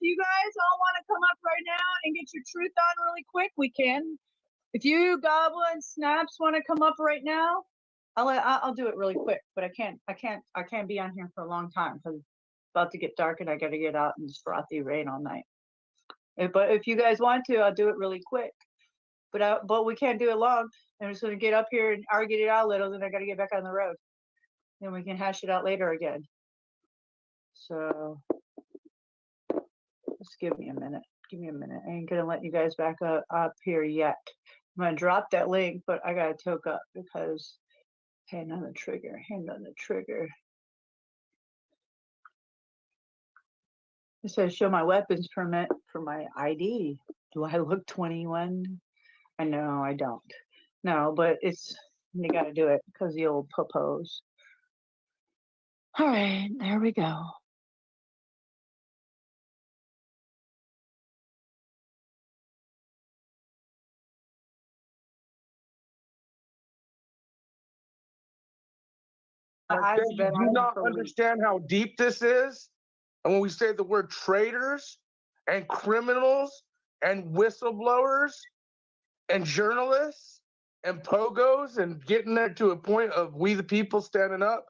you guys all want to come up right now and get your truth on really quick, we can. If you Goblin Snaps want to come up right now, I'll do it really quick, but I can't be on here for a long time because it's about to get dark and I got to get out in this frothy rain all night. But if you guys want to, I'll do it really quick. But we can't do it long. I'm just gonna get up here and argue it out a little, then I gotta get back on the road. Then we can hash it out later again. So just give me a minute. Give me a minute. I ain't gonna let you guys back up here yet. I'm gonna drop that link, but I gotta toke up because hand on the trigger, hand on the trigger. It says show my weapons permit for my ID. Do I look 21? I know I don't. No, but it's, you gotta do it because the old popos. All right, there we go. You do not understand how deep this is. And when we say the word traitors and criminals and whistleblowers and journalists and pogos and getting there to a point of we the people standing up,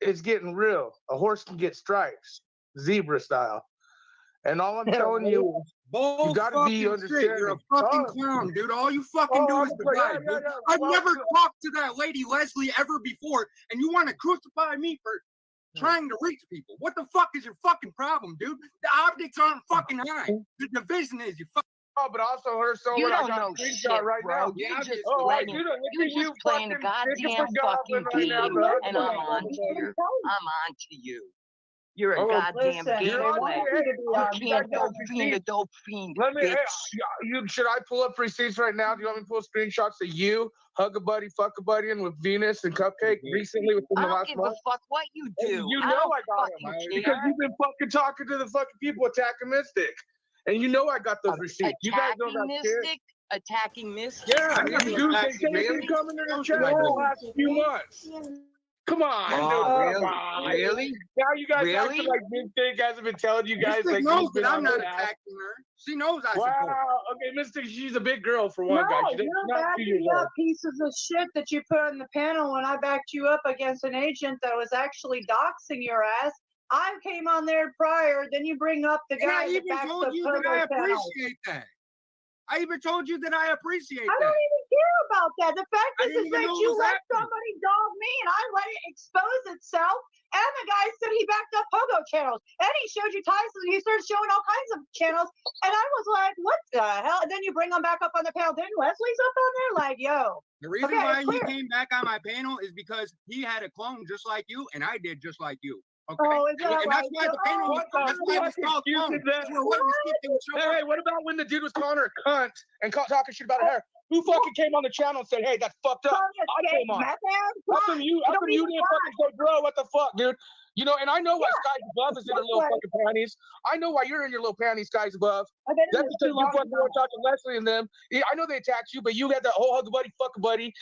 it's getting real. A horse can get stripes, zebra style. And all I'm telling you is you gotta be understanding. You're a fucking clown, dude. All you fucking do is divide, dude. I've never talked to that lady Leslie ever before, and you want to crucify me for trying to reach people. What the fuck is your fucking problem, dude? The optics aren't fucking high. The division is, you fucking. Oh, but also her someone You I don't got know a screenshot shit, right bro. now. You're just I playing, do know. you're just playing a goddamn fucking game, and I'm on to you. I'm on to you. You're a goddamn game player. You can't dope fiend a dope fiend, Let me, bitch. should I pull up receipts right now? Do you want me to pull screenshots of you, hug a buddy, fuck a buddy, and with Venus and Cupcake recently within the I don't last give month? a fuck what you do. You I know don't I got fucking them. care. Because you've been fucking talking to the fucking people attacking Mystic. And you know I got those receipts. You guys know that shit. Attacking Mystic? Yeah, dude, they've been coming to the chat for the last few months. Come on, Oh, really? Now you guys acting like Mystic hasn't been telling you guys. Mystic like, knows that I'm not attacking her. She knows I support her. Wow. Okay, Mystic, she's a big girl for one guy. She's you're not 2 years backing old. up pieces of shit that you put on the panel when I backed you up against an agent that was actually doxing your ass. I came on there prior, then you bring up the guy I that even backs told the you that I panel. appreciate that. I even told you that I appreciate I that. don't even care about that. The fact I is didn't even that know you it was let happening. somebody dog me and I let it expose itself. And the guy said he backed up POGO channels. And he showed you Tyson. He started showing all kinds of channels. And I was like, what the hell? And then you bring them back up on the panel. Then Leslie's up on there like, yo. The reason why he came back on my panel is because he had a clone just like you, and I did just like you. Okay. Oh, is that and that's why the panel was called clone. Hey, what about when the dude was calling her a cunt and talking shit about her hair? Who fucking came on the channel and said, hey, that's fucked up? I came on. How come you didn't fucking say, bro, what the fuck, dude? You know, and I know why Skies Above is in her little fucking panties. I know why you're in your little panties, Skies Above. That's because you fucking want to talk to Leslie and them. Yeah, I know they attacked you, but you had that whole hug a buddy, fuck a buddy.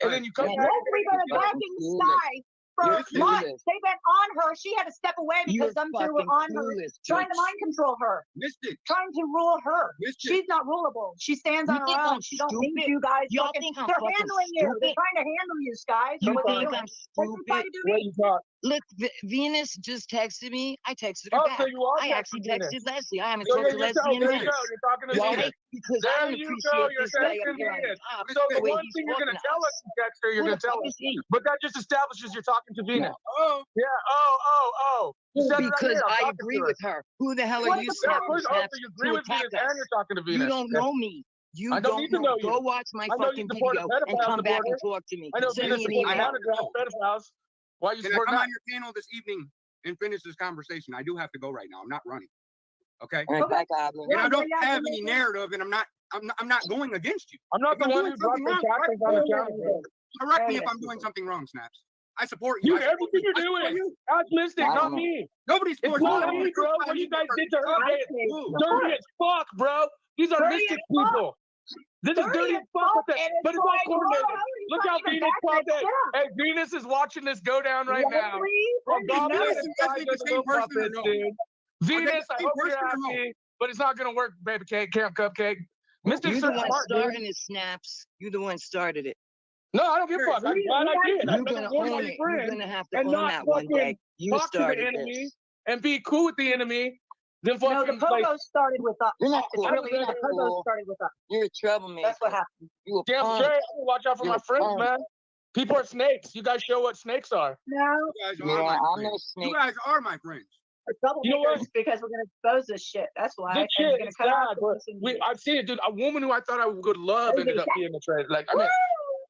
And then you come back. Leslie been attacking Sky for months. They've been on her. She had to step away because some two were on her, trying to mind control her. Mystic. Trying to rule her. Mystic. She's not rulable. She stands on her own. She don't think you guys. Y'all think I'm they're fucking handling you. They're stupid? trying to handle you, Sky. You What think doing? I'm stupid? Look, Venus just texted me. I texted her back. So you are I actually texted Leslie. I haven't So talked to Leslie in minutes. You're talking to Why? Venus. Because I don't appreciate this guy up here on the top. So the one thing you're going to tell us, Dexter, you're going to tell us. But that just establishes you're talking to Venus. Oh. Yeah. Oh. You said it right Because there. I agree with her. Who the hell are you, Snafusnaps, you agree with Venus and you're talking to Venus. You don't know me. You don't know. Go watch my fucking video and come back and talk to me. I know Send me an email. pedophiles. Why you Can I support come that? on your panel this evening and finish this conversation? I do have to go right now. I'm not running. Okay. All right, bye, Goblin. And I don't have any narrative, and I'm not going against you. I'm not the one who dropped the tackles on the channel. Correct me if I'm doing something wrong, Snaps. I support you. Dude, everything you're doing, that's Mystic, not me. Nobody supports you. It's not me, bro. What you guys did to her, dirty as fuck, bro. These are Mystic people. This is dirty as fuck, but it's all coordinated. Look how Venus called it. Hey, Venus is watching this go down right now. Venus is the same person or no? Venus, I any hope worse you're than remote? happy, but it's not gonna work, baby cake, camp cupcake. Mystic's You so the one smart, dude. starting it, Snaps. You the one started it. No, I don't give a fuck. I'm glad I did. You're I'd rather gonna warn own my it. You're friends gonna have to and own not that one day. fucking You talk to the started enemy this. and be cool with the enemy. Then No, the fucking like, POGO started with us. You're not It's cool. really, You're the not POGO cool. started with us. You're a troublemaker. That's what happened. You a damn punk. straight. I gotta watch out for You're my a friends, punk. man. People are snakes. You guys show what snakes are. No, You guys are Yeah, my I'm no friends. snake. You guys are my friends. we're troublemakers You know what? because we're gonna expose this shit. That's why. This And shit we're gonna is cut off sad, the but listening. I've seen it, dude. A woman who I thought I would love ended up being a traitor. Like, I mean,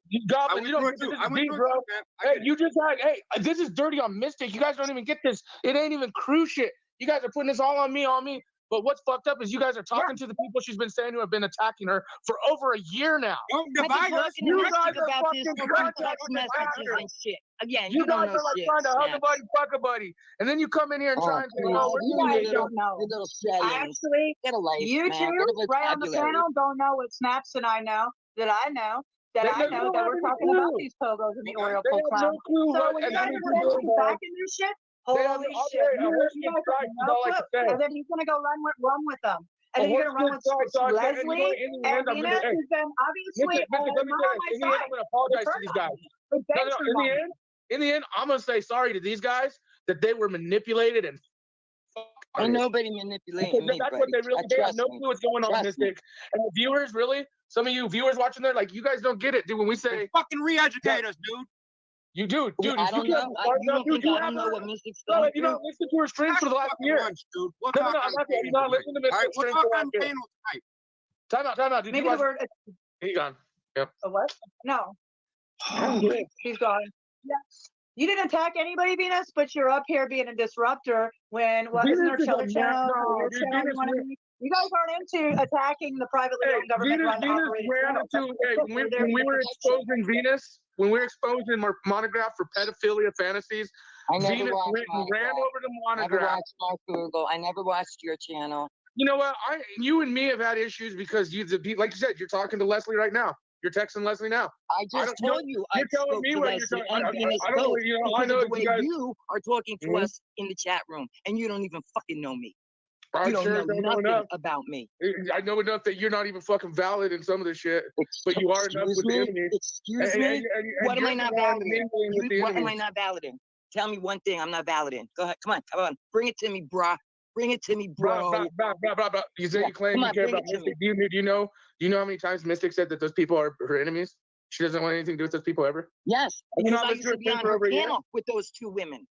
you I goblin, went you don't through get it too. this I is went deep, through it bro. too, man. I Hey, get it. you just had, hey, this is dirty on Mystic. You guys don't even get this. It ain't even crew shit. You guys are putting this all on me, But what's fucked up is you guys are talking to the people she's been saying who have been attacking her for over a year now. Don't I've been divide us. talking to You Mystic guys are about this fucking through contact text with the messages hacker. and shit. Again, You you don't guys know are like shit. trying to hug a Snaps. buddy, fuck a buddy. And then you come in here and try and say, oh, we're You doing guys it. don't know. You little shellings. Actually, Get a life, you man. two, Get a right on the vocabulary. panel, don't know what Snaps and I know. That I know. That They I don't know that have we're any talking clue. about these pogos and the Okay. Oracle They have clown. no clue So what when you and guys anything are doing, actually dog. back in this shit, They have holy all shit, day, a you horse guys gets have striped, is no all I clue. can say. And then he's gonna go run with them. And A then you're horse gonna run gets with striped, dog. And you know, Leslie in the and end, I'm Venus, gonna, hey, who's been obviously Mystic, let me not say on this. my In the end, side. I'm gonna apologize to these guys. But No, thanks for that. in the end, I'm gonna say sorry to these guys that they were manipulated and Ain't nobody manipulating me, that's what buddy. they really they have Trust no me. clue what's going on, Trust me. Mystic. And the viewers, really, some of you viewers watching there, like you guys don't get it, dude. When we They say fucking re-educate us, dude. you do, dude, I if you don't get know. You don't think I don't know what Mystic's no, going if you through? don't listen to her stream for the last Fucking year. lunch, dude. We'll No, talk I'm on not. the You not panel listen to tonight. All right, Mystic we'll stream talk for on last the year. panel tonight. Time out. Did Maybe you the watch? word He gone. a what? No. He's gone. Yeah. You didn't attack anybody, Venus, but you're up here being a disruptor when wasn't there Venus is other a channel no, or your dude, channel you Venus wanted to be? You guys aren't into attacking the privately Hey, owned government run Venus operated ran channels. into when we were exposing Venus, when we were exposing Monograph for pedophilia fantasies, I never Venus watched ran over to I never Monograph. watched my Google. I never watched your channel. You know what? You and me have had issues because like you said, you're talking to Leslie right now. You're texting Leslie now. I just don't- told you I You're telling spoke me to what you're Leslie telling. and Venus I don't know. both You know, I because know of the way you guys. you are talking to Mhm. us in the chat room, and you don't even fucking know me. I You don't sure know don't know nothing enough. about me. I know enough that you're not even fucking valid in some of this shit, but you are enough with the enemy. Excuse me? What am I not valid in? What am I in? not valid in? Tell me one thing I'm not valid in. Go ahead. Come on. Bring it to me, brah. Bring it to me, bro. Bro. You say you claim Come you on, care bring about it to Mystic. Do you know how many times Mystic said that those people are her enemies? She doesn't want anything to do with those people ever? Yes, Have you because not I listened used to to be her on for her over a year? panel with those two women.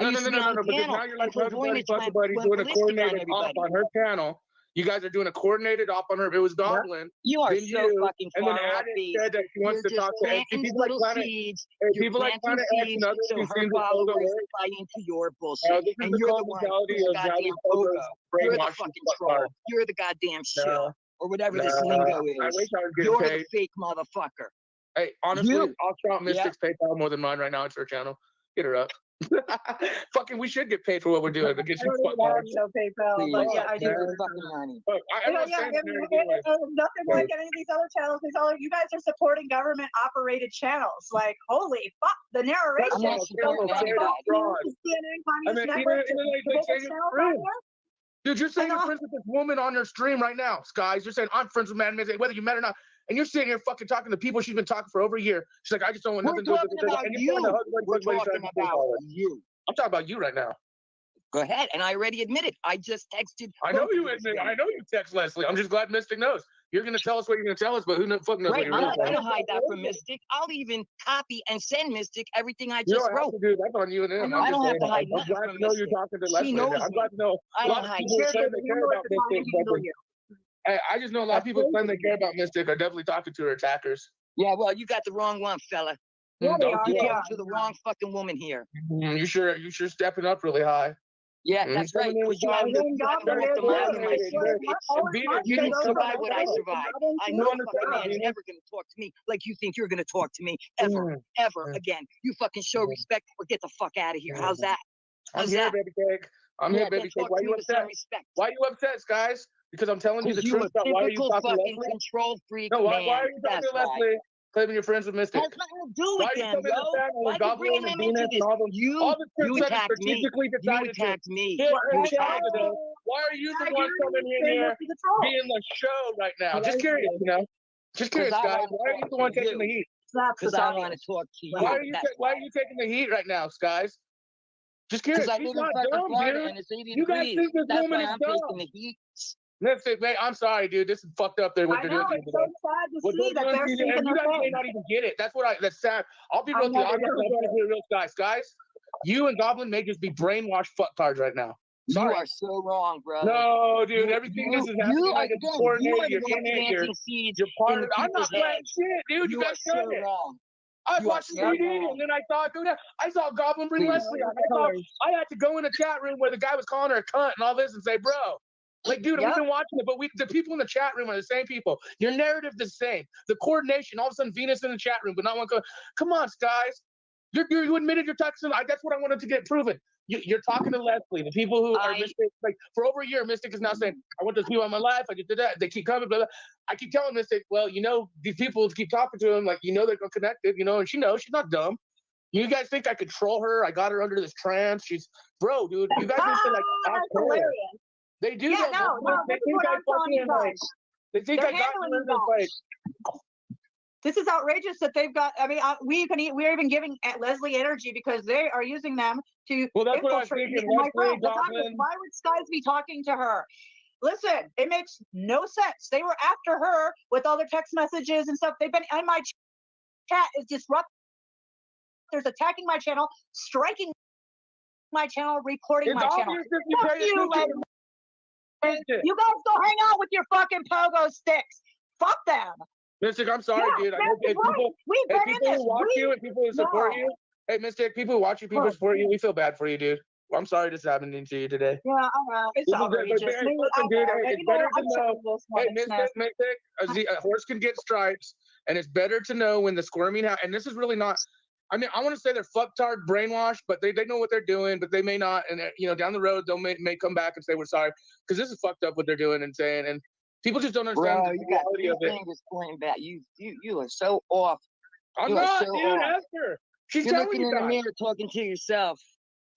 No, I used to be on because panel now you're like until buddy, Voynich fuck went buddy, doing a ballistic on coordinated op everybody. on her channel. You guys are doing a coordinated op on her. It was Goblin. You are Then so you, fucking and then far off Addis base. said that she wants You're to just talk to planting people like little Planet. seeds. Hey, You're people like planting Planet X and seeds others so who her seem to followers work. buy into your bullshit. This is And the you're cold the one mentality who's a of how goddamn these POGO. photos You're the brainwash fucking fuck troll. hard. You're the goddamn shill. Or whatever this No, lingo I is. wish I was getting You're paid. the fake motherfucker. Hey, honestly, You. I'll count Mystic's PayPal more than mine right now. It's her channel. Get her up. Fucking, we should get paid for what we're doing because I you don't fuck even have guys. no PayPal, but yeah, I do. man. Fucking money. Look, everyone's saying that they're gonna do it. Nothing like any of these other channels. You guys are supporting government operated channels. Like, holy fuck, the narration. I'm not supporting anybody. CNN, Communist even Network, like the they biggest say you're channels out friends. there. Dude, you're saying I you're know. friends with this woman on your stream right now, guys. You're saying I'm friends with Madam Mystic, whether you met or not. And you're sitting here fucking talking to people she's been talking for over a year. She's like, I just don't want We're nothing to do talking with it. about And you. you're trying to hug We're everybody, talking trying to about all this. you. I'm talking about you right now. Go ahead. And I already admitted. I just texted. I know both you of admit. them. I know you text Leslie. I'm just glad Mystic knows. You're gonna tell us what you're gonna tell us, but who the fuck knows what Right, you're I'm really not going saying? to hide that from Mystic. I'll even copy and send Mystic everything I You just don't have wrote. to do. That's on you and him. I I'm don't just have to saying. hide I'm nothing glad from to know you're Mystic. talking to She Leslie. knows I'm me. glad to know. I A don't lot of hide people shit. claim they care about Mystic, but I just know a lot of people claim they care about Mystic are definitely talking to her attackers. Yeah, well, you got the wrong one, fella. Yeah, they are. You They talking are. to the wrong fucking woman here. You sure stepping up really high. Yeah, that's right. Coming in with Because you haven't Goblin, you haven't walked a mile in my shoes. You didn't survive what I survived. I know a fucking man's never going to talk to me like you think you're going to talk to me ever again. You fucking show respect or get the fuck out of here. How's that? I'm here, baby cake. I'm here, baby cake. Why you upset? Why you upset, guys? Because I'm telling you the truth about why are you talking to Leslie? Control freak No, why man. are you talking to Leslie? claiming you're friends with Mystic? Has nothing to do Why with are you them, coming to yo. the channel Why with you Goblin bringing and them into Venus this? and all them? All the You church attacked me. strategically You decided to attacked me. hit You the attacked me. Canada. Why are you the Yeah, one you're coming in saying here that's the troll. being the show right now? Just curious, you know? Just curious, I guys. wanna Why are you talk the one to taking the you. heat? Snaps Because with I audio. want to talk to you. Why are you That's why are you taking the heat right now, guys? Just curious. Because I She's live in not fucking dumb, Florida dude. and it's 80 You guys degrees. think this That's woman why is I'm dumb. taking the heat. Listen, man, I'm sorry, dude. This is fucked up there what I they're know, doing to you it's so today. sad to What see that they're to you, thinking and you they're guys may fake. not even get it. That's sad. I'll be I real with you. know, I'm they not don't going get to be real, guys. You and Goblin may just be brainwashed fucktards right now. Sorry. You are so wrong, bro. No, dude. Everything this is happening you are, like it's again, you coordinated. are You're the one in it. planting seeds You're part in of the it. I'm not people's playing heads. shit, dude. You You are guys so done it. wrong. I You are watched the so CD wrong. and then I thought, dude, I saw Goblin bring Please. Leslie on. I had to go in a chat room where the guy was calling her a cunt and all this and say, bro, like, dude, we've Yep. been watching it, but the people in the chat room are the same people. Your narrative the same. The coordination, all of a sudden Venus in the chat room, but not one. Come on, guys. You admitted you're talking. That's what I wanted to get proven. You're talking to Leslie, the people who are Mystic. Like for over a year, Mystic is now saying, "I want those people in my life. I just did that." They keep coming, blah, blah. I keep telling Mystic, well, you know, these people keep talking to him, like you know they're connected, you know, and she knows she's not dumb. You guys think I control her? I got her under this trance. She's bro, dude. You guys need to like That's ask her. hilarious. They do. Yeah, though. no, They this is think what I I'm telling you fucking like. guys. They think They're I got handling her you in this like. guys. This is outrageous that they've got. I mean, we're even giving Leslie energy because they are using them to Well, that's what I was infiltrate me thinking. and my Leslie, friends. Goblin. Why would Skies be talking to her? Listen, it makes no sense. They were after her with all their text messages and stuff. They've been in my chat is disruptors attacking my channel, striking my channel, reporting It's my channel. obvious if you Fuck pay you, attention. you guys go hang out with your fucking pogo sticks. Fuck them. Mystic, I'm sorry, Yeah, dude. I that's hope if right. people, We've been in people this. who watch you and people who support No. you, hey, Mystic, people who watch you, people who support you, we feel bad for you, dude. I'm sorry this happened to you today. Yeah, I know. It's This is outrageous. hey, Maybe, listen, dude, hey, it's better to know. Hey, Mystic, Mystic, a horse can get stripes, and it's better to know when the squirming and this is really not. I mean, I want to say they're fucktard, brainwashed, but they know what they're doing, but they may not. And you know, down the road, they may come back and say we're sorry because this is fucked up what they're doing and saying, and people just don't understand Bro, the you got reality of it. fingers pointing back. You are so off. I'm You are not, so dude. off. Ask her. She's You're telling looking you in the guys. mirror, talking to yourself.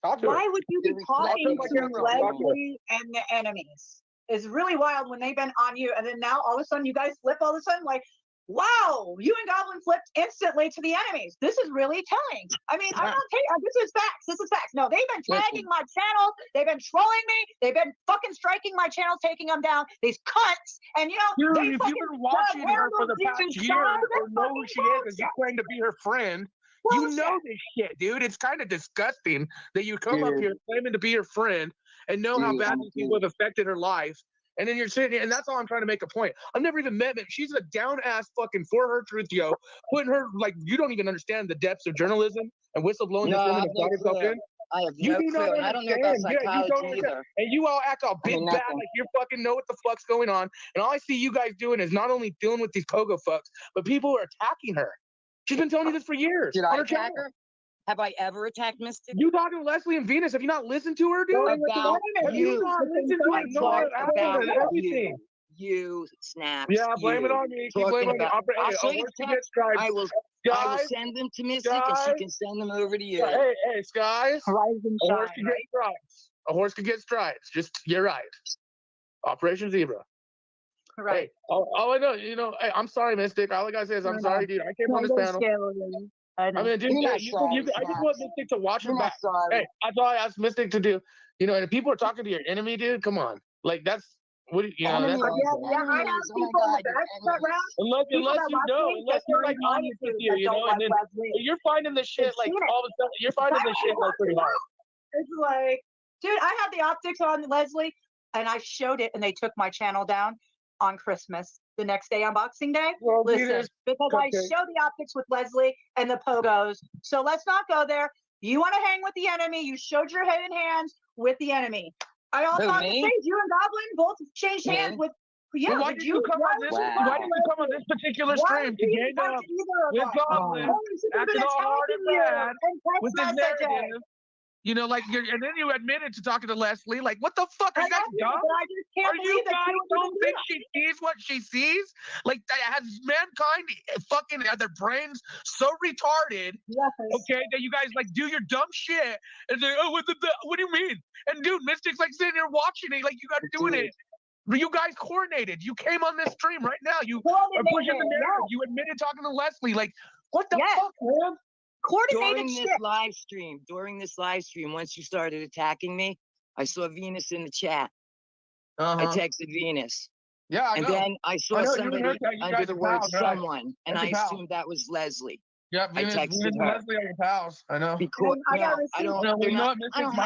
Talk to her. why would you be You're talking reflecting to yourself. Leslie and the enemies? It's really wild when they've been on you, and then now all of a sudden you guys flip. All of a sudden, like, wow, you and Goblin flipped instantly to the enemies. This is really telling. I mean, I'm not taking. This is facts. This is facts. No, they've been tagging my channel. They've been trolling me. They've been fucking striking my channel, taking them down. These cunts. And you know, Dude, if you've been watching her for the past year or know who she is and you claim to be her friend, you know this shit, dude. It's kind of disgusting that you come up here claiming to be her friend and know how bad these people have affected her life. And then you're sitting here, and that's all I'm trying to make a point. I've never even met him. She's a down-ass fucking for her truth, yo. Putting her, like, you don't even understand the depths of journalism and whistleblowing this woman and brought herself in. I have You no do not clue. And I don't know about understand. Yeah, you don't psychology understand. either. And you all act all big mean, bad nothing. like you fucking know what the fuck's going on. And all I see you guys doing is not only dealing with these pogo fucks, but people are attacking her. She's been telling you this for years. Did on I her attack channel. her? Have I ever attacked Mystic? You talking to Leslie and Venus? Have you not listened to her, dude? About Have you you. not listened to her? I No, talked after about everything. you, Snaps. Yeah, blame it you. on me. Keep Talking blaming about- on me. I'll show you Horse the can get text. stripes. I will Guys, send them to Mystic and she can send them over to you. hey, Skies. Horizon A horse Shine, can get stripes. A horse can get stripes. Just, you're right. Operation Zebra. right? Hey, all I know, you know, hey, I'm sorry, Mystic. All I gotta say is I'm sorry, dude. I came on this panel. I know. I mean, dude, You're not I just want Mystic to watch her You're not back. sorry. Hey, that's all I asked Mystic to do. You know, and if people are talking to your enemy, dude, come on. Like, that's, what do you know, that's, Yeah, I have Oh my people in God, the back that round. unless you know, unless you're like not honest with even you, that you don't know, like and then Leslie. you're finding this shit They've like seen it. all of a sudden, you're finding this shit like pretty hard. It's like, dude, I had the optics on Leslie, and I showed it, and they took my channel down on Christmas. The next day on Boxing Day, Well, listen, because I cupcake. show the optics with Leslie and the pogos. So let's not go there. You want to hang with the enemy? You showed your head and hands with the enemy. I also Who, have to me? say, you and Goblin both changed Me? hands with. Yeah, Well, why did you come on this? Why did you come on this particular stream to gang up with Goblin, acting all hard and bad with this narrative? You know, like and then you admitted to talking to Leslie. Like, what the fuck? Are you guys dumb? But I just can't Are believe you that guys you would don't do think that. she sees what she sees? Like, has mankind fucking have their brains so retarded? Yes. Okay, that you guys like do your dumb shit and say, oh, what do you mean? And dude, Mystic's like sitting there watching it, like you guys doing it. You guys coordinated. You came on this stream right now. You are pushing the narrative. You admitted talking to Leslie. Like, what the fuck, man? Coordinated During this live stream, once you started attacking me, I saw Venus in the chat. I texted Venus. Yeah, I and know. then I saw somebody under the word someone, and I assumed that was Leslie. Yeah, Venus and Leslie are your pals. I know. Because I don't have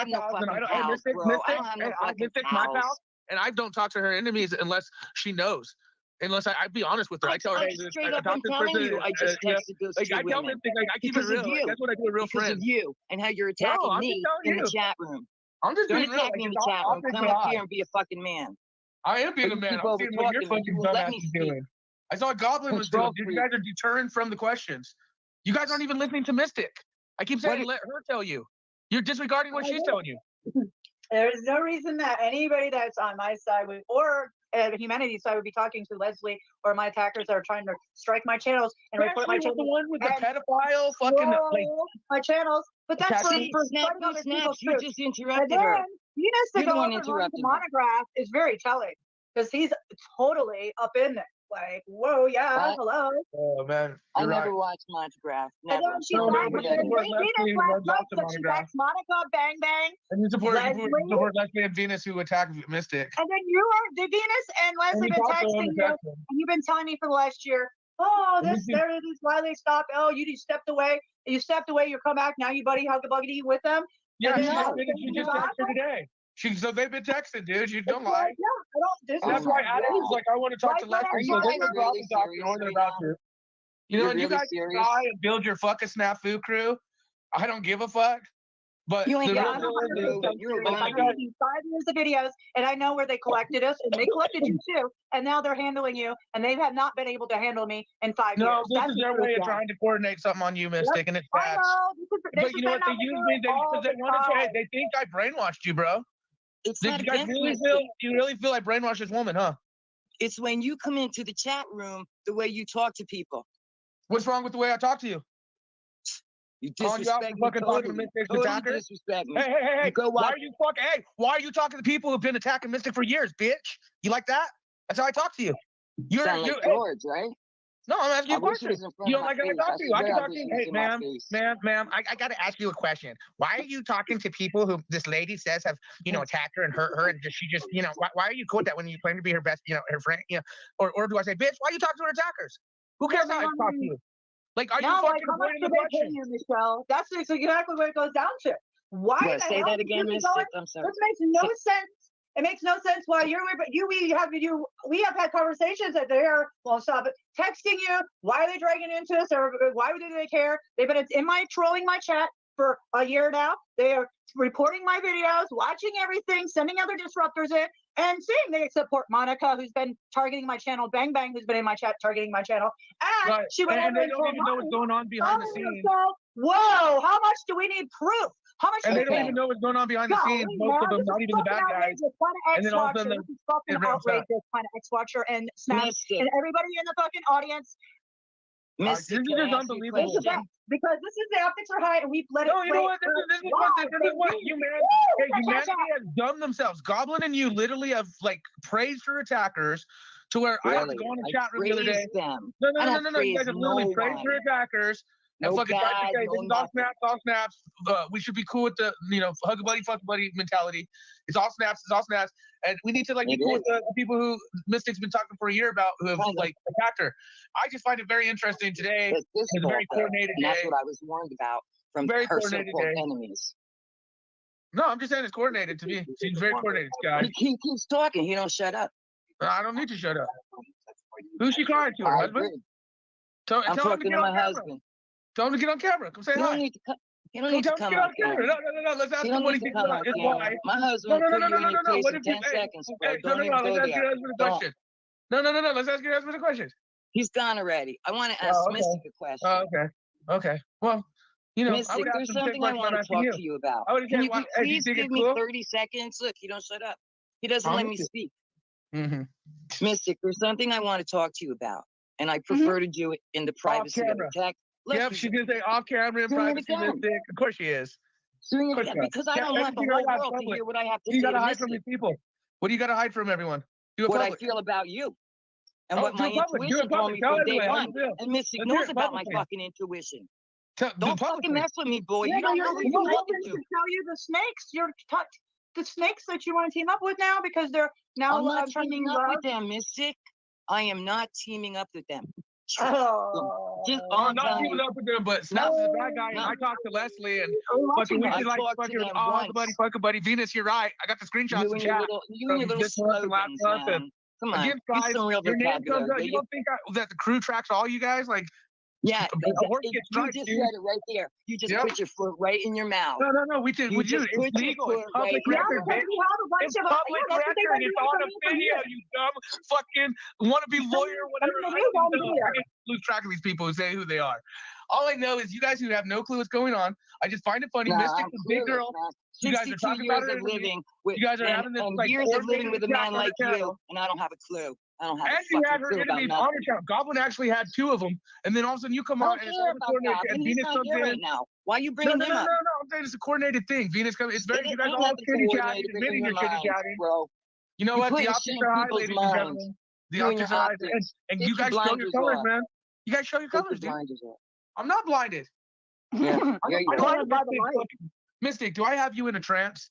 no fucking pals, bro. I don't have no fucking pals. And I don't talk to her enemies unless she knows. Unless I'd be honest with her. I tell her, hey, straight up, I'm telling you, I just texted those two I tell women. Mystic, like, I keep it real. Like, that's what I do with real friends. Because of you and how you're attacking me in the chat room. I'm just Don't attack me in the chat room. Come up here and be a fucking man. I am being a man. I'm seeing what you're fucking dumbass is doing. I saw what Goblin was doing. You guys are deterring from the questions. You guys aren't even listening to Mystic. I keep saying, let her tell you. You're disregarding what she's telling you. There's no reason that anybody that's on my side would, or humanity's side would be talking to Leslie or my attackers that are trying to strike my channels and report my channels. The one with the pedophile fucking like, my channels. But that's for Snaps, you just interrupted her. Venus to go over the monograph is very telling because he's totally up in there. Like, whoa, yeah, hello. Oh man, I never watched Monograph. Never. And then she backs Monica, bang bang. And you support Leslie and Venus who attack Mystic. And then you are the Venus and Leslie been texting you, and you've been telling me for the last year, oh, there it is, why they stopped. Oh, you just stepped away. You stepped away. You come back now. You buddy hug a buggity with them. Yeah, she just texted today. So they've been texting, dude. You don't lie. Yeah, that's why Adam's like, I want to talk to Leslie. So they were probably talking more than about to. You know, and you guys try and build your fucking snafu crew. I don't give a fuck. But you ain't got you're 5 years of videos, and I know where they collected us, and they collected you too. And now they're handling you, and they have not been able to handle me in 5 years. No, this is their way of trying to coordinate something on you, Mystic, and it's bad. But you know what they use me? Because they want to. They think I brainwashed you, bro. It's Did you guys really feel I brainwashed this woman, huh? It's when you come into the chat room, the way you talk to people. What's wrong with the way I talk to you? You disrespect me totally disrespect me. Hey, why are you talking to people who've been attacking Mystic for years, bitch? You like that? That's how I talk to you. You're like George, right? No, I'm asking you a question. You don't like how I talk to you. I can talk to you. Hey, ma'am, I got to ask you a question. Why are you talking to people who this lady says have, attacked her and hurt her and she just, why are you cool with that when you claim to be her best, her friend, or do I say, bitch, why are you talking to her attackers? Who cares how I talk to you? Like, are you fucking avoiding the question? Michelle? That's exactly what it goes down to. Why the say hell that again, Mystic? I'm sorry. This makes no sense. It makes no sense why we have had conversations that they're texting you. Why are they dragging into this? Or why do they care? They've been trolling my chat for a year now. They are reporting my videos, watching everything, sending other disruptors in, and saying they support Monica, who's been targeting my channel, Bang Bang, who's been in my chat targeting my channel, and she went and they don't even know what's going on behind the scenes. Whoa, how much do we need proof? How much? And they don't even know what's going on behind the scenes. Most of them, not even the bad guys. And then all of a sudden, this is fucking outrageous, kind of X-Watcher and Snaps and everybody in the fucking audience. Mystic, this is unbelievable. Because this is the optics are high, and we've let it. No, you know what? This is what humanity has done themselves. Goblin and you literally have praised your attackers to where I have to go in the chat room the other day. No. You guys have literally praised your attackers. And fucking tried to say, this is all snaps. We should be cool with the, hug a buddy, fuck a buddy mentality. It's all snaps. And we need to be cool with the people who Mystic's been talking for a year about who have attacked her. I just find it very interesting today. It's a very coordinated day. That's what I was warned about from her so-called enemies. No, I'm just saying it's coordinated to me. She's very coordinated, guys. He keeps talking. He don't shut up. I don't need to shut up. Who's she crying to? Her husband? I'm talking to my husband. Tell him to get on camera. Come say hi. You don't need to come on camera. No. Let's ask him what he thinks about his wife. My husband will put you in your place in 10 seconds. Let's ask your husband a question. No. Let's ask your husband a question. He's gone already. I want to ask Mystic a question. Oh, okay. Well, Mystic, there's something I want to talk to you about. Can you please give me 30 seconds? Look, he don't shut up. He doesn't let me speak. Mystic, there's something I want to talk to you about, and I prefer to do it in the privacy of the text. Yep, she's gonna say off camera and privacy, Mystic. Of course she is. Doing it because I don't want the whole world to hear what I have to say. You gotta hide Mystic. from these people. What do you gotta hide from everyone? Do it What public. I feel about you. And what do my it public. Do intuition it told me public. from day Tell everybody how one. you feel. And Mystic Let's hear knows it about my publicly. fucking intuition. Do Don't publicly. fucking mess with me, boy. Yeah, You don't you're know who you're talking to. tell you the snakes. The snakes that you want to team up with now because they're now. I'm not teaming up with them, Mystic. I am not teaming up with them. Oh. Just all I'm I'm not telling keeping you. up with them, but Snaps is a bad guy, and I talked to Leslie, and fucking we did like fucking fucking buddy Venus. You're right. I got the screenshots in chat. You and your little slogans, man. Come on, Again, use guys, some real your name comes vocabulary. out. You don't think that the crew tracks all you guys? Like, Yeah, a horse you gets just striped, said dude. it right there. You just put your foot right in your mouth. No, we did. You We just do. put It's your legal. foot It's public right record, there. bitch. It's public record. It's on a video, you dumb fucking wannabe lawyer, whatever. I lose track of these people who say who they are. All I know is you guys who have no clue what's going on. I just find it funny. Nah, Mystic's I'm a big clueless, girl. man. You guys are 62 talking about years her of interview. living with, You guys are and, having this and like years of living with a man on like the you, channel. and I don't have a clue. I don't have And a you had fucking her clue about interviews on nothing. her channel. Goblin actually had 2 of them, and then all of a sudden you come I on don't and it's care all about coordinated, that. and He's Venus not comes here in. right now. Why are you No, bringing him up? I'm saying it's a coordinated thing. Venus comes. It's very. You guys Ain't all nothing kitty chatting, coordinated admitting in you're your kitty minds, chatting. bro. You know You're what? The putting optics shit in are high, people's ladies and minds. gentlemen. The You and optics your are high, optics. and Take you your guys show your blinders colors, off. man. You guys show your Take your colors, dude. blinders off. I'm not blinded. Yeah, yeah, you I don't are. have Mystic, do I have you in a trance?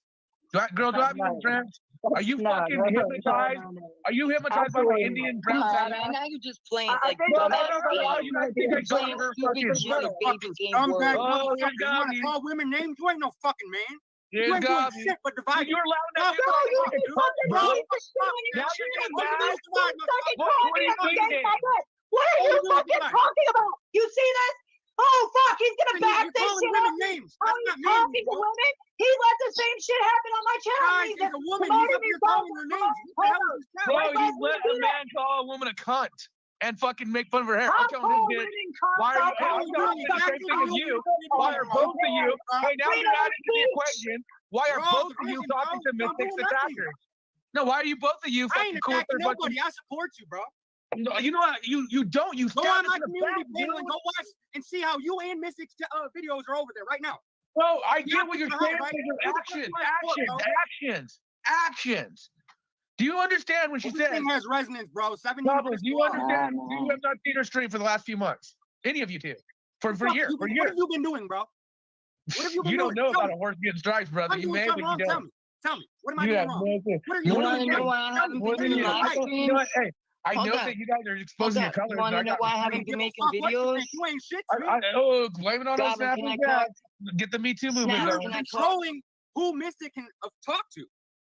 Do I have you in a trance? Are you fucking hypnotized? Are you hypnotized by my Indian Come brown on, fat man. ass? Now you're just playing I like think- dumbass No, games. you guys think I You're playing got her stupid fucking shit and baby game Scumbag words. Oh, motherfucker. you You got want to me. call women names? You ain't no fucking man. You You ain't doing got me. shit but dividing. You're allowing that. No, you fucking fucking bro. piece of shit on your Now channel. you're getting Look at mad. this fucking What are you talking thinking? about that. What are you fucking talking about? You see this? Oh fuck, he's gonna back You're this calling shit women up. names. How That's he's not me. talking to women? He let the same shit happen on my channel. Guys, He's he's a woman. He's promoting up here himself calling her names. What the hell is this crap? Bro, Why you can't let you a do that? man call a woman a cunt and fucking make fun of her hair. I'm I'll telling call him, bitch. women cunts. Why are I'll you? call I'm telling you the same thing as you. Why are both of you? Hey, now you're adding to the equation. Why are We're all both of you division, talking to bro. Mystic Don't do nothing. attackers? No, why are you both of you I fucking ain't cool with attacking their nobody. fucking? I support you, bro. No, you know what? You don't. You Go stab on us my in the community back, portal dude. and go watch and see how you and Mystic's videos are over there right now. Bro, I You get what you're have to saying. right? But You're your actions. Do you understand when she says? Everything has resonance, bro. 7 Goblin, do you years. understand? You have not seen her stream for the last few months. Any of you two? For Fuck, years. For What years. have you been doing, bro? What have you been You don't doing? know Tell about me. a horse getting stripes, brother. I'm You doing may, something but you wrong. don't. Tell me. What am I You doing have wrong? no clue. What are You you want to doing? know why I haven't More been than doing you. live You know streams? what? Hey, I Hold know on. that you guys are Hold exposing your on. colors. You want to know why I haven't been making videos? You ain't shit to me. Oh, blame it on those Goblin, can I Snafusnaps. Get the Me Too movement Snap, You're going. can I talk? controlling who Mystic can talk to.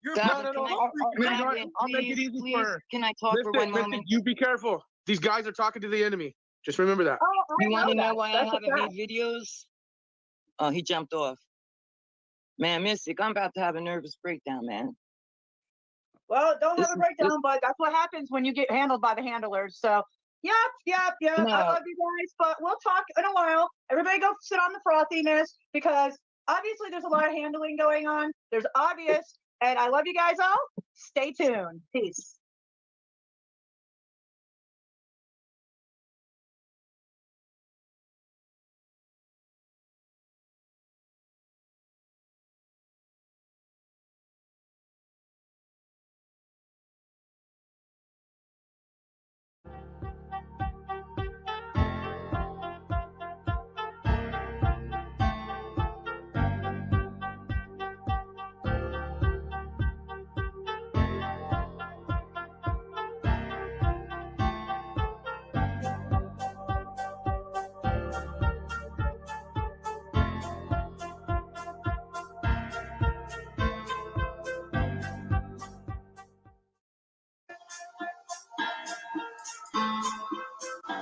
You're Goblin, No. can I- I'll make it easy please, for her. can I talk for one moment? You be careful. These guys are talking to the enemy. Just remember that. You want to know why I haven't made videos? Oh, he jumped off. Man, Mystic, I'm about to have a nervous breakdown, man. Well, don't This have a is- breakdown, but that's what happens when you get handled by the handlers. So, yep. I No. love you guys, but we'll talk in a while. Everybody go sit on the frothiness because obviously there's a lot of handling going on. There's obvious, and I love you guys all. Stay tuned. Peace.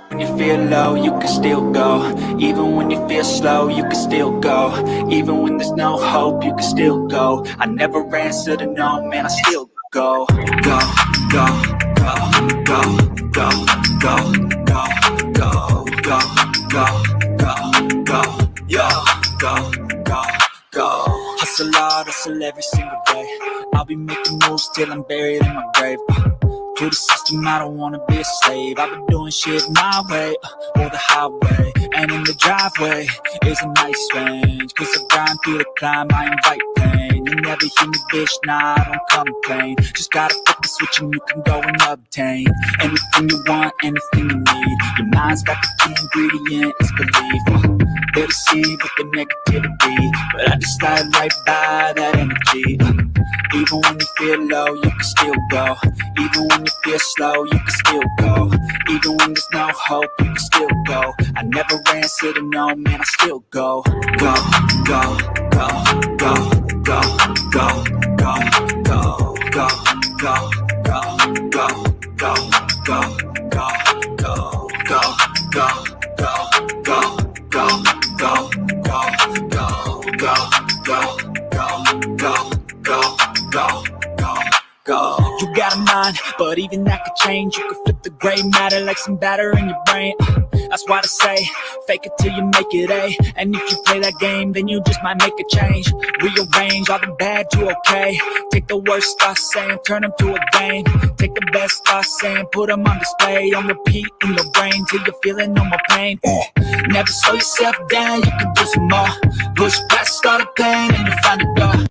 When you feel low, you can still go. Even when you feel slow, you can still go. Even when there's no hope, you can still go. I never answer to no, man, I still go. Go, go, go, go, go, go, go, go, go, go, go, go, yo, go. Hustle hard, hustle every single day. I'll be making moves till I'm buried in my grave. To the system, I don't wanna be a slave. I've been doing shit my way, or the highway. And in the driveway is a nice range. Cause I grind through the climb, I invite pain. You never hear me, bitch, nah, I don't complain. Just gotta flip the switch and you can go and obtain anything you want, anything you need. Your mind's got the key ingredient, it's belief. They deceive with the negativity, but I just slide right by that energy. Even when you feel low, you can still go. Even when you feel slow, you can still go. Even when there's no hope, you can still go. I never ran, sitting no, man, I still go. Go, go, go, go, go, go, go, go, go, go, go, go, go, go, go, go, go, go, go, go. Go, go, go, go, go, go, go, go, go, go, go. You got a mind, but even that could change. You could flip the gray matter like some batter in your brain. That's why I say, fake it till you make it A. And if you play that game, then you just might make a change. Rearrange all the bad to okay. Take the worst thoughts saying, turn them to a game. Take the best thoughts saying, put them on display. On repeat in your brain till you're feeling no more pain. Never slow yourself down, you can do some more. Push past all the pain and you find a door.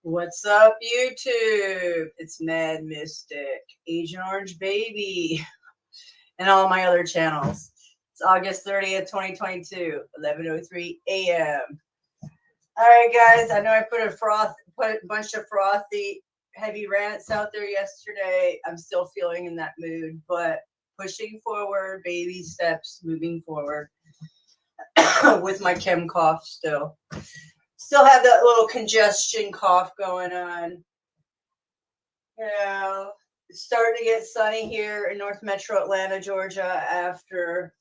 What's up, YouTube? It's Mad Mystic, Agent Orange Baby, and all my other channels. It's August 30th, 2022, 11:03 a.m. All right, guys. I know I put a bunch of frothy, heavy rants out there yesterday. I'm still feeling in that mood, but pushing forward, baby steps, moving forward with my chem cough still. Still have that little congestion cough going on. You know, it's starting to get sunny here in North Metro Atlanta, Georgia, after,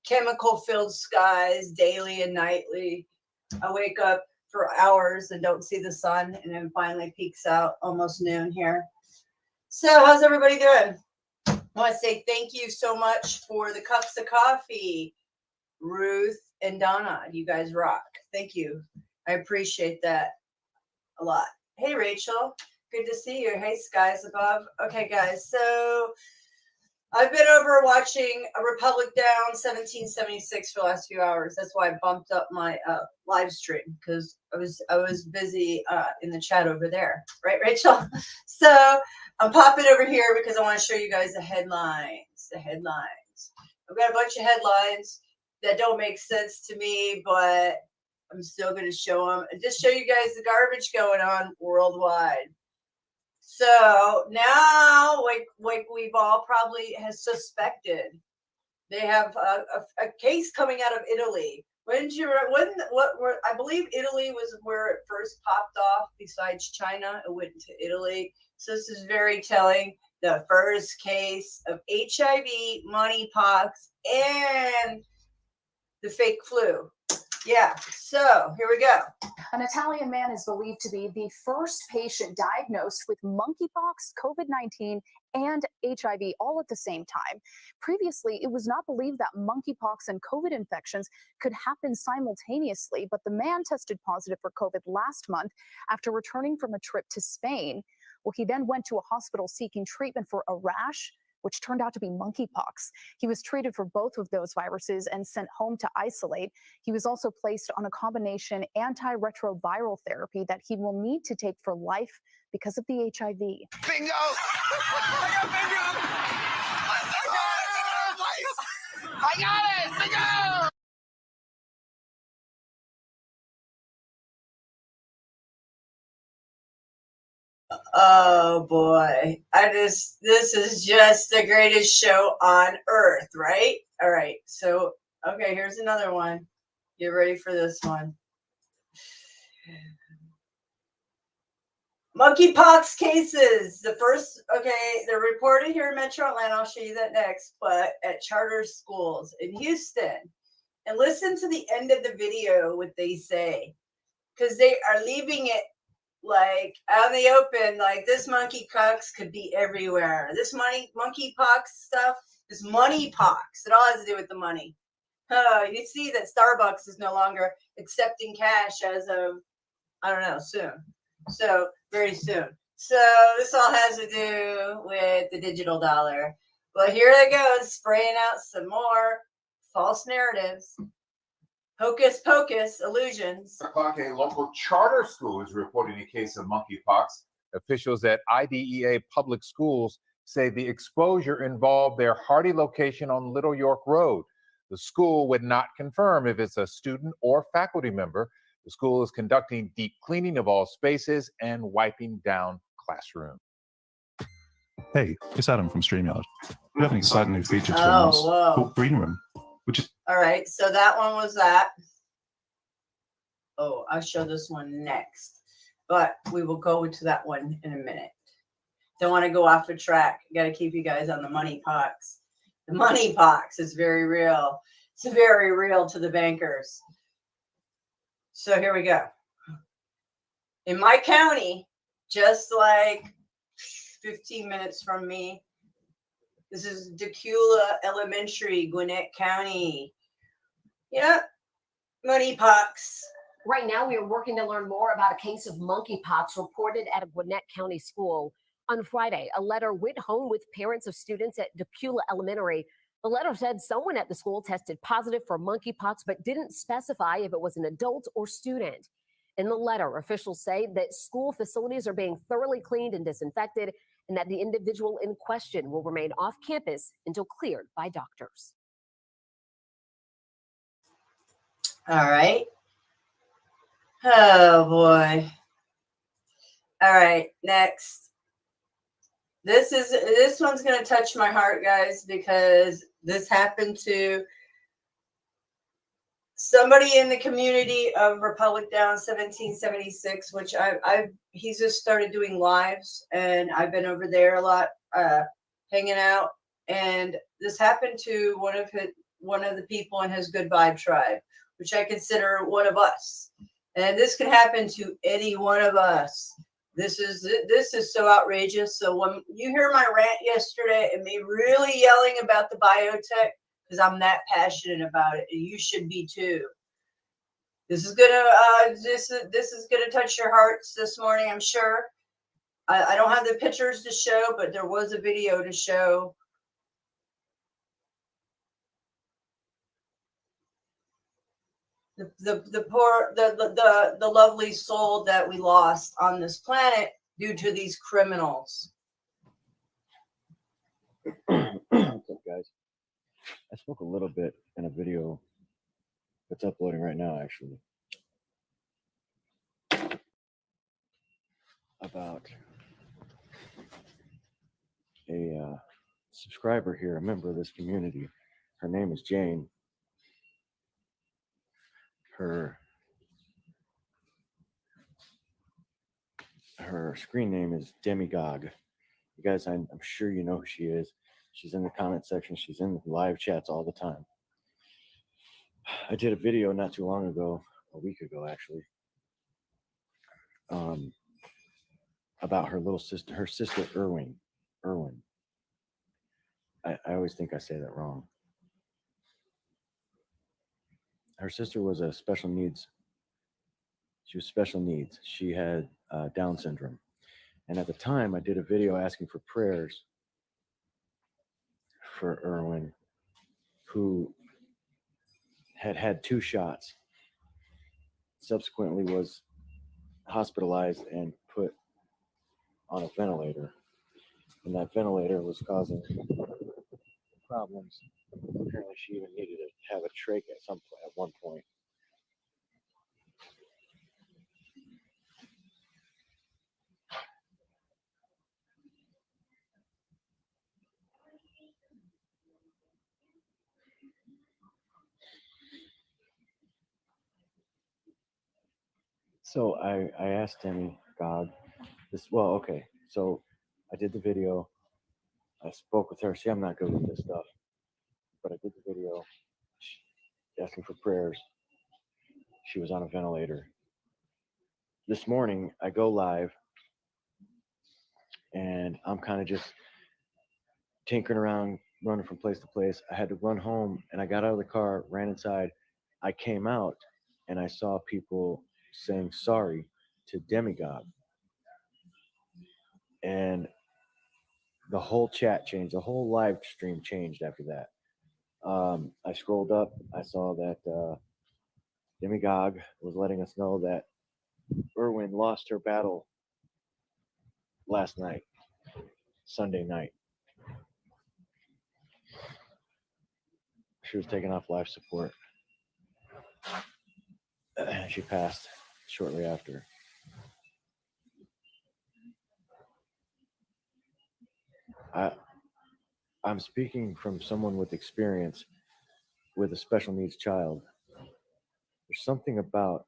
chemical-filled skies daily and nightly. I wake up for hours and don't see the sun, and then finally peaks out almost noon here. So how's everybody doing? I want to say thank you so much for the cups of coffee, Ruth and Donna. You guys rock. Thank you. I appreciate that a lot. Hey, Rachel. Good to see you. Hey, skies above. Okay, guys. So I've been over watching a Republic Down 1776 for the last few hours. That's why I bumped up my live stream, because I was busy in the chat over there. Right, Rachel? So I'm popping over here because I want to show you guys the headlines. The headlines. I've got a bunch of headlines that don't make sense to me, but I'm still going to show them and just show you guys the garbage going on worldwide. So now, like we've all probably has suspected, they have a case coming out of Italy. I believe Italy was where it first popped off. Besides China, it went to Italy. So this is very telling. The first case of HIV, monkeypox, and the fake flu. Yeah, so here we go. An Italian man is believed to be the first patient diagnosed with monkeypox, COVID-19, and HIV all at the same time. Previously, it was not believed that monkeypox and COVID infections could happen simultaneously, but the man tested positive for COVID last month after returning from a trip to Spain. Well, he then went to a hospital seeking treatment for a rash, which turned out to be monkeypox. He was treated for both of those viruses and sent home to isolate. He was also placed on a combination antiretroviral therapy that he will need to take for life because of the HIV. Bingo! I got it! Bingo! Oh boy, this is just the greatest show on earth, right? All right, so, okay, here's another one. Get ready for this one. Monkeypox cases. The first, okay, they're reported here in Metro Atlanta. I'll show you that next, but at charter schools in Houston. And listen to the end of the video, what they say, because they are leaving it like out in the open, like this monkeypox could be everywhere. This monkeypox stuff, this moneypox, it all has to do with the money. You see that Starbucks is no longer accepting cash as of, I don't know, soon. So very soon. So this all has to do with the digital dollar. But here they go, spraying out some more false narratives. Hocus pocus illusions. A local charter school is reporting a case of monkeypox. Officials at IDEA Public Schools say the exposure involved their Hardy location on Little York Road. The school would not confirm if it's a student or faculty member. The school is conducting deep cleaning of all spaces and wiping down classrooms. Hey, it's Adam from StreamYard. We have an exciting new feature to announce called Green Room, which is... All right, so that one was that. Oh, I'll show this one next, but we will go into that one in a minute. Don't want to go off the track. Got to keep you guys on the money pox. The money pox is very real. It's very real to the bankers. So here we go. In my county, just like 15 minutes from me, this is Decula Elementary, Gwinnett County. Yep, money pox. Right now, we are working to learn more about a case of monkeypox reported at a Gwinnett County school. On Friday, a letter went home with parents of students at Decula Elementary. The letter said someone at the school tested positive for monkeypox, but didn't specify if it was an adult or student. In the letter, officials say that school facilities are being thoroughly cleaned and disinfected, and that the individual in question will remain off campus until cleared by doctors. All right. Oh boy. All right, next. This one's going to touch my heart, guys, because this happened to somebody in the community of Republic Down 1776, which he's just started doing lives, and I've been over there a lot, hanging out. And this happened to one of the people in his Good Vibe tribe, which I consider one of us. And this can happen to any one of us. This is so outrageous. So when you hear my rant yesterday and me really yelling about the biotech, because I'm that passionate about it, and you should be too. This is gonna touch your hearts this morning, I'm sure. I don't have the pictures to show, but there was a video to show. The lovely soul that we lost on this planet due to these criminals. What's up, guys? I spoke a little bit in a video that's uploading right now, actually, about a subscriber here, a member of this community. Her name is Jane. Her screen name is Demigod. You guys, I'm sure you know who she is. She's in the comment section. She's in the live chats all the time. I did a video not too long ago, a week ago actually, about her little sister, her sister Erwin. I always think I say that wrong. Her sister was a special needs. She was special needs. She had Down syndrome. And at the time, I did a video asking for prayers for Erwin, who had 2 shots, subsequently was hospitalized and put on a ventilator. And that ventilator was causing problems. Apparently, she even needed to have a trach at one point. So I asked Demigod this. Well, okay. So I did the video. I spoke with her. See, I'm not good with this stuff, but I did the video asking for prayers. She was on a ventilator. This morning, I go live, and I'm kind of just tinkering around, running from place to place. I had to run home, and I got out of the car, ran inside. I came out, and I saw people saying sorry to Demigod. And the whole chat changed. The whole live stream changed after that. I scrolled up. I saw that Demigod was letting us know that Irwin lost her battle last night, Sunday night. She was taken off life support. She passed shortly after. I'm speaking from someone with experience with a special needs child. There's something about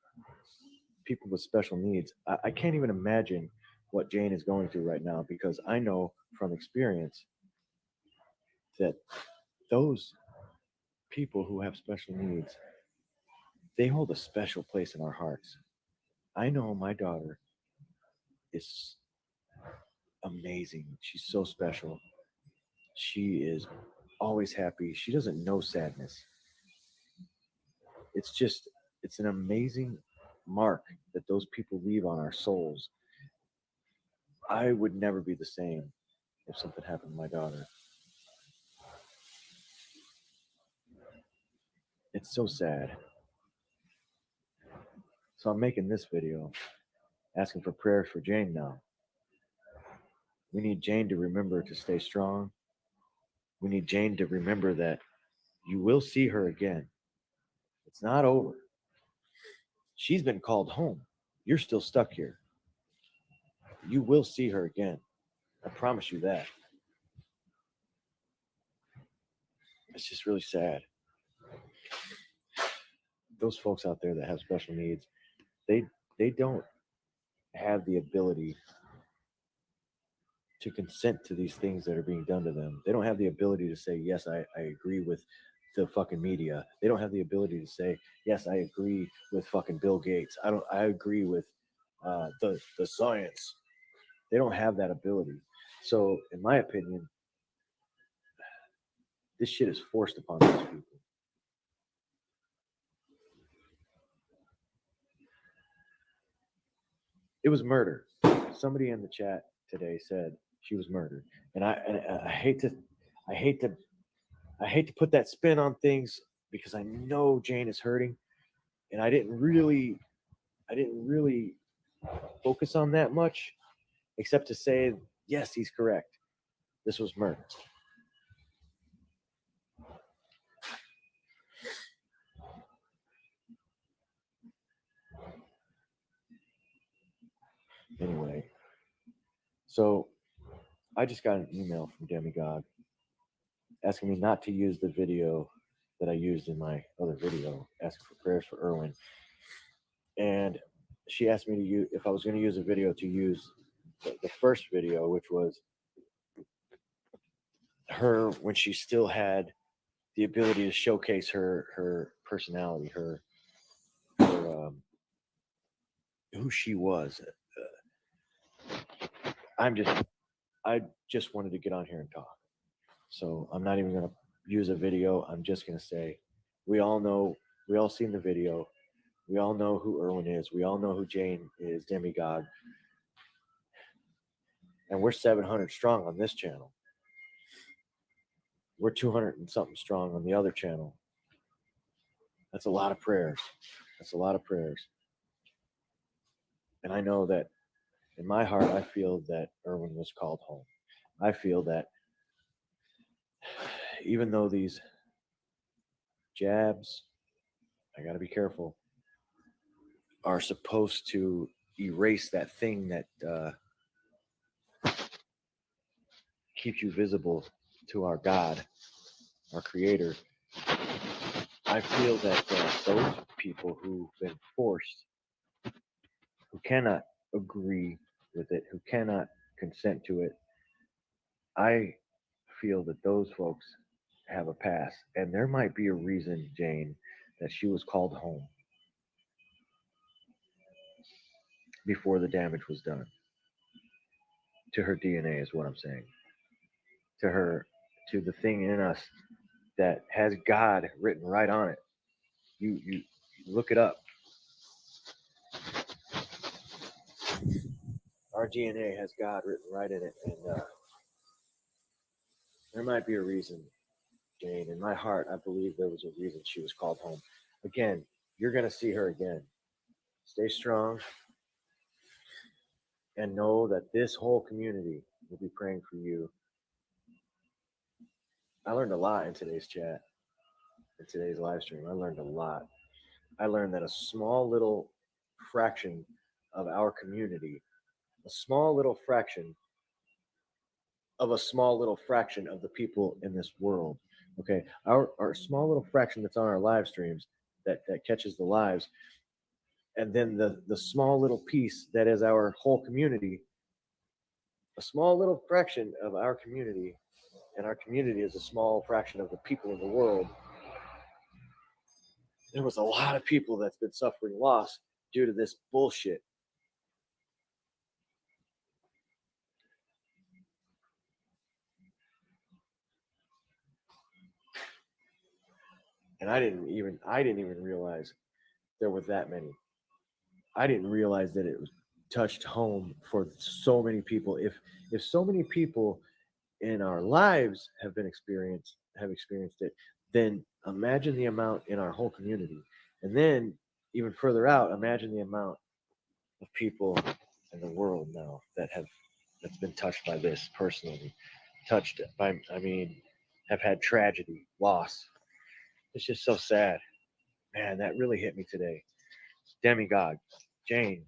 people with special needs. I can't even imagine what Jane is going through right now, because I know from experience that those people who have special needs, they hold a special place in our hearts. I know my daughter is amazing. She's so special. She is always happy. She doesn't know sadness. It's an amazing mark that those people leave on our souls. I would never be the same if something happened to my daughter. It's so sad. So I'm making this video asking for prayers for Jane now. We need Jane to remember to stay strong. We need Jane to remember that you will see her again. It's not over. She's been called home. You're still stuck here. You will see her again. I promise you that. It's just really sad. Those folks out there that have special needs, they don't have the ability to consent to these things that are being done to them. They don't have the ability to say, yes, I agree with the fucking media. They don't have the ability to say, yes, I agree with fucking Bill Gates. I agree with the science. They don't have that ability. So in my opinion, this shit is forced upon these people. It was murder. Somebody in the chat today said she was murdered, and I hate to put that spin on things, because I know Jane is hurting, and I didn't really focus on that much, except to say, yes, he's correct. This was murder. Anyway, so I just got an email from Demigod asking me not to use the video that I used in my other video, asking for prayers for Irwin. And she asked me to use, if I was going to use a video, to use the first video, which was her when she still had the ability to showcase her personality, her who she was. I just wanted to get on here and talk. So I'm not even going to use a video. I'm just going to say, we all seen the video. We all know who Irwin is. We all know who Jane is, Demigod. And we're 700 strong on this channel. We're 200 and something strong on the other channel. That's a lot of prayers. That's a lot of prayers. And I know that in my heart, I feel that Irwin was called home. I feel that even though these jabs, I got to be careful, are supposed to erase that thing that keeps you visible to our God, our Creator. I feel that those people who've been forced, who cannot agree with it, who cannot consent to it, I feel that those folks have a pass. And there might be a reason, Jane, that she was called home before the damage was done. To her DNA is what I'm saying. To the thing in us that has God written right on it. You look it up. All our DNA has God written right in it, and there might be a reason, Jane. In my heart, I believe there was a reason she was called home. Again, you're going to see her again. Stay strong and know that this whole community will be praying for you. I learned a lot in today's chat, in today's live stream. I learned a lot. I learned that a small little fraction of our community, a small little fraction of a small little fraction of the people in this world, okay, our small little fraction that's on our live streams that catches the lives, and then the small little piece that is our whole community, a small little fraction of our community, and our community is a small fraction of the people in the world. There was a lot of people that's been suffering loss due to this bullshit. And I didn't even realize there were that many. I didn't realize that it was touched home for so many people. If so many people in our lives have experienced it, then imagine the amount in our whole community. And then even further out, imagine the amount of people in the world now that's been touched by this personally, have had tragedy, loss. It's just so sad. Man, that really hit me today. Demigod, Jane,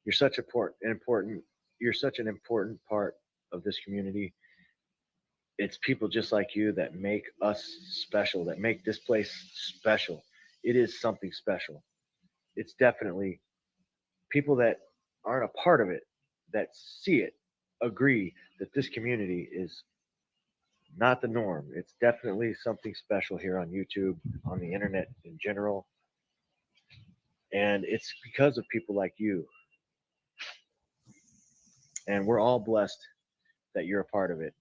you're such you're such an important part of this community. It's people just like you that make us special, that make this place special. It is something special. It's definitely people that aren't a part of it, that see it, agree that this community is not the norm. It's definitely something special here on YouTube, on the internet in general. And it's because of people like you. And we're all blessed that you're a part of it.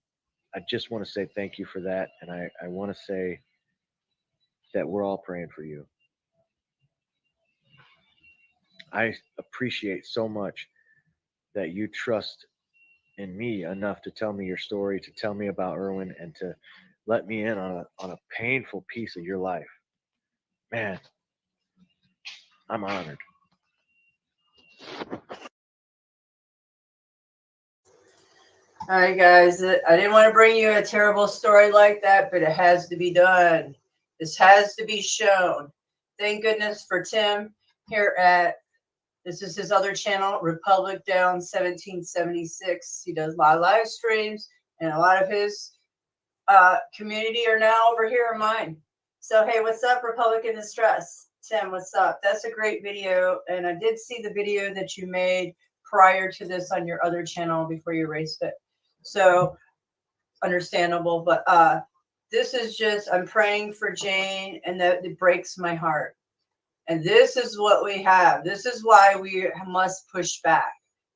I just want to say thank you for that. And I want to say that we're all praying for you. I appreciate so much that you trust in me enough to tell me your story, to tell me about Erwin, and to let me in on a painful piece of your life. Man, I'm honored. All right, guys. I didn't want to bring you a terrible story like that, but it has to be done. This has to be shown. Thank goodness for Tim here this is his other channel, Republic Down 1776. He does a lot of live streams, and a lot of his community are now over here in mine. So, hey, what's up, Republic in Distress? Tim, what's up? That's a great video, and I did see the video that you made prior to this on your other channel before you erased it. So, understandable, but this is just, I'm praying for Jane, and that it breaks my heart. And this is what we have. This is why we must push back,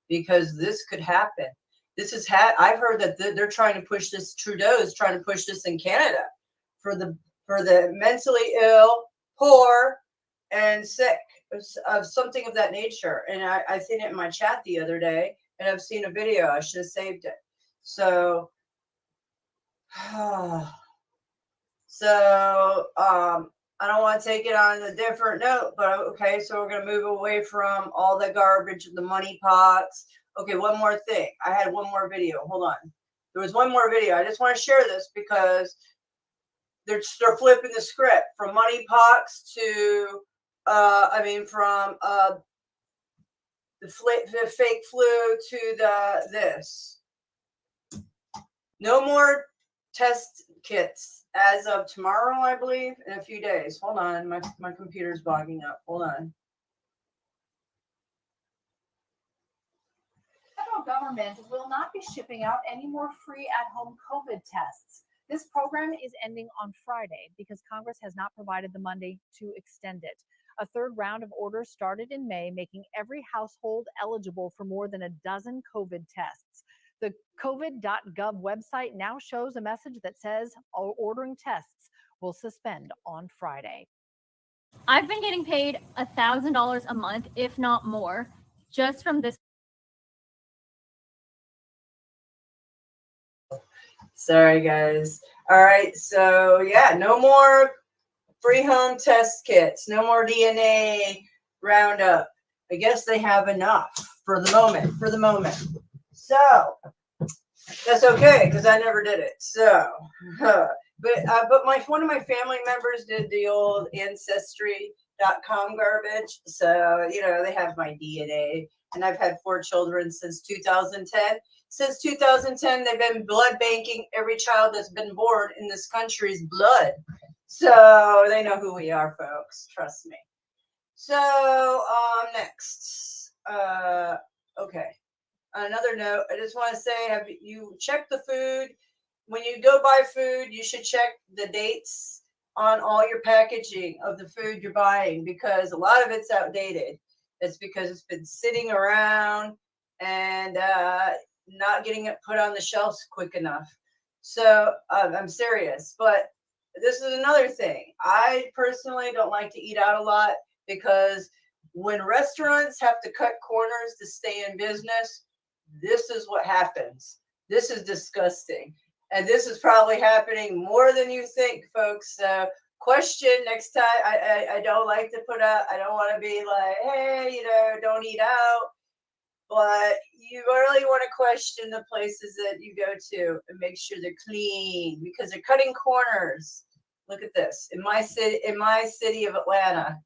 because this could happen. This is I've heard that they're trying to push this. Trudeau is trying to push this in Canada for the mentally ill, poor, and sick of something of that nature. And I've seen it in my chat the other day, and I've seen a video. I should have saved it. So, I don't want to take it on a different note, but okay, so we're going to move away from all the garbage, the money pots. Okay, one more thing. I had one more video. Hold on. There was one more video. I just want to share this because they're flipping the script from money pots to, from the fake flu to this. No more test kits as of tomorrow, I believe, in a few days. Hold on, my computer's bogging up. Hold on. Federal government will not be shipping out any more free at-home COVID tests. This program is ending on Friday because Congress has not provided the money to extend it. A third round of orders started in May, making every household eligible for more than a dozen COVID tests. The covid.gov website now shows a message that says ordering tests will suspend on Friday. I've been getting paid $1,000 a month, if not more, just from this. Sorry, guys. All right. So, yeah, no more free home test kits, no more DNA roundup. I guess they have enough for the moment. So, that's okay because I never did it. So, but one of my family members did the old ancestry.com garbage. So, they have my DNA, and I've had 4 children since 2010. Since 2010, they've been blood banking every child that's been born in this country's blood. So they know who we are, folks. Trust me. So, next. Okay. On another note, I just want to say, have you checked the food? When you go buy food, you should check the dates on all your packaging of the food you're buying, because a lot of it's outdated. It's because it's been sitting around and not getting it put on the shelves quick enough. So I'm serious. But this is another thing. I personally don't like to eat out a lot, because when restaurants have to cut corners to stay in business, this is what happens. This is disgusting. And this is probably happening more than you think, folks. So question next time. I don't like to put out, I don't want to be like, hey, don't eat out. But you really want to question the places that you go to and make sure they're clean, because they're cutting corners. Look at this. In my city of Atlanta.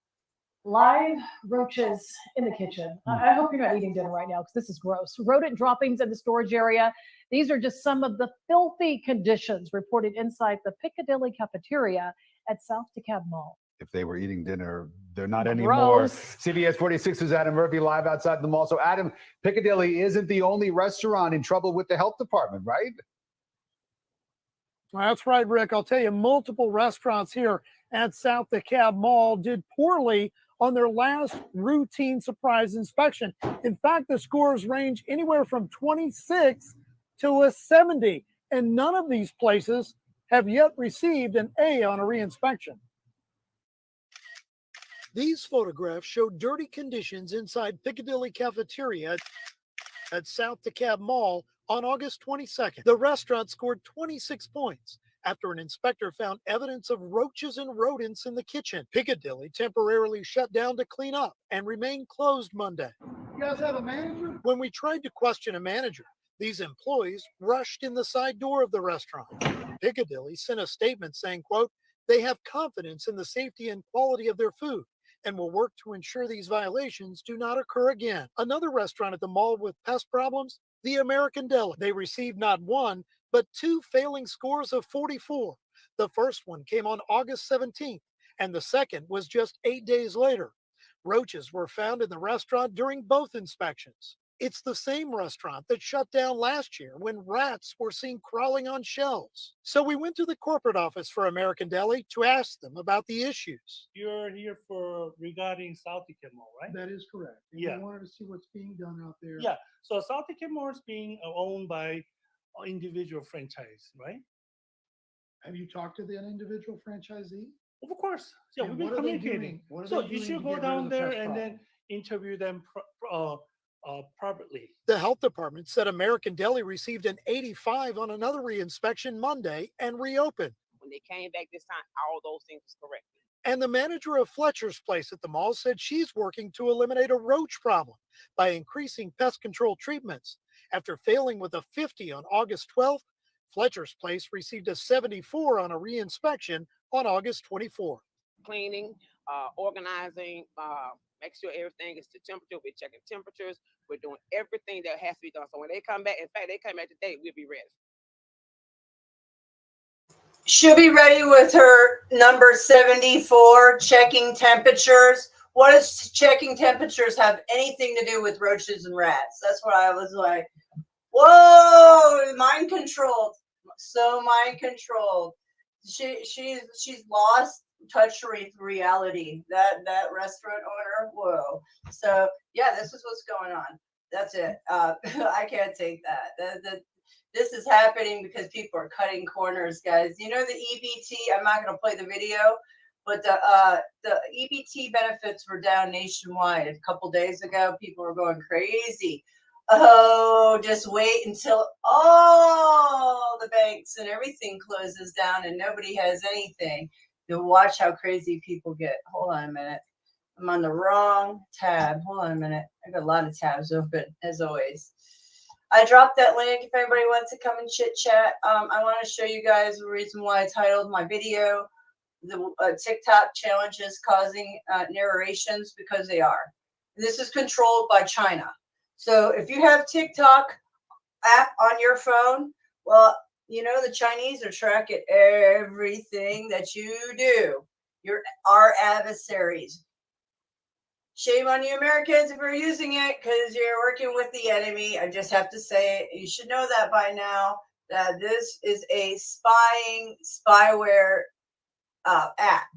Live roaches in the kitchen. I hope you're not eating dinner right now, because this is gross. Rodent droppings in the storage area. These are just some of the filthy conditions reported inside the Piccadilly cafeteria at South DeKalb Mall. If they were eating dinner, they're not anymore. Gross. CBS 46's Adam Murphy live outside the mall. So, Adam, Piccadilly isn't the only restaurant in trouble with the health department, right? That's right, Rick. I'll tell you, multiple restaurants here at South DeKalb Mall did poorly on their last routine surprise inspection. In fact, the scores range anywhere from 26 to a 70, and none of these places have yet received an A on a reinspection. These photographs show dirty conditions inside Piccadilly cafeteria at South DeKalb Mall on August 22nd. The restaurant scored 26 points after an inspector found evidence of roaches and rodents in the kitchen. Piccadilly temporarily shut down to clean up and remained closed Monday. You guys have a manager? When we tried to question a manager, these employees rushed in the side door of the restaurant. Piccadilly sent a statement saying, quote, they have confidence in the safety and quality of their food and will work to ensure these violations do not occur again. Another restaurant at the mall with pest problems, the American Deli. They received not 1, but 2 failing scores of 44. The first one came on August 17th, and the second was just 8 days later. Roaches were found in the restaurant during both inspections. It's the same restaurant that shut down last year when rats were seen crawling on shelves. So we went to the corporate office for American Deli to ask them about the issues. You're here regarding South DeKalb Mall, right? That is correct. And Yeah. We wanted to see what's being done out there. Yeah. So South DeKalb Mall is being owned by individual franchise, right? Have you talked to the individual franchisee? Of course. Yeah, And we've been what are they communicating. doing? So you should go down there and then interview them privately. The health department said American Deli received an 85 on another reinspection Monday and reopened. When they came back this time, all those things was corrected. And the manager of Fletcher's Place at the mall said she's working to eliminate a roach problem by increasing pest control treatments. After failing with a 50 on August 12th, Fletcher's Place received a 74 on a reinspection on August 24th. Cleaning, organizing, make sure everything is to temperature. We're checking temperatures. We're doing everything that has to be done. So when they come back, in fact, they come back today, we'll be ready. She'll be ready with her number 74, checking temperatures. What does checking temperatures have anything to do with roaches and rats? That's what I was like, whoa, mind controlled. So mind controlled. She's lost touch with reality. That restaurant owner, whoa. So yeah, this is what's going on. That's it. I can't take that. This is happening because people are cutting corners, guys. You know the EBT, I'm not going to play the video, But the EBT benefits were down nationwide a couple days ago. People were going crazy. Oh, just wait until all the banks and everything closes down and nobody has anything. You'll watch how crazy people get. Hold on a minute. I'm on the wrong tab. Hold on a minute. I got a lot of tabs open, as always. I dropped that link if anybody wants to come and chit chat. I want to show you guys the reason why I titled my video the TikTok challenges causing narrations, because they are. This is controlled by China. So if you have TikTok app on your phone, well, you know the Chinese are tracking everything that you do. You're our adversaries. Shame on you Americans if you're using it, because you're working with the enemy. I just have to say it. You should know that by now, that this is a spyware app.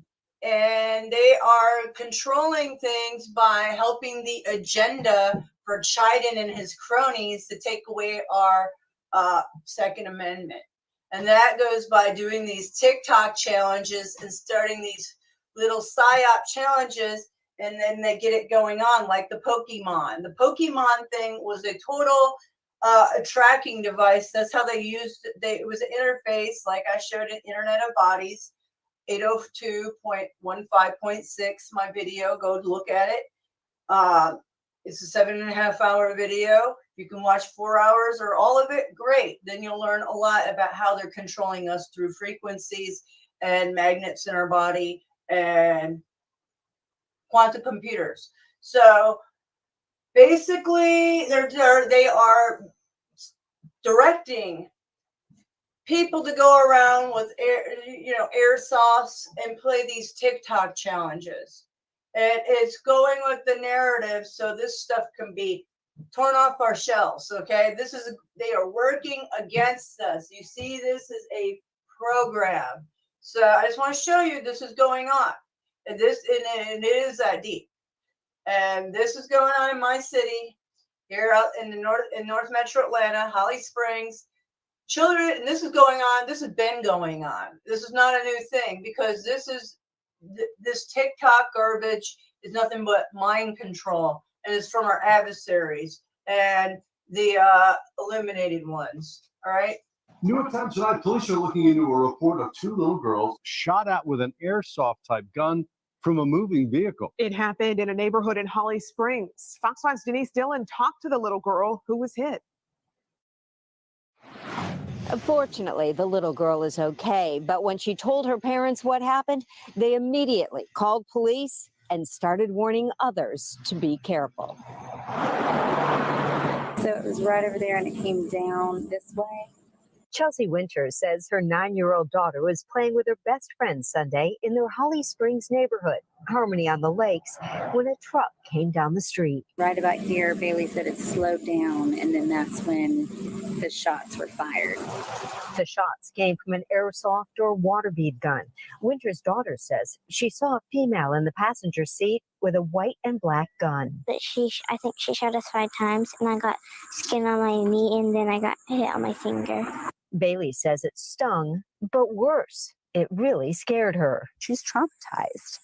And they are controlling things by helping the agenda for Biden and his cronies to take away our Second Amendment. And that goes by doing these TikTok challenges and starting these little PSYOP challenges, and then they get it going on like the Pokemon. The Pokemon thing was a total a tracking device. That's how they used it. It was an interface, like I showed it, Internet of Bodies, 802.15.6, my video. Go look at it. It's a 7.5-hour video. You can watch 4 hours or all of it. Great. Then you'll learn a lot about how they're controlling us through frequencies and magnets in our body and quantum computers. So basically, they are directing people to go around with airsofts and play these TikTok challenges. And it's going with the narrative, so this stuff can be torn off our shelves. Okay, they are working against us. You see, this is a program. So I just want to show you this is going on, and it is that deep. And this is going on in my city, here out in North Metro Atlanta, Holly Springs. Children, and this is going on. This has been going on. This is not a new thing, because this TikTok garbage is nothing but mind control, and it's from our adversaries and the illuminated ones. All right. New York Times tonight, police are looking into a report of 2 little girls shot at with an airsoft type gun from a moving vehicle. It happened in a neighborhood in Holly Springs. Fox 5's Denise Dillon talked to the little girl who was hit. Fortunately, the little girl is okay, but when she told her parents what happened, they immediately called police and started warning others to be careful. So it was right over there and it came down this way. Chelsea Winters says her 9-year-old daughter was playing with her best friend Sunday in their Holly Springs neighborhood, Harmony on the Lakes, when a truck came down the street. Right about here, Bailey said it slowed down, and then that's when the shots were fired. The shots came from an airsoft or water bead gun. Winter's daughter says she saw a female in the passenger seat with a white and black gun. I think she shot us 5 times, and I got skin on my knee, and then I got hit on my finger. Bailey says it stung, but worse, it really scared her. She's traumatized.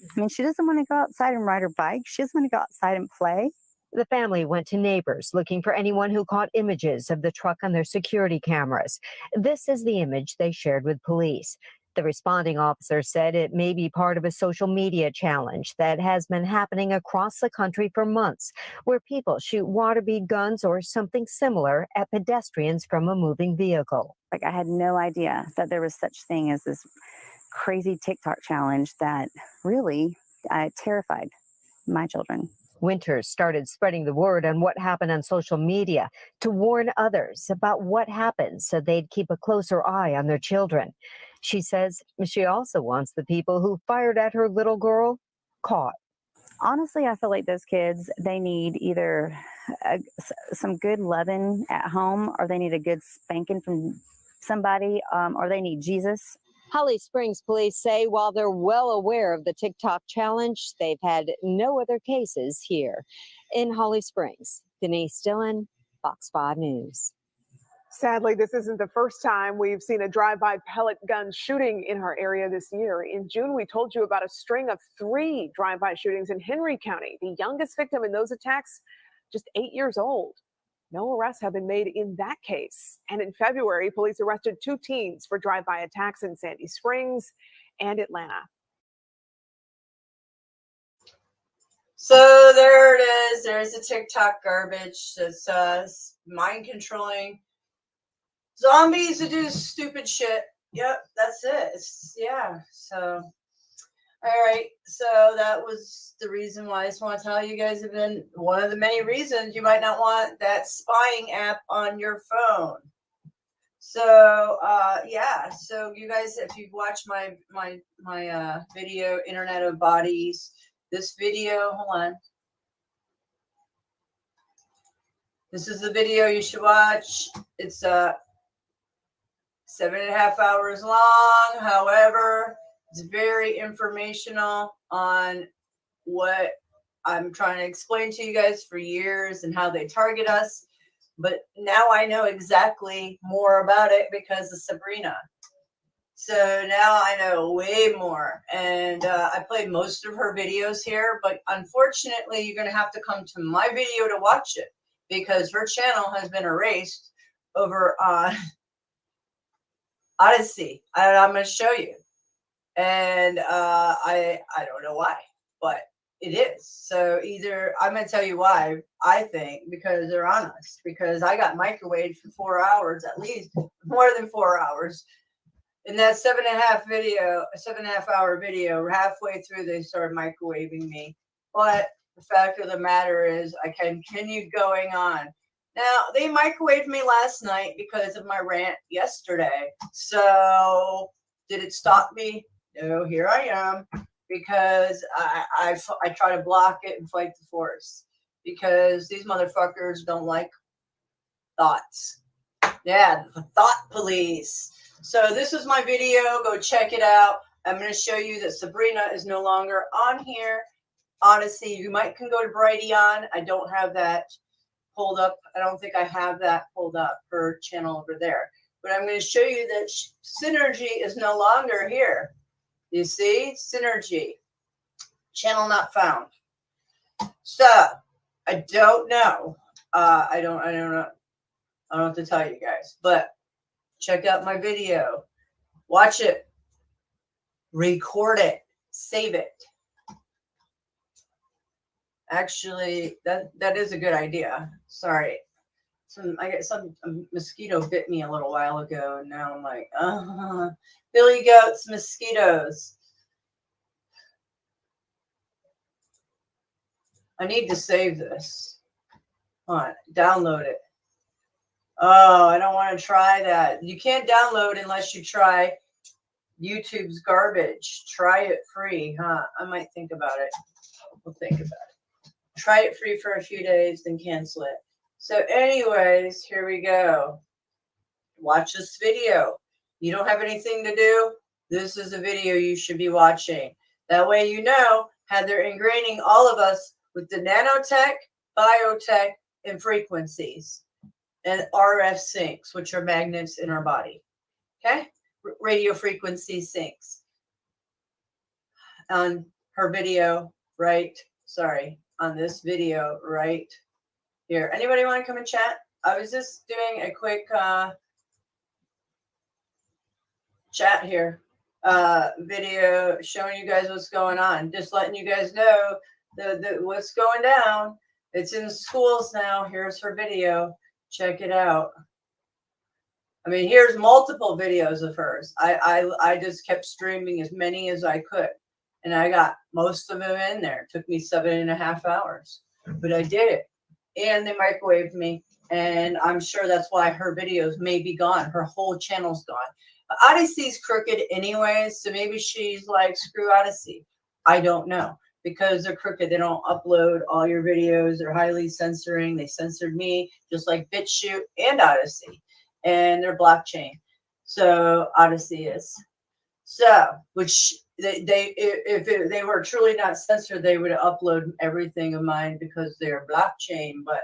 I mean, she doesn't want to go outside and ride her bike. She doesn't want to go outside and play. The family went to neighbors looking for anyone who caught images of the truck on their security cameras. This is the image they shared with police. The responding officer said it may be part of a social media challenge that has been happening across the country for months, where people shoot water bead guns or something similar at pedestrians from a moving vehicle. Like, I had no idea that there was such thing as this crazy TikTok challenge that really terrified my children. Winters started spreading the word on what happened on social media to warn others about what happened so they'd keep a closer eye on their children. She says she also wants the people who fired at her little girl caught. Honestly, I feel like those kids, they need either some good loving at home, or they need a good spanking from somebody, or they need Jesus. Holly Springs police say while they're well aware of the TikTok challenge, they've had no other cases here. In Holly Springs, Denise Dillon, Fox 5 News. Sadly, this isn't the first time we've seen a drive-by pellet gun shooting in our area this year. In June, we told you about a string of 3 drive-by shootings in Henry County. The youngest victim in those attacks, just 8 years old. No arrests have been made in that case. And in February, police arrested 2 teens for drive-by attacks in Sandy Springs and Atlanta. So there it is. There's the TikTok garbage that's mind controlling zombies who do stupid shit. Yep, that's it. Yeah. So, all right. So that was the reason why I just want to tell you guys have been one of the many reasons you might not want that spying app on your phone. So, yeah. So you guys, if you've watched my video, Internet of Bodies, this video, hold on. This is the video you should watch. It's 7.5 hours long. However, it's very informational on what I'm trying to explain to you guys for years and how they target us. But now I know exactly more about it because of Sabrina. So now I know way more. And I played most of her videos here, but unfortunately, you're going to have to come to my video to watch it because her channel has been erased over on Odyssey. And I'm going to show you. And I don't know why, but it is. So either I'm going to tell you why, I think, because they're on us. Because I got microwaved for 4 hours, at least more than 4 hours. In that 7.5 hour video, halfway through, they started microwaving me. But the fact of the matter is, I continued going on. Now, they microwaved me last night because of my rant yesterday. So, did it stop me? No, here I am. Because I try to block it and fight the force. Because these motherfuckers don't like thoughts. Yeah, the thought police. So this is my video. Go check it out. I'm going to show you that Sabrina is no longer on here. Odyssey, you can go to Brighteon. I don't have that pulled up. I don't think I have that pulled up, her channel over there. But I'm going to show you that Synergy is no longer here. You see? Synergy. Channel not found. So, I don't know. I don't know. I don't know what to tell you guys. But check out my video. Watch it. Record it. Save it. Actually, that is a good idea. Sorry. A mosquito bit me a little while ago, and now I'm like, Billy Goat's mosquitoes. I need to save this. Hold on, download it. Oh, I don't want to try that. You can't download unless you try YouTube's garbage. Try it free, huh? I might think about it. We'll think about it. Try it free for a few days, then cancel it. So anyways, here we go. Watch this video. You don't have anything to do? This is a video you should be watching. That way you know how they're ingraining all of us with the nanotech, biotech, and frequencies. And RF sinks, which are magnets in our body. Okay? Radio frequency sinks. On her video, right? Sorry. On this video, right here. Anybody want to come and chat? I was just doing a quick chat here. Video showing you guys what's going on. Just letting you guys know what's going down. It's in schools now. Here's her video. Check it out. I mean, here's multiple videos of hers. I just kept streaming as many as I could. And I got most of them in there. It took me 7.5 hours. But I did it. And they microwaved me. And I'm sure that's why her videos may be gone. Her whole channel's gone. But Odyssey's crooked anyways. So maybe she's like, screw Odyssey. I don't know. Because they're crooked. They don't upload all your videos. They're highly censoring. They censored me, just like BitChute and Odyssey. And they're blockchain. So Odyssey is. So, which if they were truly not censored, they would upload everything of mine because they're blockchain. But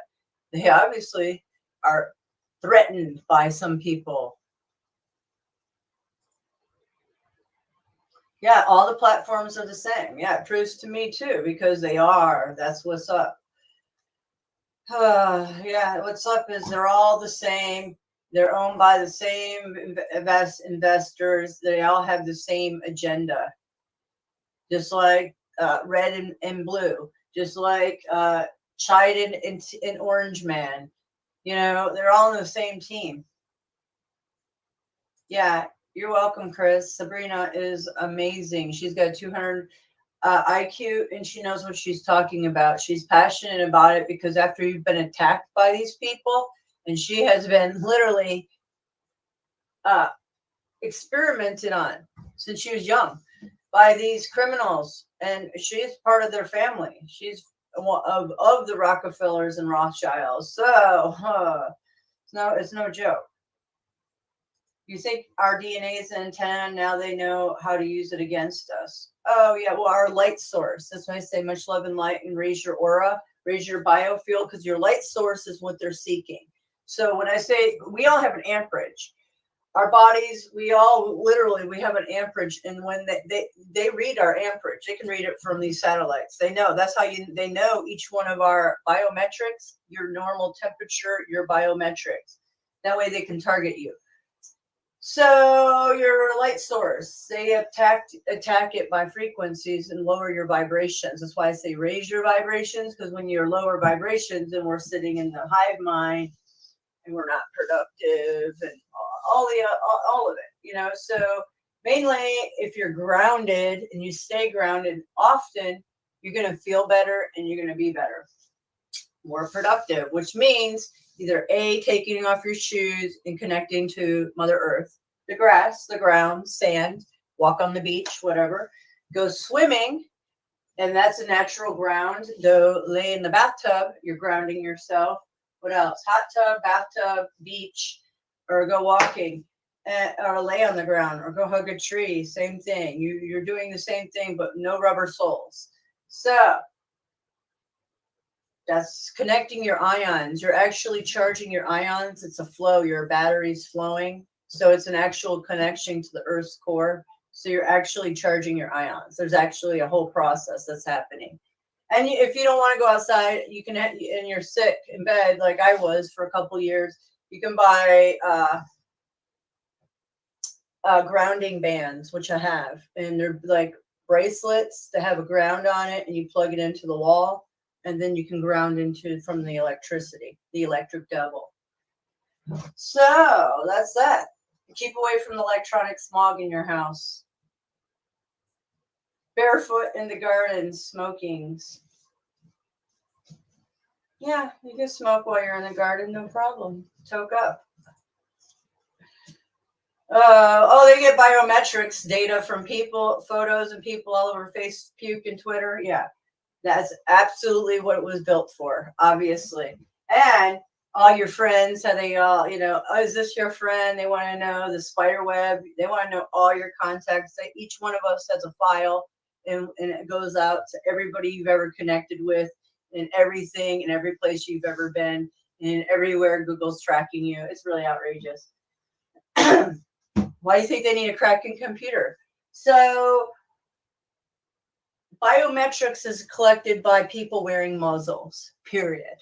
they obviously are threatened by some people. Yeah, all the platforms are the same. Yeah, it proves to me too, because they are. That's what's up. Yeah, what's up is they're all the same. They're owned by the same investors. They all have the same agenda. Just like red and blue. Just like Chiden and Orange Man. You know, they're all on the same team. Yeah, you're welcome, Chris. Sabrina is amazing. She's got 200 IQ, and she knows what she's talking about. She's passionate about it because after you've been attacked by these people, and she has been literally experimented on since she was young by these criminals, and she's part of their family. She's of the Rockefellers and Rothschilds. So it's no joke. You think our DNA is an antenna? Now they know how to use it against us. Oh, yeah. Well, our light source. That's why I say much love and light, and raise your aura, raise your biofield, because your light source is what they're seeking. So when I say we all have an amperage, our bodies, we all literally, we have an amperage. And when they read our amperage, they can read it from these satellites. They know. That's how they know each one of our biometrics, your normal temperature, your biometrics. That way they can target you. So your light source, they attack it by frequencies and lower your vibrations. That's why I say raise your vibrations, because when you're lower vibrations, then we're sitting in the hive mind and we're not productive and all of it, you know. So mainly if you're grounded and you stay grounded often, you're going to feel better and you're going to be better, more productive, which means either A, taking off your shoes and connecting to Mother Earth, the grass, the ground, sand, walk on the beach, whatever. Go swimming, and that's a natural ground. Though lay in the bathtub, you're grounding yourself. What else? Hot tub, bathtub, beach, or go walking, or lay on the ground, or go hug a tree. Same thing. You're doing the same thing, but no rubber soles. So that's connecting your ions. You're actually charging your ions. It's a flow. Your battery's flowing. So it's an actual connection to the Earth's core. So you're actually charging your ions. There's actually a whole process that's happening. And if you don't want to go outside, you can, and you're sick in bed like I was for a couple years, you can buy grounding bands, which I have. And they're like bracelets that have a ground on it, and you plug it into the wall. And then you can ground into from the electricity, the electric devil. So that's that. Keep away from the electronic smog in your house. Barefoot in the garden, smokings. Yeah, you can smoke while you're in the garden, no problem. Toke up. They get biometrics data from people, photos and people all over Facebook and Twitter. Yeah. That's absolutely what it was built for, obviously. And all your friends, how they all, you know, oh, is this your friend? They want to know the spider web. They want to know all your contacts. Each one of us has a file, and it goes out to everybody you've ever connected with, and everything, and every place you've ever been, and everywhere Google's tracking you. It's really outrageous. Why do you think they need a cracking computer? So biometrics is collected by people wearing muzzles, period.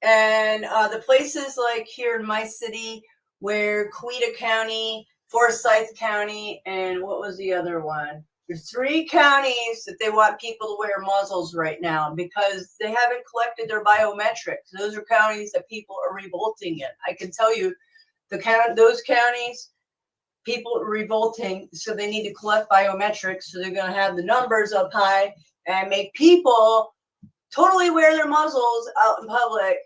And the places like here in my city, where Coweta County, Forsyth County, and what was the other one? There's 3 counties that they want people to wear muzzles right now because they haven't collected their biometrics. Those are counties that people are revolting in. I can tell you, those counties, people are revolting, so they need to collect biometrics, so they're going to have the numbers up high and make people totally wear their muzzles out in public.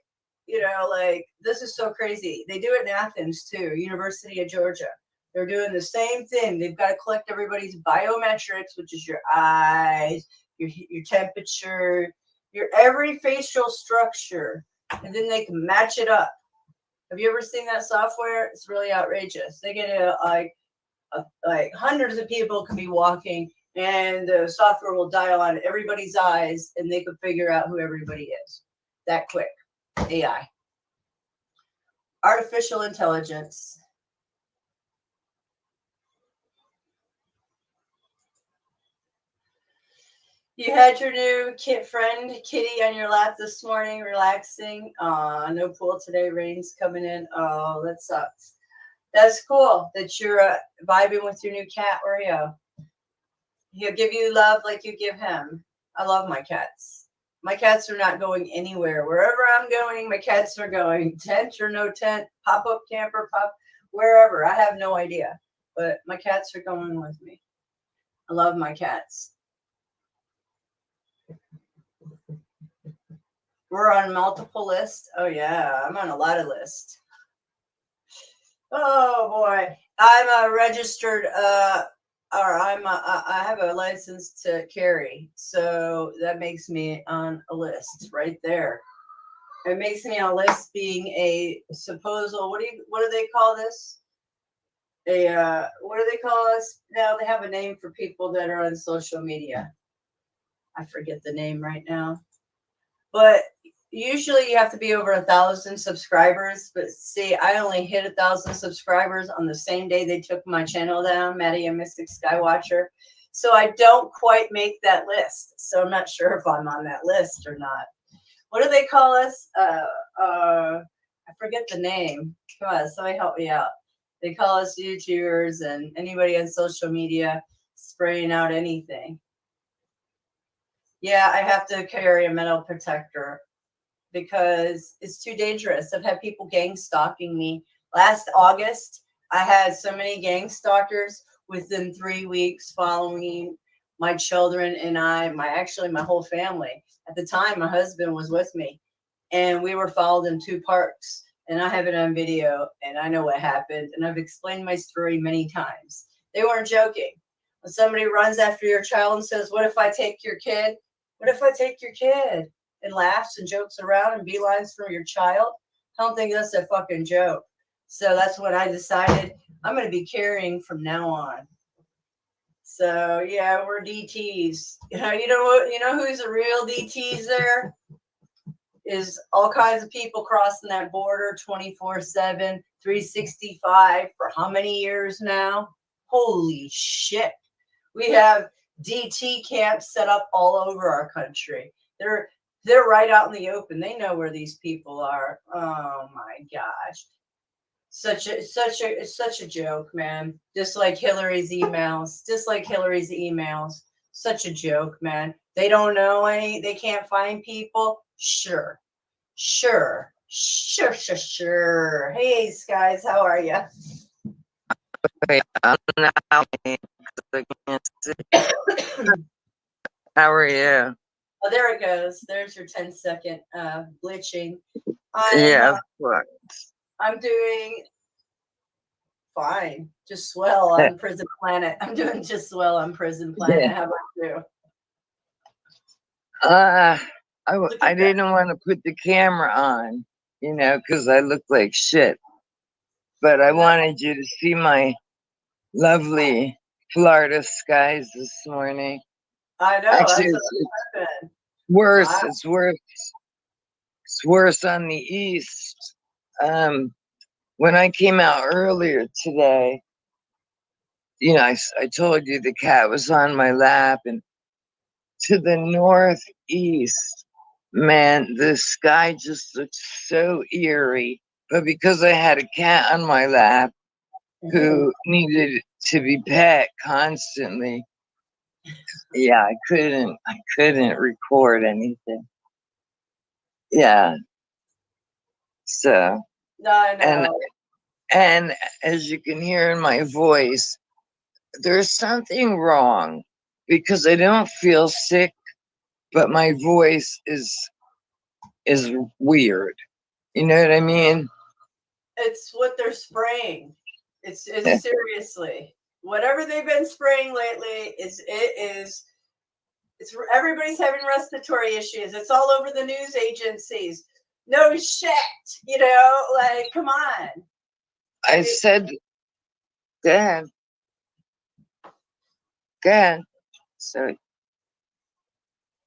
You know, like, this is so crazy. They do it in Athens too, University of Georgia. They're doing the same thing. They've got to collect everybody's biometrics, which is your eyes, your temperature, your every facial structure, and then they can match it up. Have you ever seen that software? It's really outrageous. They get like hundreds of people can be walking, and the software will dial on everybody's eyes, and they could figure out who everybody is that quick. AI. artificial intelligence. You had your new friend Kitty on your lap this morning, relaxing. No pool today. Rain's coming in. Oh, that sucks. That's cool that you're vibing with your new cat, Oreo. He'll give you love like you give him. I love my cats. My cats are not going anywhere. Wherever I'm going, my cats are going. Tent or no tent, pop-up camper, wherever. I have no idea. But my cats are going with me. I love my cats. We're on multiple lists. Oh, yeah. I'm on a lot of lists. Oh, boy. I'm a registered... I have a license to carry, so that makes me on a list right there. It makes me on a list being a supposal. What do they call this? What do they call us now? They have a name for people that are on social media. I forget the name right now, but usually you have to be over 1,000 subscribers. But see, I only hit 1,000 subscribers on the same day they took my channel down, Maddie and Mystic Skywatcher. So I don't quite make that list. So I'm not sure if I'm on that list or not. What do they call us? I forget the name. Come on, somebody help me out. They call us YouTubers and anybody on social media spraying out anything. Yeah, I have to carry a metal detector because it's too dangerous. I've had people gang stalking me. Last August, I had so many gang stalkers within 3 weeks following my children and I, my whole family. At the time, my husband was with me, and we were followed in 2 parks. And I have it on video, and I know what happened, and I've explained my story many times. They weren't joking. When somebody runs after your child and says, "What if I take your kid? What if I take your kid?" and laughs and jokes around and beelines for your child, I don't think that's a fucking joke. So that's when I decided I'm going to be carrying from now on. So yeah, we're DTs. You know who's the real DTs there? Is all kinds of people crossing that border 24/7, 365 for how many years now? Holy shit. We have DT camps set up all over our country. They're right out in the open. They know where these people are. Oh my gosh. It's such a joke, man. Just like Hillary's emails. Such a joke, man. They don't know they can't find people. Sure. Hey, Skies, how are you? How are you? Oh, there it goes. There's your 10-second glitching. I'm doing fine. Just swell on Prison Planet. I'm doing just swell on Prison Planet. Yeah. How about you? I didn't want to put the camera on, because I look like shit. But I wanted you to see my lovely Florida skies this morning. I know. Actually, it's worse. Wow. It's worse. It's worse on the east. When I came out earlier today, I told you the cat was on my lap, and to the northeast, man, the sky just looked so eerie. But because I had a cat on my lap who needed to be pet constantly, yeah, I couldn't record anything. Yeah. So, No, I know. and as you can hear in my voice, there's something wrong because I don't feel sick, but my voice is weird. You know what I mean? It's what they're spraying. It's seriously whatever they've been spraying lately. It's everybody's having respiratory issues. It's all over the news agencies. No shit, like come on. I said, go ahead. So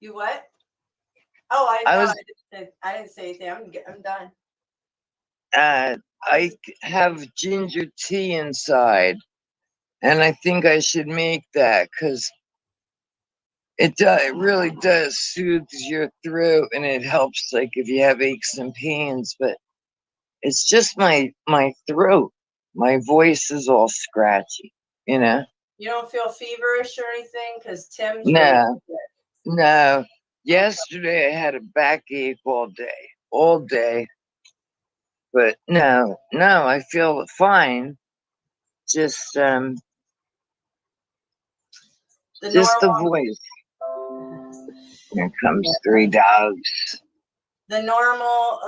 You what? Oh, I know. I didn't say anything. I'm done. I have ginger tea inside, and I think I should make that because it really does soothes your throat, and it helps like if you have aches and pains. But it's just my throat. My voice is all scratchy, you know. You don't feel feverish or anything? Because Tim's really No, sick. no. Yesterday I had a backache all day. But no, I feel fine. Just The just the normal, voice. Here comes 3 dogs. the normal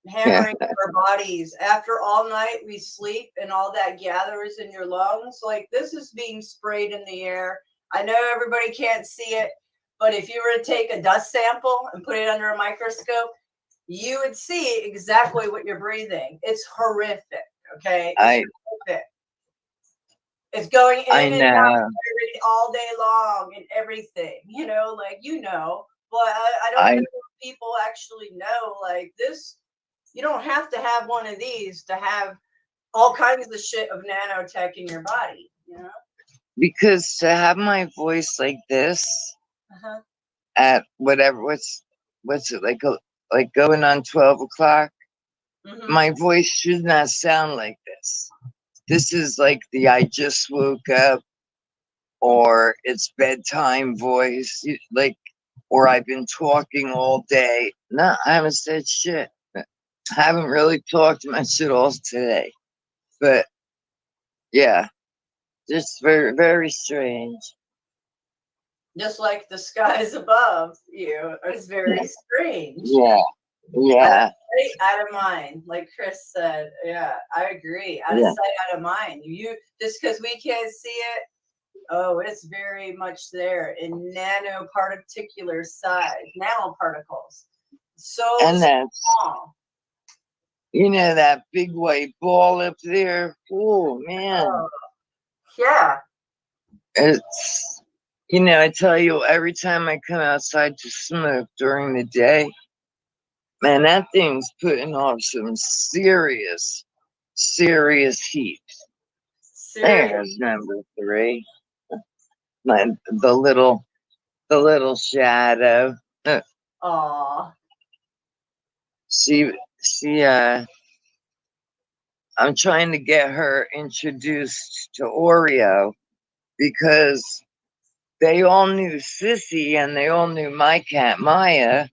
hammering of our bodies. After all night we sleep and all that gathers in your lungs. Like this is being sprayed in the air. I know everybody can't see it, but if you were to take a dust sample and put it under a microscope, you would see exactly what you're breathing. It's horrific. Okay. It's horrific. It's going in and out all day long and everything, you know, like, you know, but I don't know if people actually know like this. You don't have to have one of these to have all kinds of shit of nanotech in your body, you know? Because to have my voice like this at whatever, what's it like going on 12 o'clock? My voice should not sound like this. This is like the I just woke up or it's bedtime voice, like, or I've been talking all day. No, I haven't said shit. I haven't really talked much at all today. But yeah, just very, very strange. Just like the skies above you is very strange. Yeah. Out of mind, like Chris said. Yeah, I agree. Out of sight, out of mind. You just because we can't see it. Oh, it's very much there in nanoparticular size, nanoparticles. So And that's, small. you know, that big white ball up there. Oh man. Yeah. It's, you know, I tell you, every time I come outside to smoke during the day, man, that thing's putting off some serious heat. There's number 3. The little shadow. Aw. She I'm trying to get her introduced to Oreo because they all knew Sissy and they all knew my cat Maya.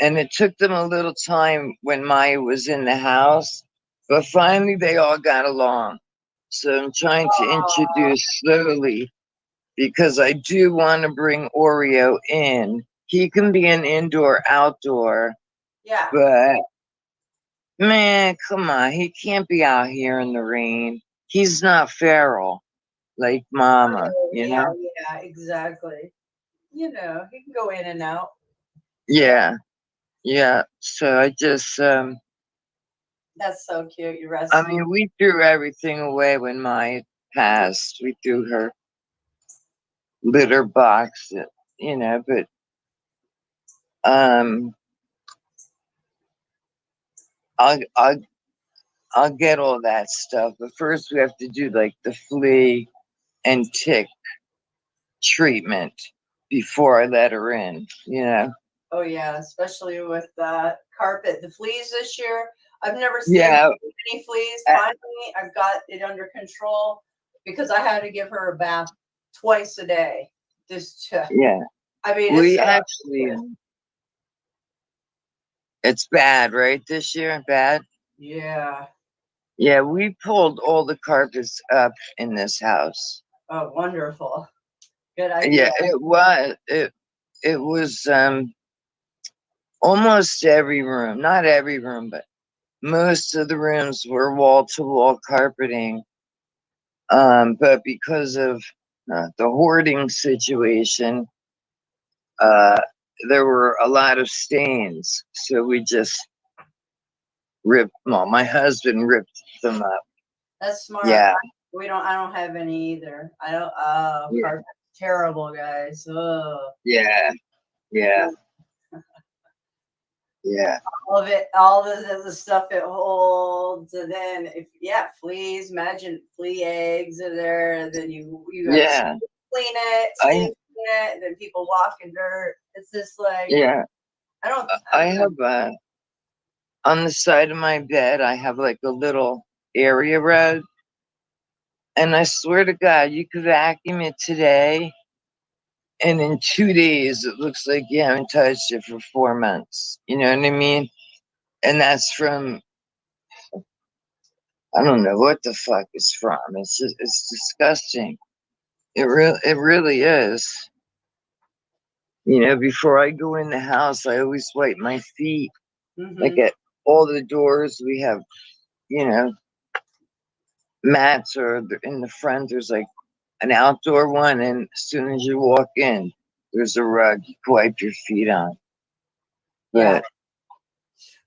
And it took them a little time when Maya was in the house, but finally they all got along. So I'm trying to introduce slowly because I do want to bring Oreo in. He can be an indoor, outdoor. Yeah. But man, come on, he can't be out here in the rain. He's not feral like Mama, you know? Yeah, exactly. You know, he can go in and out. Yeah. So I just That's so cute. You I rescued. mean, we threw everything away when Maya passed. We threw her litter box, you know, but I'll get all that stuff. But first we have to do like the flea and tick treatment before I let her in, you know. Oh yeah, especially with carpet. The fleas this year, I've never seen any fleas. Finally, I've got it under control because I had to give her a bath twice a day. I mean, we actually, it's bad, right? This year, bad. Yeah. Yeah, we pulled all the carpets up in this house. Oh, wonderful. Good idea. Yeah, it was almost every room, not every room, but most of the rooms were wall-to-wall carpeting. But because of the hoarding situation, there were a lot of stains, so we just my husband ripped them up. That's smart. Yeah. I don't have any either. I don't. Carpet's terrible, guys. Ugh. Yeah. Yeah. All of it, all the stuff it holds, and then fleas. Imagine flea eggs are there, and then you have Yeah. to clean it, clean it, and then people walk in dirt. It's just like Yeah. I don't have on the side of my bed, I have like a little area rug. And I swear to God, you could vacuum it today, and in 2 days, it looks like you haven't touched it for 4 months. You know what I mean? And that's from, I don't know what the fuck it's from. It's just, it's disgusting. It really is. You know, before I go in the house, I always wipe my feet. Like at all the doors, we have, you know, mats, or in the front, there's like an outdoor one. And as soon as you walk in, there's a rug you can wipe your feet on. But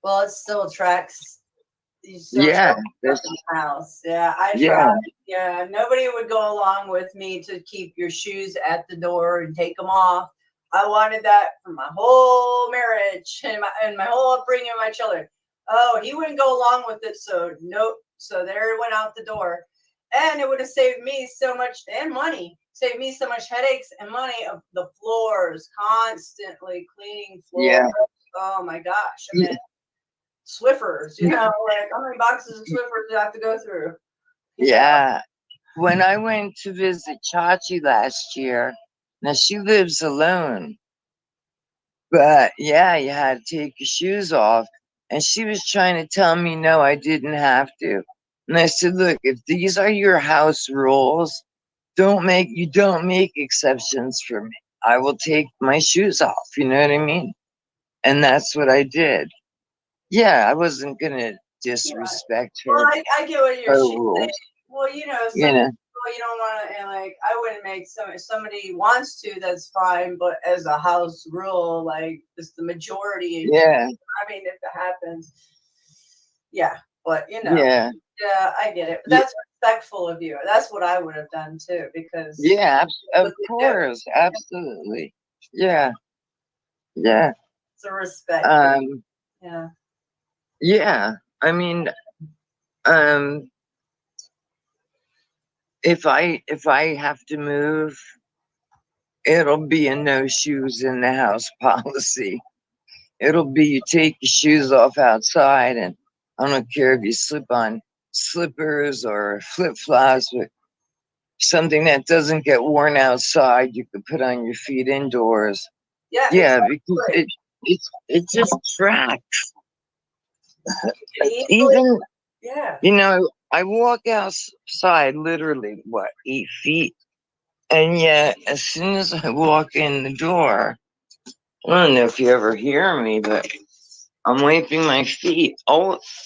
well, it still attracts. You still yeah, attract in the house. Yeah, I yeah. tried. Yeah, nobody would go along with me to keep your shoes at the door and take them off. I wanted that for my whole marriage and my whole upbringing of my children. Oh, he wouldn't go along with it, so nope. So there it went out the door, and it would have saved me so much and money. Saved me so much headaches and money of the floors, constantly cleaning floors. Yeah. Oh my gosh! I mean, Swiffers, you know, like how many boxes of Swiffers do I have to go through? Yeah. When I went to visit Chachi last year, now she lives alone, but yeah, you had to take your shoes off. And she was trying to tell me, no, I didn't have to. And I said, look, if these are your house rules, don't make exceptions for me. I will take my shoes off. You know what I mean? And that's what I did. Yeah, I wasn't gonna disrespect her. Well, I get what you're saying. rules. Well, you know, some You know. people you don't want to, and like I wouldn't make if somebody wants to, that's fine. But as a house rule, like it's the majority. Yeah. I mean, if it happens, yeah. But you know, Yeah. yeah, I get it. But that's respectful of you. That's what I would have done too, because Yeah, of course, absolutely. Yeah. Yeah. it's a respect. Yeah. Yeah. I mean, if I have to move, it'll be a no shoes in the house policy. It'll be you take your shoes off outside, and I don't care if you slip on slippers or flip flops, but something that doesn't get worn outside, you could put on your feet indoors. Yeah. Yeah, exactly. because it just tracks. Easily, Even, yeah. you know, I walk outside literally, 8 feet? And yet, as soon as I walk in the door, I don't know if you ever hear me, but I'm wiping my feet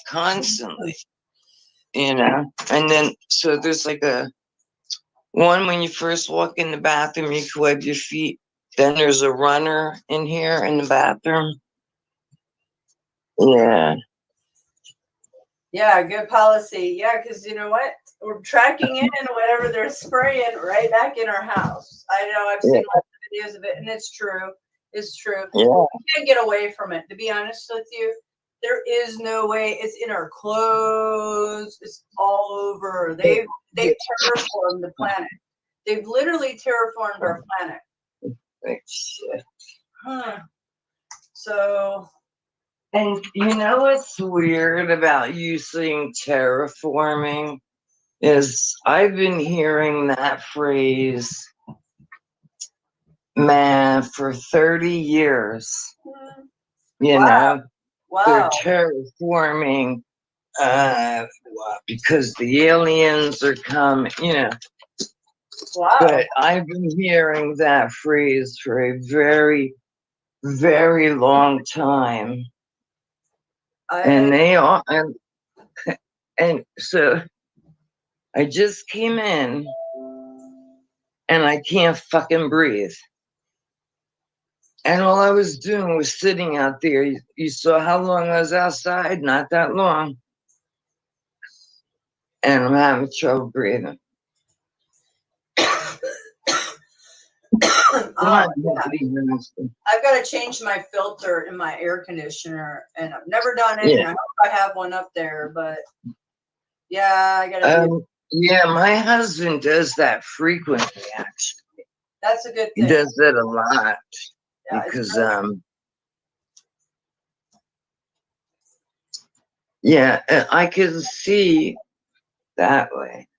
constantly, you know? And then, so there's like one when you first walk in the bathroom, you can wipe your feet. Then there's a runner in here in the bathroom. Yeah. Yeah, good policy. Yeah, because you know what? We're tracking in whatever they're spraying right back in our house. I know I've seen lots of videos of it, and it's true. It's true. Yeah. You can't get away from it. To be honest with you, there is no way. It's in our clothes. It's all over. They've terraformed the planet. They've literally terraformed our planet. Shit. Huh. So. And you know what's weird about you saying terraforming is I've been hearing that phrase, man, for 30 years. You know, they're terraforming because the aliens are coming, you know. Wow. But I've been hearing that phrase for a very, very long time. And they are, and so I just came in and I can't fucking breathe. And all I was doing was sitting out there. You saw how long I was outside? Not that long. And I'm having trouble breathing. Oh, yeah. I've got to change my filter in my air conditioner, and I've never done it. Yeah. And I hope I have one up there, but yeah, I got to do it. Yeah, my husband does that frequently, actually. That's a good He thing. does that a lot Yeah, because, yeah, I can see that way.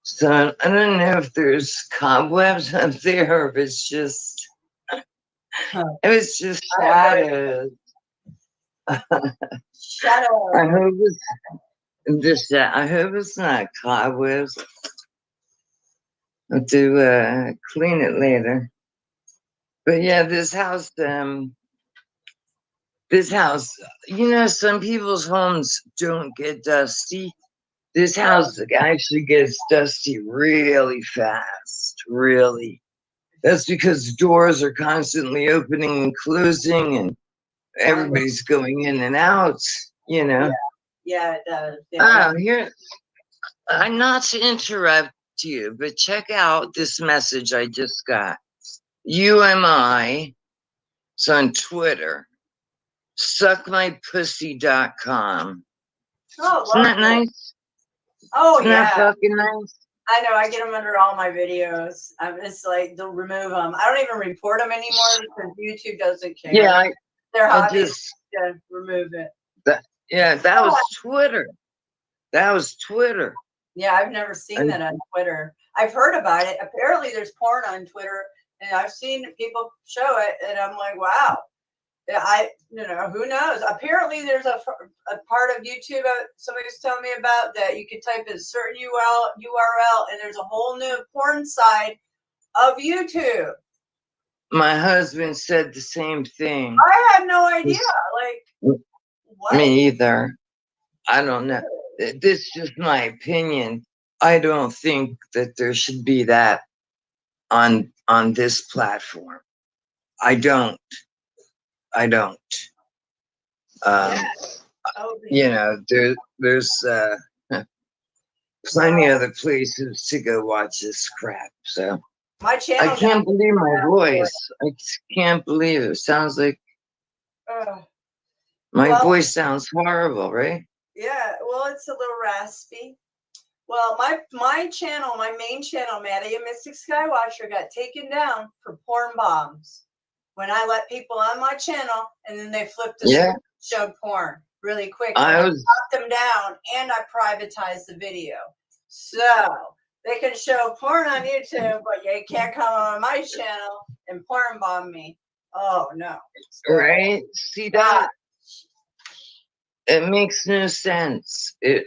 So I don't know if there's cobwebs up there or if it's just, shadows. Shadow. I hope it's not cobwebs. I'll have to clean it later. But yeah, this house, some people's homes don't get dusty. This house actually gets dusty really fast, really. That's because doors are constantly opening and closing and everybody's going in and out, Yeah, it does. Yeah. Here, I'm not to interrupt you, but check out this message I just got. UMI, it's on Twitter, suckmypussy.com. Oh, Isn't that nice? Oh, Isn't yeah. that fucking nice? I know. I get them under all my videos. I'm just like, they'll remove them. I don't even report them anymore because YouTube doesn't care. Yeah, Their I hobby is just, to remove it. that was Twitter. That was Twitter. Yeah, I've never seen that on Twitter. I've heard about it. Apparently, there's porn on Twitter, and I've seen people show it, and I'm like, wow. Who knows? Apparently, there's a part of YouTube somebody's telling me about that you could type in a certain URL, and there's a whole new porn side of YouTube. My husband said the same thing. I had no idea. Like, what? Me either. I don't know. This is just my opinion. I don't think that there should be that on this platform. I don't. There's plenty other places to go watch this crap. So my channel. I can't believe my voice. I can't believe it. Sounds like my voice sounds horrible, right? Yeah, well, it's a little raspy. Well, my channel, my main channel, Maddie and Mystic Skywatcher, got taken down for porn bombs when I let people on my channel, and then they flipped the showed porn really quick. I knocked them down, and I privatized the video, so they can show porn on YouTube, but you can't come on my channel and porn bomb me. Oh no! Right? See that? It makes no sense. And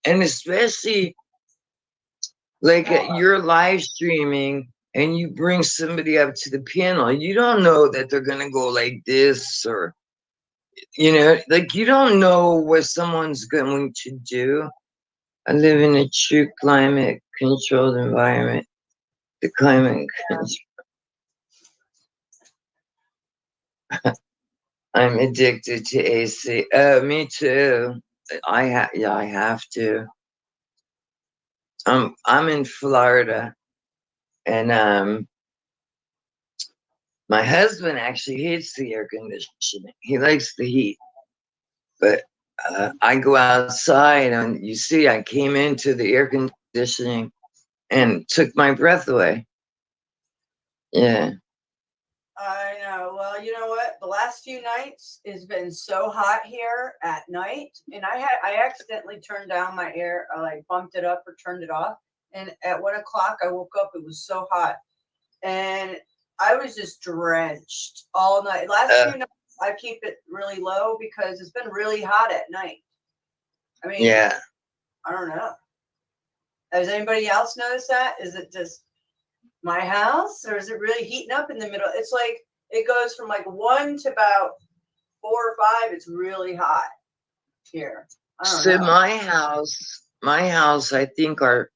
especially like you're live streaming and you bring somebody up to the panel, you don't know that they're gonna go like this, or like you don't know what someone's going to do. I live in a true climate controlled environment. The climate control. I'm addicted to AC. Me too. I have to. I'm in Florida, and my husband actually hates the air conditioning. He likes the heat, but I go outside, and you see, I came into the air conditioning and took my breath away. Yeah. I know. Well, you know what? The last few nights has been so hot here at night, and I accidentally turned down my air. I like bumped it up or turned it off, and at 1 o'clock I woke up. It was so hot, and I was just drenched all night. Last few nights I keep it really low because it's been really hot at night. I mean, I don't know. Has anybody else noticed that? Is it just my house, or is it really heating up in the middle? It's like it goes from like 1 to about 4 or 5. It's really hot here. I don't know. My house, I think our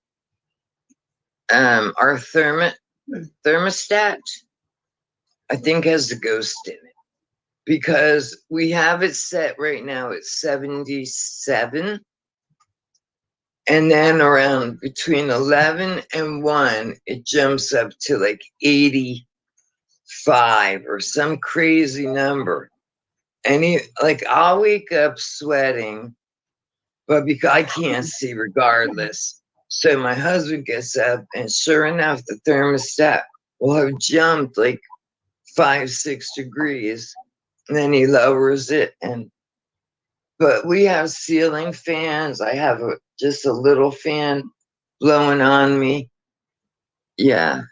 thermostat, I think, has a ghost in it, because we have it set right now at 77, And then around between 11 and 1, it jumps up to like 85 or some crazy number. And like I'll wake up sweating, but because I can't see regardless. So my husband gets up, and sure enough, the thermostat will have jumped like 5-6 degrees. And then he lowers it, but we have ceiling fans. I have just a little fan blowing on me. Yeah.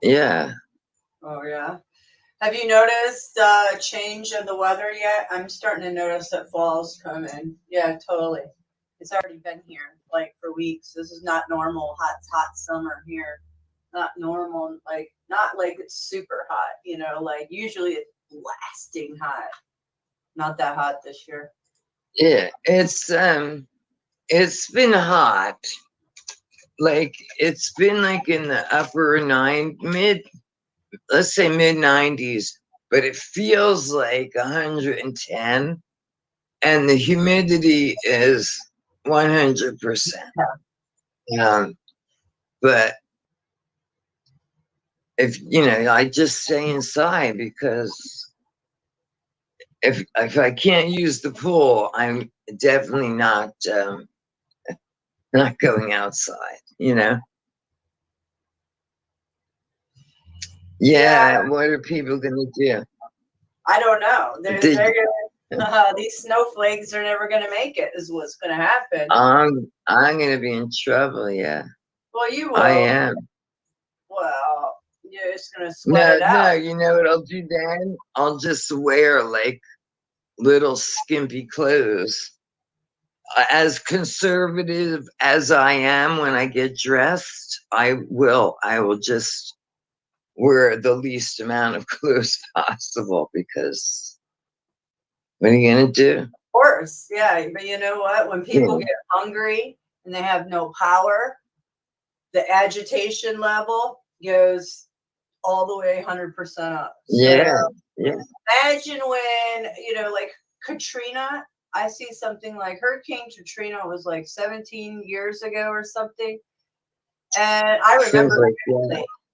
Yeah. Oh, yeah. Have you noticed a change in the weather yet? I'm starting to notice that fall's coming. Yeah, totally. It's already been here like for weeks. This is not normal. Hot summer here. Not normal. Like not like it's super hot. You know, like usually it's blasting hot. Not that hot this year. Yeah, it's been hot. Like it's been like in the upper let's say mid 90s, but it feels like 110, and the humidity is 100%. But if I just stay inside, because if I can't use the pool, I'm definitely not going outside. Yeah, what are people gonna do? I don't know. They're gonna, these snowflakes are never gonna make it. Is what's gonna happen. I'm gonna be in trouble. Yeah. Well, you will. I am. Well, you're just gonna sweat it out. No. You know what I'll do then? I'll just wear like little skimpy clothes. As conservative as I am when I get dressed, I will just wear the least amount of clothes possible, because what are you gonna do? Of course, yeah. But you know what? When people get hungry and they have no power, the agitation level goes all the way 100% up. Yeah. Imagine when, like Katrina, I see something like Hurricane Katrina was like 17 years ago or something. And I remember it.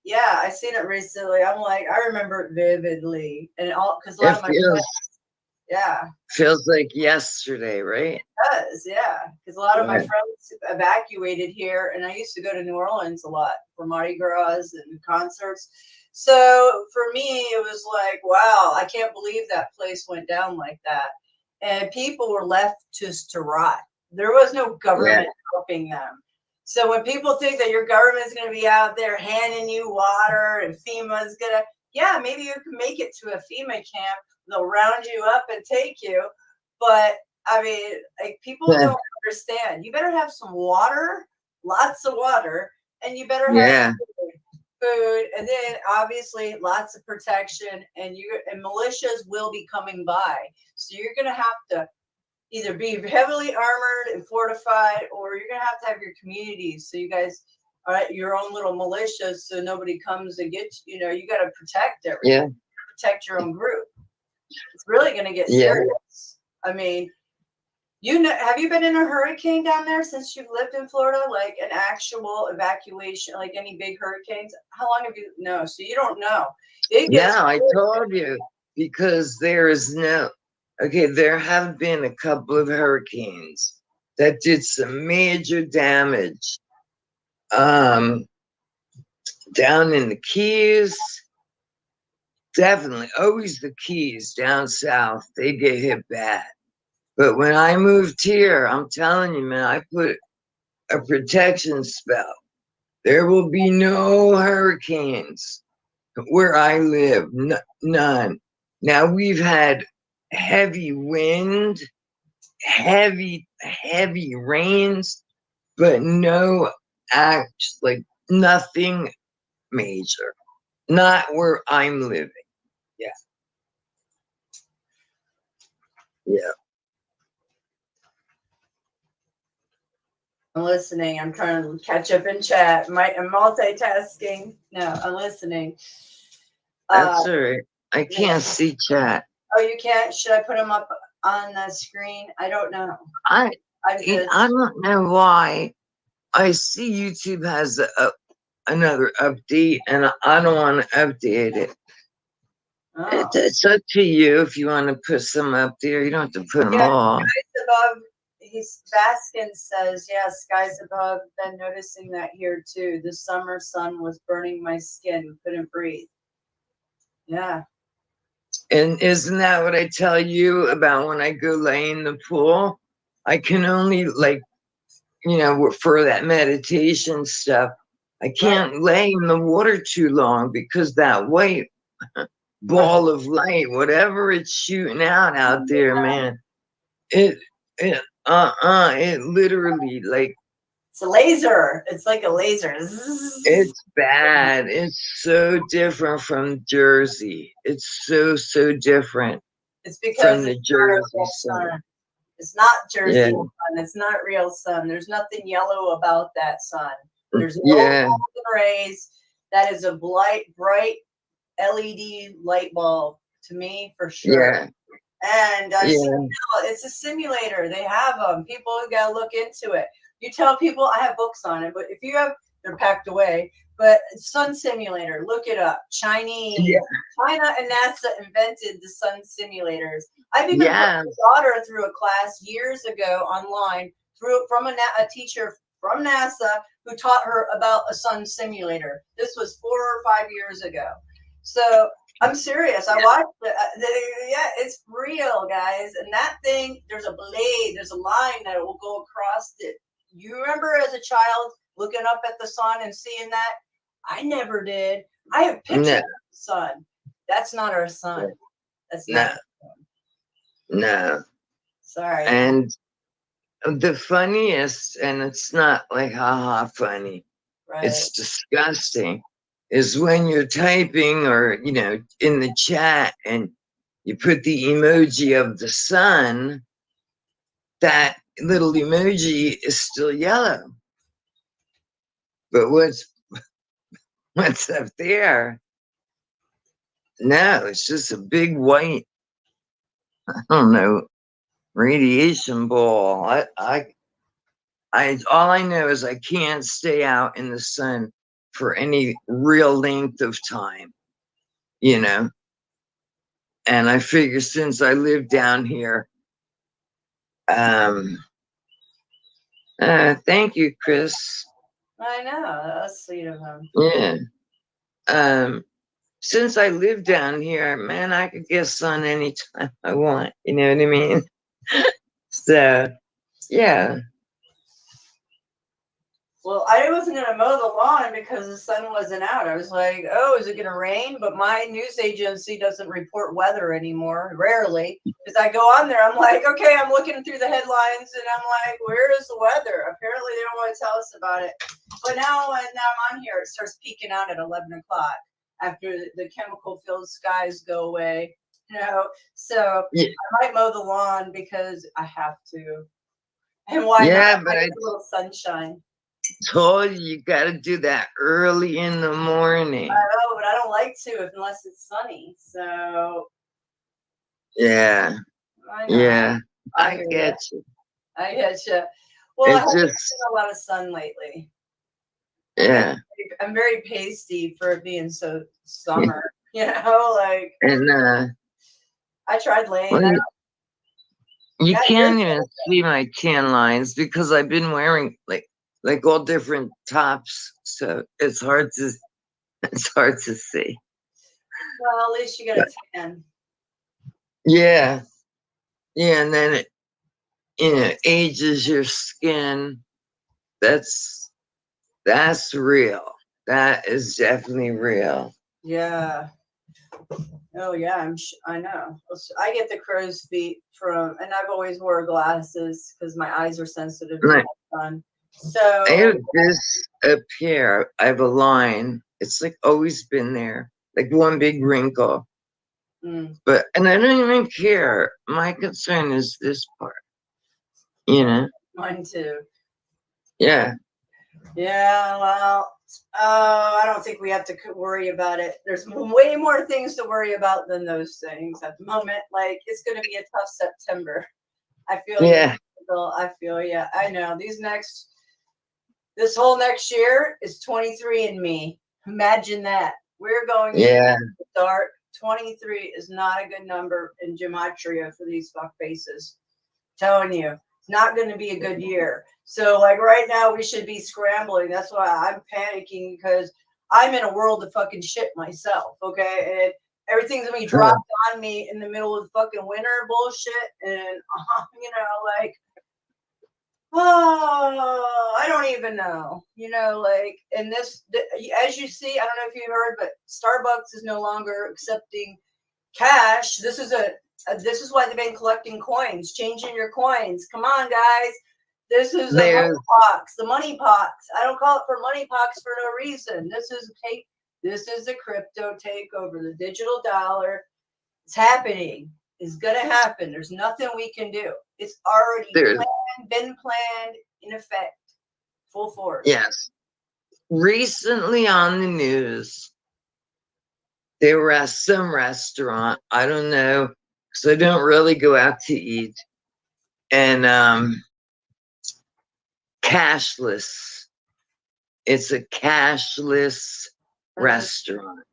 Yeah, I seen it recently. I'm like, I remember it vividly. And because a lot of my friends, feels like yesterday, right? It does, yeah. Because a lot of my friends evacuated here, and I used to go to New Orleans a lot for Mardi Gras and concerts. So for me, it was like, wow, I can't believe that place went down like that. And people were left just to rot. There was no government helping them. So when people think that your government is going to be out there handing you water and FEMA's going to, maybe you can make it to a FEMA camp. They'll round you up and take you. But I mean, like people don't understand. You better have some water, lots of water, and you better have food, and then obviously lots of protection, and militias will be coming by. So you're going to have to either be heavily armored and fortified, or you're going to have your communities. So you guys are at your own little militias, so nobody comes and gets you. You got to protect everything. Protect your own group. It's really going to get serious. I mean, have you been in a hurricane down there since you've lived in Florida? Like an actual evacuation, like any big hurricanes? How long have you? No, so you don't know. I told you, because there is no. Okay, there have been a couple of hurricanes that did some major damage. Down in the Keys, definitely, always the Keys down south, they get hit bad. But when I moved here, I'm telling you, man, I put a protection spell. There will be no hurricanes where I live, none. Now we've had heavy wind, heavy rains, but no nothing major. Not where I'm living. Yeah. I'm listening. I'm trying to catch up in chat. I'm multitasking. No, I'm listening. That's all right. I can't see chat. Oh, you can't? Should I put them up on the screen? I don't know. I don't know why. I see YouTube has another update, and I don't want to update it. It's up to you if you want to put some up there. You don't have to put them all. Skies above. Baskin says, yeah, skies above. Been noticing that here too. The summer sun was burning my skin. Couldn't breathe. Yeah. And isn't that what I tell you about when I go lay in the pool? I can only, like, you know, for that meditation stuff, I can't lay in the water too long because that white ball of light, whatever it's shooting out there, man, it literally, like, it's a laser. It's like a laser. It's bad. It's so different from Jersey. It's so different. It's because from the it's not a Jersey real sun. sun. It's not Jersey Yeah. sun. It's not real sun. There's nothing yellow about that sun. There's no Yeah. golden rays. That is a bright LED light bulb to me for sure. Yeah. And I see Yeah. now it's a simulator. They have them. People gotta look into it. You tell people, I have books on it, but if you have, they're packed away. But sun simulator, look it up. Chinese, China and NASA invented the sun simulators. I've even put my daughter through a class years ago online from a teacher from NASA who taught her about a sun simulator. This was 4 or 5 years ago. So I'm serious. I watched it. Yeah, it's real, guys. And that thing, there's a blade, there's a line that will go across it. You remember as a child looking up at the sun and seeing that? I never did. I have pictures of the sun. That's not our sun. That's not. No. Sorry. And the funniest, and it's not like haha funny, it's disgusting, is when you're typing or, you know, in the chat and you put the emoji of the sun, that little emoji is still yellow. But what's up there? No, it's just a big white, I don't know, radiation ball. All I know is I can't stay out in the sun for any real length of time, you know? And I figure since I live down here, thank you, Chris. I know. That's sweet of him. Yeah. Since I live down here, man, I could get sun anytime I want. You know what I mean? So, yeah. Well, I wasn't going to mow the lawn because the sun wasn't out. I was like, oh, is it going to rain? But my news agency doesn't report weather anymore, rarely. Because I go on there, I'm like, okay, I'm looking through the headlines, and I'm like, where is the weather? Apparently, they don't want to tell us about it. But now I'm on here, it starts peeking out at 11 o'clock after the chemical-filled skies go away. You know, so I might mow the lawn because I have to. And why not? But I get a little sunshine. Told you gotta do that early in the morning. I know, but I don't like to unless it's sunny. So yeah, I know. yeah, I hear get ya. you. I get you. Well, I It's haven't just- seen a lot of sun lately. Yeah, I'm very pasty for it being so summer. You know, like and I tried laying well, out. you Yeah, can't you're even see my tan lines because I've been wearing like all different tops, so it's hard to see. Well, at least you got a tan. Yeah, and then it, you know, ages your skin. That's real. That is definitely real. Yeah. Oh yeah, I know. I get the crow's feet and I've always wore glasses because my eyes are sensitive to Right. the sun. So I have this up here. I have a line. It's like always been there, like one big wrinkle. And I don't even care. My concern is this part. You know? Mine too. Yeah. Yeah, well, I don't think we have to worry about it. There's way more things to worry about than those things at the moment. Like, it's going to be a tough September. I feel Yeah. you. I feel you. I know. This whole next year is 23andMe. Imagine that. We're going into the dark. 23 is not a good number in gematria for these fuck faces. Telling you, it's not going to be a good year. So, like right now, we should be scrambling. That's why I'm panicking, because I'm in a world of fucking shit myself. Okay, and everything's gonna be dropped on me in the middle of fucking winter bullshit, and you know, like, oh, I don't even know. You know, like, and this, as you see, I don't know if you heard, but Starbucks is no longer accepting cash. This is why they've been collecting coins, changing your coins. Come on, guys. This is a money pox. The money pox. I don't call it for money pox for no reason. This is a crypto takeover. The digital dollar. It's happening. It's gonna happen. There's nothing we can do. It's already been planned, in effect, full force. Yes. Recently on the news, they were at some restaurant. I don't know, because I don't really go out to eat. And cashless. It's a cashless restaurant.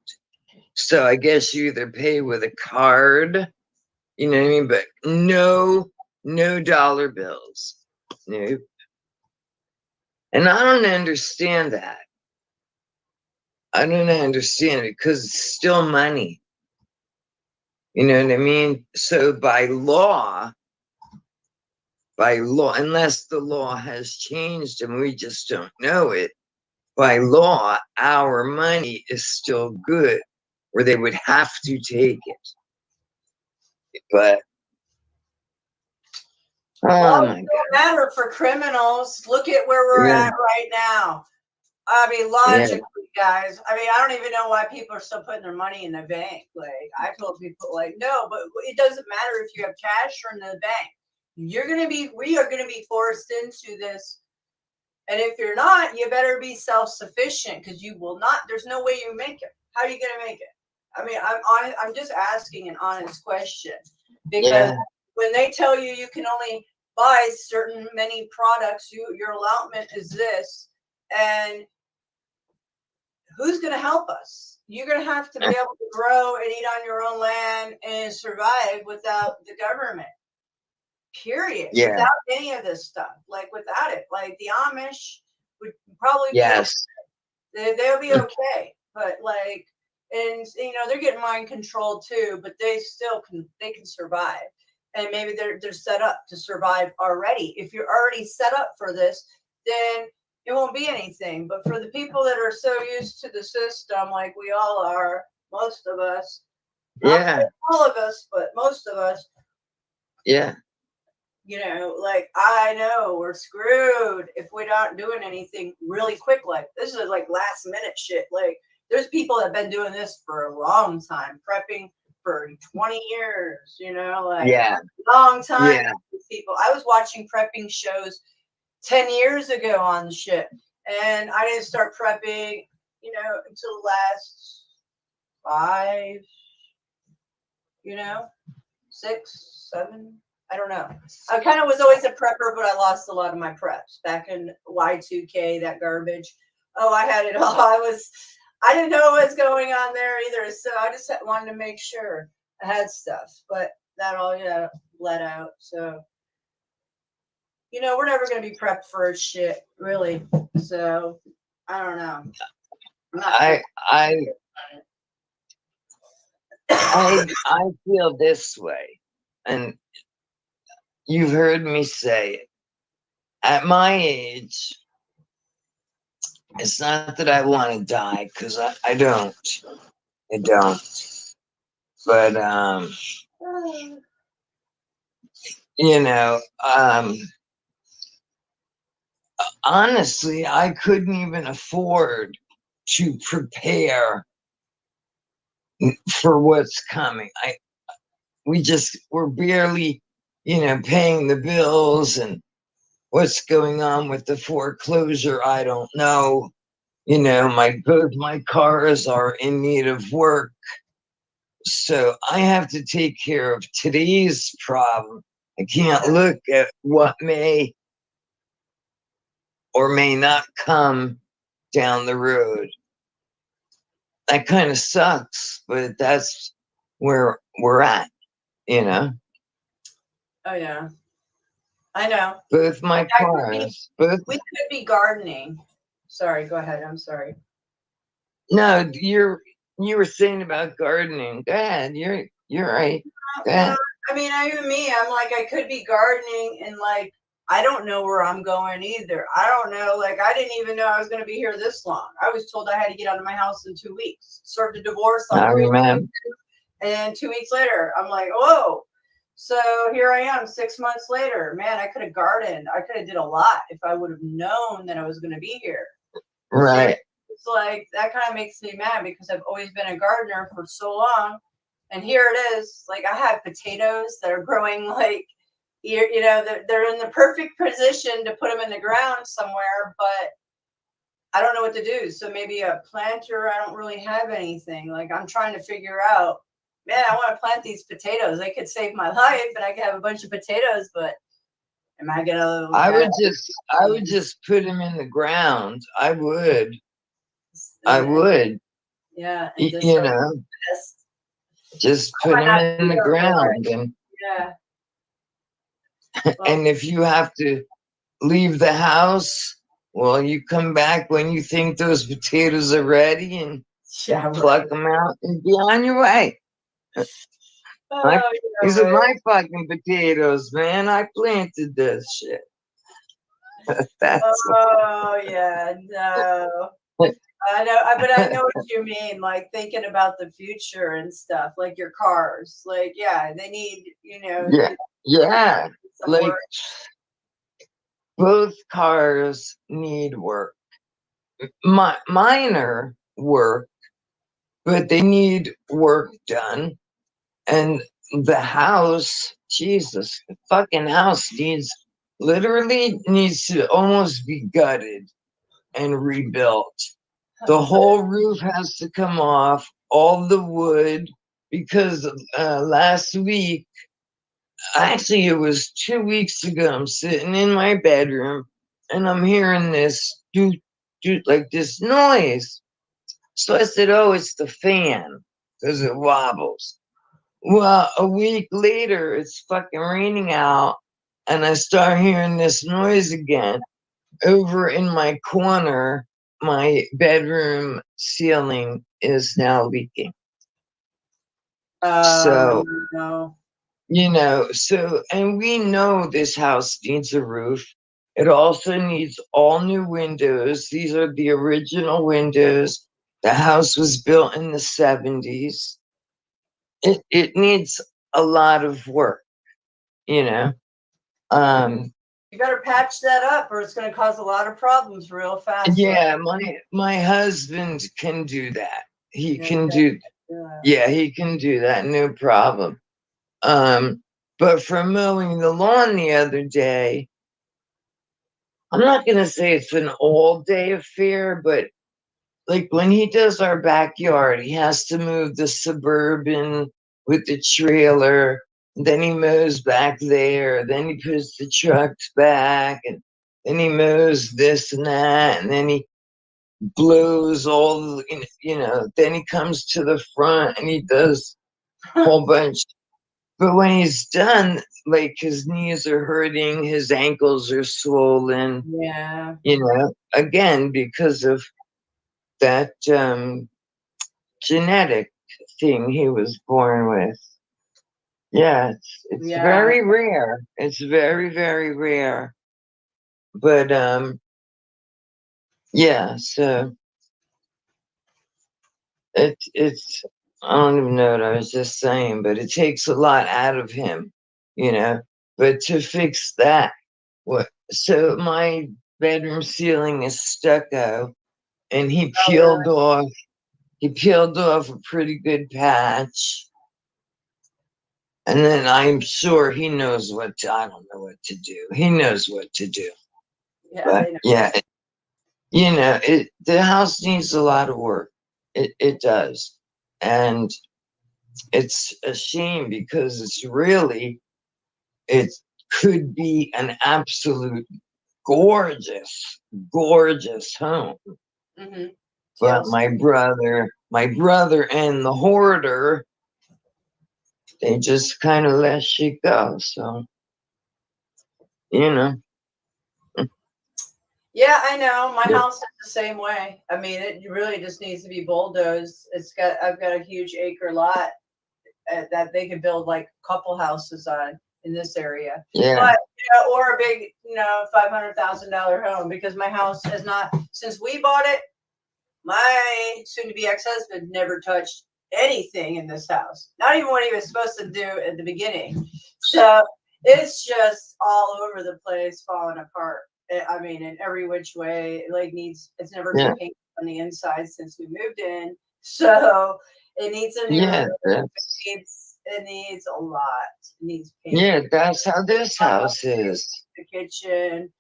So I guess you either pay with a card, you know what I mean? But no dollar bills. Nope. And I don't understand that. I don't understand it, because it's still money. You know what I mean? So by law, unless the law has changed and we just don't know it, by law, our money is still good, where they would have to take it. But well, it don't matter for criminals. Look at where we're at right now. I mean, logically, guys. I mean, I don't even know why people are still putting their money in the bank. Like, I told people, like, no, but it doesn't matter if you have cash or in the bank. We are gonna be forced into this. And if you're not, you better be self-sufficient, because you will not. There's no way you make it. How are you gonna make it? I mean, I'm just asking an honest question, because when they tell you you can only buy certain many products, your allotment is this, and who's going to help us? You're going to have to be able to grow and eat on your own land and survive without the government. Period. Yeah. Without any of this stuff, like without it, like the Amish would probably be they'll be okay, but like, and you know, they're getting mind controlled too, but they still can survive, and maybe they're set up to survive already. If you're already set up for this, then it won't be anything. But for the people that are so used to the system, like we all are, most of us, not all of us, but most of us, you know, like, I know we're screwed if we're not doing anything really quick. Like, this is like last minute shit. Like, there's people that have been doing this for a long time, prepping for 20 years, you know, like long time. People, I was watching prepping shows 10 years ago on shit, and I didn't start prepping, you know, until the last 5, you know, 6, 7. I don't know. I kind of was always a prepper, but I lost a lot of my preps back in Y2K, that garbage. Oh, I had it all. I didn't know what was going on there either. So I just wanted to make sure I had stuff, but that all bled out. So, you know, we're never going to be prepped for shit, really. So I don't know. I feel this way, and you've heard me say it. At my age, it's not that I want to die, because I don't. I don't. But, you know, honestly, I couldn't even afford to prepare for what's coming. We're barely, you know, paying the bills, and what's going on with the foreclosure, I don't know. You know, both my cars are in need of work. So I have to take care of today's problem I can't look at what may or may not come down the road. That kind of sucks, but that's where we're at, you know? Oh yeah, I know. Both my In fact, cars, both. we could be gardening. Sorry, go ahead. I'm sorry. No, you were saying about gardening. Go ahead. You're right. Go ahead. I mean, even me, I'm like, I could be gardening and like, I don't know where I'm going either. I don't know. Like, I didn't even know I was going to be here this long. I was told I had to get out of my house in 2 weeks, served a divorce on I 3 remember. weeks, and 2 weeks later, I'm like, whoa. So here I am 6 months later. Man, I could have gardened. I could have did a lot if I would have known that I was going to be here. Right. It's like, that kind of makes me mad because I've always been a gardener for so long. And here it is. Like, I have potatoes that are growing like, you know, they're in the perfect position to put them in the ground somewhere, but I don't know what to do. So maybe a planter, I don't really have anything. Like, I'm trying to figure out, man, I want to plant these potatoes. They could save my life and I could have a bunch of potatoes, but am I going to? I would just put them in the ground. I would. Yeah. You know, just put them in the ground. And yeah. and if you have to leave the house, well, you come back when you think those potatoes are ready and pluck them out and be on your way. These are my fucking potatoes, man. I planted this shit. Oh yeah, no. I know, but I know what you mean. Like thinking about the future and stuff, like your cars. Like, yeah, they need, you know. Yeah. some Like work. both cars need work. Mine are work, but they need work done. And the house, Jesus, the fucking house literally needs to almost be gutted and rebuilt. The whole roof has to come off, all the wood, because last week, actually it was 2 weeks ago, I'm sitting in my bedroom and I'm hearing this like this noise. So I said, oh, it's the fan because it wobbles. Well, a week later, it's fucking raining out and I start hearing this noise again. Over in my corner, my bedroom ceiling is now leaking. So, No. you know, and we know this house needs a roof. It also needs all new windows. These are the original windows. The house was built in the 70s. It needs a lot of work, you know. You better patch that up or it's going to cause a lot of problems real fast. Yeah, my husband can do that. He can do that, no problem. But for mowing the lawn the other day, I'm not gonna say it's an all day affair, but like when he does our backyard, he has to move the Suburban with the trailer, then he mows back there, then he puts the trucks back, and then he mows this and that, and then he blows all, you know, then he comes to the front and he does a whole bunch. But when he's done, like his knees are hurting, his ankles are swollen. Yeah. You know, again, because of that genetic thing he was born with. Yeah, it's very rare. It's very, very rare. But yeah, so it's I don't even know what I was just saying, but it takes a lot out of him, you know. But to fix that, so my bedroom ceiling is stucco, and he peeled off a pretty good patch. And then I'm sure he knows I don't know what to do. He knows what to do. Yeah, But yeah, you know, the house needs a lot of work. It does. And it's a shame because it's could be an absolute gorgeous, gorgeous home. Mm-hmm. But my brother and the hoarder, they just kind of let shit go. So, you know. Yeah, I know. My house is the same way. I mean, it really just needs to be bulldozed. I've got a huge acre lot that they could build like a couple houses on in this area. Yeah. But, or a big, $500,000 home, because my house has not, since we bought it, my soon-to-be ex-husband never touched anything in this house. Not even what he was supposed to do at the beginning. So it's just all over the place, falling apart. I mean, in every which way. It's never been painted on the inside since we moved in. So it needs a new roof. It needs a lot. It needs paint. Yeah, that's how this house is. The kitchen.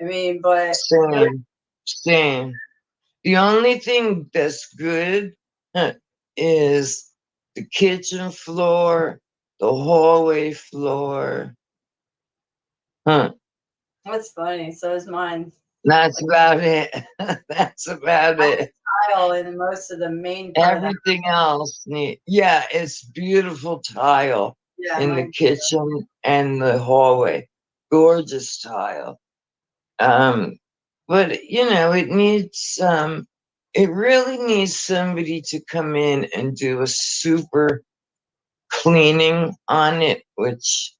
I mean, but Same. The only thing that's good is the kitchen floor, the hallway floor. That's funny. So is mine. That's about it. That's about it. Tile in most of the main part. Everything else it's beautiful tile in the kitchen and the hallway. Gorgeous tile. But it really needs somebody to come in and do a super cleaning on it, which,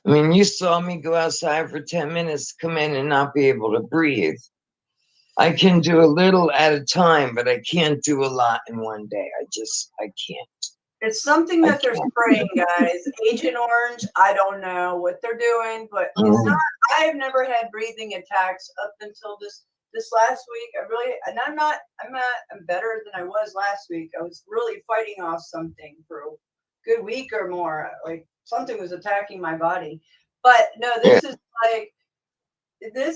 I mean, you saw me go outside for 10 minutes, come in and not be able to breathe. I can do a little at a time, but I can't do a lot in one day. I can't. It's something that they're spraying, guys. Agent Orange, I don't know what they're doing, but it's not, I've never had breathing attacks up until this last week. I'm better than I was last week. I was really fighting off something for a good week or more. Like something was attacking my body. But no, this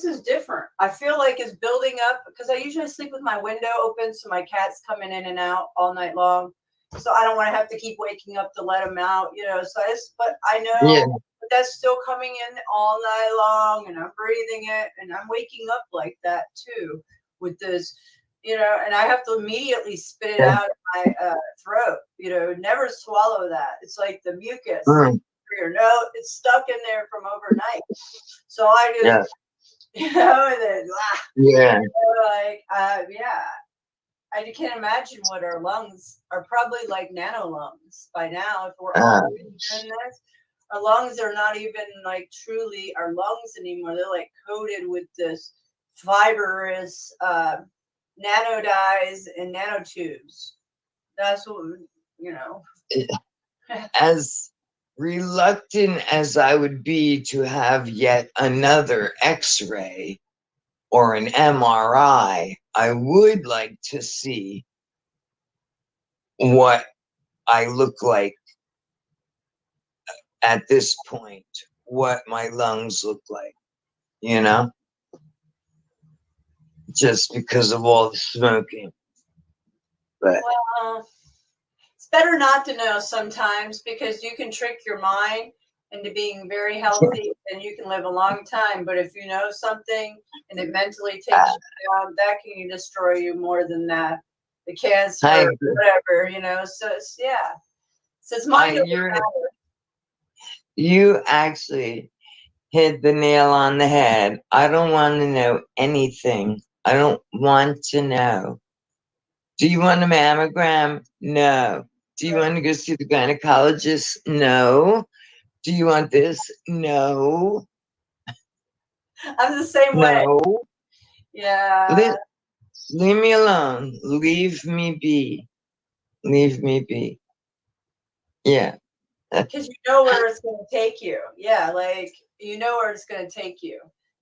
is different. I feel like it's building up because I usually sleep with my window open, so my cat's coming in and out all night long. So I don't want to have to keep waking up to let them out, but I know that's still coming in all night long, and I'm breathing it, and I'm waking up like that too with this, and I have to immediately spit it out of my throat, never swallow that. It's like the mucus through your nose, it's stuck in there from overnight. So I just, and then, I can't imagine what our lungs are probably like nano lungs by now. If we're all doing this, our lungs are not even like truly our lungs anymore. They're like coated with this fibrous nano dyes and nanotubes. That's what As reluctant as I would be to have yet another X-ray or an MRI, I would like to see what I look like at this point, what my lungs look like, just because of all the smoking. But it's better not to know sometimes, because you can trick your mind into being very healthy and you can live a long time. But if you know something and it mentally takes you down, that can destroy you more than that. The cancer, whatever, So it's, So it's mind over matter. You actually hit the nail on the head. I don't want to know anything. I don't want to know. Do you want a mammogram? No. Do you want to go see the gynecologist? No. Do you want this? No. I'm the same way. No. Yeah. Leave me alone. Leave me be. Leave me be. Yeah. Because you know where it's going to take you. Yeah, like you know where it's going to take you.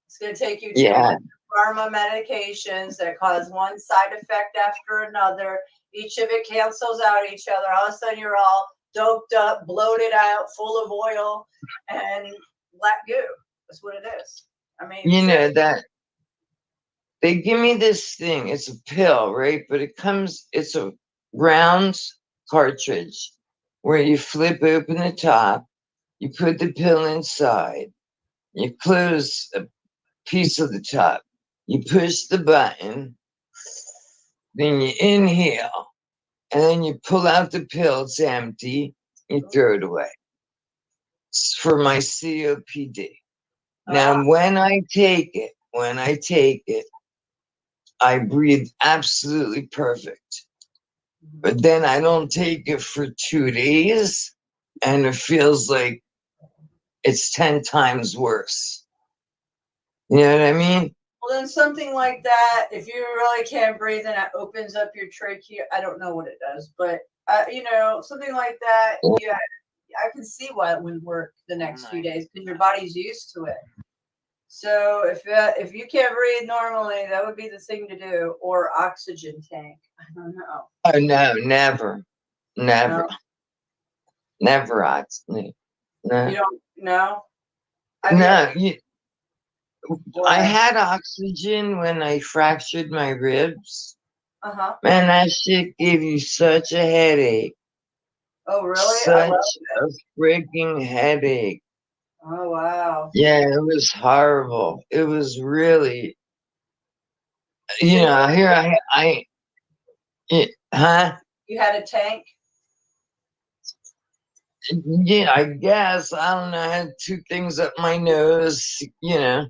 It's going to take you to pharma medications that cause one side effect after another. Each of it cancels out each other. All of a sudden, you're all doped up, bloated out, full of oil, and black goo. That's what it is. I mean, that they give me this thing. It's a pill, right? But it's a round cartridge where you flip open the top You put the pill inside. You close a piece of the top. You push the button. Then you inhale. And then you pull out the pill. It's empty. You throw it away. It's for my COPD. Now, when I take it, I breathe absolutely perfect. But then I don't take it for 2 days, and it feels like it's 10 times worse. You know what I mean? Well, then something like that, if you really can't breathe and it opens up your trachea, I don't know what it does, but you know, something like that, yeah, I can see why it wouldn't work the next few days because your body's used to it. So if you can't breathe normally, that would be the thing to do, or oxygen tank. I don't know. Oh no, never. Never oxygen. No. You don't know? I had oxygen when I fractured my ribs. Man, that shit gave you such a headache. Oh, really? Such a freaking headache. Oh, wow. Yeah, it was horrible. It was really, you know, here huh? You had a tank? Yeah, I guess. I don't know. I had 2 things up my nose, you know,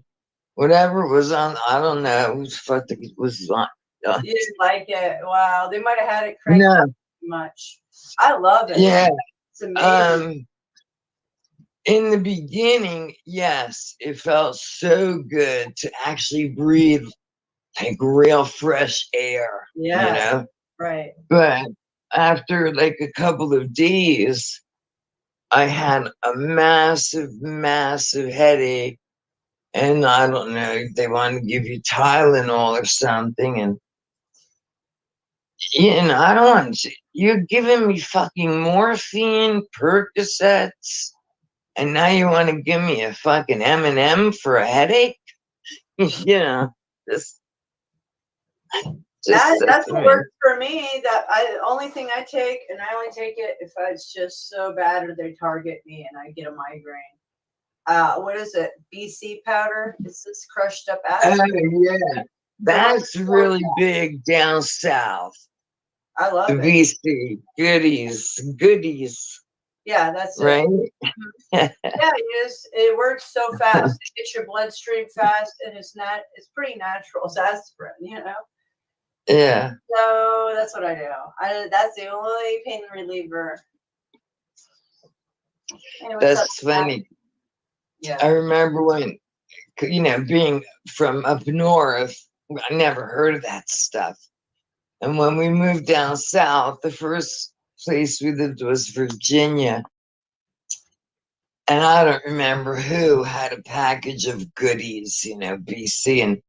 whatever was on, I don't know. It was fucking, it was on. You didn't like it? Wow. They might have had it cranked up too much. I love it. Yeah. It's amazing. In the beginning, yes, it felt so good to actually breathe like real fresh air, Yeah. you know? Right. But after like a couple of days, I had a massive, massive headache. And I don't know, they wanted to give you Tylenol or something. And, you know, I don't want to, you're giving me fucking morphine, Percocets. And now you want to give me a fucking M&M for a headache? You know, that's what works for me. The only thing I take, and I only take it if it's just so bad or they target me and I get a migraine. What is it? BC powder? Is this crushed up acid? Oh, yeah. That's really big down south. I love the it. BC goodies. Yeah, that's it. Right? Yeah, it works so fast. It hits your bloodstream fast, and it's pretty natural. It's aspirin, you know. Yeah. So that's what I do. That's the only pain reliever. Anyway, That's funny. Yeah. I remember when, you know, being from up north, I never heard of that stuff. And when we moved down south, the first place we lived was Virginia. And I don't remember who had a package of goodies, you know, BC, and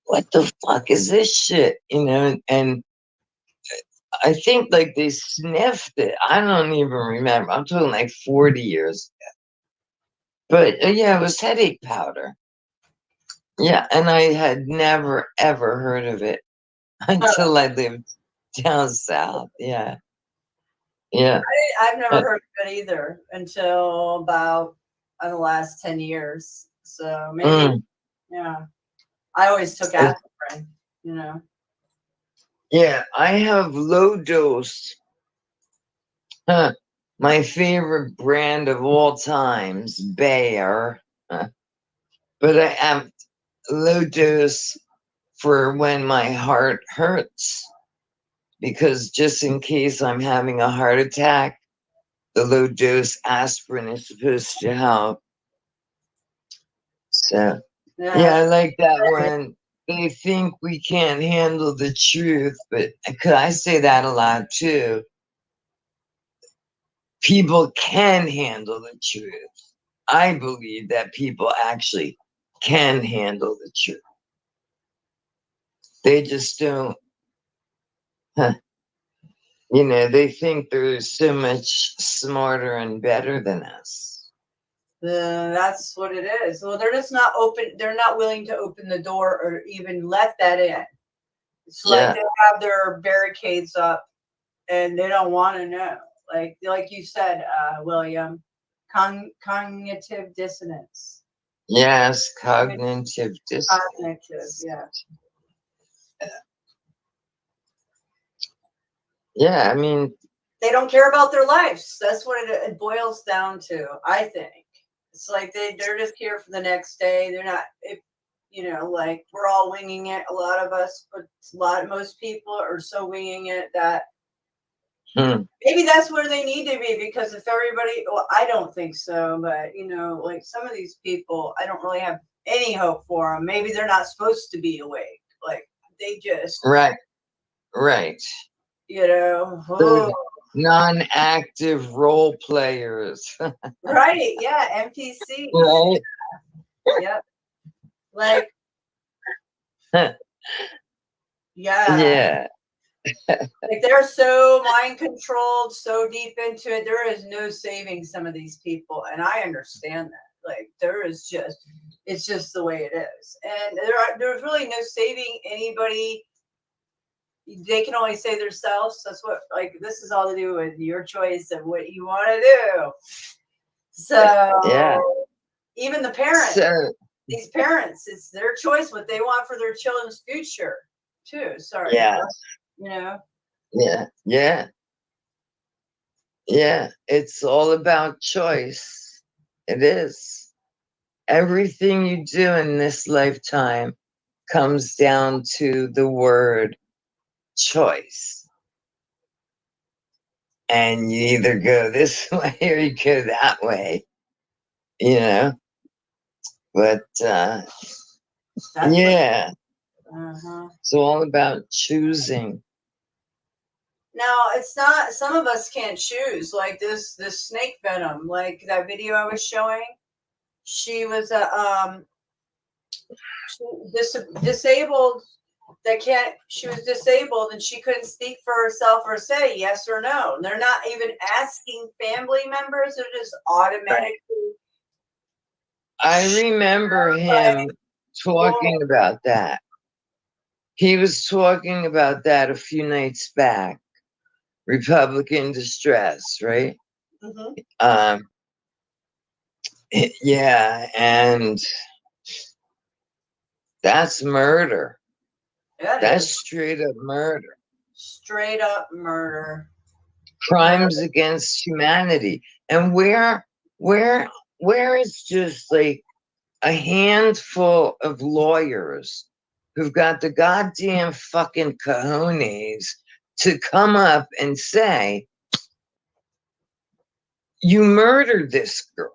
what the fuck is this shit, you know? And I think like they sniffed it. I don't even remember. I'm talking like 40 years ago. But yeah, it was headache powder. Yeah, and I had never ever heard of it until I lived down south. Yeah. Yeah. I've never heard of it either until about the last 10 years. So maybe, yeah. I always took aspirin, you know. Yeah, I have low dose. My favorite brand of all times, Bayer. But I have low dose for when my heart hurts. Because just in case I'm having a heart attack, the low dose aspirin is supposed to help. So, yeah, I like that one. They think we can't handle the truth, but I say that a lot too. People can handle the truth. I believe that people actually can handle the truth. They just don't, you know, they think they're so much smarter and better than us. That's what it is. Well, they're just not open. They're not willing to open the door or even let that in. It's like they have their barricades up and they don't want to know. Like you said, William, Cognitive dissonance. Yes, cognitive dissonance. Cognitive, yeah. Yeah, I mean, they don't care about their lives. That's what it boils down to, I think. It's like they're just here for the next day. They're not, like we're all winging it, a lot of us, but most people are so winging it that maybe that's where they need to be, because if everybody, well, I don't think so, but like some of these people, I don't really have any hope for them. Maybe they're not supposed to be awake. Like they just. Right. Oh. Non-active role players. Right, yeah, NPCs. Right. Yep. Like, yeah. Like they're so mind controlled, so deep into it. There is no saving some of these people, and I understand that. Like it's just the way it is, and there's really no saving anybody. They can only save themselves. That's what, like, this is all to do with your choice of what you want to do. So yeah, even the parents, these parents, it's their choice what they want for their children's future too. Sorry. Yeah. Yeah. It's all about choice. It is. Everything you do in this lifetime comes down to the word choice. And you either go this way or you go that way, But, yeah. It's all about choosing. No, it's not. Some of us can't choose. Like this snake venom, like that video I was showing. She was disabled. She was disabled and she couldn't speak for herself or say yes or no. They're not even asking family members. They're just automatically. I remember him talking about that. He was talking about that a few nights back. Republican distress, right? Yeah, and that's murder. That's straight up murder. Straight up murder. Crimes against humanity. And where is just like a handful of lawyers who've got the goddamn fucking cojones to come up and say, you murdered this girl.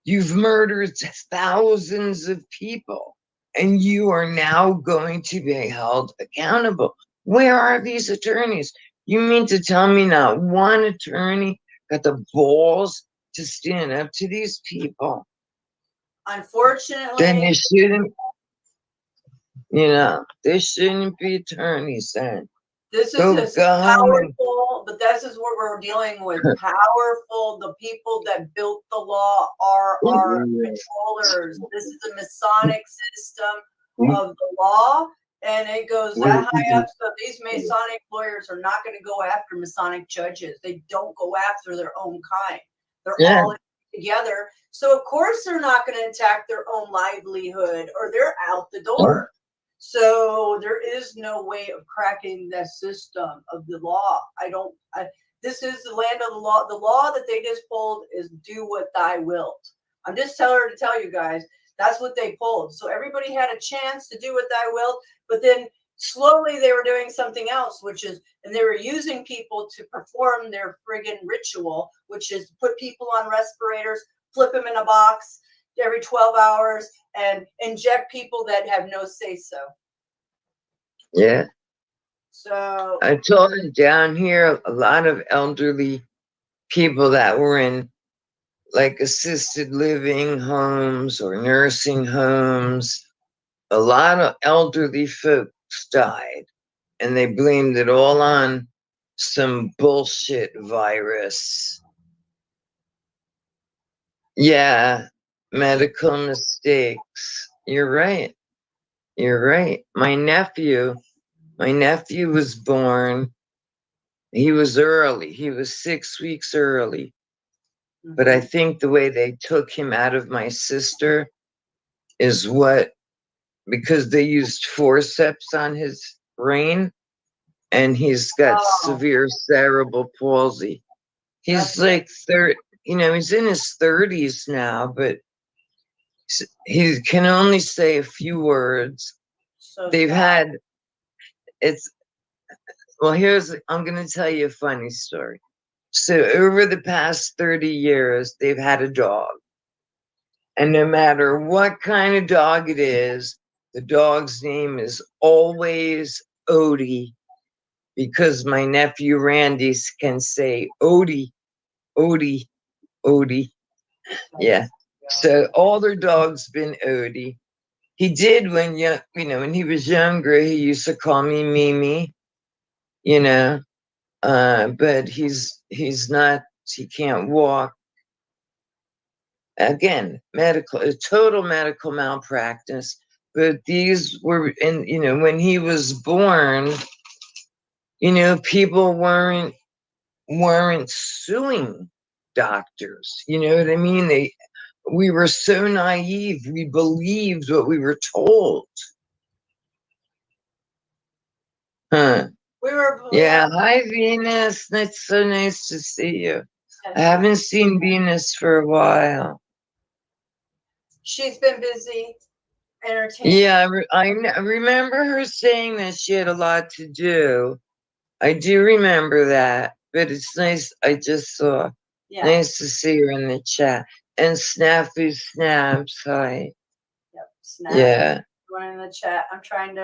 You've murdered thousands of people, and you are now going to be held accountable. Where are these attorneys? You mean to tell me not one attorney got the balls to stand up to these people? Unfortunately. Then they shouldn't, they shouldn't be attorneys then. This is powerful, but this is what we're dealing with. Powerful. The people that built the law are our controllers. This is a Masonic system of the law, and it goes that high up. So these Masonic lawyers are not going to go after Masonic judges. They don't go after their own kind. They're all together. So of course they're not going to attack their own livelihood, or they're out the door. So there is no way of cracking the system of the law. This is the land of the law. The law that they just pulled is do what thy wilt. I'm just telling her to tell you guys, that's what they pulled. So everybody had a chance to do what thy wilt, but then slowly they were doing something else, and they were using people to perform their friggin' ritual, which is put people on respirators, flip them in a box every 12 hours, and inject people that have no say-so. Yeah. So I told you down here, a lot of elderly people that were in like assisted living homes or nursing homes, a lot of elderly folks died, and they blamed it all on some bullshit virus. Yeah, medical mistakes. You're right. My nephew was born. He was early. He was 6 weeks early. But I think the way they took him out of my sister is because they used forceps on his brain, and he's got severe cerebral palsy. He's like he's in his 30s now, but he can only say a few words. They've had I'm going to tell you a funny story. So over the past 30 years, they've had a dog. And no matter what kind of dog it is, the dog's name is always Odie, because my nephew Randy can say Odie, Odie, Odie. Yeah. So all their dogs been Odie. He did when he was younger, he used to call me Mimi, but he can't walk. Again, a total medical malpractice. But these were, when he was born, people weren't suing doctors. You know what I mean? We were so naive. We believed what we were told. Huh. Yeah. Hi, Venus. That's so nice to see you. I haven't seen Venus for a while. She's been busy entertaining. Yeah, I remember her saying that she had a lot to do. I do remember that, but it's nice. I just saw. Yeah. Nice to see her in the chat. And Snafusnaps, hi. Yep, Snap. Yeah. Going in the chat. I'm trying to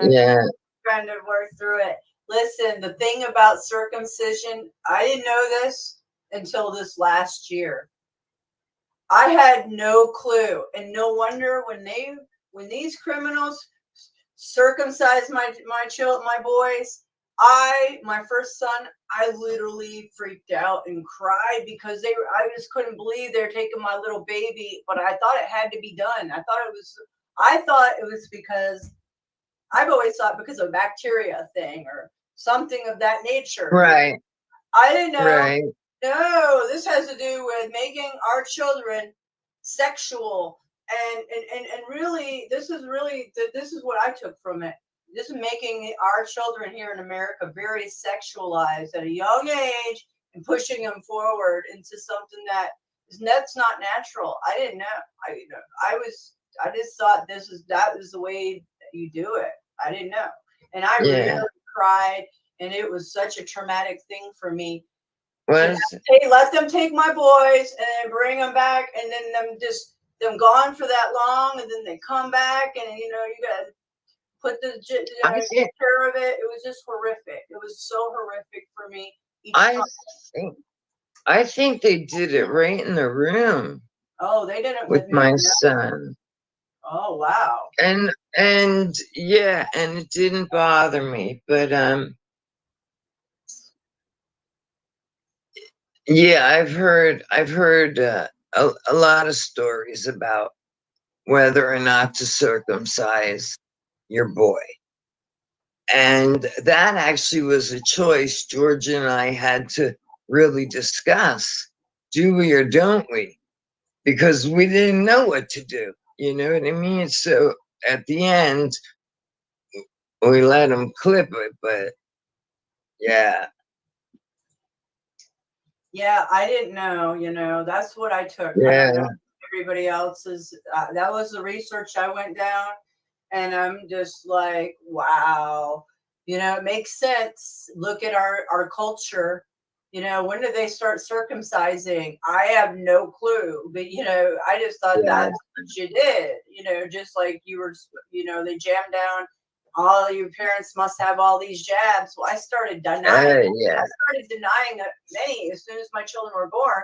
work through it. Listen, the thing about circumcision, I didn't know this until this last year. I had no clue, and no wonder when these criminals circumcised my boys, my first son, I literally freaked out and cried because I just couldn't believe they're taking my little baby, but I thought it had to be done. I thought it was because I've always thought because of a bacteria thing or something of that nature. Right. I didn't know. Right. No, this has to do with making our children sexual, and really, this is what I took from it. This is making our children here in America very sexualized at a young age and pushing them forward into something that's not natural. I didn't know. I just thought that was the way you do it. I didn't know, and I really cried, and it was such a traumatic thing for me. Let them take my boys and then bring them back, and then them gone for that long, and then they come back, and you gotta put the take care of it. It was just horrific. It was so horrific for me. I think they did it right in the room. Oh, they did it with my son. Oh wow. And yeah, and it didn't bother me, but yeah, I've heard a lot of stories about whether or not to circumcise your boy. And that actually was a choice Georgia and I had to really discuss. Do we or don't we? Because we didn't know what to do. You know what I mean? So at the end, we let him clip it, but yeah. Yeah, I didn't know, that's what I took. Yeah. I don't know everybody else's. That was the research I went down, and I'm just like, wow, it makes sense. Look at our culture. When did they start circumcising? I have no clue, but I just thought that's what you did. Just like you were, they jammed down. All your parents must have all these jabs. Well, I started denying. I started denying many as soon as my children were born,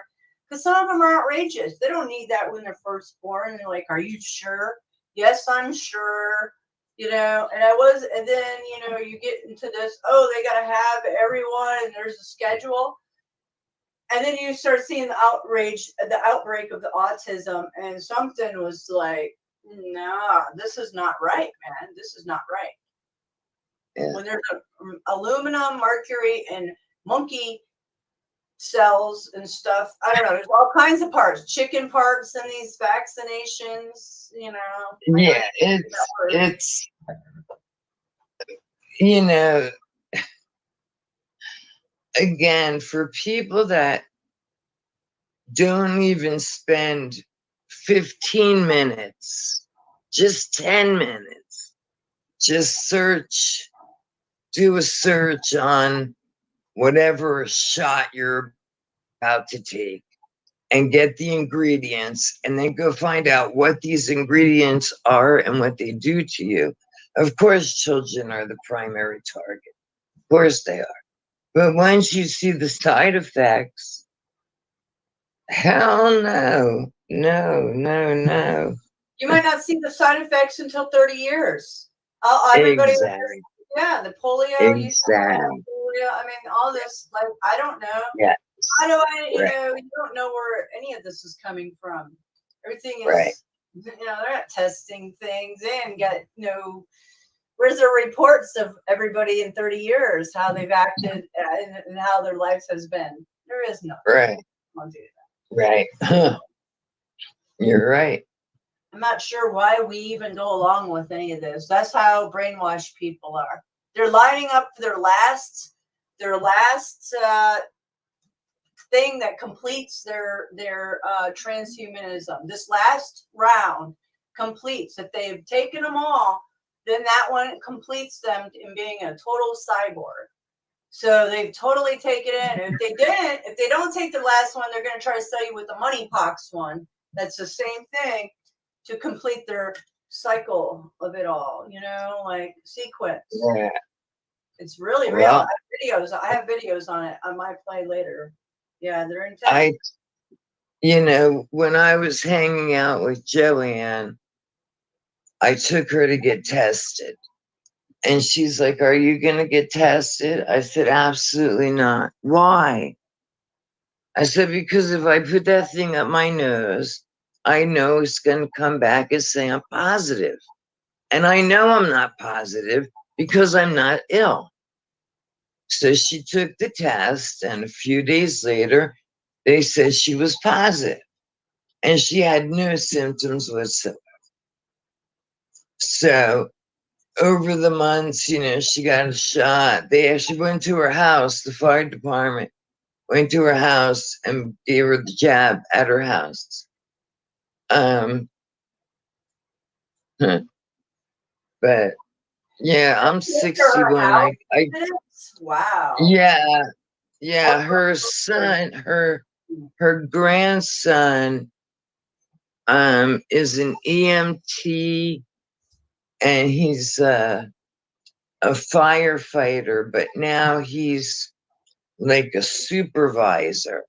because some of them are outrageous. They don't need that when they're first born. They're like, "Are you sure?" Yes, I'm sure. And I was. And then you get into this. Oh, they got to have everyone, and there's a schedule. And then you start seeing the outbreak of the autism, and something was like, "Nah, this is not right, man. This is not right." Yeah. When there's aluminum, mercury, and monkey cells and stuff. I don't know. There's all kinds of parts, chicken parts in these vaccinations, you know. Yeah, it's you know, again, for people that don't even spend 15 minutes, just 10 minutes, just do a search on whatever shot you're about to take and get the ingredients, and then go find out what these ingredients are and what they do to you. Of course, children are the primary target. Of course they are. But once you see the side effects, hell no, no. You might not see the side effects until 30 years. Everybody, Exactly. yeah, the polio, polio. I mean, all this, like, I don't know. Yeah. How do I, you Right. know, you don't know where any of this is coming from. Everything is, Right. you know, they're not testing things in, where's the reports of everybody in 30 years, how they've acted and how their lives has been? There is no. Right. I'll do that. Right. You're right. I'm not sure why we even go along with any of this. That's how brainwashed people are. They're lining up for their last thing that completes their transhumanism. This last round completes. If they've taken them all, then that one completes them in being a total cyborg. So they've totally taken it. And if they don't take the last one, they're going to try to sell you with the money pox one. That's the same thing to complete their cycle of it all, you know, like sequence. Yeah. It's really real. I have videos on it. I might play later. Yeah, they're intense. When I was hanging out with Joanne, I took her to get tested. And she's like, "Are you going to get tested?" I said, "Absolutely not." "Why?" I said, "Because if I put that thing up my nose, I know it's going to come back and say I'm positive. And I know I'm not positive because I'm not ill." So she took the test, and a few days later, they said she was positive. And she had no symptoms whatsoever. So over the months, she got a shot. They actually went to her house, the fire department went to her house and gave her the jab at her house. But yeah, I'm 61. Wow. Yeah, her son, her grandson is an EMT, and he's a firefighter, but now he's like a supervisor.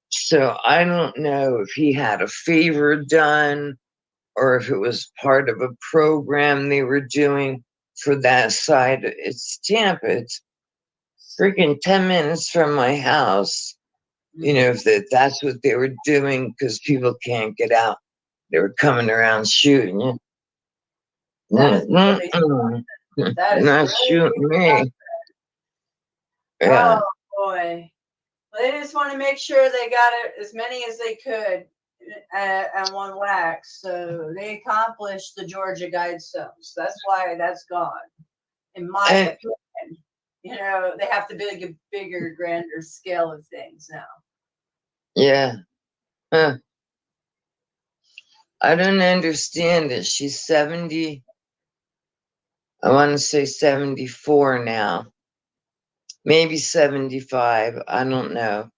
So I don't know if he had a favor done or if it was part of a program they were doing for that side. It's Tampa. It's freaking 10 minutes from my house. If that's what they were doing, because people can't get out. They were coming around shooting you. They're not shooting me. Yeah. Oh boy. Well, they just want to make sure they got it as many as they could at one whack. So they accomplished the Georgia Guidestones. That's why that's gone. In my opinion, they have to build a bigger, grander scale of things now. Yeah. I don't understand it. She's 70. I want to say 74 now. Maybe 75. I don't know.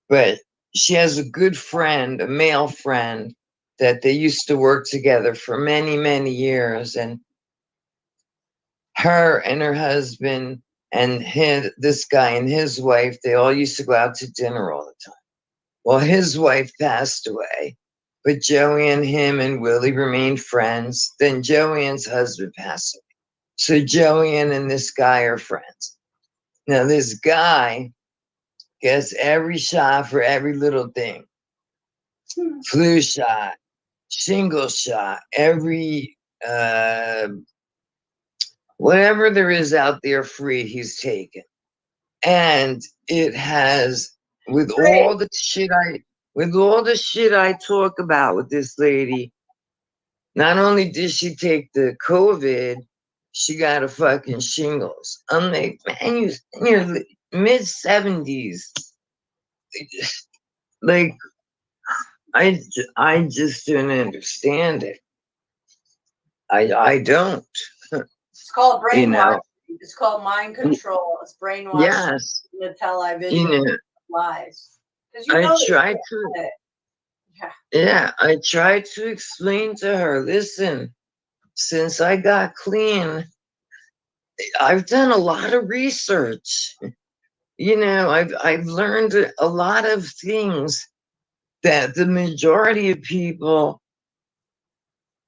But she has a good friend, a male friend, that they used to work together for many, many years. And her and her husband and this guy and his wife, they all used to go out to dinner all the time. Well, his wife passed away, but Joanne, him, and Willie remained friends. Then Joanne's husband passed away. So Joanne and this guy are friends. Now, this guy gets every shot for every little thing. Flu shot, shingle shot, every whatever there is out there free, he's taken. And it has with all the shit I talk about with this lady, not only did she take the COVID, she got a fucking shingles. I'm like, man, you're in your mid-70s. Like, I just don't understand it. I don't. It's called You brainwashing. know? It's called mind control. It's brainwashing. Yes. The television You know, lies. Because you I know that you tried can't to. do it. Yeah, I tried to explain to her, listen, since I got clean, I've done a lot of research. You know, I've learned a lot of things that the majority of people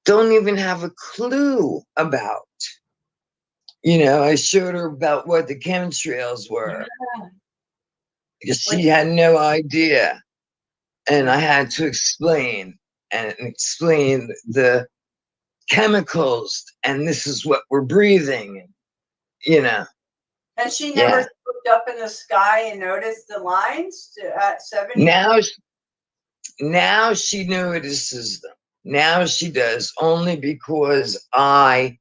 don't even have a clue about. You know, I showed her about what the chemtrails were. Because she had no idea. And I had to explain the chemicals, and this is what we're breathing, you know. Has she never looked up in the sky and noticed the lines at 70? Now she notices them. Now she does, only because I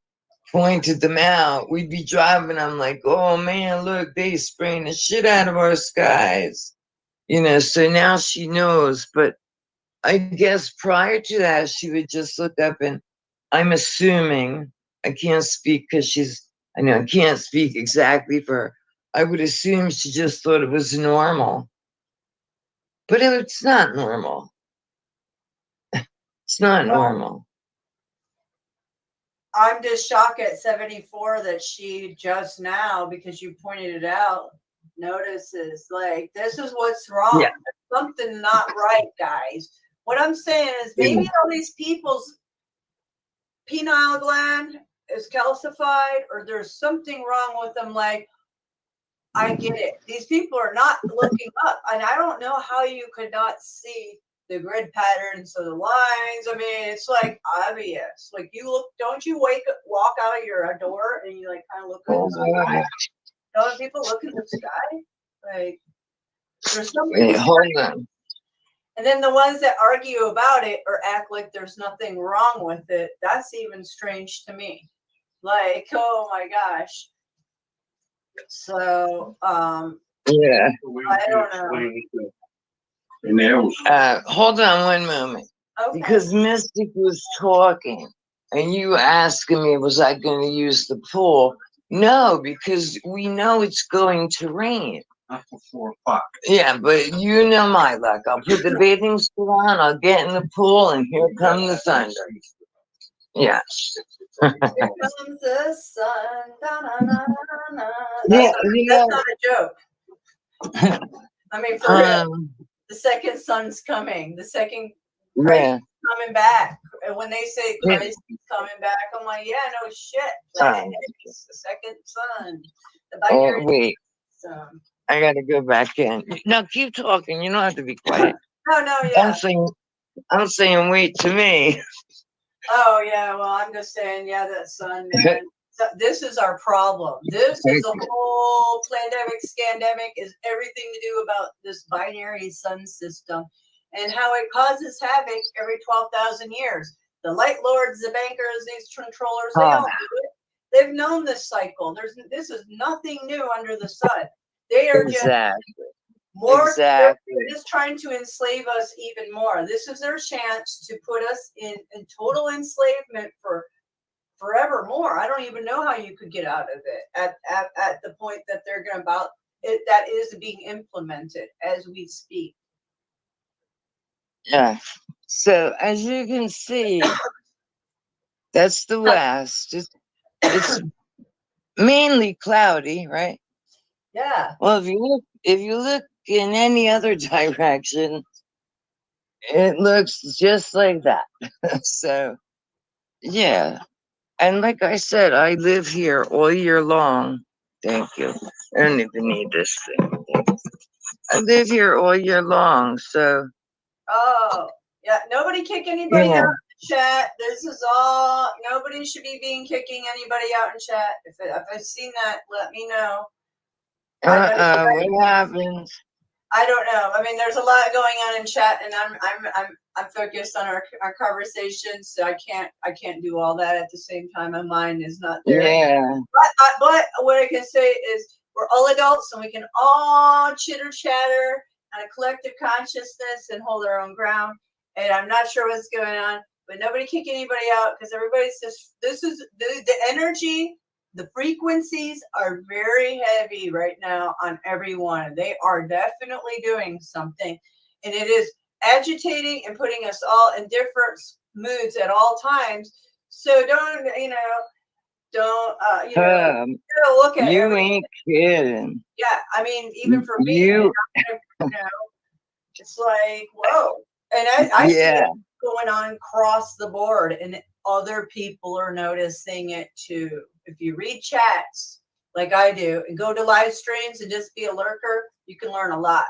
pointed them out. We'd be driving, I'm like, oh man, look, they spraying the shit out of our skies. You know, so now she knows, but I guess prior to that, she would just look up, and I'm assuming, I can't speak because I can't speak exactly for her. I would assume she just thought it was normal. But it's not normal. It's not normal. I'm just shocked at 74 that she just now, because you pointed it out, notices like this is what's wrong. Yeah. There's something not right, guys. What I'm saying is maybe all these people's penile gland is calcified, or there's something wrong with them. Like, I get it. These people are not looking up, and I don't know how you could not see the grid patterns of the lines. I mean, it's like obvious. Like you look, don't you walk out of your door and you like kind of look at the sky? Don't people look in the sky? Like there's something. Wait, hold on. And then the ones that argue about it or act like there's nothing wrong with it, that's even strange to me. Like, oh my gosh. So, yeah. I don't know. Hold on one moment. Okay. Because Mystic was talking, and you asking me, was I going to use the pool? No, because we know it's going to rain. Not for 4 o'clock. Yeah, but you know my luck. I'll put the bathing suit on, I'll get in the pool, and here comes the thunder. Yeah. Here comes the sun. Da-na-na-na-na. Yeah, That's not a joke. I mean, for real. The second sun's coming. The second Christ is coming back. And when they say Christ is coming back, I'm like, yeah, no shit. It's the second sun. The wait. I gotta go back in. No, keep talking. You don't have to be quiet. No, yeah. I'm saying wait to me. Oh yeah, well I'm just saying, yeah, that sun, man. This is our problem. This is the whole pandemic, scandemic, is everything to do about this binary sun system and how it causes havoc every 12,000 years. The light lords, the bankers, these controllers, they all do it. They've known this cycle. This is nothing new under the sun. They are just they're just trying to enslave us even more. This is their chance to put us in total enslavement for forevermore. I don't even know how you could get out of it at the point that they're going about it, that is being implemented as we speak. Yeah. So as you can see, that's the west. It's mainly cloudy, right? Yeah. Well, if you look in any other direction, it looks just like that. So, yeah. And like I said, I live here all year long. Thank you. I don't even need this thing. I live here all year long, so. Oh, yeah. Nobody kick anybody out in chat. This is all. Nobody should be kicking anybody out in chat. If I've seen that, let me know. What happens? I don't know. I mean, there's a lot going on in chat, and I'm focused on our conversation, so I can't do all that at the same time. My mind is not there. Yeah. But what I can say is we're all adults, and we can all chitter chatter on a collective consciousness and hold our own ground. And I'm not sure what's going on, but nobody kick anybody out because everybody's just, this is the energy. The frequencies are very heavy right now on everyone. They are definitely doing something, and it is agitating and putting us all in different moods at all times. So don't look at you ain't kidding. Yeah, I mean, even for me, You, it's like, whoa. And I see yeah. it going on across the board, and other people are noticing it too. If you read chats like I do and go to live streams and just be a lurker, you can learn a lot,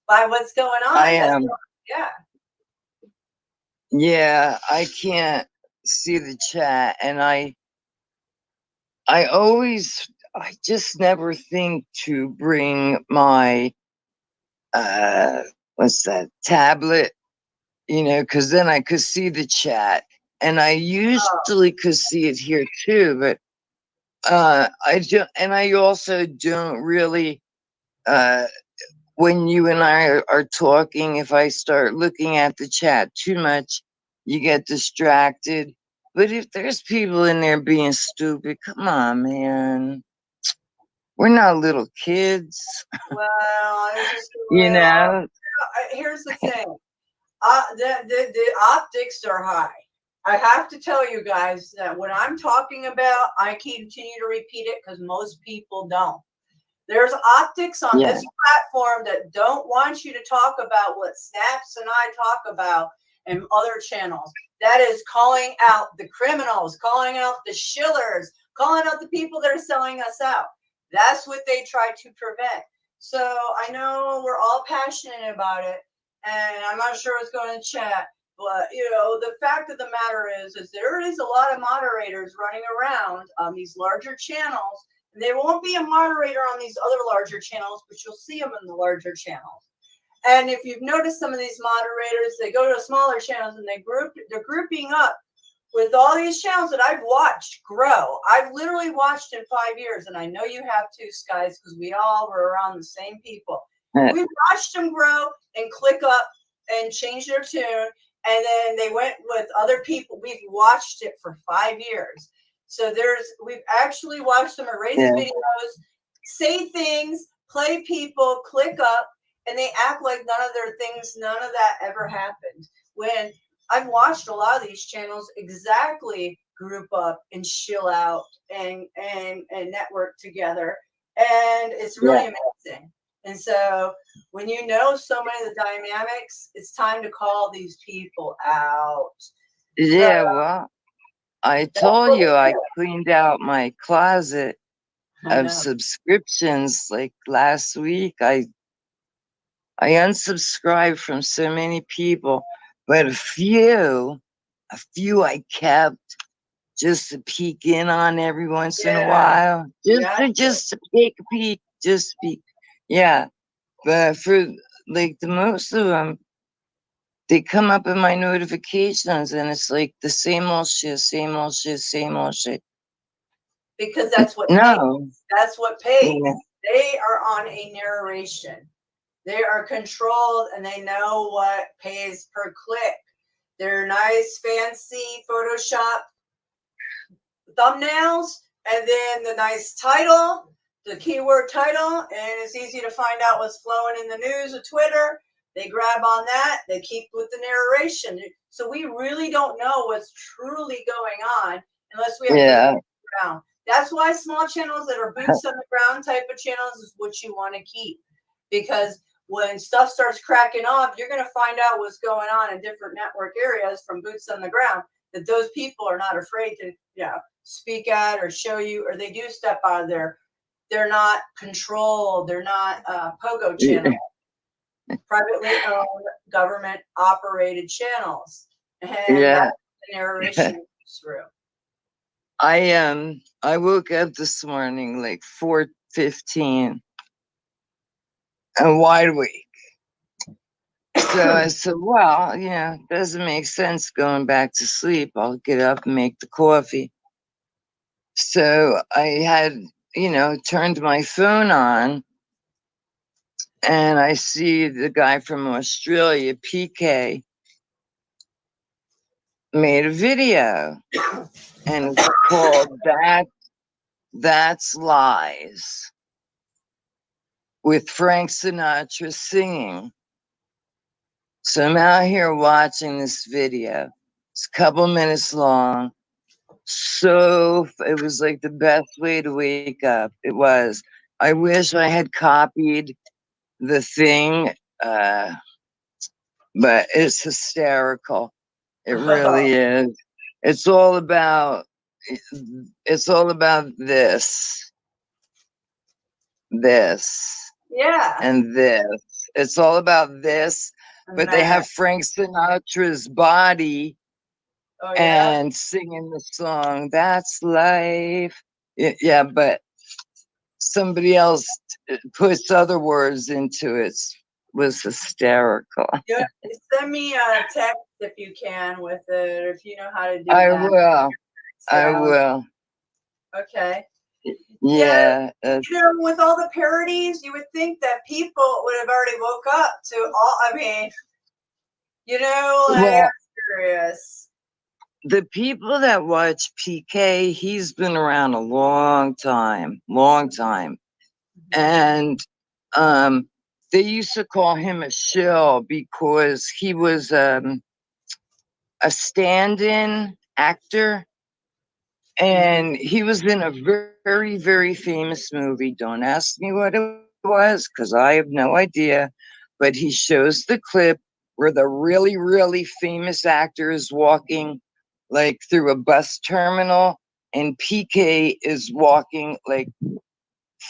by what's going on. I am. Yeah. Yeah, I can't see the chat, and I just never think to bring my what's that, tablet, because then I could see the chat, and I usually could see it here too, but I also don't really, when you and I are talking, if I start looking at the chat too much, you get distracted. But if there's people in there being stupid, come on, man. We're not little kids. Well, here's the thing. The optics are high. I have to tell you guys that what I'm talking about, I continue to repeat it because most people don't. There's optics on this platform that don't want you to talk about what Snaps and I talk about and other channels. That is calling out the criminals, calling out the shillers, calling out the people that are selling us out. That's what they try to prevent. So I know we're all passionate about it, and I'm not sure what's going to chat, but the fact of the matter is there is a lot of moderators running around on these larger channels. And there won't be a moderator on these other larger channels, but you'll see them in the larger channels. And if you've noticed some of these moderators, they go to smaller channels and they're grouping up with all these channels that I've watched grow. I've literally watched in 5 years, and I know you have too, Skies, because we all were around the same people. We've watched them grow and click up and change their tune, and then they went with other people. We've watched it for 5 years. So we've actually watched them erase videos, say things, play people, click up, and they act like none of that ever happened. When I've watched a lot of these channels exactly group up and chill out and network together. And it's really amazing. And so when you know so many of the dynamics, it's time to call these people out. Yeah, well, I told you I cleaned out my closet of subscriptions like last week. I unsubscribed from so many people, but a few I kept just to peek in on every once in a while. Just to take a peek, just peek. Yeah. But for like the most of them, they come up in my notifications and it's like the same old shit, same old shit, same old shit. Because that's what pays. That's what pays. Yeah. They are on a narration. They are controlled and they know what pays per click. They're nice, fancy Photoshop thumbnails, and then the nice title, the keyword title, and it's easy to find out what's flowing in the news or Twitter. They grab on that, they keep with the narration. So we really don't know what's truly going on unless we have boots on the ground. That's why small channels that are boots on the ground type of channels is what you want to keep. Because when stuff starts cracking off, you're going to find out what's going on in different network areas from boots on the ground, that those people are not afraid to speak at or show you, or they do step out of there. They're not controlled. They're not POGO channels. Privately owned, government operated channels. And that's the narration goes through. I woke up this morning like 4:15 and wide awake. So I said, well, doesn't make sense going back to sleep. I'll get up and make the coffee. So I had, turned my phone on, and I see the guy from Australia, PK, made a video, and it's called That's Lies, with Frank Sinatra singing. So I'm out here watching this video. It's a couple minutes long. So it was like the best way to wake up. It was. I wish I had copied the thing, but it's hysterical. It really is. It's all about this, Yeah. and this. It's all about this, but they have Frank Sinatra's body and singing the song, That's Life. Yeah, but somebody else puts other words into it. Was hysterical. Yeah, send me a text if you can with it, or if you know how to do I that. will. I So, will. Okay. Yeah. With all the parodies, you would think that people would have already woke up to all. I mean, Well, I'm curious. the people that watch PK, he's been around a long time. And they used to call him a shill because he was a stand-in actor, and he was in a very, very famous movie. Don't ask me what it was, because I have no idea. But he shows the clip where the really, really famous actor is walking like through a bus terminal, and PK is walking like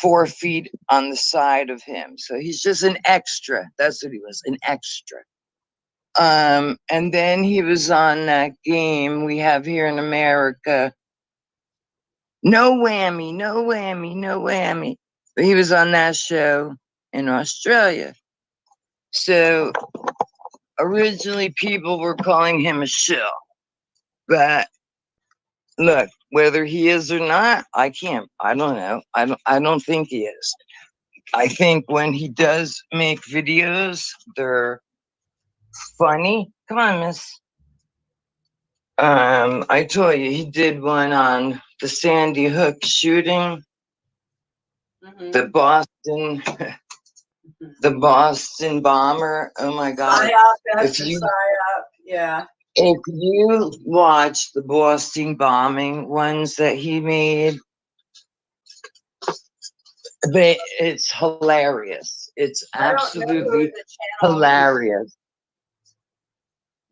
4 feet on the side of him. So he's just an extra. That's what he was, an extra. And then he was on that game we have here in America, No Whammy, No Whammy, No Whammy. But he was on that show in Australia. So originally people were calling him a shill. But look, whether he is or not, I don't know. I don't think he is. I think when he does make videos, they're funny. Come on, miss. I told you he did one on the Sandy Hook shooting, the Boston bomber. Oh my God! That's the psyop. Yeah. If you watch the Boston bombing ones that he made, it's hilarious. It's absolutely hilarious.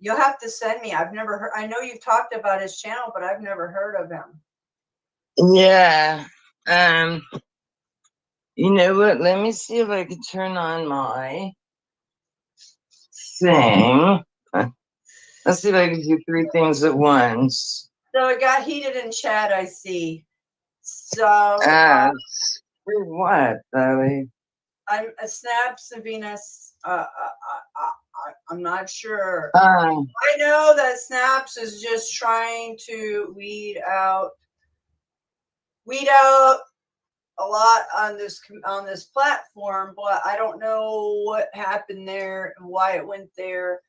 You'll have to send me. I've never heard. I know you've talked about his channel, but I've never heard of him. Yeah. You know what? Let me see if I can turn on my thing. Let's see if I can do 3 things at once. So it got heated in chat, I see. So for what, Ellie? I'm a Snaps and Venus. I'm not sure. I know that Snaps is just trying to weed out a lot on this platform, but I don't know what happened there and why it went there.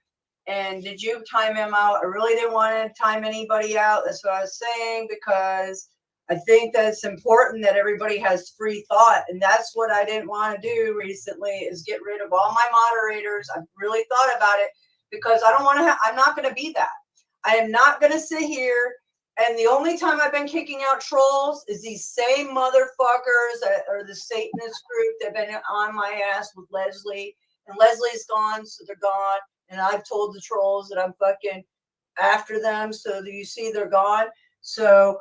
And did you time him out? I really didn't want to time anybody out. That's what I was saying, because I think that it's important that everybody has free thought. And that's what I didn't want to do recently, is get rid of all my moderators. I've really thought about it, because I don't want to I'm not going to be that. I am not going to sit here. And the only time I've been kicking out trolls is these same motherfuckers that are the Satanist group that have been on my ass with Leslie. And Leslie's gone, so they're gone. And I've told the trolls that I'm fucking after them, so that you see they're gone. So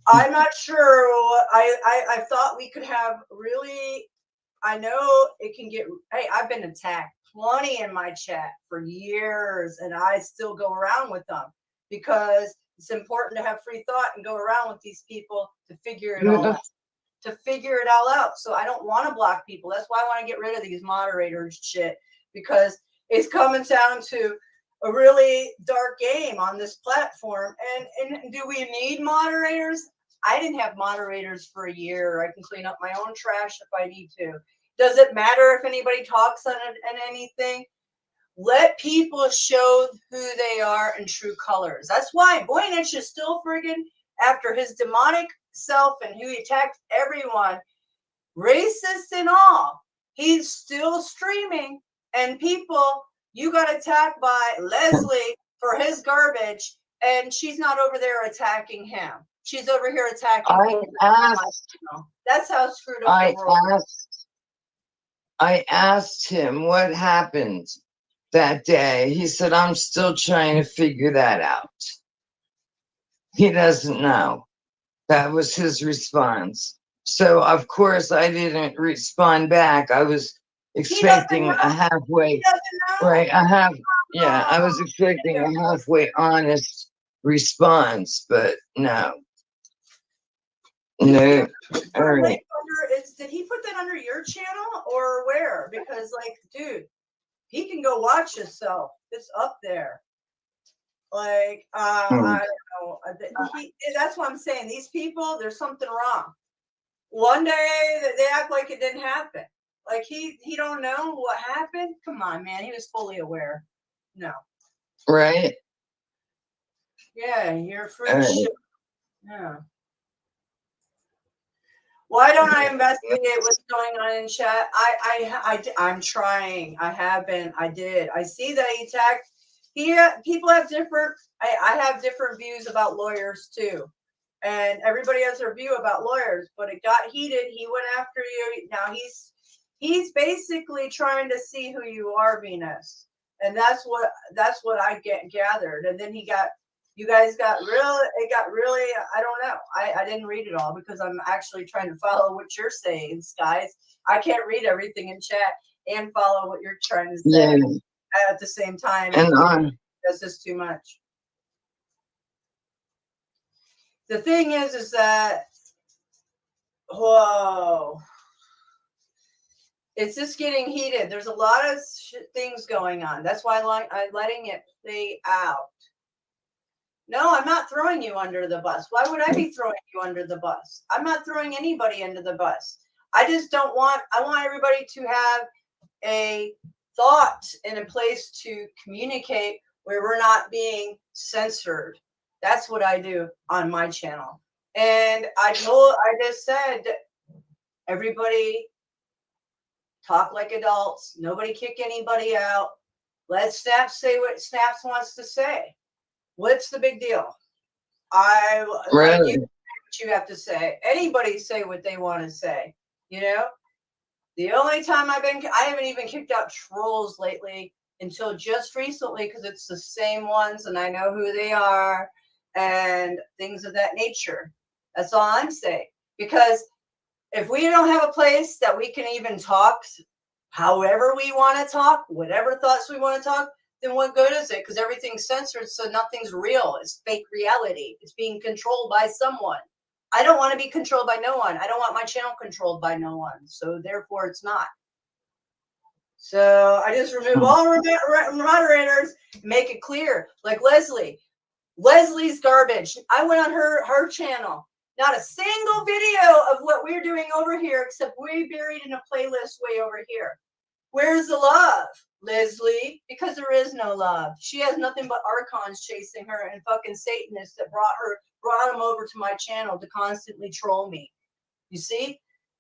I'm not sure. I thought we could have really, I know it can get, hey, I've been attacked plenty in my chat for years, and I still go around with them, because it's important to have free thought and go around with these people to figure it all out. to figure it all out. So I don't want to block people. That's why I want to get rid of these moderators shit, because it's coming down to a really dark game on this platform. And do we need moderators? I didn't have moderators for a year. I can clean up my own trash if I need to. Does it matter if anybody talks on anything? Let people show who they are in true colors. That's why Voynich is still friggin', after his demonic self and who he attacked everyone, racist and all, he's still streaming. And people, you got attacked by Leslie for his garbage, and she's not over there attacking him. She's over here attacking people. That's how screwed up the world. I asked him what happened that day. He said, I'm still trying to figure that out. He doesn't know. That was his response. So, of course, I didn't respond back. I was expecting a halfway, right? Yeah, I was expecting a halfway honest response, but no. No. All right. Did he put that under your channel or where? Because, like, dude, he can go watch himself. It's up there. Like, I don't know. That's what I'm saying. These people, there's something wrong. One day they act like it didn't happen. Like he don't know what happened. Come on, man. He was fully aware. No. Right. Yeah, you're free shit. Yeah. Why don't I investigate what's going on in chat? I'm trying. I have been. I did. I see that he attacked. People have different. I have different views about lawyers too, and everybody has their view about lawyers. But it got heated. He went after you. Now he's basically trying to see who you are, Venus, and that's what I gathered. And then you guys got really. It got really. I don't know. I didn't read it all because I'm actually trying to follow what you're saying, guys. I can't read everything in chat and follow what you're trying to say at the same time. And that's just too much. The thing is that whoa, it's just getting heated. There's a lot of things going on. That's why I'm letting it play out. No, I'm not throwing you under the bus. Why would I be throwing you under the bus? I'm not throwing anybody under the bus. I just don't want, I want everybody to have a thought and a place to communicate where we're not being censored. That's what I do on my channel. And I just said, everybody talk like adults. Nobody kick anybody out. Let Snaps say what Snaps wants to say. What's the big deal? What you have to say. Anybody say what they want to say. You know, the only time I haven't even kicked out trolls lately until just recently because it's the same ones and I know who they are and things of that nature. That's all I'm saying. Because if we don't have a place that we can even talk however we want to talk, whatever thoughts we want to talk, then what good is it? Because everything's censored, so nothing's real. It's fake reality. It's being controlled by someone. I don't want to be controlled by no one. I don't want my channel controlled by no one. So therefore, it's not. So I just remove all moderators, make it clear. Like Leslie. Leslie's garbage. I went on her channel. Not a single video of what we're doing over here, except we buried in a playlist way over here. Where's the love, Leslie? Because there is no love. She has nothing but archons chasing her and fucking Satanists that brought them over to my channel to constantly troll me. You see?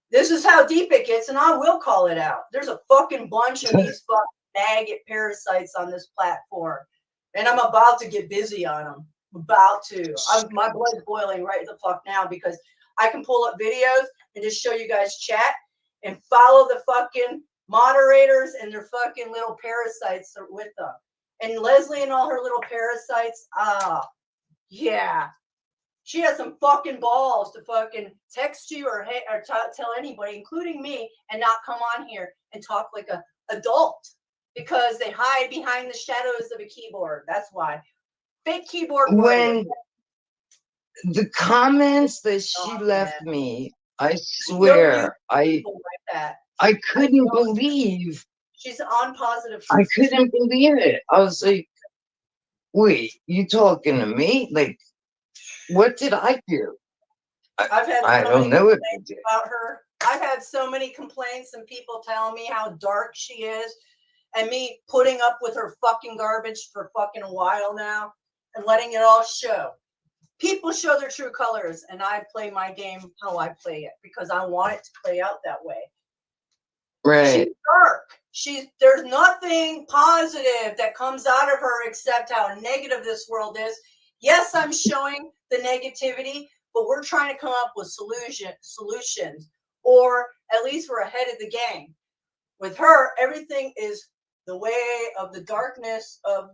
This is how deep it gets, and I will call it out. There's a fucking bunch of these fucking maggot parasites on this platform, and I'm about to get busy on them. About to. My blood's boiling right the fuck now because I can pull up videos and just show you guys chat and follow the fucking moderators and their fucking little parasites with them. And Leslie and all her little parasites, yeah. She has some fucking balls to fucking text you or tell anybody, including me, and not come on here and talk like a adult because they hide behind the shadows of a keyboard. That's why. Fake keyboard warrior. When the comments that she left me I swear, People like that. I couldn't believe. She's on positive. I couldn't believe it. I was like, wait, you talking to me? Like, what did I do? I've had I so don't many know what I complaints did. about her. I've had so many complaints and people telling me how dark she is, and me putting up with her fucking garbage for fucking a while now and letting it all show. People show their true colors, and I play my game how I play it because I want it to play out that way. Right. She's dark. There's nothing positive that comes out of her except how negative this world is. Yes, I'm showing the negativity, but we're trying to come up with solutions, or at least we're ahead of the game. With her, everything is the way of the darkness of,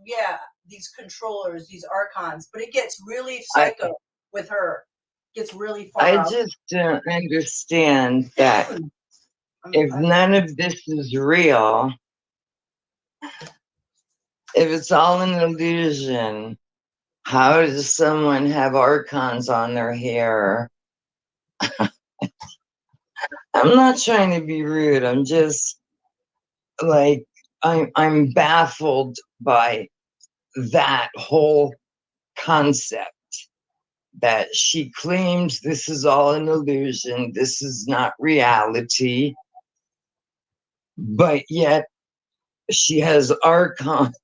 these controllers, these archons, but it gets really psycho with her. It gets really far I out. just don't understand that if none of this is real, if it's all an illusion, how does someone have archons on their hair? I'm not trying to be rude. I'm just like, I'm baffled by that whole concept that she claims this is all an illusion, this is not reality, but yet she has archons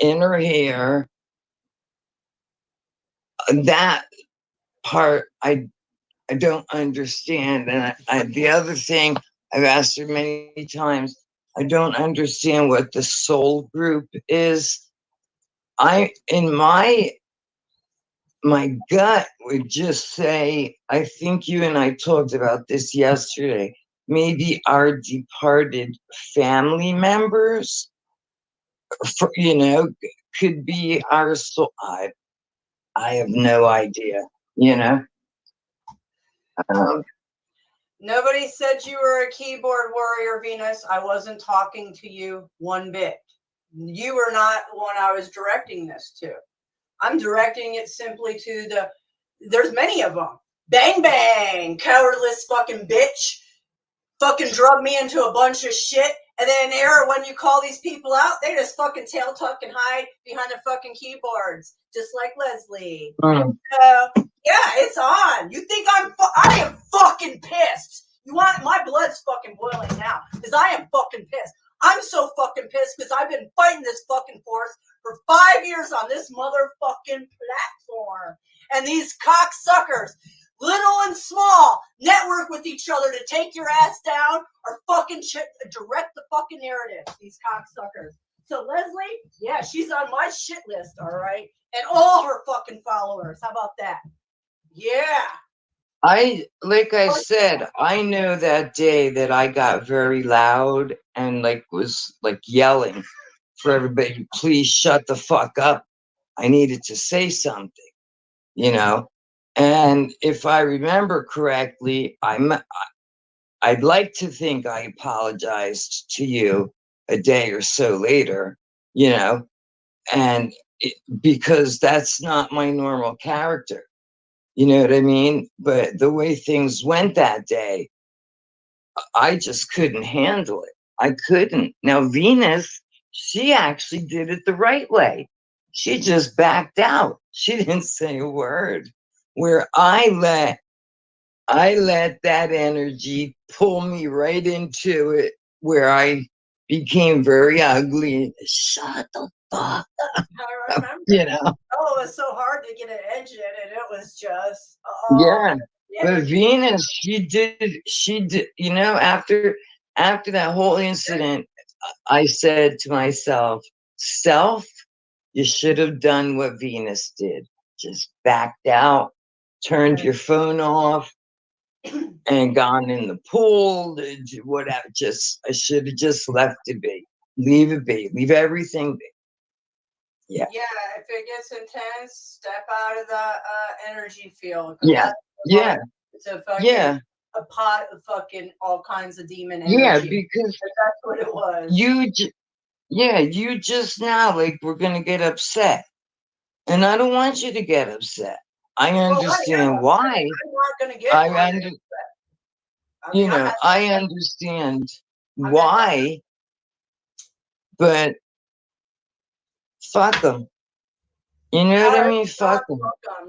in her hair. That part I don't understand. And the other thing I've asked her many times, I don't understand what the soul group is. In my gut would just say, I think you and I talked about this yesterday, maybe our departed family members, could be our soul. I have no idea, Nobody said you were a keyboard warrior, Venus. I wasn't talking to you one bit. You were not the one I was directing this to. I'm directing it simply to there's many of them. Bang, bang, cowardless fucking bitch. Fucking drug me into a bunch of shit. And then when you call these people out, they just fucking tail tuck and hide behind their fucking keyboards. Just like Leslie. Yeah, it's on. You think I am fucking pissed. My blood's fucking boiling now because I am fucking pissed. I'm so fucking pissed because I've been fighting this fucking force for 5 years on this motherfucking platform. And these cocksuckers, little and small, network with each other to take your ass down or fucking direct the fucking narrative, these cocksuckers. So Leslie, yeah, she's on my shit list, all right? And all her fucking followers. How about that? Yeah. Like I said, I know that day that I got very loud and was yelling for everybody, please shut the fuck up. I needed to say something, and if I remember correctly, I'd like to think I apologized to you a day or so later, and because that's not my normal character. You know what I mean? But the way things went that day, I just couldn't handle it. I couldn't. Now, Venus, she actually did it the right way. She just backed out. She didn't say a word. Where I let that energy pull me right into it, where I became very ugly. Shut the fuck up. I remember. Oh, it was so hard to get an edge in, and it was just. Yeah. But Venus, she did, after that whole incident, I said to myself, you should have done what Venus did. Just backed out, turned your phone off, and gone in the pool, whatever. I should have just left it be. Leave it be. Leave everything be. Yeah. Yeah, if it gets intense, step out of the energy field. Yeah. Yeah. It's a fucking a pot of fucking all kinds of demon energy. Yeah, because that's what it was. You just now we're gonna get upset, and I don't want you to get upset. I understand why. I'm not going to get I one. under, I mean, I understand why, but fuck them. You know what I mean? Fuck them.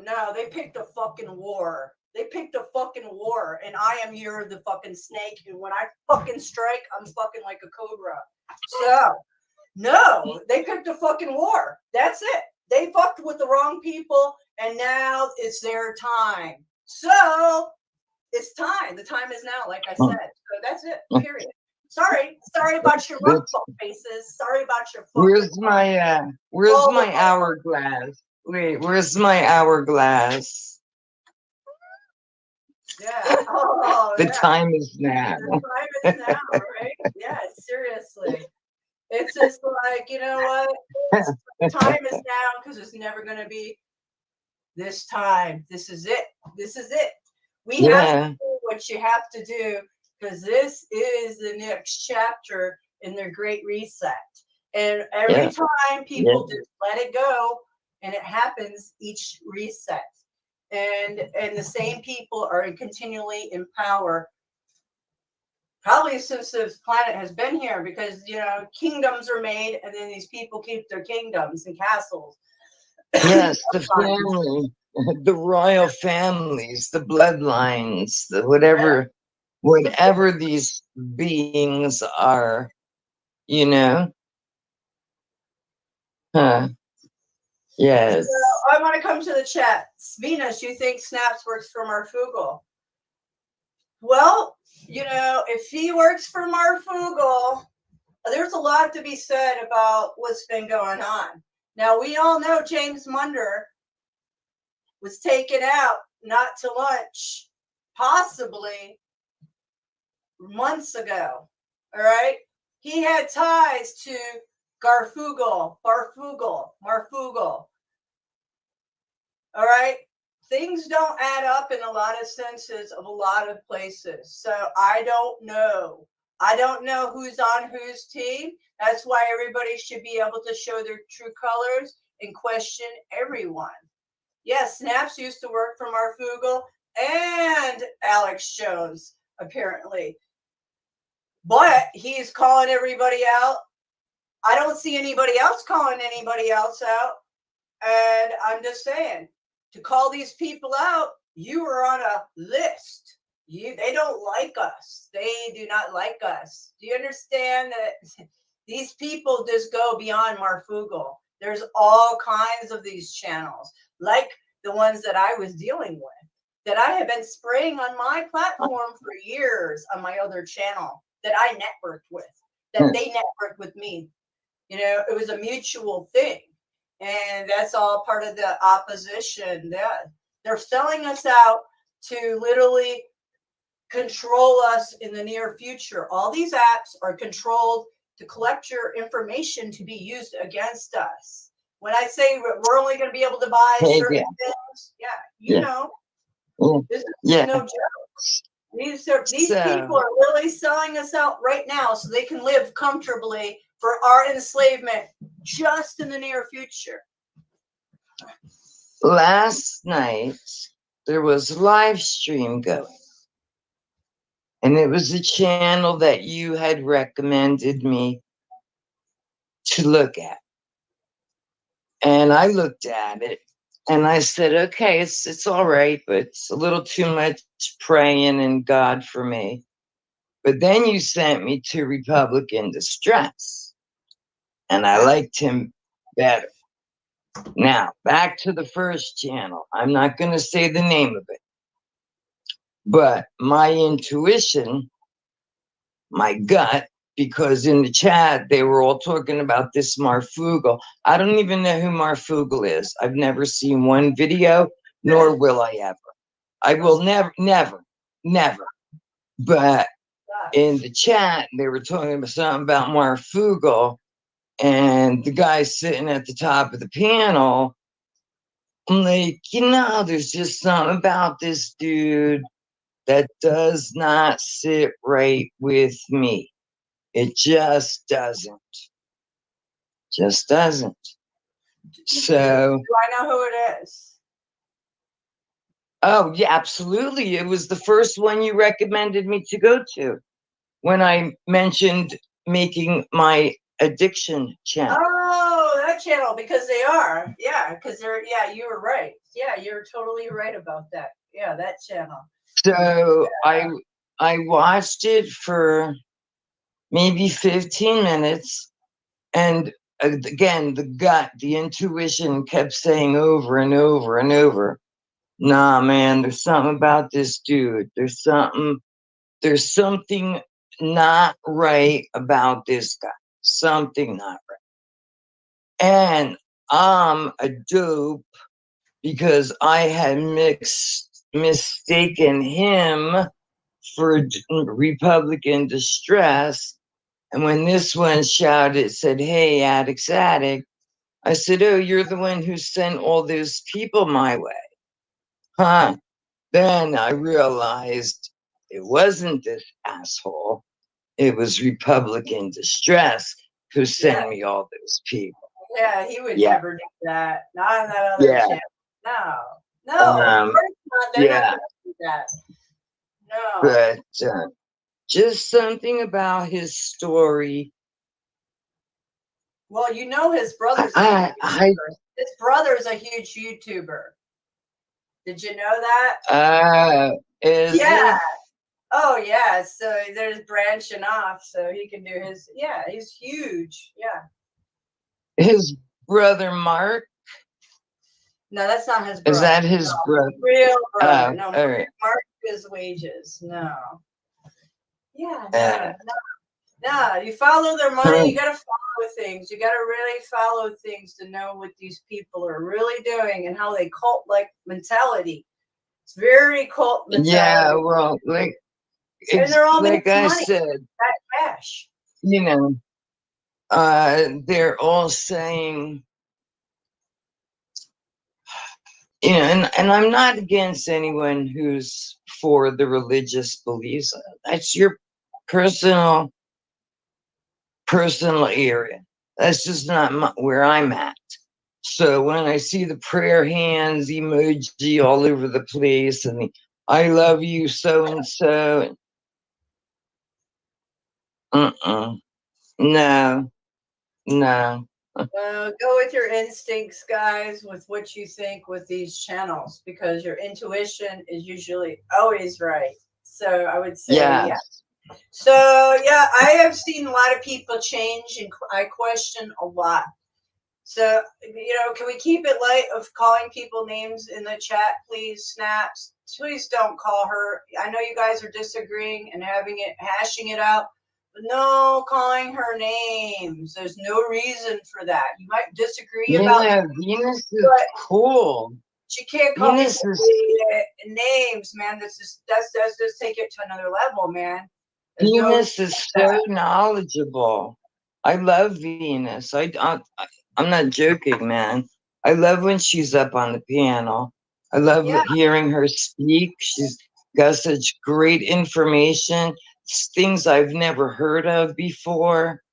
No, they picked a fucking war. They picked a fucking war, and I am here, the fucking snake. And when I fucking strike, I'm fucking like a cobra. So, no, they picked a fucking war. That's it. They fucked with the wrong people, and now it's their time. So, it's time. The time is now, like I said. So that's it. Period. Sorry about your rough fuck faces. Sorry about your fucking. Where's my hourglass? Wait, where's my hourglass? Yeah. Oh, The time is now. The time is now, right? Yeah, seriously. It's just like, you know what? The time is now because it's never going to be this time. This is it. This is it. We have to do what you have to do because this is the next chapter in their great reset. And every time people just let it go, and it happens each reset. And the same people are continually in power, probably since this planet has been here, because kingdoms are made, and then these people keep their kingdoms and castles. Yes, the family, the royal families, the bloodlines, the whatever these beings are, Huh. Yes. So I want to come to the chat. Venus, you think Snaps works for Marfugal? Well, if he works for Marfugal, there's a lot to be said about what's been going on. Now, we all know James Munder was taken out not to lunch, possibly months ago. All right? He had ties to Marfugal. All right? Things don't add up in a lot of senses of a lot of places. So I don't know. I don't know who's on whose team. That's why everybody should be able to show their true colors and question everyone. Yes, Snaps used to work for Marfugal and Alex Jones, apparently. But he's calling everybody out. I don't see anybody else calling anybody else out. And I'm just saying, to call these people out, you are on a list. They don't like us. They do not like us. Do you understand that these people just go beyond Marfugal? There's all kinds of these channels, like the ones that I was dealing with, that I have been spraying on my platform for years on my other channel that I networked with, that they networked with me. It was a mutual thing. And that's all part of the opposition. They're selling us out to literally control us in the near future. All these apps are controlled to collect your information to be used against us. When I say we're only going to be able to buy certain things, this is no joke. These people are literally selling us out right now so they can live comfortably for our enslavement just in the near future. Last night, there was a live stream going. And it was a channel that you had recommended me to look at. And I looked at it and I said, okay, it's all right, but it's a little too much praying and God for me. But then you sent me to Republican Distress. And I liked him better. Now, back to the first channel. I'm not going to say the name of it. But my intuition, my gut, because in the chat, they were all talking about this Marfugal. I don't even know who Marfugal is. I've never seen one video, nor will I ever. I will never. But in the chat, they were talking about something about Marfugal, and the guy sitting at the top of the panel, I'm like, there's just something about this dude that does not sit right with me. It just doesn't. Just doesn't. So. Do I know who it is? Oh, yeah, absolutely. It was the first one you recommended me to go to when I mentioned making my addiction channel. Oh, that channel, because they are. Yeah, because they're, yeah, you were right. Yeah, you're totally right about that. Yeah, that channel. So I watched it for maybe 15 minutes, and again, the gut, the intuition kept saying over and over and over, nah, man, there's something about this dude. There's something not right about this guy. Something not right. And I'm a dope because I had mistaken him for Republican distress. And when this one shouted, said, hey, addicts, addict, I said, oh, you're the one who sent all those people my way. Huh? Then I realized it wasn't this asshole. It was Republican distress who sent me all those people. Yeah, he would Yeah. never do that. Not on that other Yeah. channel. No. No, of course not. They're not Yeah. going to do that. No. But just something about his story. Well, you know his brother's a huge YouTuber. His brother's a huge YouTuber. Did you know that? Is yeah. it? Oh, yeah. So there's branching off, so he can do his. Yeah, he's huge. Yeah. His brother Mark? No, that's not his brother. Is that his brother? Real brother. No, all right. Mark is wages. No. Yeah, no. You follow their money. You got to follow things. You got to really follow things to know what these people are really doing and how they cult-like mentality. It's very cult mentality. Yeah, well, like, and they're all like making I money. said, That cash. you know, they're all saying, you know, and I'm not against anyone who's for the religious beliefs. That's your personal area. That's just not where I'm at. So when I see the prayer hands emoji all over the place and the I love you so and so, no. Go with your instincts, guys, with what you think with these channels, because your intuition is usually always right. So I would say, yeah. So, yeah, I have seen a lot of people change, and I question a lot. So, can we keep it light of calling people names in the chat, please, Snaps? Please don't call her. I know you guys are disagreeing and hashing it out. But no calling her names. There's no reason for that. You might disagree about Venus is cool. She can't call people names, man. That's just take it to another level, man. Venus is so knowledgeable. I love Venus. I'm not joking, man. I love when she's up on the piano. I love hearing her speak. She's got such great information. It's things I've never heard of before.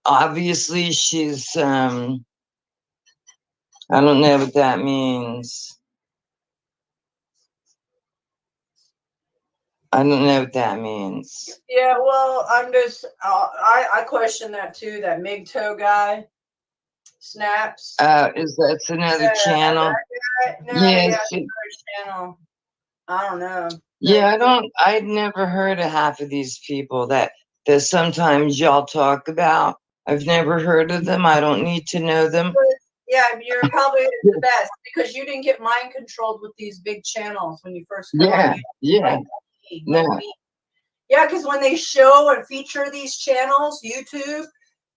Obviously, she's I don't know what that means. I don't know what that means. Yeah, well, I'm just I question that too. That MGTOW guy, Snaps. That's another channel? Another channel. I don't know. Yeah, I'd never heard of half of these people that sometimes y'all talk about. I've never heard of them. I don't need to know them. Yeah, you're probably the best because you didn't get mind controlled with these big channels when you first come on. Yeah. Yeah, because when they show and feature these channels, YouTube,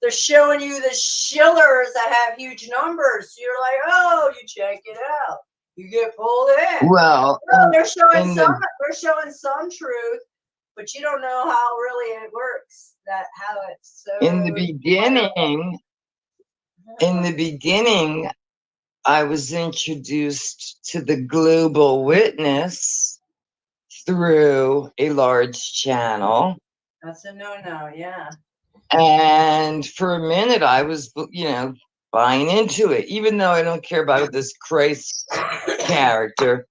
they're showing you the shillers that have huge numbers. So you're like, oh, you check it out. You get pulled in. Well, they're showing some truth, but you don't know how really it works. How it's so. In the beginning, I was introduced to the global witness through a large channel. That's a no-no, yeah. And for a minute, I was, buying into it, even though I don't care about this Christ character.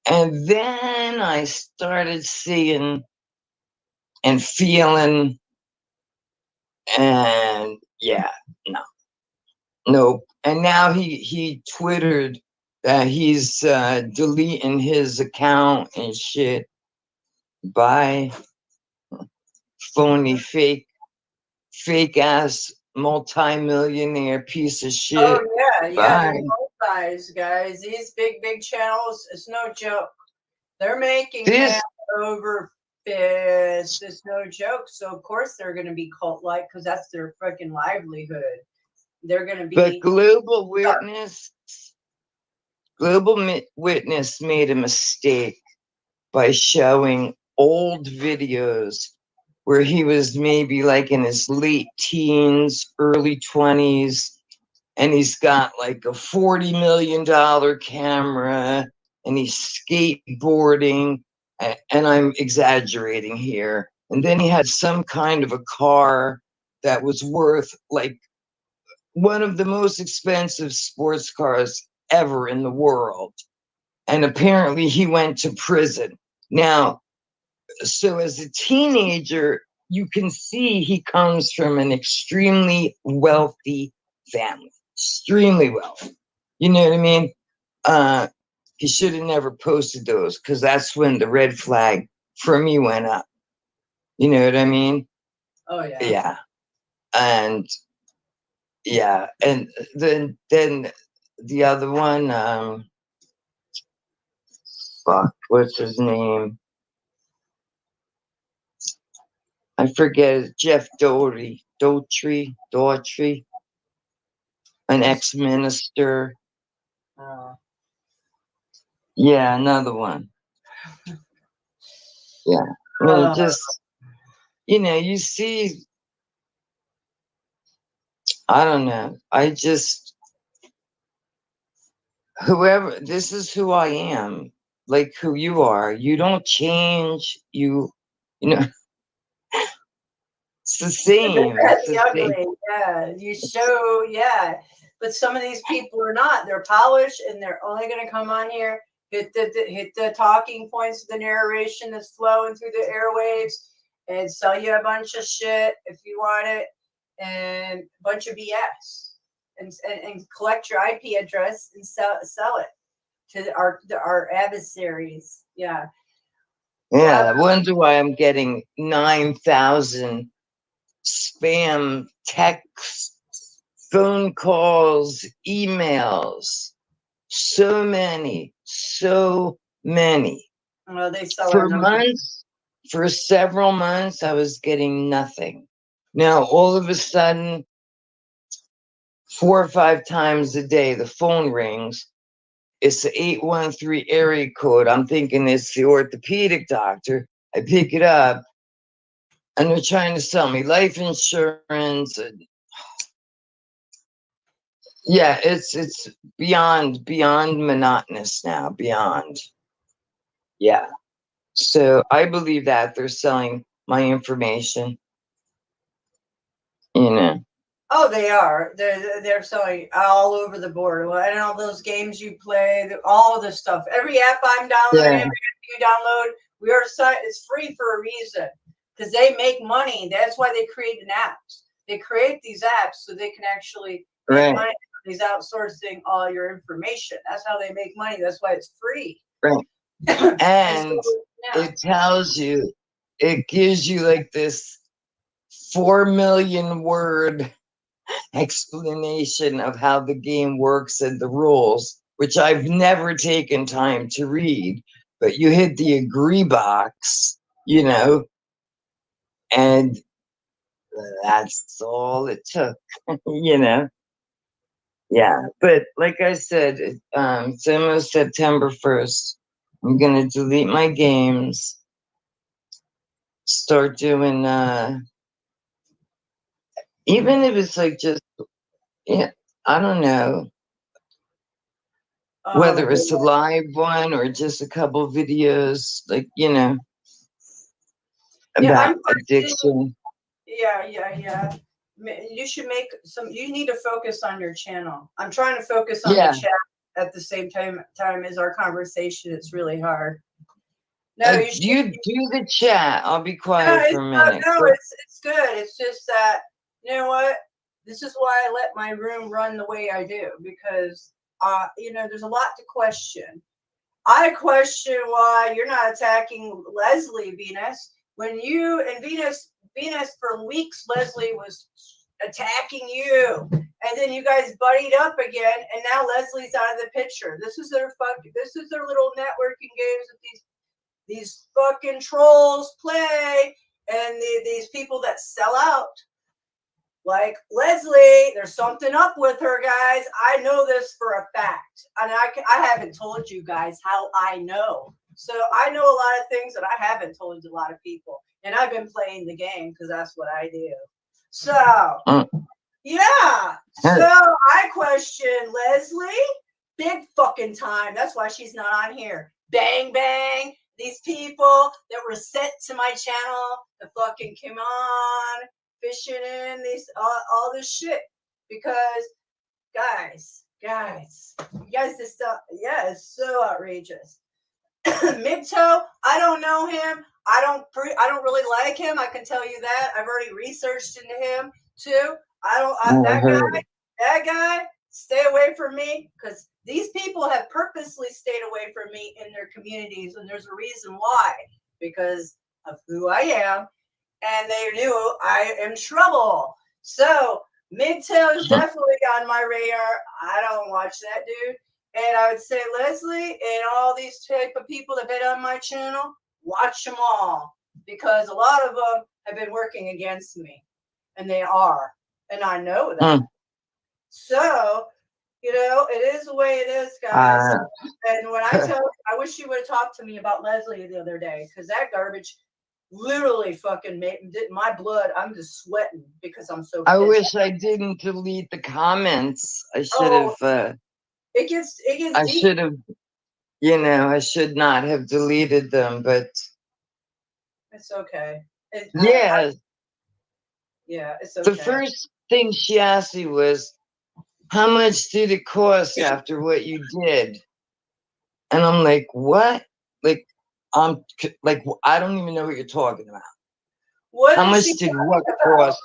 And then I started seeing and feeling, and yeah, no, nope. And now he twittered that he's deleting his account and shit. Bye, phony, fake ass multi-millionaire piece of shit. Oh yeah, Bye. they're multis, guys. These big channels, it's no joke. They're making This- hand over fist. It's no joke. So of course they're going to be cult-like because that's their freaking livelihood. They're going to be. But Global Witness made a mistake by showing old videos where he was maybe like in his late teens, early 20s, and he's got like a $40 million camera and he's skateboarding, and I'm exaggerating here. And then he had some kind of a car that was worth like one of the most expensive sports cars ever in the world. And apparently he went to prison. Now, so as a teenager, you can see he comes from an extremely wealthy family, extremely wealthy. You know what I mean? He should have never posted those because that's when the red flag for me went up. You know what I mean? Oh yeah. Yeah. And yeah, and then the other one, fuck, what's his name? I forget. Jeff Daughtry, an ex-minister. Yeah, another one. Yeah, I mean, just you see. I don't know. I just whoever. This is who I am. Like who you are. You don't change. You know. It's the same. It's the Ugly. same. Yeah, you show. Yeah, but some of these people are not. They're polished, and they're only going to come on here, hit the talking points of the narration that's flowing through the airwaves, and sell you a bunch of shit if you want it, and a bunch of BS, and collect your IP address and sell it to our adversaries. Yeah. Yeah, I wonder why I'm getting 9,000 spam texts, phone calls, emails. So many. Well, they sell our numbers. For several months, I was getting nothing. Now, all of a sudden, 4 or 5 times a day, the phone rings. It's the 813 area code. I'm thinking it's the orthopedic doctor. I pick it up, and they're trying to sell me life insurance. Yeah, it's beyond monotonous now. Beyond. Yeah. So I believe that they're selling my information. You know. Oh, they are. They're selling all over the board. Well, and all those games you play, all of this stuff. Every app I'm downloading, every app you download, it's free for a reason because they make money. That's why they create apps. They create these apps so they can actually make money. He's outsourcing all your information. That's how they make money. That's why it's free. Right. And it tells you, it gives you like this 4 million word explanation of how the game works and the rules, which I've never taken time to read. But you hit the agree box, and that's all it took, Yeah, but like I said, it's almost September 1st. I'm gonna delete my games, start doing even if it's like just I don't know whether it's a live one or just a couple videos, like about addiction. Yeah. You should make some. You need to focus on your channel. I'm trying to focus on the chat at the same time as our conversation. It's really hard. No, you do the chat. I'll be quiet for a minute. No, it's good. It's just that, you know what? This is why I let my room run the way I do, because you know, there's a lot to question. I question why you're not attacking Leslie, Venus, when you and Venus for weeks, Leslie was attacking you, and then you guys buddied up again, and now Leslie's out of the picture. This is their little networking games that these fucking trolls play, and these people that sell out. Like Leslie, there's something up with her, guys. I know this for a fact, and I haven't told you guys how I know. So I know a lot of things that I haven't told a lot of people, and I've been playing the game because that's what I do. So yeah, so I question Leslie big fucking time. That's why she's not on here. Bang bang. These people that were sent to my channel that fucking came on. Fishing in all this shit, because guys, you guys just it's so outrageous. Midtoe, I don't know him. I don't really like him. I can tell you that. I've already researched into him too. That guy, stay away from me, because these people have purposely stayed away from me in their communities, and there's a reason why, because of who I am. And they knew I am trouble. So Midtoe is definitely on my radar. I don't watch that dude. And I would say Leslie and all these type of people that have been on my channel, watch them all. Because a lot of them have been working against me. And they are. And I know that. So, you know, it is the way it is, guys. And when I tell you, I wish you would have talked to me about Leslie the other day. Because that garbage literally fucking did my blood. I'm just sweating because I'm so pissed. I wish I didn't delete the comments. I should have. It gets I deep. should have. You know, I should not have deleted them, but it's okay. Yeah, it's okay. the first thing she asked me was, "How much did it cost after what you did?" And I'm like, "What?" Like, I don't even know what you're talking about. How much did what cost?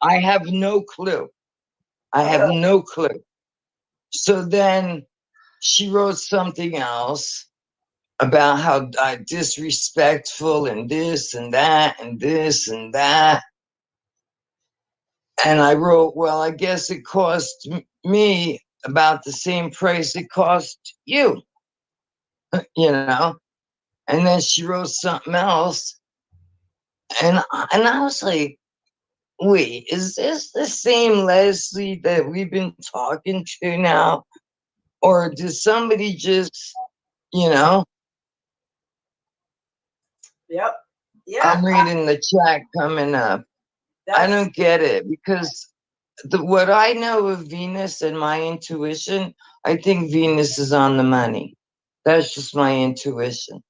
I have no clue. I have no clue. So then she wrote something else about how disrespectful and this and that and this and that. And I wrote, well, I guess it cost me about the same price it cost you, you know? And then she wrote something else. And I was like, wait, is this the same Leslie that we've been talking to now? Or did somebody just, you know? Yep. Yeah. I'm reading the chat coming up. I don't get it, because what I know of Venus and my intuition, I think Venus is on the money. That's just my intuition.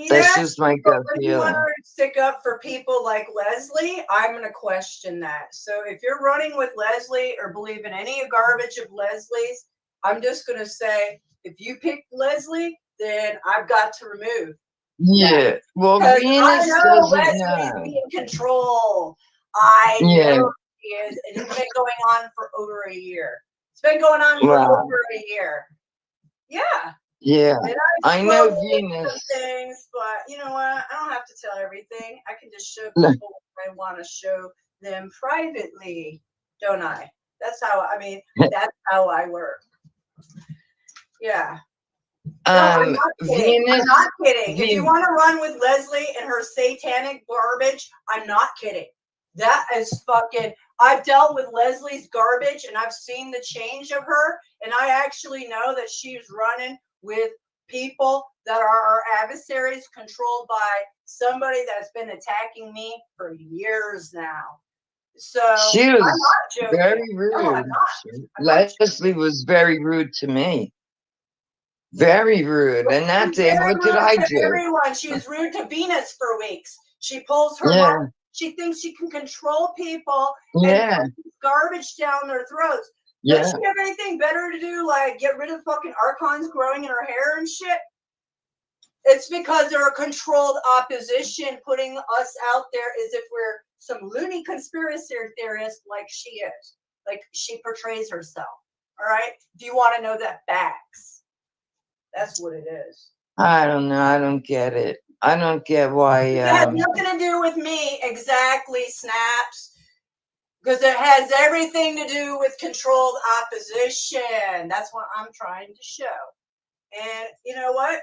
That's just my gut If you want feeling. to stick up for people like Leslie, I'm going to question that. So if you're running with Leslie or believe in any garbage of Leslie's, I'm just going to say, if you pick Leslie, then I've got to remove. Yeah. Well, Because Venus I know doesn't Leslie's know. in control. I Yeah. know he is, and it's been going on for over a year. It's been going on for Wow. over a year. Yeah. Yeah. And I know some Venus. things, but you know what? I don't have to tell everything. I can just show people what I want to show them privately, don't I? That's how I work. Yeah. No, I'm not kidding. Venus. I'm not kidding. If you want to run with Leslie and her satanic garbage, I'm not kidding. That is fucking. I've dealt with Leslie's garbage and I've seen the change of her, and I actually know that she's running with people that are our adversaries, controlled by somebody that's been attacking me for years now. So She I'm was not joking. very rude. No, I'm not. Leslie was very rude to me. Very rude. And that day, what did I do? Everyone. She was rude to Venus for weeks. She pulls her Yeah. mouth. She thinks she can control people Yeah. and put garbage down their throats. Yeah. Does she have anything better to do, like get rid of fucking archons growing in her hair and shit? It's because they're a controlled opposition, putting us out there as if we're some loony conspiracy theorist, like she is, like she portrays herself. All right. Do you want to know that facts? That's what it is. I don't know. I don't get it. I don't get why. It has nothing to do with me, exactly, Snaps. Because it has everything to do with controlled opposition. That's what I'm trying to show. And you know what?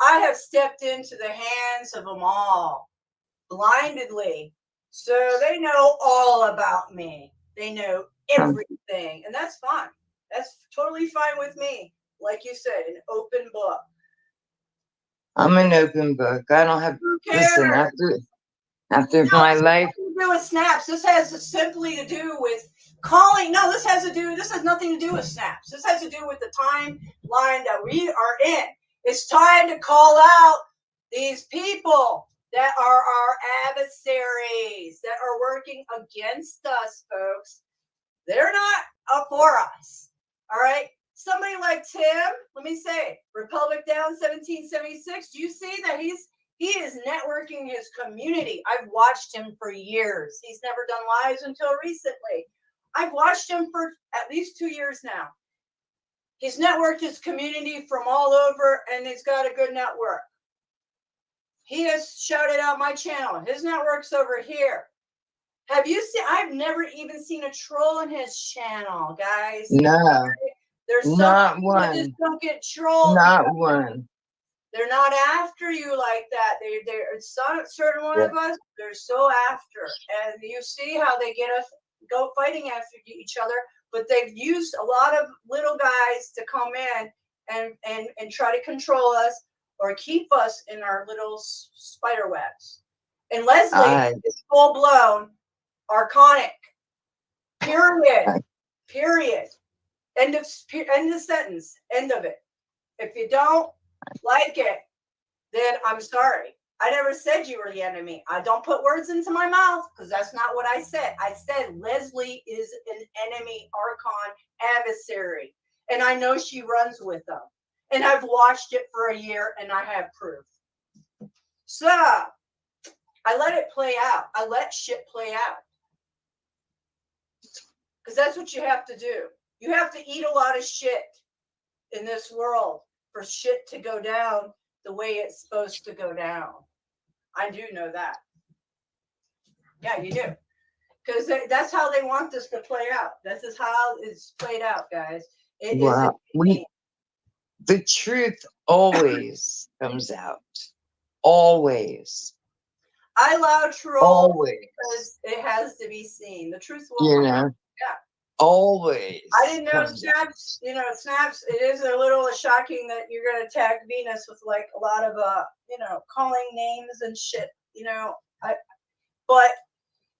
I have stepped into the hands of them all blindedly. So they know all about me. They know everything. And that's fine. That's totally fine with me. Like you said, an open book. I'm an open book. I don't have. Listen, after my life. This has nothing to do with Snaps. This has simply to do with calling. No, this has nothing to do with Snaps. This has to do with the timeline that we are in. It's time to call out these people that are our adversaries, that are working against us, folks. They're not for us. All right? Somebody like Tim, let me say, Republic Down 1776, do you see that he is networking his community? I've watched him for years. He's never done lives until recently. I've watched him for at least 2 years now. He's networked his community from all over, and he's got a good network. He has shouted out my channel. His network's over here. Have you seen? I've never even seen a troll in his channel, guys. No. There's Not some one. that just don't get trolled. Not one. They're not after you like that. They're certain one of us. They're so after, and you see how they get us go fighting after each other. But they've used a lot of little guys to come in and try to control us or keep us in our little spider webs. And Leslie is full blown archonic. Period. Period. End of sentence. End of it. If you don't like it, then I'm sorry. I never said you were the enemy. I don't put words into my mouth because that's not what I said. I said Leslie is an enemy archon adversary. And I know she runs with them. And I've watched it for a year and I have proof. So I let it play out. I let shit play out. Because that's what you have to do. You have to eat a lot of shit in this world for shit to go down the way it's supposed to go down. I do know that. Yeah, you do. Because that's how they want this to play out. This is how it's played out, guys. It Wow. The truth always comes out. Always. I allow trolls Always. because it has to be seen. The truth will You come know. out. Yeah. Always. I didn't know Snaps, Snaps, it is a little shocking that you're going to attack Venus with like a lot of, calling names and shit, but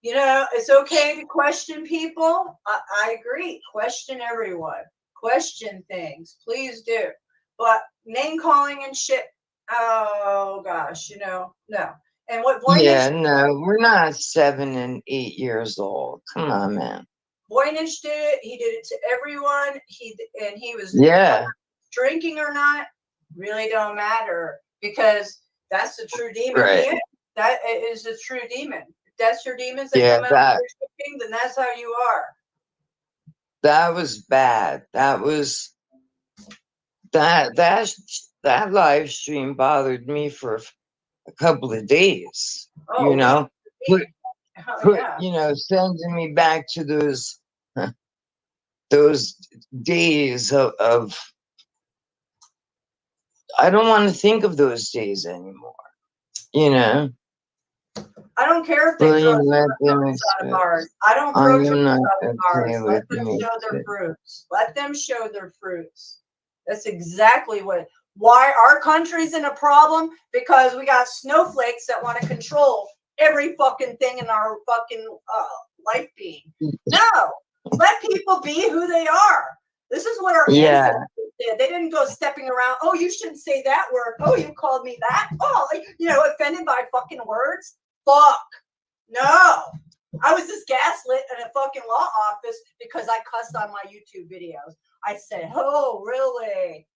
it's okay to question people. I agree. Question everyone. Question things. Please do. But name calling and shit, oh gosh, no. And what no, we're not 7 and 8 years old. Come on, man. Voynich did it. He did it to everyone. He was drinking or not really don't matter because that's the true demon. Right. That is the true demon. If that's your demons that come out of your drinking, then that's how you are. That was bad. That was that live stream bothered me for a couple of days. Sending me back to those days of I don't want to think of those days anymore. I don't care if they throw fruits out of bars. I don't throw fruits out of bars. Let them show their fruits. Let them show their fruits. That's exactly why our country's in a problem, because we got snowflakes that want to control every fucking thing in our fucking life being. No, let people be who they are. This is what our ancestors did. They didn't go stepping around. Oh, you shouldn't say that word. Oh, you called me that. Oh, offended by fucking words. Fuck. No. I was just gaslit in a fucking law office because I cussed on my YouTube videos. I said, "Oh, really?"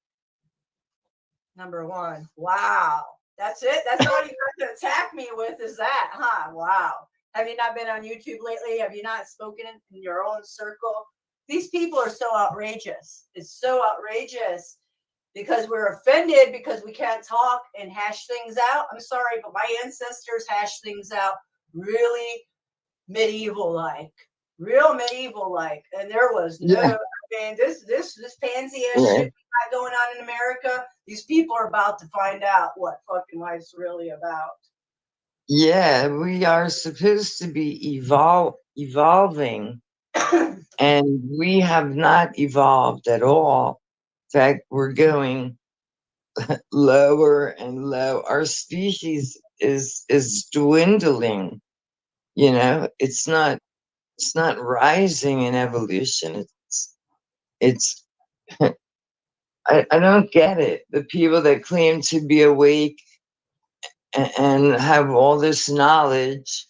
Number one. Wow. That's it? That's all you got to attack me with is that, huh? Wow. Have you not been on YouTube lately? Have you not spoken in your own circle? These people are so outrageous. It's so outrageous because we're offended because we can't talk and hash things out. I'm sorry, but my ancestors hashed things out really medieval-like. Real medieval-like. And there was no, I mean, this pansy ass shit we got going on in America, these people are about to find out what fucking life's really about. Yeah, we are supposed to be evolving, and we have not evolved at all. In fact, we're going lower and low. Our species is dwindling. You know, it's not rising in evolution. It's I don't get it. The people that claim to be awake and have all this knowledge,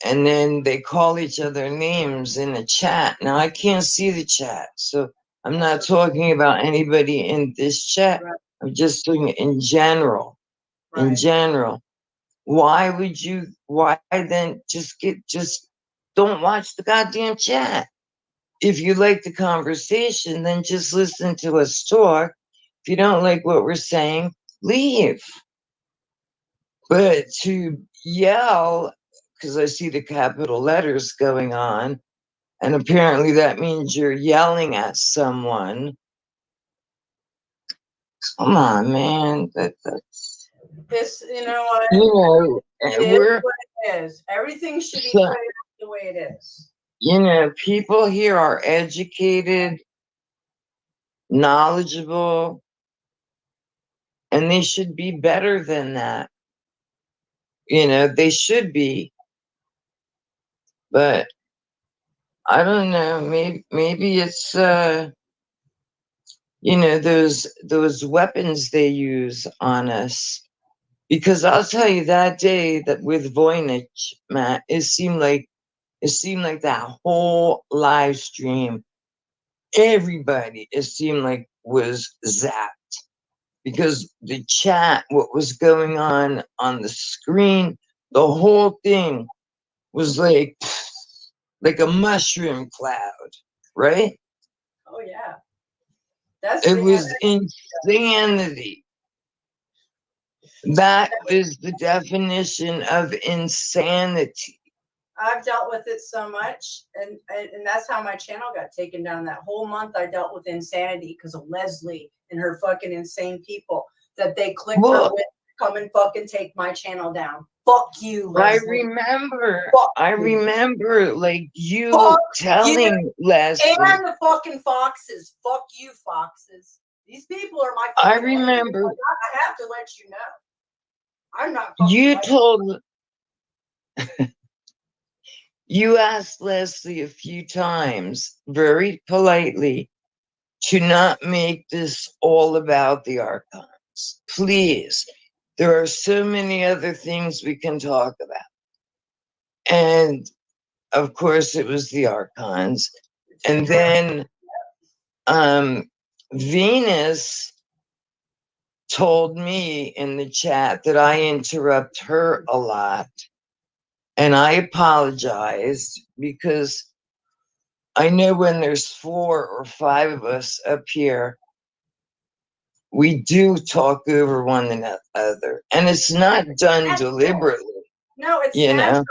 and then they call each other names in the chat. Now I can't see the chat, so I'm not talking about anybody in this chat. I'm just doing it in general. In general, why then just don't watch the goddamn chat? If you like the conversation, then just listen to us talk. If you don't like what we're saying, leave. But to yell, because I see the capital letters going on, and apparently that means you're yelling at someone. Come on, man. That's This, you know what? it is what it is. Everything should be played the way it is. People here are educated, knowledgeable, and they should be better than that. They should be. But I don't know, maybe it's those weapons they use on us. Because I'll tell you, that day that with Voynich, Matt, it seemed like that whole live stream, everybody, it seemed like, was zapped. Because the chat, what was going on the screen, the whole thing was like a mushroom cloud, right? Oh yeah. It was insanity. That is the definition of insanity. I've dealt with it so much, and that's how my channel got taken down. That whole month I dealt with insanity because of Leslie and her fucking insane people that they clicked her with to come and fucking take my channel down. Fuck you, Leslie. I remember like you telling Leslie. And the fucking foxes. Fuck you, foxes. These people are my I fucking remember. enemies. I have to let you know. I'm not You told. You asked Leslie a few times, very politely, to not make this all about the archons. Please. There are so many other things we can talk about. And of course, it was the archons. And then Venus told me in the chat that I interrupt her a lot. And I apologized because I know when there's 4 or 5 of us up here, we do talk over one another. And it's not done deliberately. No, it's natural.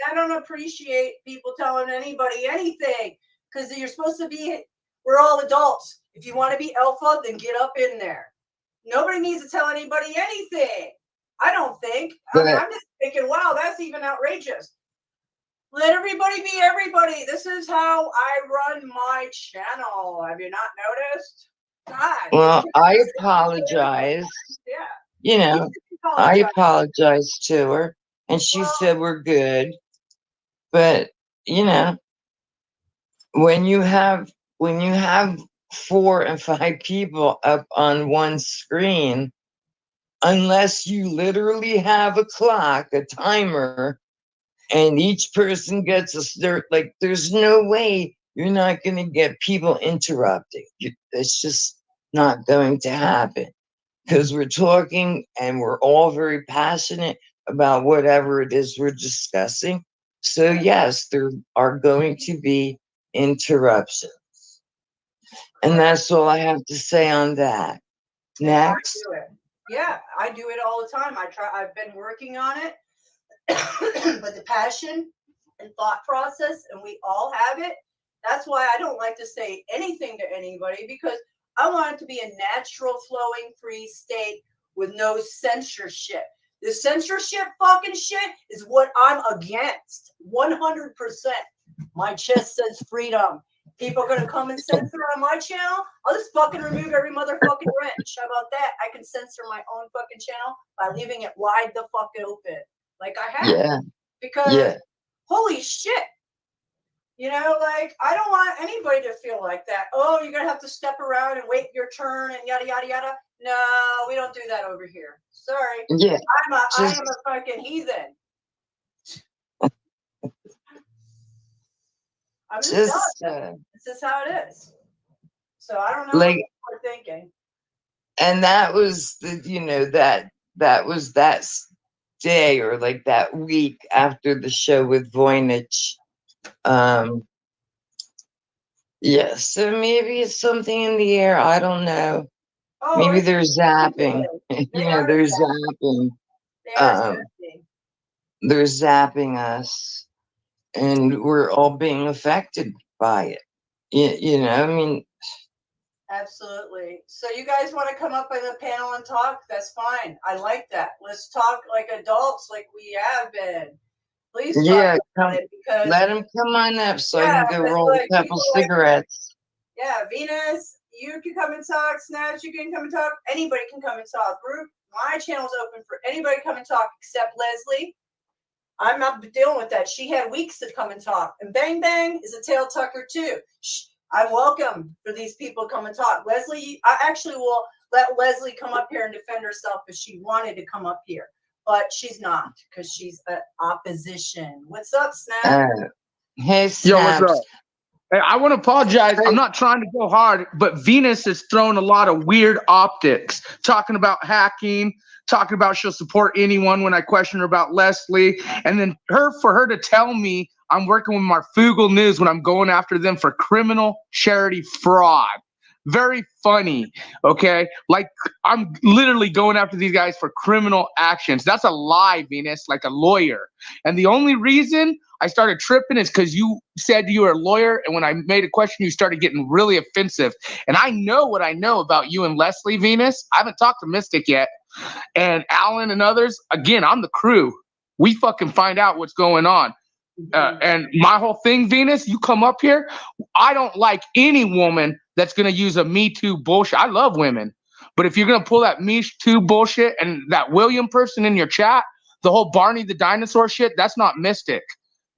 And I don't appreciate people telling anybody anything because you're supposed to be, we're all adults. If you want to be alpha, then get up in there. Nobody needs to tell anybody anything. I don't think. I mean, I'm just thinking, wow, that's even outrageous. Let everybody be everybody. This is how I run my channel. Have you not noticed? God. Well, I apologize. Yeah. I apologized to her, and she said we're good. But when you have 4 and 5 people up on one screen, unless you literally have a clock, a timer, and each person gets like, there's no way you're not going to get people interrupting. It's just not going to happen, because we're talking and we're all very passionate about whatever it is we're discussing. So yes, there are going to be interruptions. And that's all I have to say on that. Next. Yeah, I do it all the time. I've been working on it. But the passion and thought process, and we all have it. That's why I don't like to say anything to anybody, because I want it to be a natural, flowing, free state with no censorship. The censorship fucking shit is what I'm against. 100%. My chest says freedom. People are going to come and censor on my channel. I'll just fucking remove every motherfucking wrench. How about that? I can censor my own fucking channel by leaving it wide the fuck open. Like I have. Yeah. Because holy shit. You know, like, I don't want anybody to feel like that. Oh, you're going to have to step around and wait your turn and yada, yada, yada. No, we don't do that over here. Sorry. Yeah. I am a fucking heathen. I'm just telling you. This is how it is. So I don't know what people are thinking. And that was that was that day, or like that week after the show with Voynich. Yeah, so maybe it's something in the air. I don't know. Maybe they're zapping. They're zapping. They're zapping us, and we're all being affected by it. I mean. Absolutely. So you guys want to come up in the panel and talk? That's fine. I like that. Let's talk like adults, like we have been. Please talk about it, because let them come on up so I can go roll a couple cigarettes. Venus, you can come and talk. Snaps, you can come and talk. Anybody can come and talk. Group, my channel's open for anybody to come and talk except Leslie. I'm not dealing with that. She had weeks to come and talk. And Bang Bang is a tail tucker too. I'm welcome for these people to come and talk. Leslie, I actually will let Leslie come up here and defend herself if she wanted to come up here. But she's not, because she's an opposition. What's up, Snap? Hey, Snaps. Yo, what's up? Hey, I want to apologize. I'm not trying to go hard, but Venus has thrown a lot of weird optics, talking about hacking, talking about she'll support anyone when I question her about Leslie. And then for her to tell me I'm working with Marfugal News when I'm going after them for criminal charity fraud. Very funny, okay? Like, I'm literally going after these guys for criminal actions. That's a lie, Venus, like a lawyer. And the only reason I started tripping is because you said you were a lawyer, and when I made a question, you started getting really offensive. And I know what I know about you and Leslie, Venus. I haven't talked to Mystic yet. And Alan and others, again, I'm the crew. We fucking find out what's going on. And my whole thing, Venus, you come up here, I don't like any woman that's going to use a Me Too bullshit. I love women. But if you're going to pull that Me Too bullshit and that William person in your chat, the whole Barney the dinosaur shit, that's not Mystic.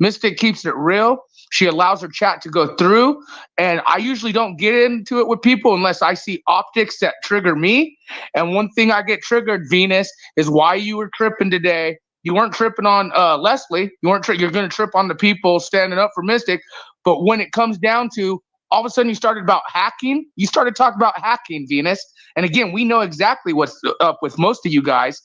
Mystic keeps it real. She allows her chat to go through. And I usually don't get into it with people unless I see optics that trigger me. And one thing I get triggered, Venus, is why you were tripping today. You weren't tripping on Leslie. You're going to trip on the people standing up for Mystic. But when it comes down to, all of a sudden you started about hacking. You started talking about hacking, Venus. And again, we know exactly what's up with most of you guys.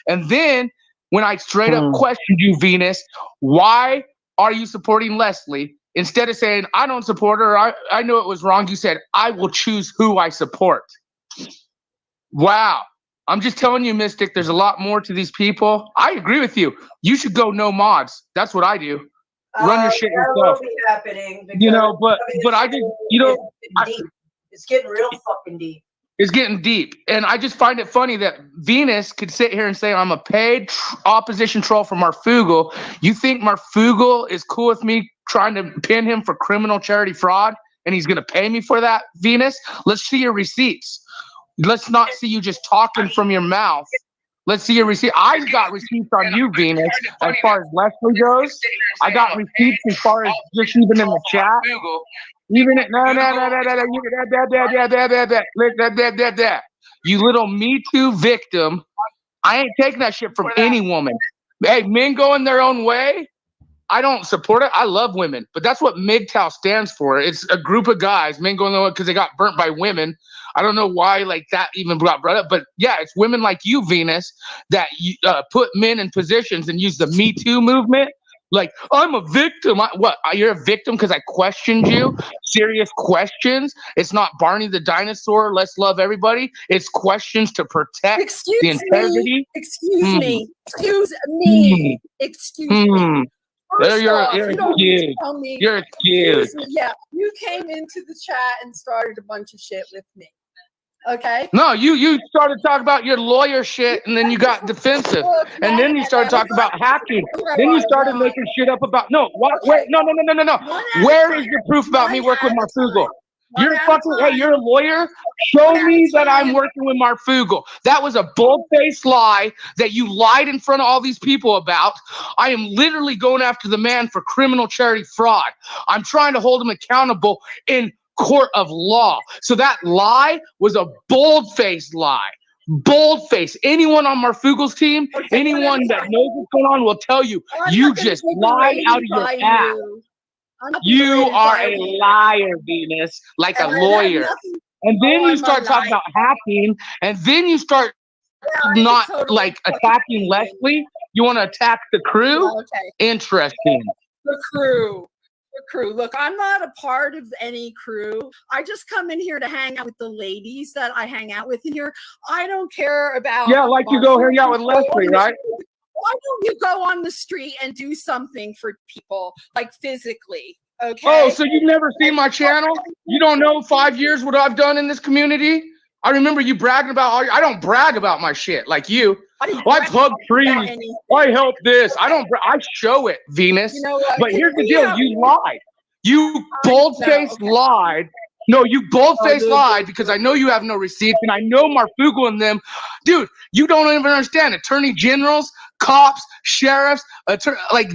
And then when I straight up questioned you, Venus, why are you supporting Leslie? Instead of saying, I don't support her, I know it was wrong, you said, I will choose who I support. Wow. I'm just telling you, Mystic, there's a lot more to these people. I agree with you. You should go no mods. That's what I do. Run your shit yourself. That will be happening. But I just, it's getting real fucking deep. It's getting deep. And I just find it funny that Venus could sit here and say, I'm a paid opposition troll for Marfugal. You think Marfugal is cool with me trying to pin him for criminal charity fraud? And he's going to pay me for that, Venus? Let's see your receipts. Let's not see you just talking from your mouth. Let's see your receipt. I got receipts on you, Venus, as far as Leslie goes. I got receipts as far as just even in the chat. Even it, you little Me Too victim. I ain't taking that shit from any woman. Hey, men going their own way. I don't support it. I love women, but that's what MGTOW stands for. It's a group of guys, men going on because they got burnt by women. I don't know why like that even got brought up, but yeah, it's women like you, Venus, that put men in positions and use the Me Too movement. Like, I'm a victim. What? You're a victim because I questioned you? Serious questions. It's not Barney the dinosaur. Let's love everybody. It's questions to protect the integrity. Excuse me. Excuse me. Excuse me. First off, You're you don't need to excused. tell me. You're excused. Yeah, you came into the chat and started a bunch of shit with me. Okay. No, you started talking about your lawyer shit, and then you got defensive, and then you started talking about hacking. Then you started making shit up about wait, no. Where is your proof about me working with Marfugal? You're fucking. Hey, you're a lawyer. Show me that I'm working with Marfugal. That was a bold-faced lie that you lied in front of all these people about. I am literally going after the man for criminal charity fraud. I'm trying to hold him accountable in court of law. So that lie was a bold-faced lie. Bold-faced. Anyone on Marfugal's team, anyone that knows what's going on will tell you, you just lied out of your ass. You are a liar, Venus, like a lawyer. And then you start talking about hacking, and then you start not like attacking Leslie. You want to attack the crew? Interesting. The crew. Look, I'm not a part of any crew. I just come in here to hang out with the ladies that I hang out with in here. I don't care about. Yeah, like you go hang out with Leslie, right? Why don't you go on the street and do something for people, like physically? Okay. Oh, so you've never seen my channel? You don't know 5 years what I've done in this community? I remember you bragging about. I don't brag about my shit like you. I plug trees. I help this. I don't. I show it, Venus. You know what? But here's the deal: you lied. You bold-faced lied. No, you bold-faced lied because I know you have no receipts, and I know Marfugal and them. Dude, you don't even understand. Attorney generals, cops, sheriffs,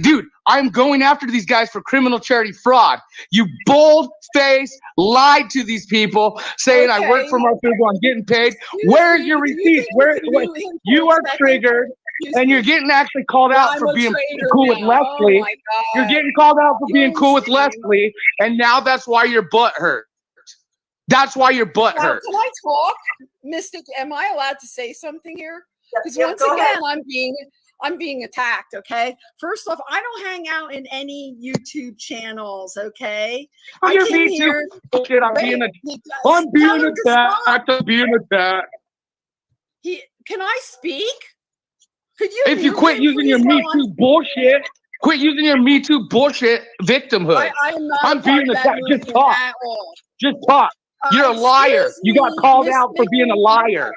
dude, I'm going after these guys for criminal charity fraud. You bold-faced lied to these people, saying I work for Marfugal, I'm getting paid. Where's your receipts? You are triggered, and you're getting actually called out for being cool with Leslie. You're getting called out for being cool with Leslie, and now that's why your butt hurt. That's why your butt hurt. Can I talk, Mystic? Am I allowed to say something here? Because once again, I'm being attacked. Okay. First off, I don't hang out in any YouTube channels. Okay. I'm being attacked. I'm being attacked. Can I speak? Could you? If you quit using your Me Too bullshit, quit using your Me Too bullshit victimhood. I'm being attacked. Just talk. Just talk. You're a liar. You got called out for being a liar.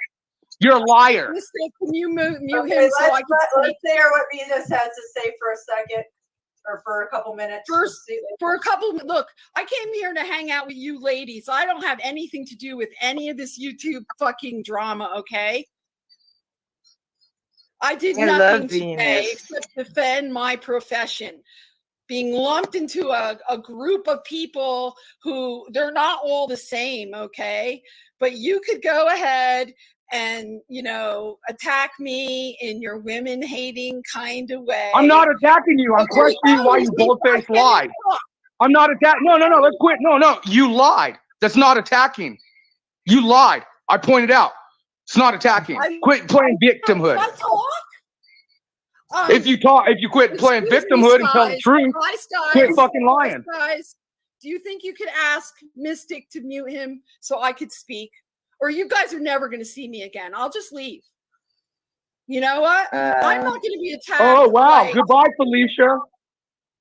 You're a liar. Can you mute him Let's hear what Venus has to say for a second, or for a couple minutes. Look, I came here to hang out with you ladies. I don't have anything to do with any of this YouTube fucking drama, okay? I did nothing today except defend my profession. Being lumped into a group of people who they're not all the same, okay? But you could go ahead and, attack me in your women-hating kind of way. I'm not attacking you. I'm questioning why you bold-faced lied. I'm not attacking. No, let's quit. No, you lied. That's not attacking. You lied. I pointed out. It's not attacking. Quit playing victimhood. If you quit playing victimhood and tell the truth, quit fucking lying. Guys, do you think you could ask Mystic to mute him so I could speak? Or you guys are never going to see me again. I'll just leave. You know what? I'm not going to be attacked. Oh, wow. Goodbye, Felicia.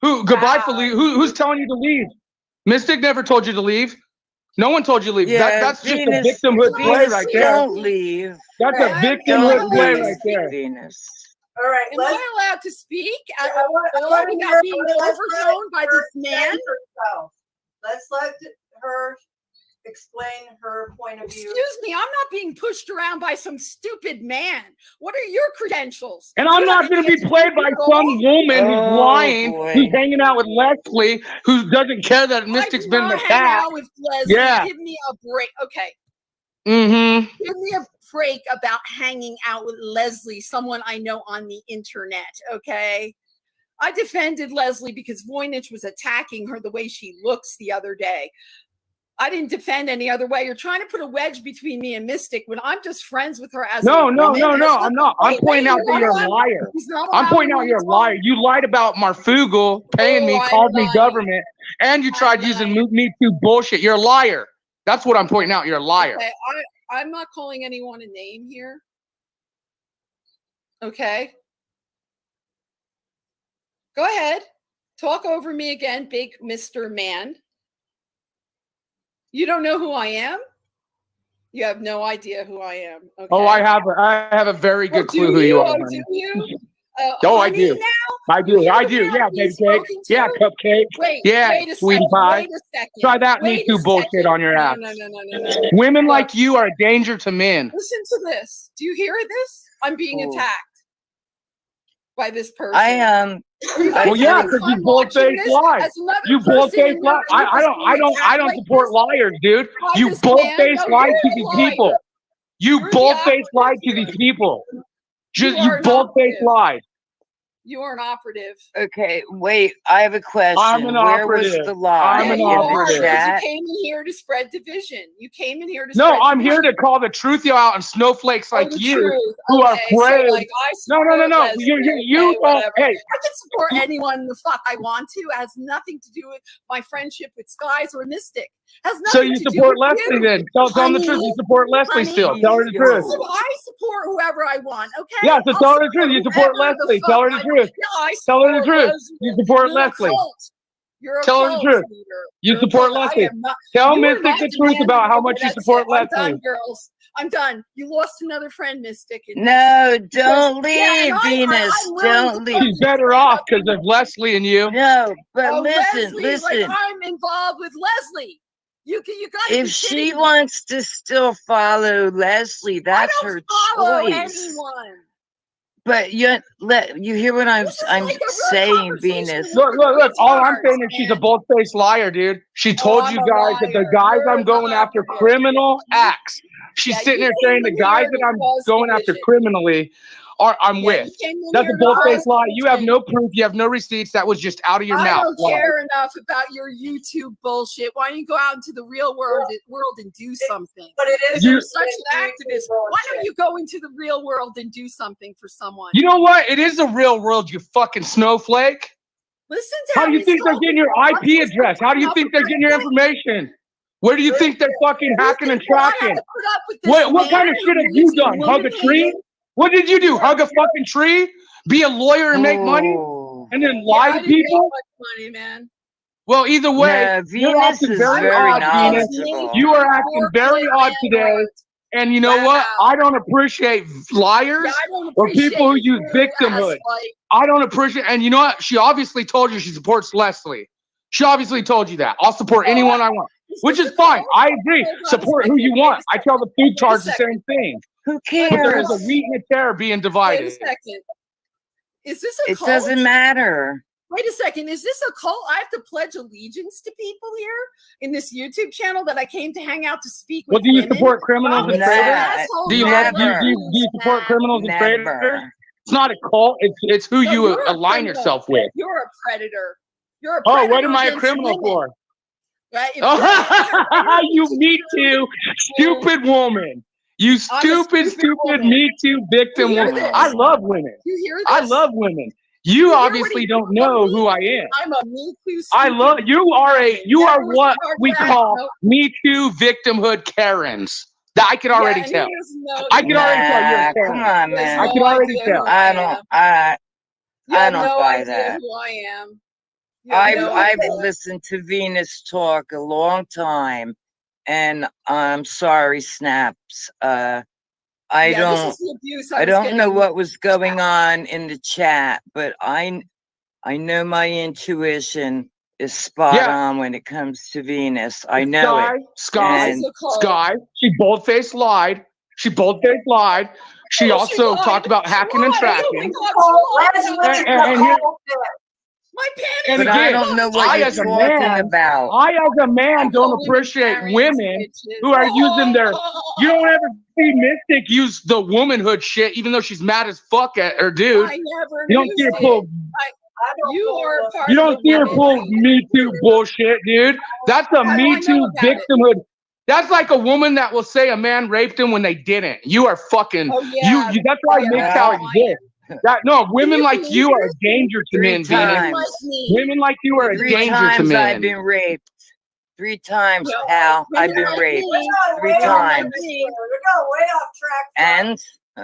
Goodbye, Felicia. Who's telling you to leave? Mystic never told you to leave. No one told you to leave. Yeah, That's just a victimhood play right there. Don't leave. That's a victimhood play right there. Venus. All right. Am I allowed to speak? Without being overthrown by this man? Let's let her explain her point of view. Excuse me, I'm not being pushed around by some stupid man. What are your credentials? And I'm not going to be played by some woman who's lying, who's hanging out with Leslie, who doesn't care that Mystic's been attacked. Hang out with Leslie. Yeah. Give me a break. Okay. Mm-hmm. Give me a break about hanging out with Leslie, someone I know on the internet, okay? I defended Leslie because Voynich was attacking her the way she looks the other day. I didn't defend any other way. You're trying to put a wedge between me and Mystic when I'm just friends with her as a No, woman. I'm not. I'm pointing out that you're a liar. I'm pointing out you're a liar. You lied about Marfugal paying me, called me government, and you tried using Me Too bullshit. You're a liar. That's what I'm pointing out. You're a liar. Okay, I'm not calling anyone a name here. Okay. Go ahead. Talk over me again, big Mr. Man. You don't know who I am? You have no idea who I am. Okay. Oh, I have a very good clue who you are. Oh, do you? Oh, I Honey do. now? I do. I do. Yeah, baby cake. Yeah, cupcake. Wait, yeah, wait a sweetie second, pie. wait a second, Try that wait Me a Too bullshit second. on your ass. No. Women Look, like you are a danger to men. listen to this. Do you hear this? I'm being attacked by this person. Well, yeah, because you bold-faced lie. You bold-faced lie. I don't support liars, dude. You bold-faced lied to these people. You bold-faced lied to these people. Just you bold-faced lied. You are an operative. Okay, wait. I have a question. I'm an Where operative. was the lie? I'm an In operative. the chat? You came in here to spread division. You came in here to No, spread I'm division. here to call the truth out on snowflakes like the you truth. who are Okay, so, afraid. like, I No. support You Leslie, whatever. hey. I can support anyone the fuck I want to. It has nothing to do with my friendship with Skies or Mystic. Has nothing So you to do support with Leslie you. then? Tell them the truth. You support Leslie still. Tell her the truth. So I support whoever I want. Okay. Yeah, so I'll tell her the truth. You support whoever the Leslie. fuck Tell her the I- truth. Yeah, I Tell her the support truth. Leslie. You support You're a Leslie. cult. You're a Tell her the cult truth. leader. You You're a support cult. I Leslie. am not- Tell you are Mystic not the truth demanding about how it. much you That's support it. I'm Leslie. done, girls. I'm done. You lost another friend, Mystic. in No, this. don't Because- yeah, leave, and Venus. I'm willing Don't to leave. She's better off because of Leslie and you. No, but Oh, listen, Leslie, listen. like I'm involved with Leslie. You got. If she wants to still follow Leslie, that's her follow choice. anyone. But you hear what I'm saying, Venus. Look. All I'm saying is she's a bold-faced liar, dude. She told you guys that the guys I'm going after criminal acts. She's sitting there saying the guys that I'm going after criminally I'm with. That's a bold-faced lie. You have no proof. You have no receipts. That was just out of your I mouth. don't care enough about your YouTube bullshit. Why don't you go out into the real world and do something? But it is. If you're such an activist, why don't you go into the real world and do something for someone? You know what? It is a real world, you fucking snowflake. Listen to how do you think they're getting your IP address? How do you think they're getting your information? Where do you think they're fucking hacking and tracking? What kind of shit have you done? Hug a tree? What did you do? Hug a fucking tree? Be a lawyer and make money? And then lie to people? Money, man. Well, either way, No, you're Venus acting is very very odd, Venus. knowledgeable. You are acting very odd today. And you know what? I don't appreciate liars or people who use victimhood. I don't appreciate, and you know what? She obviously told you she supports Leslie. She obviously told you that. I'll support anyone I want, which is fine. I agree. Support who you want. I tell the food cards the same thing. Who cares? But there is a wheat and a tear being divided. Wait a second. Is this a It cult? doesn't matter. Wait a second. Is this a cult? I have to pledge allegiance to people here in this YouTube channel that I came to hang out to speak with. Well, do you women? support criminals and traitors? Do you support criminals and traitors? It's not a cult. It's who No, you you're a align criminal. yourself with. You're a predator. You're a Oh, predator. what am I a against criminal women. for? Right? If Oh, you Me Too, stupid woman. You stupid Me Too victim woman. I love women. You hear this? I love women. You obviously don't know who I am. I'm a Me Too. I love you. Are what we Never call was Me Too victimhood Karens. That I could already tell. I can already tell you're a Karen. Come on, man. I can already tell. I don't buy idea that. who I am. You have no I've idea. listened to Venus talk a long time, and I'm sorry, Snaps. I this is the abuse I was don't know getting. what was going on in the chat, but I know my intuition is spot on when it comes to Venus. I know it. Sky. She bold-faced lied. She also talked about hacking and tracking. And But I again, don't know what I you're as a talking man, about. I as a man don't appreciate women who are using their. You don't ever see Mystic use the womanhood shit, even though she's mad as fuck at her dude. I never You don't see her used pull. You are a part You don't of see her the pull women. Me Too bullshit, dude. That's a How do I Me know Too about it? victimhood. That's like a woman that will say a man raped him when they didn't. You are fucking. Oh yeah. You that's why yeah, MGTOW that's exists. That no, women you like believe you are a this? danger to 3 men, Venus. Women like times. me. Women like you are a Three danger to times I've men. been raped. 3 times, Well, pal. I've women been like raped. me. 3 Women like times. me. We're going way off track. And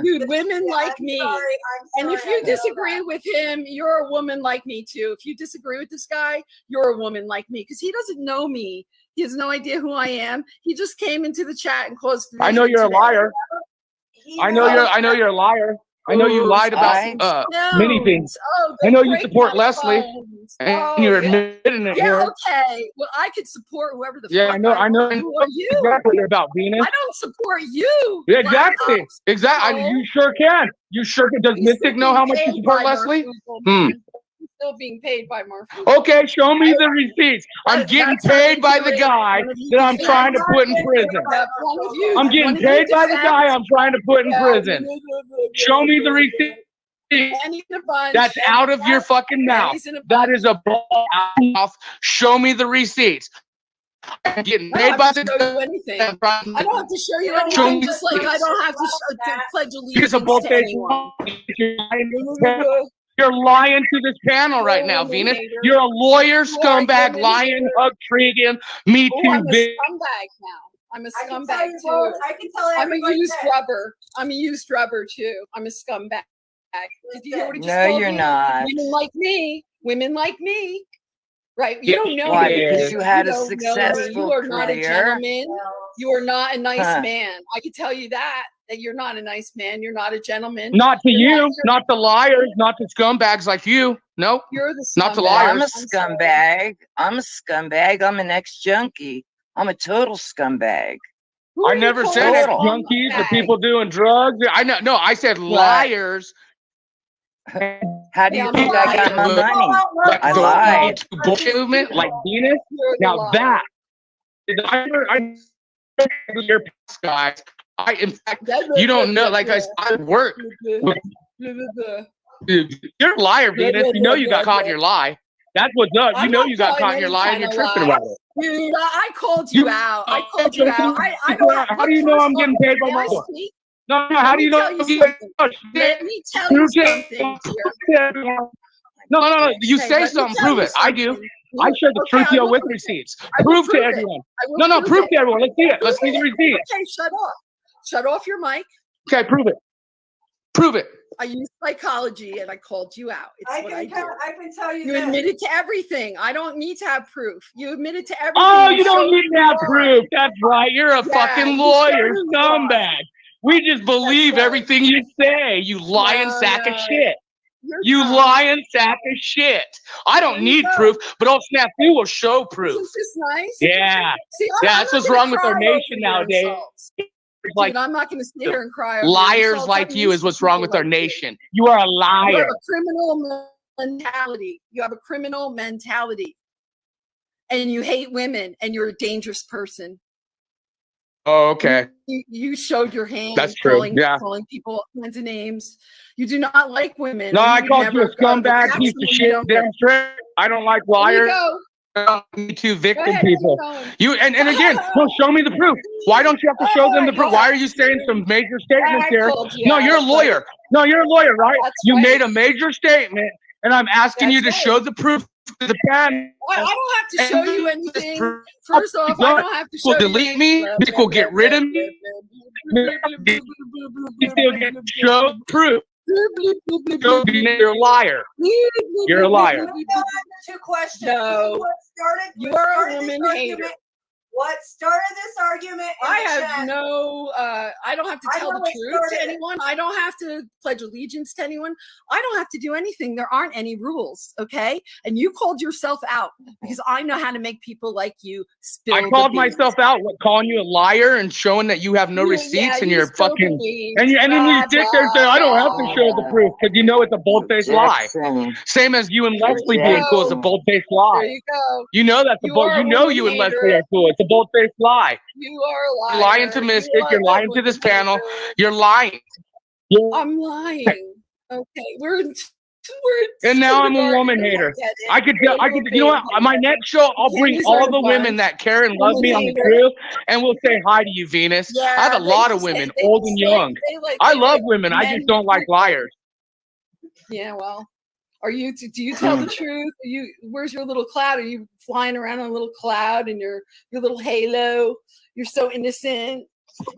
Dude, women like me. And if you I know disagree with him, you're a woman like me too. If you disagree with this guy, you're a woman like me because he doesn't know me. He has no idea who I am. He just came into the chat and caused I know division you're a today. liar. I know you're a liar. I know you lied about many things. Oh, I they know you break support my Leslie, bones. and Oh, you're yeah. admitting it Yeah, here. okay. Well, I could support whoever the Yeah, fuck I know. I know Who are you? exactly what you're about, Venus. I don't support you. Yeah, Black exactly. Ops. Exactly. No. You sure can. You sure can. Does He's Mystic still know being how much you paid support by Leslie? Marfuko, man. He's still being paid by Marfuko. Okay, show me the receipts. I'm getting That's how they paid by do the it. guy One of you that I'm defend- trying to put in prison. Yeah, one of you. I'm one getting of you paid by the defend- guy I'm trying to put in Yeah, prison. Show me the receipt. Pennies in a bunch. That's out of your fucking mouth. Pennies in a That bunch. is a ball out of your mouth. Show me the receipts. I'm getting I paid don't by have the to show you anything. I don't have to show you Show anything, me just like I don't have to pledge It's allegiance a bold to face. anyone. You're lying to this panel right now, Venus. You're a lawyer, scumbag, lying, hug, treating, Me Oh, Too I'm a big. scumbag now. I'm a I can tell scumbag you too. both. I can tell I'm a everybody used that. rubber. I'm a used rubber too. I'm a scumbag. Did you hear what he just no, called you're me? not. Women like me. Women like me. Right? You Yeah, don't know Why? me. Because you had a don't know me. successful You are not a career. gentleman. You are not a nice Huh. man. I can tell you that you're not a nice man. You're not a gentleman. Not to You're you, not to liars, not to scumbags like you. Nope. You're the Not to scumbag. liars. I'm a scumbag. I'm a scumbag. I'm an ex-junkie. I'm a total scumbag. Who I are you never calling said a ex junkies or scumbag? people doing drugs. I know. No, I said liars. How do you Yeah, I'm think a I got my liar. money? Like I the lied. bullshit movement, like Venus. You're the Now liar. that I your past guys. In fact, you don't know. Like I work. With, you're a liar, Venus. You know you got caught in your lie. That's what's up. You I'm know not you got calling caught in your any lie and kind you're of tripping lie. about it. Dude, I called you out. I called you out. I don't. How do you know I'm getting paid by May I my speak? No, Let how do me you know tell I'm you getting something. Let me tell you something, dear. No. You Okay, say let me something, tell prove you it. I do. something. I share the Okay, truth I deal will with prove it. receipts. I will Prove to prove it. everyone. I will No, prove it. to everyone. Let's see it. Let's see the Prove it. receipts. Okay, shut up. Shut off your mic. Okay, prove it. Prove it. I use psychology and I called you out. It's what I do. I can tell you You this. admitted to everything. I don't need to have proof. You admitted to everything. Oh, you don't showed need to have you are. proof. That's right. You're a Yeah, fucking you lawyer, showed who you are. scumbag. We just believe right. everything you say. You lying No, sack of no. shit. You're You dumb. lying sack of shit. I don't There you need go. proof, but old Snafu will show proof. Isn't this nice? Yeah. See, Yeah, I'm that's not what's gonna wrong with our cry nation over your nowadays. insults. Like Dude, I'm not going to sit here and cry over liars your insults. like I'm you used is to what's wrong people with our like you. nation. You are a You liar. have a criminal mentality. You have a criminal mentality. And you hate women and you're a dangerous person. Oh, okay. You showed your hand. That's true. Yeah. Calling people all kinds of names. You do not like women. No, and I you called you a never, scumbag, piece of shit, damn straight. I don't like liars. Me Too victim ahead, people. keep going. You and again, no, show me the proof. Why don't you have to show them the proof? Why are you saying some major statements I here? called you No, out, you're a lawyer. No, you're a lawyer, right? That's You right. made a major statement, and I'm asking you to That's show the proof to the panel. I don't have to show you anything. proof- First off, I don't have to show will you delete anything. me. Dick will get rid of me. You still get show proof. You're a liar. You're a liar. Two questions. No. What started? You what are a started woman this hater. argument? What started this argument? in I the have chat? no, I don't have to I tell know the it truth to started. anyone. I don't have to pledge allegiance to anyone. I don't have to do anything. There aren't any rules, okay? And you called yourself out because I know how to make people like you spill I the called beans. myself out, calling you a liar and showing that you have no receipts Yeah, and you you're spilled the fucking beans. and then you Blah, sit there and say, blah, I don't have to show the blah. proof because you know it's a bold-faced lie. Jackson. Same as you and There Leslie you being cool is a go. bold-faced There lie. you go. You know that's a You bold. are You a know woman you and Leslie hater. are cool. It's a bold-faced lie. You are a liar. You're lying to Mystic. You are You're a lying to this woman panel. hater. You're lying. I'm lying. Okay, we're in And now I'm a woman hater. I could, you know what? My next show, I'll bring all the women that care and love me on the crew, and we'll say hi to you, Venus. I have a lot of women, old and young. I love women. I just don't like liars. Yeah, well, do you tell the truth? Where's your little cloud? Are you flying around on a little cloud in your little halo? You're so innocent.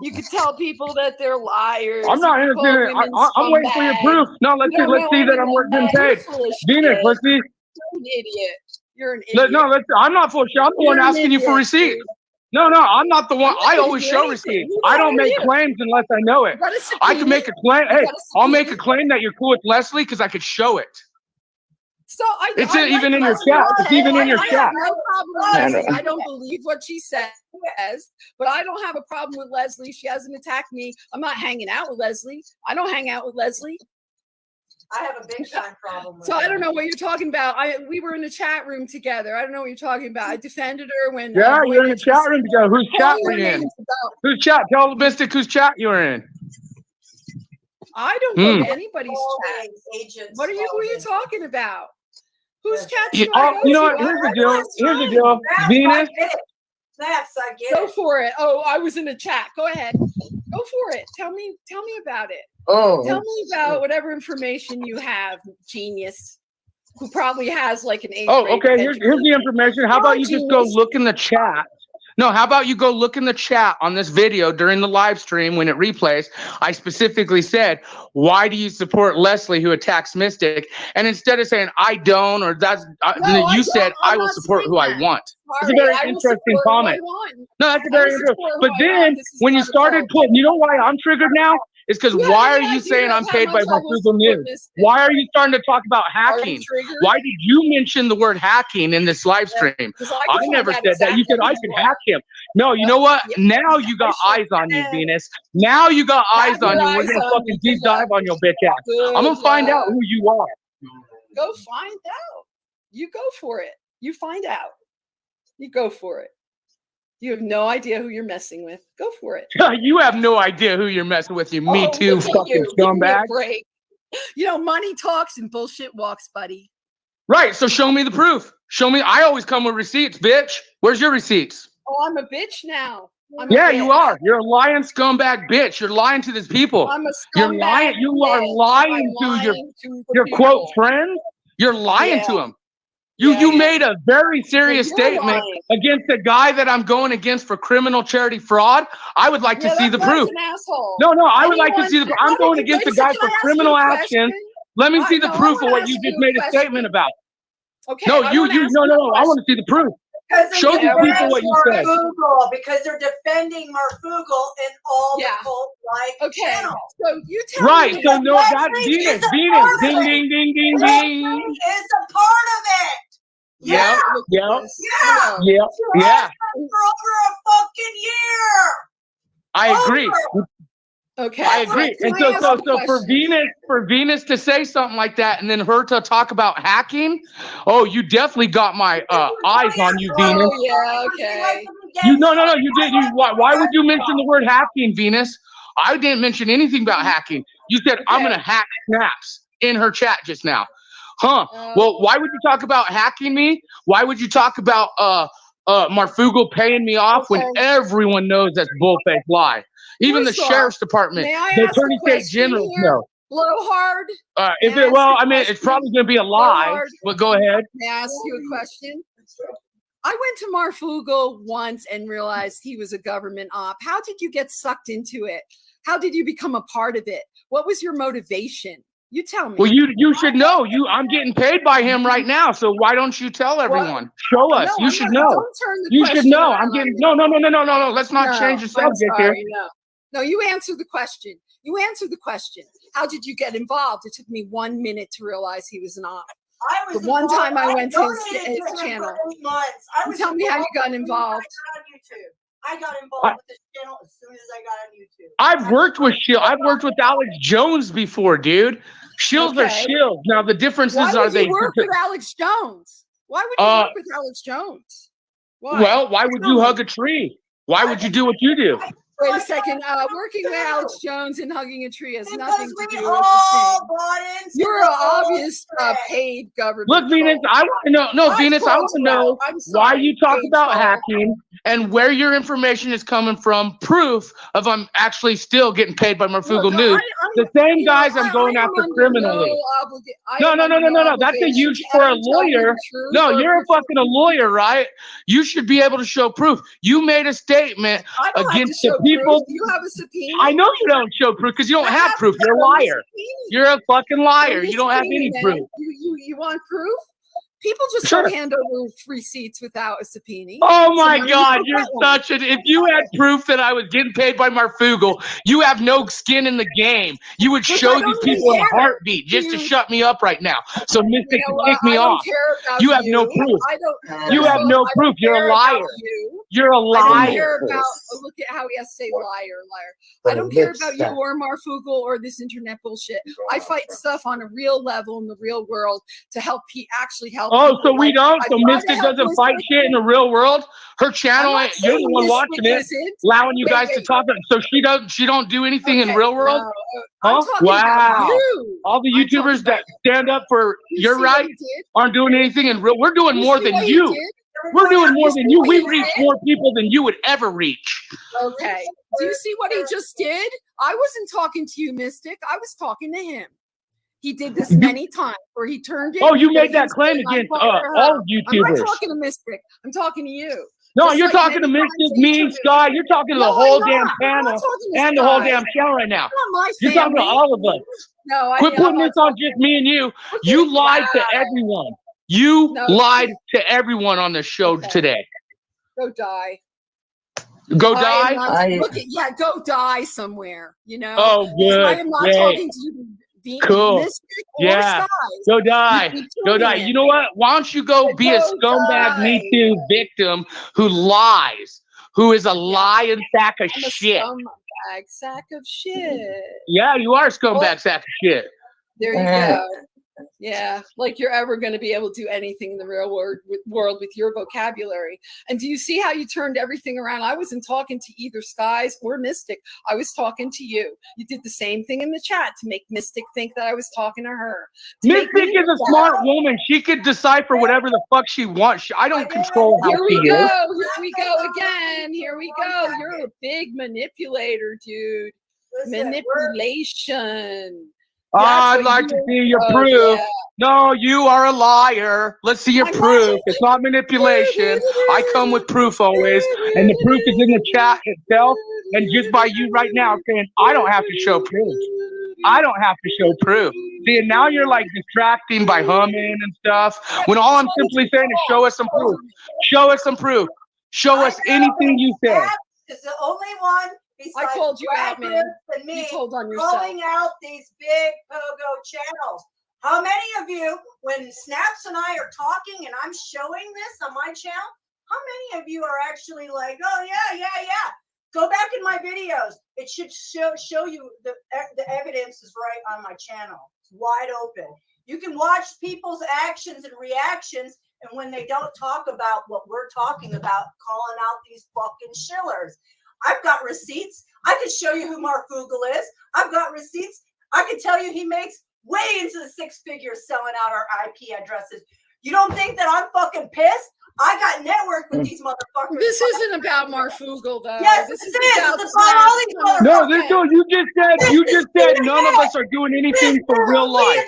You could tell people that they're liars. I'm not innocent. I'm waiting for your proof. No, let's see that I'm getting paid. Venus, let's see. You're an idiot. You're an idiot. No, I'm not full of shit. I'm the one asking you for receipts. No, I'm not the one. I always show receipts. I don't make claims unless I know it. I can make a claim. Hey, I'll make a claim that you're cool with Leslie because I could show it. So it's even in your chat. It's even in your chat. No problem with Leslie. I don't believe what she says, but I don't have a problem with Leslie. She hasn't attacked me. I'm not hanging out with Leslie. I don't hang out with Leslie. I have a big time problem with So I don't know what you're talking about. We were in the chat room together. I don't know what you're talking about. I defended her when. Yeah, you're in the chat room together. Whose chat were you in? Whose chat? Tell Mystic whose chat you were in. I don't go to anybody's chat. Who are you talking about? Whose chat do I go you know to? what? Here's the deal. Here's the deal. Venus. Snaps, I get Go for it. Oh, I was in the chat. Go ahead. Go for it. Tell me about it. Oh. Tell me about whatever information you have, genius, who probably has like an 8th grade Okay. Here's the information. How about you just go look in the chat? No, how about you go look in the chat on this video during the live stream when it replays? I specifically said, why do you support Leslie who attacks Mystic? And instead of saying, I don't, or that's, you said, I will support who I want. It's a very interesting comment. No, that's a very interesting. But then when you started putting, you know why I'm triggered now? It's because why are you saying I'm paid by Google News? Why are you starting to talk about hacking? Why did you mention the word hacking in this live stream? I never said that. You said I could hack him. No, you know what? Now you got eyes on you, Venus. Now you got eyes on you. We're going to fucking deep dive on your bitch ass. I'm going to find out who you are. Go find out. You go for it. You find out. You go for it. You have no idea who you're messing with. Go for it. You have no idea who you're messing with, you Me Too fucking scumbag. You know, money talks and bullshit walks, buddy. Right, so show me the proof. Show me. I always come with receipts, bitch. Where's your receipts? Oh, I'm a bitch now. Yeah, you are. You're a lying scumbag bitch. You're lying to these people. I'm a You're lying. You are lying to your quote friends. You're lying to them. You made a very serious statement against the guy that I'm going against for criminal charity fraud. I would like to see the proof. No, I would like to see the proof. I'm going against the guy for criminal action. Let me see the proof of what you just made a statement about. Okay. No, I want to see the proof. Show the people what you said. Marfugal, because they're defending Marfugal in all the cult-like channels. So you tell me. So no, that's Venus. Venus. Ding, ding, ding, ding, ding. It's a part of it. Yeah. For over a fucking year. I agree. Okay. I agree. And so for Venus to say something like that and then her to talk about hacking, you definitely got my eyes on you, Venus. Oh, yeah, okay. No, you didn't. Why would you mention the word hacking, Venus? I didn't mention anything about hacking. You said I'm gonna hack Snaps in her chat just now. Well, why would you talk about hacking me? Why would you talk about Marfugal paying me off when everyone knows that's bullfake lie? Even the sheriff's department, the attorney state generals know. Blow hard. It's probably going to be a lie, but go ahead. May I ask you a question? I went to Marfugal once and realized he was a government op. How did you get sucked into it? How did you become a part of it? What was your motivation? You tell me. Well, you should know. I'm getting paid by him right now, so why don't you tell everyone? Show us. You should know. You should know. I'm getting no. Let's not change the subject here. No, you answer the question. How did you get involved? It took me 1 minute to realize he was an op. The one time I went to his channel. Tell me how you got involved. I got involved with this channel as soon as I got on YouTube. I've worked with Shield. I've worked with Alex Jones before, dude. Shields are shields. Now the differences are they. Why would you work with Alex Jones? Why would you work with Alex Jones? Why? Well, why would you hug a tree? Why would you do what you do? Wait a second. Working with Alex Jones and hugging a tree has nothing to we do with the all same. bought into You're the an whole obvious paid government. Look, Venus, troll. I want to know. No, I Venus, I called want to you out. know I'm why sorry, you talk paid about troll. hacking and where your information is coming from. Proof of I'm actually still getting paid by Marfugal Look, News. The same guys I'm going I am after under criminally. no No. That's a obligation huge to for a ever tell you lawyer. the truth No, or you're a prove fucking a lawyer, right? You should be able to show proof. You made a statement I don't have to against the show people. proof. Do you have a subpoena? I know you don't show proof because you don't I have proof. You're a show me liar. subpoena. You're a fucking liar. Show me You don't have subpoena, any man. proof. You want proof? People just Sure. don't hand over receipts without a subpoena. Oh my So God, you you're get one. such an. If you had proof that I was getting paid by Marfugal, you have no skin in the game. You would Look, show I these don't even people in a care. heartbeat just to shut me up right now. So Mystic You can know kick me I don't off. care about You have no you. proof. I don't. You first have of all, no I proof. don't You're a care about liar. you. You're a I don't care liar. about. Look at how he has to say liar. I don't care about you or Marfugal or this internet bullshit. I fight stuff on a real level in the real world to help actually help. Oh, people. so we Like, don't? I So try to Mystic help doesn't fight Mystic. shit in the real world? Her channel, I'm not you're the saying one Mystic watching it, isn't. allowing you Wait, guys to wait. talk. So she don't do anything in Okay, real world? no, Huh? I'm talking about Wow. you. All the I'm talking YouTubers about that stand up for you. your See what right he did? aren't doing anything in real. We're doing You more see than what he you. did? We're doing more than see you. what We he reach did? more people than you would ever reach. Okay. Do you see what he just did? I wasn't talking to you, Mystic. I was talking to him. He did this many times where he turned it. Oh, you made but that he's claim saying, I'm against talking to her. all I'm YouTubers. not talking to Mystic. I'm talking to you. No, Just you're like talking to many Mystic, times they me, turned it. Sky. You're talking to the No, whole I'm damn not. I'm not panel talking to and the whole Sky. damn channel right now. Not my You're talking to family. all of us. No, Quit I'm putting not this on talking. just me and you. You lied to everyone. You No. lied to everyone on this show today. Go die. Go I die? am not, look at, yeah, go die somewhere, you know? Oh, good. I am not Great. talking to you, being Cool. Mystic or Yeah. Skies. Go die. You keep Go turning die. it. You know what? Why don't you go be a Go scumbag die. Me Too victim who lies, who is a lying sack of I'm a shit. scumbag sack of shit. Yeah, you are a scumbag sack of shit. There you go. Yeah, like you're ever going to be able to do anything in the real world with your vocabulary. And do you see how you turned everything around? I wasn't talking to either Skies or Mystic. I was talking to you. You did the same thing in the chat to make Mystic think that I was talking to her. Mystic is a smart woman. She could decipher whatever the fuck she wants. I don't control how Here we she go. is. Here we go again. Here we go. You're a big manipulator, dude. Manipulation. I'd like to see your proof. Yeah. No, you are a liar. Let's see your proof. It's not manipulation. I come with proof always, and the proof is in the chat itself. And just by you right now saying, I don't have to show proof. I don't have to show proof. See, and now you're like distracting by humming and stuff. When all I'm simply saying is show us some proof. Show us some proof. Show us anything you say. Is the only one besides I called you out, man. and me You told on yourself. calling out these big POGO channels. How many of you, when Snaps and I are talking and I'm showing this on my channel, how many of you are actually like, oh yeah. Go back in my videos. It should show you the evidence is right on my channel. It's wide open. You can watch people's actions and reactions, and when they don't talk about what we're talking about, calling out these fucking shillers. I've got receipts. I can show you who Marfugal is. I've got receipts. I can tell you he makes way into the six figures selling out our IP addresses. You don't think that I'm fucking pissed? I got networked with these motherfuckers. This isn't about Marfugal, though. Yes, this it is is. about It's about all these motherfuckers. No, you just said none of us are doing anything for real life.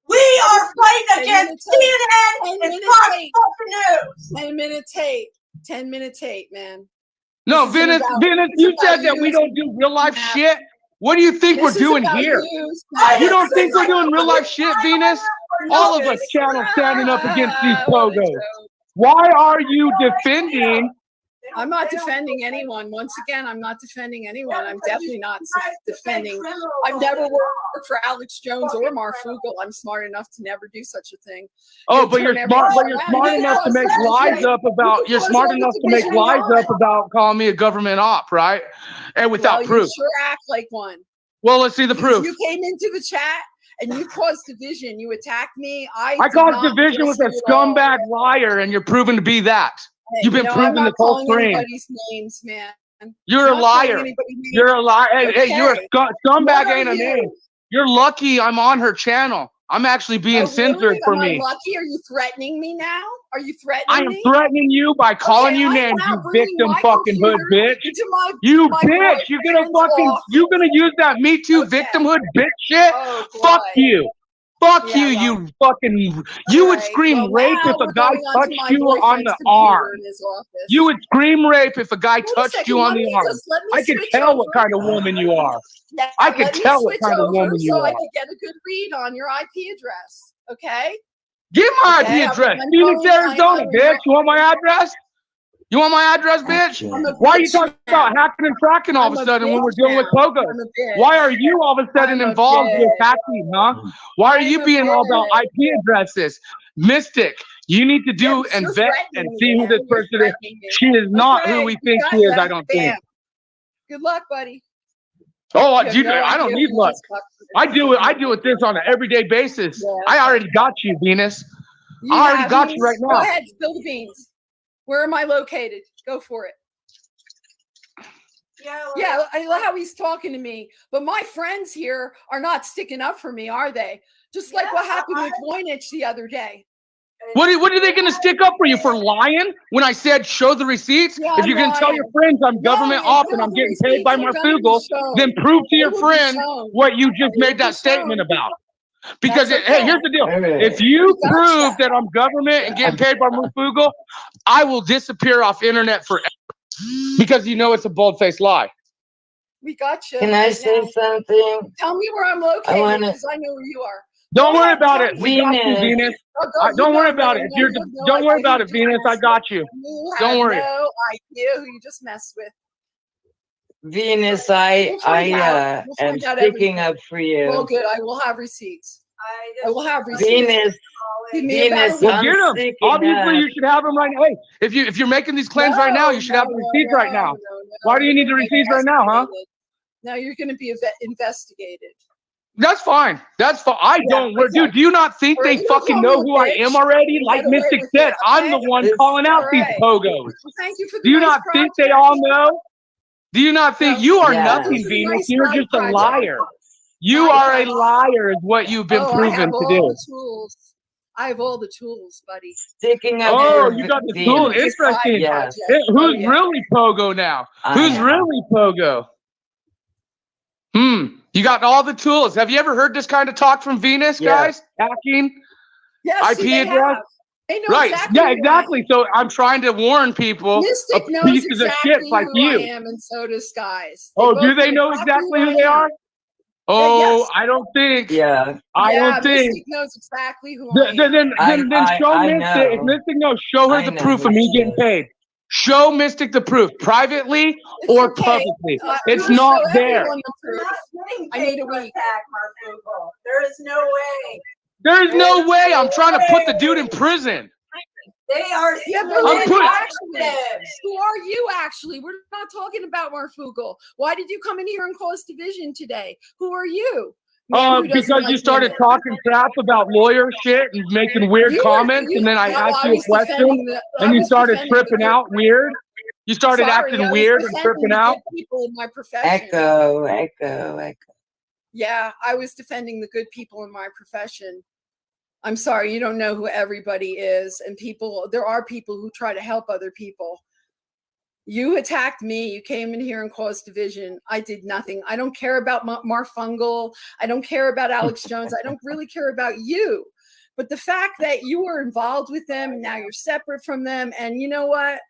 We are fighting against CNN and Fox fucking News. 10-minute tape. 10-minute tape, man. No, This isn't Venus, about- Venus, it's you about said that we you. don't do real life shit. What do you think This we're is doing about here? you. You don't think we're doing real life shit, Venus? All of us channels standing up against these POGOs. Why are you defending? I'm not defending anyone. Once again, I'm not defending anyone. I'm definitely not defending. I've never worked for Alex Jones or Marfugal. I'm smart enough to never do such a thing. Oh, but you're smart. But you're smart enough to make lies up about. You're smart enough to make lies up about calling me a government op, right? And without proof. You sure act like one. Well, let's see the proof. You came into the chat and you caused division. You attacked me. I caused division with a scumbag liar, and you're proven to be that. Hey, You've been I'm proving not this whole calling stream. anybody's names, man. You're a I'm not calling liar. anybody names. You're a liar. Hey, you're a Okay. scumbag. What are Ain't a you? name. You're lucky I'm on her channel. I'm actually being Oh, censored really? for Am I me. lucky? Are you threatening me now? Are you threatening I am me? threatening you by calling Okay, you I'm names, now you bringing victim my fucking hood computer bitch. into my You my bitch. You're gonna boyfriend's fucking, office. you gonna use that Me Too victim hood bitch shit? Oh Fuck boy. you. Fuck Yeah, you, well, you fucking, you would right. scream Well, rape if now a we're guy going on to touched my you on boyfriend's the computer arm. in his office. You would scream rape if a guy Wait a touched second. you on Let the me arm. just let me I can switch tell over. what kind of woman you are. Yeah, I can let me tell what switch kind of over woman you so I are. can get a good read on your IP address. Okay. Give my Okay, IP address. I'm Phoenix, going- Arizona, I'm bitch. You want my address? You want my address, bitch? I'm a Why are you bitch talking now. about hacking and tracking all of I'm a a sudden when we're bitch dealing with now. POGO? I'm a bitch. Why are you all of a sudden I'm a involved with bitch. hacking, huh? Why are you I'm a being all about bitch. IP addresses? Mystic, you need to do Yes, and you're vet threatening and me see who now. this You're person is. threatening me. She is not who Okay, we you think got she is, I that. don't Bam. think. Good luck, buddy. Oh, You have no I don't idea need who luck. just fucked with I me. do it. I do it this on an everyday basis. Yeah, I okay. already got you, Venus. You I already have got me. you right Go now. ahead, spill the beans. Where am I located? Go for it. Yeah, I love how he's talking to me. But my friends here are not sticking up for me, are they? Just like what happened with Voynich the other day. What are they going to stick up for you for lying when I said show the receipts? Yeah, If you're going to tell your friends I'm government off and I'm getting paid by Marfugal, then prove to your friend what you just made that statement about. Because, hey, here's the deal. If you prove that I'm government and getting paid by Marfugal, I will disappear off internet forever. Because you know it's a bold-faced lie. We got you. Can I right say now. something? Tell me where I'm located wanna- because I know where you are. Don't Go worry ahead, about tell it. me. We got you, Venus. Don't worry about it. If you're, don't worry about it, Venus. I got you. You Don't have worry. no idea who you just messed with. Venus, I am sticking up for you. Well, good. I will have receipts. I will have receipts. Venus, Give me about a Well, week. get them. sticking Obviously, up. you should have them right now. Hey, if you're making these claims right now, you should have the receipts right now. Why do you need the receipts right now, huh? Now you're going to be investigated. That's fine. That's fine. I don't. Dude, do you not think Or they you don't fucking call know me who a I am already? bitch. Like Get away Mystic with said, it, I'm the okay? one calling out these Alright. pogos. Well, thank you for the Do you nice not think they project. all know? Do you not think you are Yeah. nothing, Those are Venus? nice You're side just a projects. liar. You Side are a projects. liar, is what you've been Oh, I proven have to all do. the tools. I have all the tools, buddy. Sticking up Oh, for you got the Venus. tool. It's a side Interesting. project. Who's Oh, yeah. really Pogo now? I Who's am. really Pogo? You got all the tools. Have you ever heard this kind of talk from Venus, guys? Hacking, Yes, IP they address? have. They know Right. exactly Yeah, who I am. exactly. So I'm trying to warn people Mystic of knows pieces of shit exactly like who I you. am, and so does Skies. Oh, do both they know exactly who they are? Oh, yes. I don't think. Yeah. I don't think. Mystic knows exactly who I am. Then show I Mystic. If know. Mystic knows, show her I the know proof who of me she getting is. paid. Show Mystic the proof, privately It's or okay. publicly. It's You'll not show there. everyone the proof. I need a week. There is no way. There's no way. I'm trying to put the dude in prison. They are. Yeah, but I'm who putting. are you actually? We're not talking about Marfugal. Why did you come in here and cause division today? Who are you? Because you started talking crap about lawyer shit and making weird comments, and then I asked you a question, and you started tripping out weird. You started acting weird and tripping out. People in my profession. Echo. Yeah, I was defending the good people in my profession. I'm sorry, you don't know who everybody is, and there are people who try to help other people. You attacked me. You came in here and caused division. I did nothing. I don't care about Marfungal. I don't care about Alex Jones. I don't really care about you. But the fact that you were involved with them and now you're separate from them, and you know what?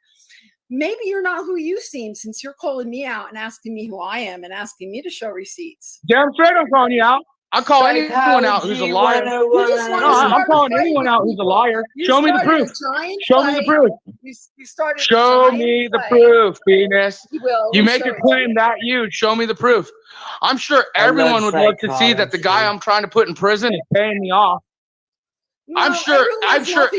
Maybe you're not who you seem, since you're calling me out and asking me who I am and asking me to show receipts. Damn straight I'm calling you out. I call anyone out who's a liar. No, I'm calling anyone out who's a liar. Show me the proof. Show me the proof. Show me the proof, Venus. You make a claim that huge. Show me the proof. I'm sure everyone would love to see that the guy I'm trying to put in prison is paying me off. I'm sure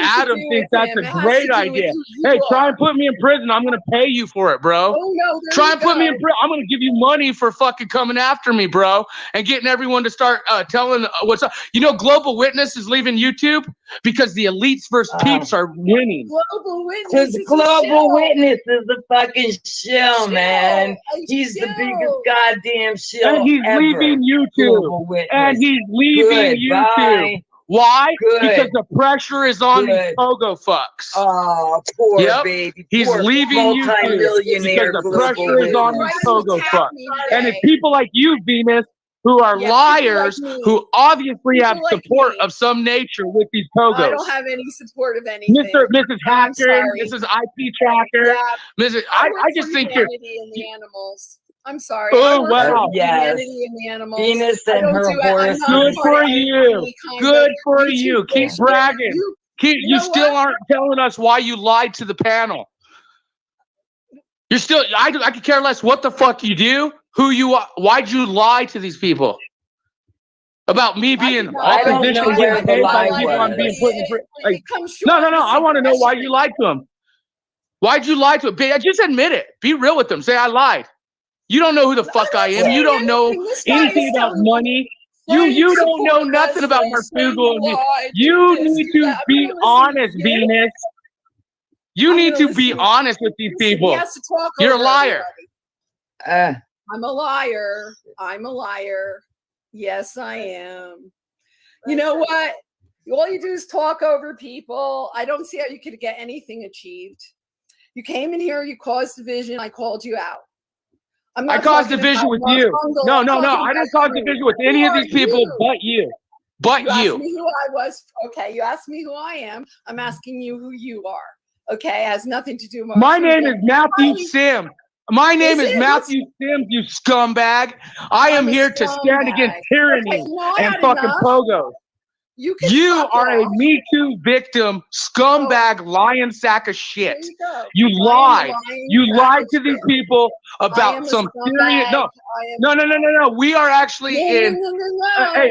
Adam thinks that's a great idea. Hey, try and put me in prison. I'm gonna pay you for it, bro. Oh no, try and put me in prison. I'm gonna give you money for fucking coming after me, bro, and getting everyone to start telling what's up. You know, Global Witness is leaving YouTube because the elites versus peeps are winning. Global Witness. Because Global Witness is a fucking shill, man. He's the biggest goddamn shill And he's ever. leaving Global YouTube. Witness. And he's leaving YouTube. Goodbye. Why? Good. Because the pressure is on these POGO fucks. Oh, poor baby. He's Poor leaving YouTube multi-millionaire because the Global pressure is on Witness. these POGO fucks. And it's people like you, Venus, who are liars, who obviously have support of some nature with these POGOs. I don't have any support of anything. Mrs. Hacker, Mrs. IP Tracker, Mrs. I just think you're. Humanity and the animals. I'm sorry. Oh, wow. Humanity and the animals. Venus and her horse. Good for you. Good for you. Keep bragging. You still aren't telling us why you lied to the panel. You're still. I could care less what the fuck you do, who you are. Why'd you lie to these people about me being opposition and getting paid by people I'm being put in prison? Like, no. I want to know why you lied to them. Why'd you lie to them? Just admit it. Be real with them. Say I lied. You don't know who the fuck I am. You don't know anything about money. You don't know nothing about Marfugal. You need to be honest, Venus. You need to be honest with these people. You're a liar. I'm a liar. I'm a liar. Yes, I am. You know what? All you do is talk over people. I don't see how you could get anything achieved. You came in here, you caused division. I called you out. I caused division with you. No. I didn't cause division with any of these people but you. But you. You asked me who I was. Okay, you asked me who I am. I'm asking you who you are. Okay, it has nothing to do with my name is Matthew Sims. My name is Matthew Sims, you scumbag. I am here to stand against tyranny and fucking POGOs. You are a Me Too victim, scumbag, lying sack of shit. You lied. You lied to these people about some serious. No. We are actually in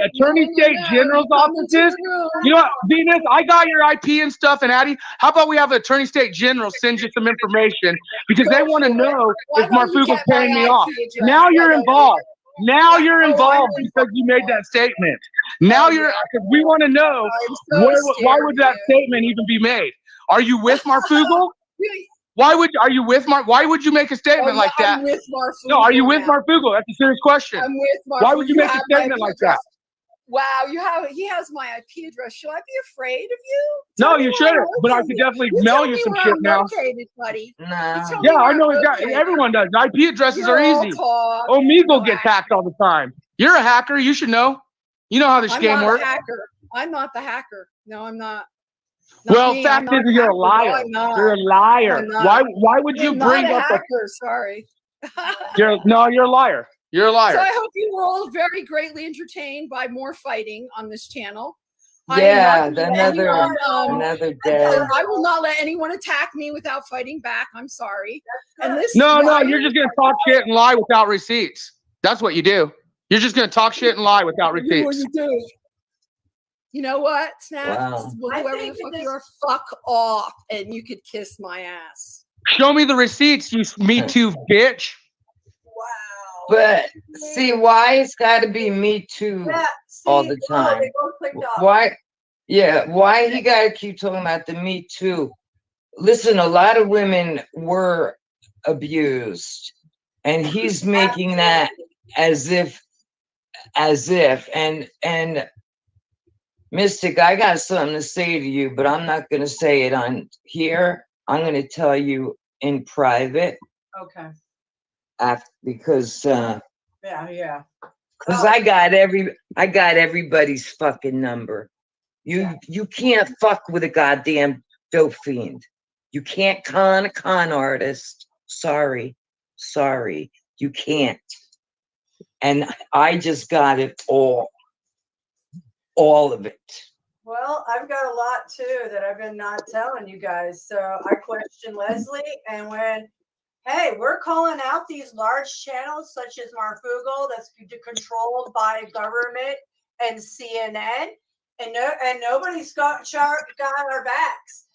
Attorney State General's offices. You know what, Venus? I got your IP and stuff, and Addie, how about we have the Attorney State General send you some information because they want to know if Marfugal's paying me off. Now you're involved. Now you're involved because you made that statement. Now because we want to know why would that statement even be made? Are you with Marfugal? Why would you make a statement like that? I'm with Marfugal. No, are you with Marfugal? That's a serious question. I'm with Marfugal. Why would you make a statement like that? Wow, he has my IP address. Should I be afraid of you? No, you shouldn't. But I could definitely mail you some shit now. Buddy. Yeah, I know exactly. Everyone does. IP addresses are easy. Omegle gets hacked all the time. You're a hacker. You should know. You know how this game works. I'm not the hacker. No, I'm not. Well, fact is, you're a liar. You're a liar. Why would you bring up a hacker? Sorry. You're a liar. You're a liar. So I hope you were all very greatly entertained by more fighting on this channel. Yeah, another day. I will not let anyone attack me without fighting back. I'm sorry. And this No, you're just gonna talk shit and lie without receipts. That's what you do. You're just gonna talk shit and lie without receipts. What you do. You know what, Snaps? Whoever the fuck you are, fuck off, and you could kiss my ass. Show me the receipts, you Me Too bitch. But see, why it's got to be Me Too all the time? Why? Yeah, why he got to keep talking about the Me Too? Listen, a lot of women were abused, and he's making that as if, and Mystic, I got something to say to you, but I'm not going to say it on here. I'm going to tell you in private. Okay. Because yeah. Because I got everybody's fucking number. You can't fuck with a goddamn dope fiend. You can't con a con artist. Sorry, you can't. And I just got it all of it. Well, I've got a lot too that I've been not telling you guys. So I questioned Leslie, and hey, we're calling out these large channels such as Marfugal that's controlled by government and CNN. and nobody's got our backs.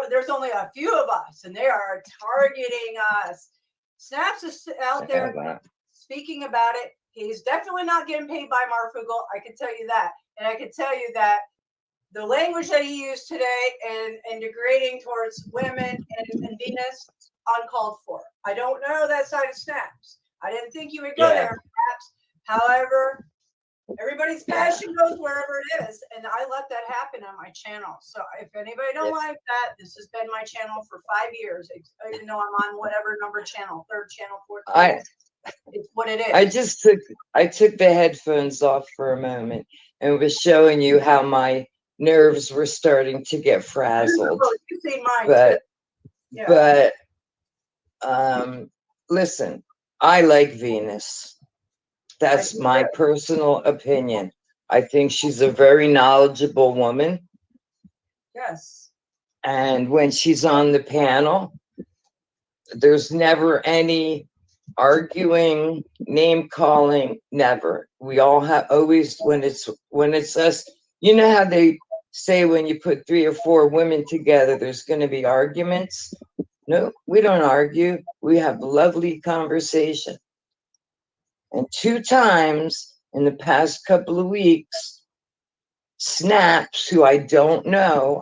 There's only a few of us, and they are targeting us. Snaps is out there speaking about it. He's definitely not getting paid by Marfugel. I can tell you that, and I can tell you that the language that he used today and degrading towards women and Venus, uncalled for. I don't know that side of Snaps. I didn't think you would go there, Snaps. However, everybody's passion goes wherever it is, and I let that happen on my channel. So if anybody don't like that, this has been my channel for 5 years, even though I'm on whatever number channel, 3rd channel, 4th channel. It's what it is. I took the headphones off for a moment and was showing you how my nerves were starting to get frazzled. You've seen mine too. But listen, I like Venus. That's my personal opinion. I think she's a very knowledgeable woman. Yes. And when she's on the panel, there's never any arguing, name calling, never. We all have always when it's us, you know how they say when you put 3 or 4 women together, there's going to be arguments. No, we don't argue. We have lovely conversation. And 2 times in the past couple of weeks, Snaps, who I don't know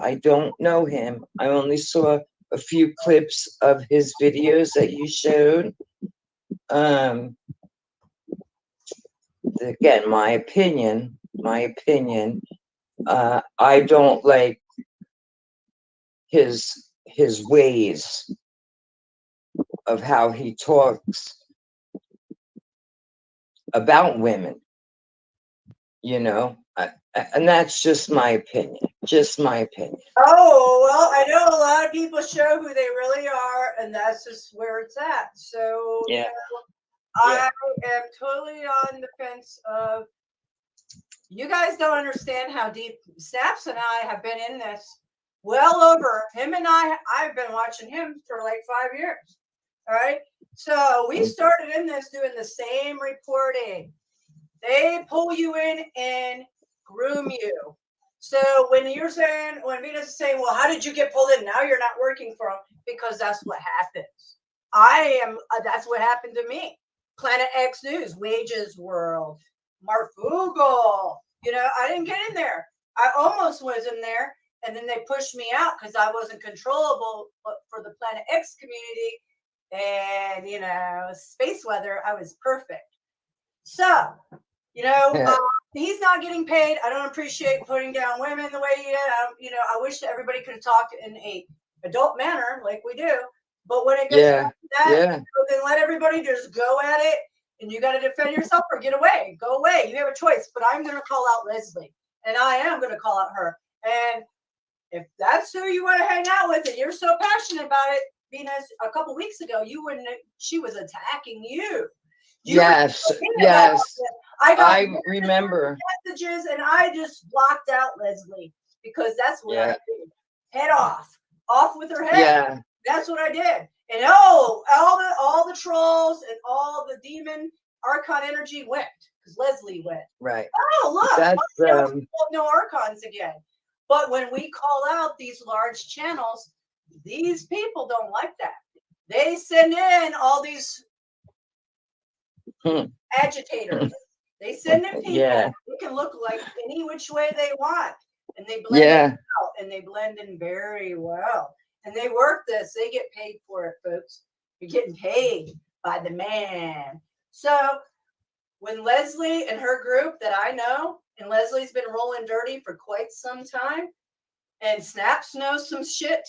him. I only saw a few clips of his videos that you showed. Again, my opinion, I don't like his ways of how he talks about women, and that's just my opinion. Oh, well, I know a lot of people show who they really are, and that's just where it's at. So, I am totally on the fence of, you guys don't understand how deep Snaps and I have been in this. Well over, him and I've been watching him for like 5 years. All right. So we started in this doing the same reporting. They pull you in and groom you. So when Venus is saying, well, how did you get pulled in? Now you're not working for them, because that's what happens. That's what happened to me. Planet X News, Wages World, Marfugel. I didn't get in there. I almost was in there, and then they pushed me out because I wasn't controllable for the Planet X community. And, space weather, I was perfect. So, he's not getting paid. I don't appreciate putting down women the way he did. I wish that everybody could have talked in a adult manner like we do. But when it gets back to that, then let everybody just go at it. And you got to defend yourself or get away. Go away. You have a choice. But I'm going to call out Leslie. And I am going to call out her. And if that's who you want to hang out with and you're so passionate about it, Venus, a couple weeks ago, she was attacking you. Yes. I remember messages, and I just blocked out Leslie because that's what I did. Head off with her head. Yeah. That's what I did. And all the trolls and all the demon archon energy went because Leslie went. Right. Oh, look, that's no archons again. But when we call out these large channels, these people don't like that. They send in all these agitators. They send in people who can look like any which way they want. And they blend out, and they blend in very well. And they work this. They get paid for it, folks. You're getting paid by the man. So when Leslie and her group that I know, and Leslie's been rolling dirty for quite some time, and Snaps knows some shit,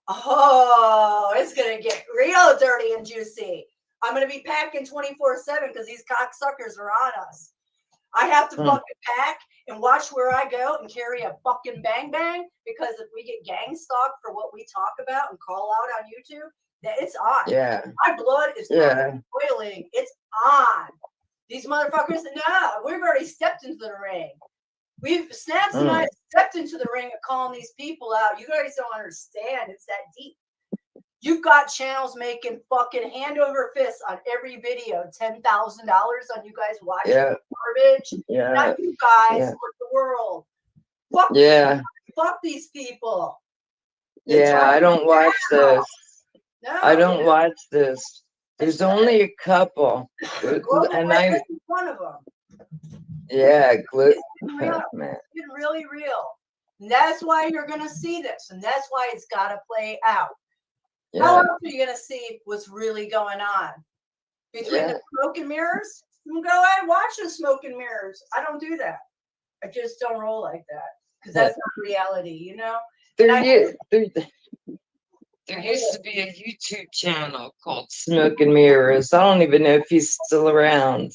it's going to get real dirty and juicy. I'm going to be packing 24/7 because these cocksuckers are on us. I have to fucking pack and watch where I go and carry a fucking bang bang, because if we get gang stalked for what we talk about and call out on YouTube, that it's on. Yeah. My blood is boiling. It's on. These motherfuckers, no, we've already stepped into the ring. Snaps and I stepped into the ring of calling these people out. You guys don't understand. It's that deep. You've got channels making fucking hand over fist on every video, $10,000 on you guys watching garbage. Not you guys, but the world. Fuck, Yeah. fuck these people. Yeah, I don't watch those. No, I don't watch this. There's only a couple. Global And I, Witness is one of them. yeah, It's been real. oh, man. It's been really real. And that's why you're going to see this. And that's why it's got to play out. Yeah. How else are you going to see what's really going on? Between Yeah. the smoke and mirrors? Go ahead and watch the smoke and mirrors. I don't do that. I just don't roll like that. Because that's not reality, you know? There used to be a YouTube channel called Smoke and Mirrors. I don't even know if he's still around.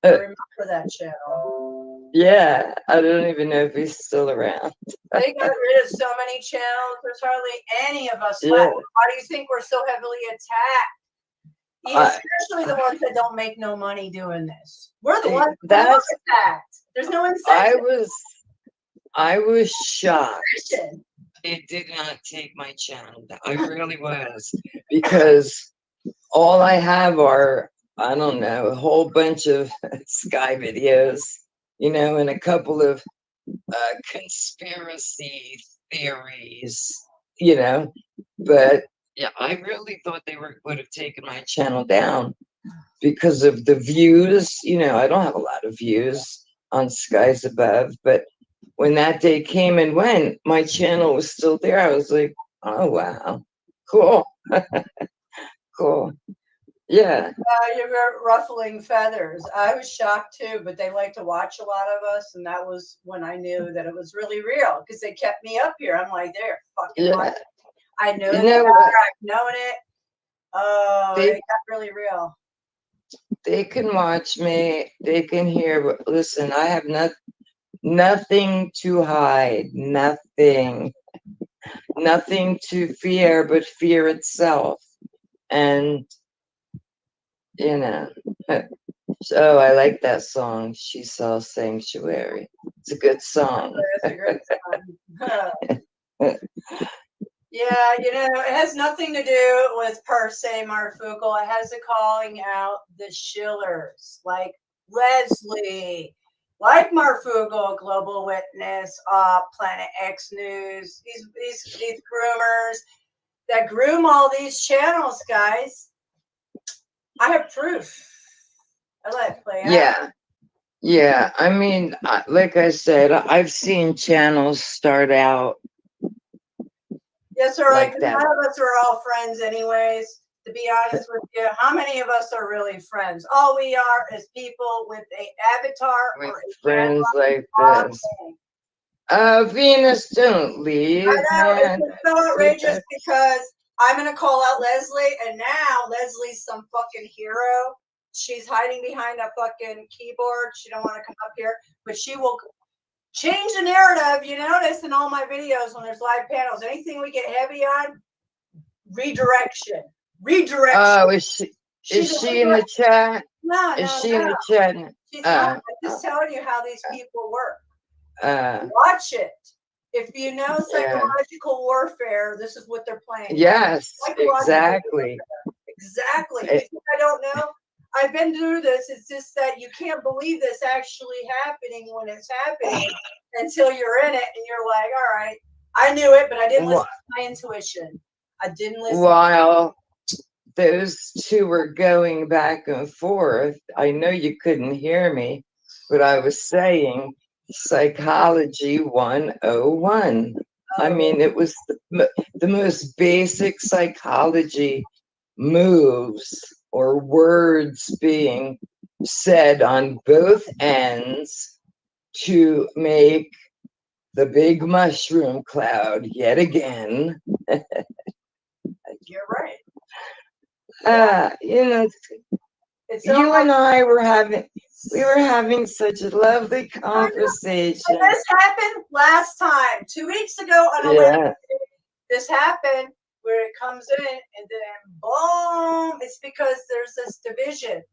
I remember that channel. Yeah, I don't even know if he's still around. They got rid of so many channels. There's hardly any of us Yeah. left. Why do you think we're so heavily attacked? Especially the ones that don't make no money doing this. We're the ones that look attacked. There's no incentive. I was shocked. It did not take my channel down. I really was, because all I have are, I don't know, a whole bunch of Sky videos, you know, and a couple of conspiracy theories, you know. But yeah, I really thought they would have taken my channel down because of the views. You know, I don't have a lot of views on Skies Above, but when that day came and went, my channel was still there. I was like, oh, wow, cool. Cool. Yeah. You're ruffling feathers. I was shocked too, but they like to watch a lot of us. And that was when I knew that it was really real, because they kept me up here. I'm like, they're fucking watching. I knew it. I've known it. Oh, it got really real. They can watch me. They can hear. But listen, I have nothing to hide. Nothing to fear but fear itself. And, you know, so I like that song, She Saw Sanctuary. It's a good song. It's a great song. Yeah, you know, it has nothing to do with per se Marfukel. It has to calling out the shillers, like Leslie, like Marfukel, Global Witness, Planet X News, these groomers that groom all these channels, guys. I have proof. I let it play out. Yeah. I mean, like I said, I've seen channels start out. Yes, sir. Like Like that. none of us are all friends, anyways. To be honest with you, how many of us are really friends? All we are is people with an avatar With or a friends channel like this. Venus, don't leave. I know, Man. it's so outrageous because I'm going to call out Leslie, and now Leslie's some fucking hero. She's hiding behind a fucking keyboard. She don't want to come up here, but she will change the narrative. You notice in all my videos when there's live panels, anything we get heavy on, redirection. Oh, is she in the chat? No, Is she in the chat? She's not. I'm just telling you how these people work. Watch it. If you know psychological warfare, this is what they're playing. Yes, exactly. Exactly. You think I don't know? I've been through this. It's just that you can't believe this actually happening when it's happening until you're in it and you're like, all right, I knew it, but I didn't listen to my intuition. I didn't listen. While those two were going back and forth, I know you couldn't hear me, but I was saying Psychology 101. I mean, it was the most basic psychology moves or words being said on both ends to make the big mushroom cloud yet again. You're right. You know, you and I were having such a lovely conversation. And this happened last time, 2 weeks ago on a Wednesday. This happened where it comes in and then boom, it's because there's this division.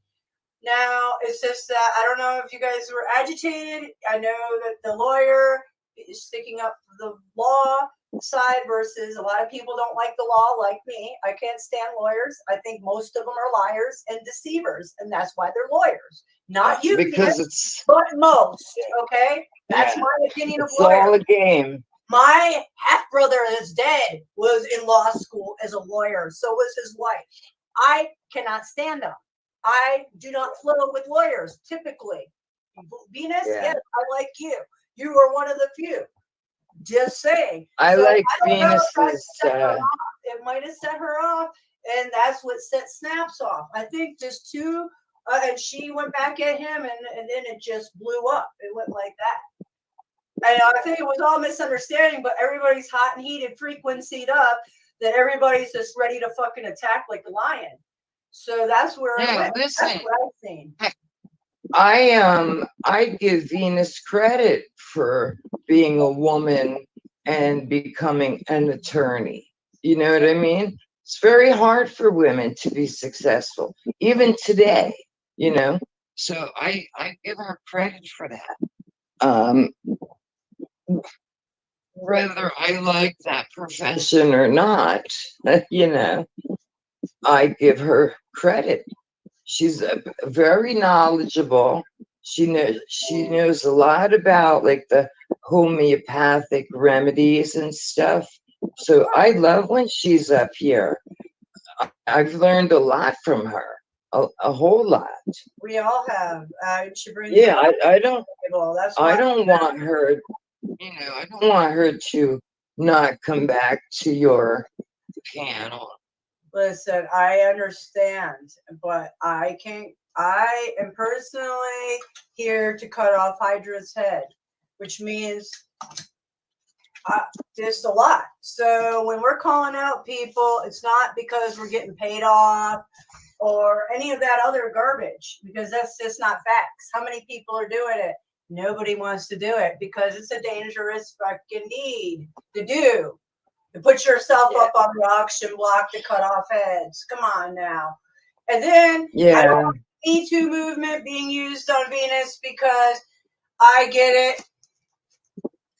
Now, it's just that I don't know if you guys were agitated. I know that the lawyer is sticking up for the law side versus a lot of people don't like the law like me. I can't stand lawyers. I think most of them are liars and deceivers, and that's why they're lawyers. Not you, because Venus, it's but most. Okay, that's yeah, my opinion of it's all lawyers. a game. My half brother that's dead was in law school as a lawyer. So was his wife. I cannot stand them. I do not flow with lawyers typically. Venus, Yeah. yes, I like you. You are one of the few. Just saying. I So like I don't know if that Venus's. set her off. It might have set her off, and that's what set Snaps off. I think just two, and she went back at him, and then it just blew up. It went like that. And I think it was all misunderstanding, but everybody's hot and heated, frequencied up, that everybody's just ready to fucking attack like a lion. So that's where it Yeah, went. listen. That's what I've seen. I give Venus credit for being a woman and becoming an attorney. You know what I mean? It's very hard for women to be successful, even today, you know. So I give her credit for that. Whether I like that profession or not, you know, I give her credit. She's very knowledgeable. She knows a lot about like the homeopathic remedies and stuff. So I love when she's up here. I've learned a lot from her, a whole lot. We all have. She brings Yeah, up I don't. That's I why don't want her. You know, I don't want her to not come back to your panel. Listen, I understand, but I am personally here to cut off Hydra's head, which means just a lot. So when we're calling out people, it's not because we're getting paid off or any of that other garbage, because that's just not facts. How many people are doing it? Nobody wants to do it because it's a dangerous fucking need to do. To put yourself up on the auction block to cut off heads. Come on now. And then I don't want the Me Too movement being used on Venus because I get it.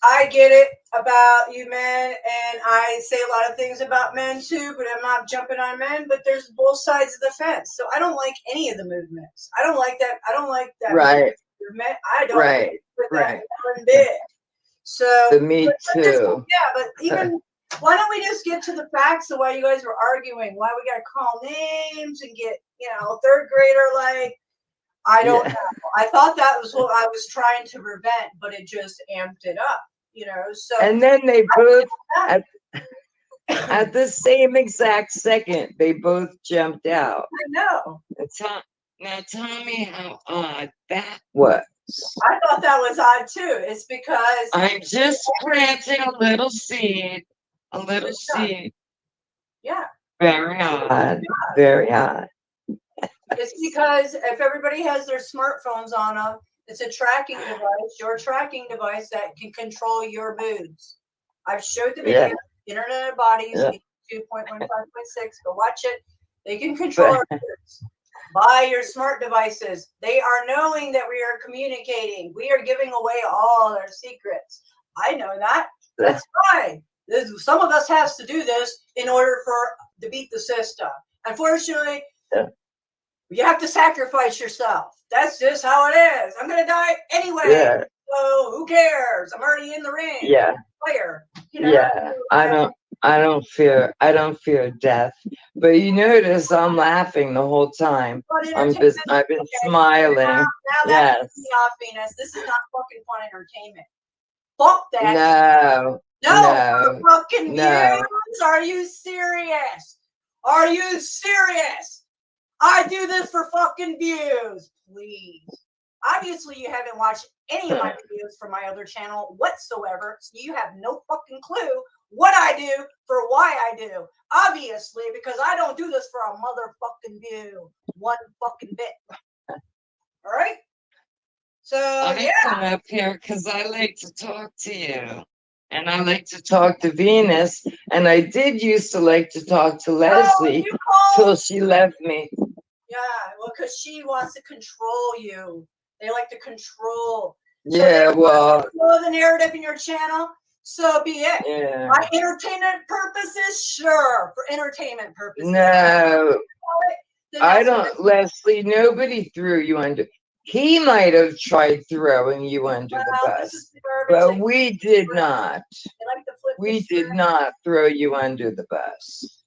I get it about you men, and I say a lot of things about men too, but I'm not jumping on men, but there's both sides of the fence. So I don't like any of the movements. I don't like that. Right. Movement. I don't Right. with Right. that one bit. So The Me Too. but even why don't we just get to the facts of why you guys were arguing? Why we gotta call names and get, third grader like I don't know. I thought that was what I was trying to prevent, but it just amped it up, so And then they both at the same exact second, they both jumped out. I know. Now tell me how odd that was. I thought that was odd too. It's because I'm just planting a little seed. A little seed. Yeah. Very odd. Very odd. It's because if everybody has their smartphones on them, it's a tracking device, your tracking device that can control your moods. I've showed the video, Internet of Bodies, 2.15.6. Go watch it. They can control our moods by your smart devices. They are knowing that we are communicating. We are giving away all our secrets. I know that. That's fine. Some of us has to do this in order to beat the system. Unfortunately, you have to sacrifice yourself. That's just how it is. I'm gonna die anyway. So who cares? I'm already in the ring. Player. I don't fear death. But you notice I'm laughing the whole time. I've been smiling. Now that pisses me off, Venus. This is not fucking fun entertainment. Fuck that. No. Fucking views. Are you serious? Are you serious? I do this for fucking views, please. Obviously, you haven't watched any of my videos from my other channel whatsoever, so you have no fucking clue what I do for why I do. Obviously, because I don't do this for a motherfucking view. One fucking bit. All right? So, I come up here because I like to talk to you. And I like to talk to Venus. And I did used to like to talk to Leslie till she left me. Yeah, well, because she wants to control you. They like to control. Yeah, well. Control the narrative in your channel. So be it. Yeah. My entertainment purposes, sure. For entertainment purposes. No. I don't, Leslie, nobody threw you under. He might have tried throwing you under the bus, but we did not. We did not throw you under the bus.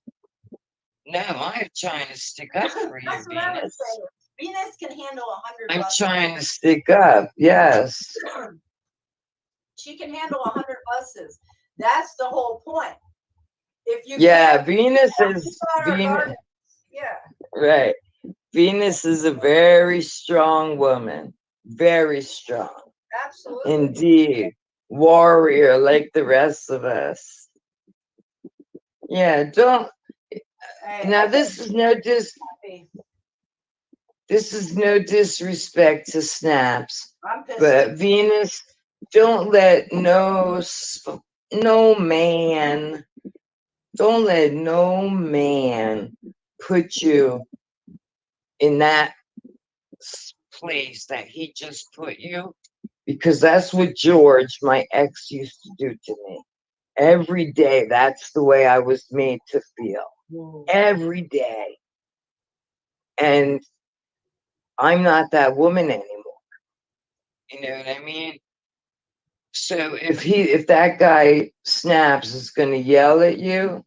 No, I'm trying to stick up for you, That's what I was Venus. saying. Venus can handle 100 I'm buses. trying to stick up, yes. She can handle 100 buses. That's the whole point. If you Yeah, can't- Venus is Venus. Yeah. Right. Venus is a very strong woman. Very strong. Absolutely. Indeed. Warrior like the rest of us. Yeah, don't now this is no disrespect to Snaps, I'm pissed. but Venus, don't let no man put you in that place that he just put you, because that's what George, my ex, used to do to me. Every day, that's the way I was made to feel. Whoa. Every day. And I'm not that woman anymore. You know what I mean? So if that guy Snaps is gonna yell at you,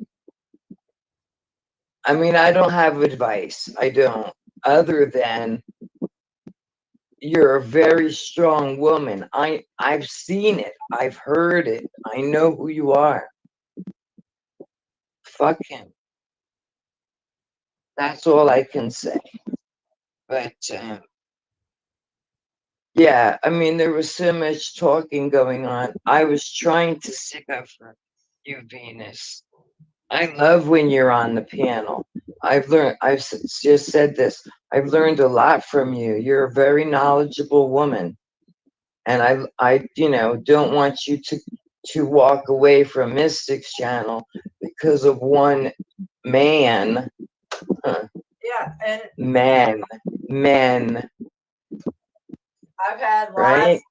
I mean, I don't have advice. I don't. Other than you're a very strong woman. I've seen it. I've heard it. I know who you are. Fuck him. That's all I can say. But yeah, I mean, there was so much talking going on. I was trying to stick up for you, Venus. I love when you're on the panel. I've just said this. I've learned a lot from you. You're a very knowledgeable woman. And I don't want you to walk away from Mystic's channel because of one man. Yeah, and Men. I've had lots Right? of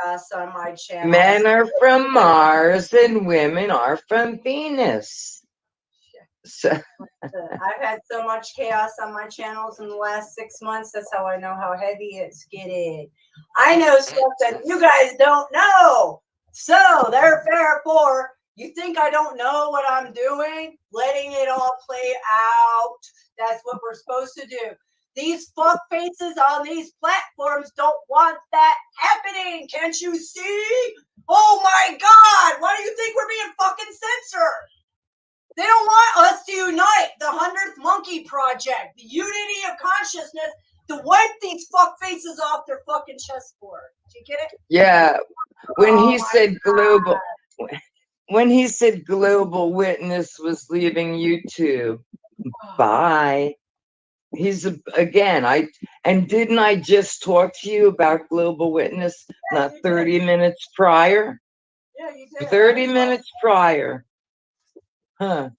chaos on my channel. Men are from Mars and women are from Venus. So I've had so much chaos on my channels in the last 6 months. That's how I know how heavy it's getting. I know stuff that you guys don't know. So therefore, you think I don't know what I'm doing? Letting it all play out. That's what we're supposed to do. These fuck faces on these platforms don't want that happening. Can't you see? Oh my God. Why do you think we're being fucking censored? They don't want us to unite. The 100th Monkey Project, the unity of consciousness, to wipe these fuck faces off their fucking chessboard. Do you get it? yeah, when Oh he said global witness was leaving YouTube, bye. Didn't I just talk to you about global witness not 30 minutes prior? Yeah, you did. 30 minutes prior. Huh.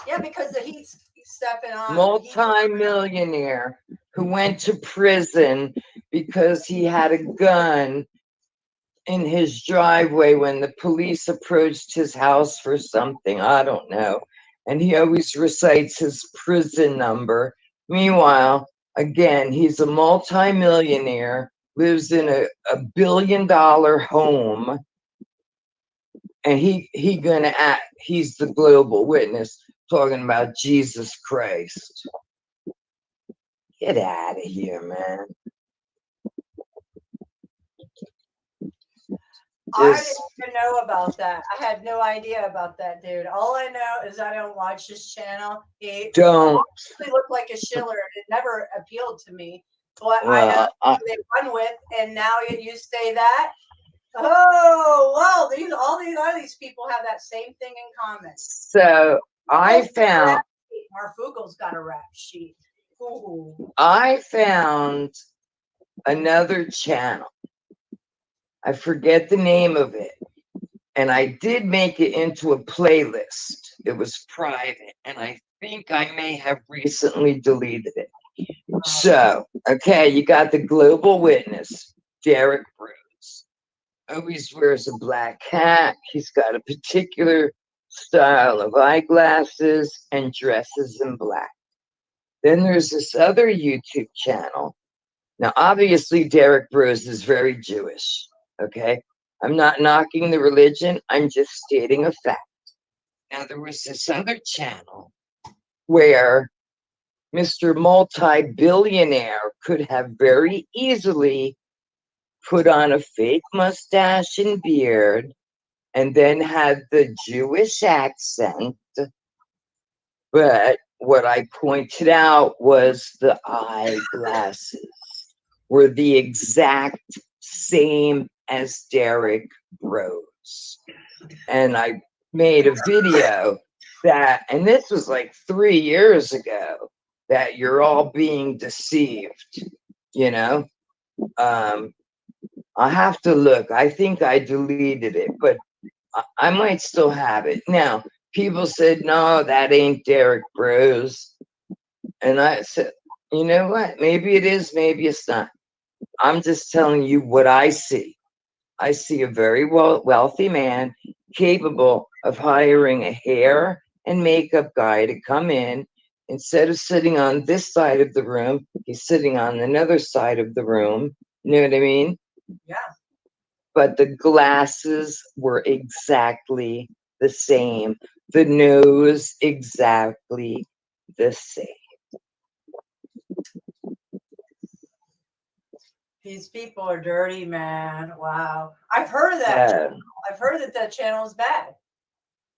Yeah, because he's stepping on. Multi-millionaire who went to prison because he had a gun in his driveway when the police approached his house for something. I don't know. And he always recites his prison number. Meanwhile, again, he's a multi-millionaire, lives in a $1 billion home, and he's the global witness talking about Jesus Christ. Get out of here, man. I didn't even know about that. I had no idea about that, dude. All I know is I don't watch his channel. He actually looked like a shiller. It never appealed to me. But I know who they run with, and now you say that. Oh, well, all these people have that same thing in common. So I found Marfugo's got a rap sheet. Ooh. I found another channel. I forget the name of it. And I did make it into a playlist. It was private. And I think I may have recently deleted it. So, okay, you got the global witness, Derek Bruce. Always wears a black hat. He's got a particular style of eyeglasses and dresses in black. Then there's this other YouTube channel Now, obviously, Derek Rose is very Jewish. Okay. I'm not knocking the religion. I'm just stating a fact. Now, there was this other channel where Mr. Multi-billionaire could have very easily put on a fake mustache and beard and then had the Jewish accent. But what I pointed out was the eyeglasses were the exact same as Derek Rose. And I made a video that, and this was like 3 years ago, that you're all being deceived, you know? I have to look. I think I deleted it, but I might still have it. Now, people said, no, that ain't Derek Rose. And I said, you know what? Maybe it is, maybe it's not. I'm just telling you what I see. I see a very wealthy man capable of hiring a hair and makeup guy to come in. Instead of sitting on this side of the room, he's sitting on another side of the room. You know what I mean? Yeah. But the glasses were exactly the same. The nose exactly the same. These people are dirty, man. Wow. I've heard of that. Yeah. I've heard that that channel is bad.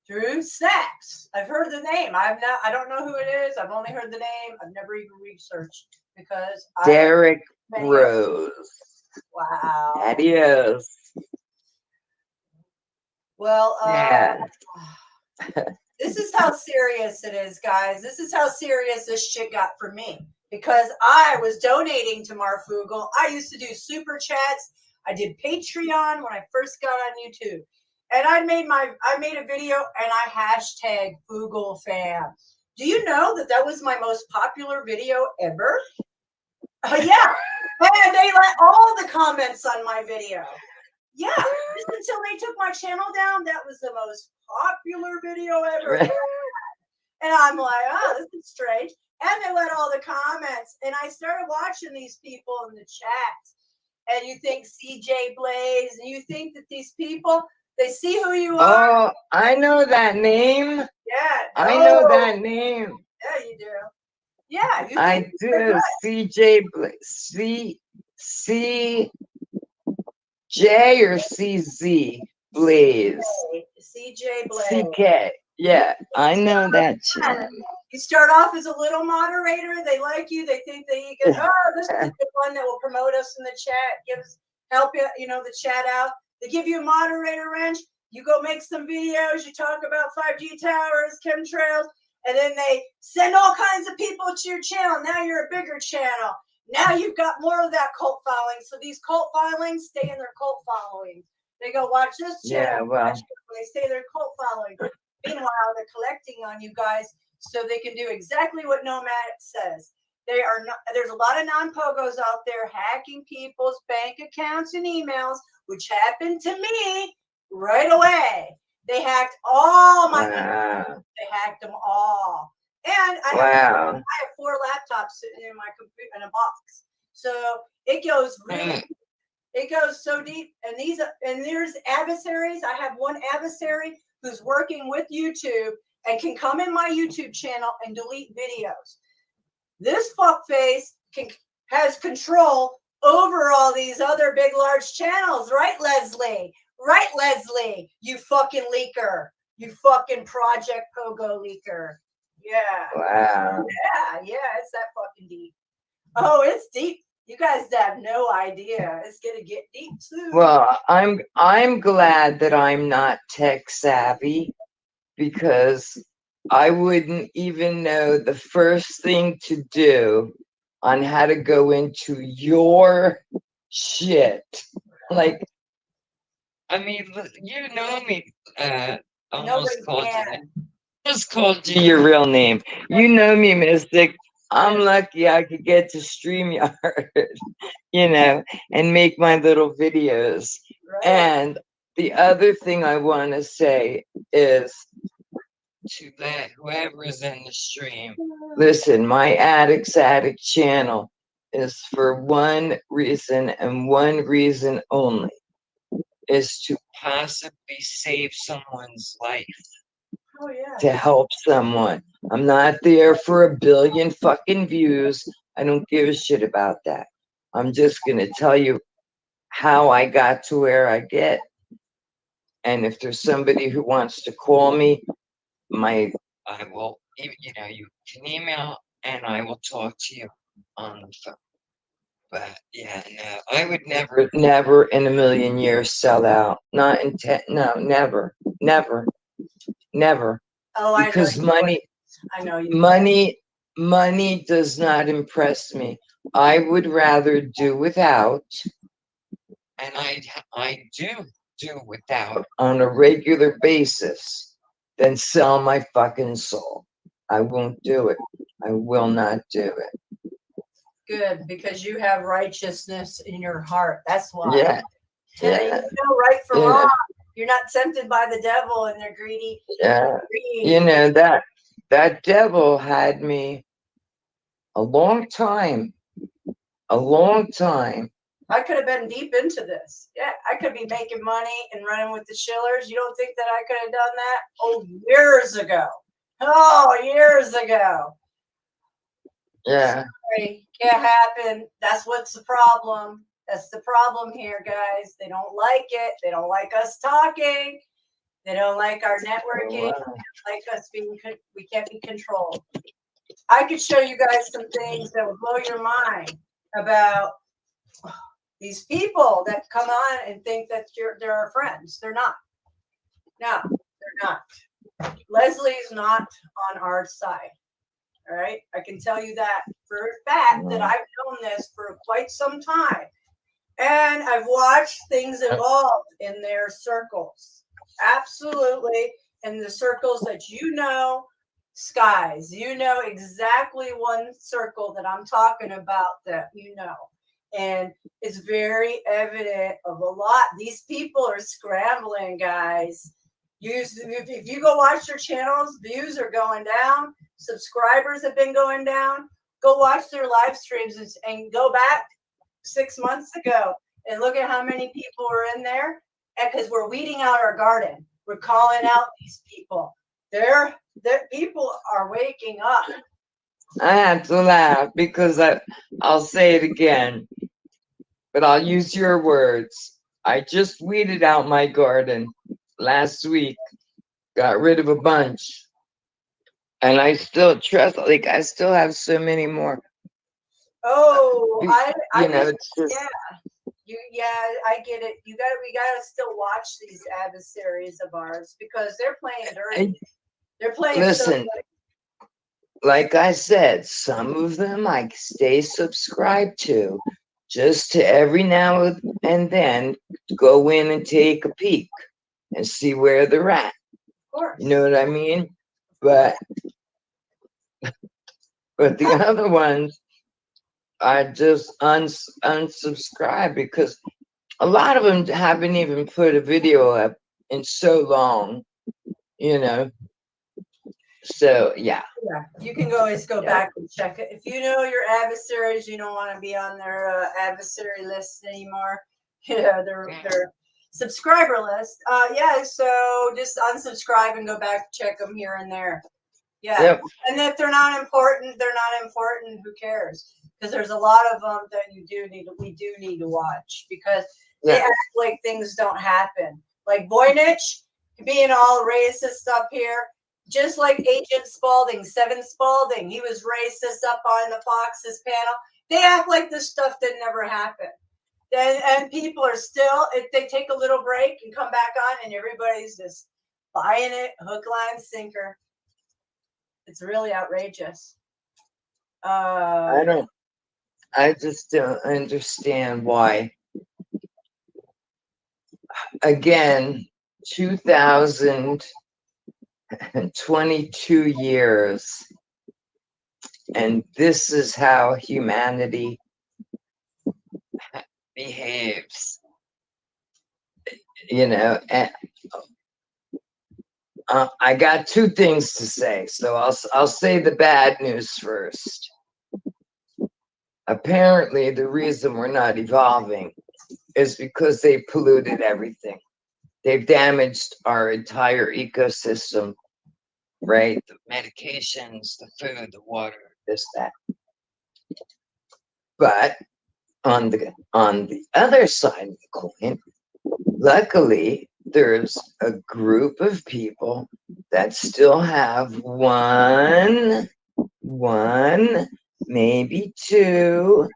Drew Sachs. I've heard the name. I don't know who it is. I've only heard the name. I've never even researched because Derek Rose. Wow. That he is. Well, Yeah. This is how serious it is, guys. This is how serious this shit got for me. Because I was donating to Marfoogle. I used to do super chats. I did Patreon when I first got on YouTube. And I made a video and I hashtag Foogle fam. Do you know that that was my most popular video ever? Yeah. And they let all the comments on my video. Yeah. Just until they took my channel down, that was the most popular video ever. And I'm like, oh, this is strange. And they let all the comments. And I started watching these people in the chats. And you think CJ Blaze, and you think that these people, they see who you are. Oh, I know that name. Yeah. I know that name. Yeah, you do. Yeah, you I do. CJ Blaze. CJ or CZ Blaze. CJ Blaze. CK. Yeah, I know that channel. You start off as a little moderator. They like you. They think that you can, this is a good one that will promote us in the chat, help you, the chat out. They give you a moderator wrench. You go make some videos. You talk about 5G towers, chemtrails, and then they send all kinds of people to your channel. Now you're a bigger channel. Now you've got more of that cult following. So these cult followings stay in their cult following. They go watch this channel. Yeah, well. They stay in their cult following. Meanwhile, they're collecting on you guys so they can do exactly what Nomad says. There's a lot of non-POGOs out there hacking people's bank accounts and emails, which happened to me right away. They hacked all my emails. They hacked them all. And I have 4 laptops sitting in my computer in a box. So it goes it goes so deep. And there's adversaries. I have one adversary who's working with YouTube and can come in my YouTube channel and delete videos. This fuckface has control over all these other big, large channels. Right, Leslie? Right, Leslie? You fucking leaker. You fucking Project POGO leaker. Yeah. Wow. Yeah, it's that fucking deep. Oh, it's deep. You guys have no idea. It's gonna get deep soon. Well, I'm glad that I'm not tech savvy, because I wouldn't even know the first thing to do on how to go into your shit. Like, I mean, you know me. Almost called you your real name. You know me, Mystic. I'm lucky I could get to StreamYard, and make my little videos. Right. And the other thing I want to say is to let whoever's in the stream listen. My Addicts Addict channel is for one reason and one reason only, is to possibly save someone's life, Oh yeah. to help someone. I'm not there for a billion fucking views. I don't give a shit about that. I'm just gonna tell you how I got to where I get. And if there's somebody who wants to call me, I will, you can email and I will talk to you on the phone. But yeah, no, I would never in a million years sell out. Not in 10, no, never. Oh, I know Because you money, would. I know you. money does not impress me. I would rather do without, and I do without on a regular basis than sell my fucking soul. I won't do it. I will not do it. Good, because you have righteousness in your heart. That's why. Yeah. You know right from wrong. You're not tempted by the devil and their greedy. Yeah. Greed. That devil had me a long time. I could have been deep into this. Yeah, I could be making money and running with the shillers. You don't think that I could have done that? Oh, years ago. Oh, years ago. Yeah. Sorry, can't happen. That's what's the problem. That's the problem here, guys. They don't like it. They don't like us talking. They don't like our networking. They don't like us being, we can't be controlled. I could show you guys some things that will blow your mind about these people that come on and think that they're our friends. They're not. No, they're not. Leslie's not on our side. All right. I can tell you that for a fact that I've known this for quite some time. And I've watched things evolve in their circles. Absolutely. In the circles that Skies, you know exactly one circle that I'm talking about that you know. And it's very evident of a lot. These people are scrambling, guys. If you go watch their channels, views are going down. Subscribers have been going down. Go watch their live streams and go back 6 months ago and look at how many people are in there. And because we're weeding out our garden, we're calling out these people. Their people are waking up. I have to laugh because I'll say it again, but I'll use your words. I just weeded out my garden last week, got rid of a bunch, and I still trust. Like I still have so many more. Oh, it's just, I get it. We gotta still watch these adversaries of ours because they're playing dirty. They're playing. Listen, like I said, some of them I stay subscribed to, just to every now and then go in and take a peek and see where they're at. Of course. You know what I mean? But the other ones, I just unsubscribe because a lot of them haven't even put a video up in so long, So yeah. Yeah, you can always go back and check it. If you know your adversaries, you don't want to be on their adversary list anymore. Their subscriber list. So just unsubscribe and go back, check them here and there. Yeah, yep. And if they're not important, they're not important. Who cares? Because there's a lot of them that we do need to watch because they act like things don't happen. Like Voynich being all racist up here. Just like Agent Spalding, Seven Spalding, he was racist up on the Fox's panel. They act like this stuff didn't ever happen. And people are still, if they take a little break and come back on, and everybody's just buying it, hook, line, sinker. It's really outrageous. I just don't understand why. Again, 2022 years, and this is how humanity behaves. And I got two things to say, so I'll say the bad news first. apparently the reason we're not evolving is because they polluted everything. They've damaged our entire ecosystem, right? The medications, the food, the water, this, that. But on the other side of the coin, luckily, there's a group of people that still have one, maybe two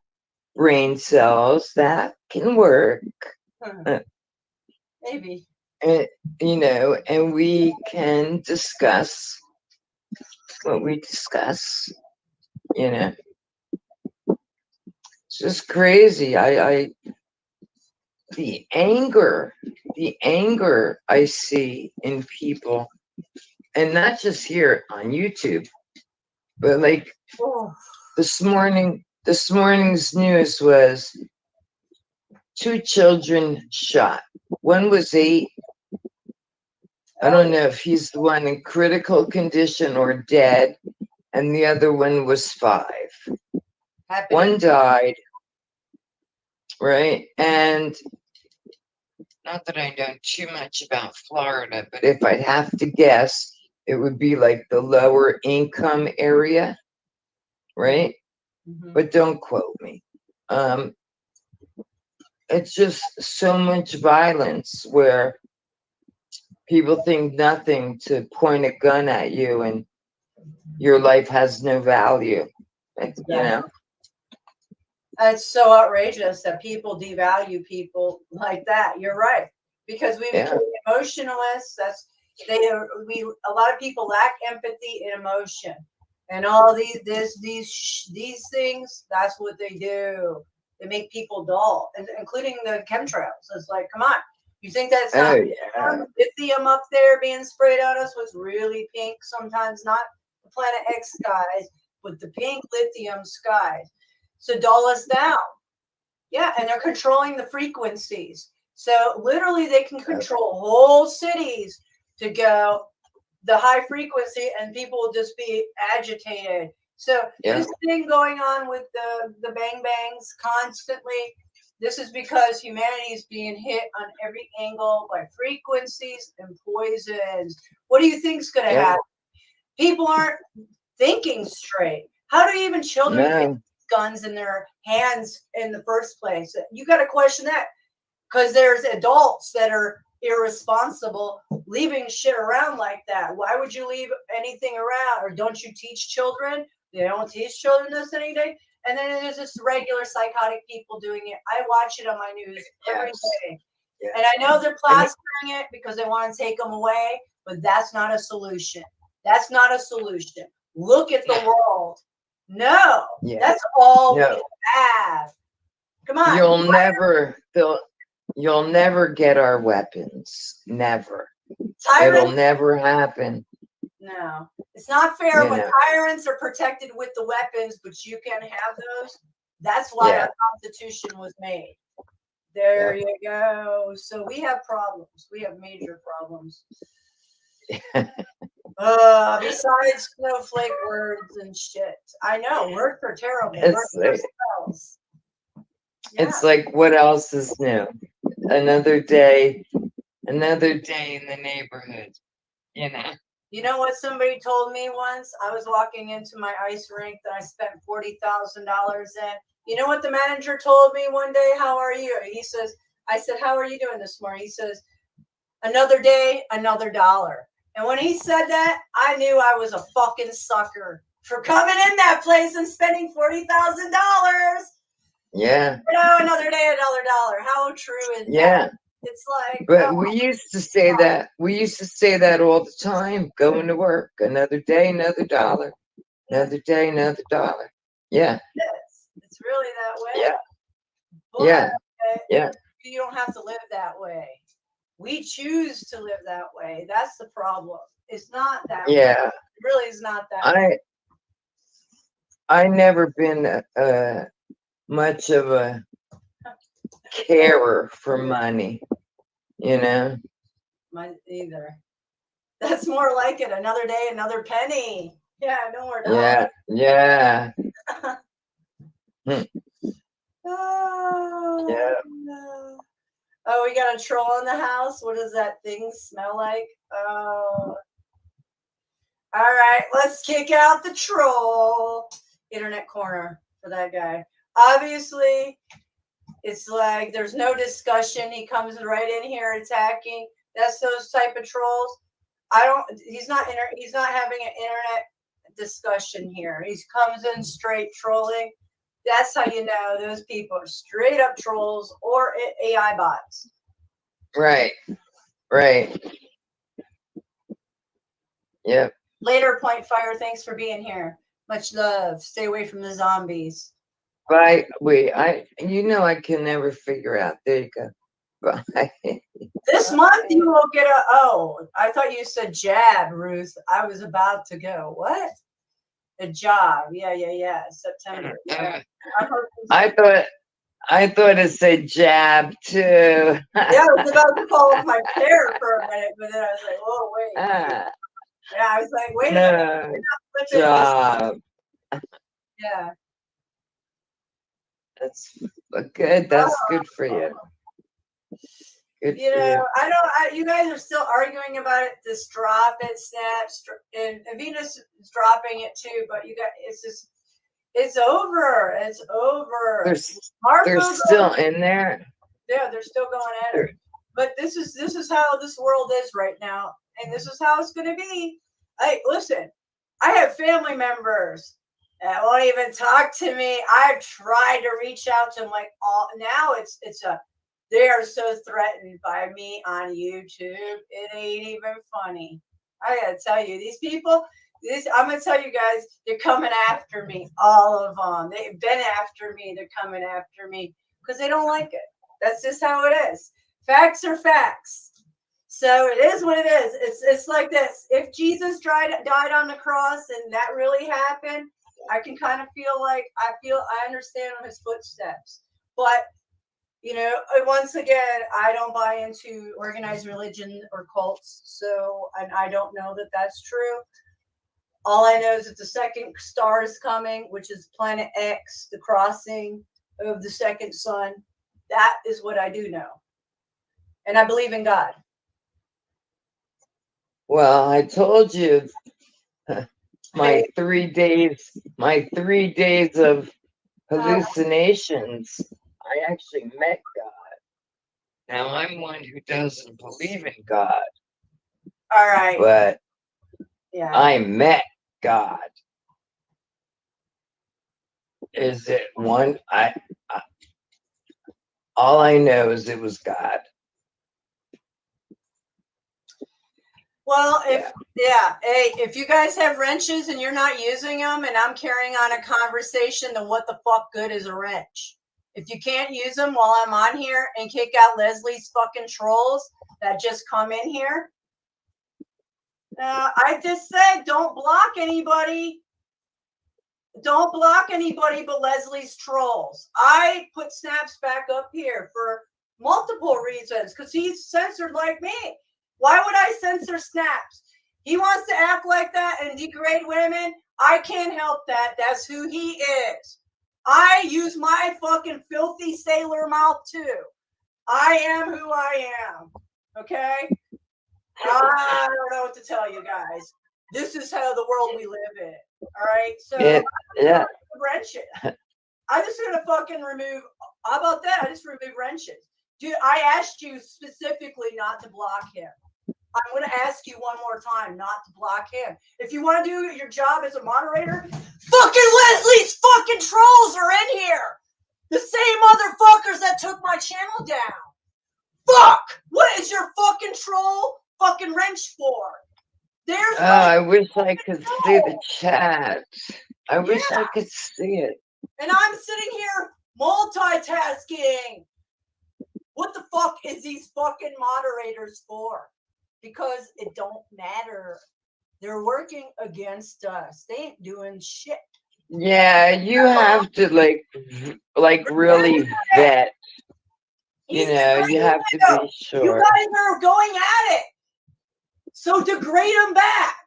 brain cells that can work. Maybe. And, and we can discuss what we discuss, It's just crazy. The anger I see in people, and not just here on YouTube, but like this morning's news was 2 children shot. One was 8. I don't know if he's the one in critical condition or dead, and the other one was 5. One died, right? And not that I know too much about Florida, but if I'd have to guess, it would be like the lower income area, right? But don't quote me. It's just so much violence where people think nothing to point a gun at you and your life has no value, It's so outrageous that people devalue people like that. You're right, because we became emotionalists. A lot of people lack empathy and emotion, and all these things. That's what they do. They make people dull, including the chemtrails. It's like, come on, you think that's not lithium up there being sprayed on us? What's really pink? Sometimes not the Planet X skies, but the pink lithium skies. So dull us down. Yeah, and they're controlling the frequencies. So literally they can control whole cities to go the high frequency, and people will just be agitated. So this thing going on with the bang bangs constantly, this is because humanity is being hit on every angle by frequencies and poisons. What do you think's going to happen? People aren't thinking straight. How do even children get guns in their hands in the first place? You got to question that, because there's adults that are irresponsible leaving shit around like that. Why would you leave anything around? Or don't you teach children? They don't teach children this anything. And then there's just regular psychotic people doing it. I watch it on my news every day. And I know they're plastering it because they want to take them away, but that's not a solution. That's not a solution. Look at the world. No, that's all we have. Come on. You'll never get our weapons. Never. It'll never happen. No, it's not fair when tyrants are protected with the weapons, but you can't have those. That's why our Constitution was made. There you go. So we have problems. We have major problems. Besides snowflake words and shit. I know, words are terrible. It's like, what else is new? Another day in the neighborhood, You know what somebody told me once? I was walking into my ice rink that I spent $40,000 in. You know what the manager told me one day? How are you? He says, I said, how are you doing this morning? He says, another day, another dollar. And when he said that, I knew I was a fucking sucker for coming in that place and spending $40,000. Yeah. Another day, another dollar. How true is that? It's like, but we used to say that. We used to say that all the time. Going to work, another day, another dollar. Another day, another dollar. Yeah. It's really that way. Yeah. You don't have to live that way. We choose to live that way. That's the problem. It's not that way. It really is not that way. I never been much of a carer for money, Mine either. That's more like it. Another day, another penny. Yeah, no more dollars. Yeah. Oh, we got a troll in the house. What does that thing smell like? Oh. All right, let's kick out the troll. Internet corner for that guy. Obviously, it's like there's no discussion. He comes right in here attacking. That's those type of trolls. He's not having an internet discussion here. He comes in straight trolling. That's how you know those people are straight up trolls or AI bots. Right. Yep. Later, Point Fire, thanks for being here. Much love. Stay away from the zombies. Bye. I can never figure out. There you go. Bye. This month you will get I thought you said jab, Ruth. I was about to go. What? A job. Yeah. September. Yeah. I thought it said jab too. Yeah, I was about to call up my pair for a minute, but then I was like, whoa, wait. Yeah, I was like, wait a minute. Job. Yeah. That's good. That's good for you. Good You for know, you. you guys are still arguing about it. This drop it, snaps, and Venus is dropping it too. But you guys, it's over. It's over. They're still in there. Yeah, they're still going at it. But this is how this world is right now, and this is how it's going to be. Hey, listen, I have family members that won't even talk to me. I've tried to reach out to them now they are so threatened by me on YouTube. It ain't even funny. I gotta tell you, these people, I'm gonna tell you guys, they're coming after me. All of them. They've been after me. They're coming after me because they don't like it. That's just how it is. Facts are facts. So it is what it is. It's like this. If Jesus died on the cross and that really happened, I can kind of feel like I understand his footsteps. But once again, I don't buy into organized religion or cults. So, and I don't know that that's true. All I know is that the second star is coming, which is Planet X, the crossing of the second sun. That is what I do know. And I believe in God. Well, I told you my 3 days of hallucinations. I actually met God. Now I'm one who doesn't believe in God. All right. But yeah, I met God. Is it one? All I know is it was God. Well, if you guys have wrenches and you're not using them and I'm carrying on a conversation, then what the fuck good is a wrench? If you can't use them while I'm on here and kick out Leslie's fucking trolls that just come in here, I just said don't block anybody. Don't block anybody but Leslie's trolls. I put Snaps back up here for multiple reasons because he's censored like me. Why would I censor Snaps? He wants to act like that and degrade women. I can't help that. That's who he is. I use my fucking filthy sailor mouth too. I am who I am. Okay? I don't know what to tell you guys. This is how the world we live in. All right? So yeah. Wrenches. I'm just gonna fucking remove. How about that? I just remove wrenches. Dude, I asked you specifically not to block him. I'm going to ask you one more time not to block him. If you want to do your job as a moderator, fucking Leslie's fucking trolls are in here. The same motherfuckers that took my channel down. Fuck! What is your fucking troll fucking wrench for? There's I wish I could see the chat. I wish I could see it. And I'm sitting here multitasking. What the fuck is these fucking moderators for? Because it don't matter. They're working against us. They ain't doing shit. Yeah, you have to like really vet. You know, you have to be sure. You guys are going at it. So degrade them back.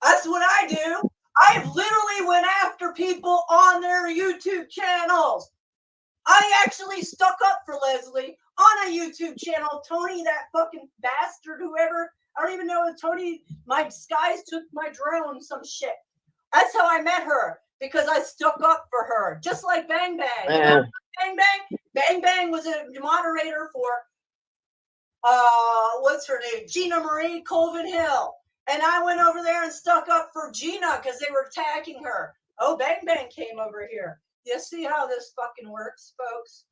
That's what I do. I literally went after people on their YouTube channels. I actually stuck up for Leslie on a YouTube channel. Tony, that fucking bastard, whoever, I don't even know if Tony, my skies took my drone, some shit. That's how I met her, because I stuck up for her, just like Bang Bang. You know, Bang Bang? Bang Bang was a moderator for, what's her name? Gina Marie Colvin Hill. And I went over there and stuck up for Gina because they were attacking her. Oh, Bang Bang came over here. You see how this fucking works, folks?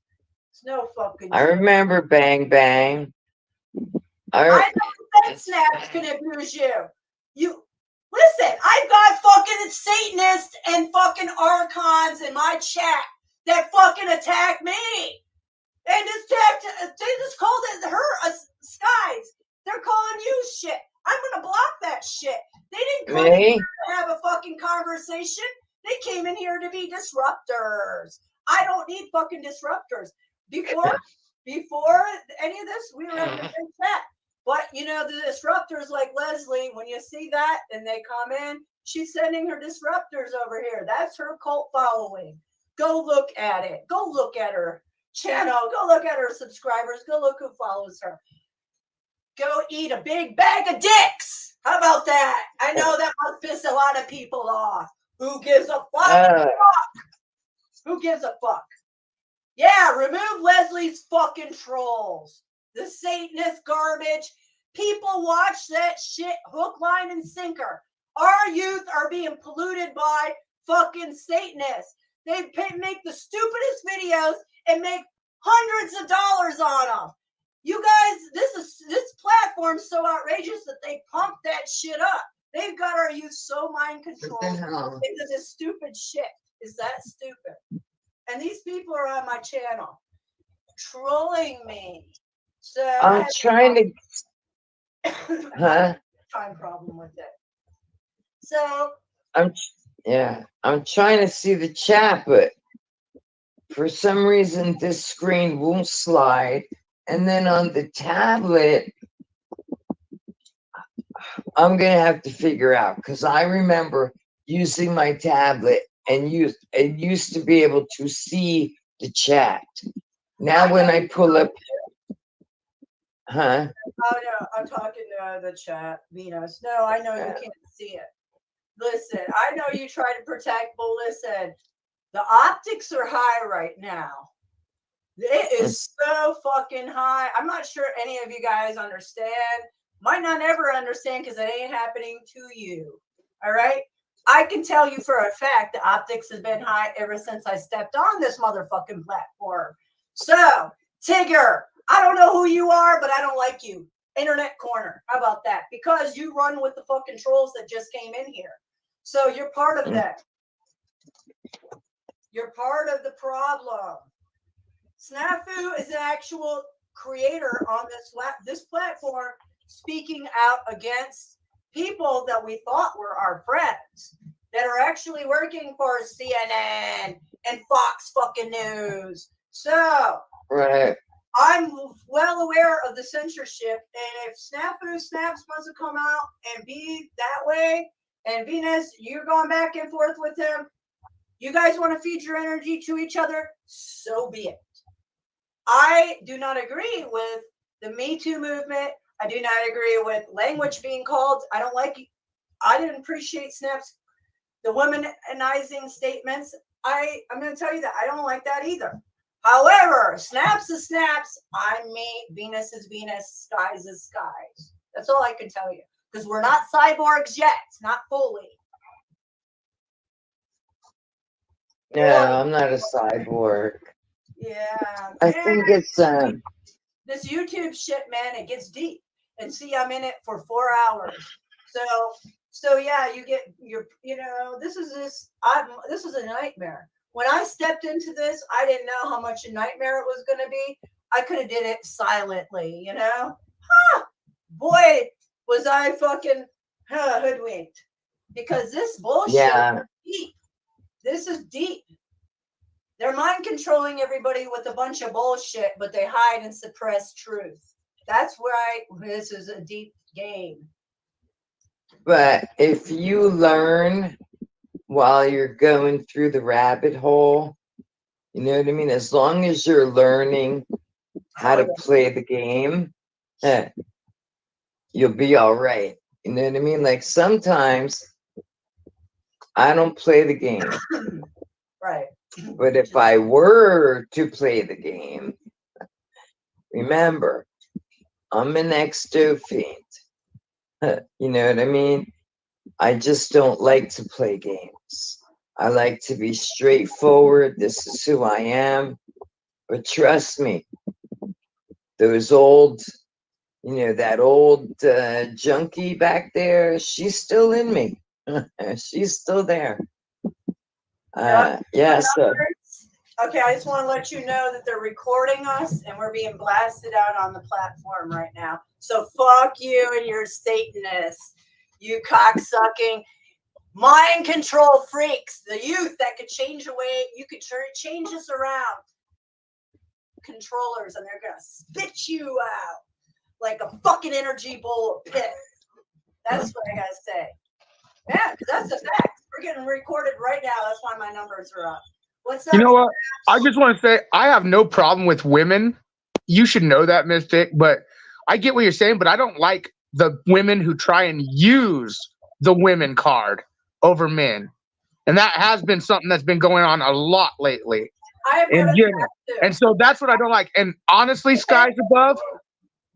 It's no fucking I remember Bang Bang. I know that Snaps can abuse you. You listen, I've got fucking Satanists and fucking archons in my chat that fucking attack me. And they just called it her skies. They're calling you shit. I'm gonna block that shit. They didn't come in here to have a fucking conversation. They came in here to be disruptors. I don't need fucking disruptors. Before any of this, we were having a great chat. But you know, the disruptors like Leslie, when you see that and they come in, she's sending her disruptors over here. That's her cult following. Go look at it. Go look at her channel. Go look at her subscribers. Go look who follows her. Go eat a big bag of dicks. How about that? I know that must piss a lot of people off. Who gives a fuck? Who gives a fuck? Yeah, remove Leslie's fucking trolls. The Satanist garbage. People watch that shit hook, line, and sinker. Our youth are being polluted by fucking Satanists. They make the stupidest videos and make hundreds of dollars on them. You guys, this platform's so outrageous that they pump that shit up. They've got our youth so mind controlled into this stupid shit. Is that stupid? And these people are on my channel trolling me. So I'm trying to. Huh? Time problem with it. So I'm trying to see the chat, but for some reason this screen won't slide. And then on the tablet, I'm gonna have to figure out, because I remember using my tablet and used to be able to see the chat. Now when I pull up, huh? Oh no, I'm talking to the chat, Venus. No, I know you can't see it. Listen, I know you try to protect, but listen, the optics are high right now. It is so fucking high. I'm not sure any of you guys understand. Might not ever understand because it ain't happening to you. All right? I can tell you for a fact the optics has been high ever since I stepped on this motherfucking platform. So, Tigger, I don't know who you are, but I don't like you. Internet corner. How about that? Because you run with the fucking trolls that just came in here. So you're part of that. You're part of the problem. Snafu is an actual creator on this platform, speaking out against people that we thought were our friends that are actually working for CNN and Fox fucking News. So, right. I'm well aware of the censorship, and if Snafusnaps wants to come out and be that way, and Venus, you're going back and forth with him, you guys want to feed your energy to each other, so be it. I do not agree with the Me Too movement. I do not agree with language being called. I don't like it. I didn't appreciate Snaps, the womanizing statements. I'm going to tell you that I don't like that either. However, Snaps is Snaps. I'm me. Venus is Venus. Skies is Skies. That's all I can tell you. Because we're not cyborgs yet. Not fully. No, I'm not a cyborg. Yeah. I think it's this YouTube shit, man, it gets deep. And see, I'm in it for 4 hours. So yeah, you get your, this is a nightmare. When I stepped into this, I didn't know how much a nightmare it was going to be. I could have did it silently, Boy, was I fucking hoodwinked. Because this bullshit is deep. This is deep. They're mind controlling everybody with a bunch of bullshit, but they hide and suppress truth. That's why this is a deep game. But if you learn while you're going through the rabbit hole. You know what I mean? As long as you're learning how to play the game, you'll be all right. You know what I mean? Like sometimes I don't play the game. Right. But if I were to play the game, remember, I'm an ex-dope fiend. You know what I mean? I just don't like to play games. I like to be straightforward. This is who I am. But trust me, those old, that old junkie back there, she's still in me. She's still there. Yes. Okay, I just want to let you know that they're recording us and we're being blasted out on the platform right now. So fuck you and your Satanists, you cocksucking mind control freaks, the youth that could change the way you could change us around. Controllers, and they're gonna spit you out like a fucking energy bowl of piss. That's what I gotta say. Yeah, because that's the fact. We're getting recorded right now. That's why my numbers are up. What's up? You know what? I just want to say I have no problem with women. You should know that, Mystic. But I get what you're saying, but I don't like the women who try and use the women card over men. And that has been something that's been going on a lot lately. And so that's what I don't like. And honestly, skies above,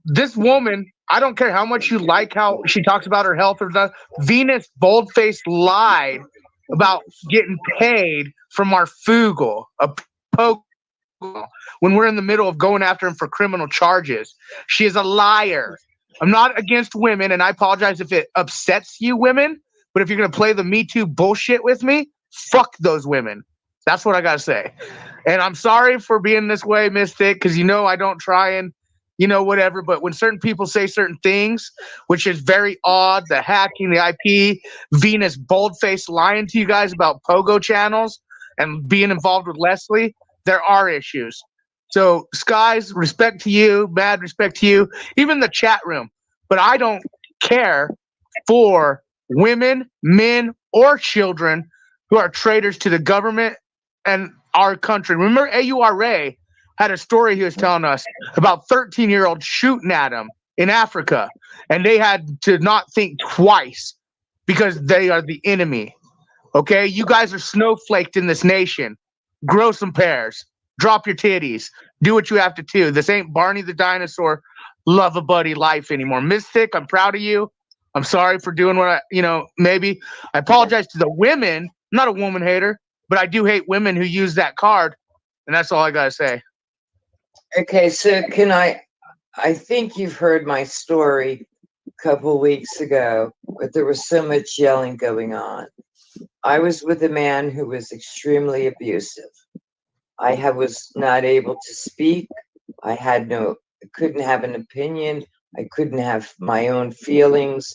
this woman, I don't care how much you like how she talks about her health or stuff. Venus boldface lied about getting paid from our FUGO, a POGO, when we're in the middle of going after him for criminal charges. She is a liar. I'm not against women, and I apologize if it upsets you women, but if you're going to play the Me Too bullshit with me, fuck those women. That's what I got to say. And I'm sorry for being this way, Mystic, because I don't try and, whatever. But when certain people say certain things, which is very odd, the hacking, the IP, Venus boldface lying to you guys about POGO channels and being involved with Leslie, there are issues. So, Skies, respect to you, mad respect to you, even the chat room. But I don't care for women, men, or children who are traitors to the government and our country. Remember, AURA had a story he was telling us about 13-year-olds shooting at him in Africa, and they had to not think twice because they are the enemy. Okay, you guys are snowflaked in this nation. Grow some pears. Drop your titties. Do what you have to do. This ain't Barney the dinosaur, love a buddy life anymore. Mystic, I'm proud of you. I'm sorry for doing what maybe. I apologize to the women. I'm not a woman hater, but I do hate women who use that card, and that's all I gotta say. Okay, so I think you've heard my story a couple weeks ago, but there was so much yelling going on. I was with a man who was extremely abusive. I was not able to speak. I couldn't have an opinion. I couldn't have my own feelings.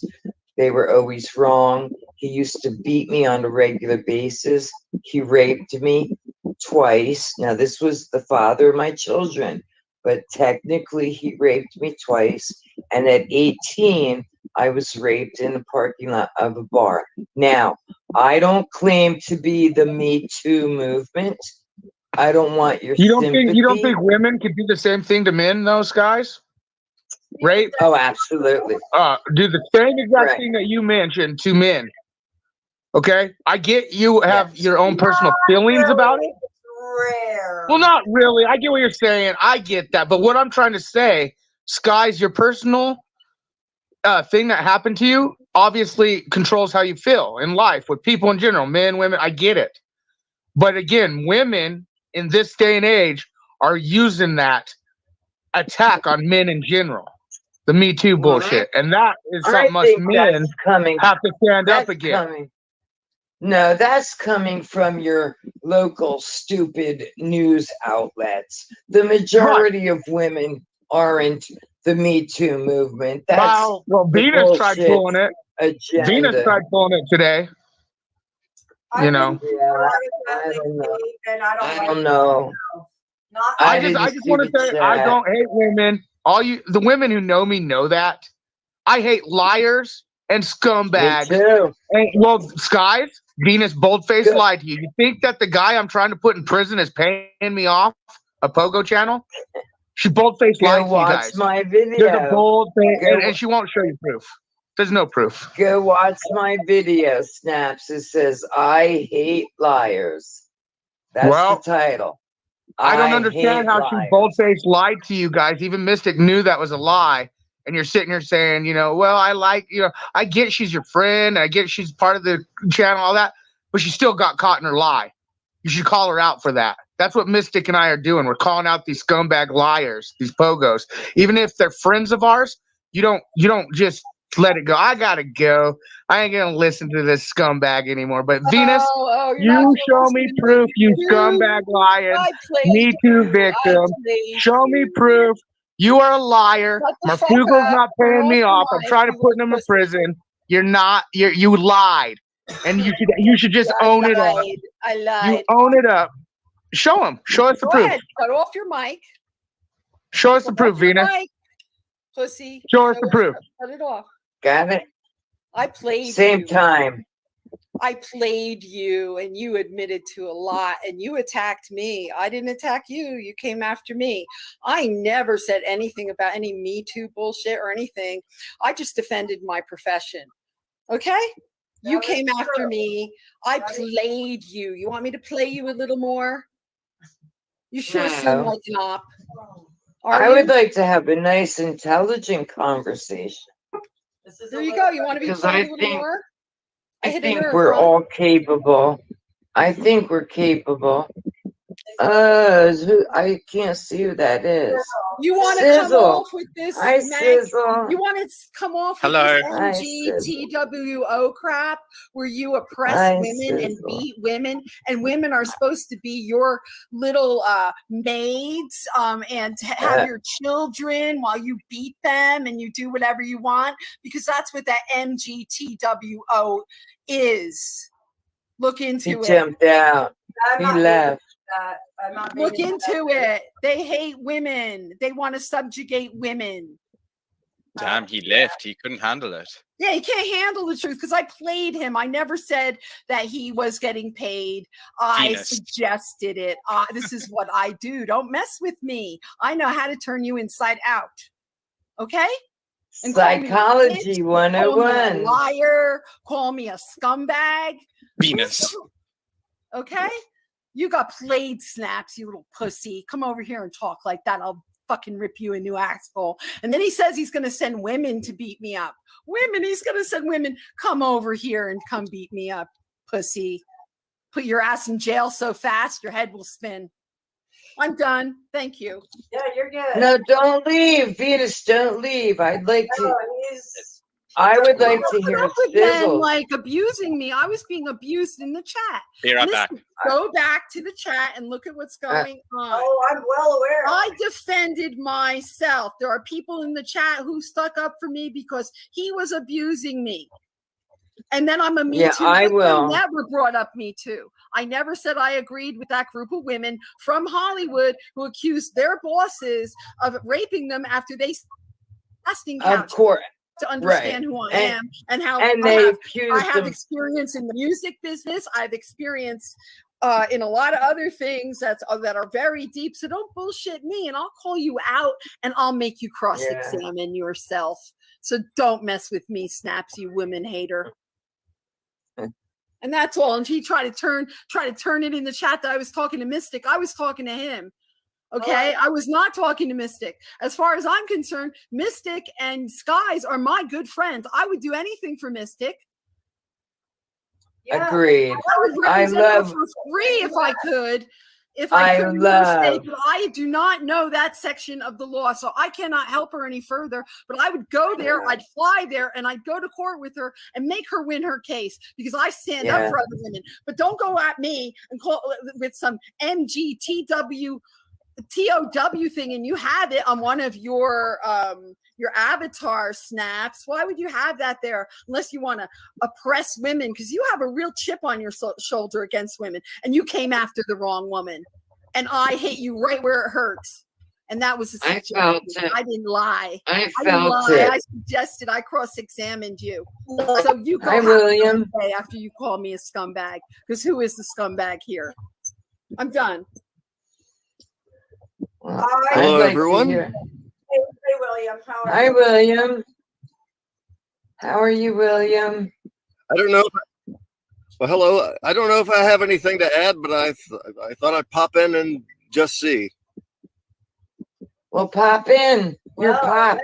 They were always wrong. He used to beat me on a regular basis. He raped me twice. Now, this was the father of my children, but technically he raped me twice. And at 18, I was raped in the parking lot of a bar. Now, I don't claim to be the Me Too movement. I don't want your sympathy. You don't think women could do the same thing to men, those guys? Right? Oh, absolutely. Do the same exact thing that you mentioned to men. Okay? I get you have your own personal feelings about it. Rare. Well, not really. I get what you're saying. I get that. But what I'm trying to say, Skies, your personal thing that happened to you obviously controls how you feel in life with people in general, men, women. I get it. But again, women in this day and age are using that attack on men in general, the Me Too bullshit. And that is something us men have to stand up against. No, that's coming from your local stupid news outlets. The majority of women aren't the Me Too movement. That's well, Venus tried pulling it. Agenda. Venus tried pulling it today. I don't know. I just want to say I don't hate women. The women who know me know that. I hate liars and scumbags. Me too. And, well, Skies, Venus boldface lied to you. You think that the guy I'm trying to put in prison is paying me off a POGO channel? She boldface lied to you watch guys. my video. There's a bold thing, Go and she won't show you proof. There's no proof. Go watch my video, Snaps. It says, I hate liars. That's Well, the title. I don't hate understand how she liars. boldface lied to you guys. Even Mystic knew that was a lie. And you're sitting here saying, you know, well, I get she's your friend. I get she's part of the channel, all that. But she still got caught in her lie. You should call her out for that. That's what Mystic and I are doing. We're calling out these scumbag liars, these POGOs. Even if they're friends of ours, you don't just let it go. I gotta go. I ain't gonna listen to this scumbag anymore. But Venus, you show me proof, you scumbag liar. Me Too victim. Show me proof. You are a liar. Marfugo's not paying me off. I'm trying to put him in prison. You're not. You lied, and you should just own it up. I lied. You own it up. Show him. Show us the Go proof. ahead. Cut off your mic. Show us the proof, Venus. Mic, pussy. Show us the proof. Cut it off. Got it? I played Same you. time. I played you, and you admitted to a lot, and you attacked me. I didn't attack you. You came after me. I never said anything about any Me Too bullshit or anything. I just defended my profession. Okay? You came after me. I played you. You want me to play you a little more? You sure seem like an op. I would like to have a nice, intelligent conversation. There you go. You want to be Because played I a little think- more? I think we're all capable. I think we're capable. I can't see who that is. You want to come Sizzle. off with this? Hi, Sizzle. You want to come off Hello. with Hi, this MGTWO crap where you oppress Hi, women and Sizzle. beat women, and women are supposed to be your little maids and to have your children while you beat them and you do whatever you want, because that's what that MGTWO is. Look into He it. jumped out. I'm He not left. I'm not Look being into it. They hate women. They want to subjugate women. Damn, he left. He couldn't handle it. Yeah, he can't handle the truth because I played him. I never said that he was getting paid. I Venus. suggested it. This is what I do. Don't mess with me. I know how to turn you inside out. Okay? And call me a Psychology bitch, call me a 101. liar. Call me a scumbag. Venus. Okay? You got played, Snaps, you little pussy. Come over here and talk like that. I'll fucking rip you a new asshole. And then he says he's going to send women to beat me up. Women, he's going to send women. Come over here and come beat me up, pussy. Put your ass in jail so fast, your head will spin. I'm done. Thank you. Yeah, you're good. No, don't leave. Venus, don't leave. I'd like to. No, I would like to Put hear up with men Sizzle. like abusing me. I was being abused in the chat. Be right Listen, back. Go back to the chat and look at what's going on. Oh, I'm well aware. I defended myself. There are people in the chat who stuck up for me because he was abusing me. And then I'm a Me Yeah, Too. I victim. will. Never brought up Me Too. I never said I agreed with that group of women from Hollywood who accused their bosses of raping them after they casting Of couch course. to understand Right. who I And- am and how and I they have, accused I have them- experience in the music business. I've experience in a lot of other things that are very deep. So don't bullshit me, and I'll call you out and I'll make you cross-examine yourself. So don't mess with me, Snaps, you women hater. And that's all. And he tried to turn it in the chat that I was talking to Mystic. I was talking to him. Okay, I was not talking to Mystic. As far as I'm concerned, Mystic and Skies are my good friends. I would do anything for Mystic. Agreed. I would I represent her love. for free if I could. If I could, but I do not know that section of the law, so I cannot help her any further. But I would go there, I'd fly there, and I'd go to court with her and make her win her case because I stand up for other women. But don't go at me and call with some MGTW. TOW thing, and you have it on one of your avatar snaps. Why would you have that there unless you want to oppress women? Because you have a real chip on your shoulder against women, and you came after the wrong woman. And I hate you right where it hurts. And that was a I suggestion. felt it. I didn't lie. I didn't felt lie. it. I suggested. I cross-examined you. So you go Hi, William. after you call me a scumbag, because who is the scumbag here? I'm done. Well, Hello, I'd like to everyone. hear- Hey, William. How are Hi, you? William. How are you, William? I don't know. Well, hello. I don't know if I have anything to add, but I thought I'd pop in and just see. Well, pop in. You're Well, popped.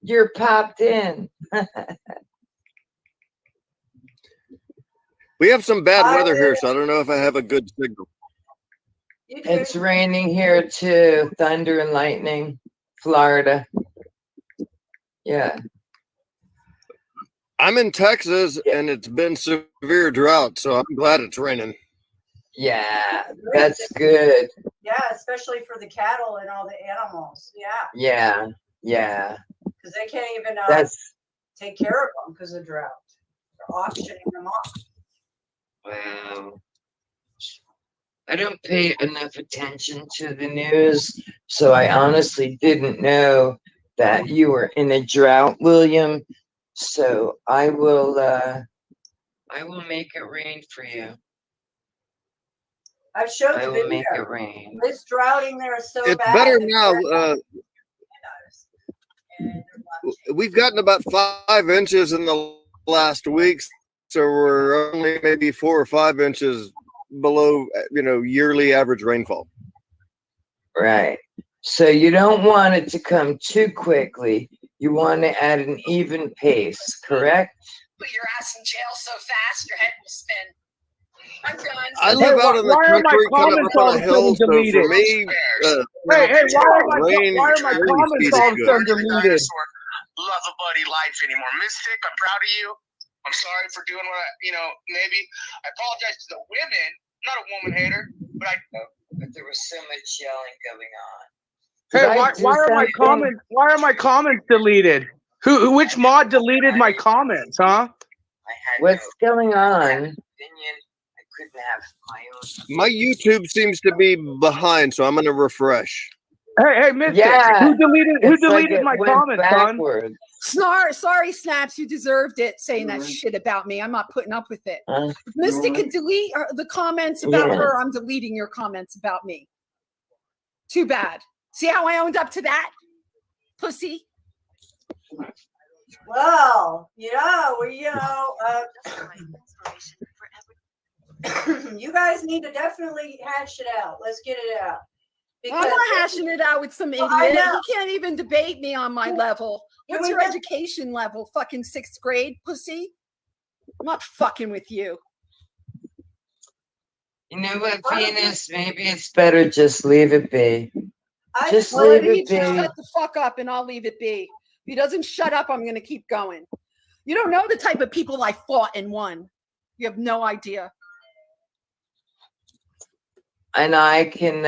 You're popped in. We have some bad weather here, so I don't know if I have a good signal. It's raining here too. Thunder and lightning. Florida. Yeah. I'm in Texas, and it's been severe drought, so I'm glad it's raining. Yeah, that's good. Yeah, especially for the cattle and all the animals. Yeah, Yeah, yeah. because they can't even That's take care of them because of drought. They're auctioning them off. wow. I don't pay enough attention to the news, so I honestly didn't know that you were in a drought, William. So I will make it rain for you. I've showed I the will video. make it rain. This droughting there is so It's bad. better that now. We've gotten about 5 inches in the last week, so we're only maybe 4 or 5 inches below, yearly average rainfall. Right. So you don't want it to come too quickly. You want to add an even pace, correct? Put your ass in jail so fast, your head will spin. I'm done. I live out in the country, kind of up on a hill, so for me, why are my rain comments speed all is of a good. sudden deleted? Love a buddy life anymore. Mystic, I'm proud of you. I'm sorry for doing what maybe I apologize to the women. I'm not a woman hater, but there was so much yelling going on. Hey, Did I why do are my something? comments? Why are my comments deleted? Which mod deleted my comments? Huh? What's going on? My YouTube seems to be behind, so I'm going to refresh. Hey, Mystic. Yeah, Who deleted it's like it my went comments, son? backwards. Sorry, Snaps, you deserved it saying that shit about me. I'm not putting up with it. If Mystic can delete the comments about her, I'm deleting your comments about me. Too bad. See how I owned up to that? Pussy. Well, you guys need to definitely hash it out. Let's get it out. I'm not hashing it out with some idiot. He can't even debate me on my level. What's your education level? Fucking 6th grade, pussy? I'm not fucking with you. You know what, Venus? Maybe it's better just leave it be. Just Well, leave he it just be. shut the fuck up and I'll leave it be. If he doesn't shut up, I'm going to keep going. You don't know the type of people I fought and won. You have no idea. And I can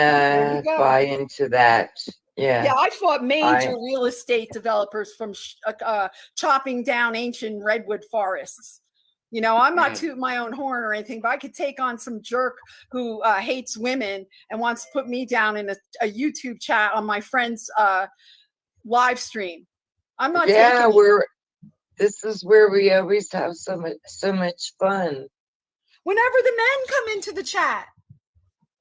buy into that. Yeah. Yeah, I fought major real estate developers from chopping down ancient redwood forests. I'm not tooting my own horn or anything, but I could take on some jerk who hates women and wants to put me down in a YouTube chat on my friend's live stream. I'm not. Yeah, this is where we always have so much fun. Whenever the men come into the chat.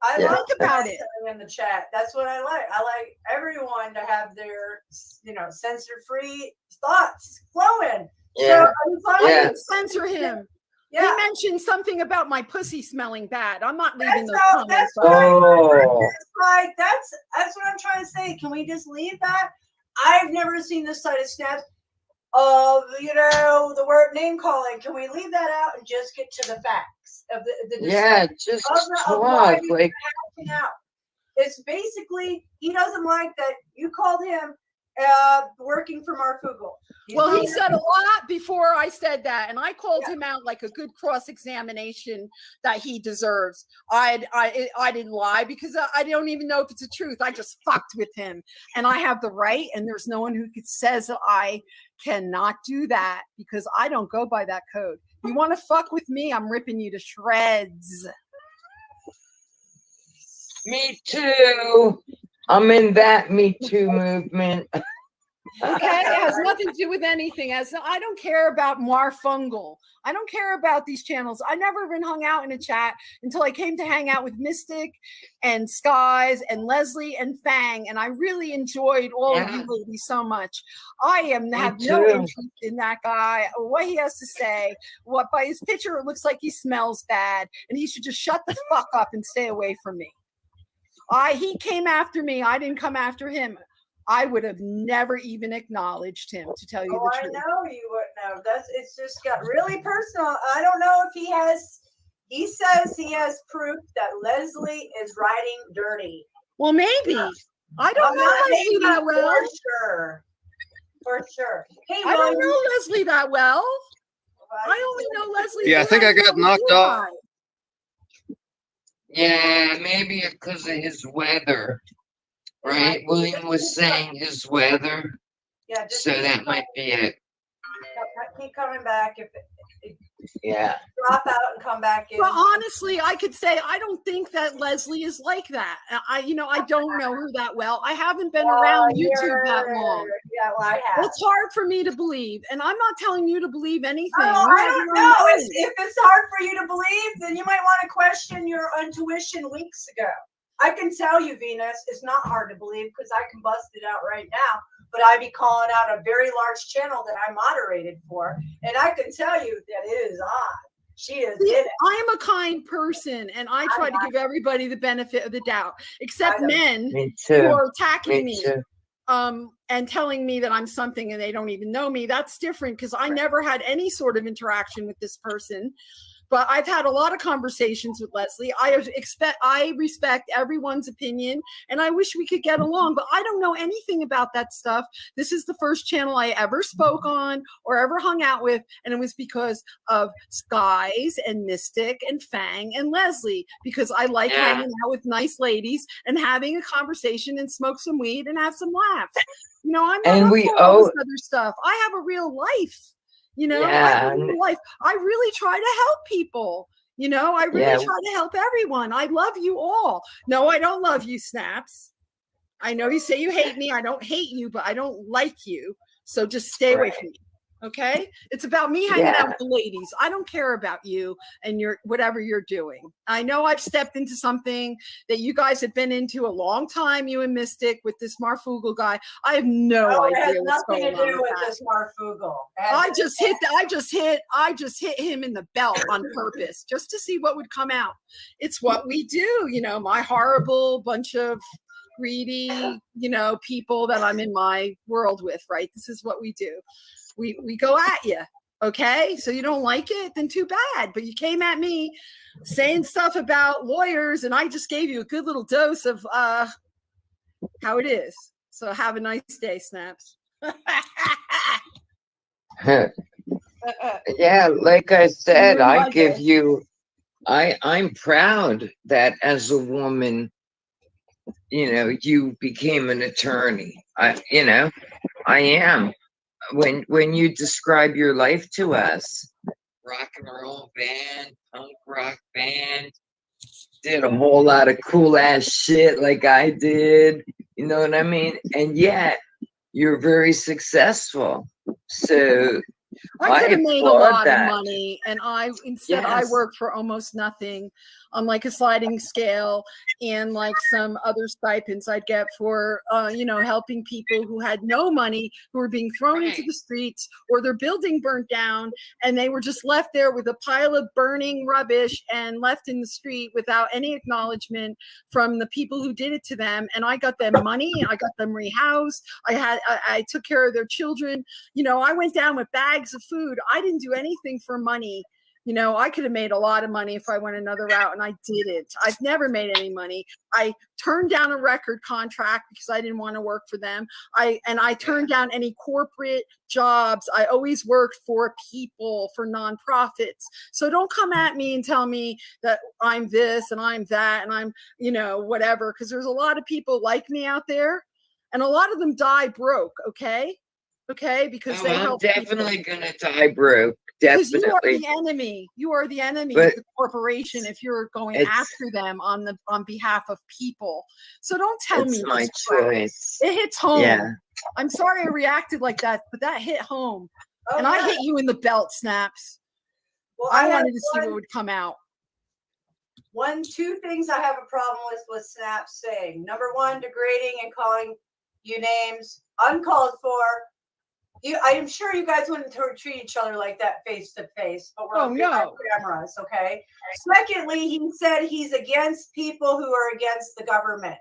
I Yeah. like about it in the chat. That's what I like. I like everyone to have their, censor-free thoughts flowing. Yeah. So I didn't censor him. Yeah. He mentioned something about my pussy smelling bad. I'm not leaving those That's comments. right. That's what I'm trying to say. Can we just leave that? I've never seen this side of Snaps of the word name calling. Can we leave that out and just get to the facts of the Yeah, just of why talk. we Like, acting out? It's basically he doesn't like that you called him working for Marfugal. Well, he said a lot before I said that, and I called him out like a good cross-examination that he deserves. I didn't lie because I don't even know if it's the truth. I just fucked with him, and I have the right, and there's no one who says that I cannot do that because I don't go by that code. You want to fuck with me? I'm ripping you to shreds. me too. I'm in that Me Too movement. Okay, it has nothing to do with anything. I don't care about Marfungal. I don't care about these channels. I never even hung out in a chat until I came to hang out with Mystic and Skies and Leslie and Fang, and I really enjoyed all of you ladies so much. I have no interest in that guy or what he has to say. What by his picture, it looks like he smells bad, and he should just shut the fuck up and stay away from me. He came after me. I didn't come after him. I would have never even acknowledged him, to tell you the truth. I know you wouldn't have. It's just got really personal. I don't know if he says he has proof that Leslie is writing dirty. Well, maybe. I don't know Leslie that well. For sure. Hey, I don't know Leslie that well. I only know Leslie. Yeah, I think I got knocked off. Yeah, maybe because of his weather. Right? William was saying his weather. Yeah, just so that might be it. Keep coming back. If Yeah. drop out and come back in. But honestly, I could say I don't think that Leslie is like that. I don't know her that well. I haven't been around YouTube that long. Yeah, well, I have. It's hard for me to believe, and I'm not telling you to believe anything. Oh, I don't know. If it's hard for you to believe, then you might want to question your intuition weeks ago. I can tell you, Venus, it's not hard to believe because I can bust it out right now. But I be calling out a very large channel that I moderated for, and I can tell you that it is on. She is in it. I am a kind person, and I try to give everybody the benefit of the doubt, except men who are attacking me. And telling me that I'm something and they don't even know me. That's different because I never had any sort of interaction with this person. But I've had a lot of conversations with Leslie. I respect everyone's opinion, and I wish we could get along, but I don't know anything about that stuff. This is the first channel I ever spoke on or ever hung out with, and it was because of Skies and Mystic and Fang and Leslie, because I like hanging out with nice ladies and having a conversation and smoke some weed and have some laughs. I'm not up for all this other stuff. I have a real life. I have a real life. I really try to help people. I really try to help everyone. I love you all. No, I don't love you, Snaps. I know you say you hate me. I don't hate you, but I don't like you. So just stay away from me. Okay? It's about me hanging out with the ladies. I don't care about you and your whatever you're doing. I know I've stepped into something that you guys have been into a long time, you and Mystic, with this Marfugal guy. I have no idea what's going on. Nothing to do with this Marfugal. I just hit him in the belt on purpose just to see what would come out. It's what we do, my horrible bunch of greedy, people that I'm in my world with, right? This is what we do. We go at you, okay? So you don't like it, then too bad. But you came at me saying stuff about lawyers, and I just gave you a good little dose of how it is. So have a nice day, Snaps. Yeah, like I said, I give you. I'm proud that as a woman, you became an attorney. I am. When you describe your life to us, rock and roll band, punk rock band, did a whole lot of cool ass shit like I did, you know what I mean? And yet you're very successful. So I could have made a lot of money, and instead I work for almost nothing on like a sliding scale, and like some other stipends I'd get for helping people who had no money, who were being thrown into the streets, or their building burnt down and they were just left there with a pile of burning rubbish and left in the street without any acknowledgement from the people who did it to them. And I got them money, I got them rehoused, I took care of their children. I went down with bags of food. I didn't do anything for money. I could have made a lot of money if I went another route, and I didn't. I've never made any money. I turned down a record contract because I didn't want to work for them. I turned down any corporate jobs. I always worked for people, for nonprofits. So don't come at me and tell me that I'm this and I'm that and I'm, whatever, because there's a lot of people like me out there, and a lot of them die broke, okay? Because I'm definitely gonna die broke. Because you are Definitely. the enemy. You are the enemy But of the corporation if you're going it's after them on behalf of people. So don't tell me it's my this crap. choice. It hits home. Yeah. I'm sorry I reacted like that, but that hit home. Oh, And I yeah. hit you in the belt, Snaps. Well, I have wanted to see what would come out. Two things I have a problem with Snap saying. Number one, degrading and calling you names uncalled for. I am sure you guys wouldn't treat each other like that face to face, but we're on cameras, okay? Secondly, he said he's against people who are against the government.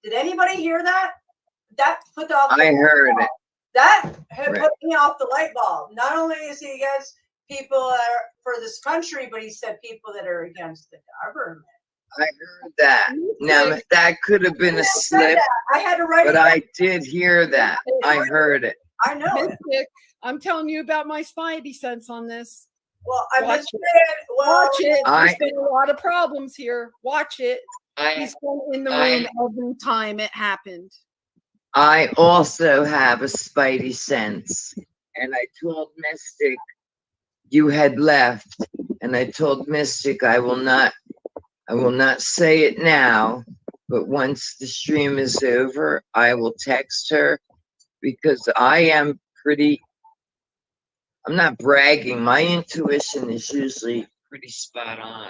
Did anybody hear that? That put off. I heard it. That had put me off the light bulb. Not only is he against people that are for this country, but he said people that are against the government. I heard that. Now that could have been a slip, I had to write but it I down. did hear that. I heard it. I know it. Mystic, I'm telling you about my spidey sense on this. Well, I'm Watch just it. saying. Well, Watch it. There's been a lot of problems here. Watch it. He's been in the room every time it happened. I also have a spidey sense, and I told Mystic you had left, and I told Mystic I will not say it now, but once the stream is over, I will text her because I'm not bragging. My intuition is usually pretty spot on,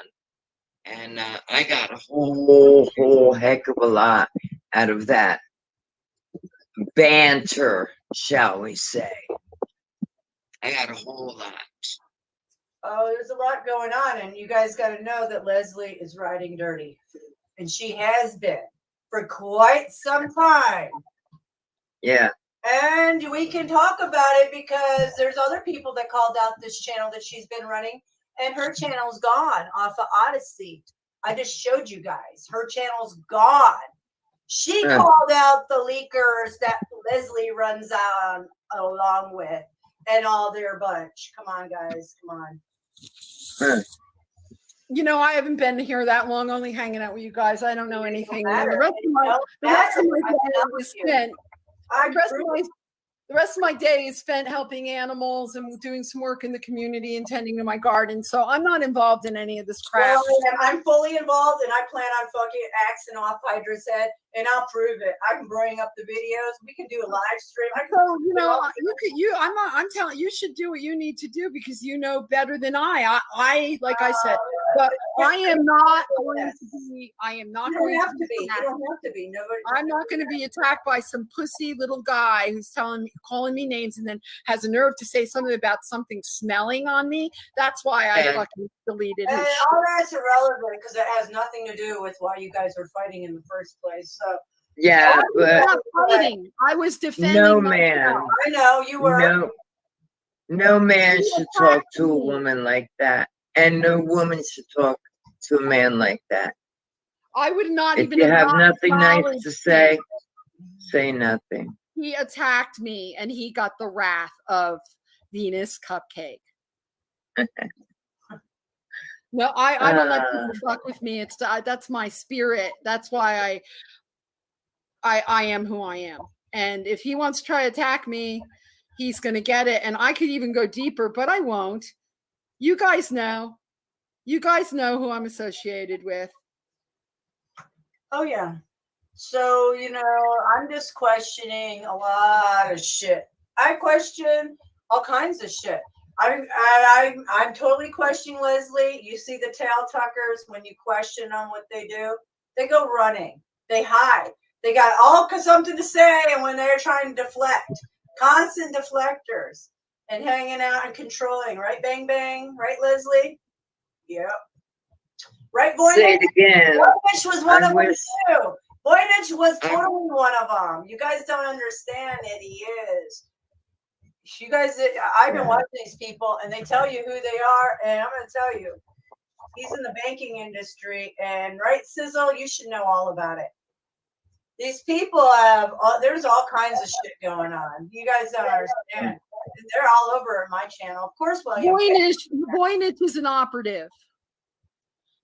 and I got a whole heck of a lot out of that banter, shall we say. I got a whole lot. oh, there's a lot going on, and you guys got to know that Leslie is riding dirty, and she has been for quite some time. Yeah. And we can talk about it because there's other people that called out this channel that she's been running, and her channel's gone off of Odyssey. I just showed you guys. Her channel's gone. She called out the leakers that Leslie runs on along with and all their bunch. Come on, guys. Come on. You know, I haven't been here that long, only hanging out with you guys. I don't know anything. matter. The rest of my day is spent. The rest of my day is spent helping animals and doing some work in the community and tending to my garden. So I'm not involved in any of this crap. Well, I'm fully involved, and I plan on fucking axing off Hydra's head, and I'll prove it. I can bring up the videos. We can do a live stream. So you know, I'm telling you should do what you need to do because you know better than I. I like I said, but I am not going to be. I am not going to be. You don't have to be. Nobody. I'm not going to be attacked by some pussy little guy who's calling me names and then has a nerve to say something about something smelling on me. That's why I fucking deleted his And shit. all that's irrelevant because it has nothing to do with why you guys were fighting in the first place. So yeah, I was but not fighting. I was defending. no myself. man. I know you were. No man should talk to a woman like that, and no woman should talk to a man like that. I would not If even. you have nothing nice acknowledge to say, him. say nothing. He attacked me, and he got the wrath of Venus Cupcake. No, I don't let people fuck with me. It's that's my spirit. That's why I am who I am. And if he wants to try to attack me, he's going to get it. And I could even go deeper, but I won't. You guys know. You guys know who I'm associated with. Oh yeah. So you know, I'm just questioning a lot of shit. I question all kinds of shit. I'm totally questioning Leslie. You see the tail tuckers when you question them what they do, they go running. They hide. They got all something to say, and when they're trying to deflect, constant deflectors and hanging out and controlling. Right, Bang Bang. Right, Leslie. Yep. Right, Voynich. Say it again. Voynich was one I of wish- them too. Voynich was totally one of them. You guys don't understand it. He is. You guys, I've been watching these people, and they tell you who they are, and I'm going to tell you, he's in the banking industry, and right, Sizzle, you should know all about it. These people have, there's all kinds of shit going on. You guys don't understand. They're all over my channel. Of course, William. Voynich is an operative.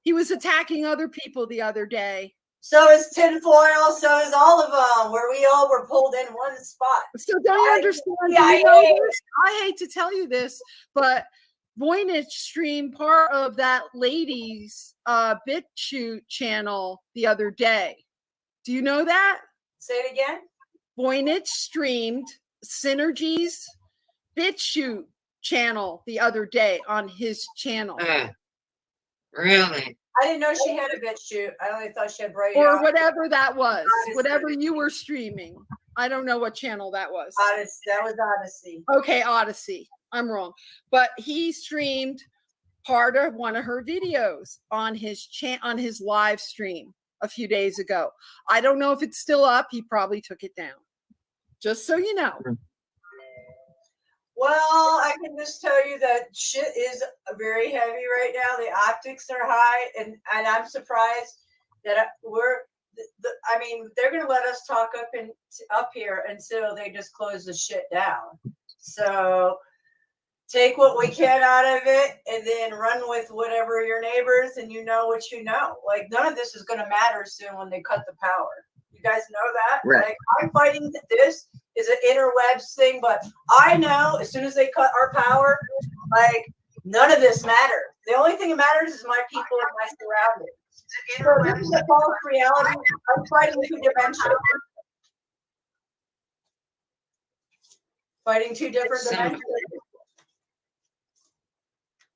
He was attacking other people the other day. So is Tinfoil. So is all of them. Where we all were pulled in one spot. So don't you understand? Yeah, I hate to tell you this, but Voynich streamed part of that lady's BitChute channel the other day. Do you know that? Say it again. Voynich streamed Synergy's BitChute channel the other day on his channel. Really? I didn't know she had a BitChute. I only thought she had bright. Or whatever that was. Whatever you were streaming. I don't know what channel that was. Odyssey. That was Odyssey. Okay, Odyssey. I'm wrong. But he streamed part of one of her videos on his live stream a few days ago. I don't know if it's still up. He probably took it down. Just so you know. Well, I can just tell you that shit is very heavy right now. The optics are high, and I'm surprised that I mean, they're gonna let us talk up here until they just close the shit down. So take what we can out of it, and then run with whatever your neighbors, and you know what you know. Like, none of this is gonna matter soon when they cut the power. You guys know that? Right. Like, I'm fighting that this is an interwebs thing, but I know as soon as they cut our power, like, none of this matters. The only thing that matters is my people and my surroundings. So this is a false reality. I'm fighting two dimensions. Fighting two different dimensions.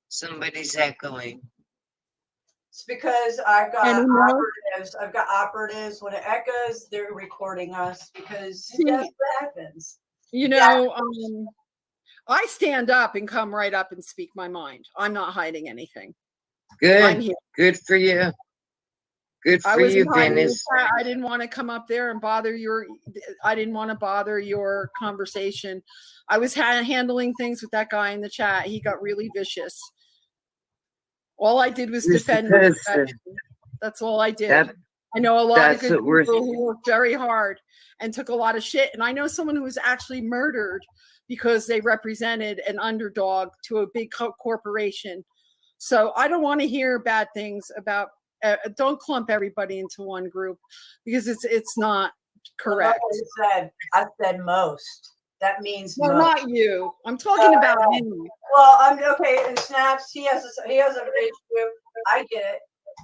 Somebody's echoing. It's because I've got operatives. I've got operatives. When it echoes, they're recording us because that's what happens. You know, I stand up and come right up and speak my mind. I'm not hiding anything. I'm Good. here. Good for you. Good for you, Venice. I didn't want to come up there and bother I didn't want to bother your conversation. I was handling things with that guy in the chat. He got really vicious. All I did was defend my profession. That's all I did. I know a lot of good people who worked very hard and took a lot of shit. And I know someone who was actually murdered because they represented an underdog to a big corporation. So I don't want to hear bad things about. Don't clump everybody into one group because it's not correct. I said most. That means well, most. not you. I'm talking about you. Well, I'm okay. And Snaps, he has a age group. I get it.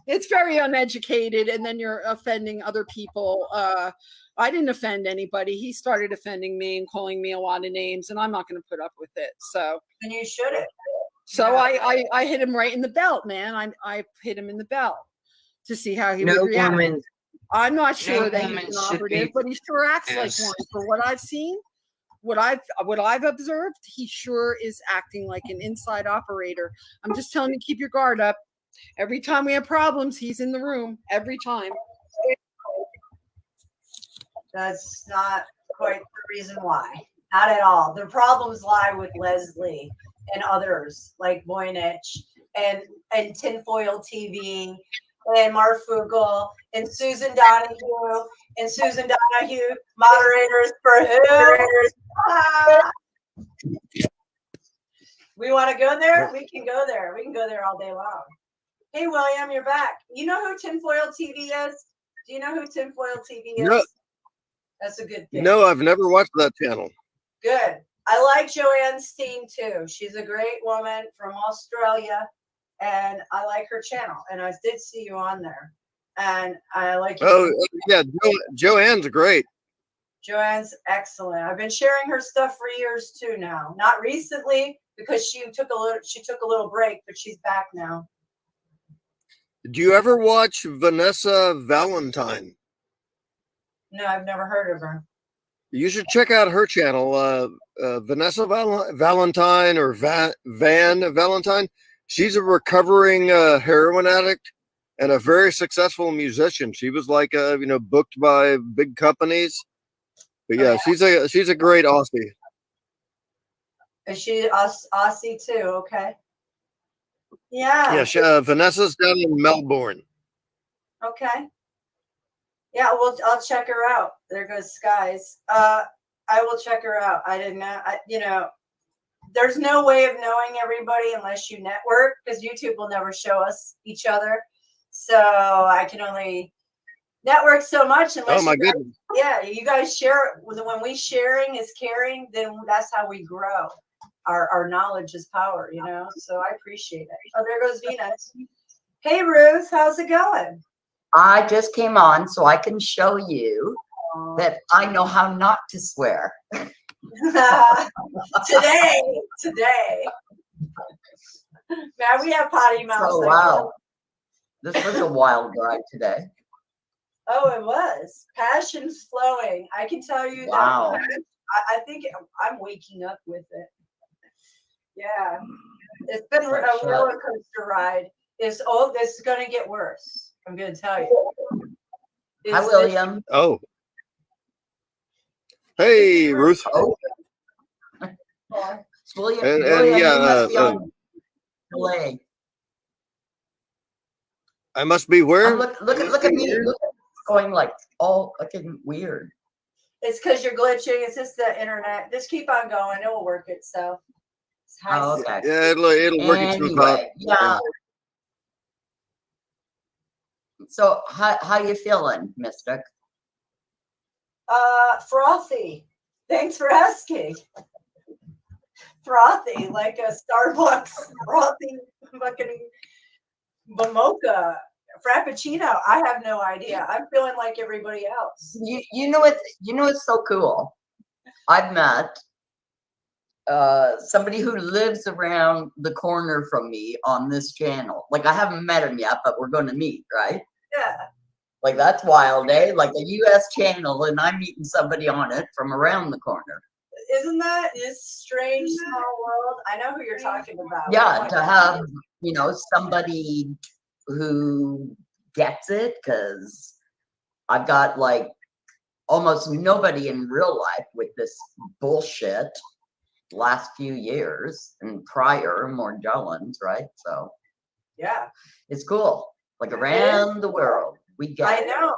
It's very uneducated, and then you're offending other people. I didn't offend anybody. He started offending me and calling me a lot of names, and I'm not going to put up with it. So. And you shouldn't. So I hit him right in the belt, man. I hit him in the belt to see how he would react. I'm not sure that he's an operative, but he sure acts like one. For what I've seen, what I've observed, he sure is acting like an inside operator. I'm just telling you, keep your guard up. Every time we have problems, he's in the room. Every time. That's not quite the reason why. Not at all. The problems lie with Leslie and others like Voynich and Tinfoil TV and Marfugel and Susan Donahue moderators for who? We want to go there? We can go there. We can go there all day long. Hey, William, you're back. You know who Tinfoil TV is? Do you know who Tinfoil TV is? No. That's a good thing. No, I've never watched that channel. Good. I like Joanne Steen too. She's a great woman from Australia, and I like her channel. And I did see you on there, and I like. Oh yeah, Joanne's great. Joanne's excellent. I've been sharing her stuff for years too now. Not recently because she took a little break, but she's back now. Do you ever watch Vanessa Valentine? No, I've never heard of her. You should check out her channel, Vanessa Valentine or Van Valentine. She's a recovering heroin addict and a very successful musician. She was like, booked by big companies. But yeah, she's a great Aussie. Is she Aussie too? Okay. Yeah. Yeah, Vanessa's down in Melbourne. Okay. Yeah, well, I'll check her out. There goes Skies. I will check her out. I didn't know. There's no way of knowing everybody unless you network, because YouTube will never show us each other. So I can only network so much. Unless goodness. Yeah, you guys share. When we sharing is caring, then that's how we grow. our knowledge is power, you know. So I appreciate it. Oh, there goes Venus. Hey Ruth, how's it going? I just came on so I can show you that I know how not to swear. Today. Now we have potty mouth. So wow, this was a wild ride today. Oh, it was. Passion's flowing. I can tell you Wow. that. I think I'm waking up with it. Yeah, it's been a roller coaster ride. This is going to get worse. I'm going to tell you. Hi, William. Oh. Hey, Ruth. Oh. William, And William, yeah, you must be on delay. I must be where? Look at me. Look at going like all fucking weird. It's because you're glitching. It's just the internet. Just keep on going. It will work itself. Oh, okay. Yeah, it'll work itself out. Yeah. So how you feeling, Mystic? Frothy. Thanks for asking. Frothy, like a Starbucks frothy fucking mocha frappuccino. I have no idea. I'm feeling like everybody else. You know what's so cool? I've met somebody who lives around the corner from me on this channel. Like I haven't met him yet, but we're going to meet, right? Yeah. Like that's wild, eh? Like a US channel and I'm meeting somebody on it from around the corner. Isn't that this strange small world? I know who you're talking about. Yeah, to have, somebody who gets it, because I've got like almost nobody in real life with this bullshit last few years and prior Morgellons, right? So yeah, it's cool. Like around the world, we get I it. know.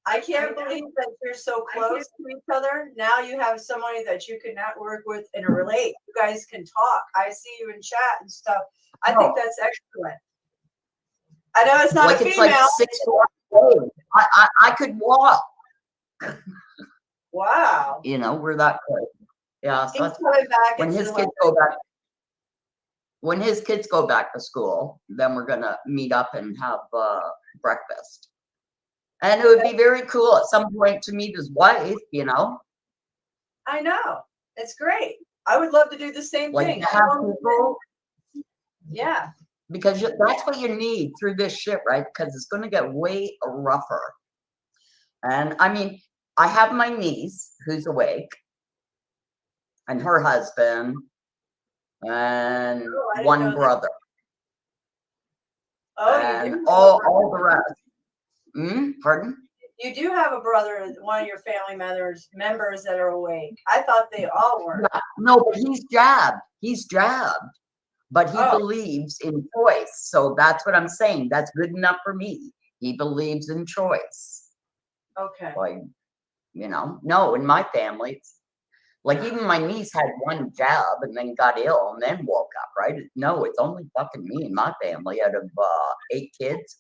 I can't believe that you're so close to each other. Now you have somebody that you can network with and relate. You guys can talk. I see you in chat and stuff. I think that's excellent. I know it's not like a it's female. like 6 blocks away. I could walk. Wow. We're that close. Yeah. So He's coming back. when his kids go back. When his kids go back to school, then we're gonna meet up and have breakfast. And it would be very cool at some point to meet his wife, I know. It's great. I would love to do the same like thing. to have people, Yeah. because that's what you need through this shit, right? Because it's going to get way rougher. And I mean, I have my niece who's awake, and her husband, and one brother, and all the rest. Pardon? You do have a brother, one of your family members that are awake. I thought they all were. Yeah, no, but he's jabbed. He's jabbed, but he believes in choice. So that's what I'm saying. That's good enough for me. He believes in choice. Okay. Like, no, in my family, it's like even my niece had one jab and then got ill and then woke up, right? No, it's only fucking me and my family out of 8 kids.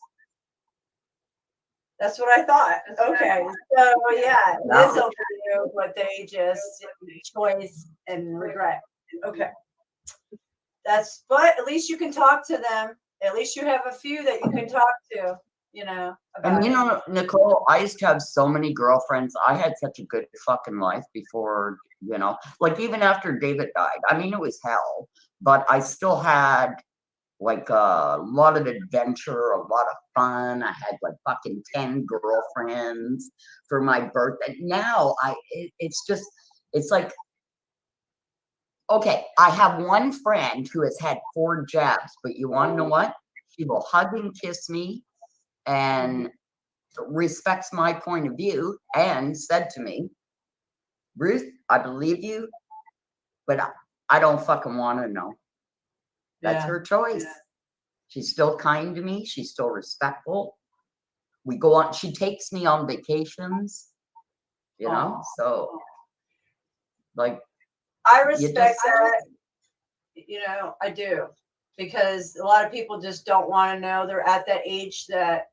That's what I thought. Okay. So yeah, this will do what they just choice and regret. Okay. But at least you can talk to them. At least you have a few that you can talk to, And Nicole, I used to have so many girlfriends. I had such a good fucking life before, like even after David died. I mean, it was hell, but I still had like a lot of adventure, a lot of fun. I had like fucking 10 girlfriends for my birthday. Now it's like, okay, I have one friend who has had 4 jabs, but you want to know what? She will hug and kiss me and respects my point of view and said to me, Ruth, I believe you, but I don't fucking want to know. That's her choice. Yeah. She's still kind to me. She's still respectful. We go on. She takes me on vacations, so like. I respect that. I do. Because a lot of people just don't want to know. They're at that age that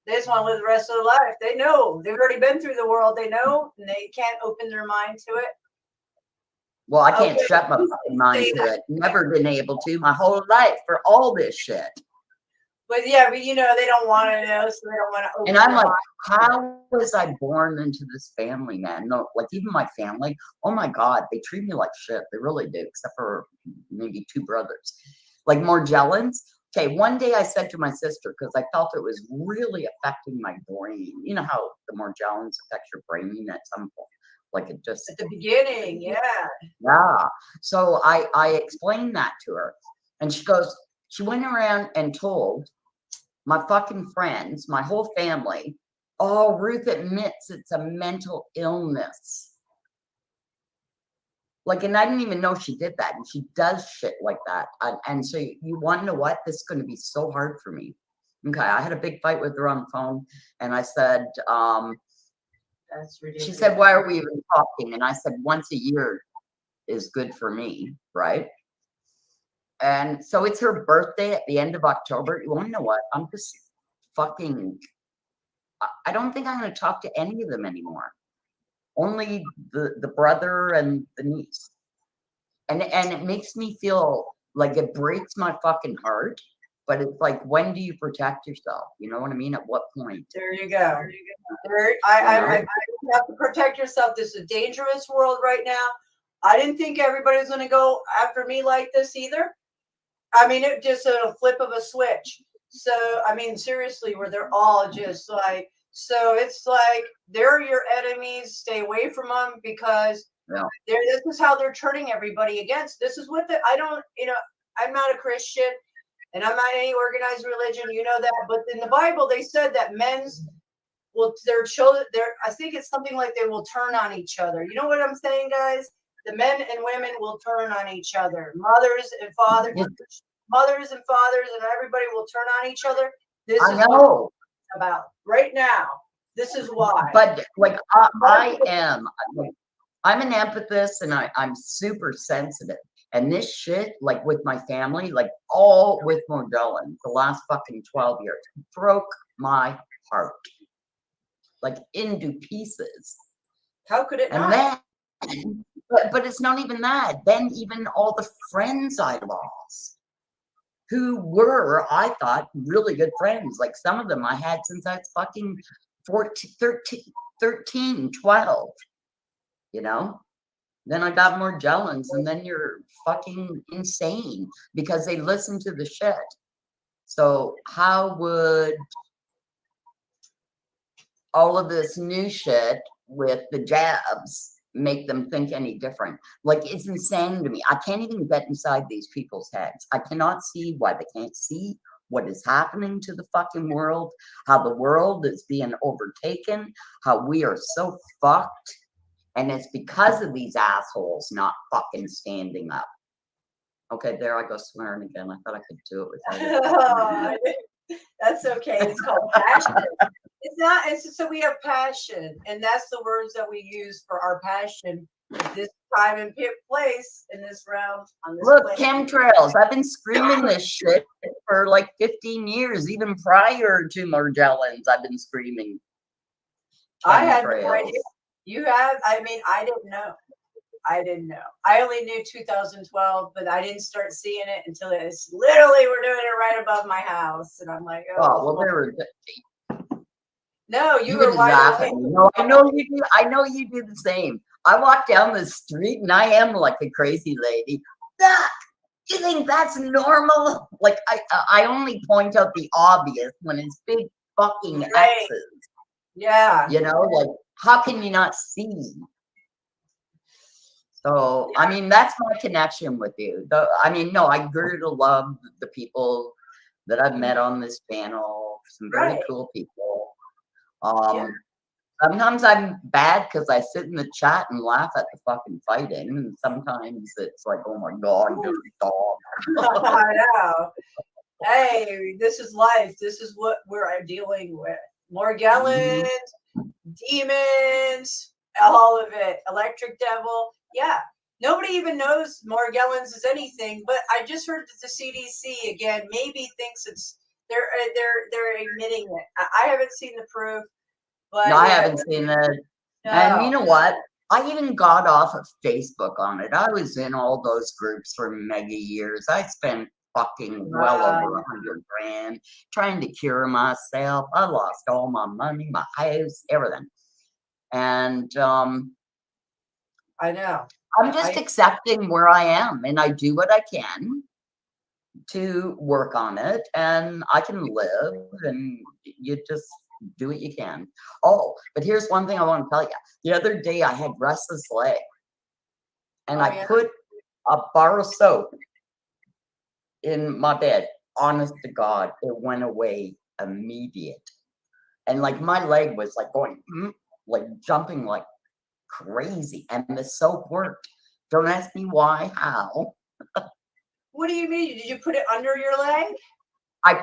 they just want to live the rest of their life. They know. They've already been through the world. They know. And they can't open their mind to it. Well, I can't Okay, shut my you fucking can mind say to that. it. Never been able to my whole life for all this shit. But yeah, but you know, they don't want to know, so they don't want to open And I'm their like, mind. how was I born into this family, man? No, like even my family, oh my God, they treat me like shit. They really do, except for maybe 2 brothers. Like Morgellons. Okay, one day I said to my sister, because I felt it was really affecting my brain. You know how the Morgellons affect your brain at some point? Like it just. At the beginning, yeah. Yeah. So I explained that to her. And she went around and told my fucking friends, my whole family, oh, Ruth admits it's a mental illness. Like, and I didn't even know she did that. And she does shit like that. And so you want to know what? This is going to be so hard for me. Okay. I had a big fight with her on the phone. And I said, That's ridiculous. she said, why are we even talking? And I said, once a year is good for me. Right. And so it's her birthday at the end of October. You want to know what? I'm just fucking, I don't think I'm going to talk to any of them anymore. Only the brother and the niece. And it makes me feel like it breaks my fucking heart. But it's like, when do you protect yourself? You know what I mean? At what point? There you go. I you have to protect yourself. This is a dangerous world right now. I didn't think everybody was going to go after me like this either. I mean, it just a flip of a switch. So, I mean, seriously, where they're all just like, so it's like they're your enemies. Stay away from them because this is how they're turning everybody against. This is what I don't, you know, I'm not a Christian and I'm not any organized religion. You know that. But in the Bible, they said that their children, I think it's something like they will turn on each other. You know what I'm saying, guys? The men and women will turn on each other. Mothers and fathers, and everybody will turn on each other. This is what it's about right now. This is why. But like I'm an empathist and I'm super sensitive. And this shit, like with my family, like all with Morgellons, the last fucking 12 years, broke my heart. Like into pieces. How could it not? Then, but it's not even that. Then even all the friends I lost, who were, I thought, really good friends. Like some of them I had since I was fucking 13, 12, you know? Then I got Morgellons, and then you're fucking insane because they listen to the shit. So how would all of this new shit with the jabs make them think any different? Like, it's insane to me. I can't even get inside these people's heads. I cannot see why they can't see what is happening to the fucking world, how the world is being overtaken, how we are so fucked. And it's because of these assholes not fucking standing up. Okay, there I go swearing again. I thought I could do it without That's okay. It's called passion. It's not. It's so we have passion, and that's the words that we use for our passion. This time and place in this round on this. Look, chemtrails. I've been screaming this shit for like 15 years, even prior to Morgellons. I've been screaming. I had no idea. You have. I mean, I didn't know. I only knew 2012, but I didn't start seeing it until it's literally we're doing it right above my house, and I'm like, oh, well, there were. No, you were laughing. No, I know you do. I know you do the same. I walk down the street and I am like a crazy lady. You think that's normal? Like I only point out the obvious when it's big fucking X's. Yeah. You know, like how can you not see? So I mean, that's my connection with you. I mean, no, I grew to love the people that I've met on this channel. Some very cool people. Sometimes I'm bad because I sit in the chat and laugh at the fucking fighting, and sometimes it's like, oh my god, you're a dog. I know. Hey, this is life. This is what we're dealing with. Morgellons, demons, all of it. Electric devil. Yeah. Nobody even knows Morgellons is anything, but I just heard that the CDC again maybe thinks they're admitting it. I haven't seen the proof, but no, I haven't seen it. And you know what? I even got off of Facebook on it. I was in all those groups for mega years. I spent fucking well over 100 grand trying to cure myself. I lost all my money, my house, everything. And I know. I'm just accepting where I am, and I do what I can to work on it, and I can live, and you just do what you can. Oh, but here's one thing I want to tell you. The other day I had restless leg, and I put a bar of soap in my bed. Honest to God, it went away immediate. And like my leg was like going, like jumping like crazy, and the soap worked. Don't ask me why, how. What do you mean? Did you put it under your leg? I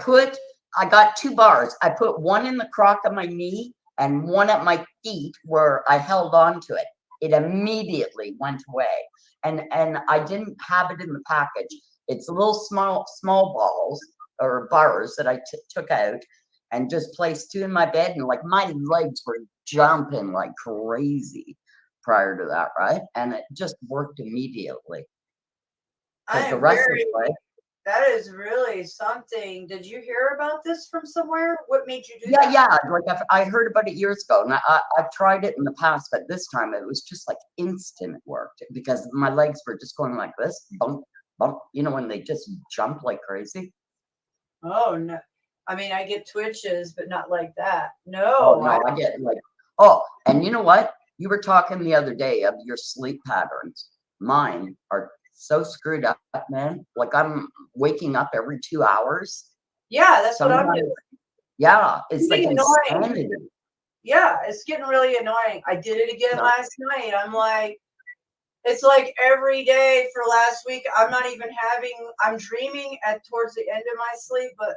got 2 bars. I put one in the crock of my knee and one at my feet where I held on to it. It immediately went away. And I didn't have it in the package. It's little small balls or bars that I took out and just placed 2 in my bed, and like my legs were jumping like crazy prior to that, right? And it just worked immediately. Because the rest of the that is really something. Did you hear about this from somewhere? What made you do yeah, that? yeah. Like I heard about it years ago, and I've tried it in the past, but this time it was just like instant. It worked because my legs were just going like this, bump, bump. You know, when they just jump like crazy. Oh no! I mean, I get twitches, but not like that. Oh No. no, I get like, oh, and you know what? You were talking the other day of your sleep patterns. Mine are so screwed up, man. Like I'm waking up every 2 hours. Yeah, that's what I'm Sometimes. doing. Yeah, it's like Getting annoying. insanity. Yeah, it's getting really annoying. I did it again last night. I'm like, it's like every day for last week. I'm dreaming towards the end of my sleep, but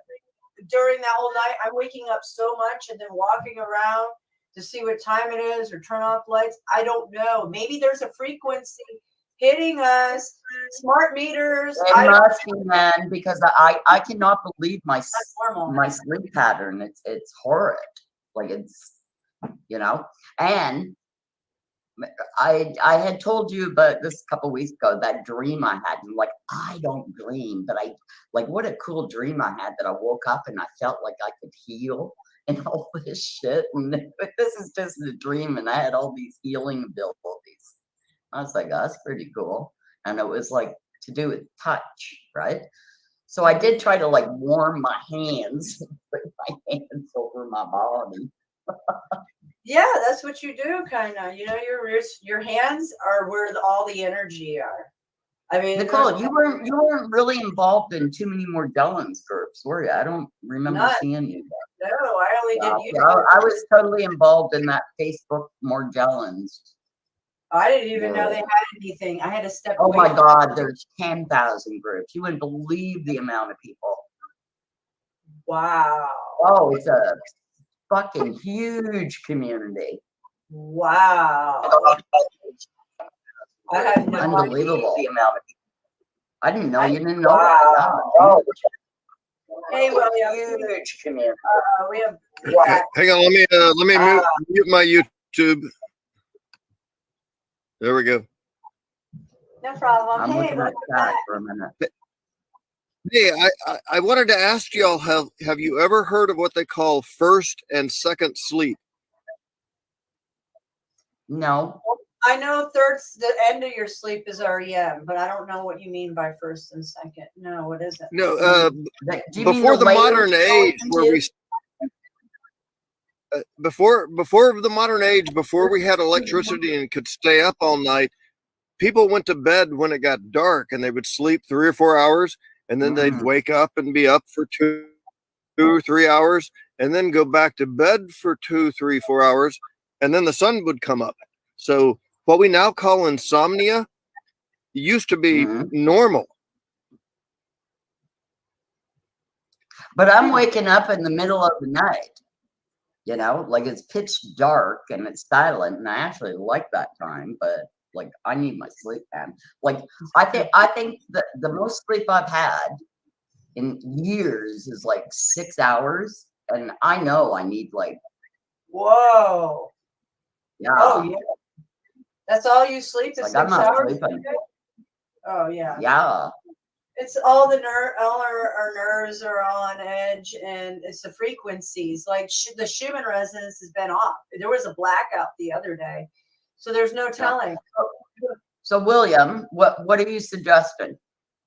during that whole night, I'm waking up so much and then walking around to see what time it is or turn off lights. I don't know. Maybe there's a frequency hitting us. Smart meters. It must be, man, because I cannot believe my sleep pattern. It's horrid. Like it's, you know, and I had told you about this a couple weeks ago, that dream I had. And like, I don't dream, but I like, what a cool dream I had that I woke up and I felt like I could heal and all this shit. And this is just a dream, and I had all these healing abilities. I was like, oh, that's pretty cool. And it was like to do with touch, right? So I did try to like warm my hands, put my hands over my body. Yeah, that's what you do, kind of. You know, your hands are where all the energy are. I mean, Nicole, you weren't really involved in too many Morgellons groups, were you? I don't remember seeing you there. No, I only did you. I was totally involved in that Facebook Morgellons. I didn't even know they had anything. I had to step Oh away. my God, there's 10,000 groups. You wouldn't believe the amount of people. Wow. Oh, it's a fucking huge community. Wow. I had no Unbelievable idea. the amount of people. I didn't know you didn't know Wow. that. Oh, Hey, William. Huge community. We have. Hang on, let me mute my YouTube. There we go. No problem. I'm Hey, looking at that for a minute. Hey, I wanted to ask y'all, have you ever heard of what they call first and second sleep? No. I know the end of your sleep is REM, but I don't know what you mean by first and second. No, what is it? No, Do you mean before the modern layers age, going where into- before the modern age, before we had electricity and could stay up all night, people went to bed when it got dark, and they would sleep 3 or 4 hours, and then they'd wake up and be up for 2 or 3 hours, and then go back to bed for 2, 3, 4 hours, and then the sun would come up. So what we now call insomnia used to be normal. But I'm waking up in the middle of the night. You know, like it's pitch dark and it's silent, and I actually like that time, but like I need my sleep, man. Like I think that the most sleep I've had in years is like 6 hours, and I know I need like Whoa. yeah. Oh, yeah. That's all you sleep is Like, 6 I'm not hours? sleeping. Oh yeah. Yeah. It's all all our nerves are on edge, and it's the frequencies. Like the Schumann resonance has been off. There was a blackout the other day, so there's no telling. So William, what are you suggesting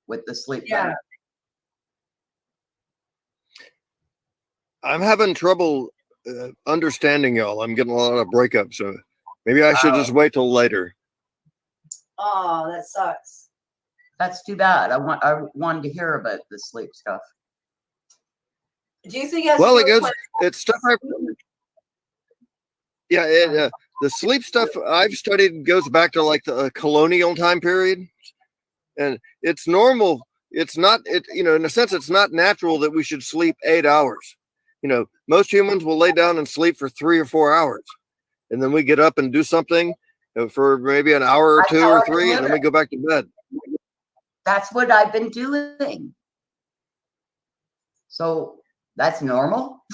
with the sleep thing? I'm having trouble understanding y'all. I'm getting a lot of breakups, so maybe I should just wait till later. Oh, that sucks. That's too bad. I wanted to hear about the sleep stuff. Do you think? Well, it goes. It's stuff. The sleep stuff I've studied goes back to like the colonial time period, and it's normal. It's not. In a sense, it's not natural that we should sleep 8 hours. Most humans will lay down and sleep for 3 or 4 hours, and then we get up and do something for maybe an hour or 2 or 3, and then we go back to bed. That's what I've been doing. So that's normal.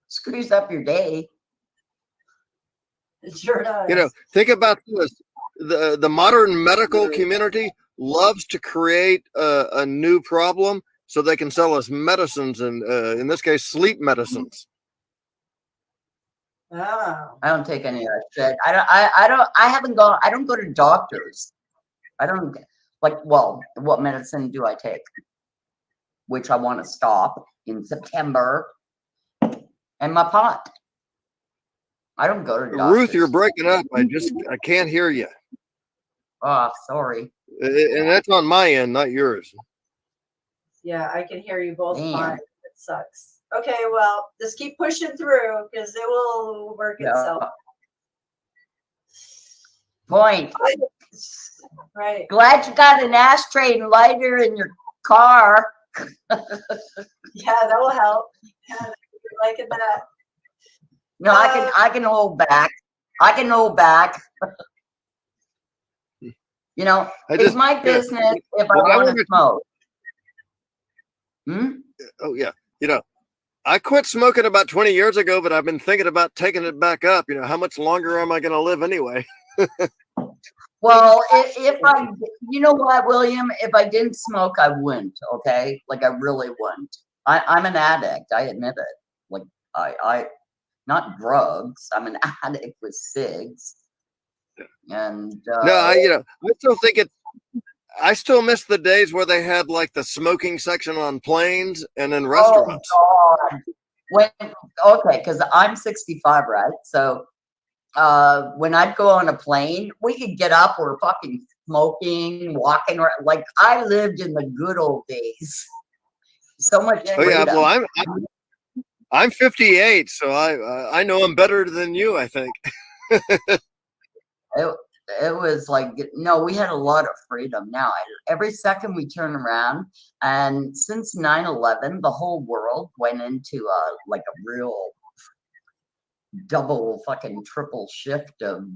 Screws up your day. It sure does. Think about this. The modern medical community loves to create a new problem so they can sell us medicines, and in this case, sleep medicines. Oh. I don't take any of that shit. I don't go to doctors. I don't what medicine do I take? Which I want to stop in September. And my pot. I don't go to doctors. Ruth, you're breaking up. I can't hear you. Oh, sorry. And that's on my end, not yours. Yeah, I can hear you both Damn. fine. It sucks. Okay, well, just keep pushing through because it will work itself. Point. Right. Glad you got an ashtray and lighter in your car. Yeah, that will help. Yeah, you're liking that. No, I can hold back. I can hold back. It's my business if I want to smoke. Oh yeah. I quit smoking about 20 years ago, but I've been thinking about taking it back up. How much longer am I going to live anyway? Well, if I, you know what, William, if I didn't smoke, I wouldn't. Okay. Like I really wouldn't. I'm an addict. I admit it. Like I not drugs. I'm an addict with cigs. And no, I still think I still miss the days where they had like the smoking section on planes and in restaurants. Oh, God. Okay, because I'm 65, right? So when I'd go on a plane, we could get up, we're fucking smoking, walking around. Like I lived in the good old days. So much freedom. Oh yeah, well I'm 58, so I know I'm better than you, I think. It was like, no, we had a lot of freedom. Now, every second we turn around, and since 9/11, the whole world went into like a real double fucking triple shift of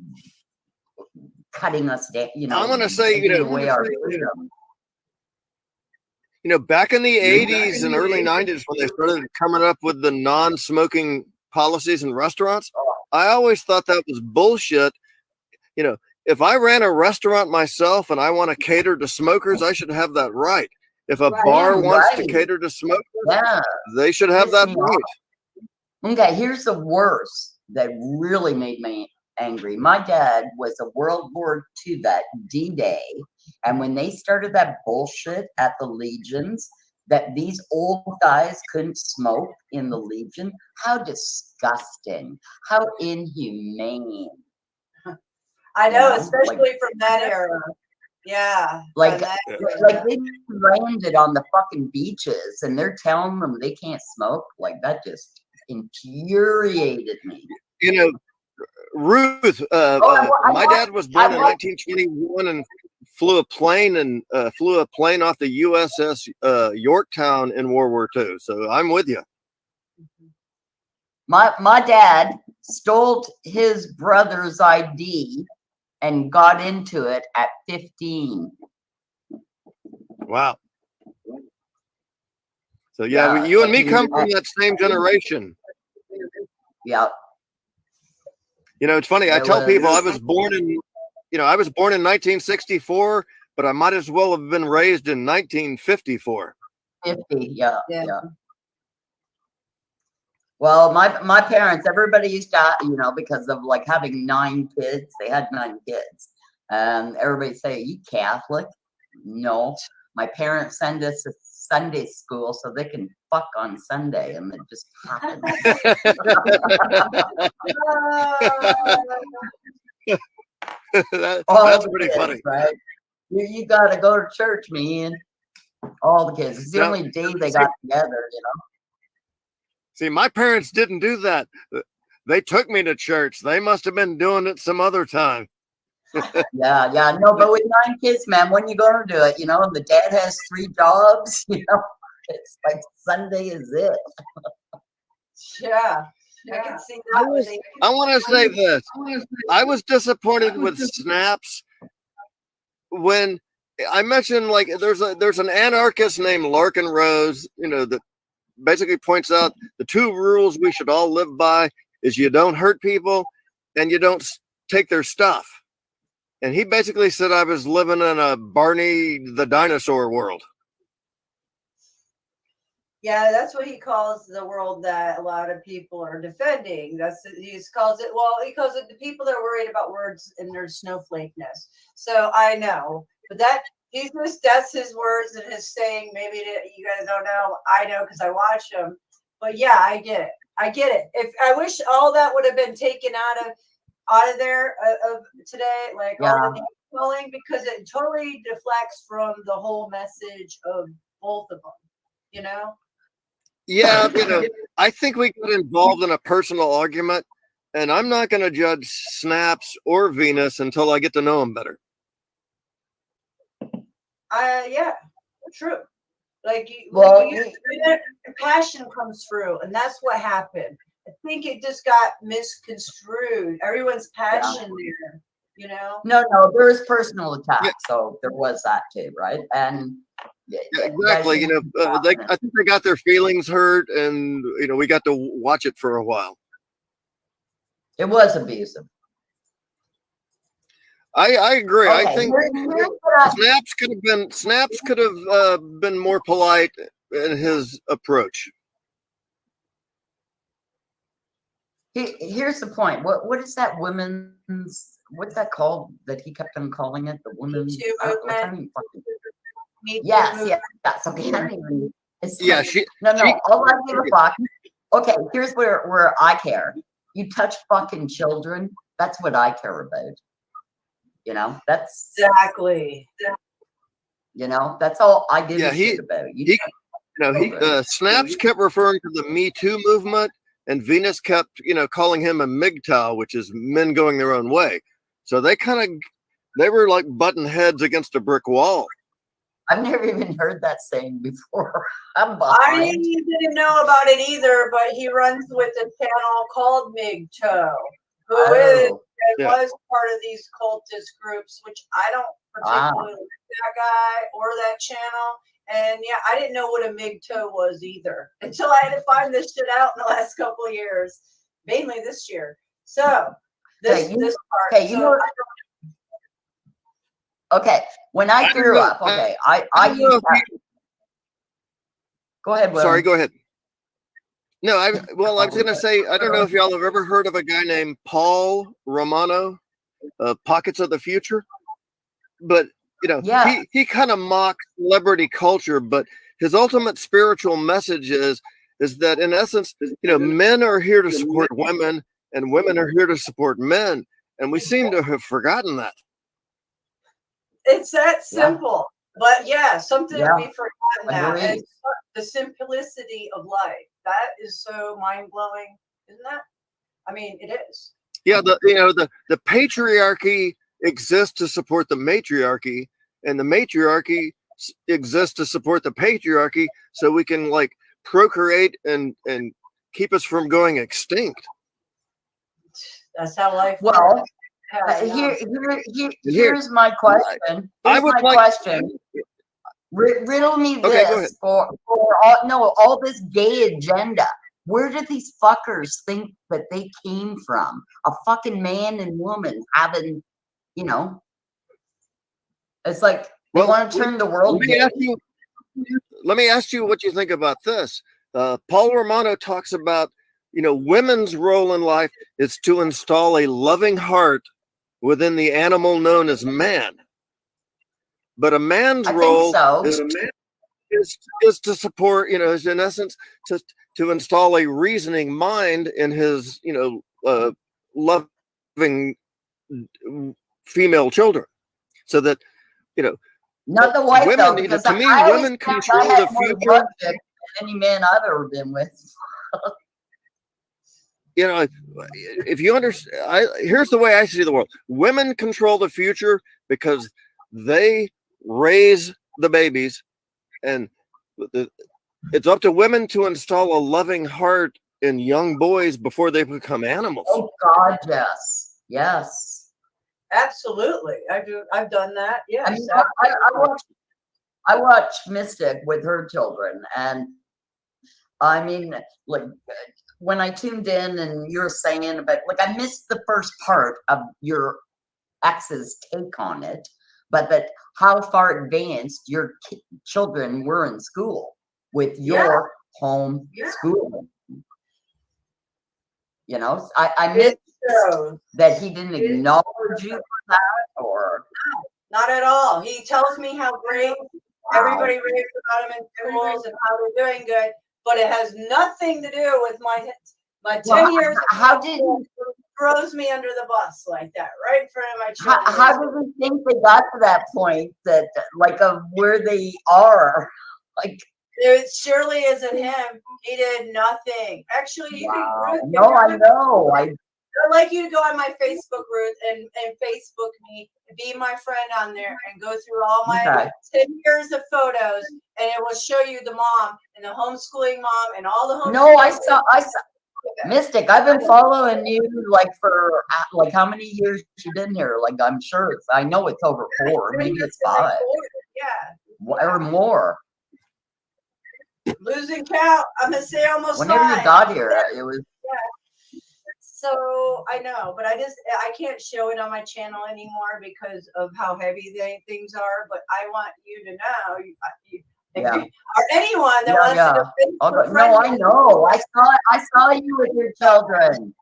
cutting us down. I'm gonna say, away our freedom. Back in the 80s and early 90s when they started coming up with the non-smoking policies in restaurants, I always thought that was bullshit. If I ran a restaurant myself and I want to cater to smokers, I should have that right. If a bar wants to cater to smokers, they should have that right. Okay, here's the worst that really made me angry. My dad was a World War II vet, D-Day, and when they started that bullshit at the Legions, that these old guys couldn't smoke in the Legion, how disgusting, how inhumane. I know, especially from that era. Yeah. Like they landed on the fucking beaches and they're telling them they can't smoke. Like that just infuriated me. Ruth, my dad was born in 1921 and flew a plane off the USS Yorktown in World War II. So I'm with you. My dad stole his brother's ID and got into it at 15. Wow. So yeah, you and me come from that same generation. Yeah. You know, it's funny. I There tell people I was was born in, I was born in 1964, but I might as well have been raised in 1954. 50, yeah. Well, my parents, everybody used to, because of like having 9 kids, they had 9 kids. And everybody say, "Are you Catholic?" No. My parents send us to Sunday school so they can fuck on Sunday, and it just happens. That's pretty funny. Right? You got to go to church, man. All the kids. It's the only day they got together, See, my parents didn't do that. They took me to church. They must have been doing it some other time. Yeah. No, but with 9 kids, man, when you going to do it? And the dad has 3 jobs, it's like Sunday is it. Yeah. I can see that. I want to say this. I was disappointed with Snaps when I mentioned, like, there's an anarchist named Larkin Rose, that basically points out the 2 rules we should all live by is you don't hurt people and you don't take their stuff. And he basically said I was living in a Barney the dinosaur world. Yeah, that's what he calls the world that a lot of people are defending. He calls it the people that are worried about words and their snowflakeness. So I know, but that's his words and his saying. Maybe you guys don't know. I know because I watch him. But yeah, I get it. If I wish all that would have been taken out of there of today, like all the calling, because it totally deflects from the whole message of both of them. Yeah, I think we got involved in a personal argument, and I'm not going to judge Snaps or Venus until I get to know them better. Yeah, true. Like, passion comes through, and that's what happened. I think it just got misconstrued. Everyone's passion there, No, there was personal attack, so there was that too, right? And exactly. I think they got their feelings hurt, and we got to watch it for a while. It was abusive. I agree. Okay, I think Snaps could have been more polite in his approach. Here's the point. What is that women's? What's that called? That he kept on calling it the women's. Yes. Okay. All I give a fuck. Okay, here's where I care. You touch fucking children. That's what I care about. That's exactly. That's all I give a shit about. Snaps kept referring to the Me Too movement, and Venus kept, calling him a MGTOW, which is men going their own way. So they were like butting heads against a brick wall. I've never even heard that saying before. I didn't know about it either, but he runs with a channel called MGTOW, who was part of these cultist groups, which I don't particularly like that guy or that channel. And yeah, I didn't know what a MGTOW was either until I had to find this shit out in the last couple of years, mainly this year. So this part. Okay, when I grew up, I used to. Go ahead, Will. Sorry, go ahead. No, I was going to say, I don't know if y'all have ever heard of a guy named Paul Romano, Pockets of the Future, but he kind of mocks celebrity culture, but his ultimate spiritual message is that in essence, men are here to support women and women are here to support men, and we seem to have forgotten that. It's that simple. But something to be forgotten now. And the simplicity of life. That is so mind-blowing, isn't that? I mean, it is. Yeah, the patriarchy exists to support the matriarchy, and the matriarchy exists to support the patriarchy, so we can procreate and keep us from going extinct. That's how life works. Here's my question. Riddle me this for all this gay agenda. where did these fuckers think that they came from? A fucking man and woman having, you know, it's like they want to turn the world gay. Let me ask you what you think about this. Paul Romano talks about, women's role in life is to install a loving heart within the animal known as man. But a man's role is to support, is in essence to install a reasoning mind in his, loving female children, so that, not the wife women, though, because to me, women control the future. Than any man I've ever been with. If you understand, here's the way I see the world. Women control the future because they raise the babies, and it's up to women to install a loving heart in young boys before they become animals. Oh God, yes, yes, absolutely. I've done that. Yes, I mean, I watched Mystic with her children, and I mean, like when I tuned in and you're saying about, like, I missed the first part of your ex's take on it, but that how far advanced your children were in school with your home schooling. I missed that he didn't acknowledge you for that, or not at all. He tells me how great everybody raves about him in schools and how they're doing good, but it has nothing to do with my 10 years. How did he throws me under the bus like that, right in front of my children? How do you think they got to that point, that like of where they are? Like, it surely isn't him. He did nothing. Actually, you can. No, I know. I'd like you to go on my Facebook, Ruth, and Facebook me, be my friend on there, and go through all my 10 years of photos, and it will show you the mom and the homeschooling mom and all the homeschooling. No, I saw Mystic. I've been following you like for like how many years you've been here? Like, I'm sure I know it's over 4, maybe it's 5. Yeah, or more. Losing count. I'm gonna say almost. Whenever 5. you got here, it was. Yeah. So I know, but I can't show it on my channel anymore because of how heavy things are. But I want you to know, or anyone that wants to. No, I know. I saw you with your children.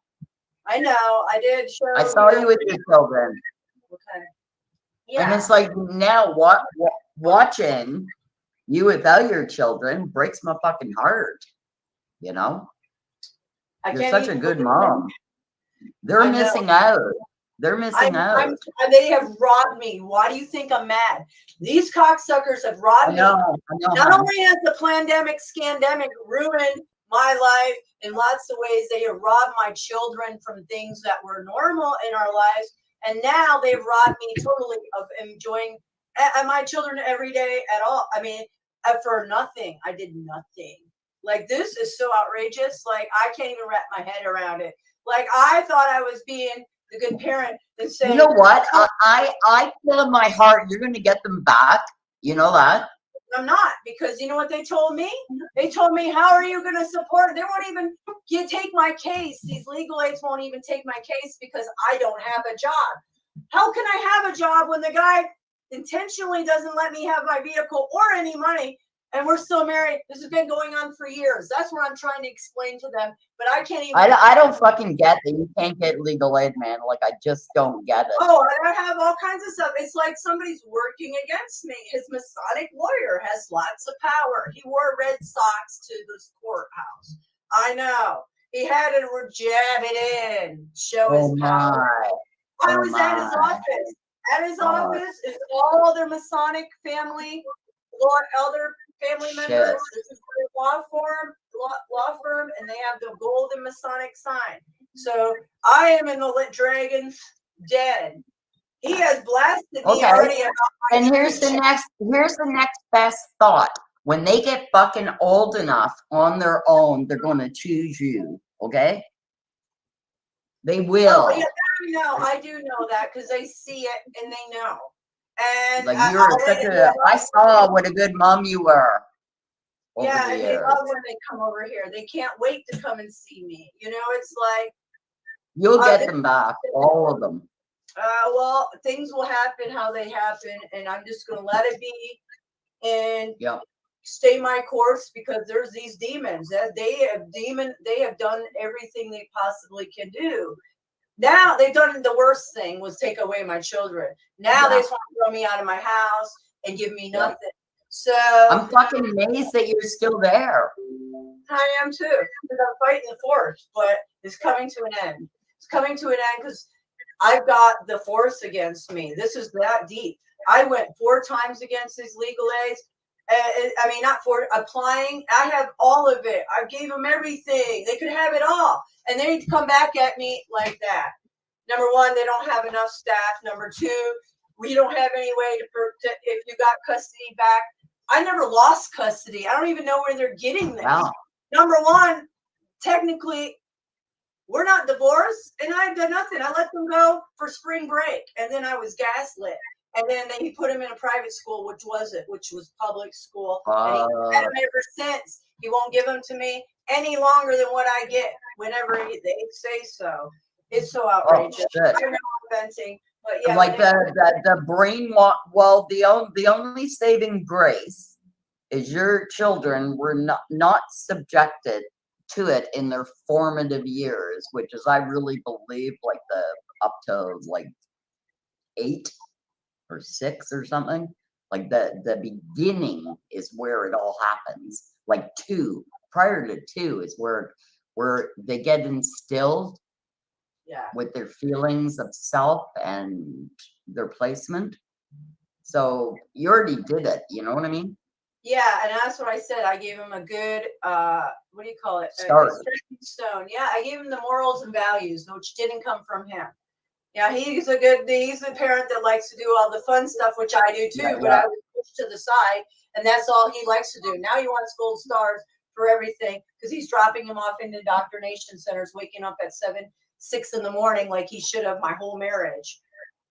I know. I did show. I saw you with your children. Okay. Yeah. And it's like now watching you without your children breaks my fucking heart. You're such a good mom. They're missing out. They're missing out. They have robbed me. Why do you think I'm mad? These cocksuckers have robbed me. Not only has the pandemic, scandemic ruined my life in lots of ways, they have robbed my children from things that were normal in our lives. And now they've robbed me totally of enjoying my children every day at all. I mean, for nothing. I did nothing. Like, this is so outrageous. Like, I can't even wrap my head around it. Like, I thought I was being the good parent that said, you know what? I feel in my heart you're going to get them back. You know that? I'm not, because you know what they told me? They told me, how are you going to support? They won't even take my case. These legal aids won't even take my case because I don't have a job. How can I have a job when the guy intentionally doesn't let me have my vehicle or any money, and we're still married? This has been going on for years. That's what I'm trying to explain to them, but I can't even. I don't fucking get that you can't get legal aid, man. Like, I just don't get it. Oh, I have all kinds of stuff. It's like somebody's working against me. His Masonic lawyer has lots of power. He wore red socks to this courthouse. I know. He had to jab it in, show his power. I was at his office. At his office is all their Masonic family, elder family members. This is their law firm, and they have the golden Masonic sign. So I am in the dragon's den. He has blasted me already about my and here's the next best thought. When they get fucking old enough on their own, they're going to choose you. Okay? They will. Oh, yeah, I do know that because they see it and they know. And like, I saw what a good mom you were. over Yeah, the and they years. love when they come over here. They can't wait to come and see me. You know, it's like You'll get them back, all of them. well, things will happen how they happen, and I'm just gonna let it be and Yeah. stay my course because there's these demons that they have done everything they possibly can do. Now they've done the worst thing was take away my children. Now they Yeah. just want to throw me out of my house and give me Yeah. nothing. So I'm fucking amazed that you're still there. I am too, because I'm fighting the force, but it's coming to an end. It's coming to an end because I've got the force against me. This is that deep. I went 4 times against these legal aids. I mean, not for applying. I have all of it. I gave them everything. They could have it all. And they need to come back at me like that. Number one, they don't have enough staff. Number two, we don't have any way to if you got custody back. I never lost custody. I don't even know where they're getting this. Wow. Number one, technically, we're not divorced, and I've done nothing. I let them go for spring break, and then I was gaslit. And then he put him in a private school, which was public school. And he had him ever since. He won't give them to me any longer than what I get whenever they say so. It's so outrageous. shit. I know I'm venting, but yeah. Like the brain, well, the only saving grace is your children were not subjected to it in their formative years, which is, I really believe, like up to like 8 or 6 or something. Like the beginning is where it all happens. Like 2, prior to 2 is where they get instilled with their feelings of self and their placement. So you already did it, you know what I mean? Yeah, and that's what I said. I gave him a good, what do you call it? Start. A stepping stone. Yeah, I gave him the morals and values, which didn't come from him. Yeah, he's a parent that likes to do all the fun stuff, which I do too, but I was pushed to the side, and that's all he likes to do. Now he wants gold stars for everything because he's dropping him off into indoctrination centers, waking up at 6 in the morning like he should have my whole marriage.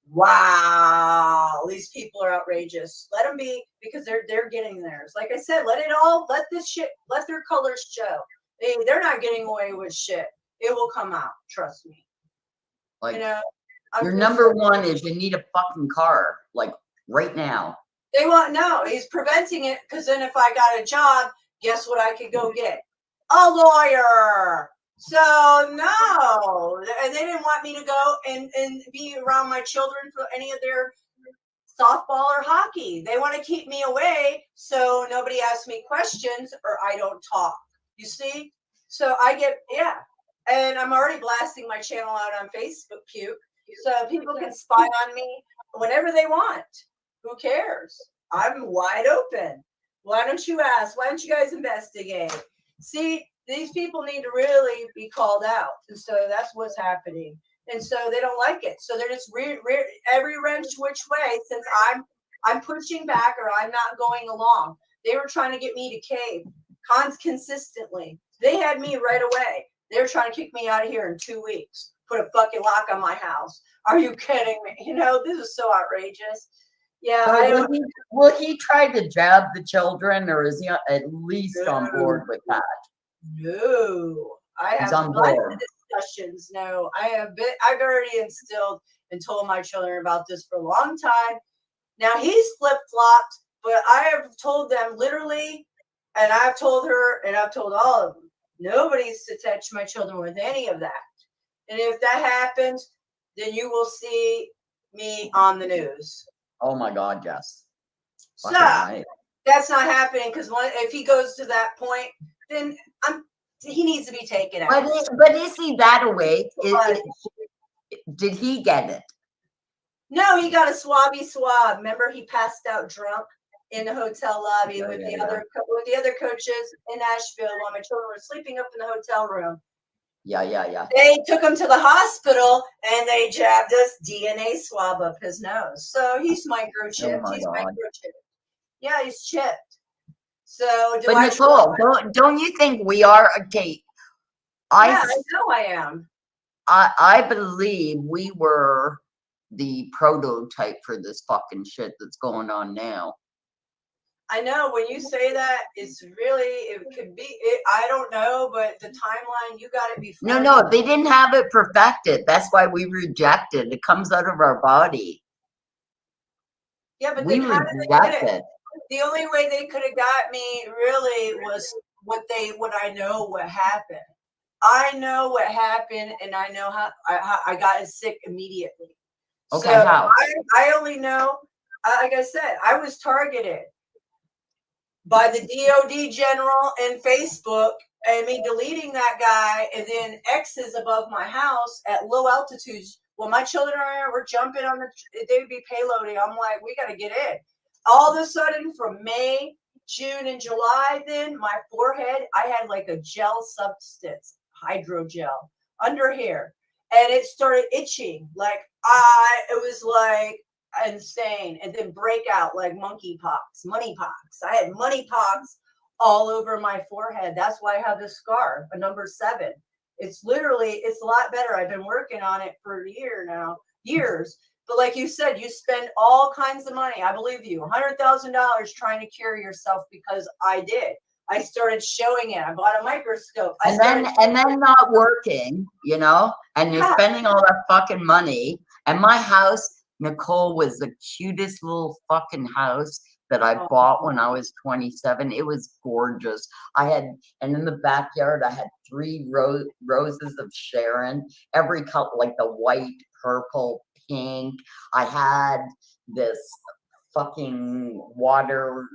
Wow, these people are outrageous. Let them be, because they're getting theirs. Like I said, let their colors show. They're not getting away with shit. It will come out. Trust me. Like, you know, your number one is you need a fucking car, like right now. They won't know. He's preventing it because then if I got a job, guess what I could go get? A lawyer. So no, and they didn't want me to go and be around my children for any of their softball or hockey. They want to keep me away so nobody asks me questions or I don't talk. You see? So and I'm already blasting my channel out on Facebook, puke. So people can spy on me whenever they want. Who cares? I'm wide open. Why don't you ask? Why don't you guys investigate? See, these people need to really be called out. And so that's what's happening. And so they don't like it. So they're just every wrench which way, since I'm pushing back or I'm not going along. They were trying to get me to cave consistently. They had me right away. They were trying to kick me out of here in 2 weeks. Put a fucking lock on my house. Are you kidding me? You know, this is so outrageous. Yeah. So will he try to jab the children, or is he at least on board with that? No. I have lots of discussions. No, I've already instilled and told my children about this for a long time. Now he's flip-flopped, but I have told them literally, and I've told her, and I've told all of them, nobody's to touch my children with any of that. And if that happens, then you will see me on the news. Oh my God, yes. So that's not happening because if he goes to that point, then he needs to be taken out. But is he that awake? Did he get it? No, he got a swabby swab. Remember, he passed out drunk in the hotel lobby with the other coaches in Nashville while my children were sleeping up in the hotel room. Yeah. They took him to the hospital and they jabbed us DNA swab up his nose. So he's microchipped. Oh he's God. microchipped. Yeah, he's chipped. So but Nicole, don't you think we are okay? I know I am. I believe we were the prototype for this fucking shit that's going on now. I know when you say that, it's really, it could be, I don't know, but the timeline, you got it before. No, they didn't have it perfected. That's why we reject it. It comes out of our body. Yeah, but We then how did they reject get it? it. The only way they could have got me really was what I know what happened. I know what happened, and I know how I got sick immediately. Okay, So how? I only know, like I said, I was targeted by the DOD general and Facebook, and me deleting that guy, and then X's above my house at low altitudes. When my children were jumping on they would be payloading. I'm like, we got to get in. All of a sudden, from May, June, and July, then my forehead, I had like a gel substance, hydrogel, under here, and it started itching. Like it was like insane, and then breakout like monkeypox, moneypox. I had moneypox all over my forehead. That's why I have this scar, a number 7. It's literally, it's a lot better. I've been working on it for years. But like you said, you spend all kinds of money. I believe you, $100,000 trying to cure yourself, because I did. I started showing it. I bought a microscope. And then not working, you know, and you're spending all that fucking money. And my house, Nicole, was the cutest little fucking house that I bought when I was 27. It was gorgeous. And in the backyard, I had 3 roses of Sharon, every color, like the white, purple, pink. I had this fucking water,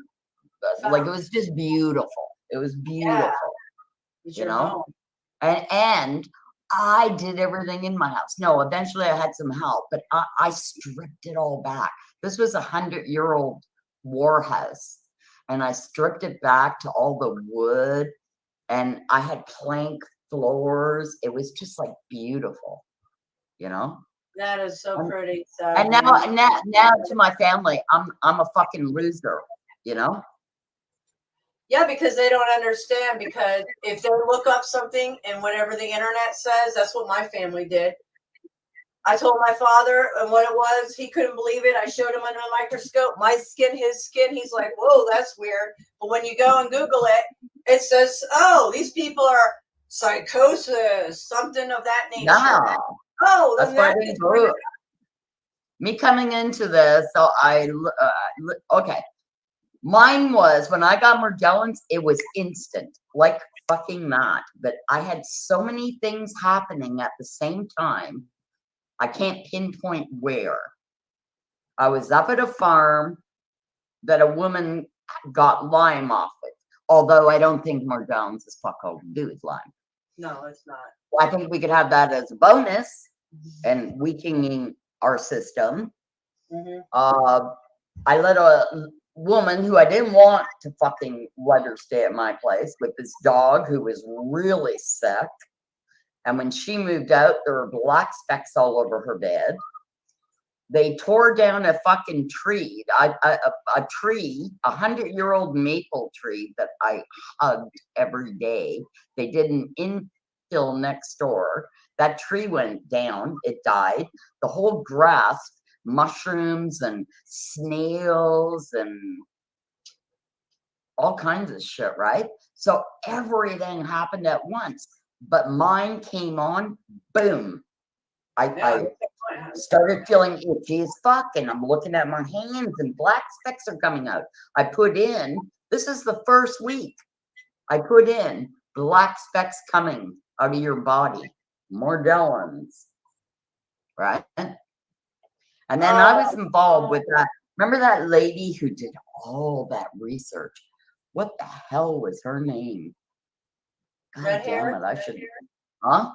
like it was just beautiful. It was beautiful, you know? And I did everything in my house. No, eventually I had some help, but I stripped it all back. This was a 100-year-old war house, and I stripped it back to all the wood, and I had plank floors. It was just like beautiful, you know? That is so pretty. So And now to my family, I'm a fucking loser, you know? Yeah, because they don't understand. Because if they look up something and whatever the internet says, that's what my family did. I told my father and what it was. He couldn't believe it. I showed him under a microscope. My skin, his skin. He's like, whoa, that's weird. But when you go and Google it, it says, oh, these people are psychosis, something of that nature. No. Oh, That's then why I that didn't is do it. Me coming into this, so okay. Mine was, when I got Morgellons, it was instant, like fucking that. But I had so many things happening at the same time, I can't pinpoint where. I was up at a farm that a woman got Lyme off it. Although I don't think Morgellons is fuck all to do with Lyme. No, it's not. I think we could have that as a bonus and weakening our system. I let a woman who I didn't want to fucking let her stay at my place with this dog who was really sick. And when she moved out, there were black specks all over her bed. They tore down a fucking tree, a tree, 100-year-old maple tree that I hugged every day. They did an infill next door. That tree went down. It died. The whole grass, mushrooms and snails and all kinds of shit, right? So everything happened at once. But mine came on, boom. I started feeling itchy as fuck, and I'm looking at my hands and black specks are coming out. I put in, this is the first week, I put in black specks coming out of your body, Morgellons, right? And then I was involved with that. Remember that lady who did all that research? What the hell was her name? God damn it, I should. Huh?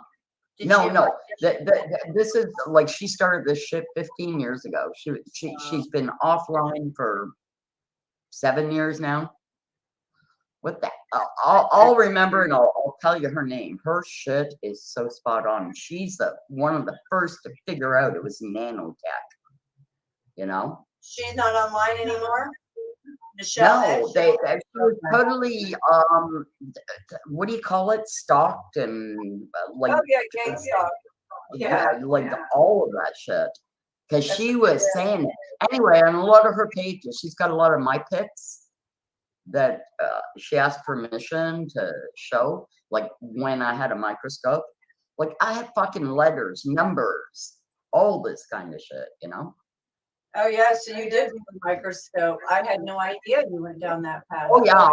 No. This is like, she started this shit 15 years ago. She's been offline for 7 years now. What the? I'll remember and I'll tell you her name. Her shit is so spot on. She's one of the first to figure out it was nanotech. You know? She's not online anymore. Michelle No, they were totally what do you call it? Stalked and like gang stalk. like all of that shit. Because she was saying it. Anyway, on a lot of her pages, she's got a lot of my pics. that she asked permission to show, like when I had a microscope. Like I had fucking letters, numbers, all this kind of shit, you know? Oh yeah, so you did with a microscope. I had no idea you went down that path. Oh yeah,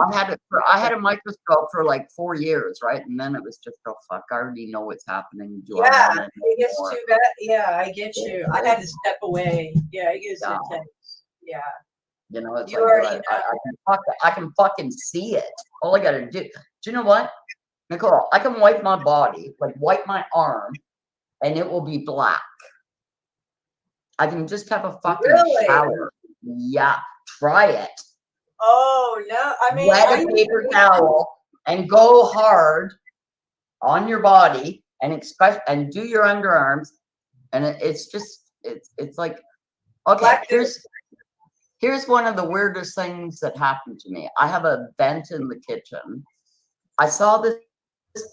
I had a microscope for like 4 years, right? And then it was just, oh fuck, I already know what's happening. Do I Yeah, want it it gets anymore? too bad. Yeah, I get you. I had to step away. Yeah, it gets Yeah. intense. Yeah. You know, it's You like already I can fucking see it. All I gotta do you know what, Nicole? I can wipe my body, like wipe my arm, and it will be black. I can just have a fucking Really? shower. Yeah, try it. Oh no! I mean, Wet a paper towel and go hard on your body, and do your underarms, and it's just it's like, okay. Here's one of the weirdest things that happened to me. I have a vent in the kitchen. I saw this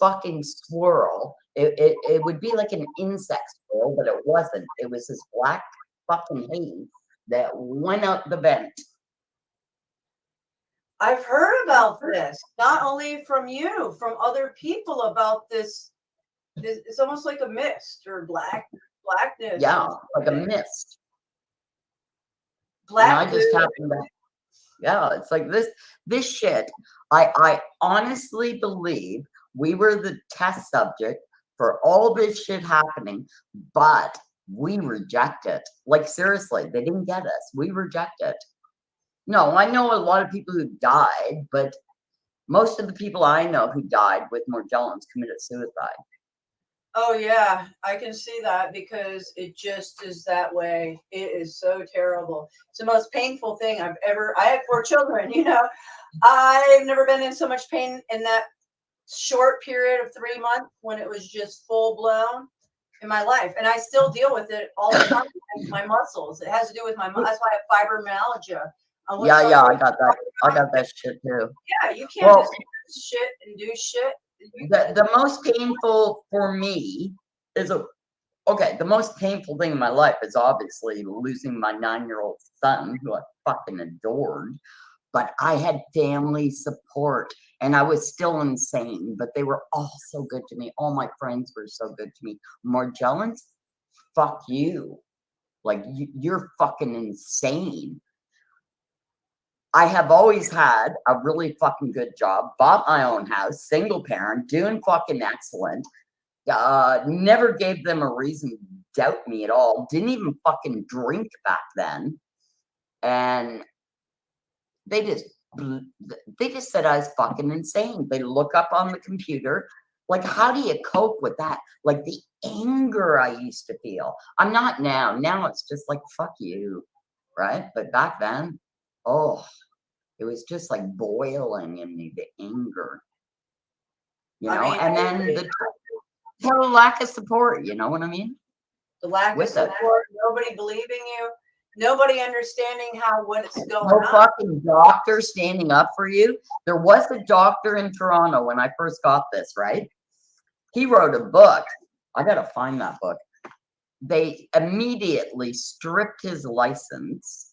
fucking swirl. It would be like an insect swirl, but it wasn't. It was this black fucking haze that went out the vent. I've heard about this, not only from you, from other people about this. It's almost like a mist or blackness. Yeah, like a mist. Black. And I just happened to, yeah, it's like this shit. I honestly believe we were the test subject for all this shit happening, but we reject it. Like seriously, they didn't get us. We reject it. No, I know a lot of people who died, but most of the people I know who died with Morgellons committed suicide. Oh yeah, I can see that because it just is that way. It is so terrible. It's the most painful thing I have 4 children, you know. I've never been in so much pain in that short period of 3 months when it was just full blown in my life. And I still deal with it all the time. My muscles. It has to do with my that's why I have fibromyalgia. Yeah, I got that. I got that shit too. Yeah, you can't just do shit and do shit. The most painful for me is the most painful thing in my life is obviously losing my 9-year-old son, who I fucking adored. But I had family support, and I was still insane. But they were all so good to me. All my friends were so good to me. Morgellons, fuck you. Like you're fucking insane. I have always had a really fucking good job, bought my own house, single parent, doing fucking excellent. Never gave them a reason to doubt me at all. Didn't even fucking drink back then. And they just said I was fucking insane. They look up on the computer. Like, how do you cope with that? Like the anger I used to feel. I'm not now. Now it's just like, fuck you. Right? But back then, oh, it was just like boiling in me, the anger, you know, and then the lack of support, you know what I mean? The lack of support, nobody believing you, nobody understanding what's going No on. fucking doctor standing up for you. There was a doctor in Toronto when I first got this, right? He wrote a book. I gotta find that book. They immediately stripped his license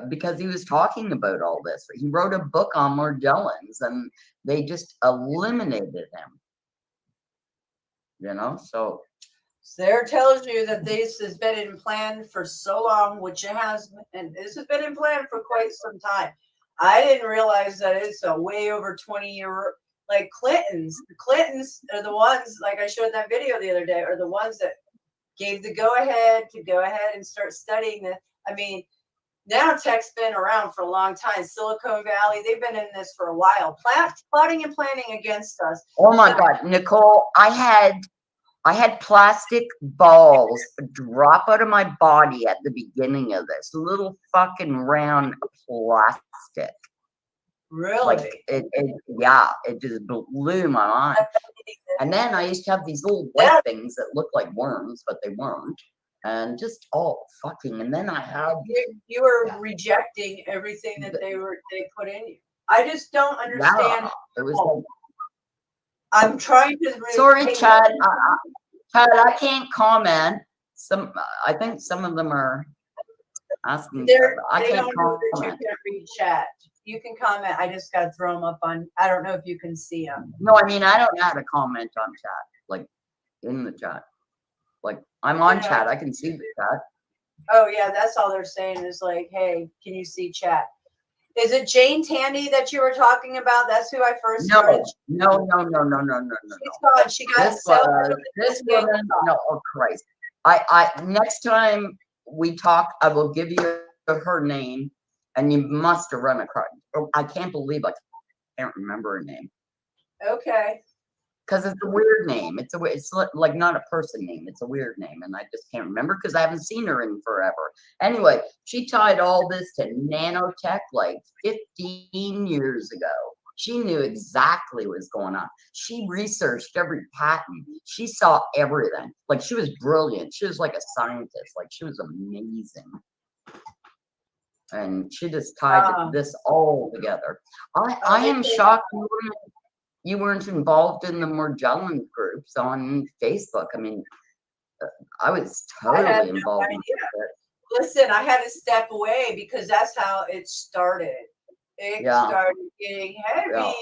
because he was talking about all this. He wrote a book on Morgellons, and they just eliminated him. You know, so there tells you that this has been in plan for so long, which it has, and this has been in plan for quite some time. I didn't realize that it's a way over 20-year, like Clintons. The Clintons are the ones, like I showed that video the other day, are the ones that gave the go ahead and start studying the. I mean, now tech's been around for a long time. Silicon Valley, they've been in this for a while, plotting and planning against us. Oh my God, Nicole, I had plastic balls drop out of my body at the beginning of this. Little fucking round plastic. Really? Like it just blew my mind. And then I used to have these little white things that looked like worms, but they weren't. And just fucking. And then I had you were rejecting everything that they put in you. I just don't understand. Yeah, it was like, I'm trying to. Sorry, Chad. Chad, I can't comment. I think some of them are asking. They I can't don't know that you comment. can't read chat. You can comment. I just got to throw them up on. I don't know if you can see them. No, I mean, I don't know how to comment on chat, like in the chat. Like I'm on chat, I can see the chat. Oh yeah, that's all they're saying is like, hey, can you see chat? Is it Jane Tandy that you were talking about? That's who I first started. No. She's gone. She got This woman. No, oh Christ! I next time we talk, I will give you her name, and you must have run across. Oh, I can't believe I can't remember her name. Okay. Because it's a weird name. It's like not a person name. It's a weird name, and I just can't remember because I haven't seen her in forever. Anyway, she tied all this to nanotech like 15 years ago. She knew exactly what was going on. She researched every patent. She saw everything. Like she was brilliant. She was like a scientist. Like she was amazing. And she just tied this all together. I am shocked you weren't involved in the Morgellons groups on Facebook. I mean, I was totally involved in it. Listen, I had to step away because that's how it started. It started getting heavy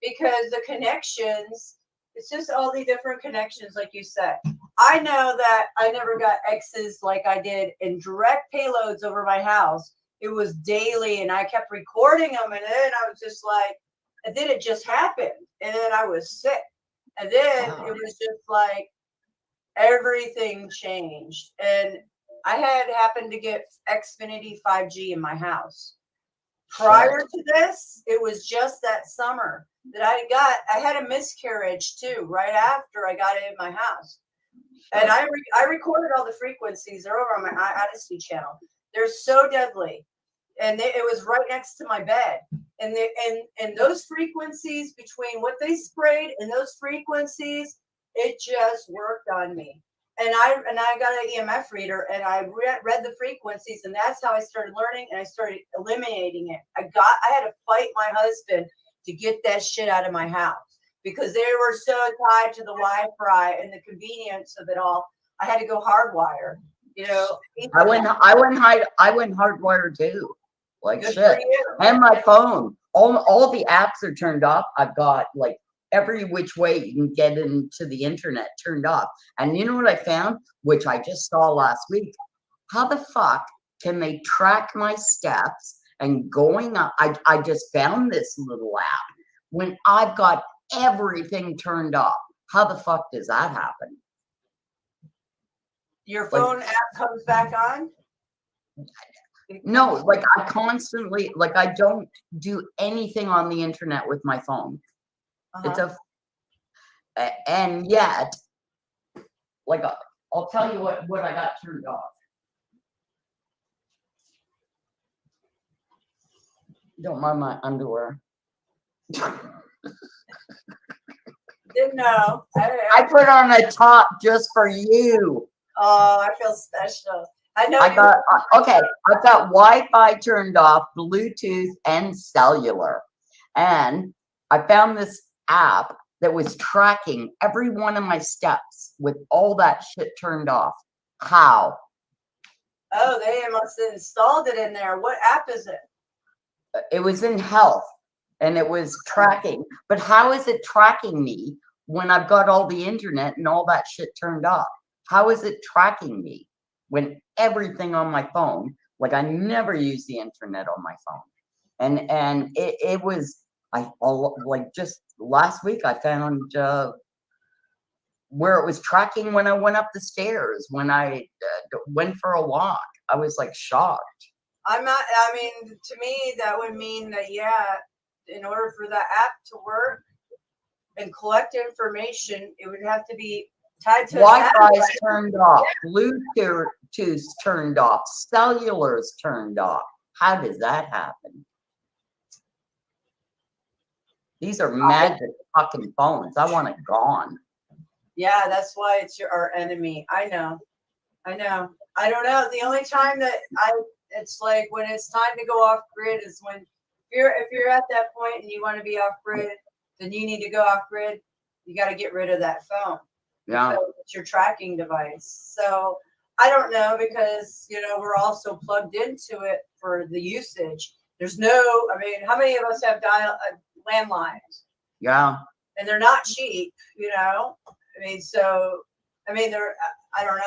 because the connections, it's just all the different connections, like you said. I know that I never got X's like I did in direct payloads over my house. It was daily and I kept recording them, and then I was just like, and then it just happened. And then I was sick. And then it was just like everything changed. And I had happened to get Xfinity 5G in my house. Prior to this, it was just that summer that I had a miscarriage too, right after I got it in my house. And I recorded all the frequencies. They're over on my Odyssey channel. They're so deadly. And it was right next to my bed. And those frequencies between what they sprayed and those frequencies, it just worked on me. And I got an EMF reader and I read the frequencies, and that's how I started learning, and I started eliminating it. I had to fight my husband to get that shit out of my house because they were so tied to the Wi-Fi and the convenience of it all. I had to go hardwire. You know, I went hardwire too. Like shit. And my phone. All the apps are turned off. I've got like every which way you can get into the internet turned off. And you know what I found, which I just saw last week? How the fuck can they track my steps and going up? I just found this little app when I've got everything turned off. How the fuck does that happen? Your phone app comes back on? No, like I constantly, like I don't do anything on the internet with my phone. It's and yet, like I'll tell you what I got turned off. Don't mind my underwear. Didn't know. I put on a top just for you. Oh, I feel special. I know. I've got Wi-Fi turned off, Bluetooth, and cellular. And I found this app that was tracking every one of my steps with all that shit turned off. How? Oh, they must have installed it in there. What app is it? It was in health and it was tracking. But how is it tracking me when I've got all the internet and all that shit turned off? How is it tracking me when everything on my phone, like I never use the internet on my phone. And it was, like just last week I found where it was tracking when I went up the stairs, when I went for a walk. I was like shocked. I mean, to me, that would mean that, in order for that app to work and collect information, it would have to be tied to Wi-Fi's turned off, Bluetooth's turned off, cellular's turned off. How does that happen? These are magic fucking phones. I want it gone. Yeah, that's why it's our enemy. I know. I don't know. The only time that it's like when it's time to go off grid is when if you're at that point and you want to be off grid, then you need to go off grid. You got to get rid of that phone. Yeah. It's your tracking device. So I don't know because, we're also plugged into it for the usage. There's no, I mean, how many of us have landlines? Yeah. And they're not cheap, you know? I mean, so, I mean, I don't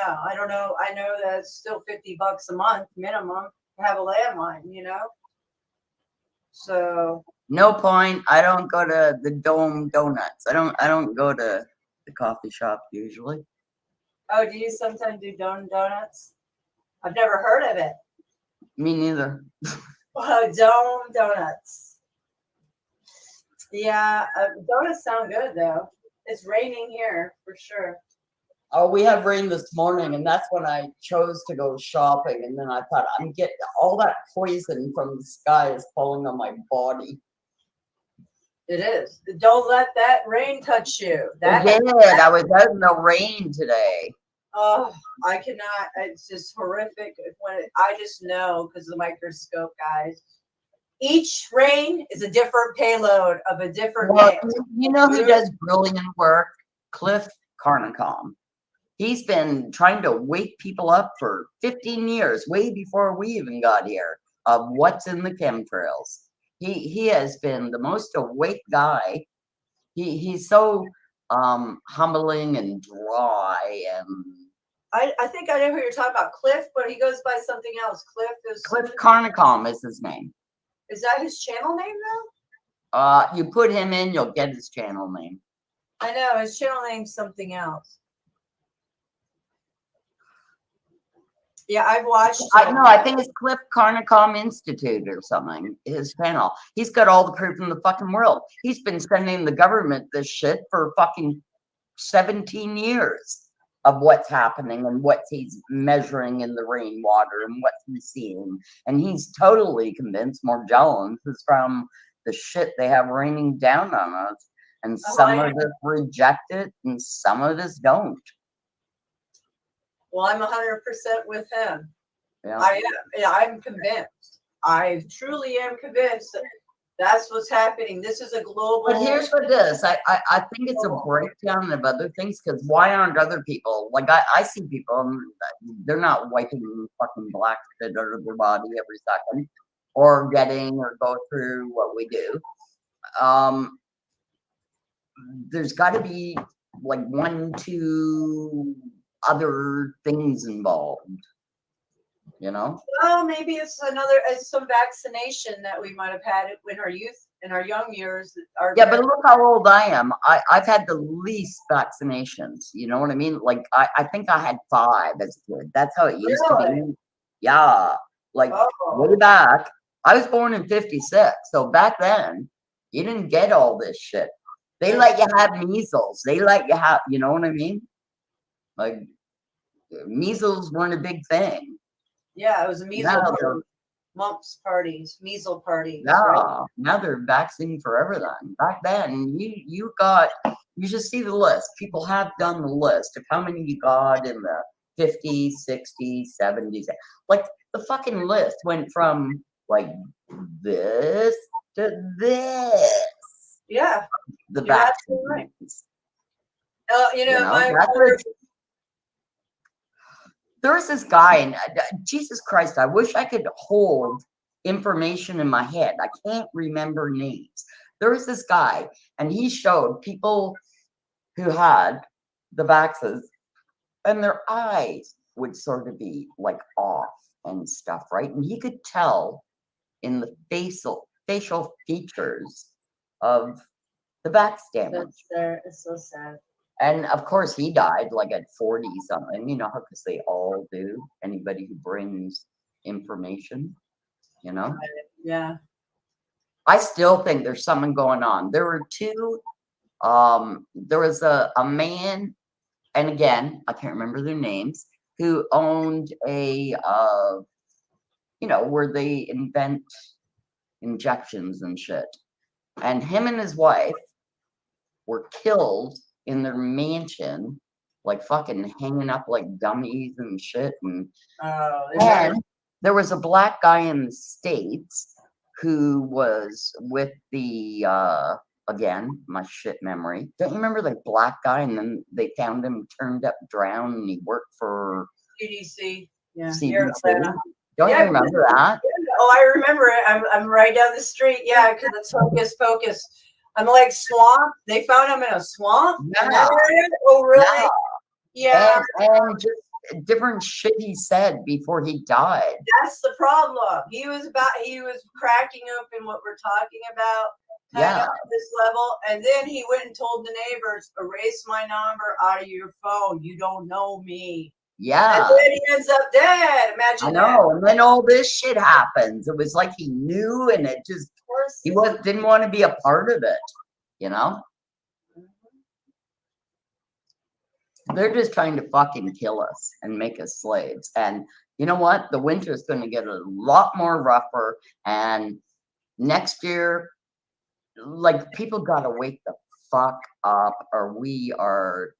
know. I know that it's still $50 a month minimum to have a landline, you know? So. No point. I don't go to the Dome Donuts. I don't go to the coffee shop usually. Oh, do you sometimes do donuts? I've never heard of it. Me neither. Oh, Dome Donuts. Yeah, donuts sound good though. It's raining here for sure. Oh, we had rain this morning, and that's when I chose to go shopping. And then I thought, I'm getting all that poison from the sky is falling on my body. It is. Don't let that rain touch you. That I did. I was out in the rain today. Oh, I cannot. It's just horrific. I just know because of the microscope, guys. Each rain is a different payload of a different. Well, you know who does brilliant work? Cliff Carnicom. He's been trying to wake people up for 15 years, way before we even got here, of what's in the chemtrails. He has been the most awake guy. He's so humbling and dry and. I think I know who you're talking about, Cliff, but he goes by something else. Cliff Carnicom is his name. Is that his channel name though? You put him in, you'll get his channel name. I know his channel name's something else. Yeah, I've watched. I think it's Cliff Carnicom Institute or something. His channel. He's got all the proof in the fucking world. He's been sending the government this shit for fucking 17 years. Of what's happening and what he's measuring in the rainwater and what he's seeing. And he's totally convinced Morgellons is from the shit they have raining down on us. And some of us reject it and some of us don't. Well, I'm 100% with him. Yeah. I'm convinced. I truly am convinced that that's what's happening. This is a global. But here's what it is. I think it's a breakdown of other things because why aren't other people like I see people and they're not wiping fucking black spit out of their body every second or getting or go through what we do. There's got to be like 1, 2 other things involved. You know? Well, maybe it's some vaccination that we might have had in our youth, in our young years. Yeah, but look how old I am. I've had the least vaccinations. You know what I mean? Like, I think I had 5 as a kid. That's how it used to be. Yeah. Like, way back. I was born in 56. So back then, you didn't get all this shit. They let you have measles. They let you have, you know what I mean? Like, measles weren't a big thing. Yeah, it was a measles mumps parties, measles parties. Yeah, right? Now they're vaccinating for everything. Back then, you just see the list. People have done the list of how many you got in the 50s, 60s, 70s. Like the fucking list went from like this to this. Yeah, the vaccines. Right. There was this guy, and Jesus Christ, I wish I could hold information in my head. I can't remember names. There was this guy, and he showed people who had the vaxxers, and their eyes would sort of be like off and stuff, right? And he could tell in the facial features of the vax damage. It's so sad. And of course, he died like at 40 something, you know, because they all do. Anybody who brings information, you know? Yeah. I still think there's something going on. There were 2, there was a man, and again, I can't remember their names, who owned a, where they invent injections and shit. And him and his wife were killed in their mansion, like fucking hanging up like dummies and shit. And there was a black guy in the States who was with the, again, my shit memory. Don't you remember the black guy? And then they found him turned up, drowned, and he worked for CDC. Yeah. CDC. Don't you remember that? Oh, I remember it. I'm right down the street. Yeah, because it's Hocus Pocus. I'm like swamp. They found him in a swamp. Yeah. Oh, really? Yeah. And just different shit he said before he died. That's the problem. He was cracking open what we're talking about, kind of at this level, and then he went and told the neighbors, "Erase my number out of your phone. You don't know me." Yeah. And then he ends up dead. Imagine I that. know. And then all this shit happens. It was like he knew, and it just didn't want to be a part of it. You know. They're just trying to fucking kill us and make us slaves. And you know what? The winter is going to get a lot more rougher. And next year, like, people got to wake the fuck up, or we are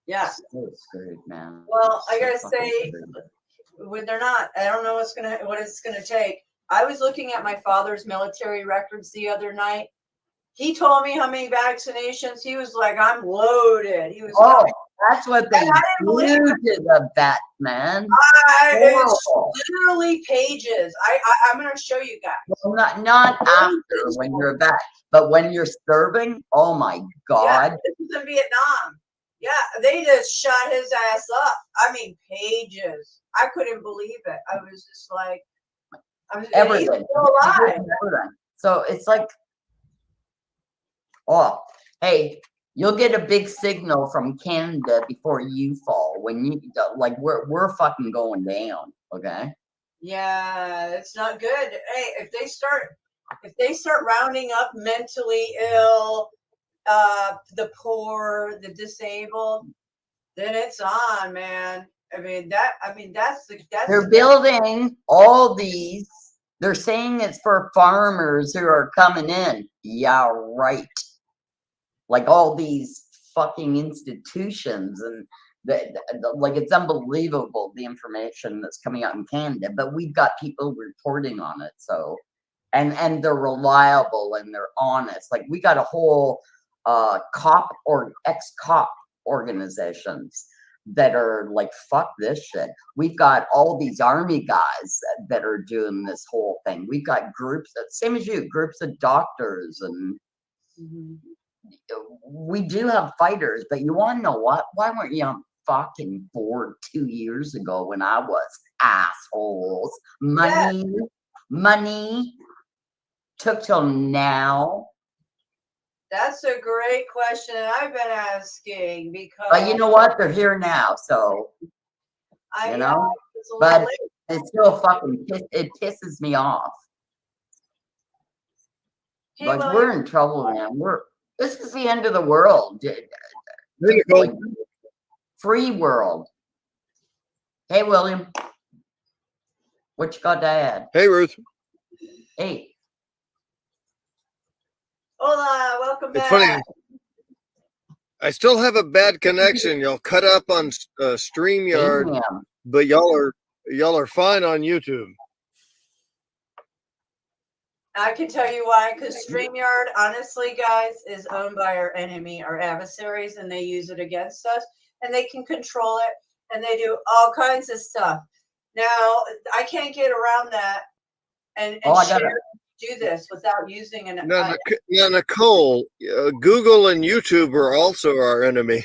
so screwed, man. Well, I So gotta fucking say, screwed. when they're not, I don't know what it's gonna take. I was looking at my father's military records the other night. He told me how many vaccinations. He was like, "I'm loaded." He was. That's what they do to the vets, man. It's literally pages. I'm gonna show you guys. Well, not after when you're a vet, but when you're serving. Oh my God! Yeah, this is in Vietnam. Yeah, they just shot his ass up. I mean, pages. I couldn't believe it. I was just like, Everything. He's still alive. Everything. So it's like, oh, hey, you'll get a big signal from Canada before you fall. When you like, we're fucking going down. Okay. Yeah, it's not good. Hey, if they start rounding up mentally ill, the poor, the disabled, then it's on, man. That's They're building all these. They're saying it's for farmers who are coming in. Yeah, right. Like all these fucking institutions, and like, it's unbelievable the information that's coming out in Canada. But we've got people reporting on it, so and they're reliable and they're honest. Like, we got a whole cop or ex-cop organizations that are like, fuck this shit. We've got all these army guys that are doing this whole thing. We've got groups that, same as you, groups of doctors, and we do have fighters. But you want to know what? Why weren't you on fucking board 2 years ago when I was assholes? Money took till now. That's a great question, and I've been asking because. But you know what? They're here now, so you know. But it's still fucking. It pisses me off. Hey, Like, well, we're in trouble, man. This is the end of the world. Like, free world. Hey, William. What you got to add? Hey, Ruth. Hey. Hola, welcome It's back. funny. I still have a bad connection. Y'all cut up on StreamYard, but y'all are fine on YouTube. I can tell you why, because StreamYard, honestly, guys, is owned by our enemy, our adversaries, and they use it against us, and they can control it, and they do all kinds of stuff. Now, I can't get around that and do this without using an. Now, Nicole, Google and YouTube are also our enemy.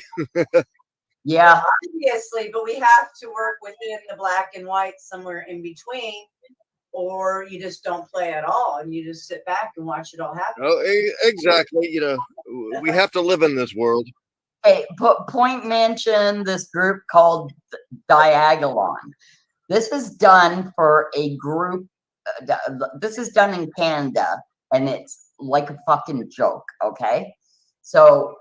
Yeah. Obviously, but we have to work within the black and white, somewhere in between, or you just don't play at all and you just sit back and watch it all happen. Oh, exactly. You know, we have to live in this world. Hey, Point mentioned this group called Diagolon. This is done for a group. This is done in Canada, and it's like a fucking joke. Okay, so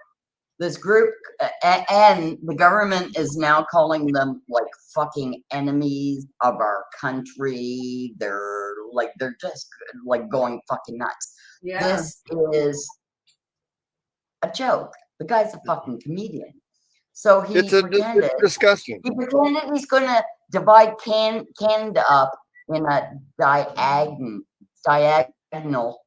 this group and the government is now calling them like fucking enemies of our country. They're just like going fucking nuts. Yeah. This is a joke. The guy's a fucking comedian. So it's disgusting. He pretended he's going to divide Canada up in a diagonal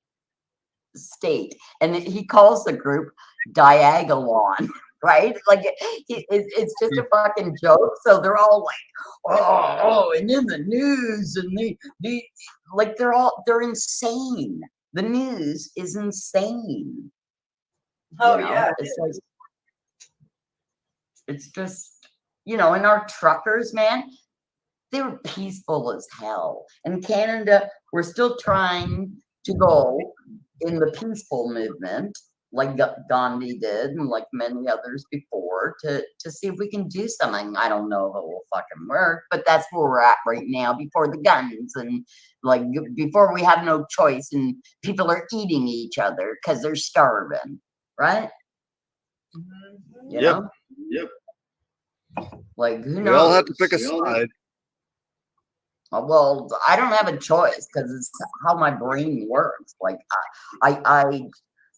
state, and he calls the group Diagolon. right? Like it's just a fucking joke. So they're all like, oh, and in the news, and the like they're insane. The news is insane. Oh You know? yeah. It's like it's just, you know, and our truckers, man, they were peaceful as hell. In Canada, we're still trying to go in the peaceful movement, like Gandhi did, and like many others before, to see if we can do something. I don't know if it will fucking work, but that's where we're at right now. Before the guns, and like before we have no choice, and people are eating each other because they're starving, right? You know? Yep. Like who knows? We all have to pick a side. Well, I don't have a choice because it's how my brain works. Like I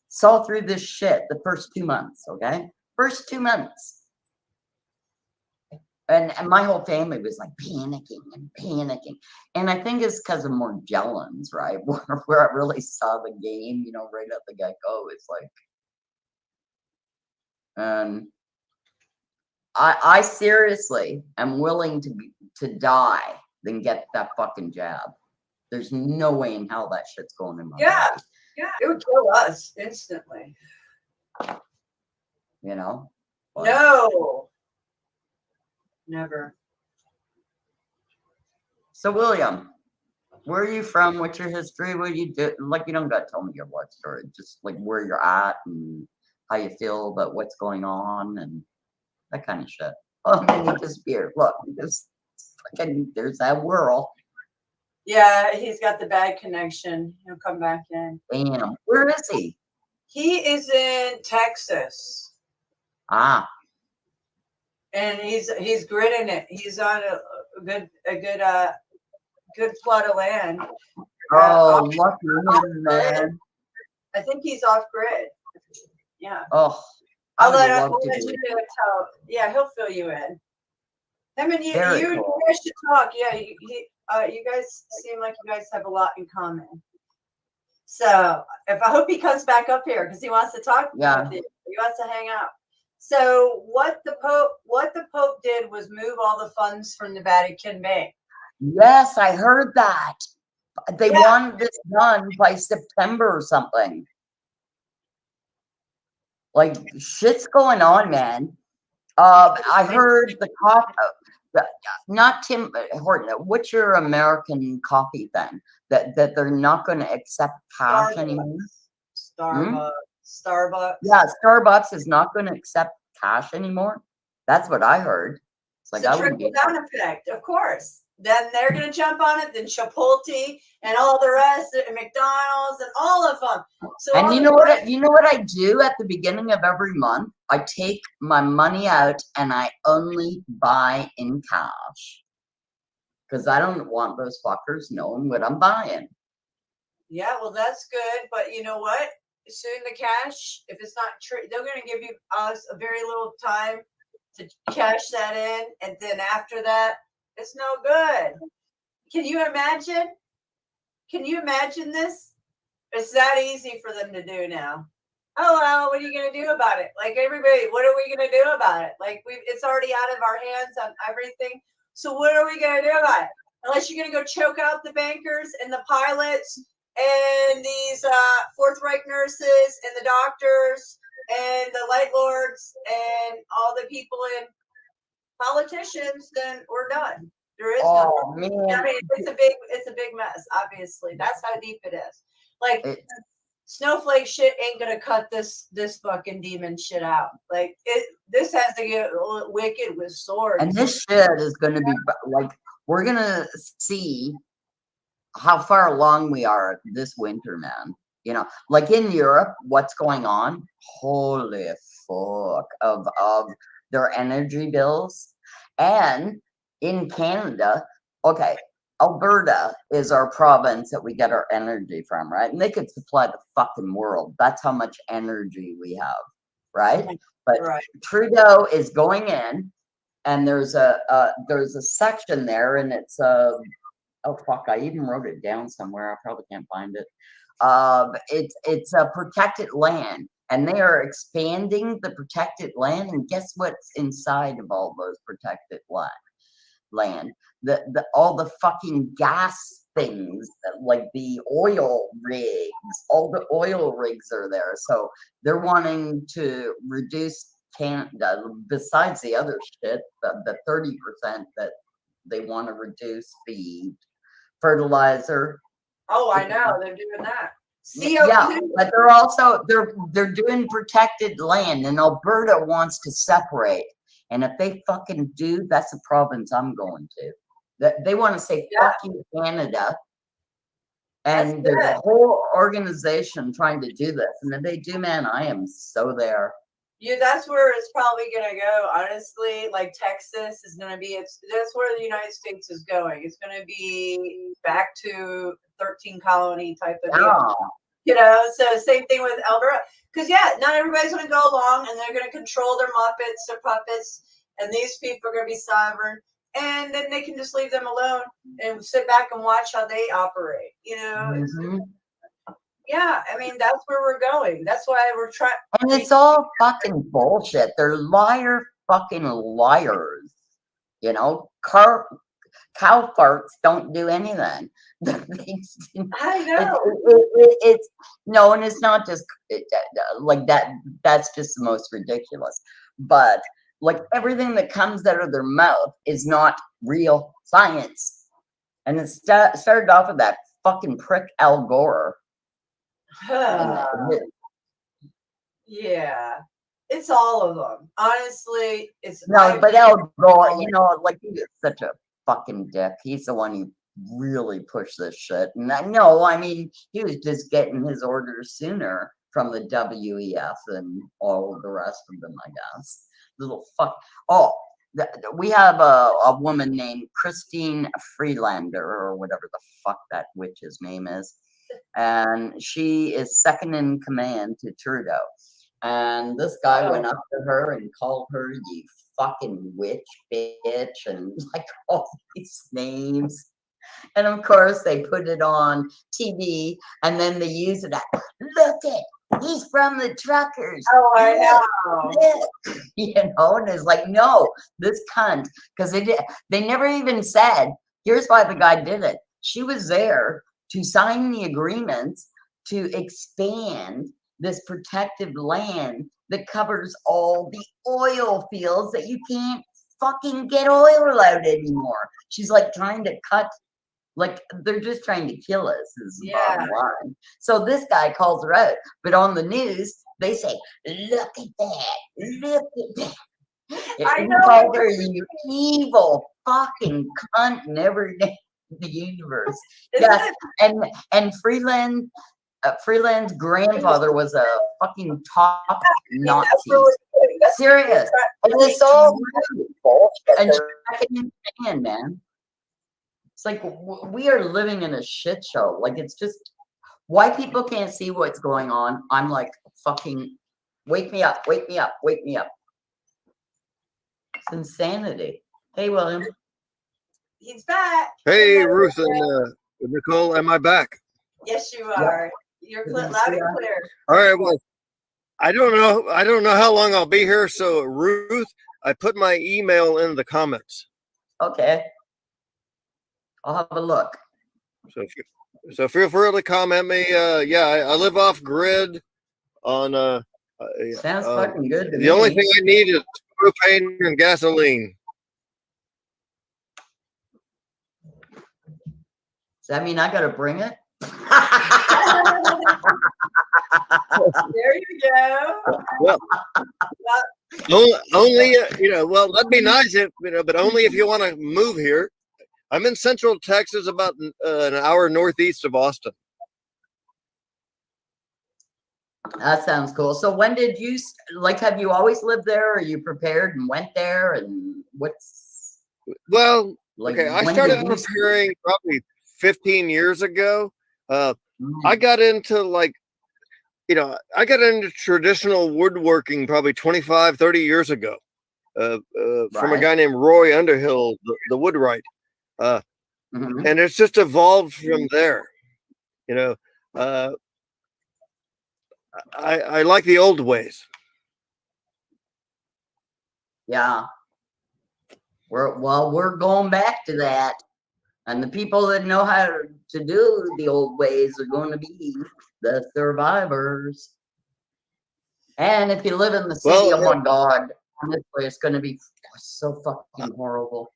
saw through this shit the first 2 months, okay? First 2 months. And my whole family was like panicking and panicking. And I think it's because of Morgellons, right? Where I really saw the game, you know, right at the get-go. It's like, I seriously am willing to die than get that fucking jab. There's no way in hell that shit's going in my Yeah. body. Yeah. It would kill us instantly. You know? But No. Never. so William, where are you from? What's your history? What do you do? Like, you don't gotta tell me your life story. Just like where you're at and how you feel about what's going on and that kind of shit. Oh, and then he disappeared. Look, just fucking there's that whirl. Yeah, he's got the bad connection. He'll come back in. Damn. Where is he? He is in Texas. Ah. And he's gritting it. He's on a good plot of land. Oh, lucky him, man. I think he's off grid. Yeah. Oh, I'll let love to you do know. Yeah, he'll fill you in. Him and you, Very you cool. guys should talk. Yeah, you guys seem like you guys have a lot in common. So I hope he comes back up here because he wants to talk with you. He wants to hang out. So what the Pope did was move all the funds from the Vatican Bank. Yes, I heard that. They wanted this done by September or something. Like shit's going on, man. I heard the coffee, not Tim Horton. What's your American coffee thing? That they're not going to accept cash anymore. Starbucks. Yeah, Starbucks is not going to accept cash anymore. That's what I heard. It's like It's a I would trickle down effect, of course. Then they're going to jump on it. Then Chipotle and all the rest, and McDonald's and all of them. So and you know what I do at the beginning of every month? I take my money out and I only buy in cash because I don't want those fuckers knowing what I'm buying. Yeah, well, that's good. But you know what? Soon the cash, if it's not true, they're going to give us a very little time to cash that in, and then after that, it's no good. Can you imagine? Can you imagine this? It's that easy for them to do now. Oh well, what are you going to do about it? Like everybody, what are we going to do about it? Like it's already out of our hands on everything. So what are we going to do about it? Unless you're going to go choke out the bankers and the pilots and these Fourth Reich nurses and the doctors and the light lords and all the people in politicians, then we're done. There is no. Man. I mean, it's a big mess. Obviously, that's how deep it is. Like snowflake shit ain't gonna cut this fucking demon shit out. Like this has to get wicked with swords. And this shit is gonna be like we're gonna see how far along we are this winter, man. You know, like in Europe, what's going on? Holy fuck of their energy bills. And in Canada, okay, Alberta is our province that we get our energy from, right? And they could supply the fucking world. That's how much energy we have, right? But Trudeau is going in, and there's a section there, and it's oh fuck, I even wrote it down somewhere. I probably can't find it. It's a protected land, and they are expanding the protected land. And guess what's inside of all those protected land? All the fucking gas things, like the oil rigs. All the oil rigs are there. So they're wanting to reduce Canada, besides the other shit, the 30% that they want to reduce the fertilizer. Oh, I know they're doing that. Yeah, but they're also they're doing protected land, and Alberta wants to separate. And if they fucking do, that's the province I'm going to. They want to say fuck you, Canada. And there's a whole organization trying to do this. And if they do, man, I am so there. Yeah, that's where it's probably gonna go. Honestly, like Texas is gonna be. That's where the United States is going. It's gonna be back to 13 colony type of deal. You know, so same thing with Alberta. Because not everybody's gonna go along, and they're gonna control their muppets, their puppets, and these people are gonna be sovereign. And then they can just leave them alone and sit back and watch how they operate. You know. Yeah, I mean, that's where we're going. That's why we're trying. And it's all fucking bullshit. They're fucking liars. You know, cow farts don't do anything. I know. It's no, and it's not just like that. That's just the most ridiculous. But like everything that comes out of their mouth is not real science. And it started off with that fucking prick Al Gore. Yeah, it's all of them. Honestly, it's no, but Al Gore, you know, like he is such a fucking dick. He's the one who really pushed this shit. And I mean, he was just getting his orders sooner from the WEF and all of the rest of them, I guess. Little fuck. Oh, we have a woman named Christine Freelander, or whatever the fuck that witch's name is. And she is second in command to Trudeau. And this guy went up to her and called her, you fucking witch bitch, and like all these names. And of course, they put it on TV, and then they use it. Look it, he's from the truckers. Oh, I know. Look. You know, and it's like, no, this cunt, because they never even said, here's why the guy did it. She was there to sign the agreements to expand this protected land that covers all the oil fields that you can't fucking get oil out anymore. She's like trying to cut, like they're just trying to kill us is the bottom line. So this guy calls her out, but on the news they say, look at that, look at that. I know. Called her, you evil fucking cunt, never the universe. Yes, and Freeland's grandfather was a fucking top Nazi. Serious. And it's all and tracking man. It's like we are living in a shit show. Like it's just why people can't see what's going on. I'm like fucking wake me up, wake me up, wake me up. It's insanity. Hey, William. He's back. Hey, Ruth and Nicole, am I back? Yes, you are. You're loud and clear. All right. Well, I don't know how long I'll be here. So, Ruth, I put my email in the comments. Okay. I'll have a look. So feel free to comment me. I live off grid on sounds fucking good to me. The only thing I need is propane and gasoline. Does that mean I gotta bring it? There you go. Well, only well, that'd be nice if but only if you want to move here. I'm in Central Texas, about an hour northeast of Austin. That sounds cool. So when did you have you always lived there, or you prepared and went there, and what's well? Okay, I started preparing probably 15 years ago. I got into I got into traditional woodworking probably 25, 30 years ago from a guy named Roy Underhill, the woodwright. And it's just evolved from there. I like the old ways. Yeah. We're going back to that. And the people that know how to do the old ways are going to be the survivors. And if you live in the city, oh my God, honestly, it's going to be so fucking horrible.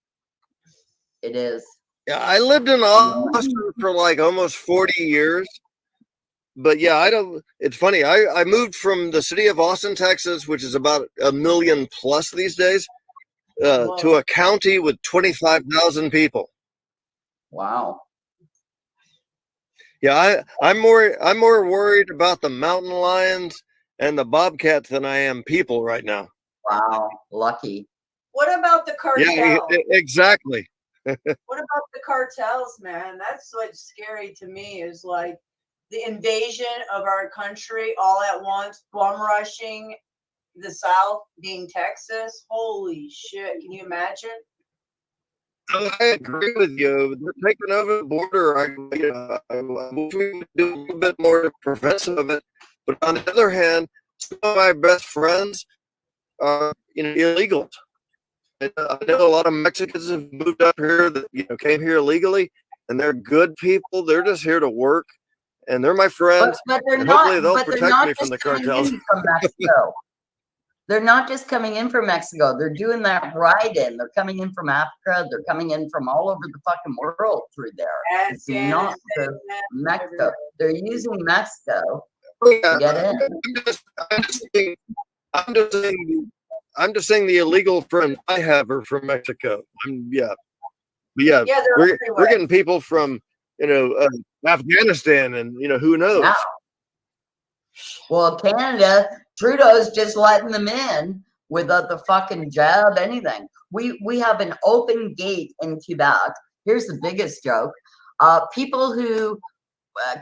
It is. Yeah, I lived in Austin for like almost 40 years. But yeah, I don't. It's funny. I moved from the city of Austin, Texas, which is about 1 million plus these days, to a county with 25,000 people. Wow. Yeah, I'm more worried about the mountain lions and the bobcats than I am people right now. Wow, lucky. What about the cartel? Yeah, exactly. What about the cartels, man? That's what's scary to me is like the invasion of our country all at once, bum rushing the South, being Texas. Holy shit. Can you imagine? I agree with you. They're taking over the border. I wish we would do a little bit more to prevent some of it. But on the other hand, some of my best friends are, illegals. I know a lot of Mexicans have moved up here that came here illegally, and they're good people. They're just here to work, and they're my friends. But they're and not. hopefully they'll But they're protect not me from just the coming cartels. in from Mexico. They're not just coming in from Mexico. They're doing that right in. They're coming in from Africa. They're coming in from all over the fucking world through there. It's not just Mexico. They're using Mexico to get in. I'm just saying the illegal friends I have are from Mexico. We're getting people from Afghanistan and who knows. Yeah. Well, Canada, Trudeau's just letting them in without the fucking jab, anything. We have an open gate in Quebec. Here's the biggest joke. People who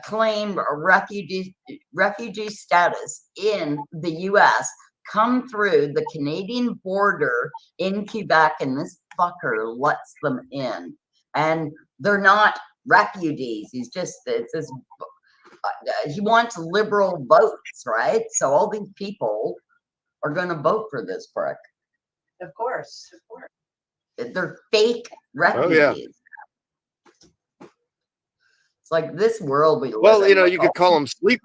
claim refugee status in the U.S. come through the Canadian border in Quebec, and this fucker lets them in. And they're not refugees. It's this. He wants liberal votes, right? So all these people are going to vote for this prick. Of course. They're fake refugees. Oh, yeah. It's like this world we live Well, in. you could call them sleepers.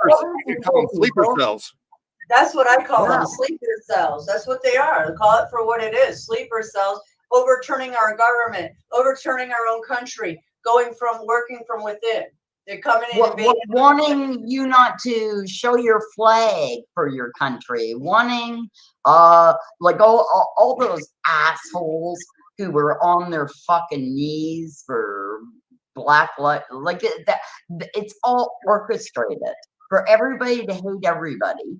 You could call them sleeper cells. That's what I call them, sleeper cells. That's what they are. Call it for what it is, sleeper cells, overturning our government, overturning our own country, working from within. They're coming in wanting you not to show your flag for your country, wanting like all those assholes who were on their fucking knees for black light, like that. It's all orchestrated for everybody to hate everybody.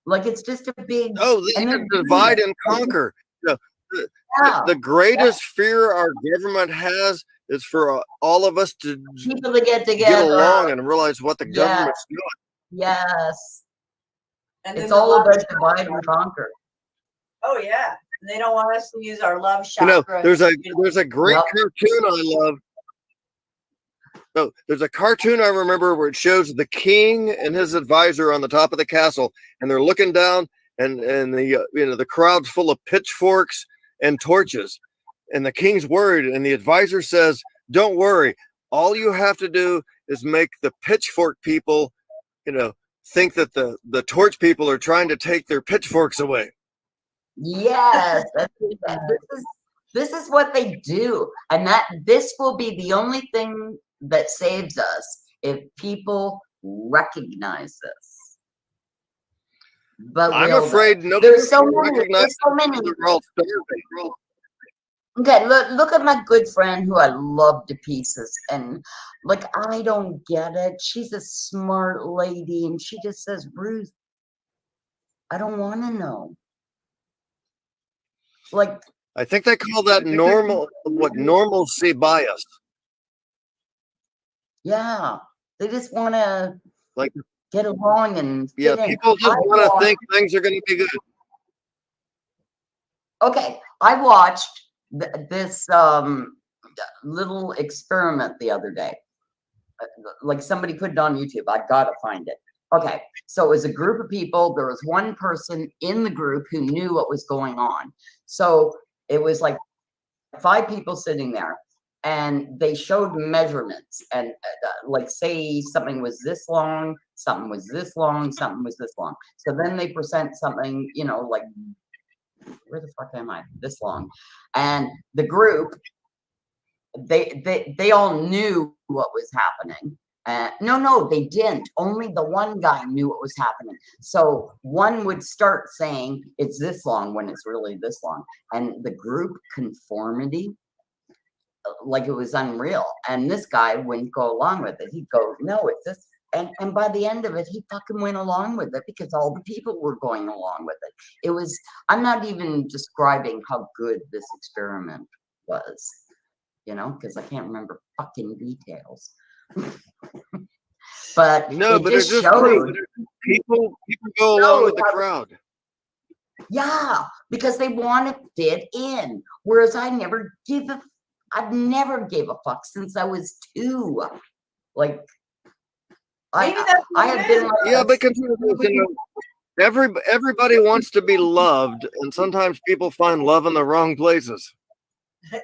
Like it's just a big they can divide and conquer. The greatest fear our government has is for all of us to people to get together, get along and realize what the government's doing. Yes. And it's all about divide and conquer. Oh yeah. And they don't want us to use our love chakra. There's a great cartoon I love. No, there's a cartoon I remember where it shows the king and his advisor on the top of the castle, and they're looking down, and the crowd's full of pitchforks and torches, and the king's worried, and the advisor says, "Don't worry, all you have to do is make the pitchfork people, think that the torch people are trying to take their pitchforks away." Yes, this is what they do, and this will be the only thing that saves us if people recognize this. But I'm afraid nobody there's so many. Okay, look at my good friend who I love to pieces, and like I don't get it. She's a smart lady, and she just says, "Ruth, I don't want to know." Like I think they call that normalcy bias. Yeah, they just want to get along and fit in. People just want to think things are going to be good. Okay, I watched this little experiment the other day. Like somebody put it on YouTube. I gotta find it. Okay, so it was a group of people. There was one person in the group who knew what was going on. So it was like 5 people sitting there, and they showed measurements, and like say something was this long, something was this long, something was this long. So then they present something, you know, like, where the fuck am I? This long. And the group, they all knew what was happening. No, they didn't. Only the one guy knew what was happening. So one would start saying it's this long when it's really this long. And the group conformity, like it was unreal. And this guy wouldn't go along with it. He'd go, no, it's this. And by the end of it, he fucking went along with it because all the people were going along with it. It was, I'm not even describing how good this experiment was, you know, because I can't remember fucking details. But no, it but just it just showed people go along with the crowd. Yeah, because they want to fit in. Whereas I've never gave a fuck since I was 2. Like I have been like, Yeah, because you know, everybody wants to be loved, and sometimes people find love in the wrong places.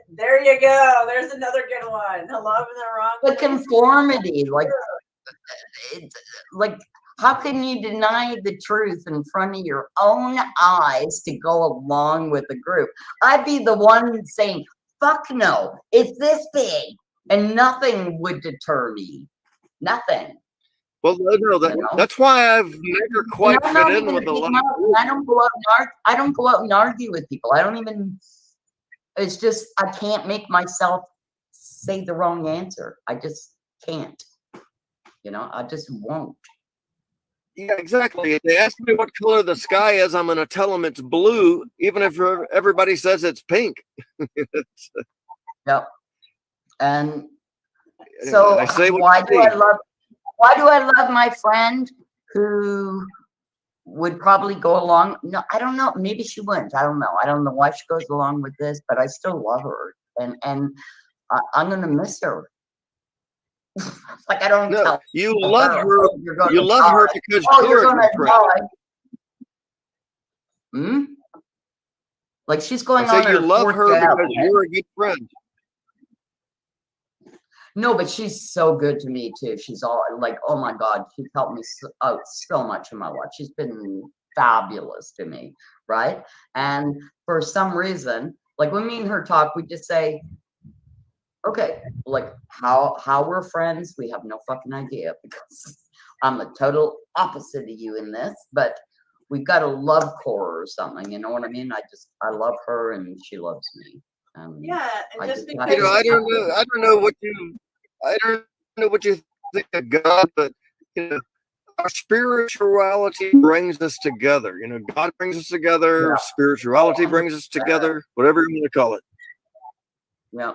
There you go. There's another good one. The love in the wrong. the conformity, like how can you deny the truth in front of your own eyes to go along with the group? I'd be the one saying, fuck no, it's this big, and nothing would deter me. Nothing. Well, no, that's why I've never quite And I'm fit not in even with a lot. I don't go out and I don't go out and argue with people. I don't even. It's just I can't make myself say the wrong answer. I just can't. You know, I just won't. Yeah, exactly. If they ask me what color the sky is, I'm going to tell them it's blue, even if everybody says it's pink. Yep. And so I say what why I do I see. love my friend who would probably go along? No, I don't know. Maybe she wouldn't. I don't know. I don't know why she goes along with this, but I still love her, and I'm gonna miss her. Like I don't. No, you love her. Oh, you're gonna You love her die. because Oh, you're you're a gonna good friend. die. Hmm. Like she's going I on say you her love 4th her jab. because you're a good friend. No, but she's so good to me too. She's all like, oh my God, she's helped me out so much in my life. She's been fabulous to me, right? And for some reason, like when me and her talk, we just say, okay, like how we're friends, we have no fucking idea because I'm the total opposite of you in this, but we've got a love core or something, you know what I mean? I love her and she loves me. Yeah, and just because You know, I don't know what you think of God, but you know, our spirituality brings us together. You know, God brings us together. Yeah. Spirituality brings us together. Whatever you want to call it. Yeah.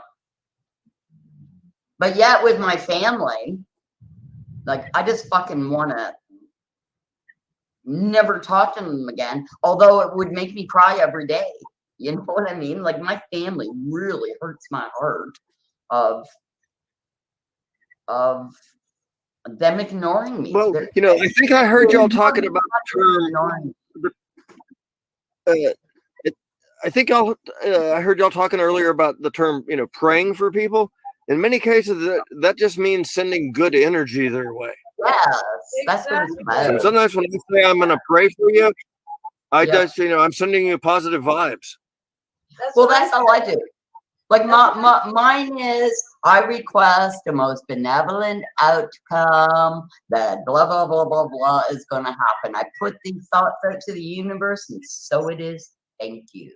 But yet with my family, like I just fucking want to never talk to them again. Although it would make me cry every day. You know what I mean? Like my family really hurts my heart of them ignoring me. Well, you know, I think I heard y'all talking about the term. I think I heard y'all talking earlier about the term, you know, praying for people. In many cases, that just means sending good energy their way. Yes, that's what it's So about. sometimes when I say I'm going to pray for you, I just, you know, I'm sending you positive vibes. Well, that's all I do. Like mine is, I request the most benevolent outcome that blah, blah, blah, blah, blah is going to happen. I put these thoughts out to the universe and so it is. Thank you.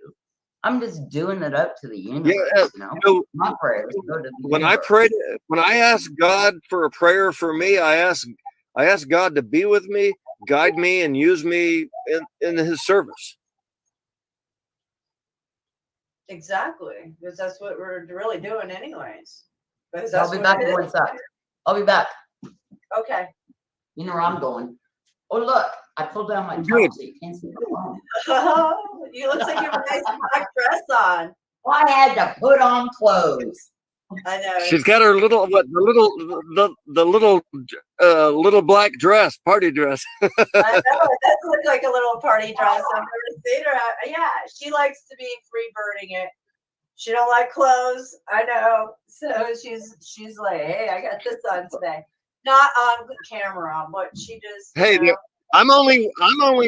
I'm just doing it out to the universe, you know? My prayers go to the When universe. when I ask God for a prayer for me, I ask God to be with me, guide me, and use me in His service. exactly, because that's what we're really doing, anyways. Because I'll that's be what back it in is. 1 sec. I'll be back. Okay. You know where I'm going. Oh, look, I pulled down my top so you can't see my phone. You look like you have a nice black dress on. I had to put on clothes. I know. She's got her little little black dress, party dress. I know, it does look like a little party dress. I've never seen her. Yeah, she likes to be free birding it. She don't like clothes. I know. So she's like, hey, I got this on today. Not on camera, but she just. Hey, I'm only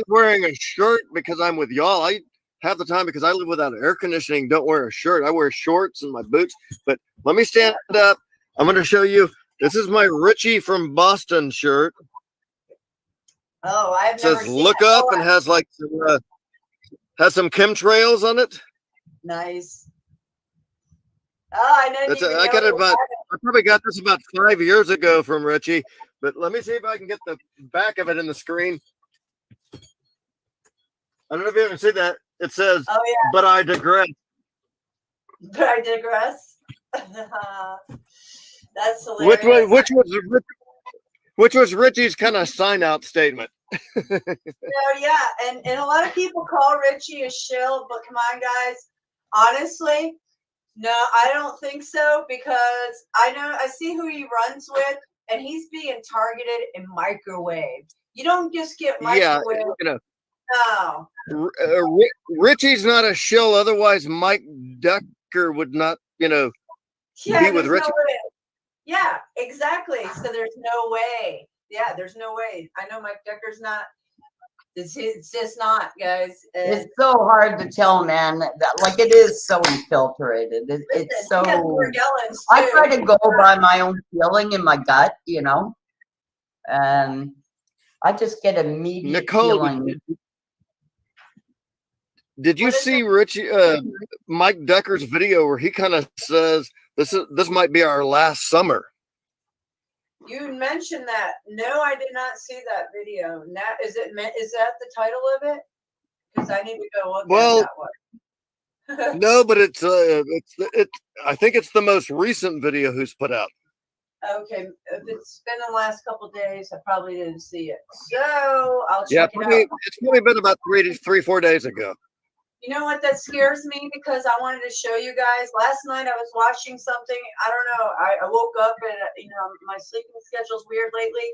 wearing a shirt because I'm with y'all. I half the time because I live without air conditioning. Don't wear a shirt. I wear shorts and my boots. But let me stand up. I'm going to show you. This is my Richie from Boston shirt. Oh, I've It never says seen "Look it. Up" Oh, and has like some chemtrails on it. nice. Oh, I know. I got it about. I probably got this about 5 years ago from Richie. But let me see if I can get the back of it in the screen. I don't know if you ever see that. It says, "Oh yeah," but I digress. but I digress. That's hilarious. Which was Richie's kind of sign out statement. Yeah, and a lot of people call Richie a shill, but come on, guys. Honestly, no, I don't think so, because I see who he runs with, and he's being targeted and microwaved. You don't just get microwaved. Yeah, No. Richie's not a shill. Otherwise, Mike Ducker would not, be with there's Richie. no way. Yeah, exactly. So there's no way. Yeah, there's no way. I know Mike Decker's not. It's just not, guys. And It's so hard to tell, man. Like, it is so infiltrated. It's so. he has Morgellons, I too. try to go by my own feeling in my gut, and I just get immediate Nicole, feeling. Did you see Richie Mike Decker's video where he kind of says this might be our last summer? You mentioned that. No, I did not see that video. Now, is that the title of it? Because I need to go look at that one. No, but it's I think it's the most recent video who's put out. Okay, if it's been the last couple of days, I probably didn't see it. So I'll Yeah, check it out. it's probably been about 4 days ago. You know what? That scares me, because I wanted to show you guys. Last night I was watching something. I don't know. I woke up and my sleeping schedule's weird lately.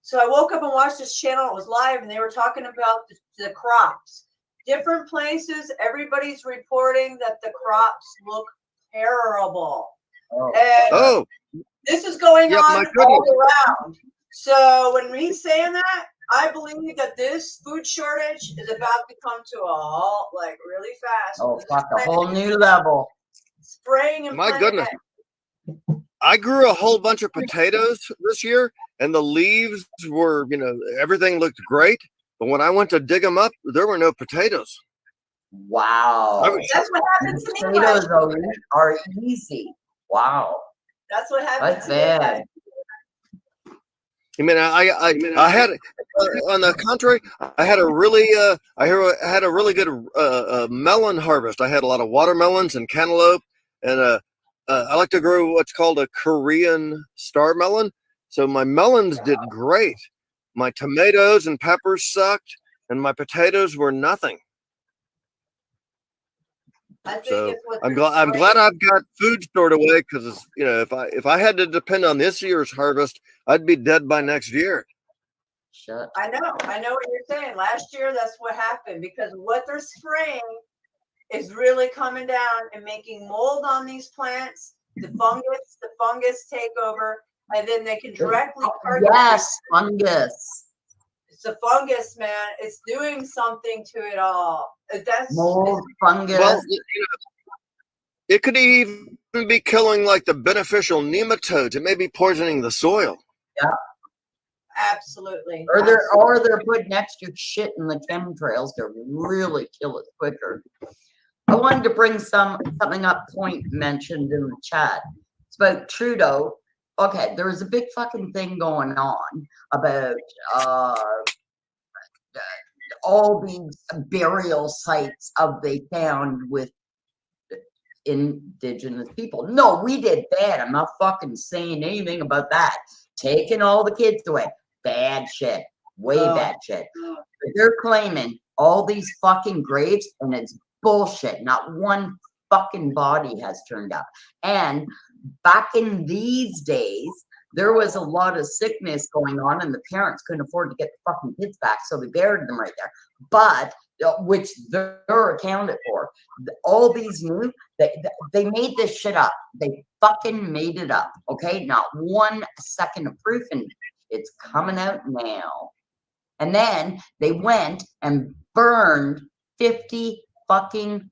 So I woke up and watched this channel. It was live, and they were talking about the crops. Different places, everybody's reporting that the crops look terrible. And this is going on all around. So when he's saying that, I believe that this food shortage is about to come to a halt, like really fast. Oh, fuck, a whole new level. Spraying and My planting goodness. I grew a whole bunch of potatoes this year, and the leaves were, everything looked great. But when I went to dig them up, there were no potatoes. Wow. That's what happened to me. Potatoes are easy. Wow. That's what happened That's to me. bad. I mean, I had, on the contrary, I had a really good melon harvest. I had a lot of watermelons and cantaloupe, and I like to grow what's called a Korean star melon. So my melons did great. My tomatoes and peppers sucked, and my potatoes were nothing. So I'm glad I've got food stored away, because if I had to depend on this year's harvest, I'd be dead by next year. I know what you're saying. Last year, that's what happened, because what they're spraying is really coming down and making mold on these plants. The fungus take over, and then they can directly target. Yes, fungus. It's a fungus, man. It's doing something to it all. That's mold, fungus. Well, it could even be killing like the beneficial nematodes. It may be poisoning the soil. Yeah. Absolutely. Or they're putting extra shit in the chemtrails to really kill it quicker. I wanted to bring something up. Point mentioned in the chat. It's about Trudeau. Okay, there was a big fucking thing going on about all these burial sites they found with indigenous people. No, we did bad. I'm not fucking saying anything about that. Taking all the kids away. Bad shit. Way bad shit. But they're claiming all these fucking graves, and it's bullshit. Not one fucking body has turned up. And back in these days, there was a lot of sickness going on, and the parents couldn't afford to get the fucking kids back, so they buried them right there. But which they're accounted for. All these new, they made this shit up. They fucking made it up. Okay, not 1 second of proof, and it's coming out now. And then they went and burned 50 fucking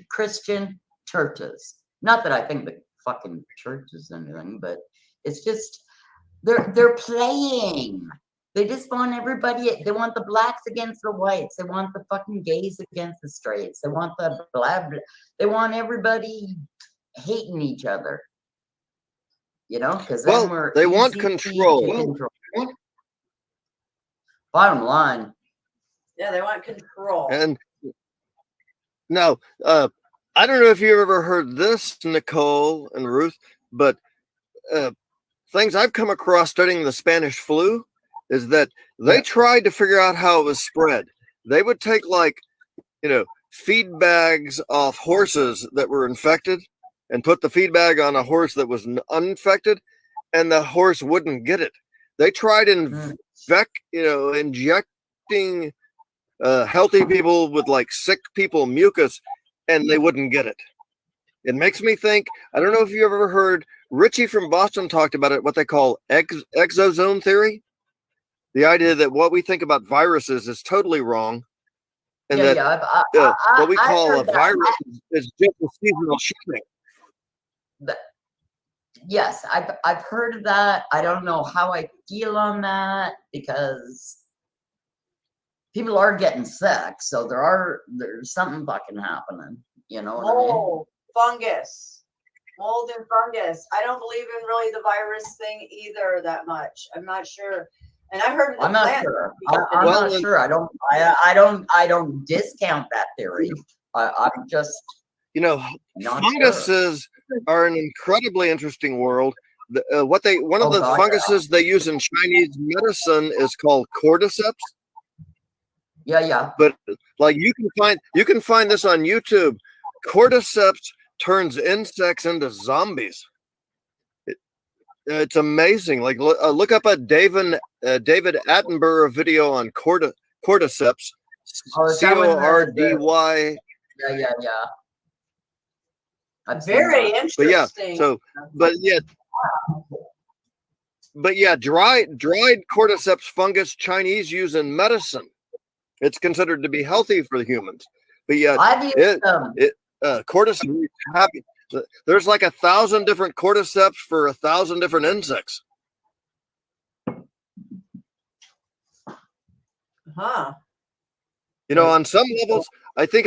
Christian churches. Not that I think the fucking church is anything, but it's just they're playing. They just want everybody. They want the blacks against the whites. They want the fucking gays against the straights. They want the blah blah. They want everybody hating each other. You know, because well, they want control. Bottom line. Yeah, they want control. And now, I don't know if you've ever heard this, Nicole and Ruth, but things I've come across studying the Spanish flu is that they tried to figure out how it was spread. They would take, like, feed bags off horses that were infected and put the feed bag on a horse that was uninfected, and the horse wouldn't get it. They tried injecting healthy people with, like, sick people mucus, and they wouldn't get it. It makes me think, I don't know if you ever heard, Richie from Boston talked about it, what they call exosome theory. The idea that what we think about viruses is totally wrong. And what we call a virus is just a seasonal shifting. Yes, I've heard of that. I don't know how I feel on that, because people are getting sick, so there's something fucking happening. You know what I mean? Mold, fungus, mold and fungus. I don't believe in really the virus thing either that much. I'm not sure. And I heard I'm not sure. I'm not sure. I don't discount that theory. I'm just funguses are an incredibly interesting world. One of the funguses they use in Chinese medicine is called cordyceps. Yeah. But like you can find this on YouTube. Cordyceps turns insects into zombies. It's amazing. Like look up a David Attenborough video on cordyceps. CORDY. Yeah. Very interesting. But yeah, dried cordyceps fungus Chinese use in medicine. It's considered to be healthy for the humans. But yeah, cordyceps happy. There's like 1,000 different cordyceps for 1,000 different insects. Huh. On some levels, I think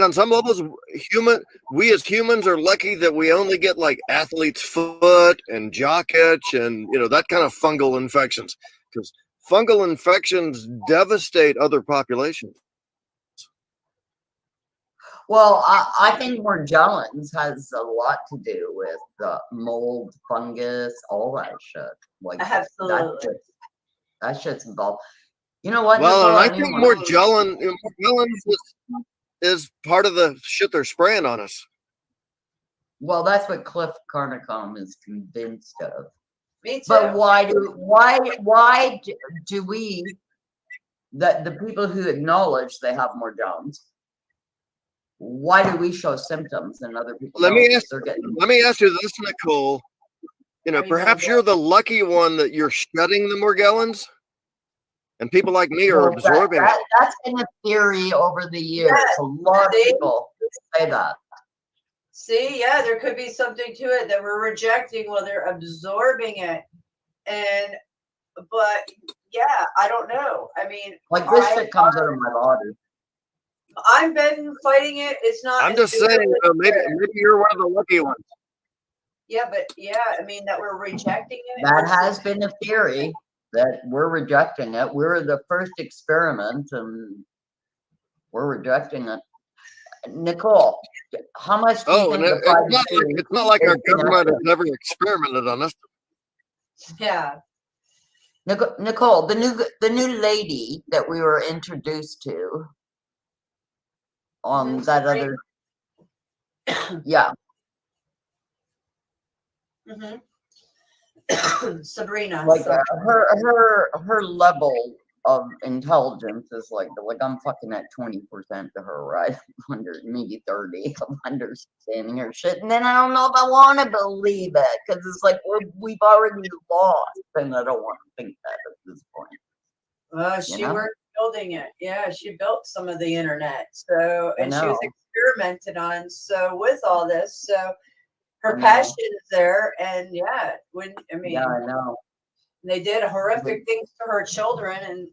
we as humans are lucky that we only get like athlete's foot and jock itch and that kind of fungal infections, because fungal infections devastate other populations. Well, I think Morgellons has a lot to do with mold, fungus, all that shit. Like absolutely, that shit's involved. You know what? Well, and I think Morgellons is part of the shit they're spraying on us. Well, that's what Cliff Carnicom is convinced of. Me too. But why do we, the people who acknowledge they have Morgellons, why do we show symptoms and other people? Let me ask you this, Nicole. Perhaps you're the lucky one that you're shedding the Morgellons, and people like me are absorbing it. That's been a theory over the years. Yes. A lot of people say that. See, yeah, there could be something to it that we're rejecting while they're absorbing it. But yeah, I don't know. I mean, like this shit comes out of my body. I've been fighting it. It's not. I'm just saying, maybe you're one of the lucky ones. Yeah, but I mean that we're rejecting it. That has been a theory that we're rejecting it. We're the first experiment, and we're rejecting it. Nicole, how much do you think it's not like our government has never experimented on us. Yeah. Nicole, the new lady that we were introduced to on that other, yeah. Sabrina. Like her level of intelligence is like I'm fucking at 20% to her, right? Under maybe 30 of understanding her shit, and then I don't know if I want to believe it because it's like we've already lost, and I don't want to think that at this point. She worked building it. Yeah, she built some of the internet. So, and she was experimented on. So with all this, so her passion is there, and yeah, when I mean, yeah, I know. They did horrific things to her children, and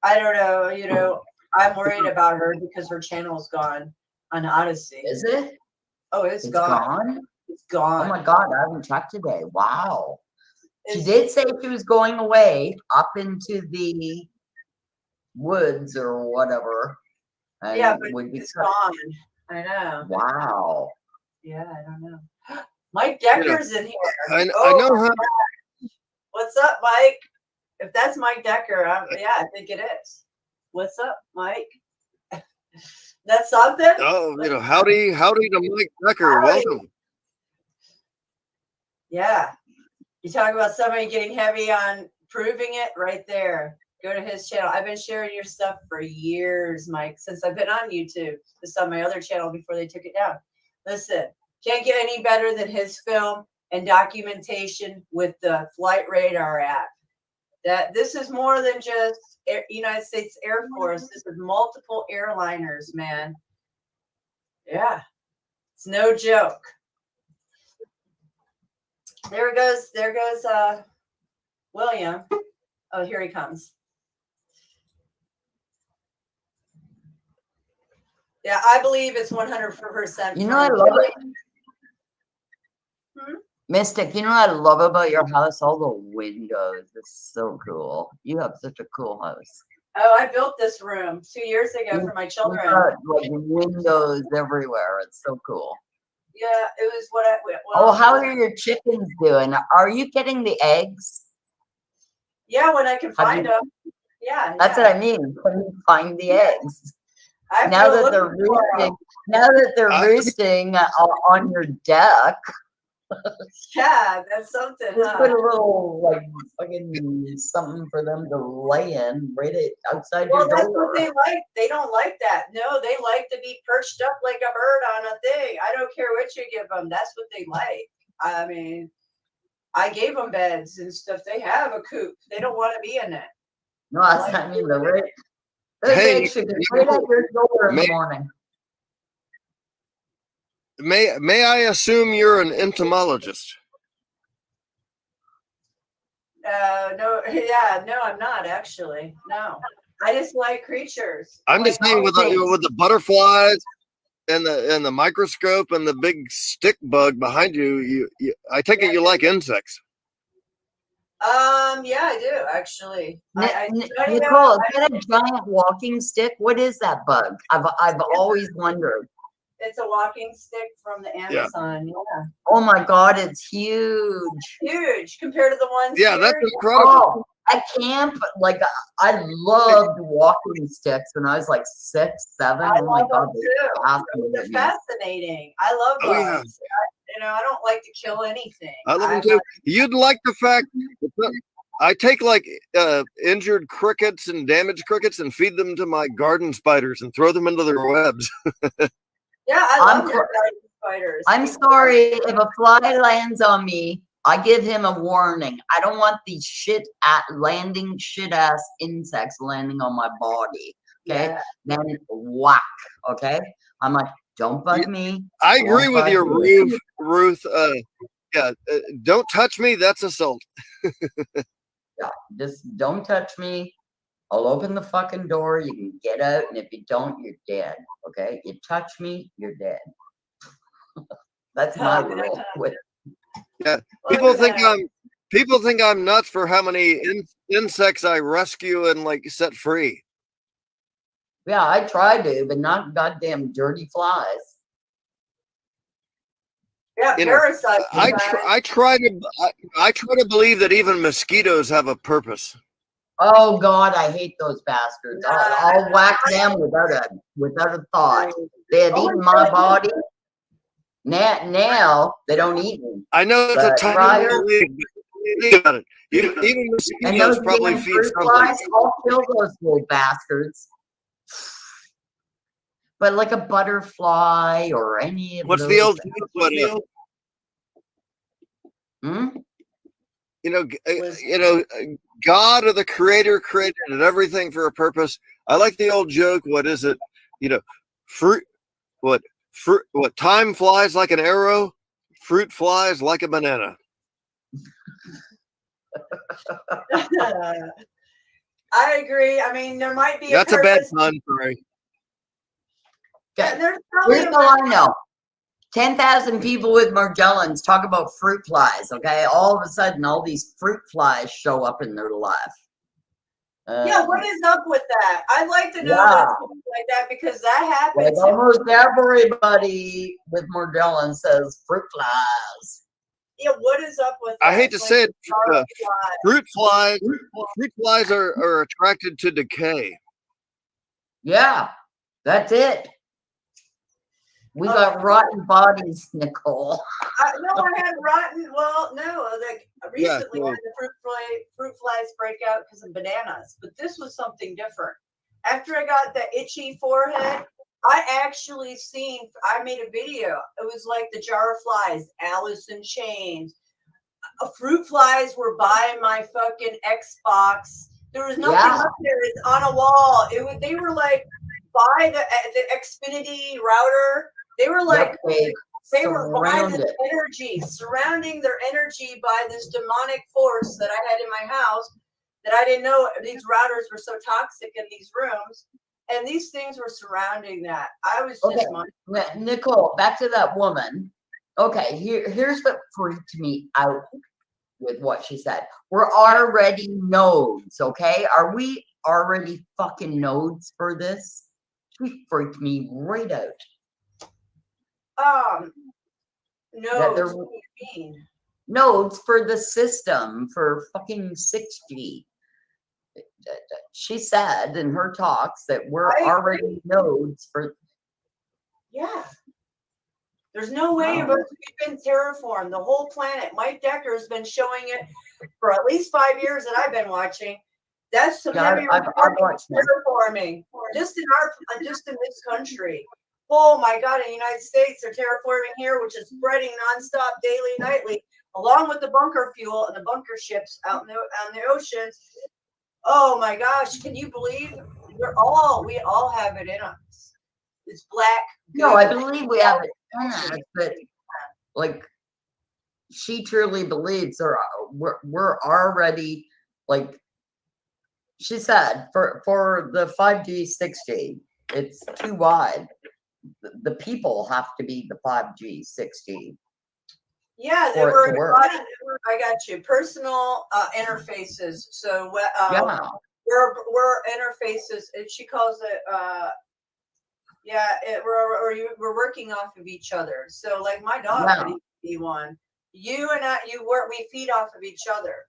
I don't know. I'm worried about her because her channel's gone on Odyssey. Is it? Oh, it's gone. It's gone. Oh my god, I haven't checked today. Wow. She did say she was going away up into the woods or whatever. Yeah, but it's gone. I know. Wow. Yeah, I don't know. Mike Decker's in here. I know how. What's up, Mike? If that's Mike Decker, yeah, I think it is. What's up, Mike? That's something? Oh, howdy to Mike Decker. Howdy. Welcome. Yeah. You talk about somebody getting heavy on proving it right there. Go to his channel. I've been sharing your stuff for years, Mike, since I've been on YouTube. This is on my other channel before they took it down. Listen, can't get any better than his film and documentation with the Flight Radar app. This is more than just United States Air Force. This is multiple airliners, man. Yeah, it's no joke. There goes William. Oh, here he comes. Yeah, I believe it's 100%. You know, I love it. Mystic, you know what I love about your house? All the windows. It's so cool. You have such a cool house. Oh, I built this room 2 years ago for my children. Got, like windows everywhere. It's so cool. Yeah, it was what I. Oh, how are your chickens doing? Are you getting the eggs? Yeah, when I can find them. Yeah, that's what I mean. When you find the eggs. Now that they're roosting, roosting on your deck. Yeah, that's something. Just put a little like fucking something for them to lay in right outside your door. Well, that's what they like. They don't like that. No, they like to be perched up like a bird on a thing. I don't care what you give them. That's what they like. I mean, I gave them beds and stuff. They have a coop. They don't want to be in it. No, that's not me. They're right. They should be right at your door in the morning. May I assume you're an entomologist? No, yeah, no, I'm not actually. No, I just like creatures. I'm just saying with the butterflies and the microscope and the big stick bug behind you, I take it you like insects. Yeah, I do actually. Nicole, is that a giant walking stick? What is that bug? I've always wondered. It's a walking stick from the Amazon. Yeah. Oh my God, it's huge. Huge compared to the ones. Yeah, here. that's incredible. Oh, at camp, like I loved walking sticks when I was like 6, 7. I oh my love God, them too. They're fascinating. I love bugs. I don't like to kill anything. I love them too. You'd like the fact I take like injured crickets and damaged crickets and feed them to my garden spiders and throw them into their webs. Yeah, I love garden spiders. I'm sorry if a fly lands on me. I give him a warning. I don't want these shit ass insects landing on my body. Okay, then whack. Okay, I'm like, don't bug me. I agree with you, Ruth. Don't touch me. That's assault. Yeah, just don't touch me. I'll open the fucking door. You can get out, and if you don't, you're dead. Okay, you touch me, you're dead. That's my rule. Yeah, people think I'm nuts for how many insects I rescue and like set free. Yeah, I try to, but not goddamn dirty flies. Yeah, parasites. I try to believe that even mosquitoes have a purpose. Oh God, I hate those bastards. I'll whack them without a thought. They have eaten my body. Now they don't eat me. I know it's a But tiny prior, little league, but think about it. Even and mosquitoes those probably damn feed fruit something. flies, I'll kill those little bastards. But like a butterfly or any of What's those. the old joke? God or the Creator created everything for a purpose. I like the old joke. What is it? Fruit. What time flies like an arrow, fruit flies like a banana. I agree. I mean, there might be That's a a bad purpose. pun, sorry. Yeah, there's probably Here's a all I know. 10,000 people with Morgellons talk about fruit flies, okay? All of a sudden, all these fruit flies show up in their life. Yeah, what is up with that? I'd like to know Yeah. what's like that because that Like happens. almost everybody with Morgellons says fruit flies. Yeah, what is up with that? I hate to say it, Like, fruit flies are attracted to decay. Yeah, that's it. We got rotten bodies, Nicole. no, I had rotten. Well, no, like recently Yeah, when the fruit flies break out because of bananas, but this was something different. After I got the itchy forehead, I actually I made a video. It was like the jar of flies, Alice in Chains. Fruit flies were by my fucking Xbox. There was nothing up there. It's on a wall. They were like by the Xfinity router. They were like they were by this energy, surrounding their energy by this demonic force that I had in my house that I didn't know these routers were so toxic in these rooms. And these things were surrounding that. I was just Nicole, back to that woman. Okay, here's what freaked me out with what she said. We're already nodes, okay? Are we already fucking nodes for this? She freaked me right out. No, what do you mean? Nodes for the system for fucking 6G. She said in her talks that we're already nodes for. Yeah. There's no way we've been terraformed. The whole planet. Mike Decker has been showing it for at least 5 years that I've been watching. That's some heavy terraforming. Just in this country. Oh my God! In the United States, they're terraforming here, which is spreading nonstop, daily, nightly, along with the bunker fuel and the bunker ships out in the oceans. Oh my gosh! Can you believe we all have it in us? It's black. No, I believe we have it in us, but like she truly believes we're already like she said for the 5G 6G, it's too wide. The people have to be the 5G 6G. Yeah, they were. I got you. Personal interfaces. So we're interfaces, and she calls it. We're working off of each other. So like my dog could be one. You and I, we feed off of each other.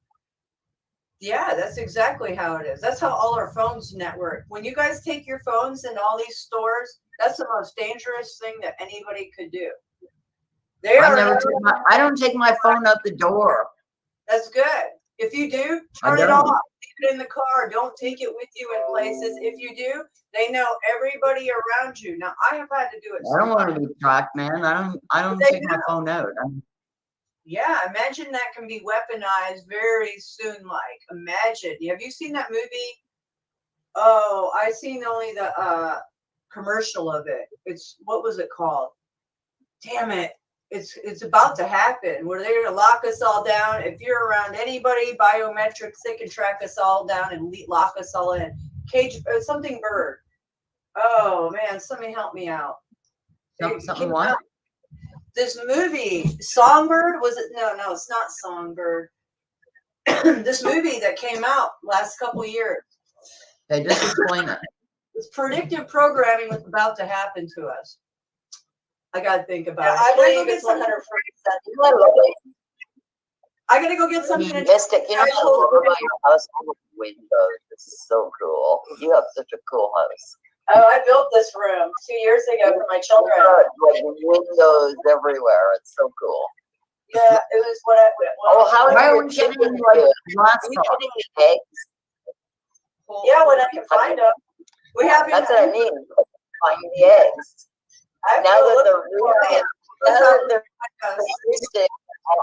Yeah, that's exactly how it is. That's how all our phones network. When you guys take your phones in all these stores, that's the most dangerous thing that anybody could do. I don't take my phone out the door. That's good. If you do, turn it off. Leave it in the car. Don't take it with you in places. If you do, they know everybody around you. Now, I have had to do it. I don't want to be tracked, man. I don't take my phone out. Yeah, imagine that can be weaponized very soon. Like, imagine. Have you seen that movie? Oh, I seen only the commercial of it. What was it called? Damn it. It's about to happen where they're gonna lock us all down. If you're around anybody, biometrics, they can track us all down and lock us all in. Something bird. Oh man, somebody help me out. Something what? This movie, Songbird, was it? No, it's not Songbird. This movie that came out last couple years. They just explain it. This predictive programming was about to happen to us. I gotta think about it. I believe it's 100%. I gotta go get something. Mystic, you know what I love about your house? All the windows. This is so cool. You have such a cool house. Oh, I built this room 2 years ago for my children. Like windows everywhere. It's so cool. Yeah, it was what I. Oh, how are you getting like lots of eggs? Yeah, when I can find them. We have. That's what I mean. Find the eggs. Now that they're roosting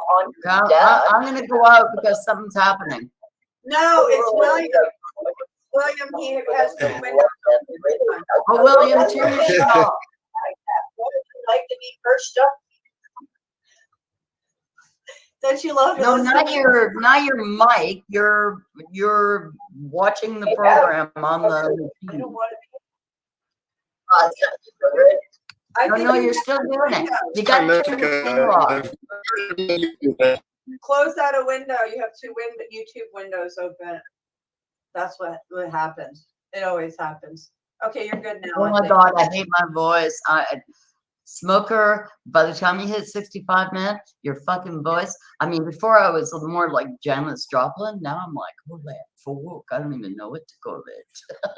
on I'm gonna go out because something's happening. No, it's William. William, he has two windows. Oh, William, turn your shit off. Like to be perched up. Don't you love it? No, not your mic. You're watching the program on the. I don't want to. No, you're still doing it. You got to close out a window. You have two YouTube windows open. That's what happens. It always happens. Okay, you're good now. Oh my God, I hate my voice. Smoker, by the time you hit 65, man, your fucking voice. I mean, before I was more like Janis Joplin. Now I'm like, holy fuck, I don't even know what to call it.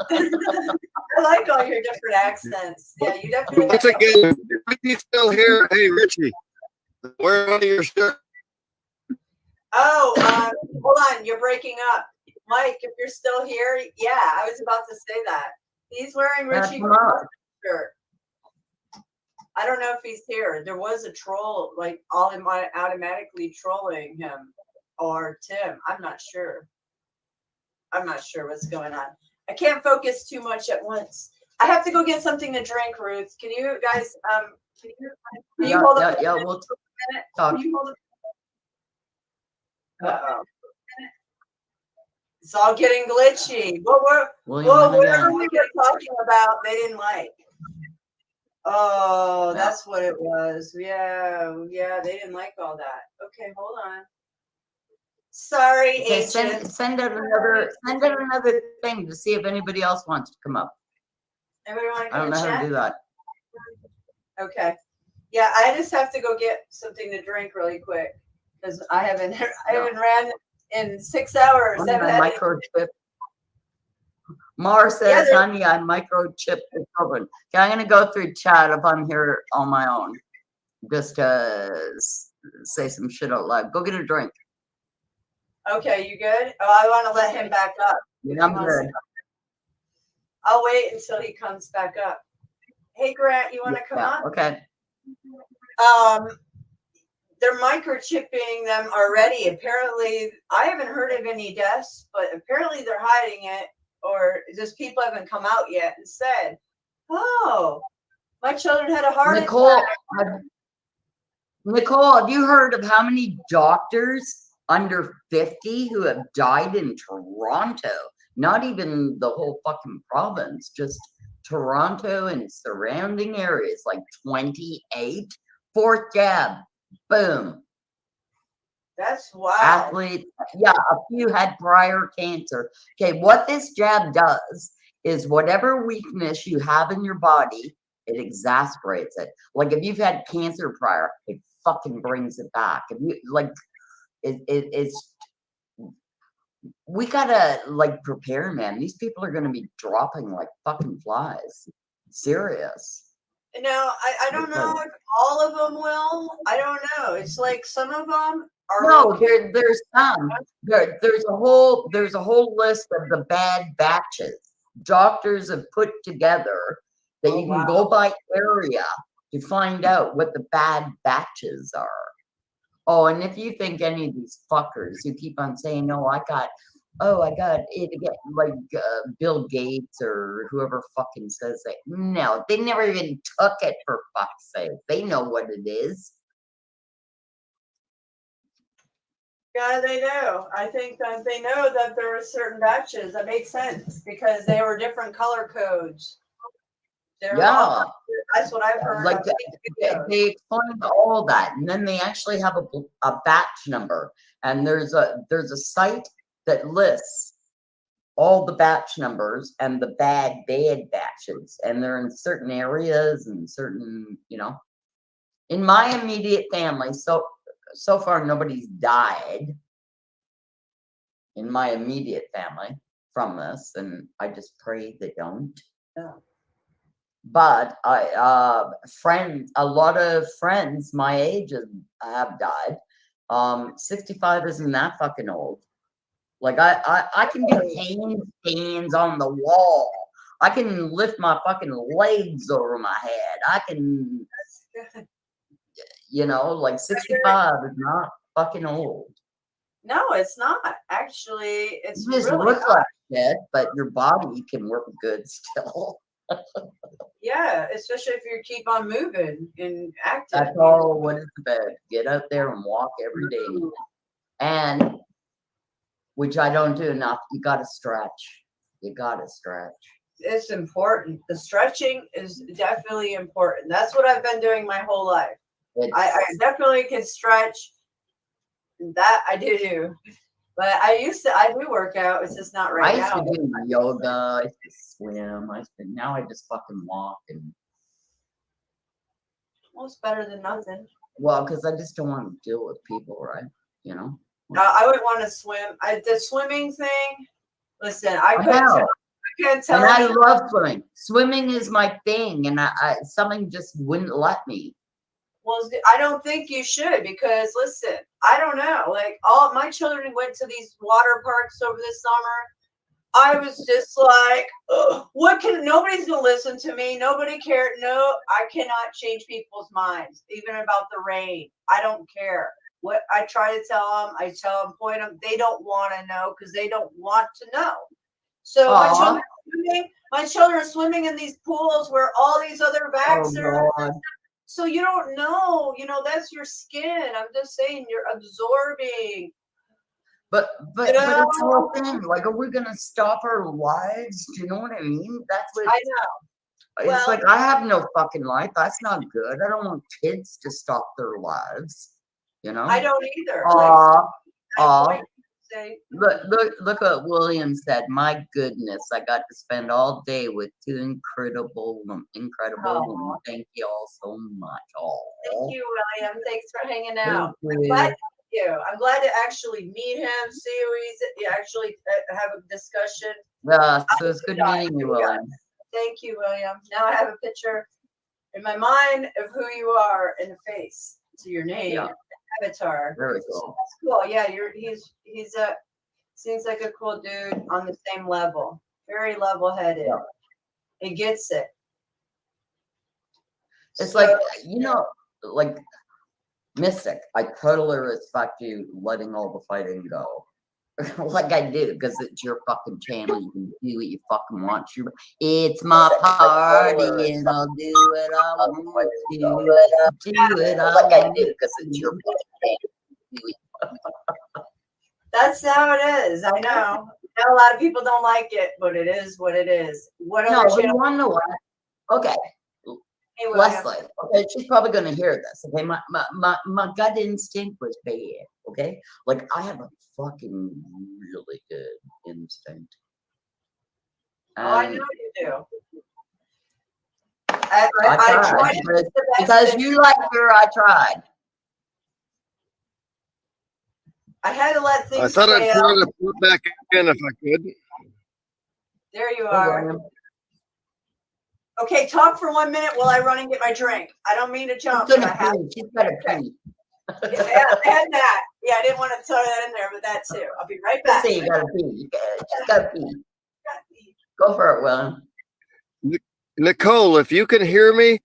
I like all your different accents. Yeah, you definitely. Once again, Richie's still here. Hey, Richie, wear one of your shirts. Oh, hold on, you're breaking up. Mike, if you're still here, yeah, I was about to say that. He's wearing Richie shirt. I don't know if he's here. There was a troll, like automatically trolling him or Tim. I'm not sure. I'm not sure what's going on. I can't focus too much at once. I have to go get something to drink, Ruth. Can you guys can you hold up? Yeah, we'll talk. Can you hold up? Uh-oh. It's all getting glitchy. Whatever we were talking about, they didn't like. Oh, that's what it was. Yeah, they didn't like all that. Okay, hold on. Sorry, okay, send out another thing to see if anybody else wants to come up. Everybody want to I don't know how to do that. Okay. Yeah, I just have to go get something to drink really quick because I haven't ran in 6 hours. Microchip. Mar says, honey, I microchipped the children. Okay, I'm going to go through chat if I'm here on my own. Just say some shit out loud. Go get a drink. Okay, you good? Oh, I want to let him back up. Yeah, I'm good. I'll wait until he comes back up. Hey, Grant, you want to come up? Okay. They're microchipping them already. Apparently, I haven't heard of any deaths, but apparently they're hiding it. Or just people haven't come out yet and said, "Oh, my children had a heart attack." Nicole, have you heard of how many doctors under 50 who have died in Toronto? Not even the whole fucking province, just Toronto and surrounding areas, like 28. Fourth jab, boom. That's wild. Athletes, yeah, a few had prior cancer. Okay, what this jab does is whatever weakness you have in your body, it exasperates it. Like if you've had cancer prior, it fucking brings it back. If you like, it's we gotta like prepare, man. These people are gonna be dropping like fucking flies. Serious. No, I don't know if all of them will. I don't know. It's like some of them are. No, there's some. There's a whole list of the bad batches. Doctors have put together that you can go by area to find out what the bad batches are. Oh, and if you think any of these fuckers who keep on saying, "No, I got it again," like Bill Gates or whoever fucking says that. No, they never even took it, for fuck's sake. They know what it is. Yeah, they do. I think that they know that there were certain batches. That makes sense because they were different color codes. Yeah. That's what I've heard. Like they explained all that, and then they actually have a batch number, and there's a site that lists all the batch numbers and the bad batches, and they're in certain areas and certain, in my immediate family. So far nobody's died in my immediate family from this, and I just pray they don't. Yeah. But a lot of friends my age have died. 65 isn't that fucking old. Like I can do handstands on the wall. I can lift my fucking legs over my head. I can, like 65 is not fucking old. No, it's not. Actually, it's You just really look not. like shit, but your body can work good still. Yeah, especially if you keep on moving and active. That's all what it's about. Get out there and walk every day. And, which I don't do enough, you gotta stretch. You gotta stretch. It's important. The stretching is definitely important. That's what I've been doing my whole life. I definitely can stretch. That I do. But I do work out. It's just not right now. I used to do yoga. I used to swim. Now I just fucking walk and. Well, it's better than nothing. Well, because I just don't want to deal with people, right? I would want to swim. The swimming thing. Listen, I couldn't tell. And I love swimming. Swimming is my thing, and something just wouldn't let me. Well, I don't think you should, because listen, I don't know. Like, all my children went to these water parks over this summer. I was just like, ugh, nobody's gonna listen to me. Nobody cared. No, I cannot change people's minds, even about the rain. I don't care. What I try to tell them, point them. They don't want to know because they don't want to know. So my children are swimming in these pools where all these other vaxxers. So you don't know, that's your skin. I'm just saying, you're absorbing. But it's the whole thing. Like, are we gonna stop our lives? Do you know what I mean? That's what I know. It's like I have no fucking life. That's not good. I don't want kids to stop their lives. I don't either. Look what William said. My goodness, I got to spend all day with two incredible women. Thank you all so much. Thank you, William. Thanks for hanging out. I'm glad to actually meet him, see who he's actually have a discussion. Yeah, so it's good meeting you, William. Thank you, William. Now I have a picture in my mind of who you are in the face to your name. Avatar. Very cool. That's cool. Yeah, he's seems like a cool dude on the same level. Very level-headed. Yeah. He gets it. It's like like Mystic. I totally respect you letting all the fighting go. Like I do, because it's your fucking channel. You can do what you fucking want. It's my party, and I'll do what I want to. Do it like I do, because it's your fucking channel. That's how it is. I know. A lot of people don't like it, but it is what it is. What other channel? You want to know what? Okay. Hey, Leslie, okay, she's probably gonna hear this. Okay, my gut instinct was bad. Okay, like I have a fucking really good instinct. I know you do. I tried because you like her. I tried. I had to let things. I thought I'd try to put back in if I could. There you are. Okay, talk for 1 minute while I run and get my drink. I don't mean to jump. She's got to pee. Yeah, I had that. Yeah, I didn't want to throw that in there, but that too. I'll be right back. See, you got to pee. She's got to pee. Go for it, Will. Nicole, if you can hear me,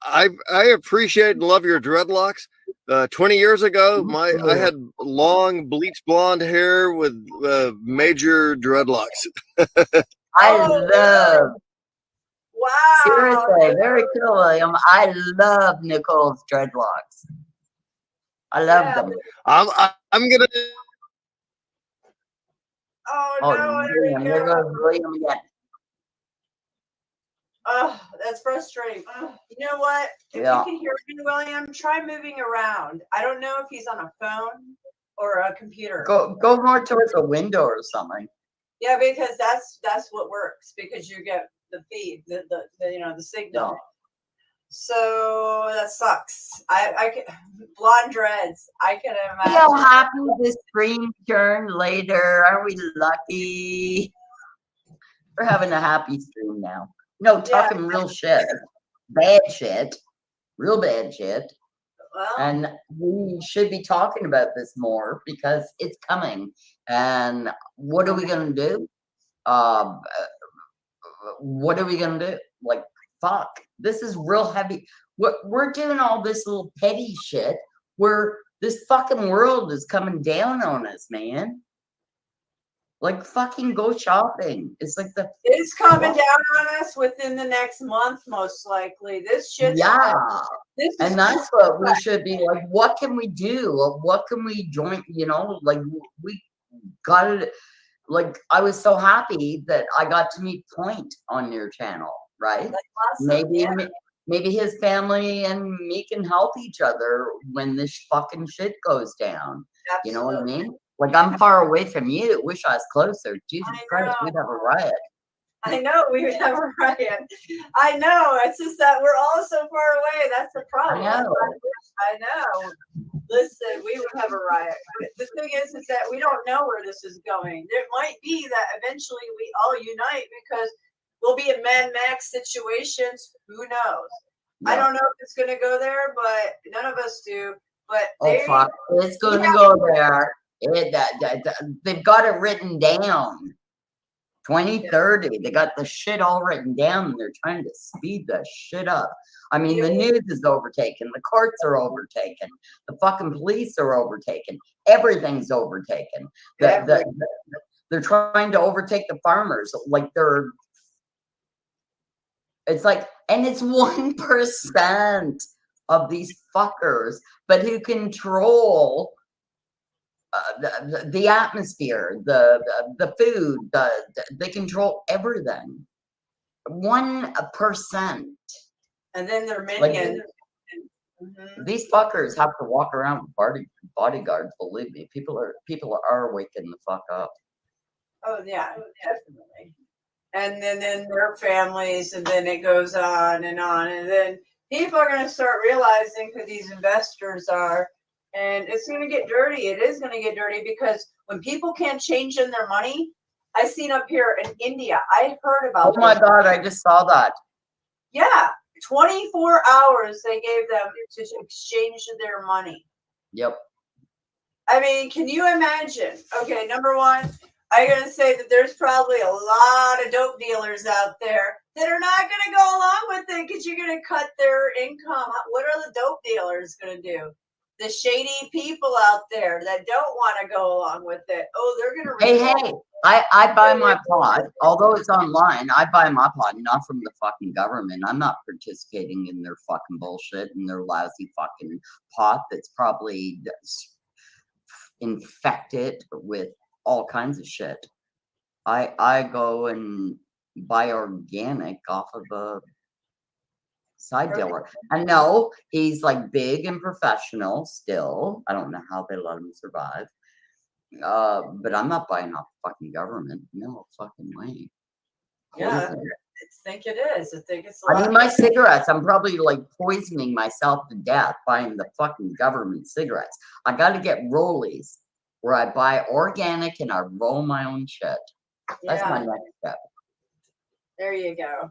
I appreciate and love your dreadlocks. 20 years ago, I had long bleach blonde hair with major dreadlocks. I love. Wow. Seriously, very cool, William. I love Nicole's dreadlocks. I love them. I'm gonna. Oh no! William, there goes William again. Oh, that's frustrating. You know what? If you can hear me, William, try moving around. I don't know if he's on a phone or a computer. Go more towards a window or something. Yeah, because that's what works, because you get the feed, the signal. Yeah. So that sucks. I can blonde dreads. I can imagine. See how happy this screen turned later. Are we lucky? We're having a happy stream now. No, talking real shit. Bad shit. Real bad shit. Well, And we should be talking about this more because it's coming. And what are we going to do? What are we going to do? Like, fuck. This is real heavy. We're doing all this little petty shit where this fucking world is coming down on us, man. Like, fucking go shopping. It's like it's coming down on us within the next month, most likely. This shit's this and is that's what we should be like. What can we do? What can we join? You know, like we got it. Like I was so happy that I got to meet Point on your channel, right? Maybe his family and me can help each other when this fucking shit goes down. Absolutely. You know what I mean? Like I'm far away from you. Wish I was closer. Jesus Christ, we'd have a riot. I know we would have a riot. I know. It's just that we're all so far away. That's the problem. I know. I know. Listen, we would have a riot. But the thing is that we don't know where this is going. There might be that eventually we all unite because we'll be in Mad Max situations. Who knows? I don't know if it's going to go there, but none of us do. But Fuck, it's going to go there. They've got it written down. 2030. They got the shit all written down. And they're trying to speed the shit up. I mean, the news is overtaken. The courts are overtaken. The fucking police are overtaken. Everything's overtaken. They're trying to overtake the farmers. Like it's like, and it's 1% of these fuckers, but who control the atmosphere, the food, they control everything. 1%. And then they're minions. These fuckers have to walk around with bodyguards. Believe me, people are waking the fuck up. Oh yeah, definitely. And then their families, and then it goes on, and then people are going to start realizing who these investors are, and it's going to get dirty. It is going to get dirty because when people can't change in their money, I seen up here in India. I heard about. Oh my God! I just saw that. Yeah, 24 hours they gave them to exchange their money. Yep. I mean, can you imagine? Okay, number one, I'm going to say that there's probably a lot of dope dealers out there that are not going to go along with it because you're going to cut their income. What are the dope dealers going to do? The shady people out there that don't want to go along with it. Oh, they're going to. Hey, I buy my pot, although it's online. I buy my pot, not from the fucking government. I'm not participating in their fucking bullshit and their lousy fucking pot that's probably infected with all kinds of shit. I go and buy organic off of a side dealer. I know he's like big and professional still. I don't know how they let him survive. But I'm not buying off the fucking government. No fucking way. Yeah, I think it is. I think it's. I mean, my cigarettes, I'm probably like poisoning myself to death buying the fucking government cigarettes. I got to get rollies where I buy organic and I roll my own shit. That's my next step. There you go.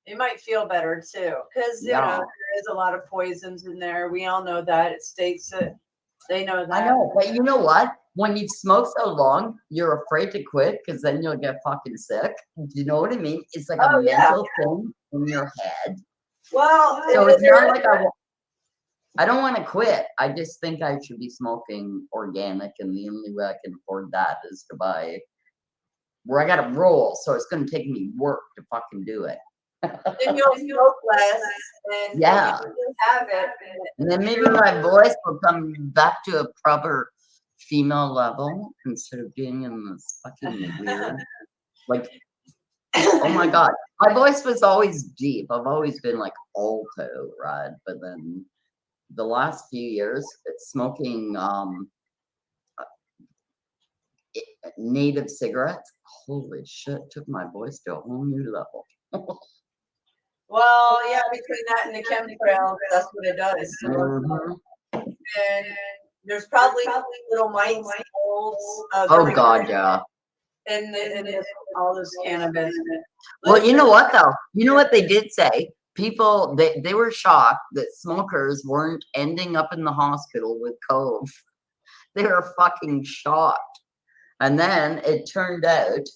You might feel better too, because you know there is a lot of poisons in there. We all know that. It states it. They know that. I know, but you know what? When you've smoked so long, you're afraid to quit because then you'll get fucking sick. Do you know what I mean? It's like a mental thing in your head. Well, so it's not like I don't want to quit. I just think I should be smoking organic, and the only way I can afford that is to buy where I got to roll. So it's going to take me work to fucking do it. Then you'll smoke less, and yeah, you'll have it. And then maybe my voice will come back to a proper female level instead of being in this fucking weird, like, oh my God, my voice was always deep. I've always been like alto, right? But then the last few years, it's smoking native cigarettes. Holy shit, took my voice to a whole new level. Well, yeah, between that and the chemtrails, that's what it does. And there's probably little mites, molds. Oh God, yeah. in all this cannabis. Well, you know what though? You know what they did say? People they were shocked that smokers weren't ending up in the hospital with COVID. They were fucking shocked. And then it turned out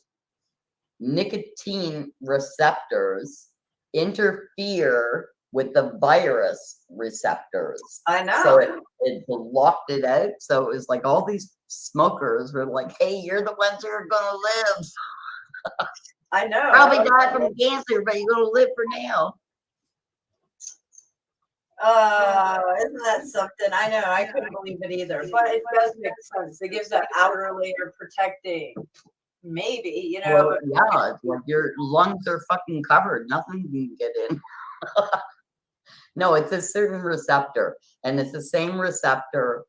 nicotine receptors interfere with the virus receptors. I know. So it blocked it out. So it was like all these smokers were like, hey, you're the ones who are gonna live. I know. Probably die from cancer, but you're gonna live for now. Isn't that something? I know. I couldn't believe it either, but it does make sense. It gives that outer layer protecting. Maybe, you know. Well, yeah, it's like your lungs are fucking covered. Nothing can get in. No, it's a certain receptor, and it's the same receptor.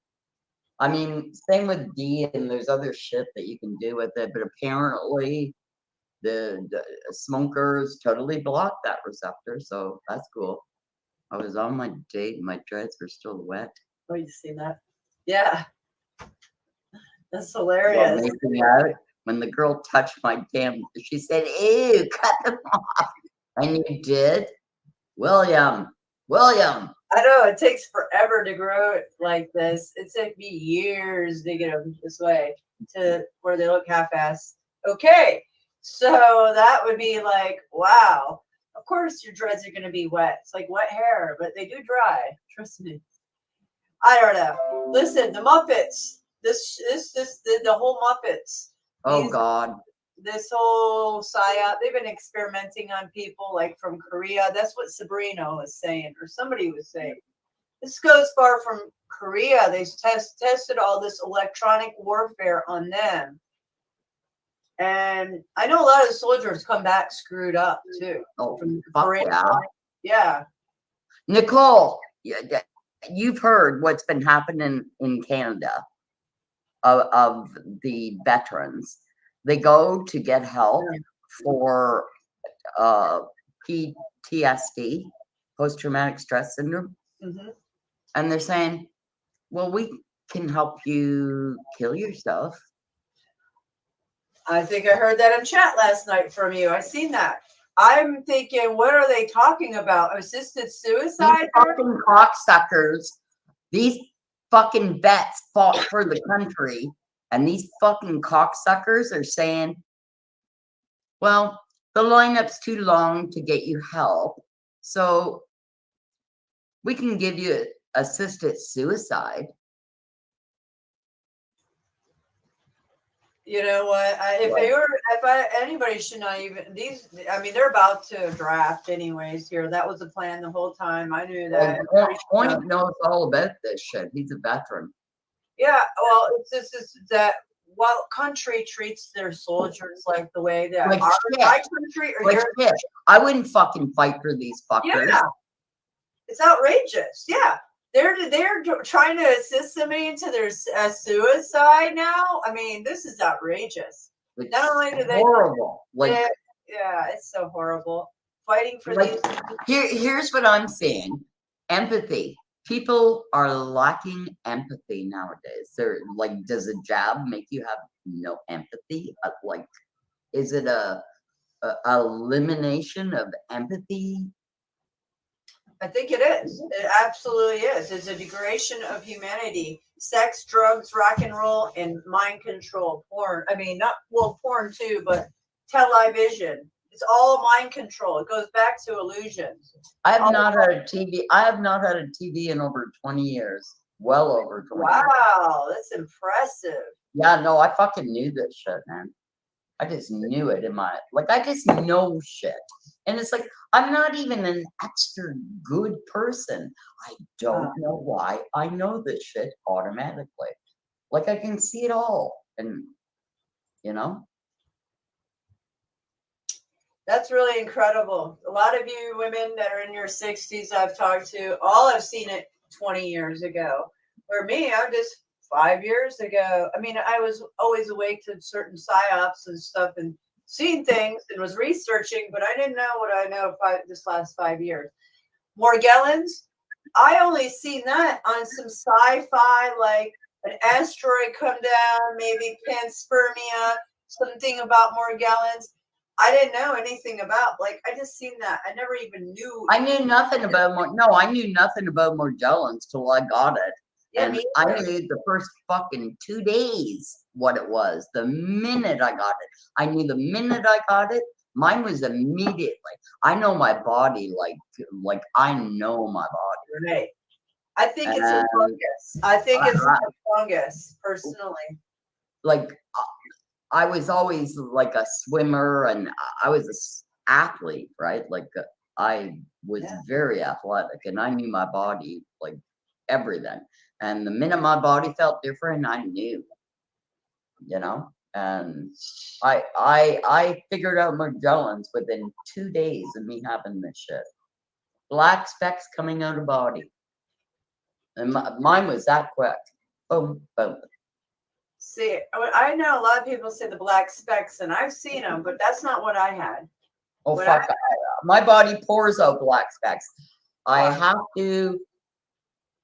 I mean, same with D, and there's other shit that you can do with it, but apparently the smokers totally block that receptor, so that's cool. I was on my date and my dreads were still wet. Oh, you seen that? Yeah. That's While hilarious. making out, when the girl touched my damn, she said, ew, cut them off. And you did? William. I know it takes forever to grow it like this. It took me years to get them this way to where they look half-assed. Okay, so that would be like, wow. Of course, your dreads are going to be wet. It's like wet hair, but they do dry. Trust me. I don't know. Listen, the Muppets. The whole Muppets. Oh God. This whole psyop. They've been experimenting on people like from Korea. That's what Sabrina was saying, or somebody was saying. This goes far from Korea. They tested all this electronic warfare on them. And I know a lot of soldiers come back screwed up too. Oh, from fuck Korea. yeah. Yeah. Nicole, you've heard what's been happening in Canada of the veterans. They go to get help for PTSD, post-traumatic stress syndrome. Mm-hmm. And they're saying, well, we can help you kill yourself. I think I heard that in chat last night from you. I seen that. I'm thinking, what are they talking about? Assisted suicide? These fucking cocksuckers, these fucking vets fought for the country, and these fucking cocksuckers are saying, well, the lineup's too long to get you help, so we can give you assisted suicide. You know what? Anybody should not even I mean, they're about to draft anyways here. That was the plan the whole time. I knew that. Point knows all about this shit. He's a veteran. Yeah, well, it's just that what country treats their soldiers like the way that Like our shit. my country or Like your shit. I wouldn't fucking fight for these fuckers. Yeah. It's outrageous. Yeah. They're trying to assist somebody into their suicide now. I mean, this is outrageous. It's Not only do they horrible. Like, yeah, it's so horrible. Fighting for like these. here's what I'm seeing. Empathy. People are lacking empathy nowadays. They're like, does a jab make you have no empathy? Like, is it a elimination of empathy? I think it is. It absolutely is. It's a degradation of humanity. Sex, drugs, rock and roll, and mind control. Porn. I mean, porn too, but television. It's all mind control. It goes back to illusions. I have not had a TV. I have not had a TV in over 20 years. Well over 20 years. Wow, that's impressive. Yeah, no, I fucking knew this shit, man. I just knew it I just know shit. And it's like, I'm not even an extra good person. I don't know why I know this shit automatically. Like, I can see it all. And, you know? That's really incredible. A lot of you women that are in your 60s I've talked to, all have seen it 20 years ago. For me, I'm just 5 years ago. I mean, I was always awake to certain psyops and stuff and seen things and was researching, but I didn't know what I know this last 5 years. Morgellons, I only seen that on some sci-fi, like an asteroid come down, maybe panspermia, something about Morgellons. I didn't know anything about, like, I just seen that. I never even knew. I knew nothing about I knew nothing about Morgellons till I got it. Yeah, And me I either. knew the first fucking 2 days what it was. The minute I got it. I knew the minute I got it. Mine was immediately. I know my body like I know my body. Right. I think it's a And fungus. I think it's a fungus, personally. like I was always like a swimmer and I was an athlete, right? Like I was very athletic and I knew my body, like everything. And the minute my body felt different, I knew, you know. And I figured out Morgellons within 2 days of me having this shit. Black specks coming out of body, and mine was that quick. Boom, boom. See, I know a lot of people say the black specks, and I've seen them, but that's not what I had. Oh What fuck! My body pours out black specks. I have to.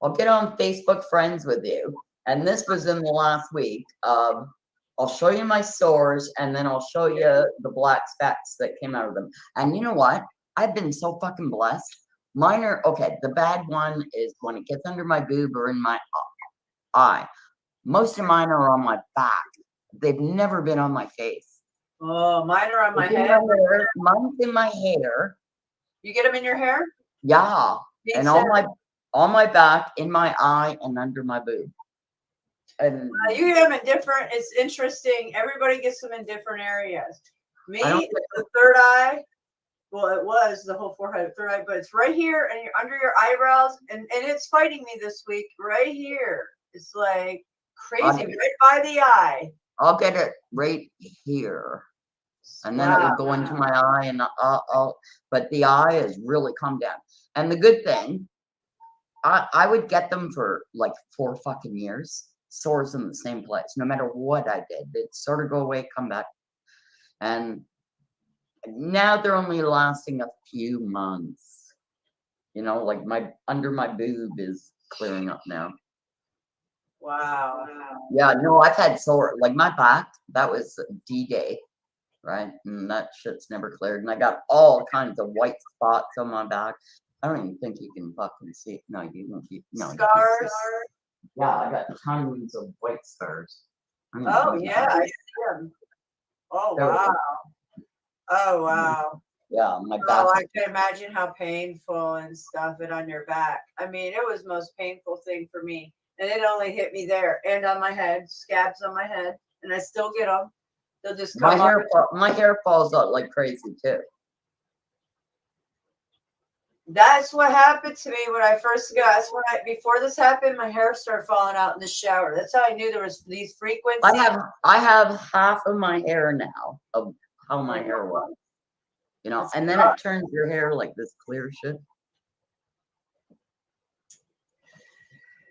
I'll get on Facebook friends with you, and this was in the last week. I'll show you my sores, and then I'll show you the black specks that came out of them. And you know what? I've been so fucking blessed. Mine are okay. The bad one is when it gets under my boob or in my eye. Most of mine are on my back. They've never been on my face. Oh, mine are on my It's in head. Mine's in my hair. You get them in your hair? Yeah, Me and too. on my back, in my eye, and under my boob. And You get them in different. It's interesting. Everybody gets them in different areas. Me, I don't the third eye. Well, it was the whole forehead, third eye, but it's right here and you're under your eyebrows, and it's fighting me this week right here. It's like crazy, right by the eye. I'll get it right here, and then it will go into my eye, and but the eye is really calmed down. And the good thing, I would get them for like 4 fucking years, sores in the same place, no matter what I did. They'd sort of go away, come back, and now they're only lasting a few months. You know, like under my boob is clearing up now. Wow. Yeah, no, I've had sore, like my back, that was D-Day, right? And that shit's never cleared. And I got all kinds of white spots on my back. I don't even think you can fucking see it. No, you don't. No, Scars. Yeah, I got tons of white scars. Oh yeah, I see them. Oh wow. Oh wow. Yeah, my back. Oh, I can imagine how painful and stuff it on your back. I mean, it was the most painful thing for me. And it only hit me there and on my head, scabs on my head, and I still get them. They'll just come My hair falls out like crazy too. That's what happened to me when I first got. That's when before this happened, my hair started falling out in the shower. That's how I knew there was these frequencies. I have half of my hair now of how my hair was. You know, and then it turns your hair like this clear shit.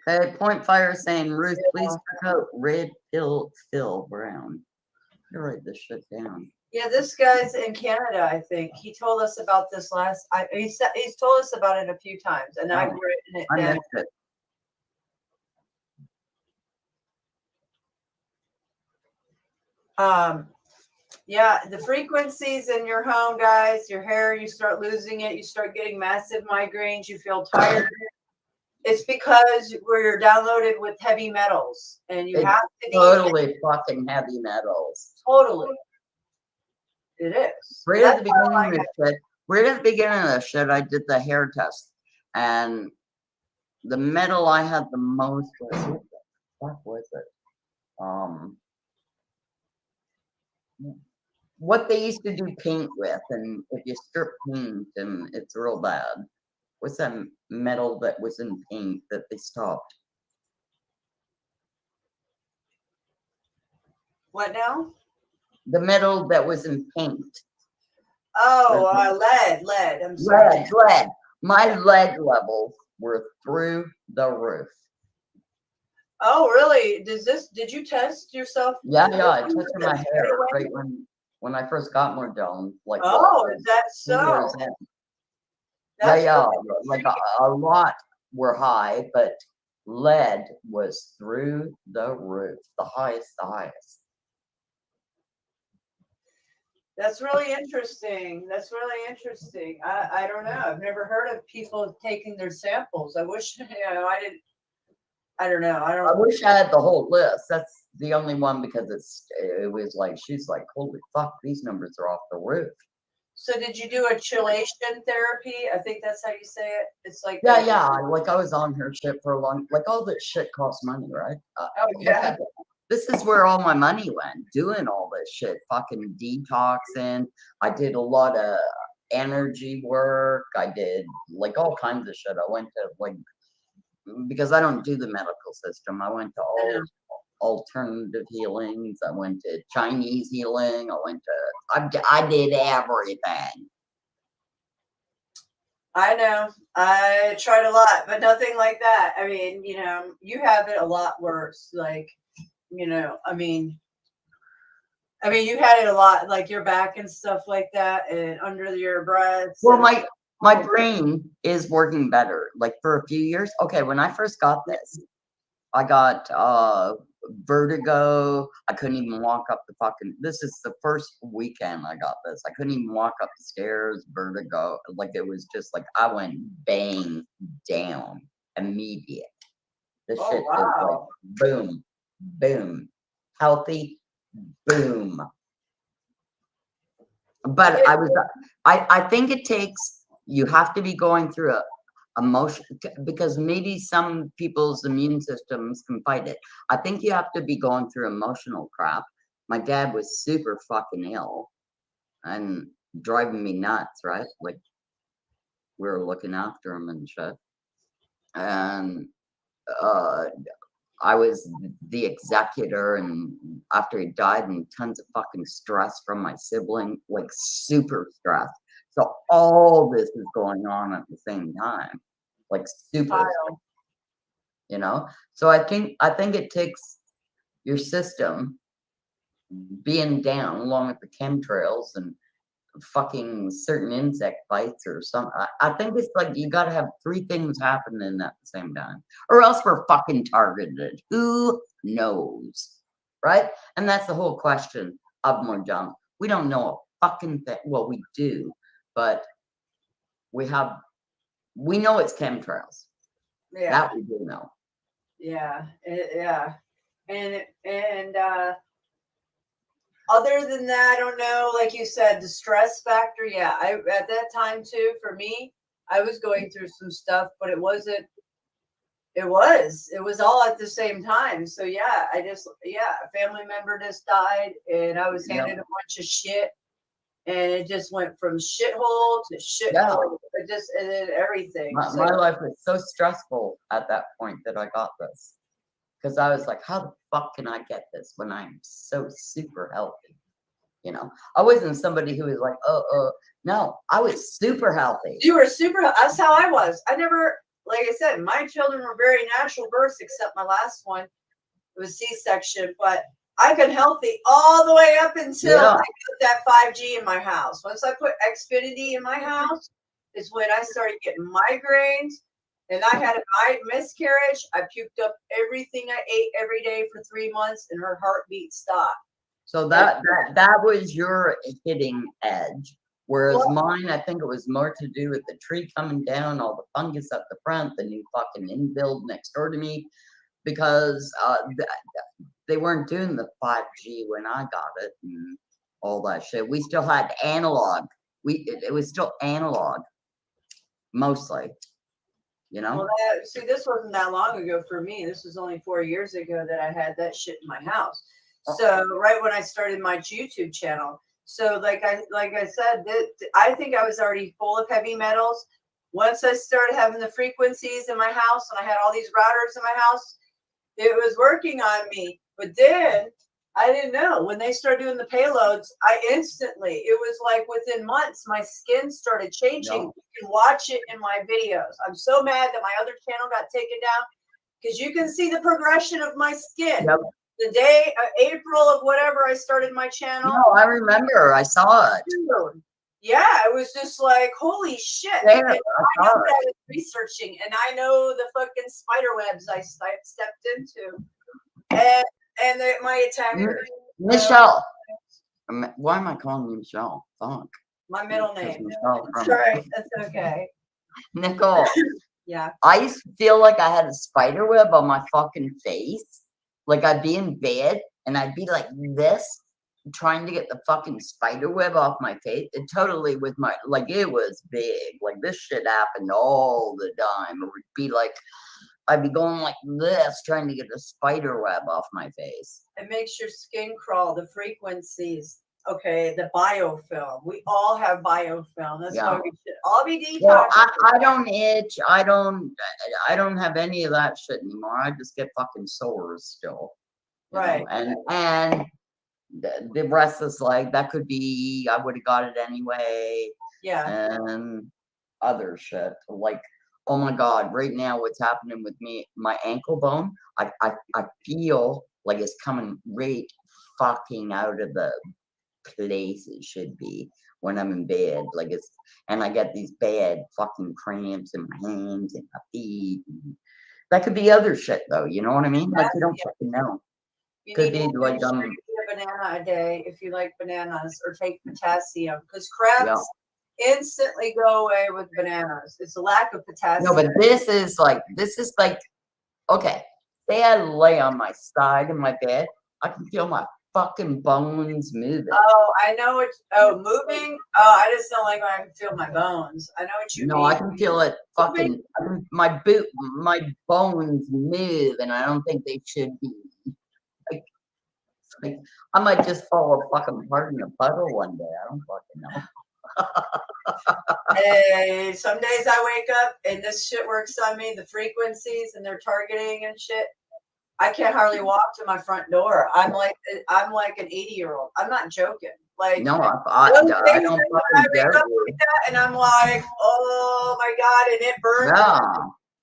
Okay, Point Fire saying, Ruth, please check out Red Pill Phil Brown. I'm gonna write this shit down. Yeah, this guy's in Canada, I think. He told us about this he's told us about it a few times, and I've written it I down. missed it. Yeah, the frequencies in your home, guys, your hair, you start losing it, you start getting massive migraines, you feel tired. It's because we're downloaded with heavy metals, and you have to totally fucking heavy metals. Totally. It is. Right at the beginning of this shit, right at the beginning of this shit, I did the hair test, and the metal I had the most was, what the fuck was it? What they used to do paint with, and if you strip paint, and it's real bad. What's that metal that was in paint that they stopped? What now? The metal that was in paint. Oh, lead. I'm sorry. Lead. My lead levels were through the roof. Oh, really? Did you test yourself? Yeah, I tested my hair right when I first got Morgellons. Like, oh, is that 2 so? years in. Yeah, like a lot were high, but lead was through the roof, the highest. That's really interesting. That's really interesting. I don't know. I've never heard of people taking their samples. I wish, I didn't. I don't know. I wish I had the whole list. That's the only one because it was like, she's like, holy fuck, these numbers are off the roof. So did you do a chelation therapy? I think that's how you say it. It's like Yeah. Like I was on her shit for a long, like all this shit costs money, right? Oh yeah. This is where all my money went, doing all this shit, fucking detoxing. I did a lot of energy work. I did like all kinds of shit. I went to like, because I don't do the medical system. I went to all alternative healings. I went to Chinese healing. I did everything. I know. I tried a lot, but nothing like that. I mean, you have it a lot worse. Like, I mean, you had it a lot, like your back and stuff like that, and under your breasts. Well, my brain is working better. Like for a few years. Okay, when I first got this, I got vertigo. I couldn't even walk up the fucking. This is the first weekend I got this. I couldn't even walk up the stairs. Vertigo. Like it was just like I went bang down immediate. This shit was like boom, boom, healthy, boom. But I think it takes. You have to be going through a emotion because maybe some people's immune systems can fight it. I think you have to be going through emotional crap. My dad was super fucking ill and driving me nuts, right? Like we were looking after him and shit. And I was the executor, and after he died, and tons of fucking stress from my sibling, like super stress. So all this is going on at the same time, like super, So I think it takes your system being down along with the chemtrails and fucking certain insect bites or something. I think it's like you got to have three things happening at the same time, or else we're fucking targeted. Who knows, right? And that's the whole question of Mojang. We don't know a fucking thing. Well, we do. But we know it's chemtrails. Yeah. That we do know. Yeah. And other than that, I don't know. Like you said, the stress factor. Yeah. At that time too, for me, I was going through some stuff, but it wasn't. It was all at the same time. So yeah, a family member just died, and I was handed a bunch of shit. And it just went from shithole to shithole. It did everything. My life was so stressful at that point that I got this. Because I was like, how the fuck can I get this when I'm so super healthy? I wasn't somebody who was like, no, I was super healthy. You were super. That's how I was. I never, like I said, my children were very natural births, except my last one. It was C-section, but I got healthy all the way up until I got that 5G in my house. Once I put Xfinity in my house, is when I started getting migraines, and I had a miscarriage. I puked up everything I ate every day for 3 months, and her heartbeat stopped. So that was your hitting edge. Whereas mine, I think it was more to do with the tree coming down, all the fungus up the front, the new fucking inbuild next door to me, because they weren't doing the 5G when I got it and all that shit. We still had analog. It was still analog, mostly, Well, see, this wasn't that long ago for me. This was only 4 years ago that I had that shit in my house. So right when I started my YouTube channel. So like I said, I think I was already full of heavy metals. Once I started having the frequencies in my house, and I had all these routers in my house, it was working on me. But then I didn't know when they started doing the payloads, it was like within months, my skin started changing. You can watch it in my videos. I'm so mad that my other channel got taken down because you can see the progression of my skin. The day, April of whatever I started my channel. No, I remember. I saw it. Dude, yeah, it was just like, holy shit. Yeah, and I know that I was researching, and I know the fucking spider webs I stepped into. And my Italian. Michelle, Why am I calling you Michelle? Fuck. My middle name. Michelle That's from- right. That's okay. Nicole. Yeah. I used to feel like I had a spider web on my fucking face. Like I'd be in bed and I'd be like this, trying to get the fucking spider web off my face. It totally with my, like it was big. Like this shit happened all the time. It would be like, I'd be going like this, trying to get the spider web off my face. It makes your skin crawl, the frequencies. Okay, the biofilm. We all have biofilm. That's why we should all be detoxed. Well, I don't itch. I don't have any of that shit anymore. I just get fucking sores still. you know, Right. And the restless leg, that could be, I would have got it anyway. Yeah. And other shit. Like, oh my God, right now what's happening with me, my ankle bone, I feel like it's coming right fucking out of the place it should be when I'm in bed. Like it's, and I get these bad fucking cramps in my hands and my feet. That could be other shit though, you know what I mean? Like you don't fucking know. You Could need be to like make sure you eat a banana a day if you like bananas, or take potassium, because cramps instantly go away with bananas. It's a lack of potassium. no, but this is like okay. Say I lay on my side in my bed, I can feel my fucking bones moving. Oh, I know what. Oh, moving. Oh, I just don't like when I can feel my bones. I know what you mean. No, I can feel it fucking my bones move, and I don't think they should be. Like I might just fall fucking apart in a puddle one day. I don't fucking know. Hey, some days I wake up and this shit works on me. The frequencies and their targeting and shit. I can't hardly walk to my front door. I'm like an 80-year-old. I'm not joking. Like no, I don't I fucking wake get up like that and I'm like, oh my God, and it burns. Yeah.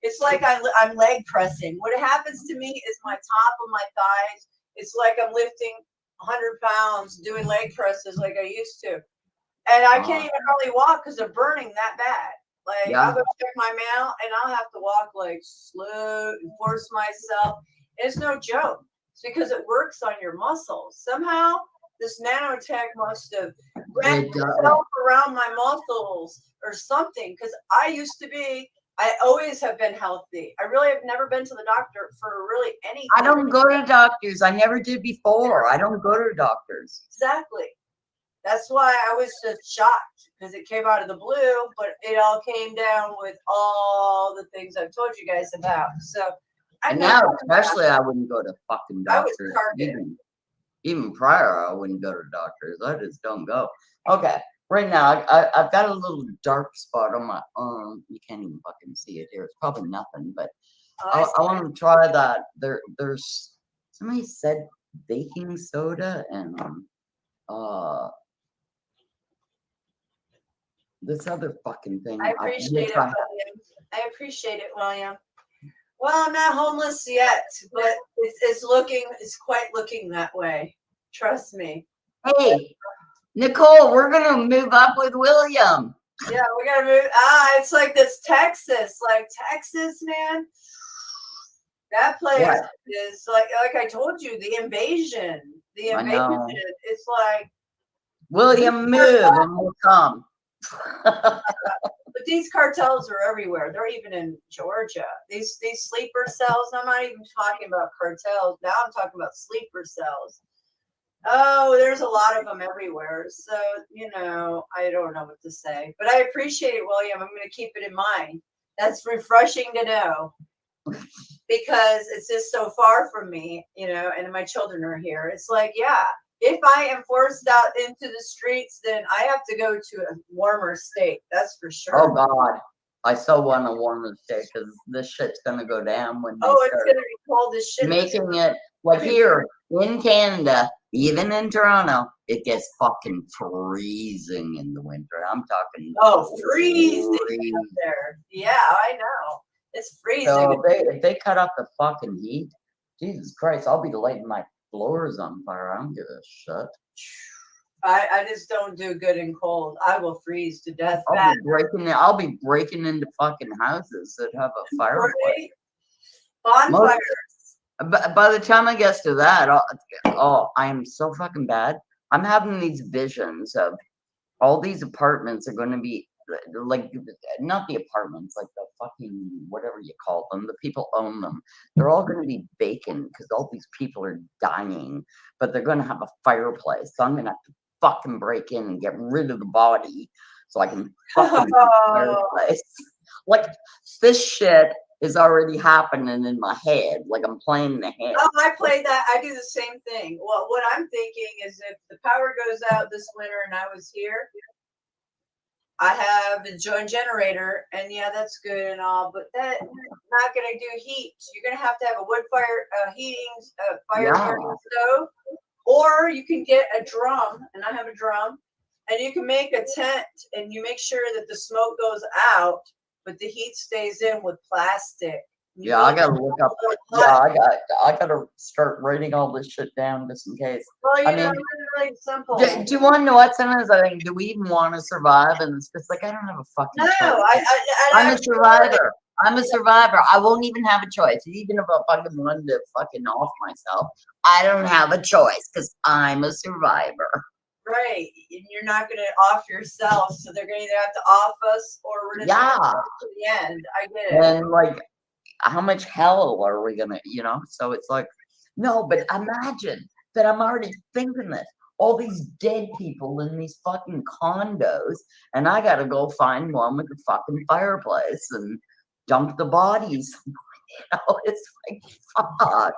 It's like I'm leg pressing. What happens to me is my top of my thighs. It's like I'm lifting 100 pounds, doing leg presses like I used to. And I can't even hardly walk because they're burning that bad. Like I'll go check my mail and I'll have to walk like slow and force myself. It's no joke. It's because it works on your muscles. Somehow this nanotech must have wrapped itself around my muscles or something. Because I always have been healthy. I really have never been to the doctor for really anything. I don't go to doctors. I never did before. I don't go to doctors. Exactly. That's why I was just shocked because it came out of the blue, but it all came down with all the things I've told you guys about. So And now, especially, I wouldn't go to fucking I was doctors. targeted. Even prior, I wouldn't go to doctors. I just don't go. Okay, right now, I've got a little dark spot on my arm. You can't even fucking see it here. It's probably nothing, but I want to try that. There's somebody said baking soda and this other fucking thing. I appreciate it, William. I appreciate it, William. Well, I'm not homeless yet, but it's quite looking that way. Trust me. Hey, Nicole, we're gonna move up with William. Yeah, we gotta move. It's like this Texas, man. That place is like I told you, the invasion. The I invasion. know. It's like William, move and we'll come. But these cartels are everywhere. They're even in Georgia. These sleeper cells. I'm not even talking about cartels. Now I'm talking about sleeper cells. Oh, there's a lot of them everywhere. So, I don't know what to say. But I appreciate it, William. I'm going to keep it in mind. That's refreshing to know. Because it's just so far from me, and my children are here. It's like, yeah. If I am forced out into the streets, then I have to go to a warmer state. That's for sure. Oh God, I so want a warmer state because this shit's gonna go down when they it's start gonna be cold as shit. making it like here in Canada, even in Toronto, it gets fucking freezing in the winter. I'm talking freezing up there. Yeah, I know. It's freezing. So if they cut off the fucking heat, Jesus Christ, I'll be lighting my floors on fire. I don't give a shit. I just don't do good in cold. I will freeze to death. I'll be breaking into fucking houses that have a fireplace. Bonfires. By the time I get to that, I am so fucking bad. I'm having these visions of all these apartments are going to be like, not the apartments, like the fucking whatever you call them. The people own them. They're all going to be vacant because all these people are dying, but they're going to have a fireplace. So I'm going to have to fucking break in and get rid of the body so I can fucking make a fireplace. Like, this shit is already happening in my head. Like, I'm playing the hand. Oh, I played that. I do the same thing. Well, what I'm thinking is if the power goes out this winter and I was here, I have a joint generator, and yeah, that's good and all, but that's not going to do heat. So you're going to have a wood fire fire burning stove, or you can get a drum, and I have a drum, and you can make a tent, and you make sure that the smoke goes out, but the heat stays in with plastic. Yeah, I gotta look up. Yeah, I gotta start writing all this shit down just in case. Well, I mean, it's really simple. do you want to know what? Sometimes I think, do we even want to survive? And it's just like, I don't have a fucking choice. I'm a survivor. I'm a survivor. I won't even have a choice. Even if I fucking wanted to fucking off myself, I don't have a choice because I'm a survivor. Right, and you're not going to off yourself, so they're going to either have to off us or we're just Yeah. to the end. I get it. And like, how much hell are we gonna, you know? So it's like, no, but imagine that I'm already thinking this. All these dead people in these fucking condos, and I gotta go find one with a fucking fireplace and dump the bodies. You know, it's like, fuck.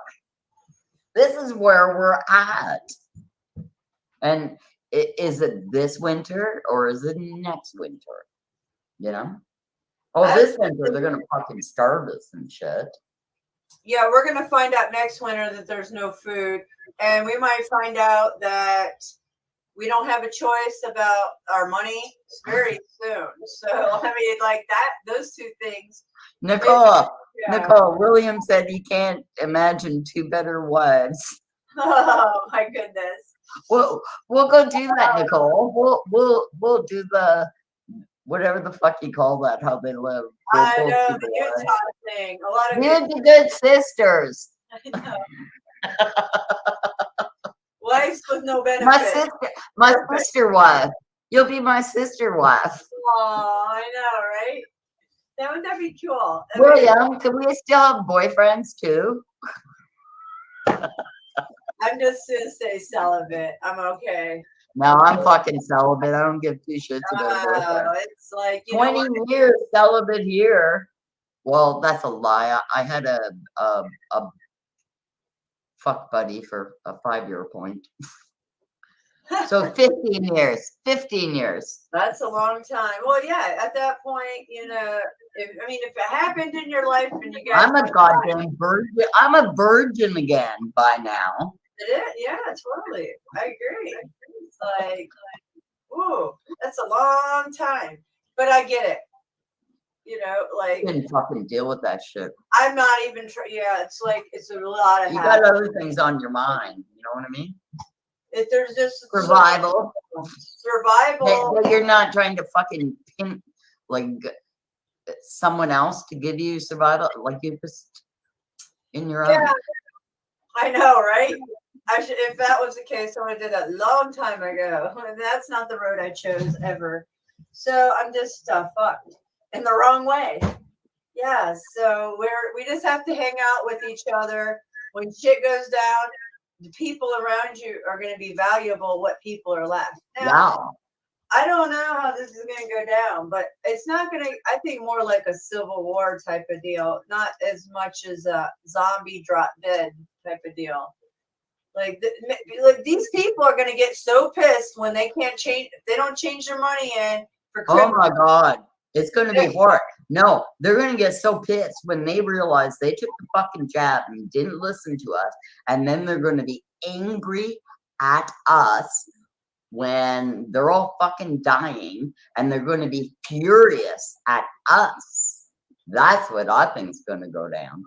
This is where we're at. And is it this winter or is it next winter? You know? Oh, this winter they're gonna fucking starve us and shit. Yeah, we're going to find out next winter that there's no food, and we might find out that we don't have a choice about our money very soon. So, I mean, like that, those two things. Nicole, Yeah. Nicole, William said he can't imagine two better wives. Oh my goodness. We'll go do that, Nicole. We'll do the whatever the fuck you call that, how they live. We'll I both know do the the wives. Utah thing. A lot of We're the good sisters. wives with no benefit. My sister wife. You'll be my sister wife. Oh, I know, right? Wouldn't that be cool? I mean, William, can we still have boyfriends too? I'm just gonna say celibate. I'm okay. No, I'm fucking celibate. I don't give two shits about a boyfriend. It's like, you know 20 what? years celibate here. Well, that's a lie. I had a fuck buddy for a 5-year point. So 15 years. 15 years. That's a long time. Well, yeah, at that point, you know, if it happened in your life and you guys I'm a goddamn virgin. I'm a virgin again by now. yeah, totally. I agree. It's like, ooh, that's a long time. But I get it. You know, like Didn't fucking deal with that shit. I'm not even yeah, it's like it's a lot of You habits. got other things on your mind. You know what I mean? If there's just Survival. survival. But you're not trying to fucking pin like someone else to give you survival. Like you just in your own. Yeah, I know, right? If that was the case, I would have did that a long time ago. That's not the road I chose ever. So I'm just fucked in the wrong way. Yeah. So we just have to hang out with each other. When shit goes down, the people around you are going to be valuable. What people are left. Now, Wow. I don't know how this is going to go down, but it's not going to. I think more like a Civil War type of deal, not as much as a zombie drop dead type of deal. Like these people are going to get so pissed when they can't change. They don't change their money in for Oh Christmas. my God. It's going to be horrible. No, they're going to get so pissed when they realize they took the fucking jab and didn't listen to us. And then they're going to be angry at us when they're all fucking dying. And they're going to be furious at us. That's what I think is going to go down.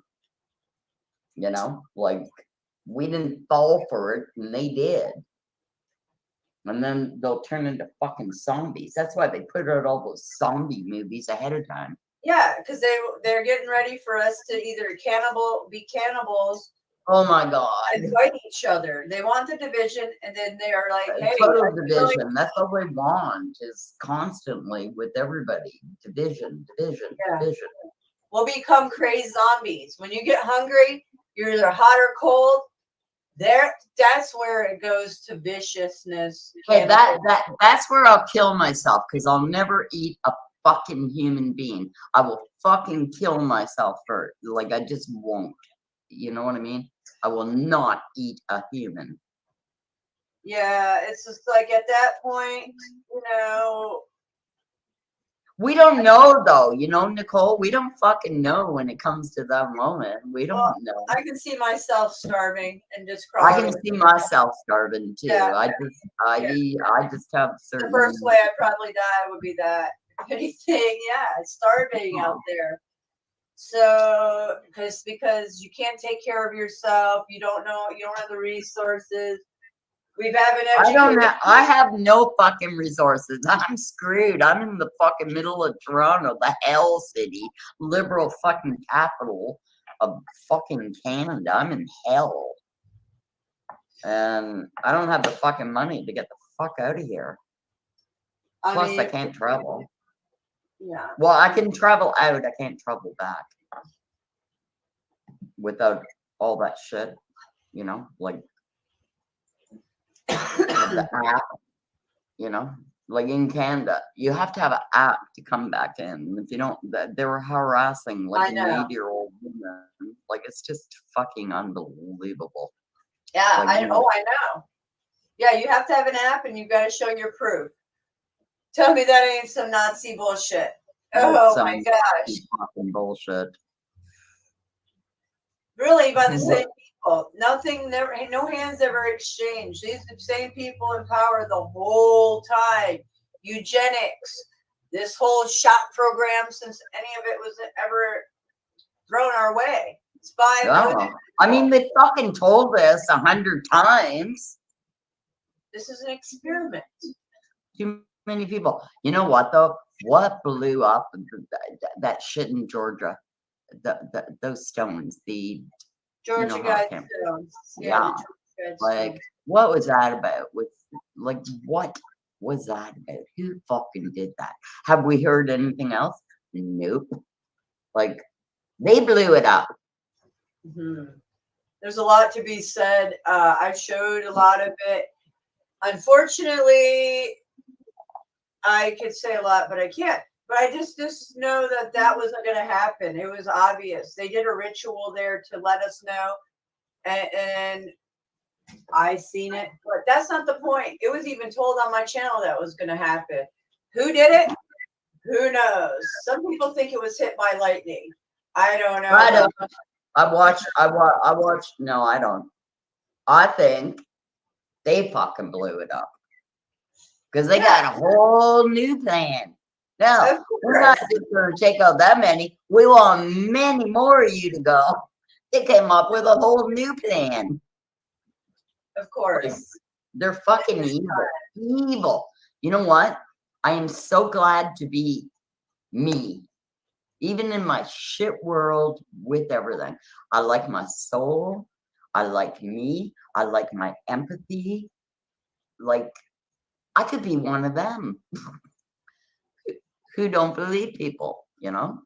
You know, like we didn't fall for it and they did. And then they'll turn into fucking zombies. That's why they put out all those zombie movies ahead of time. Yeah, because they're getting ready for us to either be cannibals Oh my God. And fight each other. They want the division, and then they are like, hey, Total division. That's all we want is constantly with everybody. Division. Yeah. We'll become crazy zombies. When you get hungry, you're either hot or cold. That's where it goes to viciousness. Okay, that's where I'll kill myself, because I'll never eat a fucking human being. I will fucking kill myself first. Like, I just won't. You know what I mean? I will not eat a human. Yeah, it's just like at that point, you know. We don't know, though. You know, Nicole, we don't fucking know when it comes to that moment. We don't know. I can see myself starving and just I crying. can see myself starving too. Yeah. I just have certain. The first way I'd probably die would be that. If anything, yeah, starving out there. So, because you can't take care of yourself, you don't have the resources. We haven't educated. I have no fucking resources. I'm screwed. I'm in the fucking middle of Toronto, the hell city, liberal fucking capital of fucking Canada. I'm in hell. And I don't have the fucking money to get the fuck out of here. Plus, I can't travel. Yeah. Well, I can travel out. I can't travel back without all that shit. You know, like the app. You know, like in Canada, you have to have an app to come back in. If you don't, they were harassing like an 8-year-old woman. Like, it's just fucking unbelievable. Yeah, Like, I know. Yeah, you have to have an app, and you've got to show your proof. Tell me that ain't some Nazi bullshit. Oh my gosh. Fucking bullshit. Really, by the same people. No hands ever exchanged. These are the same people in power the whole time. Eugenics, this whole shot program, since any of it was ever thrown our way. I mean, they fucking told us 100 times. This is an experiment. Too many people. You know what, though? What blew up that shit in Georgia? Those stones. The Georgia Guidestones. Yeah. Like, what was that about? What was that about? Who fucking did that? Have we heard anything else? Nope. Like, they blew it up. Mm-hmm. There's a lot to be said. I showed a lot of it. Unfortunately, I could say a lot, but I can't. But I just know that wasn't going to happen. It was obvious. They did a ritual there to let us know. And I seen it. But that's not the point. It was even told on my channel that was going to happen. Who did it? Who knows? Some people think it was hit by lightning. I don't know. I don't. I watched. No, I don't. I think they fucking blew it up because they got a whole new plan. No, we're not just going to take out that many. We want many more of you to go. They came up with a whole new plan. Of course. They're fucking evil. Evil. You know what? I am so glad to be me. Even in my shit world with everything. I like my soul. I like me. I like my empathy. Like, I could be one of them who don't believe people, you know?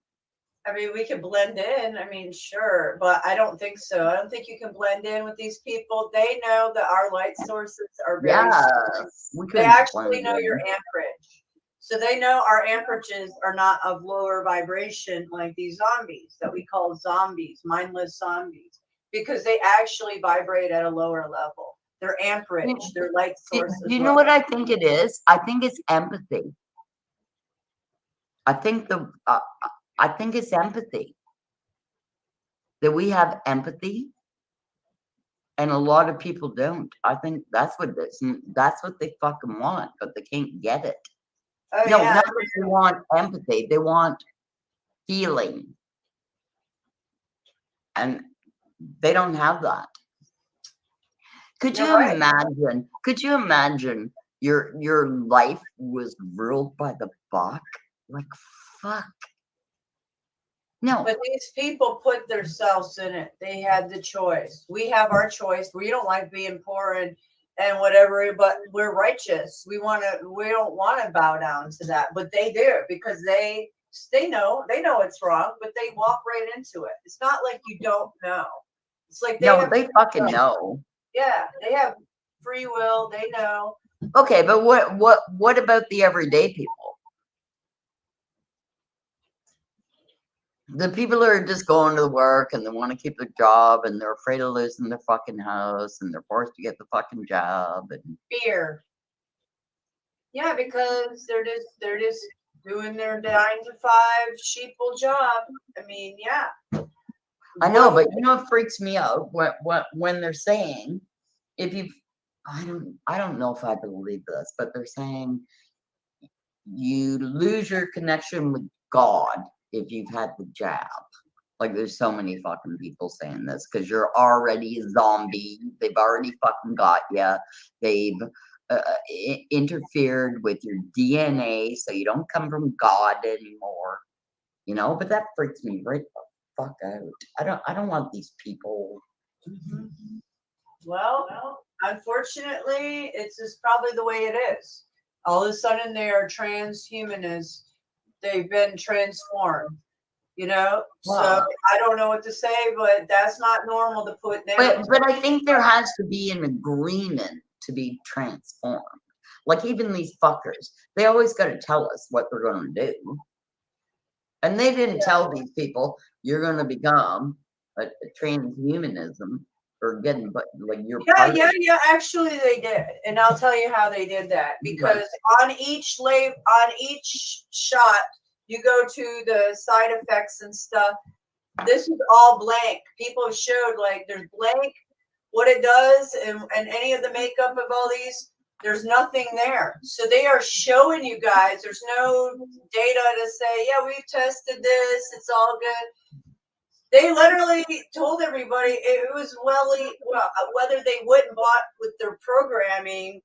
I mean, we could blend in. I mean, sure, but I don't think so. I don't think you can blend in with these people. They know that our light sources are very strong. They actually know your amperage. So they know our amperages are not of lower vibration like these zombies that we call zombies, mindless zombies, because they actually vibrate at a lower level. Their amperage, their light sources. You know what I think it is? I think it's empathy. I think it's empathy. That we have empathy, and a lot of people don't. I think that's what it is. That's what they fucking want, but they can't get it. Oh, no, yeah. not that they want empathy. They want feeling, and they don't have that. Could you imagine? Could you imagine your life was ruled by the Bach? Like, fuck. No. But these people put themselves in it. They had the choice. We have our choice. We don't like being poor and whatever, but we're righteous. We don't want to bow down to that, but they do because they know it's wrong, but they walk right into it. It's not like you don't know. It's like they fucking know. Yeah, they have free will. They know. Okay, but what about the everyday people? The people who are just going to work and they want to keep their job and they're afraid of losing their fucking house and they're forced to get the fucking job and Fear. Yeah, because they're just doing their 9 to 5 sheeple job. I mean, yeah. I know, but you know what freaks me out when they're saying if you I don't know if I believe this, but they're saying you lose your connection with God if you've had the jab. Like there's so many fucking people saying this because you're already a zombie. They've already fucking got you. They've interfered with your DNA, so you don't come from God anymore. You know, but that freaks me right the fuck out. I don't want these people. Well, unfortunately, it's just probably the way it is. All of a sudden, they are transhumanists. They've been transformed. You know, so I don't know what to say, but that's not normal to put down. But I think there has to be an agreement to be transformed. Like even these fuckers, they always got to tell us what they're going to do. And they didn't tell these people, you're going to become a transhumanism or getting, but like you're. Yeah. Actually, they did, and I'll tell you how they did that. Because on each shot, you go to the side effects and stuff. This is all blank. People showed like there's blank, what it does, and any of the makeup of all these. There's nothing there. So they are showing you guys. There's no data to say, yeah, we've tested this. It's all good. They literally told everybody it was whether they wouldn't bought with their programming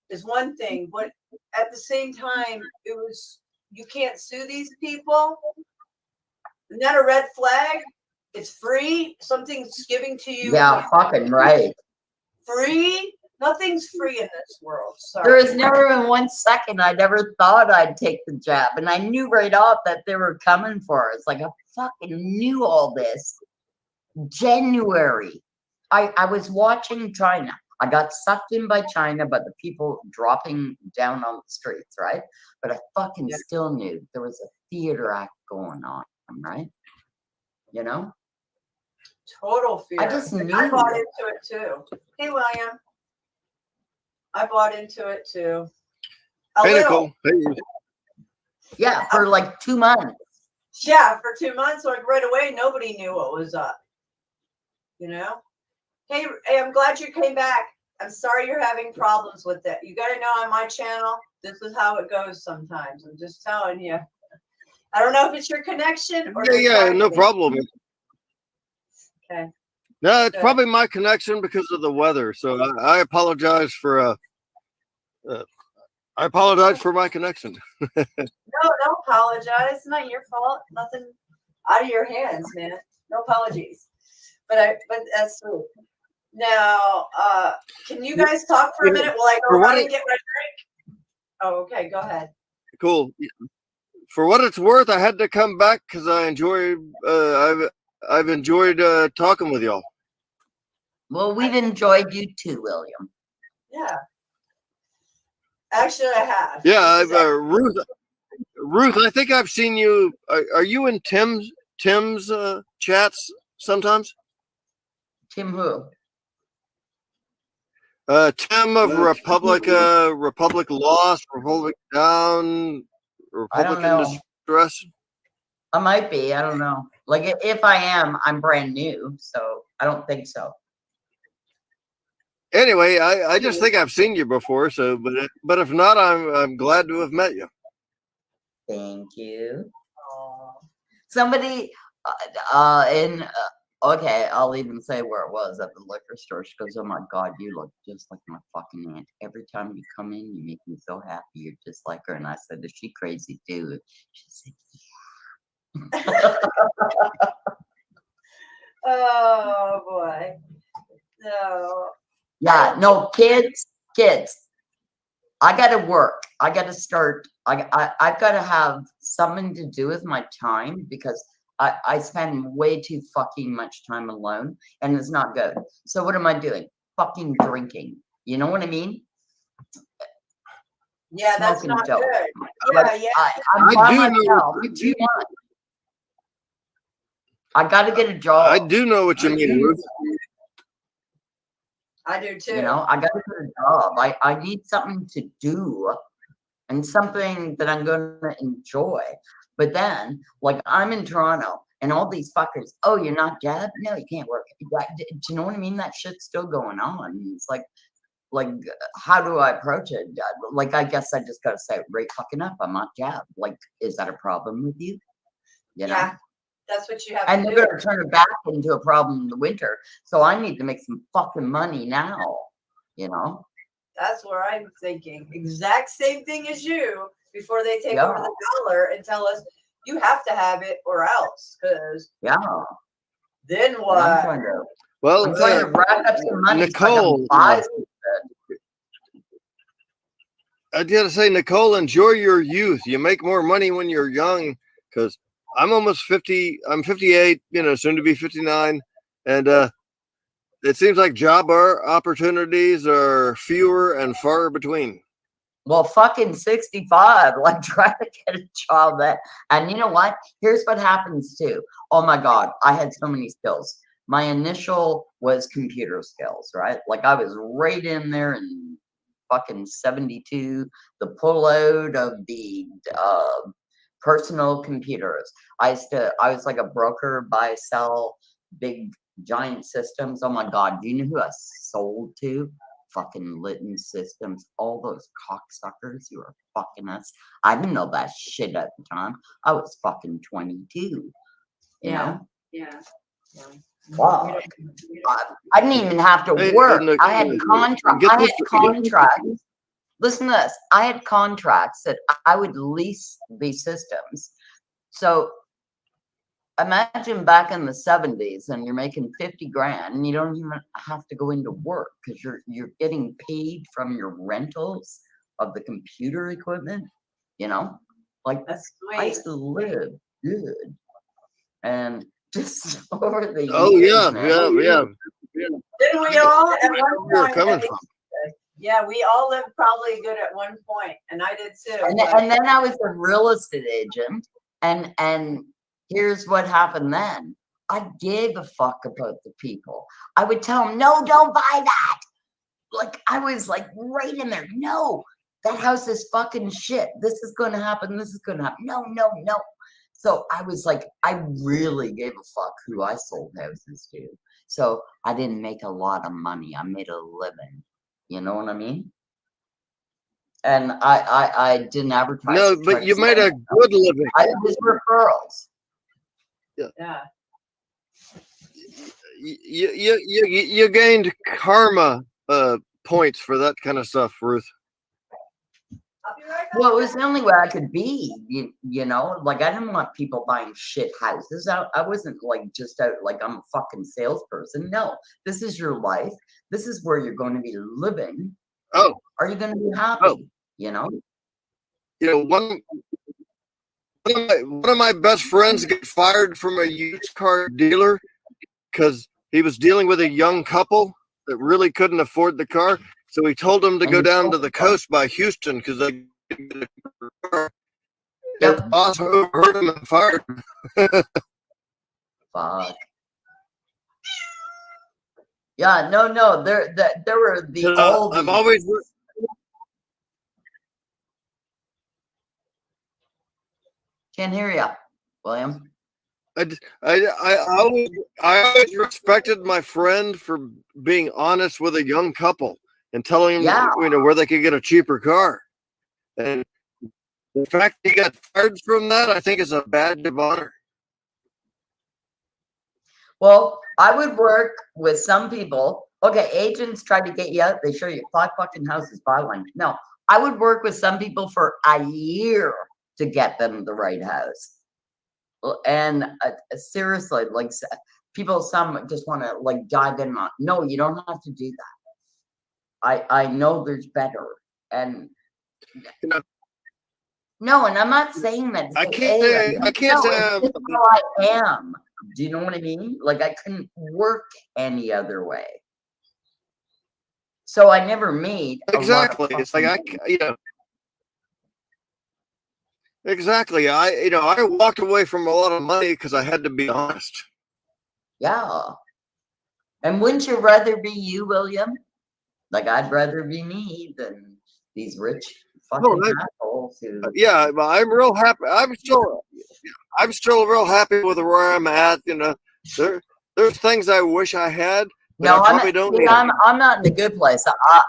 is one thing, but at the same time, it was you can't sue these people. Isn't that a red flag? It's free. Something's giving to you. Yeah, fucking right. Free. Nothing's free in this world. Sorry. There was never in 1 second I never thought I'd take the jab. And I knew right off that they were coming for us. Like I fucking knew all this. January. I was watching China. I got sucked in by China, but the people dropping down on the streets, right? But I fucking still knew there was a theater act going on, right? You know? Total fear. I just knew. I bought into it too. Hey, William. I bought into it too. Pinnacle. Yeah, for like 2 months. Yeah, for 2 months, like right away, nobody knew what was up. You know? Hey, I'm glad you came back. I'm sorry you're having problems with it. You got to know on my channel, this is how it goes sometimes. I'm just telling you. I don't know if it's your connection or no problem. Okay. No, it's probably my connection because of the weather. So I apologize for my connection. No, don't apologize. It's not your fault. Nothing out of your hands, man. No apologies. But that's sweet. Now, can you guys talk for a minute while I go run and get my drink? Oh, okay. Go ahead. Cool. For what it's worth, I had to come back because I enjoyed. I've enjoyed talking with y'all. Well, we've enjoyed you too, William. Yeah. Actually, I have. Yeah, I've Ruth. I think I've seen you. Are you in Tim's chats sometimes? Tim who? Tim of Republic Lost, Republic Down, Republican Distress. I might be. I don't know. Like if I am, I'm brand new, so I don't think so. Anyway, I just think I've seen you before. So, but if not, I'm glad to have met you. Thank you. Somebody okay, I'll even say where it was at the liquor store. She goes, "Oh my God, you look just like my fucking aunt. Every time you come in, you make me so happy. You're just like her." And I said, "Is she crazy too?" She said, "Yeah." Oh boy. No. Yeah, no, kids. I gotta work. I gotta start. I've got to have something to do with my time because I spend way too fucking much time alone, and it's not good. So what am I doing? Fucking drinking. You know what I mean? Yeah, that's Smoking not dope. good. Like, Yeah. I'm I by do know. myself. What do you want? I gotta get a job. I do know what you mean, Ruth. I do too. You know, I gotta get a job. I need something to do and something that I'm gonna enjoy. But then, like, I'm in Toronto and all these fuckers, oh, you're not jabbed? No, you can't work. Do you know what I mean? That shit's still going on. It's like, how do I approach it? Like, I guess I just gotta say, right fucking up, I'm not jabbed. Like, is that a problem with you? You know? Yeah, that's what you have And to they're do. gonna turn it back into a problem in the winter. So I need to make some fucking money now. You know? That's where I'm thinking. Exact same thing as you before they take Yeah. over the dollar and tell us you have to have it or else. Because Yeah. then And what? I'm trying to Well, rack up some money Nicole, so I can buy some shit. I gotta say, Nicole, enjoy your youth. You make more money when you're young. Because I'm almost 50. I'm 58. You know, soon to be 59, and it seems like job opportunities are fewer and far between. Well, fucking 65, like trying to get a job that, and you know what? Here's what happens too. Oh my God, I had so many skills. My initial was computer skills, right? Like I was right in there in fucking 72, the pullout of the personal computers. I was like a broker, buy, sell big giant systems. Oh my God, do you know who I sold to? Fucking Litton Systems, all those cocksuckers who are fucking us. I didn't know that shit at the time. I was fucking 22. You know? Yeah. Wow. I didn't even have to work. I had contracts. Listen to this. I had contracts that I would lease these systems. So imagine back in the 70s and you're making 50 grand and you don't even have to go into work because you're getting paid from your rentals of the computer equipment, you know? Like that's I used to live good. And just over the Oh years, yeah, man. yeah. Didn't we all at one Where you're point? coming from. Yeah, we all lived probably good at one point, and I did too. And then I was a real estate agent, and here's what happened then. I gave a fuck about the people. I would tell them, no, don't buy that. Like I was like right in there. No, that house is fucking shit. This is going to happen. This is going to happen. No, no, no. So I was like, I really gave a fuck who I sold houses to. So I didn't make a lot of money. I made a living. You know what I mean? And I didn't advertise. No, but you made a good living. I was referrals. Yeah. You gained karma points for that kind of stuff, Ruth. Well, it was the only way I could be, you know, like I didn't want people buying shit houses. I wasn't like just out like I'm a fucking salesperson. No, this is your life. This is where you're going to be living. Oh, are you going to be happy? Oh. You know? You know, one of my best friends got fired from a used car dealer because he was dealing with a young couple that really couldn't afford the car. So he told them to go down to the coast by Houston because they His boss heard him and fired him. Fuck. Yeah, no, there were the old. I've always. Can't hear you, William. I always respected my friend for being honest with a young couple and telling them, you know, where they could get a cheaper car. And the fact he got fired from that, I think, is a badge of honor. Well, I would work with some people. Okay, agents try to get you out. They show you 5 fucking houses, buy one. No, I would work with some people for a year to get them the right house. And seriously, like people, some just want to like dive in on. No, you don't have to do that. I know there's better, and no, and I'm not saying that. I can't say it's just how I am. Do you know what I mean? Like I couldn't work any other way, so I never made exactly. It's like exactly. I walked away from a lot of money because I had to be honest. Yeah. And wouldn't you rather be you, William? Like I'd rather be me than these rich fucking assholes who. Yeah, but I'm real happy. I'm still real happy with where I'm at. There's things I wish I had, but I probably don't need. I'm not in a good place.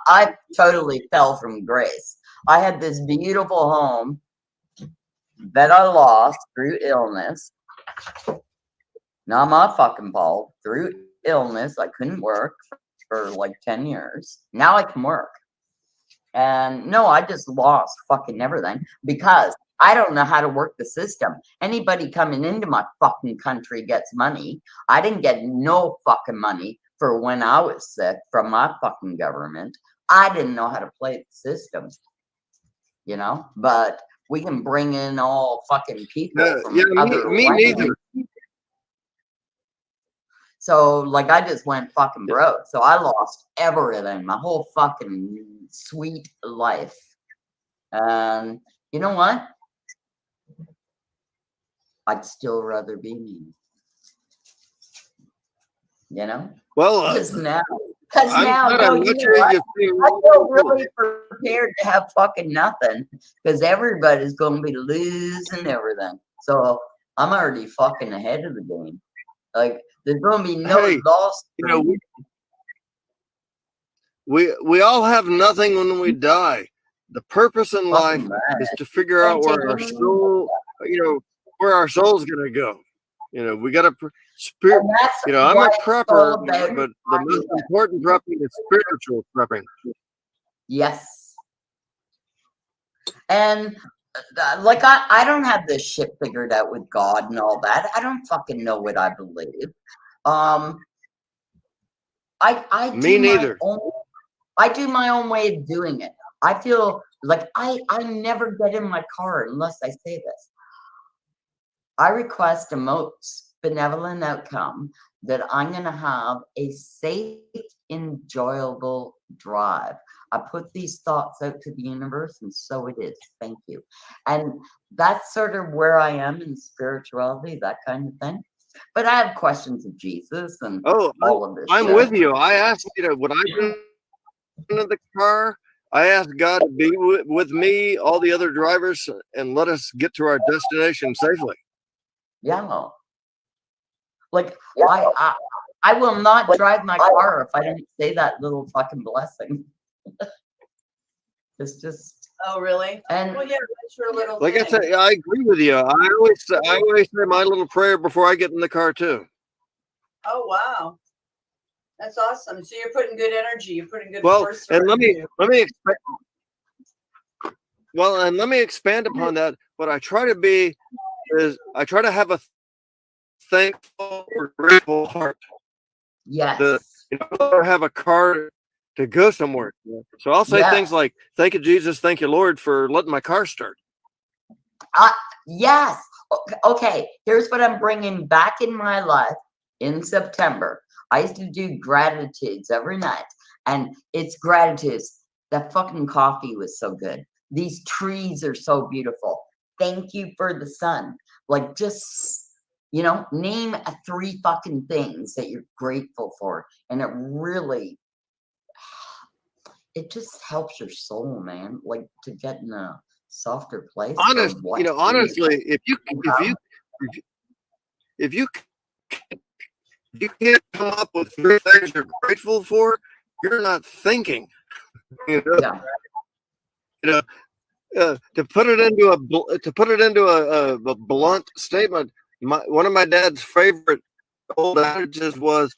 I totally fell from grace. I had this beautiful home that I lost through illness. Not my fucking fault. Through illness, I couldn't work for like 10 years. Now I can work. And no, I just lost fucking everything because I don't know how to work the system. Anybody coming into my fucking country gets money. I didn't get no fucking money for when I was sick from my fucking government. I didn't know how to play the system, but we can bring in all fucking people from other me neither. So, like, I just went fucking broke. So I lost everything, my whole fucking sweet life. And you know what? I'd still rather be me. Well, because now, I feel really prepared to have fucking nothing because everybody's going to be losing everything. So I'm already fucking ahead of the game. Like, there's going to be no loss. We all have nothing when we die. The purpose in life is to figure out where our soul, where our soul's gonna go. We got to spirit. I'm a prepper, but the most important prepping is spiritual prepping. Yes. And like I don't have this shit figured out with God and all that. I don't fucking know what I believe. Me neither. I do my own way of doing it. I feel like I never get in my car unless I say this. I request a most benevolent outcome that I'm going to have a safe, enjoyable drive. I put these thoughts out to the universe, and so it is. Thank you. And that's sort of where I am in spirituality, that kind of thing. But I have questions of Jesus and all of this. I'm with you. I asked, when I get into the car, I asked God to be with me, all the other drivers, and let us get to our destination safely. Yeah. Like, I will not drive my car if I didn't say that little fucking blessing. It's just. Oh, really? And well, yeah, that's your little. Like I said, I agree with you. I always say my little prayer before I get in the car too. Oh wow, that's awesome. So you're putting good energy. You're putting good. Well, force and let me expand upon that. What I try to be is I try to have a thankful or grateful heart. Yes. Or have a car to go somewhere. So I'll say things like, "Thank you, Jesus. Thank you, Lord, for letting my car start." Yes. Okay. Here's what I'm bringing back in my life in September. I used to do gratitudes every night, and it's gratitudes. That fucking coffee was so good. These trees are so beautiful. Thank you for the sun. Like, just, name 3 fucking things that you're grateful for. And it just helps your soul, man. Like, to get in a softer place. Honestly, if you can't come up with 3 things you're grateful for, you're not thinking. To put it into a blunt statement, one of my dad's favorite old adages was,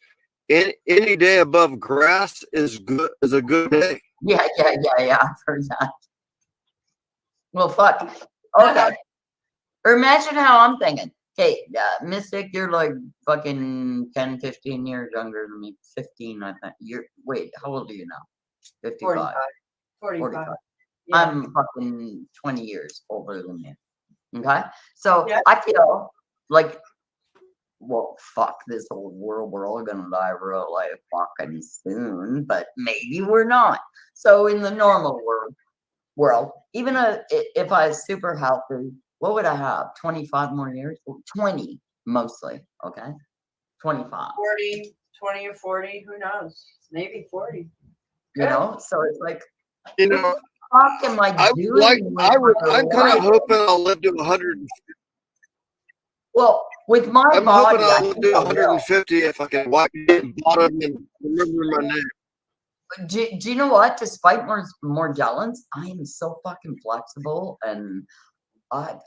"Any day above grass is a good day." Yeah. I've heard that. Well, fuck. Okay. Or imagine how I'm thinking. Okay, Mystic, you're like fucking 10, 15 years younger than me. 15, I think. Wait, how old are you now? 55. 45. Yeah. I'm fucking 20 years older than you. Okay? So Yeah. I feel like, well, fuck this whole world. We're all gonna die real life fucking soon, but maybe we're not. So in the normal world, even if I was super healthy, what would I have? 25 more years? 20 mostly, okay? 25. 40, 20 or 40, who knows? Maybe 40. You know? So it's like, You what know, the fuck am I I doing? would like, with I'm my kind of life? hoping I'll live to 100. Well, with my I'm body, hoping I I'll live think to I will. 150 if I can wipe the bottom and remember my name. Do you know what? Despite more Morgellons, I am so fucking flexible, and I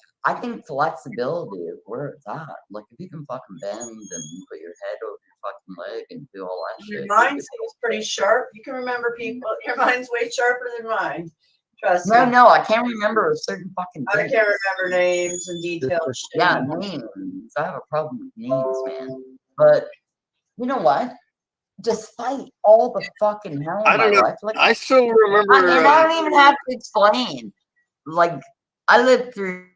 think flexibility is where it's at. Like if you can fucking bend and put your head over your fucking leg and do all that Your shit. mind seems pretty sharp. You can remember people. Your mind's way sharper than mine. Trust me. No, I can't remember a certain fucking I thing. can't remember names and details. Yeah, names. I have a problem with names, man. But you know what? Despite all the fucking hell I in my don't know. life, like I still remember. and I don't even have to explain. Like I lived through.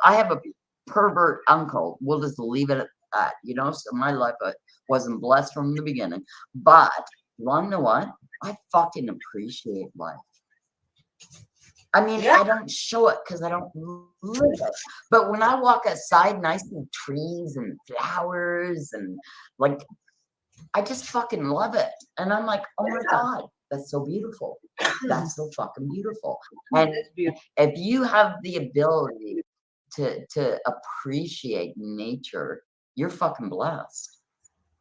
I have a pervert uncle. We'll just leave it at that, you know. So my life wasn't blessed from the beginning. But you want to know what? I fucking appreciate life. I mean, I don't show it because I don't live it. But when I walk outside and I see trees and flowers and like, I just fucking love it. And I'm like, oh my God, that's so beautiful. That's so fucking beautiful. And if you have the ability to appreciate nature, you're fucking blessed,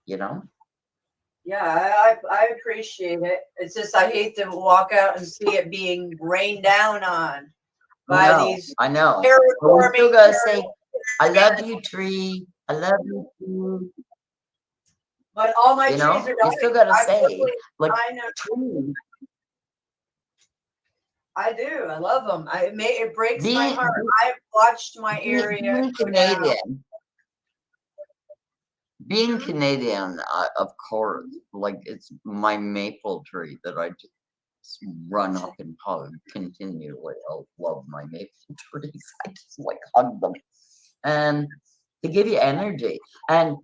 you know? Yeah, I appreciate it. It's just I hate to walk out and see it being rained down on by these. I know. But we still gotta say, I love you, tree. I love you, tree. But all my You trees know, are dying. you still gotta I say, totally- like, I know. tree. I do. I love them. It breaks my Being- heart. I've watched my area. Being go down. Canadian. Being Canadian, of course, like it's my maple tree that I just run up and hug continually. I love my maple trees. I just like hug them, and they give you energy. And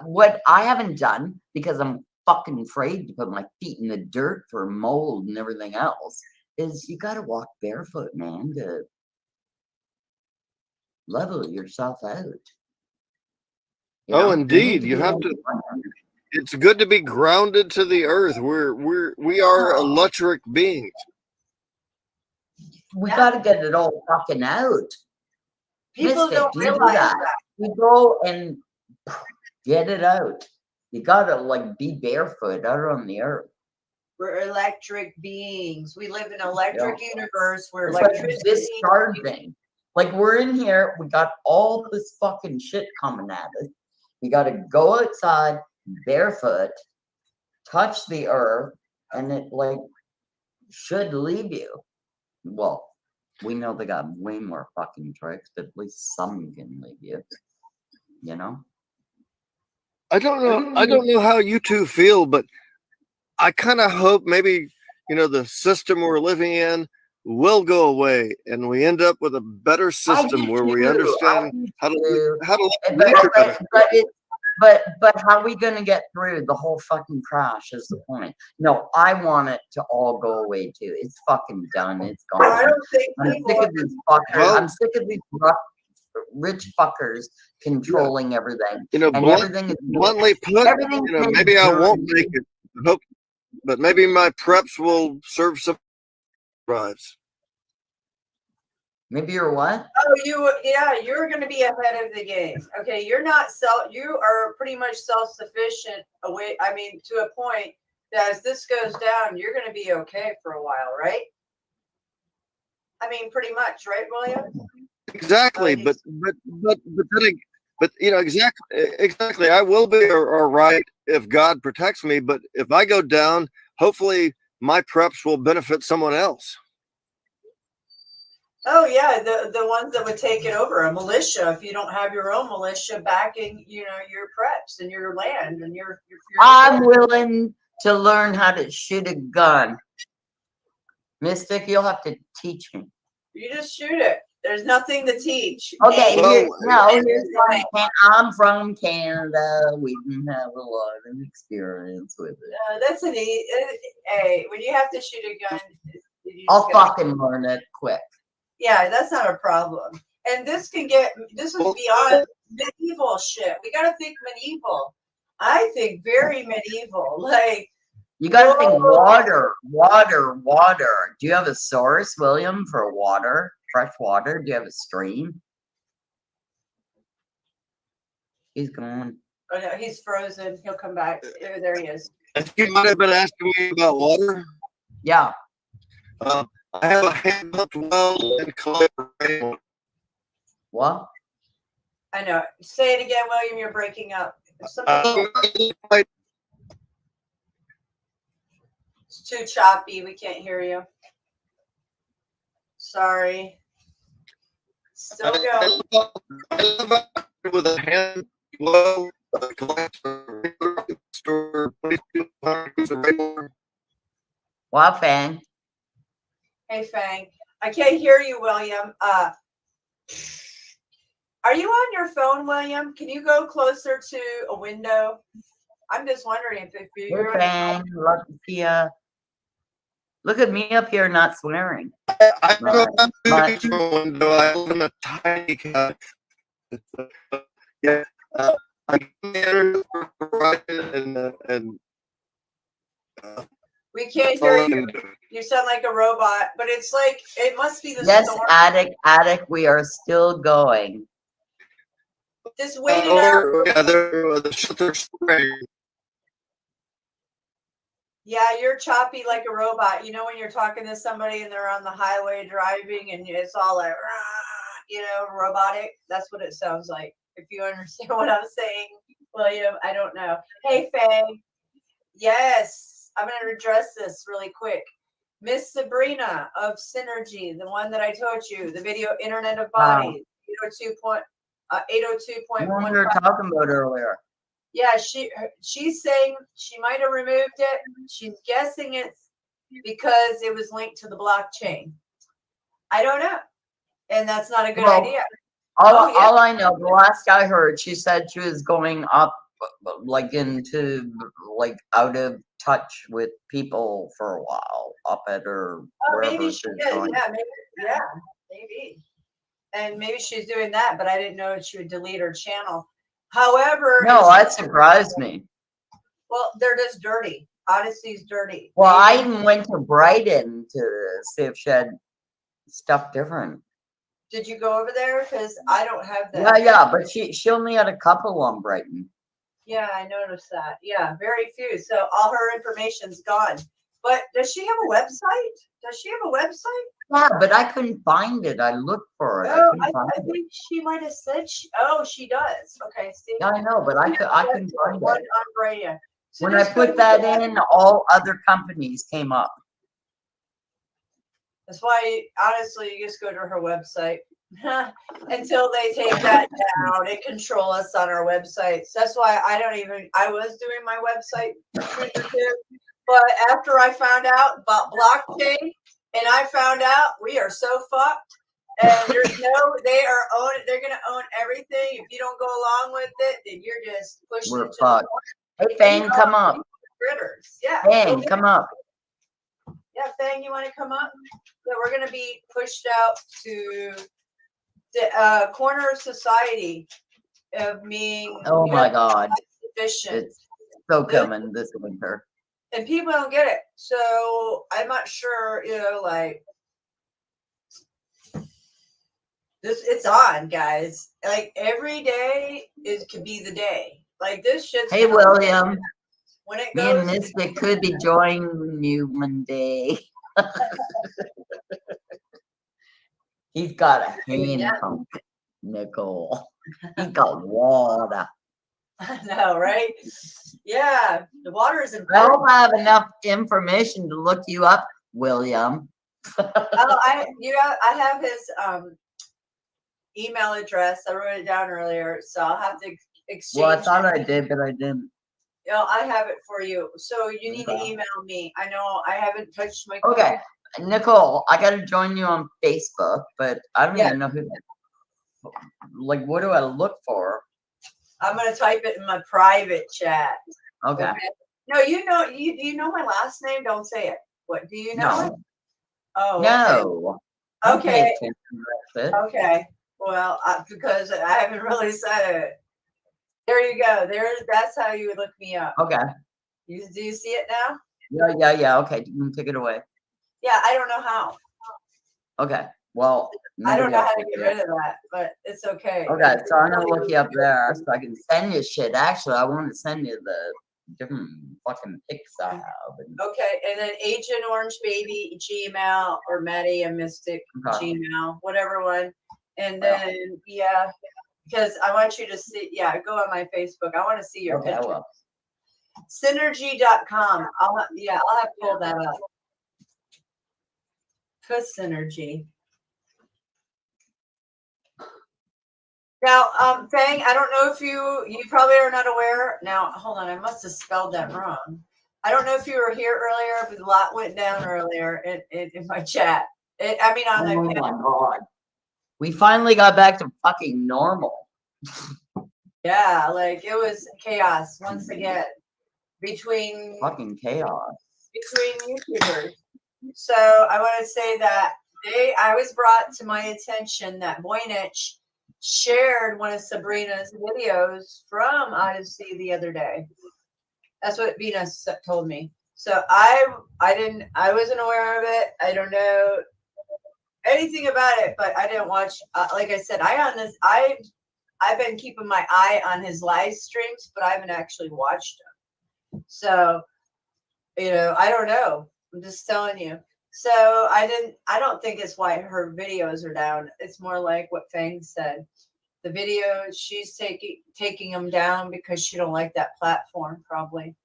what I haven't done because I'm fucking afraid to put my feet in the dirt for mold and everything else is you got to walk barefoot, man, to level yourself out. You Oh, know, indeed. need You be have able to. run. It's good to be grounded to the earth. We are electric beings. We got to get it all fucking out. People Mystic, don't do you do realize that? that. You go and get it out. You gotta like be barefoot out on the earth. We're electric beings. We live in an electric universe where It's like electricity. discharging. Like we're in here, we got all this fucking shit coming at us. You gotta go outside barefoot, touch the earth, and it like should leave you. Well, we know they got way more fucking tricks, but at least some can leave you. You know? I don't know how you two feel, but I kind of hope maybe, you know, the system we're living in will go away and we end up with a better system where we understand how to live with nature better. But how are we gonna get through the whole fucking crash is the point. No, I want it to all go away too. It's fucking done. It's gone. I don't think I'm sick of these fuckers. I'm sick of these rich fuckers controlling everything. You know, and everything is bluntly put, everything you know, is maybe I won't dirty. make it. I hope, but maybe my preps will serve some drives. Maybe you're what? Oh, you're going to be ahead of the game. Okay, you are pretty much self-sufficient away. I mean, to a point that as this goes down, you're going to be okay for a while, right? I mean, pretty much, right, William? Exactly, but you know, exactly. I will be all right if God protects me, but if I go down, hopefully my preps will benefit someone else. Oh yeah, the ones that would take it over, a militia. If you don't have your own militia backing, your preps and your land and your I'm willing to learn how to shoot a gun. Mystic, you'll have to teach me. you just shoot it. There's nothing to teach. Okay, here's Right. I'm from Canada. We didn't have a lot of experience with it. That's an hey, when you have to shoot a gun, I'll fucking learn it quick. yeah, that's not a problem. And this is beyond medieval shit. We gotta think medieval. I think very medieval. Like You gotta think water. Do you have a source, William, for water? Fresh water? Do you have a stream? He's gone. oh no, he's frozen. He'll come back. There he is. I think you might have been asking me about water. Yeah. I have a hand pumped well in Colorado. What? I know. Say it again, William. You're breaking up. It's too choppy. We can't hear you. Sorry. Still go. With a hand well store. Wow, Fang. Hey, Fang. I can't hear you, William. Are you on your phone, William? Can you go closer to a window? I'm just wondering if you're Hey, Fang. Love to see ya. Look at me up here not swearing. I go up to the window. I live in a tiny cat. Yeah. We can't hear you. You sound like a robot, but it's like it must be the Yes, storm. attic, we are still going. Just wait it out. Yeah, they're spraying. Yeah, you're choppy like a robot. You know when you're talking to somebody and they're on the highway driving and it's all like, robotic. That's what it sounds like. If you understand what I'm saying, William, I don't know. Hey, Faye. Yes, I'm going to address this really quick. Miss Sabrina of Synergy, the one that I told you, the video Internet of Bodies, 802.1. We were talking about earlier. Yeah, she's saying she might have removed it. She's guessing it's because it was linked to the blockchain. I don't know. And that's not a good idea. All I know, the last I heard, she said she was going up, like into, like out of touch with people for a while, up at her. Maybe she did. Yeah, maybe. And maybe she's doing that, but I didn't know she would delete her channel. However, no, that surprised me. Well, they're just dirty. Odyssey's dirty. Well, I even went to Brighton to see if she had stuff different. Did you go over there? Because I don't have that. Yeah, but she only had a couple on Brighton. Yeah, I noticed that. Yeah, very few. So all her information's gone. But does she have a website? Does she have a website? Yeah, but I couldn't find it. I looked for it. Oh, I think she might have said she does. Okay, see. Yeah, I know, but I couldn't find it. So when I put that in, all other companies came up. That's why, honestly, you just go to her website until they take that down and control us on our websites. That's why I was doing my website, but after I found out about blockchain and I found out we are so fucked and they're going to own everything. If you don't go along with it, then you're just pushing We're it to fucked. Hey, Fang, come up. critters. Yeah. Fang, come up. Yeah, Fang, you want to come up? Yeah, we're going to be pushed out to the corner of society of being. Oh my God. Sufficient. It's so coming this winter. And people don't get it. So I'm not sure, like this. It's on, guys. Like every day could be the day. Like this shit's. Hey, William. When it Me goes, and Mystic could be joining you Monday. He's got a hand pump, Nicole. He got water. I know, right? Yeah, the water is I important. don't have enough information to look you up, William. I have his email address. I wrote it down earlier, so I'll have to exchange. Well, I thought I did, but I didn't. I have it for you. So you need to email me. I know I haven't touched my Okay, Nicole, I gotta join you on Facebook, but I don't even know who. Like, what do I look for? I'm gonna type it in my private chat. Okay. No, you know my last name. Don't say it. What do you know? No. Oh, No. Okay. Okay. Okay. Well, because I haven't really said it. There you go. That's how you would look me up. Okay. Do you see it now? Yeah. Okay, you can take it away. Yeah, I don't know how. Okay. Well, I don't nobody know else how to will get do rid it. of that, but it's okay. Okay, so I'm gonna look you up there so I can send you shit. Actually, I want to send you the different fucking pics I have. Okay, and then Agent Orange Baby Gmail or Maddie and Mystic Gmail, whatever one. And then because I want you to see. Yeah, go on my Facebook. I want to see your picture. Well. Synergy.com. I'll have to pull that up. Cause Synergy. Now, Fang, I don't know if you probably are not aware. Now, hold on, I must have spelled that wrong. I don't know if you were here earlier, but a lot went down earlier in my chat. On the Oh my god. We finally got back to fucking normal. Yeah, like it was chaos once again between Fucking chaos. YouTubers. So I want to say that I was brought to my attention that Voynich shared one of Sabrina's videos from Odyssey the other day. That's what Venus told me. So I wasn't aware of it. I don't know anything about it, but I didn't watch. Like I said, I've been keeping my eye on his live streams, but I haven't actually watched them. So, I don't know. I'm just telling you. So I don't think it's why her videos are down. It's more like what Fang said. The videos, she's taking them down because she don't like that platform, probably.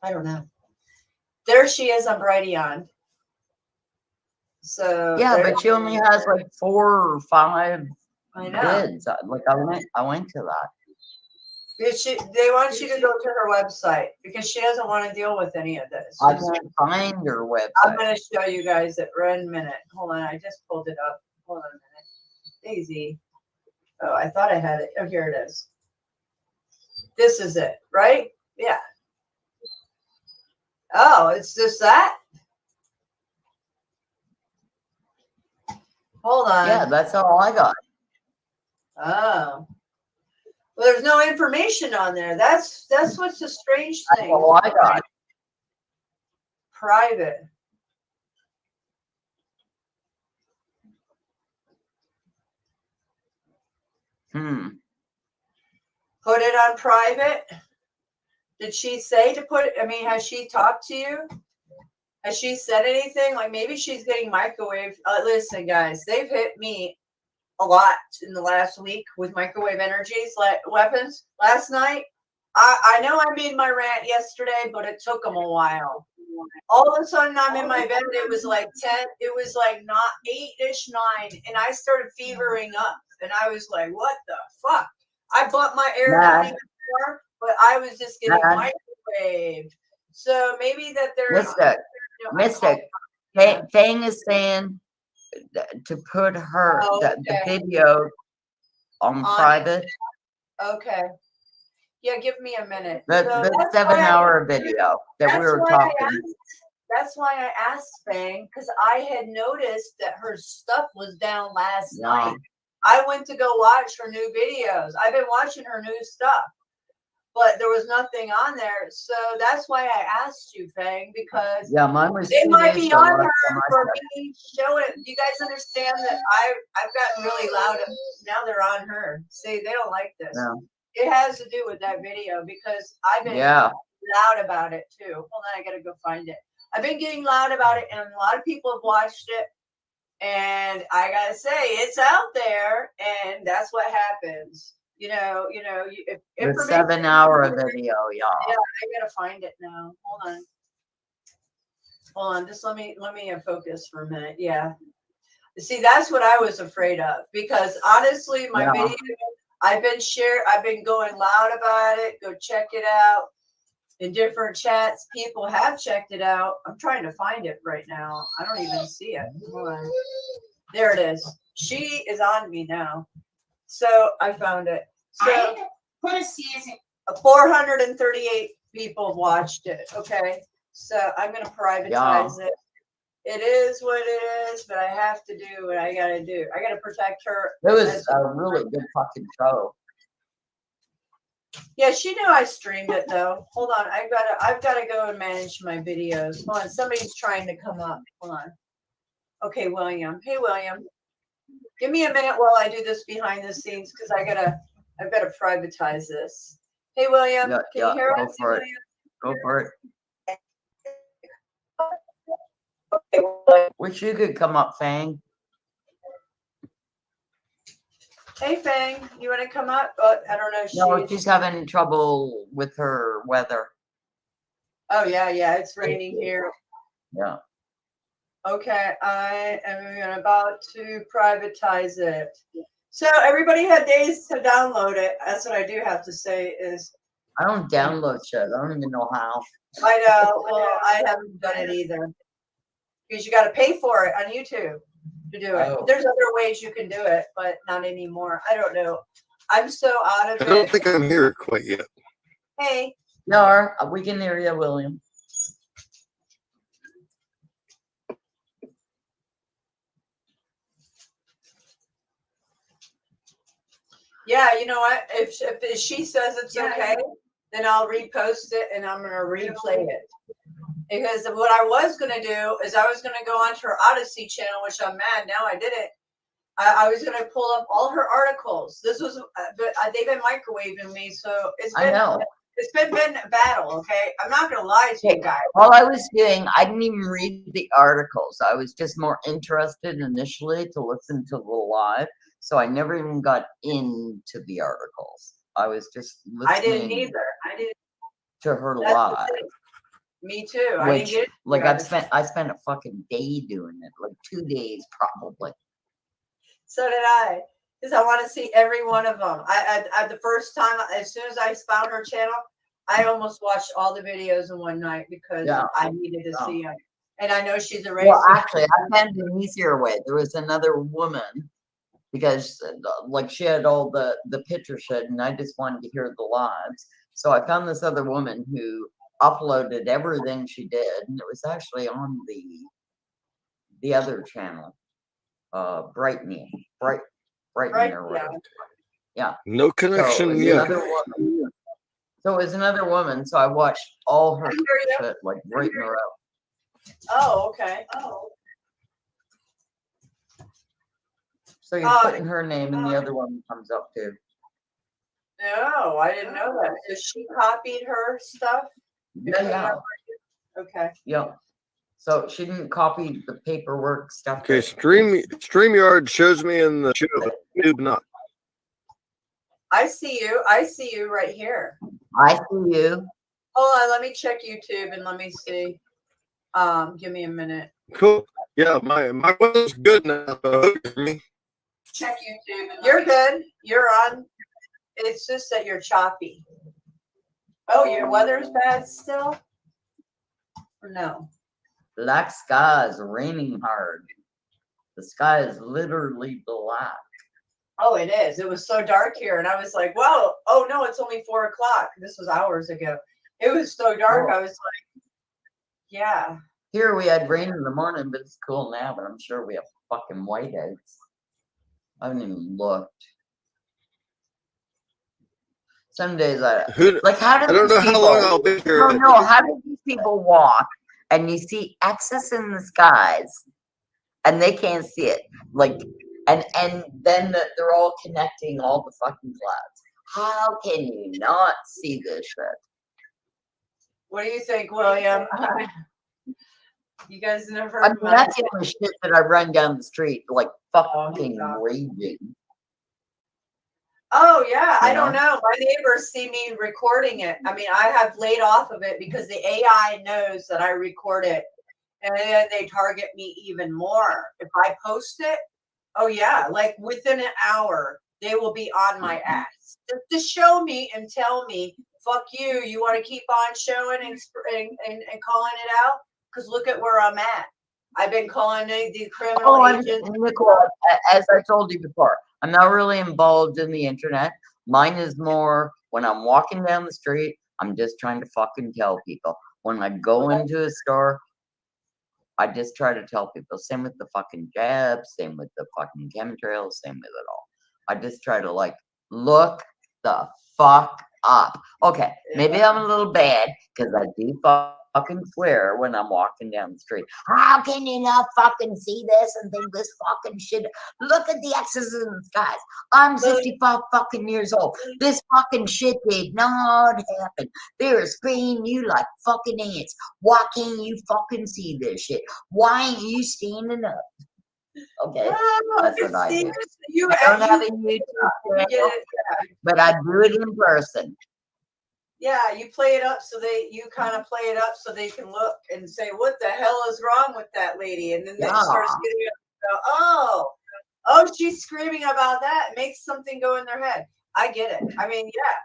I don't know. There she is on Brighteon. So yeah, but she only has like 4 or 5 vids. Like I went to that. They want you to go to her website because she doesn't want to deal with any of this. I can't find her website. I'm going to show you guys it for a minute. Hold on, I just pulled it up. Hold on a minute. Daisy. Oh, I thought I had it. Oh, here it is. This is it, right? Yeah. Oh, it's just that? Hold on. Yeah, that's all I got. Oh. Well, there's no information on there. That's what's the strange thing. That's all I got. Private. Put it on private. Did she say to put it? I mean, has she talked to you? Has she said anything? Like maybe she's getting microwave. Listen, guys, they've hit me a lot in the last week with microwave energies, like weapons. Last night, I know I made my rant yesterday, but it took them a while. All of a sudden, I'm in my bed. It was like 10. It was like not 8-ish, 9, and I started fevering up. And I was like, "What the fuck?" I bought my air down even more, but I was just getting microwaved. So maybe that there's Mystic. Fang is saying to put her the video on private. Okay. Yeah, give me a minute. The 7-hour video that we were talking. That's why I asked Fang, because I had noticed that her stuff was down last night. I went to go watch her new videos. I've been watching her new stuff, but there was nothing on there. So that's why I asked you, Fang, because mine was they might be on her for for me showing. Do you guys understand that I've gotten really loud? Now they're on her. See, they don't like this. No. It has to do with that video because I've been loud about it too. Hold on, I gotta go find it. I've been getting loud about it, and a lot of people have watched it. And I gotta say, it's out there, and that's what happens. If the 7-hour video, y'all. Yeah, I gotta find it now. Hold on. Hold on, just let me focus for a minute. Yeah. See, that's what I was afraid of, because honestly, my video, I've been going loud about it. Go check it out in different chats. People have checked it out. I'm trying to find it right now. I don't even see it. Hold on. There it is. She is on me now. So I found it. So 438 people watched it. Okay. So I'm going to privatize it. It is what it is, but I have to do what I got to do. I got to protect her. It was a really good fucking show. Yeah, she knew I streamed it though. Hold on. I've got to go and manage my videos. Hold on. Somebody's trying to come up. Hold on. Okay, William. Hey, William. Give me a minute while I do this behind the scenes, because I've got to privatize this. Hey, William. Can you hear us? Go for it. Go for it. Wish you could come up, Fang. Hey, Fang, you want to come up? Oh, I don't know. No, she's having trouble with her weather. Oh, yeah, it's raining here. Yeah. Okay, I am about to privatize it. So everybody had days to download it. That's what I do have to say is. I don't download shit. I don't even know how. I know. Well, I haven't done it either. Because you got to pay for it on YouTube to do it. Oh. There's other ways you can do it, but not anymore. I don't know. I'm so out of it. I don't think I'm here quite yet. Hey. No, we can hear you, William. Yeah, you know what? If she says it's okay, then I'll repost it and I'm going to replay it. Because what I was going to do is I was going to go onto her Odyssey channel, which I'm mad now I did it. I was going to pull up all her articles. This was, they've been microwaving me, so it's been a battle, okay? I'm not going to lie to you guys. All I was doing, I didn't even read the articles. I was just more interested initially to listen to the live. So I never even got into the articles. I was just listening. I didn't either. I didn't. To her live. Me too. I Which, didn't get like, I spent a fucking day doing it, like 2 days probably. So did I, because I want to see every one of them. I the first time, as soon as I found her channel, I almost watched all the videos in one night because I needed to see them. And I know she's a racist. Well, actually, I found an easier way. There was another woman, because like she had all the picture shit, and I just wanted to hear the lives. So I found this other woman who uploaded everything she did, and it was actually on the other channel, Brightney or whatever. Yeah. No connection yet. So it was another woman. So I watched all her shit like right in a row. Oh, okay. Oh. So you put in her name, and the other one comes up too. No, I didn't know that. So she copied her stuff? Yeah. Okay. Yeah. So she didn't copy the paperwork stuff. Okay, StreamYard shows me in the YouTube not. I see you. I see you right here. I see you. Hold on, let me check YouTube and let me see. Give me a minute. Cool. Yeah, my weather's good now. Me. Check YouTube. You're good. You're on. It's just that you're choppy. Oh, your weather's bad still? Or no? Black skies, raining hard. The sky is literally black. Oh, it is. It was so dark here, and I was like, "Whoa! Oh no, it's only 4 o'clock." This was hours ago. It was so dark. I was like, "Yeah." Here we had rain in the morning, but it's cool now. But I'm sure we have fucking whiteouts. I haven't even looked. Some days how do I don't know how long I'll be here. No, how do these people walk and you see X's in the skies and they can't see it? Like, and then they're all connecting all the fucking clouds. How can you not see this shit? What do you think, William? You guys never. I mean, that's the only shit that I run down the street, like fucking raging. Oh yeah, I don't know. My neighbors see me recording it. I mean, I have laid off of it because the AI knows that I record it, and then they target me even more. If I post it, oh yeah, like within an hour, they will be on my ass to show me and tell me, fuck you, you want to keep on showing and calling it out? Because look at where I'm at. I've been calling the criminal agents. Nicole, as I told you before, I'm not really involved in the internet. Mine is more when I'm walking down the street, I'm just trying to fucking tell people. When I go into a store, I just try to tell people. Same with the fucking jabs, same with the fucking chemtrails, same with it all. I just try to like look the fuck up. Okay, maybe I'm a little bad because I do fucking swear when I'm walking down the street. How can you not fucking see this and think this fucking shit? Look at the X's in the skies. I'm 65 fucking years old. This fucking shit did not happen. They're spraying you like fucking ants. Why can't you fucking see this shit? Why ain't you standing up? Okay, that's what I do. I don't have a YouTube channel, but I do it in person. Yeah, you play it up so you kind of play it up so they can look and say, what the hell is wrong with that lady? And then they start getting oh, she's screaming about that. It makes something go in their head. I get it. I mean, yeah,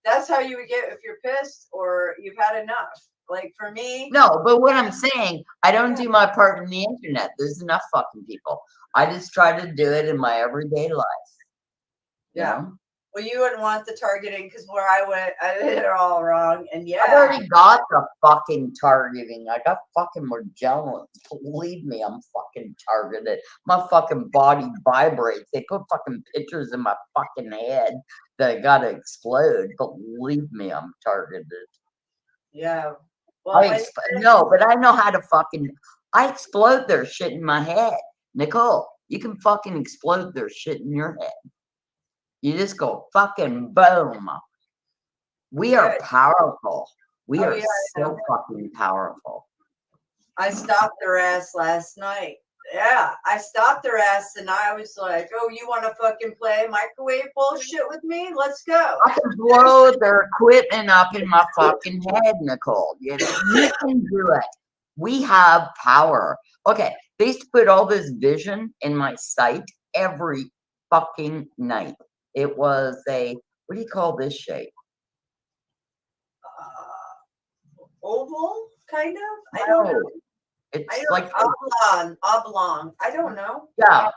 that's how you would get if you're pissed or you've had enough. Like for me. No, but what I'm saying, I don't do my part in the internet. There's enough fucking people. I just try to do it in my everyday life. Yeah. You know? Well, you wouldn't want the targeting because where I went, I did it all wrong. And yeah. I've already got the fucking targeting. I got fucking Magellan. Believe me, I'm fucking targeted. My fucking body vibrates. They put fucking pictures in my fucking head that gotta explode. Believe me, I'm targeted. Yeah. Well, No, but I know how to fucking. I explode their shit in my head. Nicole, you can fucking explode their shit in your head. You just go fucking boom. We are powerful. We are so fucking powerful. I stopped their ass last night. Yeah, I stopped their ass and I was like, oh, you want to fucking play microwave bullshit with me? Let's go. I can blow their equipment up in my fucking head, Nicole. You can do it. We have power. Okay, they used to put all this vision in my sight every fucking night. It was what do you call this shape? Oval, kind of? I don't know. It's like oblong. I don't know. Yeah.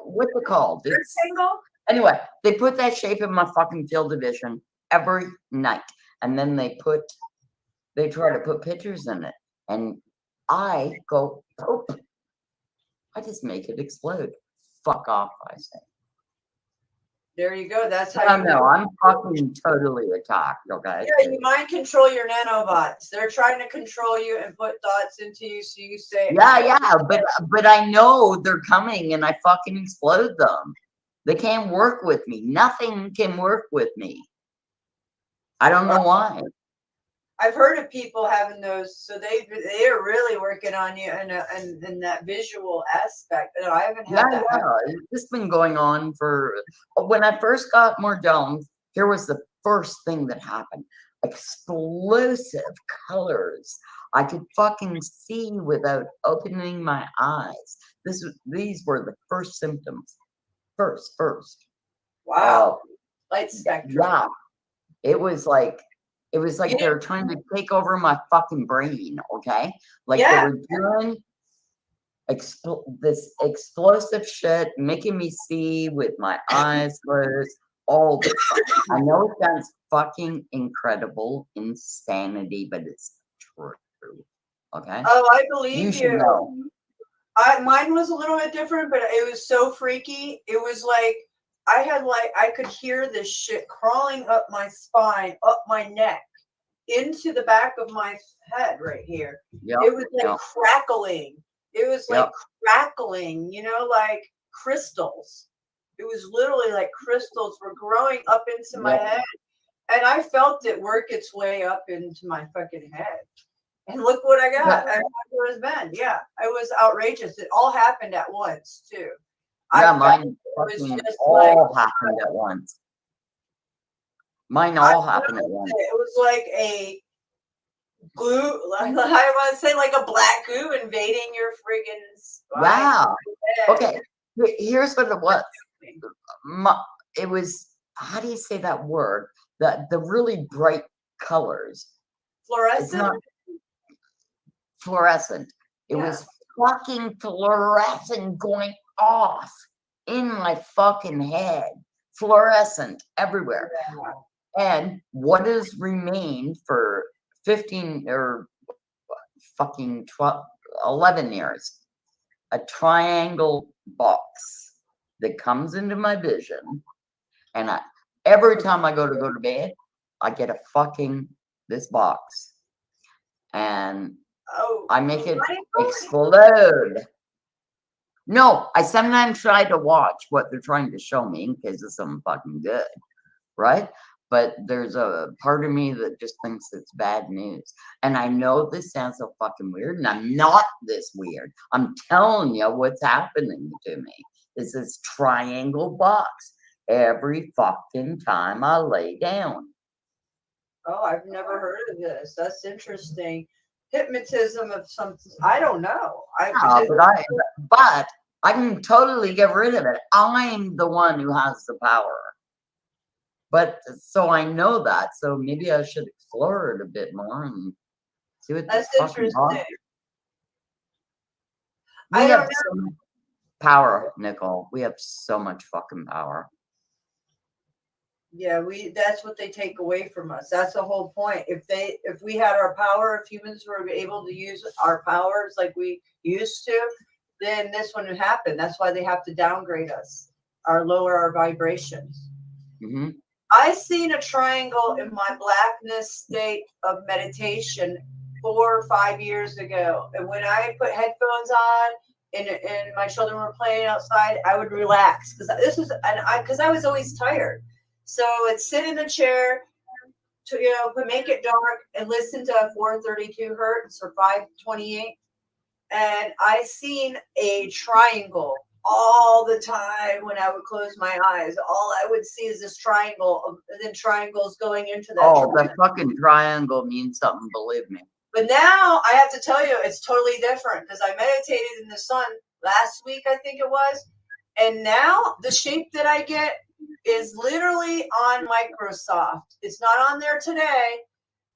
What's it called? Rectangle? Anyway, they put that shape in my fucking field of vision every night. And then they try to put pictures in it. And I go, poop. I just make it explode. Fuck off, I say. There you go. That's how No, I'm fucking totally attacked, okay? Yeah, you mind control your nanobots. They're trying to control you and put thoughts into you so you say Yeah, but I know they're coming and I fucking explode them. They can't work with me. Nothing can work with me. I don't know why. I've heard of people having those, so they are really working on you in that visual aspect. No, I haven't had that. Yeah, it's been going on for when I first got Morgellons. Here was the first thing that happened: explosive colors. I could fucking see without opening my eyes. These were the first symptoms. First. Wow. Light spectrum. Yeah, it was like they were trying to take over my fucking brain, okay? Like they were doing this explosive shit, making me see with my eyes closed, all this stuff. I know it sounds fucking incredible insanity, but it's true, okay? Oh, I believe you. Should know. Mine was a little bit different, but it was so freaky. It was like, I could hear this shit crawling up my spine, up my neck, into the back of my head right here. Yep, it was like crackling. It was like crackling, like crystals. It was literally like crystals were growing up into my head. And I felt it work its way up into my fucking head. And look what I got. I wonder it's been. Yeah, it was outrageous. It all happened at once, too. Yeah, mine all happened at once. Mine all happened at once. It was like glue. I want to say like a black goo invading your friggin' spine. Wow. Yeah. Okay. Here's what it was. It was, how do you say that word? The really bright colors. It's Fluorescent? not fluorescent. It Yeah. was fucking fluorescent going off in my fucking head. Fluorescent everywhere. And what has remained for 15 or fucking 11 years? A triangle box that comes into my vision. And every time I go to bed, I get this box. And I make it explode. No, I sometimes try to watch what they're trying to show me in case it's something fucking good, right? But there's a part of me that just thinks it's bad news. And I know this sounds so fucking weird, and I'm not this weird. I'm telling you what's happening to me. Is this triangle box every fucking time I lay down. Oh, I've never heard of this. That's interesting. Hypnotism of some, I don't know. But I can totally get rid of it. I'm the one who has the power. But so I know that. So maybe I should explore it a bit more and see what That's this fucking interesting. box. We I have don't so much power, Nicole. We have so much fucking power. Yeah, that's what they take away from us. That's the whole point. If we had our power, if humans were able to use our powers like we used to, then this wouldn't happen. That's why they have to downgrade us or lower our vibrations. Mm-hmm. I seen a triangle in my blackness state of meditation 4 or 5 years ago. And when I put headphones on and my children were playing outside, I would relax because I was always tired. So I'd sit in a chair to make it dark and listen to 432 hertz or 528. And I seen a triangle all the time when I would close my eyes. All I would see is this triangle, and then triangles going into that. Oh, the fucking triangle means something, believe me. But now I have to tell you, it's totally different because I meditated in the sun last week, I think it was. And now the shape that I get is literally on Microsoft. It's not on there today,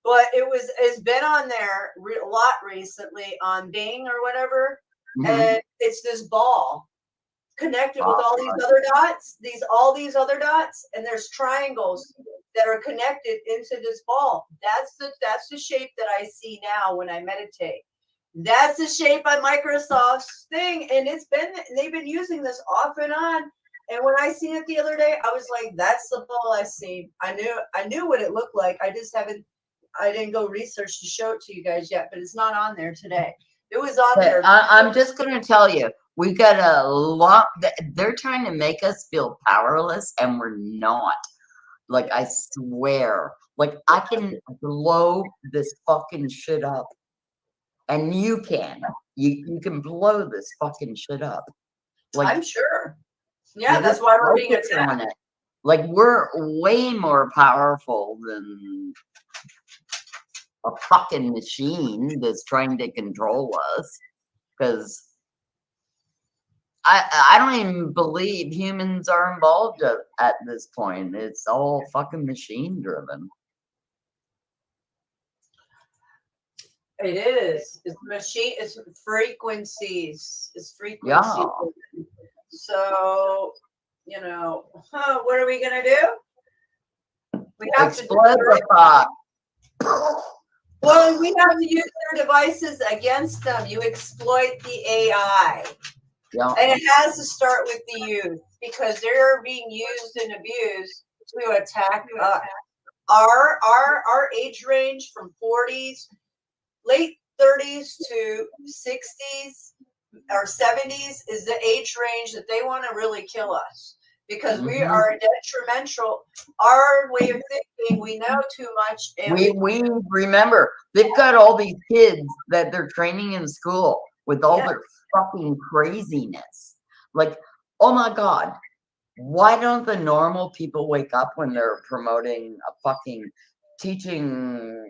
but it's been on there a lot recently on Bing or whatever. Mm-hmm. And it's this ball connected with all these other dots, all these other dots, and there's triangles that are connected into this ball. That's the shape that I see now when I meditate. That's the shape on Microsoft's thing, and they've been using this off and on. And when I seen it the other day, I was like, "That's the ball I seen." I knew what it looked like. I didn't go research to show it to you guys yet, but it's not on there today. It was on there. I'm just gonna tell you, we got a lot. They're trying to make us feel powerless, and we're not. Like, I swear, like I can blow this fucking shit up, and you can. You can blow this fucking shit up. Like, I'm sure. Yeah, that's why we're being attacked. Like, we're way more powerful than a fucking machine that's trying to control us. Because I don't even believe humans are involved at this point. It's all fucking machine driven. It is. It's machine. It's frequencies. It's frequencies. Yeah. So, what are we gonna do? We have explode the pot. Well, we have to use their devices against them. You exploit the AI. Yeah. And it has to start with the youth because they're being used and abused to attack us. Our age range from 40s, late 30s to 60s or 70s is the age range that they want to really kill us because we are detrimental. Our way of thinking, we know too much. And we remember they've got all these kids that they're training in school with all their fucking craziness. Like, oh my God, why don't the normal people wake up when they're promoting a fucking teaching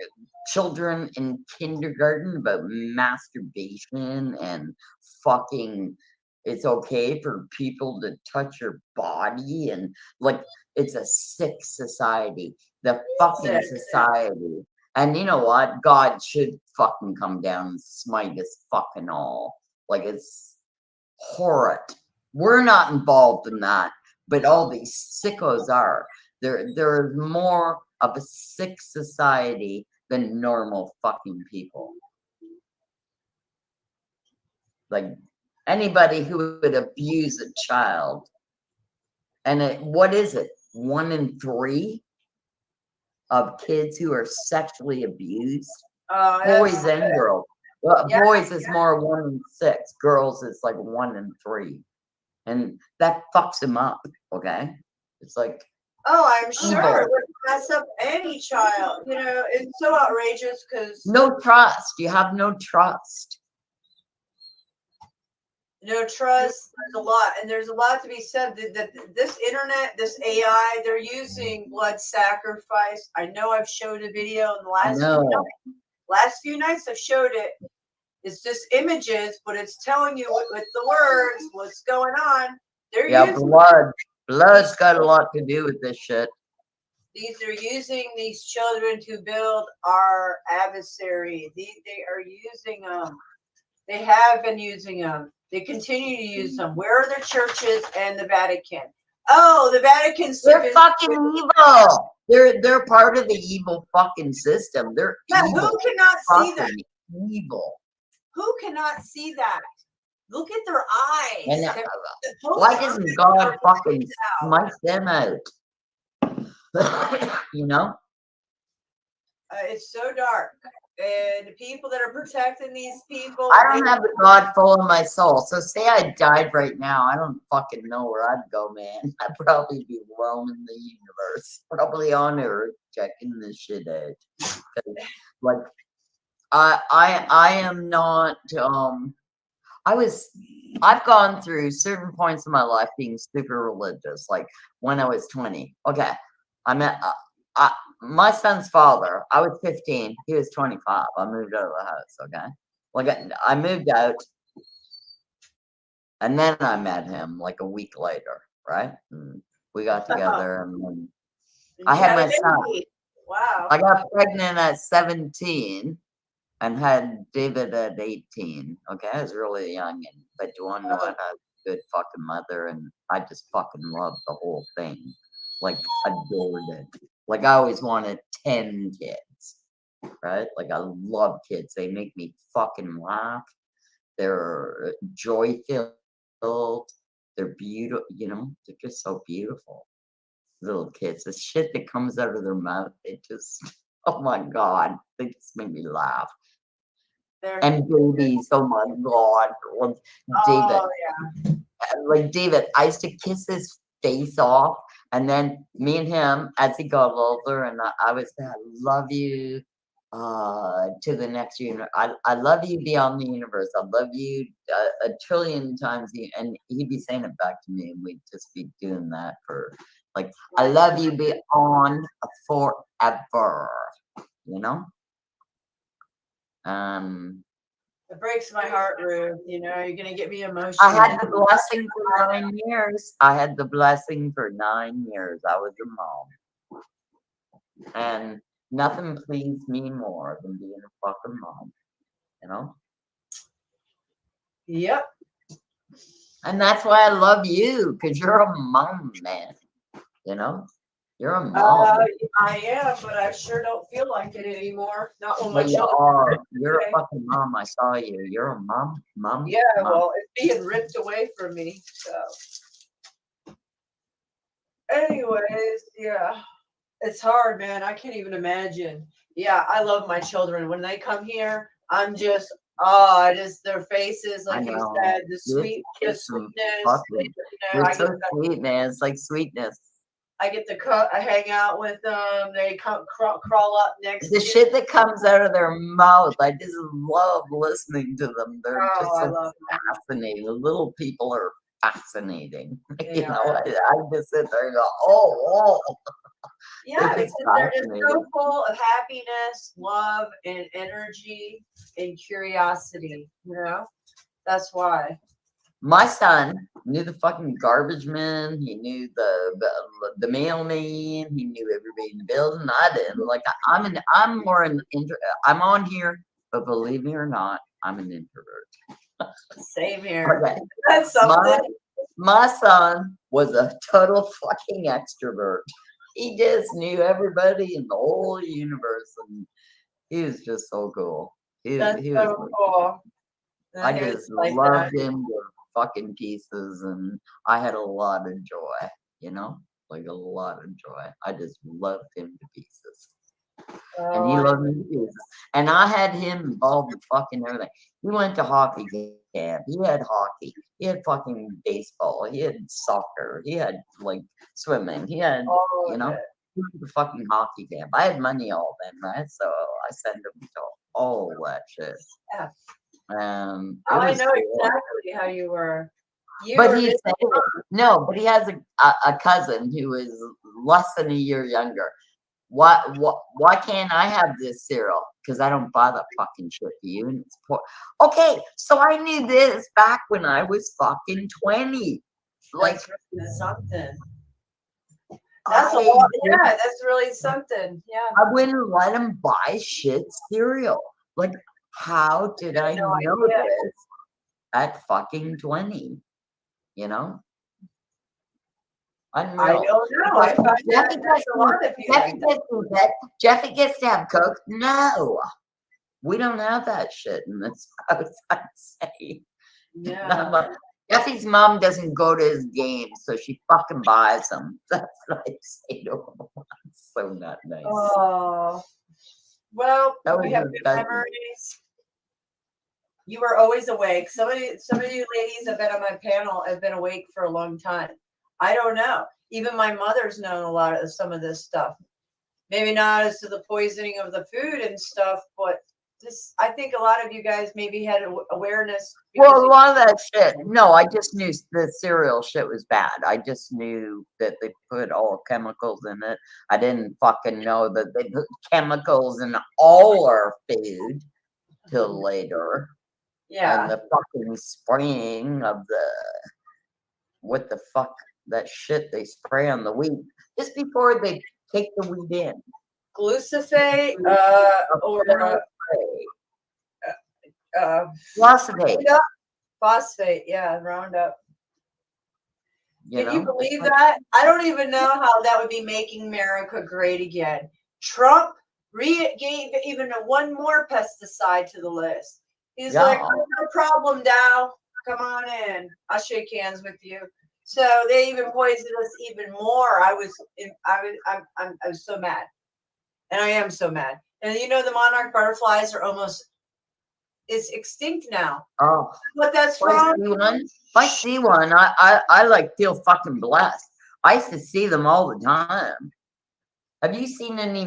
children in kindergarten about masturbation and fucking it's okay for people to touch your body and like it's a sick society. The fucking society. And you know what? God should fucking come down and smite us fucking all. Like it's horrid. We're not involved in that, but all these sickos are. They're more of a sick society than normal fucking people. Like anybody who would abuse a child. And what is it? 1 in 3 of kids who are sexually abused? Boys and girls. Well, boys is more 1 in 6. Girls is like 1 in 3. And that fucks them up, okay? It's like Oh, I'm sure evil. it would mess up any child. You know, it's so outrageous because No trust. You have no trust. no trust. There's a lot, and there's a lot to be said that this internet, this AI, they're using blood sacrifice. I know I've showed a video in the last few nights. I've showed it. It's just images, but it's telling you with the words what's going on. They're using Blood's got a lot to do with this shit. They're using these children to build our adversary. They are using them. They have been using them. They continue to use them. Where are the churches and the Vatican? Oh, the Vatican's They're fucking evil. They're part of the evil fucking system. They're evil. Who cannot see that? Evil. Who cannot see that? Look at their eyes. And why doesn't God fucking smite them out? You know? It's so dark. And the people that are protecting these people. I don't have the God full of my soul. So say I died right now. I don't fucking know where I'd go, man. I'd probably be roaming the universe. Probably on Earth checking this shit out. Like I am not I've gone through certain points in my life being super religious, like when I was 20. Okay. I met my son's father. I was 15. He was 25. I moved out of the house. Okay. Like I moved out and then I met him like a week later. Right. And we got together and then I had my son. Wow. I got pregnant at 17 and had David at 18. Okay. I was really young. But you want to know what? I had a good fucking mother and I just fucking loved the whole thing. Like adored it. Like I always wanted 10 kids, right? Like I love kids. They make me fucking laugh. They're joy filled. They're beautiful. You know, they're just so beautiful. Little kids. The shit that comes out of their mouth, they just, oh my God, they just make me laugh. And babies, oh my God. Like David. Like David, I used to kiss his face off. And then me and him, as he got older, and I would say, I love you to the next universe. I love you beyond the universe. I love you a trillion times. And he'd be saying it back to me, and we'd just be doing that for, like, I love you beyond forever, you know? It breaks my heart, Ruth. You know, you're gonna get me emotional. I had the blessing for 9 years. I had the blessing for 9 years. I was a mom. And nothing pleased me more than being a fucking mom. You know? Yep. And that's why I love you, because you're a mom, man. You know? You're a mom. I am, but I sure don't feel like it anymore. Not when my But you children are. are You're a away. fucking mom. I saw you. You're a mom. Yeah, Mom. well, it's being ripped away from me. So, anyways, yeah, it's hard, man. I can't even imagine. Yeah, I love my children. When they come here, I'm just, their faces, like you said, the sweetness. You're so sweet, man. It's like sweetness. I get to I hang out with them. They come crawl up next. The shit that comes out of their mouth, I just love listening to them. They're just so fascinating. The little people are fascinating. You know, I just sit there and go, oh. Yeah, It's because they're just so fascinating. full of happiness, love, and energy and curiosity. You know, that's why. My son knew the fucking garbage man. He knew the mailman. He knew everybody in the building. I didn't. Like I'm more an I'm on here, but believe me or not, I'm an introvert. Same here. Okay. That's something. My son was a total fucking extrovert. He just knew everybody in the whole universe, and he was just so cool. That's He was so like, cool. I He was just like loved that. him to fucking pieces, and I had a lot of joy, like a lot of joy. I just loved him to pieces. And he Oh, loved me to pieces. And I had him involved in fucking everything. He went to hockey camp. He had hockey. He had fucking baseball. He had soccer. He had like swimming. He had, all you of know, it. he went to fucking hockey camp. I had money all then, right? So I sent him to all that shit. Yeah. It I was know cool. exactly how you were. You But were he busy. said, no, but he has a cousin who is less than a year younger. Why can't I have this cereal? Because I don't buy that fucking shit for you. And it's okay, so I knew this back when I was fucking 20. Like That's something. That's a lot. Yeah, that's really something. Yeah. I wouldn't let him buy shit cereal. Like, how did I know idea. this at fucking 20? You know? I Unreal. don't know. I find Jeffy that's a lot of you like that. Jeffy gets to have Coke. No, we don't have that shit in this house. I'd say. Yeah. Jeffy's mom doesn't go to his games, so she fucking buys them. That's what I say to him. It's so not nice. Oh. Well, That we was have his good cousin. memories. You were always awake. Some of you ladies have been on my panel have been awake for a long time. I don't know. Even my mother's known a lot of some of this stuff. Maybe not as to the poisoning of the food and stuff, but this I think a lot of you guys maybe had awareness. Well, a lot of that shit. No, I just knew the cereal shit was bad. I just knew that they put all chemicals in it. I didn't fucking know that they put chemicals in all our food till later. Yeah. And the fucking spraying of what the fuck, that shit they spray on the wheat just before they take the wheat in. Glufosinate, or Phosphate. Roundup. Phosphate, yeah, Roundup. Can you believe that? I don't even know how that would be making America great again. Trump gave even one more pesticide to the list. He's like, oh, no problem, Dow. Come on in. I'll shake hands with you. So they even poisoned us even more. I was so mad, and I am so mad. And you know the monarch butterflies are it's extinct now. Oh, but that's if I from. If I see one, I like feel fucking blessed. I used to see them all the time. Have you seen any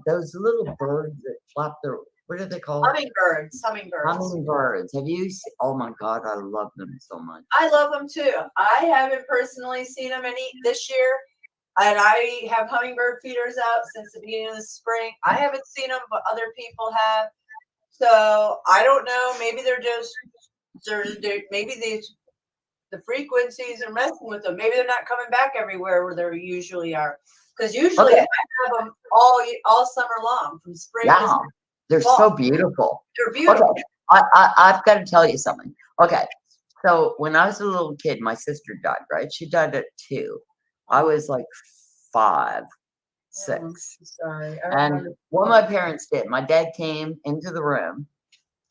those little birds that flap their? What are they called? Hummingbirds. Hummingbirds. Have you seen? Oh my god, I love them so much. I love them too. I haven't personally seen them any this year, and I have hummingbird feeders out since the beginning of the spring. I haven't seen them, but other people have. So I don't know. Maybe maybe the frequencies are messing with them. Maybe they're not coming back everywhere where they usually are. Because usually I have them all summer long, from spring to Yeah, they're fall. so beautiful. They're beautiful. Okay, I've got to tell you something. Okay, so when I was a little kid, my sister died. Right, she died at 2. I was like 5, 6. Sorry. And what my parents did, my dad came into the room.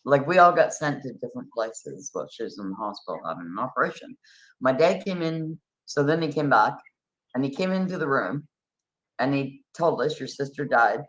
Like we all got sent to different places while she was in the hospital having an operation. My dad came in, so then he came back, and he came into the room, and he told us, your sister died.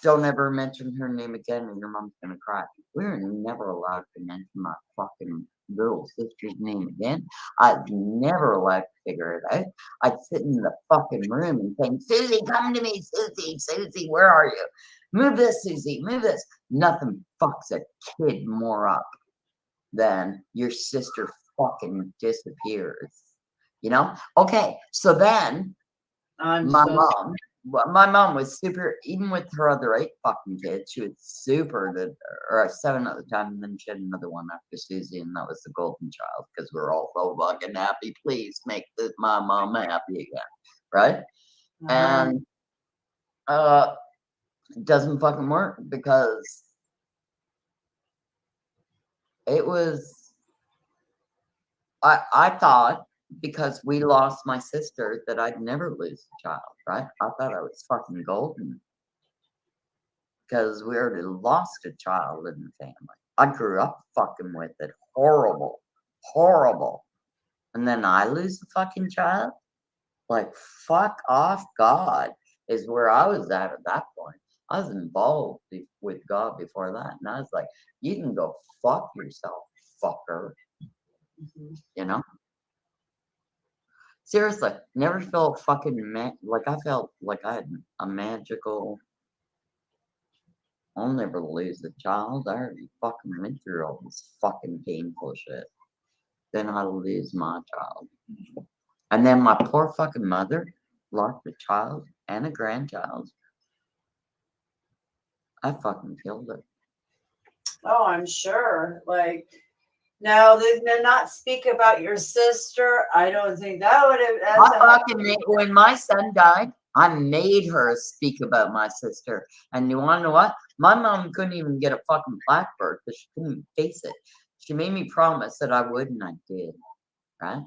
Don't ever mention her name again, and your mom's gonna cry. We were never allowed to mention my fucking little sister's name again. I was never allowed to figure it out. I'd sit in the fucking room and think, Susie, come to me, Susie, where are you? Move this, Susie, move this. Nothing fucks a kid more up than your sister fucking disappears. You know? Okay, so then My mom was super, even with her other 8 fucking kids, she was super good, or 7 at the time, and then she had another one after Susie, and that was the golden child, because we were all so fucking happy. Please make my mom happy again, right? And it doesn't fucking work, because it was, I thought, because we lost my sister, that I'd never lose a child, right? I thought I was fucking golden. Because we already lost a child in the family. I grew up fucking with it. Horrible. Horrible. And then I lose a fucking child? Like, fuck off, God, is where I was at that point. I was involved with God before that. And I was like, you can go fuck yourself, fucker. You know? Seriously, never felt fucking like I felt like I had a magical. I'll never lose a child. I already fucking went through all this fucking painful shit. Then I'll lose my child. And then my poor fucking mother lost a child and a grandchild. I fucking killed it. Oh, I'm sure. Like, now they not speak about your sister. I don't think that would have. When my son died, I made her speak about my sister. And you want to know what? My mom couldn't even get a fucking blackbird because she couldn't face it. She made me promise that I would, and I did. Right?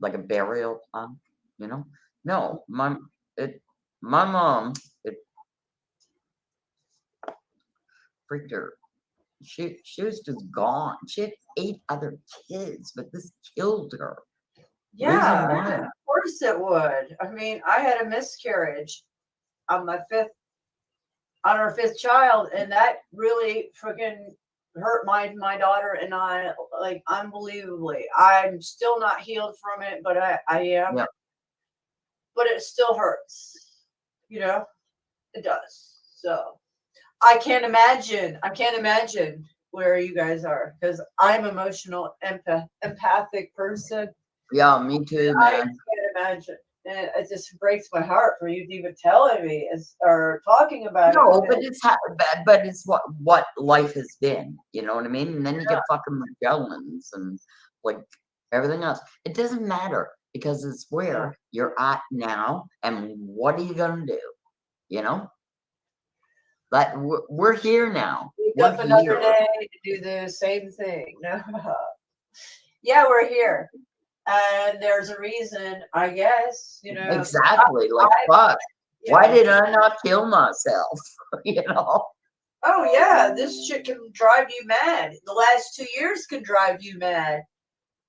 Like a burial plan, you know? No, my mom, it freaked her. She was just gone. She had 8 other kids, but this killed her. Yeah, of course it would. I mean, I had a miscarriage on our 5th child, and that really freaking hurt my daughter and I, like, unbelievably. I'm still not healed from it, but I am. Yep. But it still hurts, you know. It does. So I can't imagine where you guys are, because I'm emotional, empathic person. Yeah, me too, man. I can't imagine. And it just breaks my heart for you even telling me or talking about it. No, but it's what life has been. You know what I mean? And then you get fucking Magellans and like everything else. It doesn't matter, because it's where you're at now, and what are you gonna do? You know? Like, we're here now. Wake up another day to do the same thing. No. Yeah, we're here. And there's a reason, I guess, you know. Exactly. Fuck. Why did I not kill myself? You know? Oh, yeah. This shit can drive you mad. The last 2 years can drive you mad.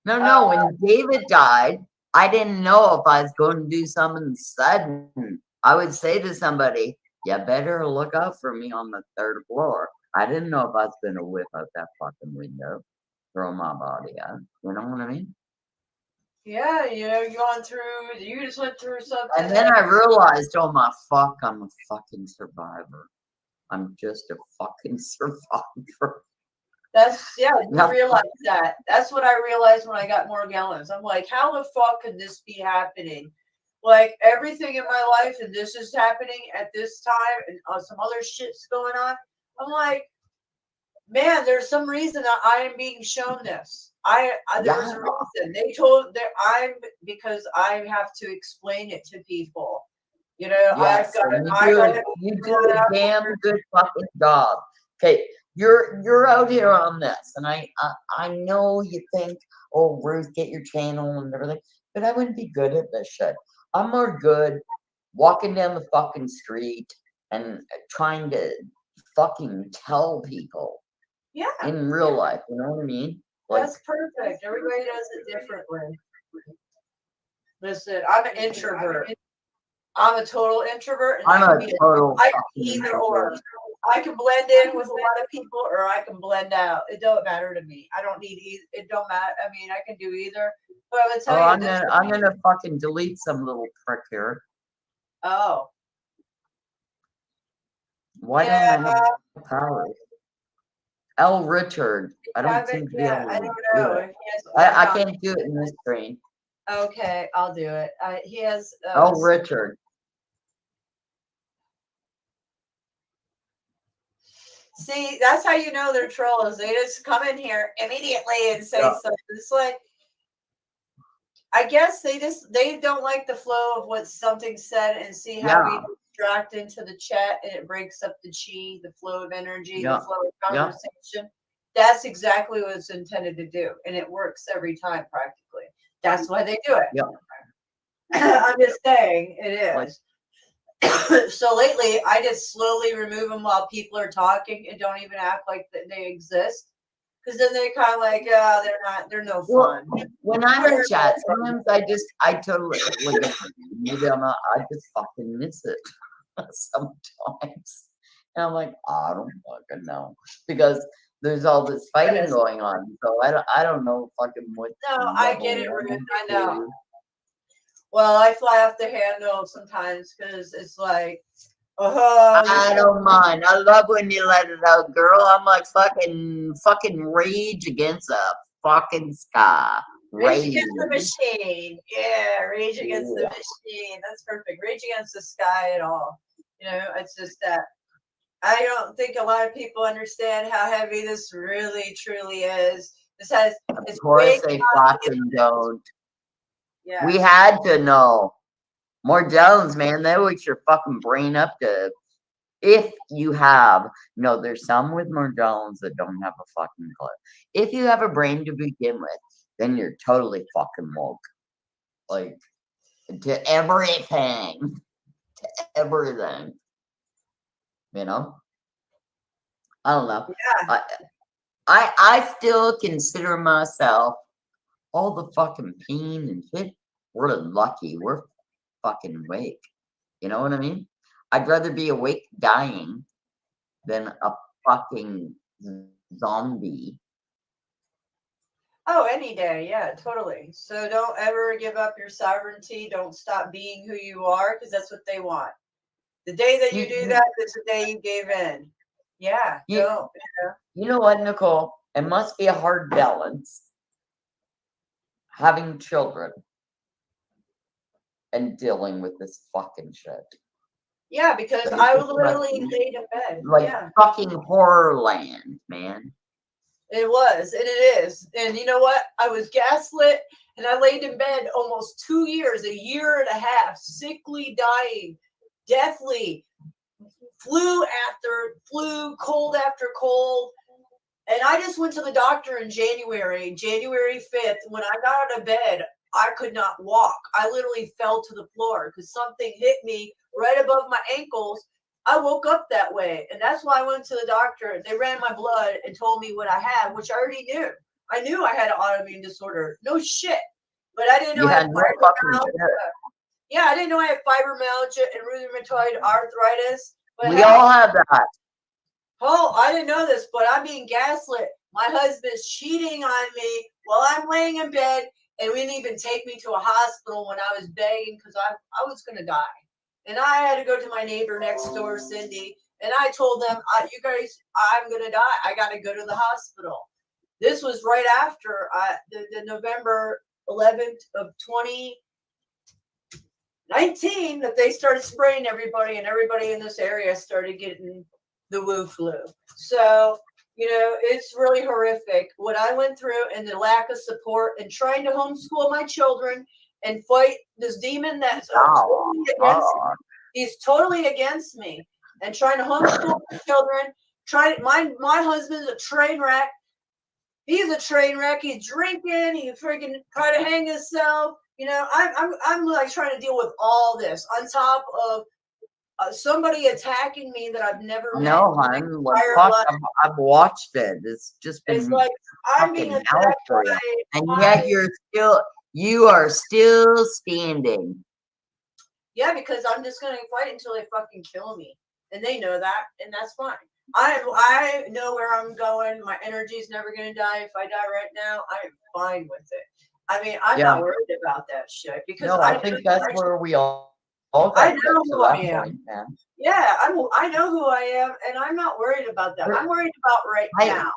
No. When David died, I didn't know if I was going to do something sudden. I would say to somebody, you better look out for me on the 3rd floor. I didn't know if I was going to whip out that fucking window, throw my body out. You know what I mean? Yeah, you know, you just went through something. And then I realized, oh my fuck, I'm a fucking survivor. I'm just a fucking survivor. You realize that. That's what I realized when I got more gallons. I'm like, how the fuck could this be happening? Like, everything in my life, and this is happening at this time, and some other shit's going on. I'm like, man, there's some reason that I am being shown this. There's a reason. They told that because I have to explain it to people. You know, yes, you do a damn good fucking job. Okay, you're out here on this, and I know you think, oh, Ruth, get your channel and everything, but I wouldn't be good at this shit. I'm more good walking down the fucking street and trying to fucking tell people. Yeah. In real life, you know what I mean? Like, that's perfect. Everybody does it differently. Listen, I'm an introvert. I'm a total introvert. And I can either or. I can blend in with a lot of people, or I can blend out. It don't matter to me. I don't need either. It don't matter. I mean, I can do either. But I'm gonna tell you. I'm gonna fucking delete some little prick here. Oh. Why don't I have power? L. Richard. I don't seem to be able to do it. I can't do it in this screen. Okay, I'll do it. He has. Oh, Richard. See, that's how you know they're trolls. They just come in here immediately and say something. It's like, I guess they don't like the flow of what something said and see how we distract into the chat and it breaks up the chi, the flow of energy, the flow of conversation. That's exactly what it's intended to do, and it works every time practically. That's why they do it. I'm just saying it is. So lately, I just slowly remove them while people are talking and don't even act like that they exist. Because then they're kind of like, they're no fun. When I'm in chat, sometimes I totally, like, maybe I'm not, I just fucking miss it sometimes. And I'm like, I don't fucking know. Because there's all this fighting going on. So I don't know fucking what. No, I get it, Ruth. I know. Well, I fly off the handle sometimes because it's like, I don't mind. I love when you let it out, girl. I'm like fucking rage against the fucking sky. Rage Against the Machine. Yeah, Rage Against the Machine. That's perfect. Rage Against the Sky at all. You know, it's just that I don't think a lot of people understand how heavy this really, truly is. This has. Of course they fucking don't. Yeah. We had to know. More Jones, man. That wakes your fucking brain up to. If you have, no, there's some with more Jones that don't have a fucking clue. If you have a brain to begin with, then you're totally fucking woke. Like, to everything. To everything. You know? I don't know. Yeah. I still consider myself all the fucking pain and shit. We're lucky. We're fucking awake. You know what I mean? I'd rather be awake dying than a fucking zombie. Oh, any day. Yeah, totally. So don't ever give up your sovereignty. Don't stop being who you are because that's what they want. The day that you do that is the day you gave in. Yeah. Don't. You know what, Nicole? It must be a hard balance having children and dealing with this fucking shit. Yeah, because I literally laid in bed. Like fucking horror land, man. It was, and it is. And you know what? I was gaslit, and I laid in bed almost 2 years, a year and a half, sickly, dying, deathly, flu after flu, cold after cold. And I just went to the doctor in January 5th. When I got out of bed, I could not walk. I literally fell to the floor because something hit me right above my ankles. I woke up that way. And that's why I went to the doctor. They ran my blood and told me what I had, which I already knew. I knew I had an autoimmune disorder. No shit. But I didn't know I had fibromyalgia. Yeah, I didn't know I had fibromyalgia and rheumatoid arthritis. But We all have that. Oh, I didn't know this, but I'm being gaslit. My husband's cheating on me while I'm laying in bed, and we didn't even take me to a hospital when I was begging because I was going to die. And I had to go to my neighbor next door, Cindy, and I told them, you guys, I'm going to die. I got to go to the hospital. This was right after the November 11th of 2019 that they started spraying everybody, and everybody in this area started getting the Wu flu. So, you know, it's really horrific what I went through and the lack of support and trying to homeschool my children and fight this demon that's totally against me. He's totally against me. And trying to homeschool my children. My husband's a train wreck. He's a train wreck. He's drinking. He freaking try to hang himself. You know, I'm like trying to deal with all this on top of somebody attacking me that I've never met. No, hon. Like, fuck, I've watched it. It's just been it's like I'm being attacked by, and yet you are still standing. Yeah, because I'm just gonna fight until they fucking kill me, and they know that, and that's fine. I know where I'm going. My energy's never gonna die. If I die right now, I'm fine with it. I mean, I'm not worried about that shit because I think that's where we all I know who I am. Point, man. Yeah, I know who I am, and I'm not worried about that. I'm worried about right now.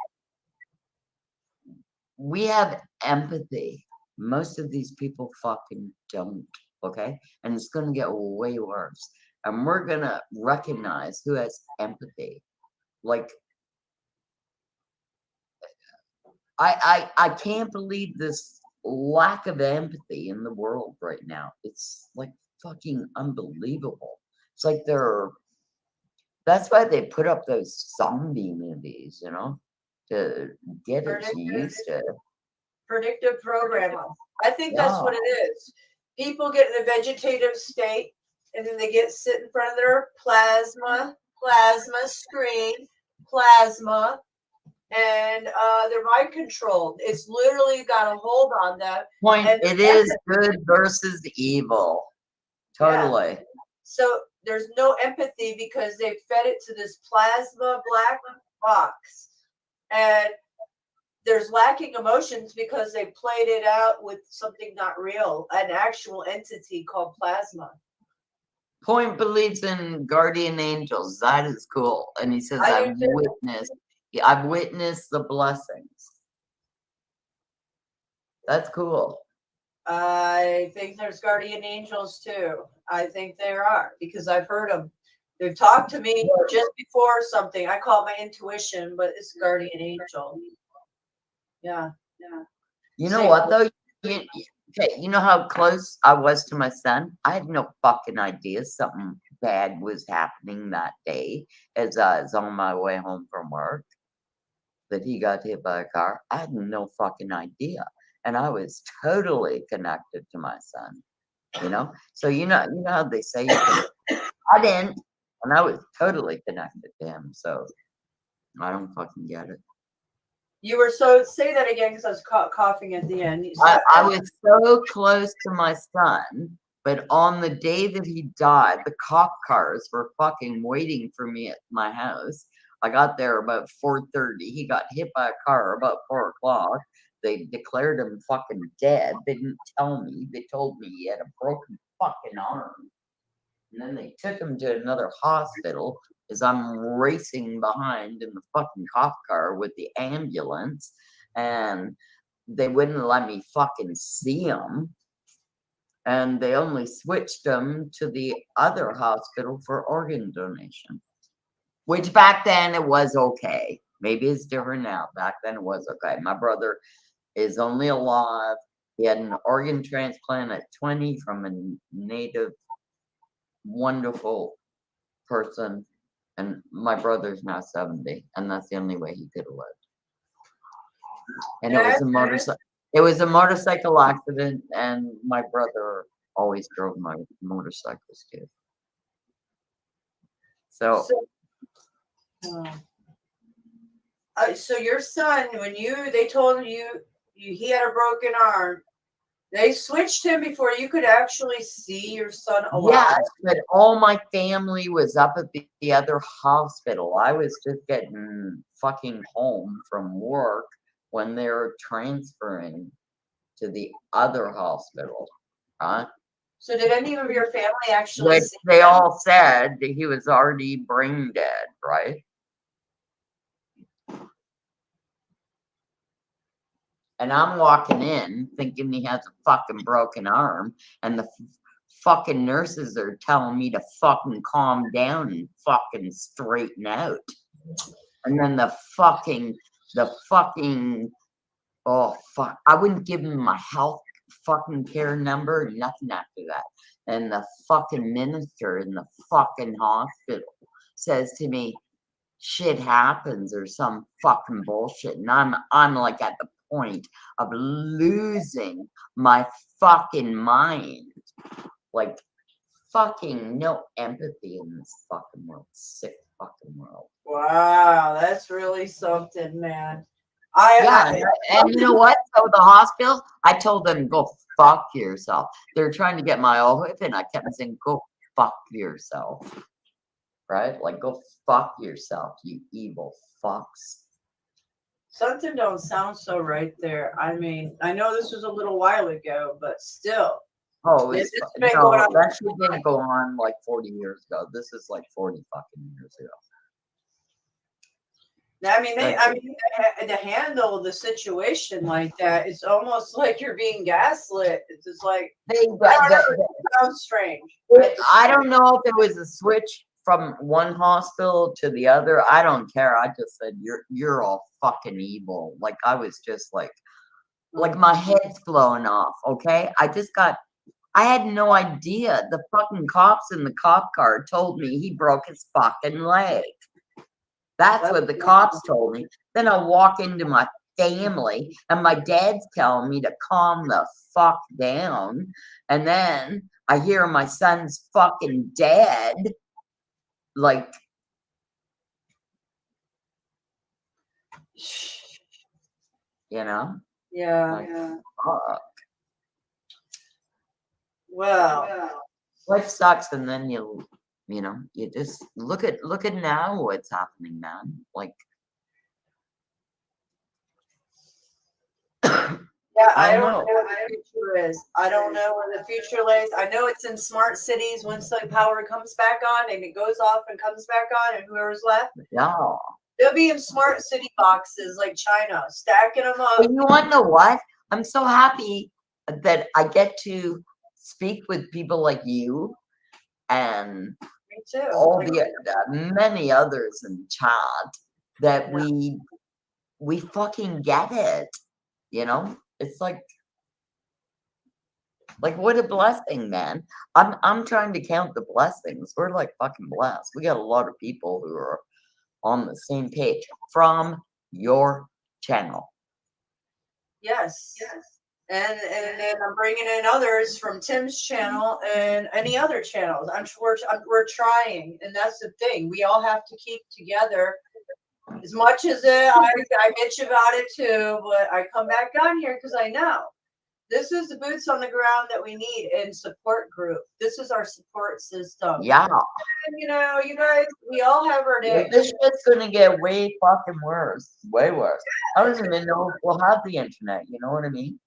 We have empathy. Most of these people fucking don't, okay? And it's gonna get way worse. And we're gonna recognize who has empathy. Like, I can't believe this lack of empathy in the world right now. It's like fucking unbelievable. It's like that's why they put up those zombie movies, you know, to get us used to. Predictive programming. I think that's what it is. People get in a vegetative state and then they sit in front of their plasma screen, and they're mind controlled. It's literally got a hold on them. It is good versus evil. Totally. Yeah. So there's no empathy because they fed it to this plasma black box. And there's lacking emotions because they played it out with something not real, an actual entity called plasma. Point believes in guardian angels. That is cool. And he says, I've witnessed the blessings. That's cool. I think there's guardian angels too. I think there are because I've heard them. They've talked to me just before something. I call it my intuition, but it's guardian angel. Yeah. You know what though? Okay, you know how close I was to my son? I had no fucking idea something bad was happening that day as I was on my way home from work, that he got hit by a car. I had no fucking idea. And I was totally connected to my son, you know? So you know how they say you can, I didn't, and I was totally connected to him. So I don't fucking get it. You were say that again because I was coughing at the end. I was so close to my son, but on the day that he died, the cop cars were fucking waiting for me at my house. I got there about 4:30. He got hit by a car about 4 o'clock. They declared him fucking dead. They didn't tell me. They told me he had a broken fucking arm. And then they took him to another hospital as I'm racing behind in the fucking cop car with the ambulance. And they wouldn't let me fucking see him. And they only switched him to the other hospital for organ donation. Which back then it was okay. Maybe it's different now. Back then it was okay. My brother is only alive. He had an organ transplant at 20 from a native wonderful person, and my brother's now 70, and that's the only way he could have lived. And it was a motorcycle accident, and my brother always drove my motorcycles too. So your son, when they told you he had a broken arm, they switched him before you could actually see your son alive. Yes, but all my family was up at the other hospital. I was just getting fucking home from work when they were transferring to the other hospital. Huh? So did any of your family actually Which see they him? all said that he was already brain dead, right? And I'm walking in thinking he has a fucking broken arm, and the fucking nurses are telling me to fucking calm down and fucking straighten out. And then the fucking, oh fuck, I wouldn't give him my health fucking care number, nothing after that. And the fucking minister in the fucking hospital says to me, shit happens or some fucking bullshit. And I'm like at the point of losing my fucking mind. Like fucking no empathy in this fucking world. Sick fucking world. Wow, that's really something, man. And you know what? So the hospital, I told them, go fuck yourself. They're trying to get my OHIP, and I kept saying, go fuck yourself. Right? Like, go fuck yourself, you evil fucks. Something don't sound so right there. I mean, I know this was a little while ago, but still. Oh, This it's, has been no, going on. that shit didn't go on like 40 years ago. This is like 40 fucking years ago. I mean, to handle the situation like that, it's almost like you're being gaslit. It's just like, I don't know, it sounds strange. I don't know if it was a switch from one hospital to the other. I don't care. I just said you're all fucking evil. Like I was just like my head's blowing off. Okay, I had no idea. The fucking cops in the cop car told me he broke his fucking leg. That's what the cops told me. Then I walk into my family and my dad's telling me to calm the fuck down. And then I hear my son's fucking dead. Like, you know? Yeah. Like, fuck. Well, Life sucks, and then you just look at now what's happening, man. Like, yeah, I don't know what the future is. I don't know where the future lays. I know it's in smart cities once the power comes back on and it goes off and comes back on, and whoever's left, yeah. they'll be in smart city boxes like China, stacking them up. But you want to know what? I'm so happy that I get to speak with people like you and all the many others in chat that we fucking get it. You know, it's like what a blessing, man. I'm trying to count the blessings. We're like fucking blessed. We got a lot of people who are on the same page from your channel. Yes. And then I'm bringing in others from Tim's channel and any other channels. We're trying, and that's the thing. We all have to keep together. As much as I bitch about it too, but I come back on here because I know this is the boots on the ground that we need in support group. This is our support system. Yeah. And, you know, you guys, we all have our days. This shit's gonna get way fucking worse. Way worse. I don't even know if we'll have the internet. You know what I mean?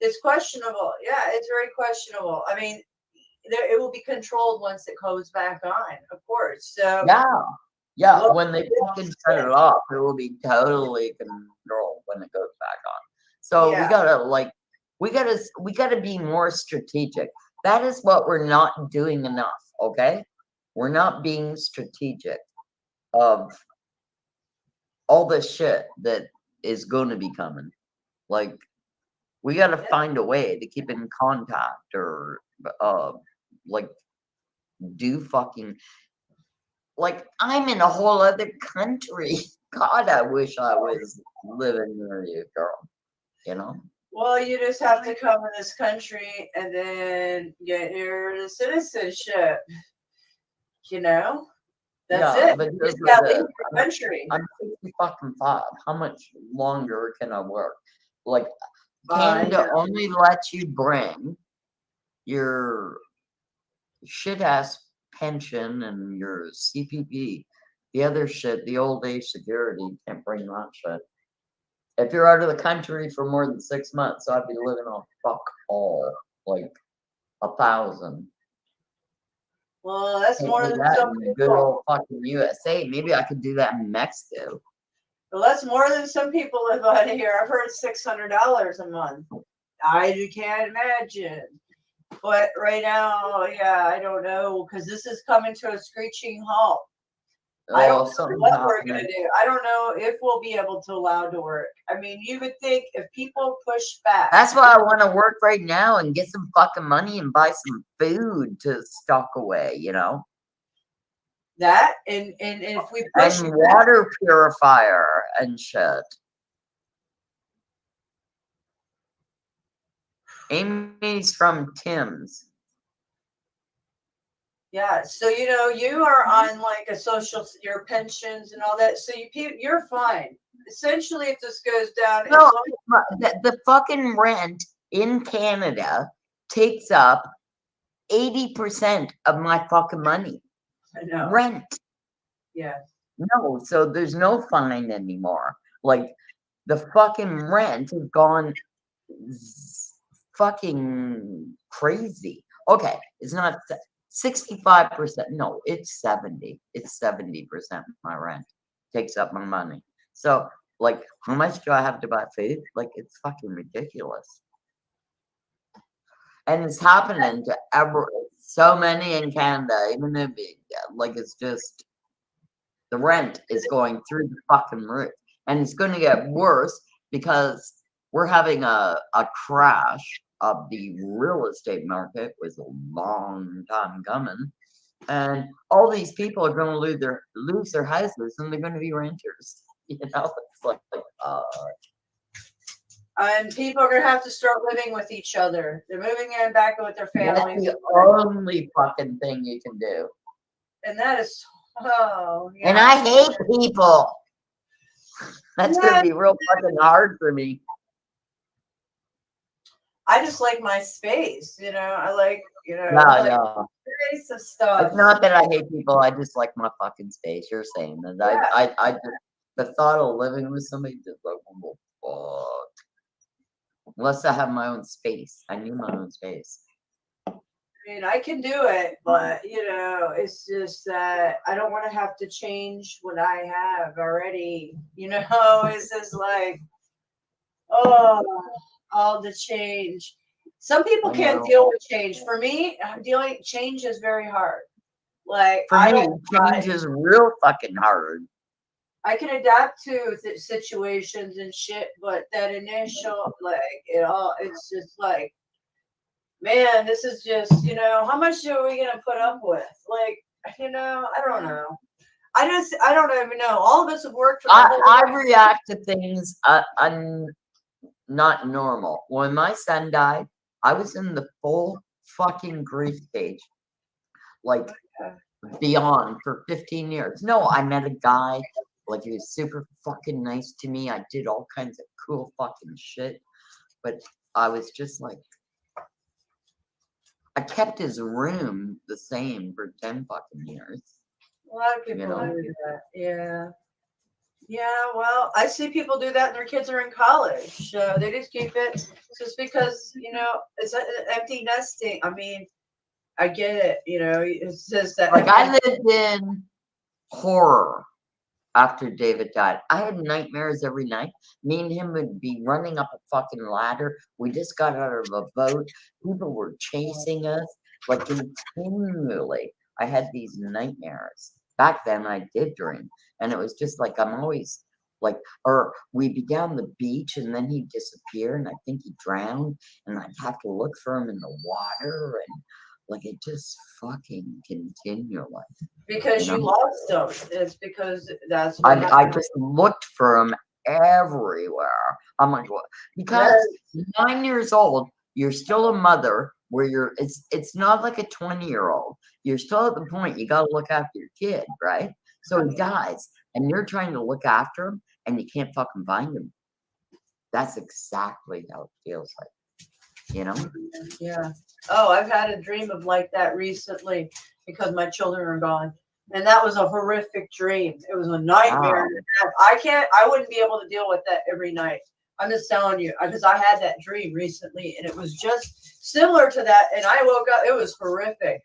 It's questionable. Yeah, it's very questionable. I mean, it will be controlled once it goes back on, of course. So yeah. When they fucking turn it off, it will be totally controlled when it goes back on. So we gotta be more strategic. That is what we're not doing enough. Okay, we're not being strategic of all the shit that is going to be coming. Like, we got to find a way to keep in contact or do fucking, like, I'm in a whole other country. God, I wish I was living near you, girl. You know? Well, you just have to come in this country and then get your citizenship. You know? That's it. But You just gotta leave your country. I'm 65. How much longer can I work? Like, Canada only lets you bring your shit ass pension and your CPP. The other shit, the old age security, can't bring that shit. If you're out of the country for more than 6 months, I'd be living on fuck all, like 1,000. Well, that's Can't more do than that some in the people. good old fucking USA. Maybe I could do that in Mexico. Well, that's more than some people live out of here. I've heard $600 a month. I can't imagine. But right now, I don't know, because this is coming to a screeching halt. I don't know what we're going to do. I don't know if we'll be able to allow to work. I mean, you would think if people push back. That's why I want to work right now and get some fucking money and buy some food to stock away, you know? That, and if we push and water purifier and shit. Amy's from Tim's. Yeah, so you know you are on like a your pensions and all that, so you're fine. Essentially, if this goes down, No, the fucking rent in Canada takes up 80% of my fucking money. I know. Rent. Yeah. No, so there's no fine anymore. Like, the fucking rent has gone fucking crazy. Okay, it's not 65%. No, it's 70. It's 70% my rent takes up my money. So, like, how much do I have to buy food? Like, it's fucking ridiculous. And it's happening to so many in Canada, even if like it's just the rent is going through the fucking roof, and it's going to get worse because we're having a crash of the real estate market. Was a long time coming, and all these people are going to lose their houses, and they're going to be renters. You know, it's like And people are gonna have to start living with each other. They're moving in back with their that's families. the only fucking thing you can do. And that is yeah. And I hate people. That's Yeah. gonna be real fucking hard for me. I just like my space, you know. I like, you know, Yeah, like yeah. space of stuff. It's not that I hate people. I just like my fucking space. You're saying that. Yeah. I just, the thought of living with somebody just like, fuck. Unless I have my own space. I need my own space. I mean, I can do it, but you know, it's just that I don't want to have to change what I have already. You know, it's just like, oh, all the change. Some people can't deal with change. For me, change is very hard. Like For I me, don't. change is real fucking hard. I can adapt to situations and shit, but that initial, like, it's just like, man, this is just, you know, how much are we gonna put up with? Like, you know, I don't know. I don't even know. All of us have worked for. I react to things not normal. When my son died, I was in the full fucking grief stage, like beyond for 15 years. No, I met a guy. Like, he was super fucking nice to me. I did all kinds of cool fucking shit. But I was just like, I kept his room the same for 10 fucking years. A lot of people do that. Yeah. Yeah, well, I see people do that and their kids are in college. So they just keep it just because, you know, it's an empty nesting. I mean, I get it, you know, it's just that. Like, I lived in horror after David died. I had nightmares every night. Me and him would be running up a fucking ladder. We just got out of a boat. People were chasing us, like, continually. I had these nightmares. Back then, I did dream. And it was just like, I'm always like, or we'd be down the beach and then he'd disappear and I think he drowned and I'd have to look for him in the water and like it just fucking continually. Because you know? lost them. It's because that's what I just looked for him everywhere. I'm like, what? Because 9 years old, you're still a mother where it's not like a 20-year-old. You're still at the point you got to look after your kid, right? So he dies, and you're trying to look after him, and you can't fucking find him. That's exactly how it feels like, you know? Yeah. Oh, I've had a dream of like that recently because my children are gone. And that was a horrific dream. It was a nightmare. Wow. I wouldn't be able to deal with that every night. I'm just telling you, because I had that dream recently and it was just similar to that. And I woke up, it was horrific.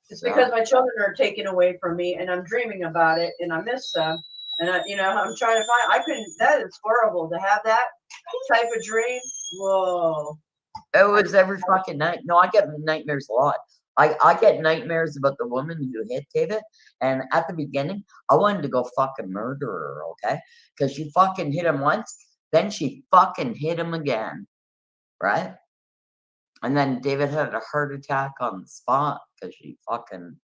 It's because my children are taken away from me and I'm dreaming about it and I miss them. And I'm trying to find, that is horrible to have that type of dream. Whoa. It was every fucking night. No, I get nightmares a lot. I get nightmares about the woman who hit David. And at the beginning, I wanted to go fucking murder her, okay? Because she fucking hit him once, then she fucking hit him again, right? And then David had a heart attack on the spot because she fucking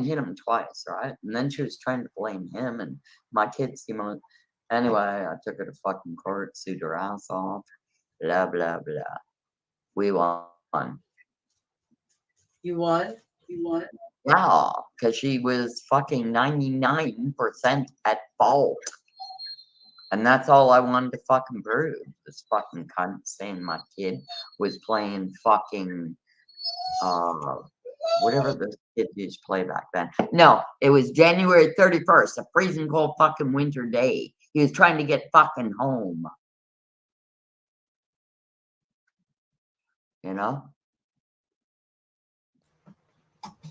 hit him twice, right? And then she was trying to blame him and my kids, anyway, I took her to fucking court, sued her ass off, blah, blah, blah. We won. You won? You won? Yeah, because she was fucking 99% at fault. And that's all I wanted to fucking prove. This fucking cunt saying my kid was playing fucking, whatever the kids used to play back then. No, it was January 31st, a freezing cold fucking winter day. He was trying to get fucking home. You know?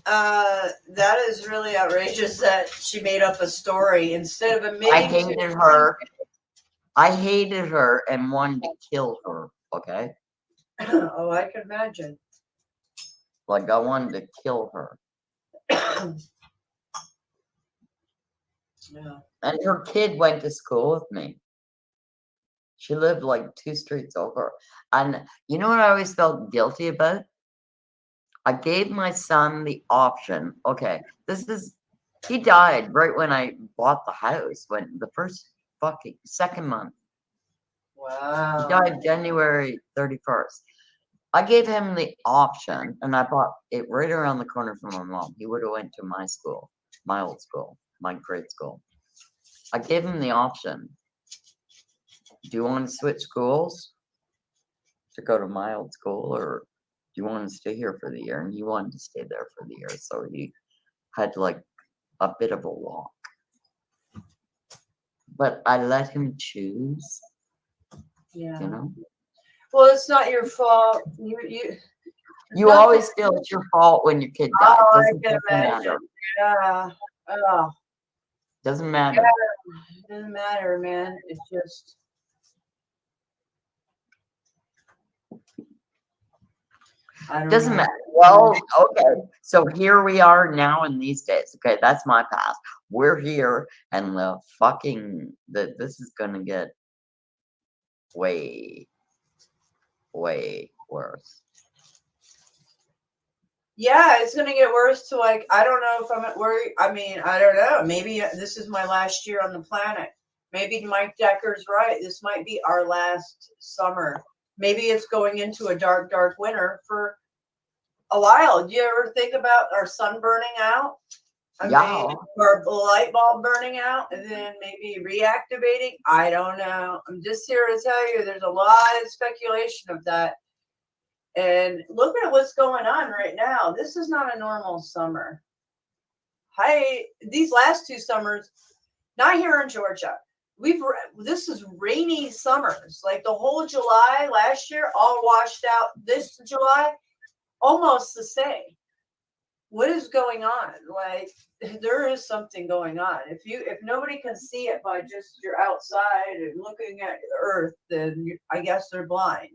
That is really outrageous that she made up a story instead of admitting I hated her. I hated her and wanted to kill her. Okay, Oh, I can imagine. like I wanted to kill her. Yeah. And her kid went to school with me. She lived like 2 streets over. And you know what I always felt guilty about? I gave my son the option. Okay, he died right when I bought the house, when the second month. Wow. He died January 31st. I gave him the option, and I bought it right around the corner from my mom. He would have went to my school, my old school, my grade school. I gave him the option. Do you want to switch schools to go to my old school, or do you want to stay here for the year? And he wanted to stay there for the year, so he had like a bit of a walk. But I let him choose. Yeah. You know? Well, it's not your fault. You always feel it's your fault when your kid dies. Oh, I Doesn't can imagine. matter. Yeah. Oh. Doesn't matter. Yeah. It doesn't matter, man. It's just. I don't Doesn't know. matter. Well, okay. So here we are now in these days. Okay, that's my past. We're here, and this is gonna get way, way worse. Yeah, it's gonna get worse to like, I don't know if I'm at work. I mean, I don't know. Maybe this is my last year on the planet. Maybe Mike Decker's right. This might be our last summer. Maybe it's going into a dark, dark winter for a while. Do you ever think about our sun burning out? I mean, or a light bulb burning out and then maybe reactivating? I don't know. I'm just here to tell you there's a lot of speculation of that. And look at what's going on right now. This is not a normal summer. These last 2 summers, not here in Georgia. This is rainy summers. Like the whole July last year, all washed out. This July, almost the same. What is going on? Like there is something going on. If nobody can see it by just you're outside and looking at the earth, then I guess they're blind.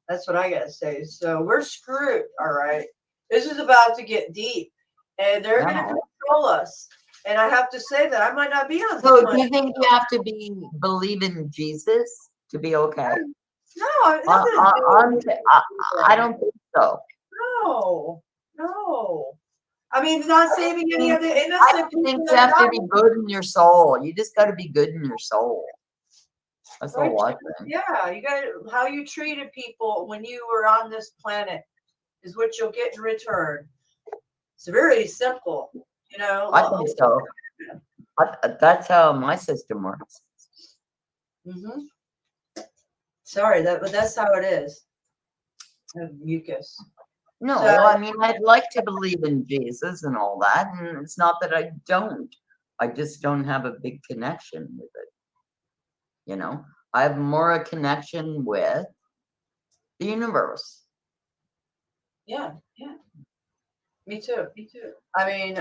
That's what I gotta say. So we're screwed. All right. This is about to get deep, and they're gonna control us. And I have to say that I might not be on. So do you think you have to believe in Jesus to be okay? No, I don't think so. No. I mean, not saving any of the innocent. I don't think you have to be good in your soul. You just got to be good in your soul. That's all I think. Yeah, you got how you treated people when you were on this planet is what you'll get in return. It's very simple, you know. I think so. That's how my system works. Sorry, that's how it is. Mucus. No, I mean, I'd like to believe in Jesus and all that, and it's not that I don't. I just don't have a big connection with it. You know, I have more a connection with the universe. Yeah. Me too. I mean,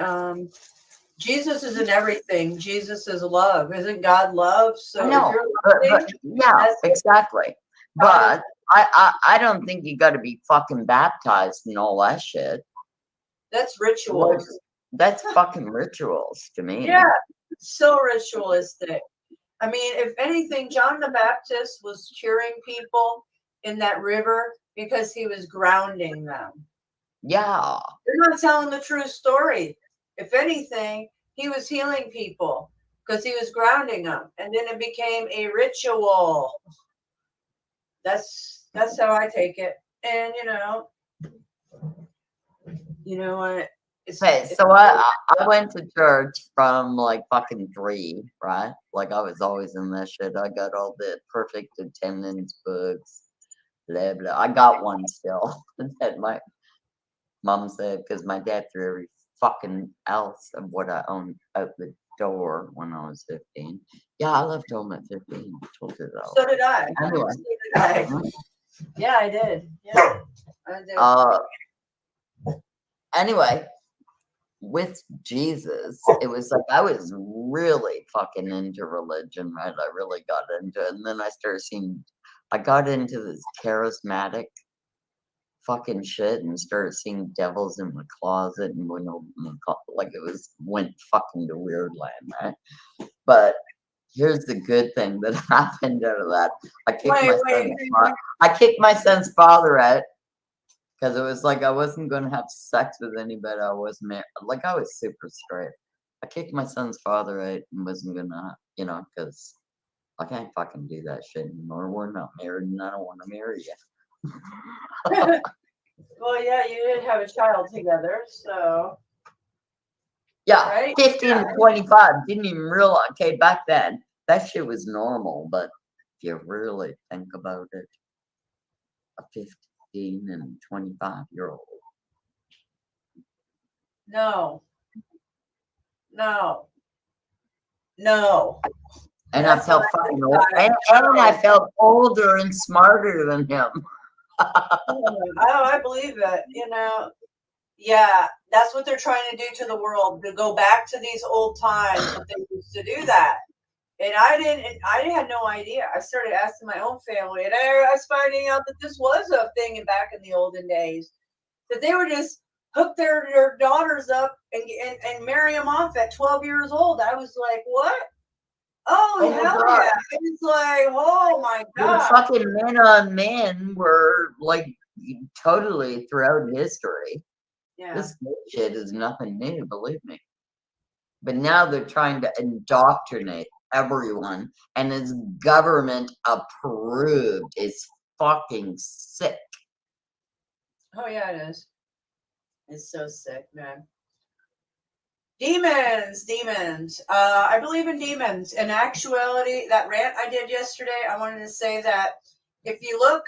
Jesus is in everything. Jesus is love. Isn't God love? So No, if you're loving, yeah, exactly. But I don't think you got to be fucking baptized and all that shit. That's rituals. That's fucking rituals to me. Yeah, so ritualistic. I mean, if anything, John the Baptist was curing people in that river because he was grounding them. Yeah. They're not telling the true story. If anything, he was healing people because he was grounding them. And then it became a ritual. That's how I take it. And you know what? So I went to church from like fucking 3, right? Like I was always in that shit. I got all the perfect attendance books, blah blah. I got one still that my mom said because my dad threw every fucking ounce of what I owned out the door when I was 15. Yeah, I left home at 15. I told you that. So did I. Anyway. So did I. Yeah, I did. Yeah, I did. Anyway, with Jesus, it was like I was really fucking into religion, right? I really got into it. And then I got into this charismatic fucking shit and started seeing devils in my closet and like it went fucking to weird land, right? But here's the good thing that happened out of that. I kicked my son's father out because it was like I wasn't going to have sex with anybody. I was married. Like I was super straight. I kicked my son's father out and wasn't going to, because I can't fucking do that shit anymore. We're not married and I don't want to marry you. Well, yeah, you did have a child together, so. Yeah, right? 15 to 25. Didn't even realize. Okay, back then, that shit was normal. But if you really think about it, a 15 and 25-year-old. No. And I felt fucking old. And I felt older and smarter than him. I believe it. Yeah, that's what they're trying to do to the world, to go back to these old times that they used to do that. And I had no idea. I started asking my own family, and I was finding out that this was a thing back in the olden days, that they would just hook their daughters up and marry them off at 12 years old. I was like, what? Oh, hell yeah. It's like, oh my God. Fucking men on men were like totally throughout history. Yeah. This shit is nothing new, believe me. But now they're trying to indoctrinate everyone, and it's government approved. It's fucking sick. Oh yeah, it is. It's so sick, man. Demons. I believe in demons. In actuality, that rant I did yesterday, I wanted to say that if you look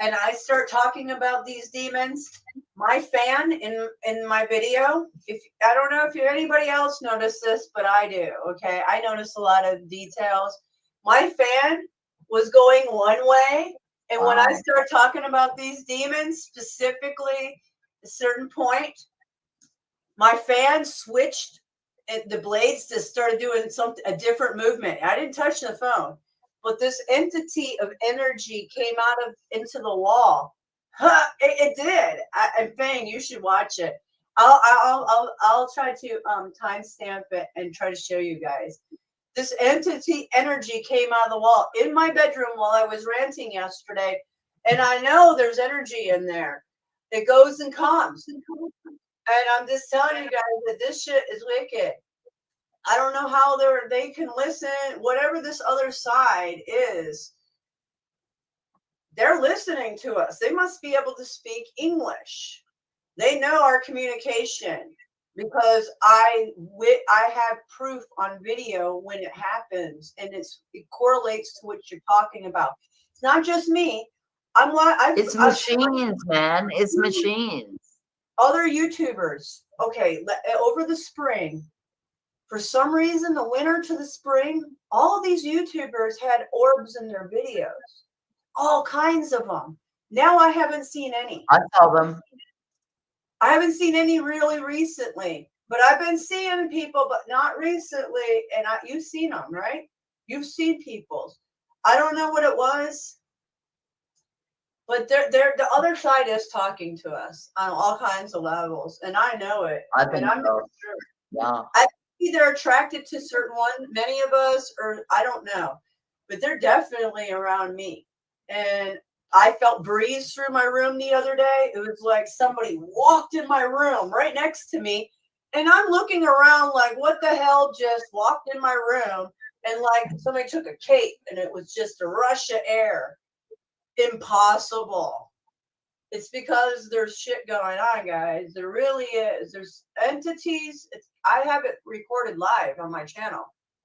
and I start talking about these demons, my fan in my video, I don't know if anybody else noticed this, but I do. Okay, I noticed a lot of details. My fan was going one way, and when I start talking about these demons, specifically a certain point, my fan switched the blades to started doing a different movement. I didn't touch the phone, but this entity of energy came into the wall. It did. I'm saying you should watch it. I'll try to timestamp it and try to show you guys. This entity energy came out of the wall in my bedroom while I was ranting yesterday, and I know there's energy in there. It goes and comes. And I'm just telling you guys that this shit is wicked. I don't know how they can listen. Whatever this other side is, they're listening to us. They must be able to speak English. They know our communication because I have proof on video when it happens, and it correlates to what you're talking about. It's not just me. It's machines, man. It's machines. Other YouTubers, okay, over the spring, for some reason, the winter to the spring, all of these YouTubers had orbs in their videos, all kinds of them. Now I haven't seen any. I saw them. I haven't seen any really recently, but I've been seeing people, but not recently. And you've seen them, right? You've seen people's. I don't know what it was. But the other side is talking to us on all kinds of levels, and I know it. I think I'm so. not sure. Yeah. I think they're attracted to certain many of us, or I don't know, but they're definitely around me. And I felt breeze through my room the other day. It was like somebody walked in my room right next to me, and I'm looking around like, what the hell just walked in my room? And like somebody took a cape, and it was just a rush of air. Impossible. It's because there's shit going on, guys. There really is. There's entities. I have it recorded live on my channel.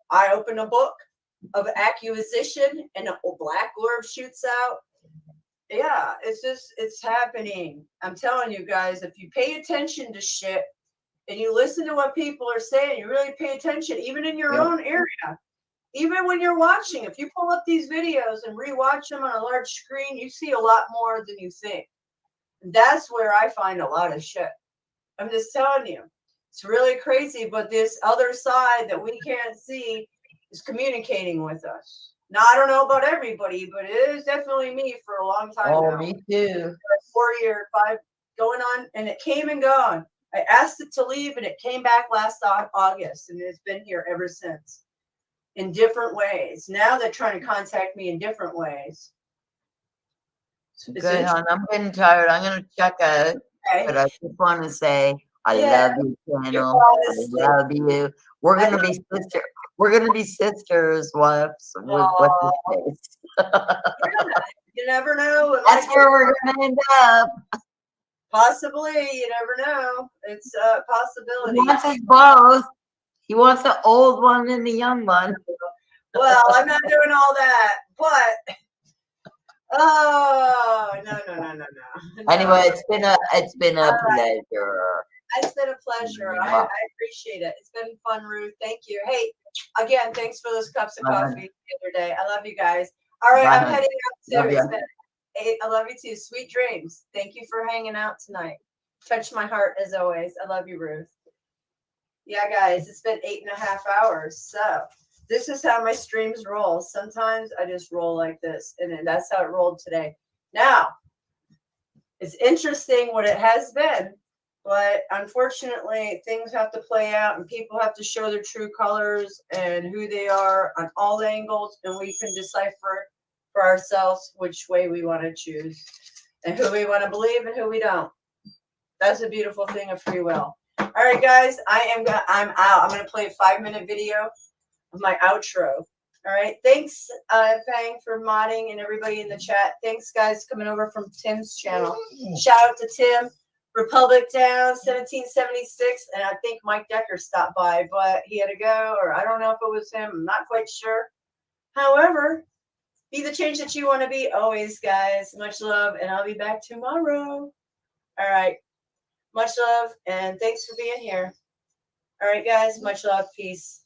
I open a book of acquisition and a black orb shoots out. Yeah, it's happening. I'm telling you guys, if you pay attention to shit and you listen to what people are saying, you really pay attention, even in your own area. Even when you're watching, if you pull up these videos and rewatch them on a large screen, you see a lot more than you think. That's where I find a lot of shit. I'm just telling you. It's really crazy, but this other side that we can't see is communicating with us. Now, I don't know about everybody, but it is definitely me for a long time Oh, now. me too. 4 year, 5 going on, and it came and gone. I asked it to leave, and it came back last August, and it's been here ever since in different ways. Now they're trying to contact me in different ways. It's Good, hon. I'm getting tired. I'm gonna check out, but I just want to say I love you, channel. I love you. We're gonna be sister. We're gonna be sisters, wives. With what you say. You never know. That's where we're gonna end up. Possibly, you never know. It's a He possibility. wants us both. He wants the old one and the young one. Well, I'm not doing all that, but oh no. Anyway, it's been a pleasure. It's been a pleasure. I appreciate it. It's been fun, Ruth. Thank you. Hey, again, thanks for those cups of coffee the other day. I love you guys. All right, I'm heading out too. It's been I love you too. Sweet dreams. Thank you for hanging out tonight. Touched my heart as always. I love you, Ruth. Yeah, guys, it's been 8.5 hours. So this is how my streams roll. Sometimes I just roll like this, and that's how it rolled today. Now, it's interesting what it has been, but unfortunately, things have to play out, and people have to show their true colors and who they are on all angles, and we can decipher for ourselves which way we want to choose and who we want to believe and who we don't. That's a beautiful thing of free will. All right, guys, I'm out. I'm going to play a 5-minute video of my outro. All right. Thanks, Fang, for modding and everybody in the chat. Thanks, guys, coming over from Tim's channel. Shout out to Tim. Republic Down, 1776. And I think Mike Decker stopped by, but he had to go, or I don't know if it was him. I'm not quite sure. However, be the change that you want to be always, guys. Much love, and I'll be back tomorrow. All right. Much love, and thanks for being here. All right, guys. Much love. Peace.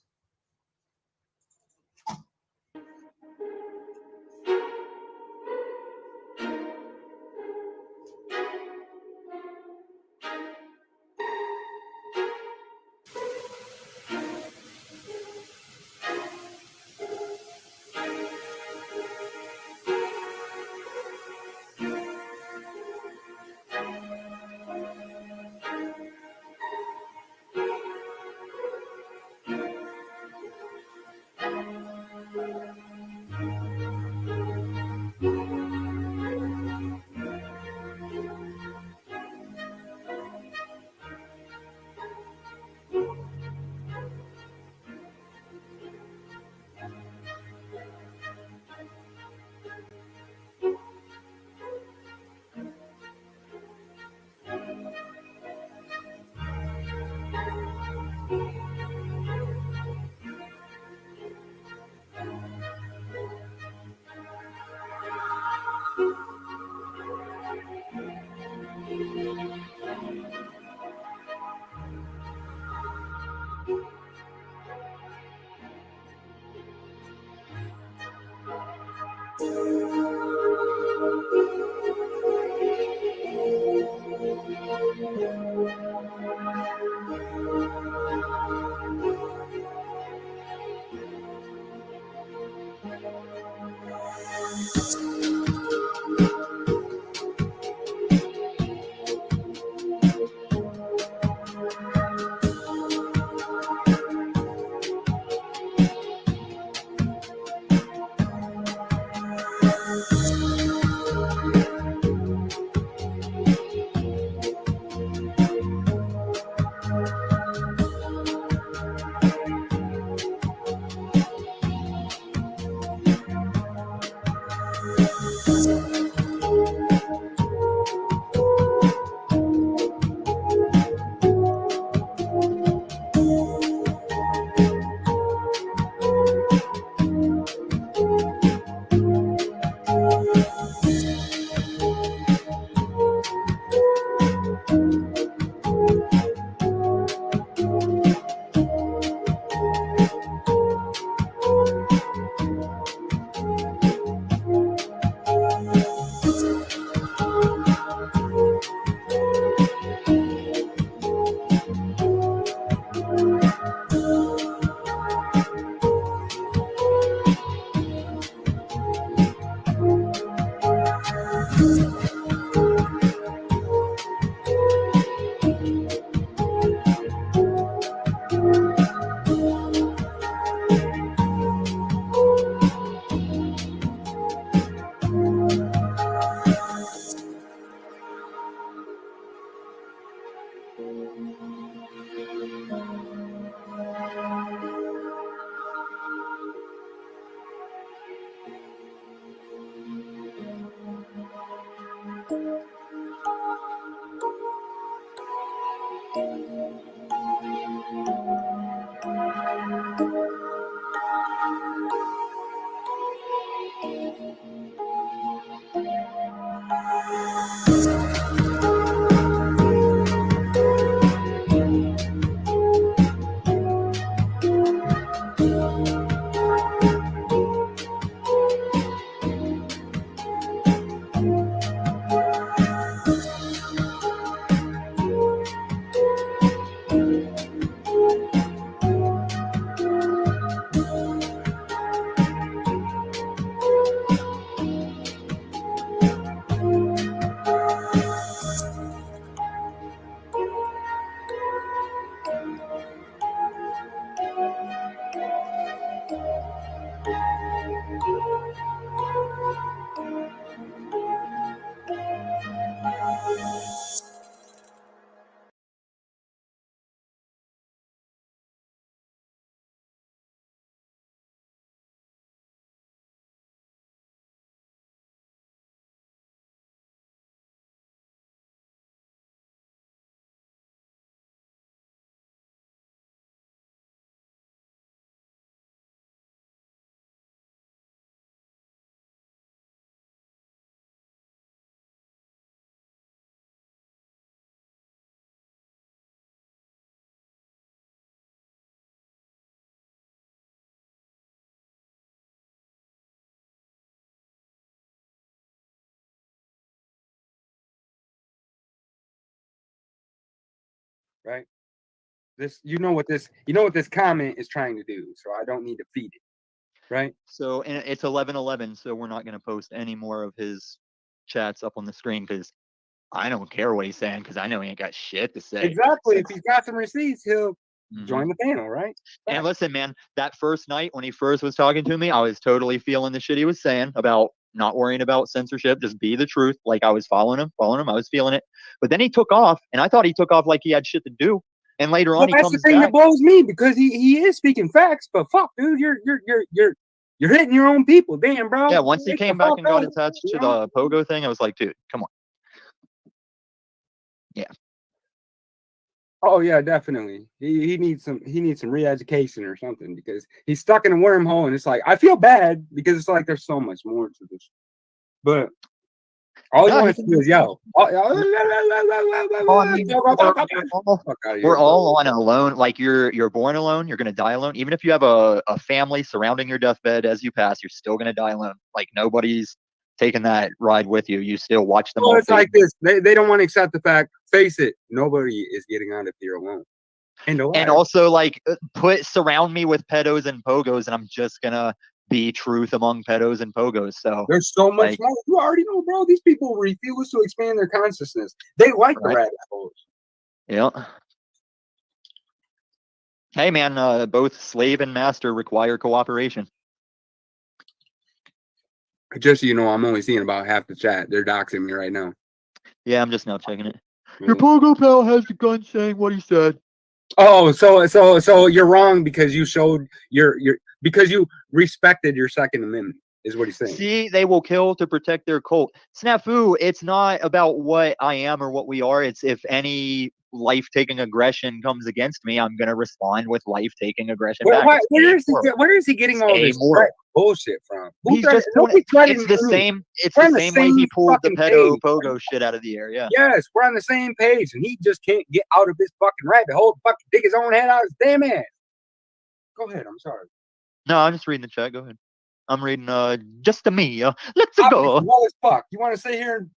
Right? This, you know what this comment is trying to do, so I don't need to feed it. Right? So, and it's 11:11, so we're not going to post any more of his chats up on the screen because I don't care what he's saying because I know he ain't got shit to say. Exactly. If he's got some receipts, he'll Mhm. join the panel, right? And listen, man, that first night when he first was talking to me, I was totally feeling the shit he was saying about not worrying about censorship, just be the truth. Like I was following him, I was feeling it. But then he took off, and I thought he took off like he had shit to do. And later Well, on, he that's the comes thing back. that blows me because he is speaking facts, but fuck, dude, you're hitting your own people. Damn, bro. Yeah, once he Wake the came back fuck and got up, attached you to know? the POGO thing, I was like, dude, come on. Yeah. Oh yeah, definitely. He needs some re-education or something because he's stuck in a wormhole, and it's like I feel bad because it's like there's so much more to this. But all he No, he wants to do is yell. Well, I mean, we're all on a alone. Like you're born alone. You're gonna die alone. Even if you have a family surrounding your deathbed as you pass, you're still gonna die alone. Like nobody's taking that ride with you. You still watch them Well, all it's fade. like this. They don't want to accept the fact. Face it, nobody is getting out of here alone. And also like surround me with pedos and pogos, and I'm just gonna be truth among pedos and pogos. So there's so much like, more. You already know, bro. These people refuse to expand their consciousness. They like the Right. rabbit holes. Yeah. Hey man, both slave and master require cooperation. Just so you know, I'm only seeing about half the chat. They're doxing me right now. Yeah, I'm just now checking it. Your pogo pal has the gun saying what he said. Oh, so you're wrong because you showed because you respected your Second Amendment, is what he's saying. See, they will kill to protect their cult. Snafu, it's not about what I am or what we are. It's if any life-taking aggression comes against me, I'm going to respond with life-taking aggression back. Where is he getting all this bullshit from? He's just it's the same way he pulled the pedo pogo shit out of the air. Yeah. Yes, we're on the same page, and he just can't get out of this fucking rabbit hole. Fucking dig his own head out of his damn ass. Go ahead. I'm sorry. No, I'm just reading the chat. Go ahead. I'm reading just to me. Let's go. Well as fuck. You want to sit here and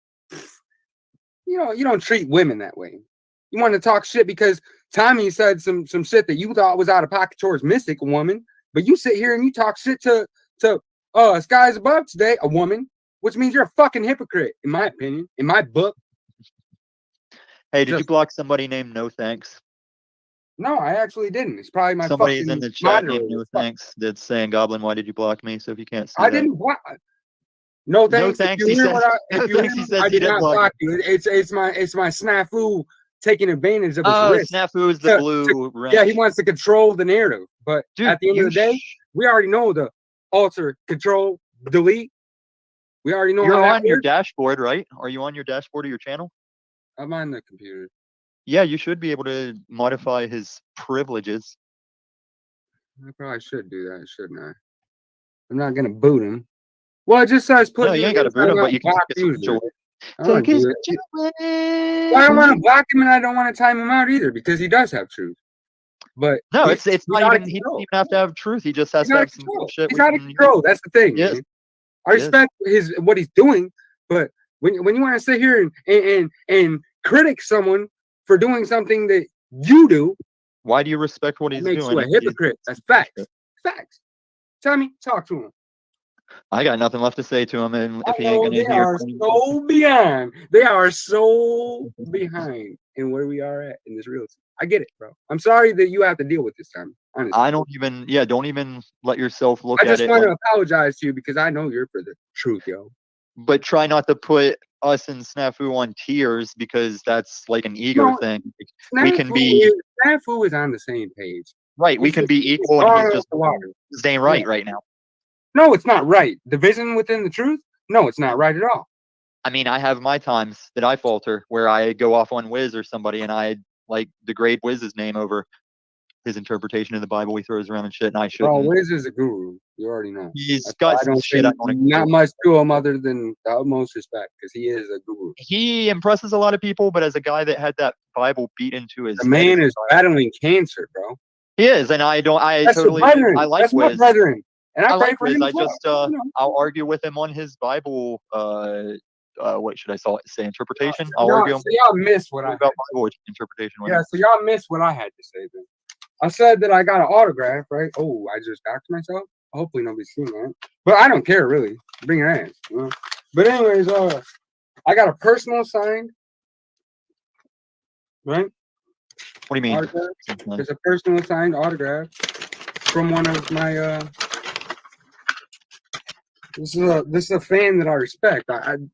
you don't treat women that way. You want to talk shit because Tommy said some shit that you thought was out of pocket towards Mystic, a woman, but you sit here and you talk shit to Skies Above today, a woman, which means you're a fucking hypocrite, in my opinion, in my book. Hey, did you block somebody named No Thanks? No, I actually didn't. It's probably my Somebody's fucking in the chat moderator. named No Thanks that's saying, Goblin, why did you block me? So if you can't see I that. didn't block. No thanks. No thanks. If you He hear says, what no thanks, he says I he did didn't not block block you. It's my snafu taking advantage of his Oh, risk. Snafu is the blue wrench. Yeah, he wants to control the narrative. But Dude, at the end of the day, we already know the alter, control, delete. We already know You're how on that your works. dashboard, right? Are you on your dashboard of your channel? I'm on the computer. Yeah, you should be able to modify his privileges. I probably should do that, shouldn't I? I'm not gonna boot him. Well, it just says put No, you ain't got to boot him, but you can block take his user. away. I don't Take his do it. Well, I don't want to block him, and I don't want to time him out either because he does have truth. But No, he- it's he's not out even. of He doesn't control. even have to have truth. He just has He's to out have of some control. bullshit. He's we out of can- control. That's the thing. Yes. Man. I Yes. respect what he's doing, but when you want to sit here and critic someone for doing something that you do, Why do you respect what that he's makes doing? you a hypocrite. That's facts. Facts. Tommy, talk to him. I got nothing left to say to him, and if he ain't Oh, gonna they hear, are so behind. They are so behind in where we are at in this real estate. I get it, bro. I'm sorry that you have to deal with this time. Honestly, I don't even. Yeah, don't even let yourself look I at just it. want like- to apologize to you because I know you're for the truth, yo. but try not to put us and Snafu on tiers because that's like an ego No, thing. We can Snafu be Snafu is on the same page. right. We He's can just- be he's equal, and wrong he's off just the water. just ain't right right now. No, it's not right. Division within the truth? No, it's not right at all. I mean, I have my times that I falter where I go off on Wiz or somebody, and I like degrade Wiz's name over his interpretation of the Bible he throws around and shit, and I Bro, shouldn't. Wiz is a guru. You already know. He's That's why got I some don't shit say I don't agree not with. much to him other than the utmost respect because he is a guru. He impresses a lot of people, but as a guy that had that Bible beat into his The head man as a is child- battling cancer, bro. he is, and I don't. I That's totally. your brethren. I like That's my Wiz. brethren. And I pray like for Wiz. him I as well. just You know. I'll argue with him on his Bible. What should I say? Interpretation. I'll Y'all, argue so y'all miss what I had. about Bible interpretation. With Yeah, him. so y'all missed what I had to say then. I said that I got an autograph, right? Oh, I just doxed myself. Hopefully nobody's seen that. But I don't care really. Bring your ass. You know? But anyways, I got a personal signed, right? What do you mean? Autograph. It's a personal signed autograph from one of my this is a fan that I respect. I'm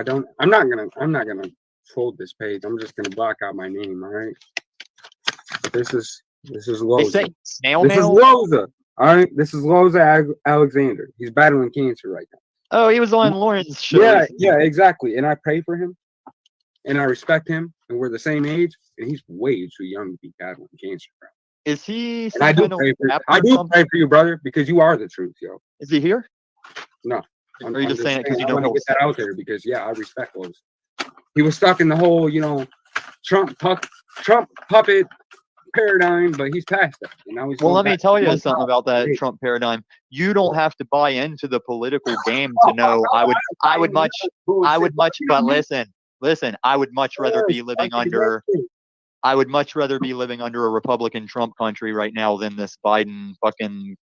not gonna fold this page. I'm just gonna block out my name, all right? This is They Loza. say snail This is mail. Loza. All right, this is Loza Alexander. He's battling cancer right now. Oh, he was on Lauren's show. Yeah, yeah, exactly. And I pray for him, and I respect him, and we're the same age, and he's way too young to be battling cancer, bro. Is he? And I do pray for you, brother, because you are the truth, yo. Is he here? No. Or are you just saying it because you I know want to he'll get that out there because yeah, I respect Loza. He was stuck in the whole, Trump puppet paradigm, but he's past that. And now he's Well, going let me back tell to you one something top. about that Hey. Trump paradigm. You don't have to buy into the political game to know. I would much, but listen, I would much rather be living under. I would much rather be living under a Republican Trump country right now than this Biden fucking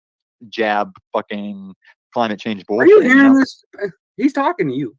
jab fucking climate change Are bullshit. you you hearing know? this? He's talking to you.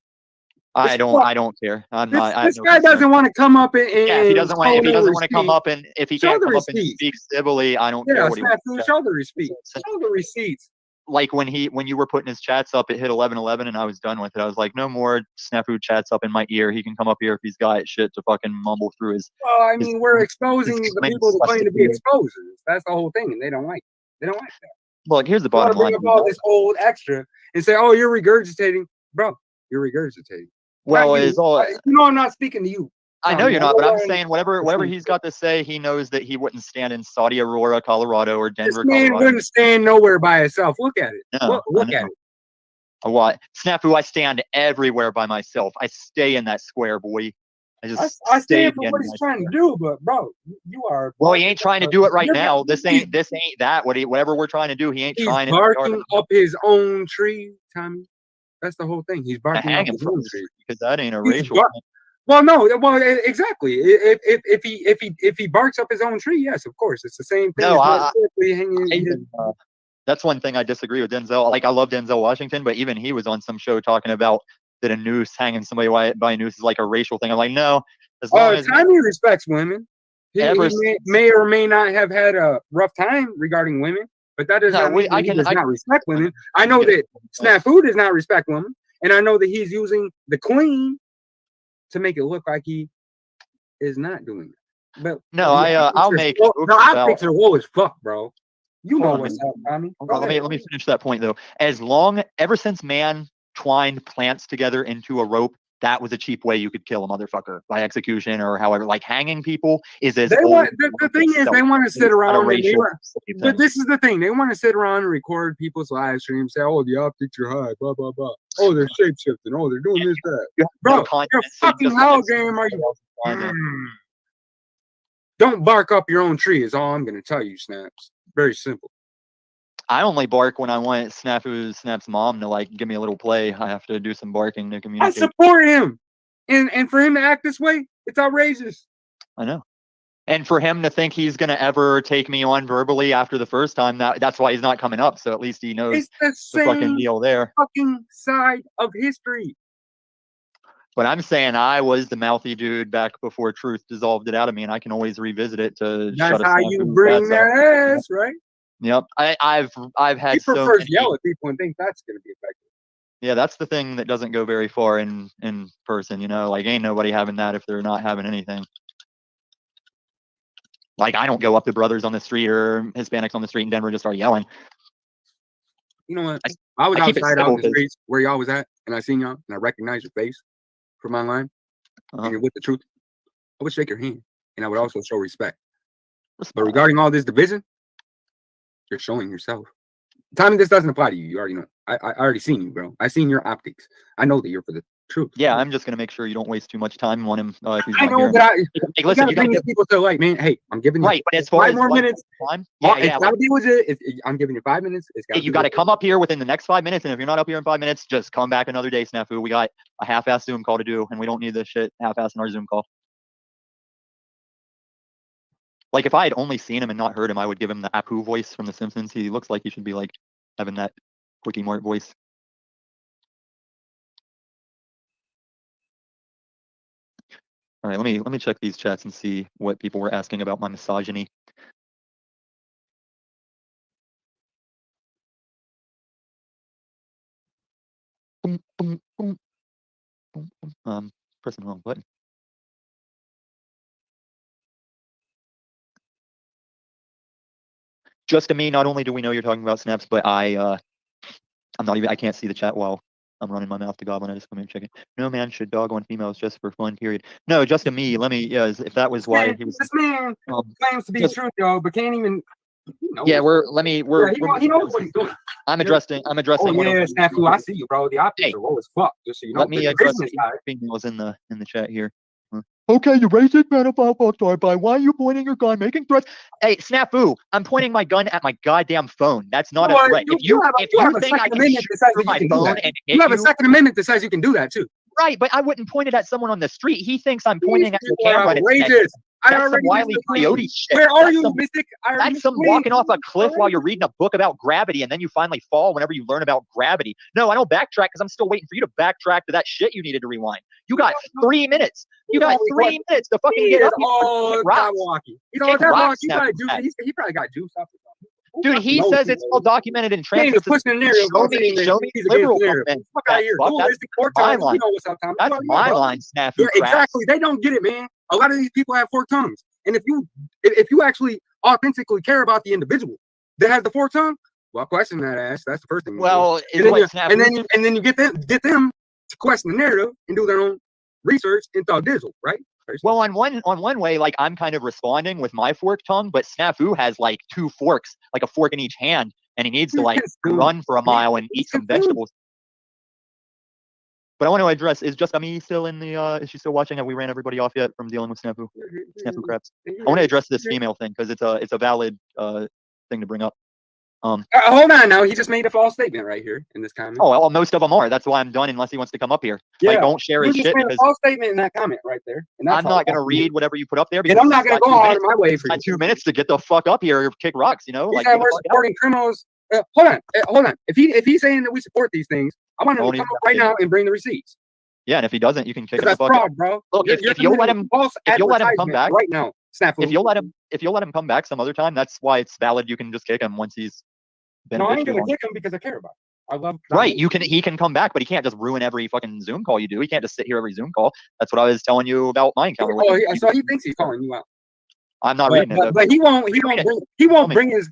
I don't care. I'm not. I have This no guy concern. doesn't want to come up and Yeah, if he doesn't want to come up and if he Show can't the come up and receipts. speak civilly, I don't Yeah, care what he wants to Snafu, say. show the receipts. Show the receipts. Like when you were putting his chats up, it hit 11:11, and I was done with it. I was like, no more Snafu chats up in my ear. He can come up here if he's got shit to fucking mumble through his. Well, I mean, we're exposing the people that claim to be disgusting- exposers. That's the whole thing, and they don't like it. They don't like that. Look, here's the You want bottom to bring line. up all this old extra and say, "Oh, you're regurgitating, bro. You're regurgitating." Well, Not you. it's all. I'm not speaking to you. I know you're not, but I'm Lauren- saying whatever he's got to say, he knows that he wouldn't stand in Saudi Aurora, Colorado, or This Denver, man Colorado. wouldn't stand nowhere by himself. Look at it. No, Look I at know. it. What? Snafu, I stand everywhere by myself. I stay in that square, boy. I just I stay stand for what he's trying to do, but bro, you are. Well, he ain't trying to do it right You're- now. This ain't that. Whatever we're trying to do, he ain't He's trying barking to up his own tree, Tommy. That's the whole thing. He's barking hang up him his from own his tree. because that ain't a He's racial bar- thing. Well, no, well, exactly. If he barks up his own tree, yes, of course, it's the same thing. No, as metaphorically hanging his- That's one thing I disagree with Denzel. Like, I love Denzel Washington, but even he was on some show talking about that a noose, hanging somebody by a noose, is like a racial thing. I'm like, no, as long as Tommy respects women. He Ever may or may not have had a rough time regarding women, but that does No, not mean that he does not respect women. I know that Snafu does not respect women, and I know that he's using the queen to make it look like he is not doing it. But No, I'll make no, jokes I about- think they're low as fuck, bro. You know Hold on a what's minute. up, Tommy. Hold on, let me finish that point though. Ever since man twined plants together into a rope, that was a cheap way you could kill a motherfucker by execution or however. Like hanging people is as They old want as the thing is they want to sit around and they want, slave but thing. this is the thing, they want to sit around and record people's live streams, say, oh, the optics are high, blah blah blah. Oh, they're shape shifting. Oh, they're doing this that. You have Bro, no content, you're so you fucking just hell let game. Are you? someone else Don't bark up your own tree. Is all I'm gonna tell you, Snaps. Very simple. I only bark when I want Snap's mom to like give me a little play. I have to do some barking to I communicate. support him, and for him to act this way, it's outrageous. I know. And for him to think he's gonna ever take me on verbally after the first time, that's why he's not coming up. So at least he knows It's the the fucking same deal there. fucking side of history. But I'm saying I was the mouthy dude back before truth dissolved it out of me, and I can always revisit it to That's shut a how Snafu you bring ass that up. ass, right? Yep. I've He had so prefers many. yell at people and think that's gonna be effective. Yeah, that's the thing that doesn't go very far in person, you know? Like, ain't nobody having that if they're not having anything. Like, I don't go up to brothers on the street or Hispanics on the street in Denver and just start yelling. You know what? I was I keep it outside out civil in the 'cause- streets where y'all was at, and I seen y'all, and I recognized your face from online, and you're with the truth. I would shake your hand, and I would also show respect. But regarding all this division, you're showing yourself. Tommy, this doesn't apply to you. You already know. I already seen you, bro. I seen your optics. I know that you're for the truth. Yeah, I'm just gonna make sure you don't waste too much time on him. If he's I not know, here. but Hey, you listen, gotta you bring gotta these people to like, man. Hey, I'm giving you right, but as far 5 as more like, minutes. time, It's yeah, gotta be legit. I'm giving you 5 minutes. It's gotta you be got to legit. come up here within the next 5 minutes, and if you're not up here in 5 minutes, just come back another day, Snafu. We got a half-ass Zoom call to do, and we don't need this shit half-ass in our Zoom call. Like, if I had only seen him and not heard him, I would give him the Apu voice from The Simpsons. He looks like he should be like having that Quickie Mart voice. All right, let me check these chats and see what people were asking about my misogyny. Boom, boom, boom. Boom, boom. Pressing the wrong button. Just to me, not only do we know you're talking about snaps, but I'm not even, I can't see the chat while I'm running my mouth to goblin. I just come in and check it. No man should dog on females just for fun, period. No, just to me, let me, yeah, if that was why he was. This man claims to be true, yo, but can't even. Yeah, he knows what he's doing. I'm addressing. Oh yeah, Snafu, I see you, bro. The optics are low as fuck. Just so you know. Let me The address business the side. females in the chat here. Okay, you racist pedophile by why are you pointing your gun, making threats? Hey, Snafu, I'm pointing my gun at my goddamn phone. That's not a threat. If you think I can shoot through my phone and hit You have a you, Second Amendment that says you can do that too. right? But I wouldn't point it at someone on the street. He thinks I'm pointing at the people are camera. and it's outrageous. I That's some already Wile E. disagree. Coyote shit. Where are That's you, some- Mystic? That's some walking off a cliff while you're reading a book about gravity, and then you finally fall whenever you learn about gravity. No, I don't backtrack because I'm still waiting for you to backtrack to that shit you needed to rewind. You got 3 minutes. You got 3 minutes to fucking get up here. Oh, Kick rocks. Milwaukee. You know Kick that rocks, rock, he probably Snafu. juice. He probably got juice off. Dude, he says it's all documented in He ain't transcripts. just pushing the narrative. Show me He's against liberal the narrative. movement. Fuck out of here. Fuck, Dualistic four my tongues. line. You know what's up, Tom. That's my line, Snafu. Yeah, crap. exactly. They don't get it, man. A lot of these people have four tongues. And if you actually authentically care about the individual that has the four tongue, well, question that ass. That's the first thing. Well, and then you get them to question the narrative and do their own research and thought digital, right? Well, on one way, like I'm kind of responding with my forked tongue, but Snafu has like 2 forks, like a fork in each hand, and he needs to like run for a mile and eat some vegetables. But I want to address, is just Ami still in the, is she still watching? Have we ran everybody off yet from dealing with Snafu craps? I want to address this female thing because it's a valid thing to bring up. Hold on now. He just made a false statement right here in this comment. Oh, well, most of them are. That's why I'm done unless he wants to come up here. Like, don't share his You shit just made a because false statement in that comment right there. And that's I'm not going to read whatever you put up there. And I'm not going to go out of my way for you. 2 minutes to get the fuck up here or kick rocks, you know? He Like, said get the we're fuck out. supporting criminals. Hold on. If he's saying that we support these things, I want him to come up right now and bring the receipts. Yeah, and if he doesn't, you can kick him the That's fuck fraud, out. bro. Look, if you'll let him come back right now, if you'll let him come back some other time, that's why it's valid. You can just kick him once he's been. No, I ain't bitched gonna on. kick him because I care about him. I love. Right, he can come back, but he can't just ruin every fucking Zoom call you do. He can't just sit here every Zoom call. That's what I was telling you about my encounter with him. So he thinks he's calling you out. I'm not reading it. But he won't bring his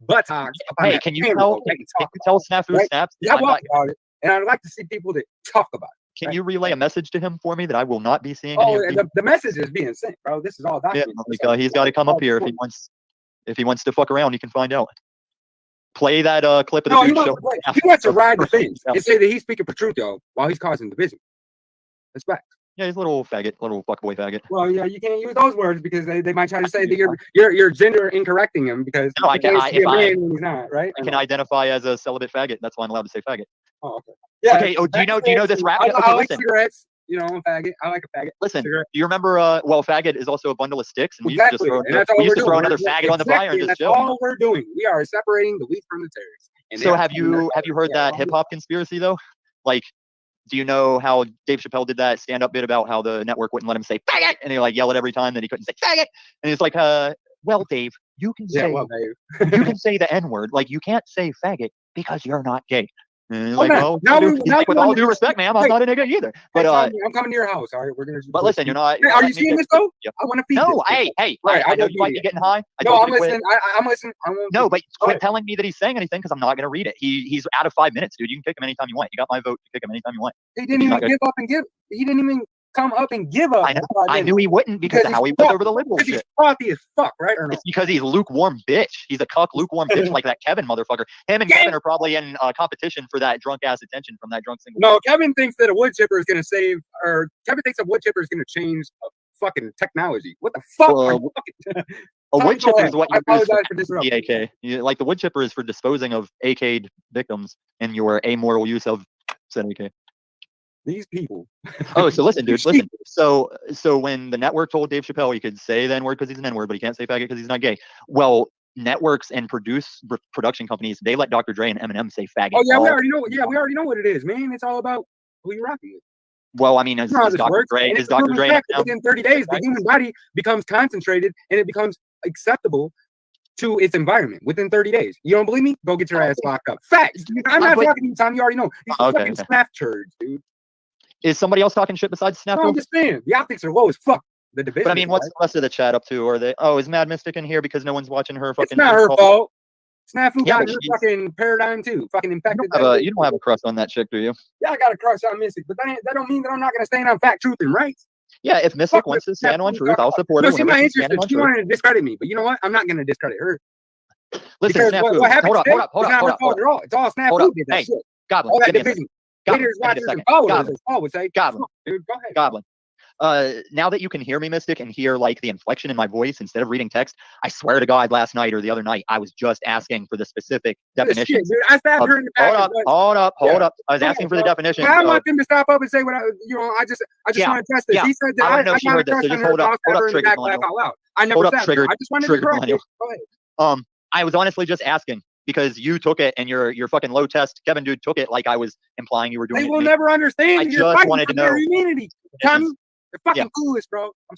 buttocks. Hey, can you tell Snafu Snaps? Yeah, I walk about it, and I'd like to see people that talk about it. Can you relay a message to him for me that I will not be seeing? Oh, any of these? the message is being sent, bro. This is all Yeah, documented. like he's got to come up here if he wants. If he wants to fuck around, he can find out. Play that clip of the No, he dude wants, show. he wants to ride the fence and say that he's speaking for truth, though, while he's causing division. That's fact. Yeah, he's a little faggot, little fuckboy faggot. Well, yeah, you can't use those words because they might try to say that you're gender incorrecting him because No, I can. he's not, right? I can identify as a celibate faggot. That's why I'm allowed to say faggot. Oh, okay. Yeah. Okay. Oh, do you know this rap? I Okay, like listen. cigarettes. You know, I'm faggot. I like a faggot. Listen, Cigarette. do you remember? Well, faggot is also a bundle of sticks, and we Exactly. used to And that's all we used we're to throw doing. another faggot on the fire and just that's chill. all we're doing. We are separating the wheat from the tares. And So have you heard that hip hop conspiracy though? Like, do you know how Dave Chappelle did that stand up bit about how the network wouldn't let him say faggot, and he like yell it every time that he couldn't say faggot, and it's like, well, Dave, you can say Dave. you can say the N word, like you can't say faggot because you're not gay. And he's Oh, like, no. well, Now he's like, with all due respect, ma'am, I'm not a nigga either. But I'm coming to your house. All right, we're gonna. but listen, you're not. Hey, are you seeing this though? Yep. I want to feed No, this. hey, Right, I know you might be getting high. No, I'm you to quit. listening. I'm listening. I won't. No, but Go quit ahead. telling me that he's saying anything because I'm not going to read it. He's out of 5 minutes, dude. You can kick him anytime you want. You got my vote to kick him anytime you want. He didn't even give up and give. He didn't even come up and give up. I know. I knew he wouldn't because of how he was over the liberal Because he's shit. frothy as fuck, right? Or no? It's because he's lukewarm bitch. He's a cuck lukewarm bitch like that Kevin motherfucker. Him and Kevin are probably in competition for that drunk ass attention from that drunk single. No, Kevin thinks that a wood chipper is going to save, or Kevin thinks a wood chipper is going to change fucking technology. What the fuck? Well, a Tom, wood go chipper ahead. is what I you use apologize for for disrupting. the AK. Like the wood chipper is for disposing of AK'd victims and your amoral use of said AK. These people. Oh, so listen, dude, listen. So when the network told Dave Chappelle he could say the N-word because he's an N-word, but he can't say faggot because he's not gay. Well, networks and production companies, they let Dr. Dre and Eminem say faggot. Oh yeah, we already know. Yeah, we already know what it is, man. It's all about who you're rocking with. Well, I mean, is Dr. Dre and Eminem, within 30 days, the human body becomes concentrated and it becomes acceptable to its environment within 30 days. You don't believe me? Go get your ass locked up. Facts. I'm not talking to you, Tom. You already know. These fucking snap turds, dude. Is somebody else talking shit besides Snafu? No, I'm just saying. The optics are low as fuck. The division. But I mean, what's the rest of the chat up to? Are they? Oh, is Mad Mystic in here because no one's watching her fucking? It's not her fault. Snafu Yeah, got but her fucking paradigm too. Fucking infected. You don't have a crush on that chick, do you? Yeah, I got a crush on Mystic, but that don't mean that I'm not gonna stand on fact, truth, and rights. Yeah, if Mystic wants to stand on truth, I'll support her. No, she's not whenever she's interested. standing on She truth. wanted to discredit me, but you know what? I'm not gonna discredit her. Listen, Because Snafu, what happened hold up, today hold up, hold was up, not hold her up, fault at all. It's all hold up. Snafu did that Hey, shit. Goblin, All that give me a division. minute. Goblin, Haters, give me a watchers, and second. followers, Goblin, as Paul would say. Goblin, Dude, go ahead. Goblin. Now that you can hear me, Mystic, and hear like the inflection in my voice instead of reading text, I swear to God, last night or the other night, I was just asking for the specific definition. Dude, I stabbed her in the back. Hold up. I was asking for the definition. I want them to stop up and say what I just want to test this. He said that I know she got a heard this, crush so on just her, hold up, I'll stab her in the triggered back, laugh out loud. I never hold up, stabbed her. triggered, I just wanted to triggered correct millennial. it. Go ahead. I was honestly just asking because you took it and your fucking low test Kevin dude took it like I was implying you were doing They it. will to me. never understand. I You're just fighting wanted for to know. their immunity. Tommy, they're fucking clueless, bro. I'm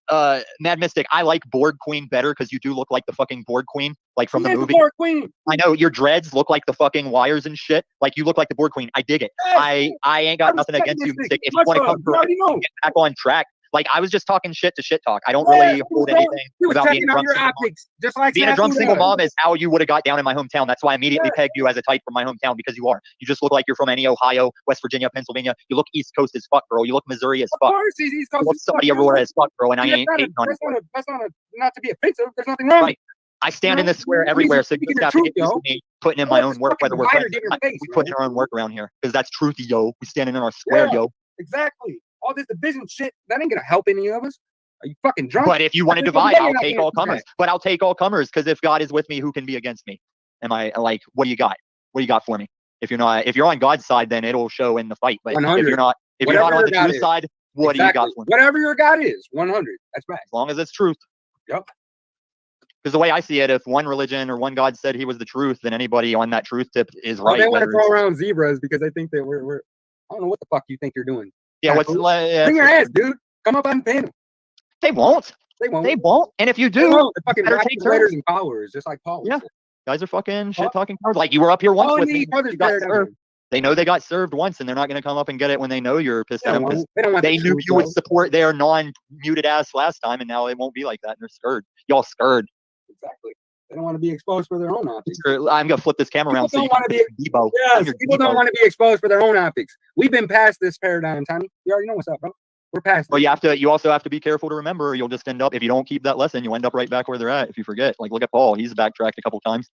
sorry. Mad Mystic, I like Board Queen better because you do look like the fucking Board Queen, like from She the is movie. Board Queen. I know your dreads look like the fucking wires and shit. Like you look like the Board Queen. I dig it. Yes. I ain't got nothing against you, Mystic. If you want to come correct, get back on track. Like I was just talking shit to shit talk. I don't really hold anything about being a drunk single mom. Just like Being a drunk single mom is how you would have got down in my hometown. That's why I immediately pegged you as a type from my hometown because you are. You just look like you're from any Ohio, West Virginia, Pennsylvania. You look East Coast as fuck, bro. You look Missouri as fuck. Of course, he's East Coast. You look somebody Aurora as fuck, bro. And I ain't hating on you. That's not to be offensive. There's nothing wrong. Right. I stand in this square everywhere, so you just have to get used to me putting in my own work, whether we're friends or not. We put in our own work around here because that's truth, yo. We standing in our square, yo. Exactly. All this division shit, that ain't gonna help any of us. Are you fucking drunk? But if you want to divide, I'll take all comers. But I'll take all comers because if God is with me, who can be against me? Am I like, what do you got? What do you got for me? If you're on God's side, then it'll show in the fight. But 100. if you're not on the truth side, what do you got for me? Whatever your God is, 100. That's right. As long as it's truth. Yep. Because the way I see it, if one religion or one God said he was the truth, then anybody on that truth tip is right. They want to throw around zebras because they think that we're I don't know what the fuck you think you're doing. Yeah, bring your ass, dude. Come up on panel. They won't. They won't. They won't. And if you do, they're fucking better take letters turns. and followers, just like Paul. Yeah. Guys are fucking shit talking cards. Like you were up here once with me. You got served. They know they got served once, and they're not going to come up and get it when they know you're pissed at them. They knew you would support their non-muted ass last time, and now it won't be like that. And they're scared. Y'all scared. Exactly. They don't want to be exposed for their own optics. I'm gonna flip this camera around. People So don't want to be Debo. yes, people don't want to be exposed for their own optics. We've been past this paradigm, Tommy. You already know what's up, bro. We're past. Well, you also have to be careful to remember. You'll just end up, if you don't keep that lesson, you'll end up right back where they're at. If you forget, like look at Paul. He's backtracked a couple times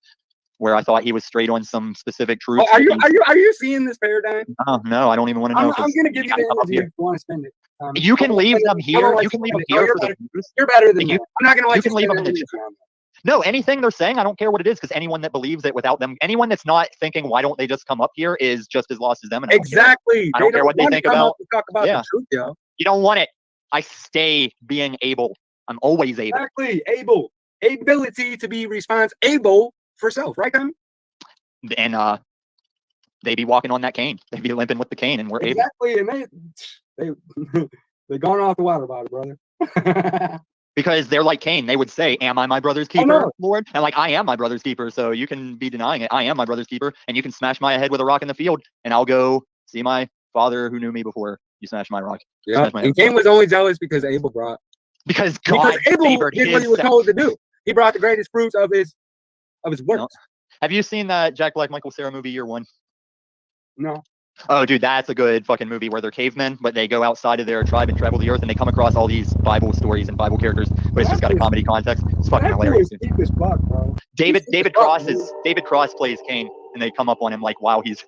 where I thought he was straight on some specific truth. Oh, are you seeing this paradigm? Oh no, I don't even want to know. I'm gonna give you the energy if you want to spend it. You can leave them here. You can leave them here for the news. You're better than me. I'm not gonna let you can leave them in the energy. No, anything they're saying, I don't care what it is, because anyone that believes it without them, anyone that's not thinking, why don't they just come up here, is just as lost as them. And Exactly. I don't care what they think about. Talk about Yeah. the truth, yo. You don't want it. I stay being able. I'm always able. Exactly. Able. Ability to be responsible for self, right, Tom? And they be walking on that cane. They be limping with the cane, and we're able. Exactly. And they gone off the water bottle, brother. Because they're like Cain. They would say, am I my brother's keeper, Lord? And like, I am my brother's keeper. So you can be denying it. I am my brother's keeper. And you can smash my head with a rock in the field. And I'll go see my father who knew me before you smashed my rock. Yeah. Smash my head. And Cain was only jealous because Abel brought. Because God Abel favored did what he his was son. told to do. He brought the greatest fruits of his work. No. Have you seen that Jack Black, Michael Cera movie, Year One? No. Oh, dude, that's a good fucking movie where they're cavemen, but they go outside of their tribe and travel the earth, and they come across all these Bible stories and Bible characters, but it's just got a comedy context. It's fucking hilarious. Deep as fuck, bro. David Cross plays Cain, and they come up on him like, wow, he's.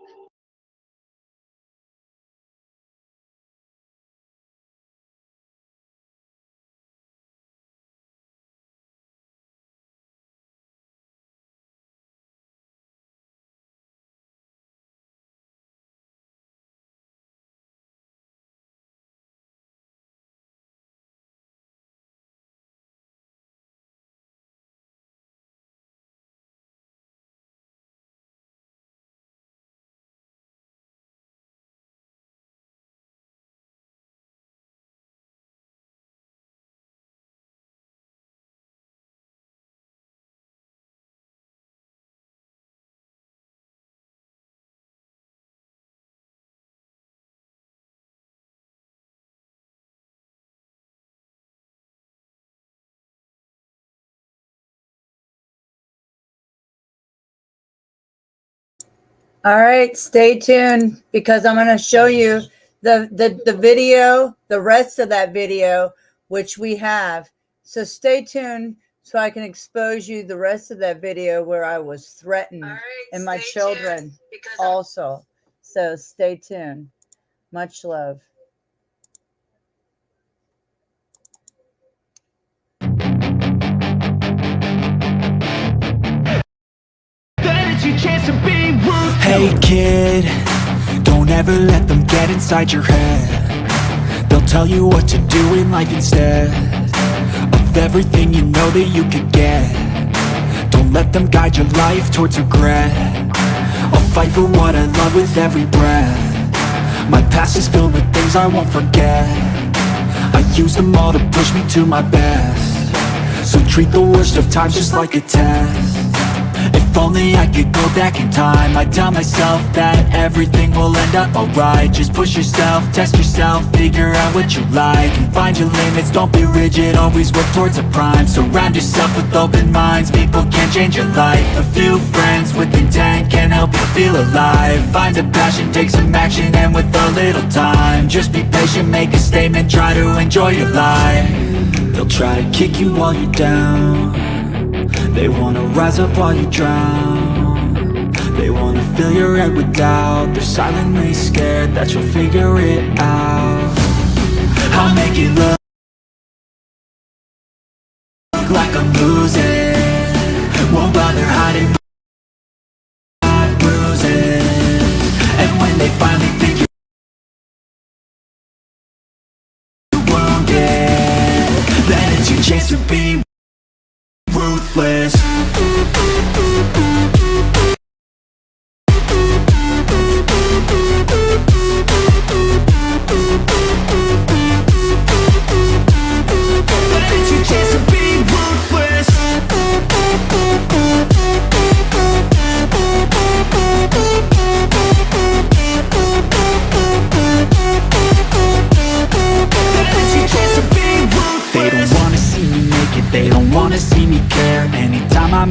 All right, stay tuned because I'm going to show you the video, the rest of that video, which we have. So stay tuned so I can expose you the rest of that video where I was threatened and my children also. So stay tuned. Much love. Hey kid, don't ever let them get inside your head. They'll tell you what to do in life instead of everything you know that you could get. Don't let them guide your life towards regret. I'll fight for what I love with every breath. My past is filled with things I won't forget. I use them all to push me to my best. So treat the worst of times just like a test. If only I could go back in time, I'd tell myself that everything will end up alright. Just push yourself, test yourself, figure out what you like, and find your limits, don't be rigid, always work towards a prime. Surround yourself with open minds, people can change your life. A few friends with intent can help you feel alive. Find a passion, take some action, and with a little time, just be patient, make a statement, try to enjoy your life. They'll try to kick you while you're down. They wanna rise up while you drown. They wanna fill your head with doubt. They're silently scared that you'll figure it out. I'll make it look like I'm losing. Won't bother hiding my bruises. And when they finally think you're wounded, then it's your chance to be ruthless.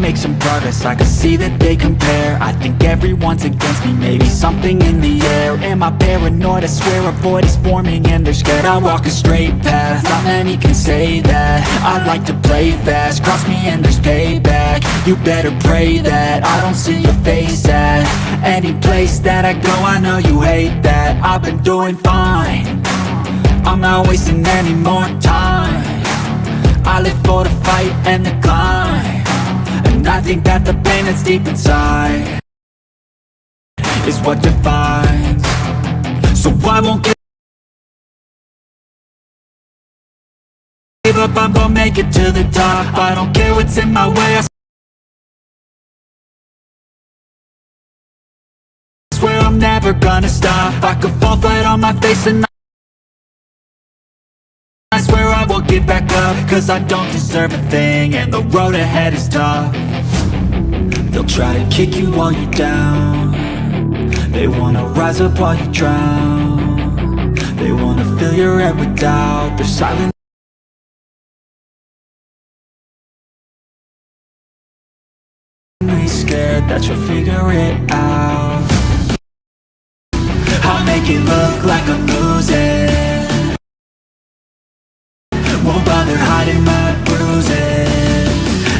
make some progress, I can see that they compare. I think everyone's against me, maybe something in the air. Am I paranoid? I swear a void is forming and they're scared. I walk a straight path, not many can say that. I like to play fast, cross me and there's payback. You better pray that I don't see your face at any place that I go. I know you hate that. I've been doing fine, I'm not wasting any more time. I live for the fight and the climb, and I think that the pain that's deep inside is what defines. So I won't give up, I'm gonna make it to the top. I don't care what's in my way, I swear I'm never gonna stop. I could fall flat on my face and I swear I will get back up, cause I don't deserve a thing, and the road ahead is tough. They'll try to kick you while you're down, they wanna rise up while you drown. They wanna fill your head with doubt, they're silent, scared that you'll figure it out. I'll make it look like I'm losing, won't bother hiding my bruises.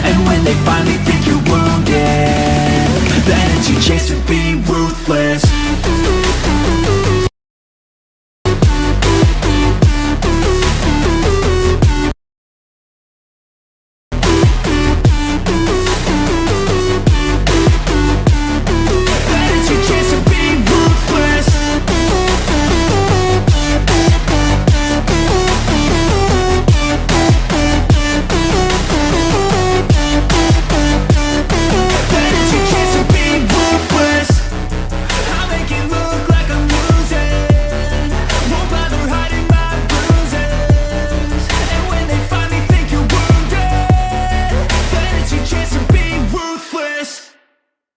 And when they finally think you're wounded, then it's your chance to be rude.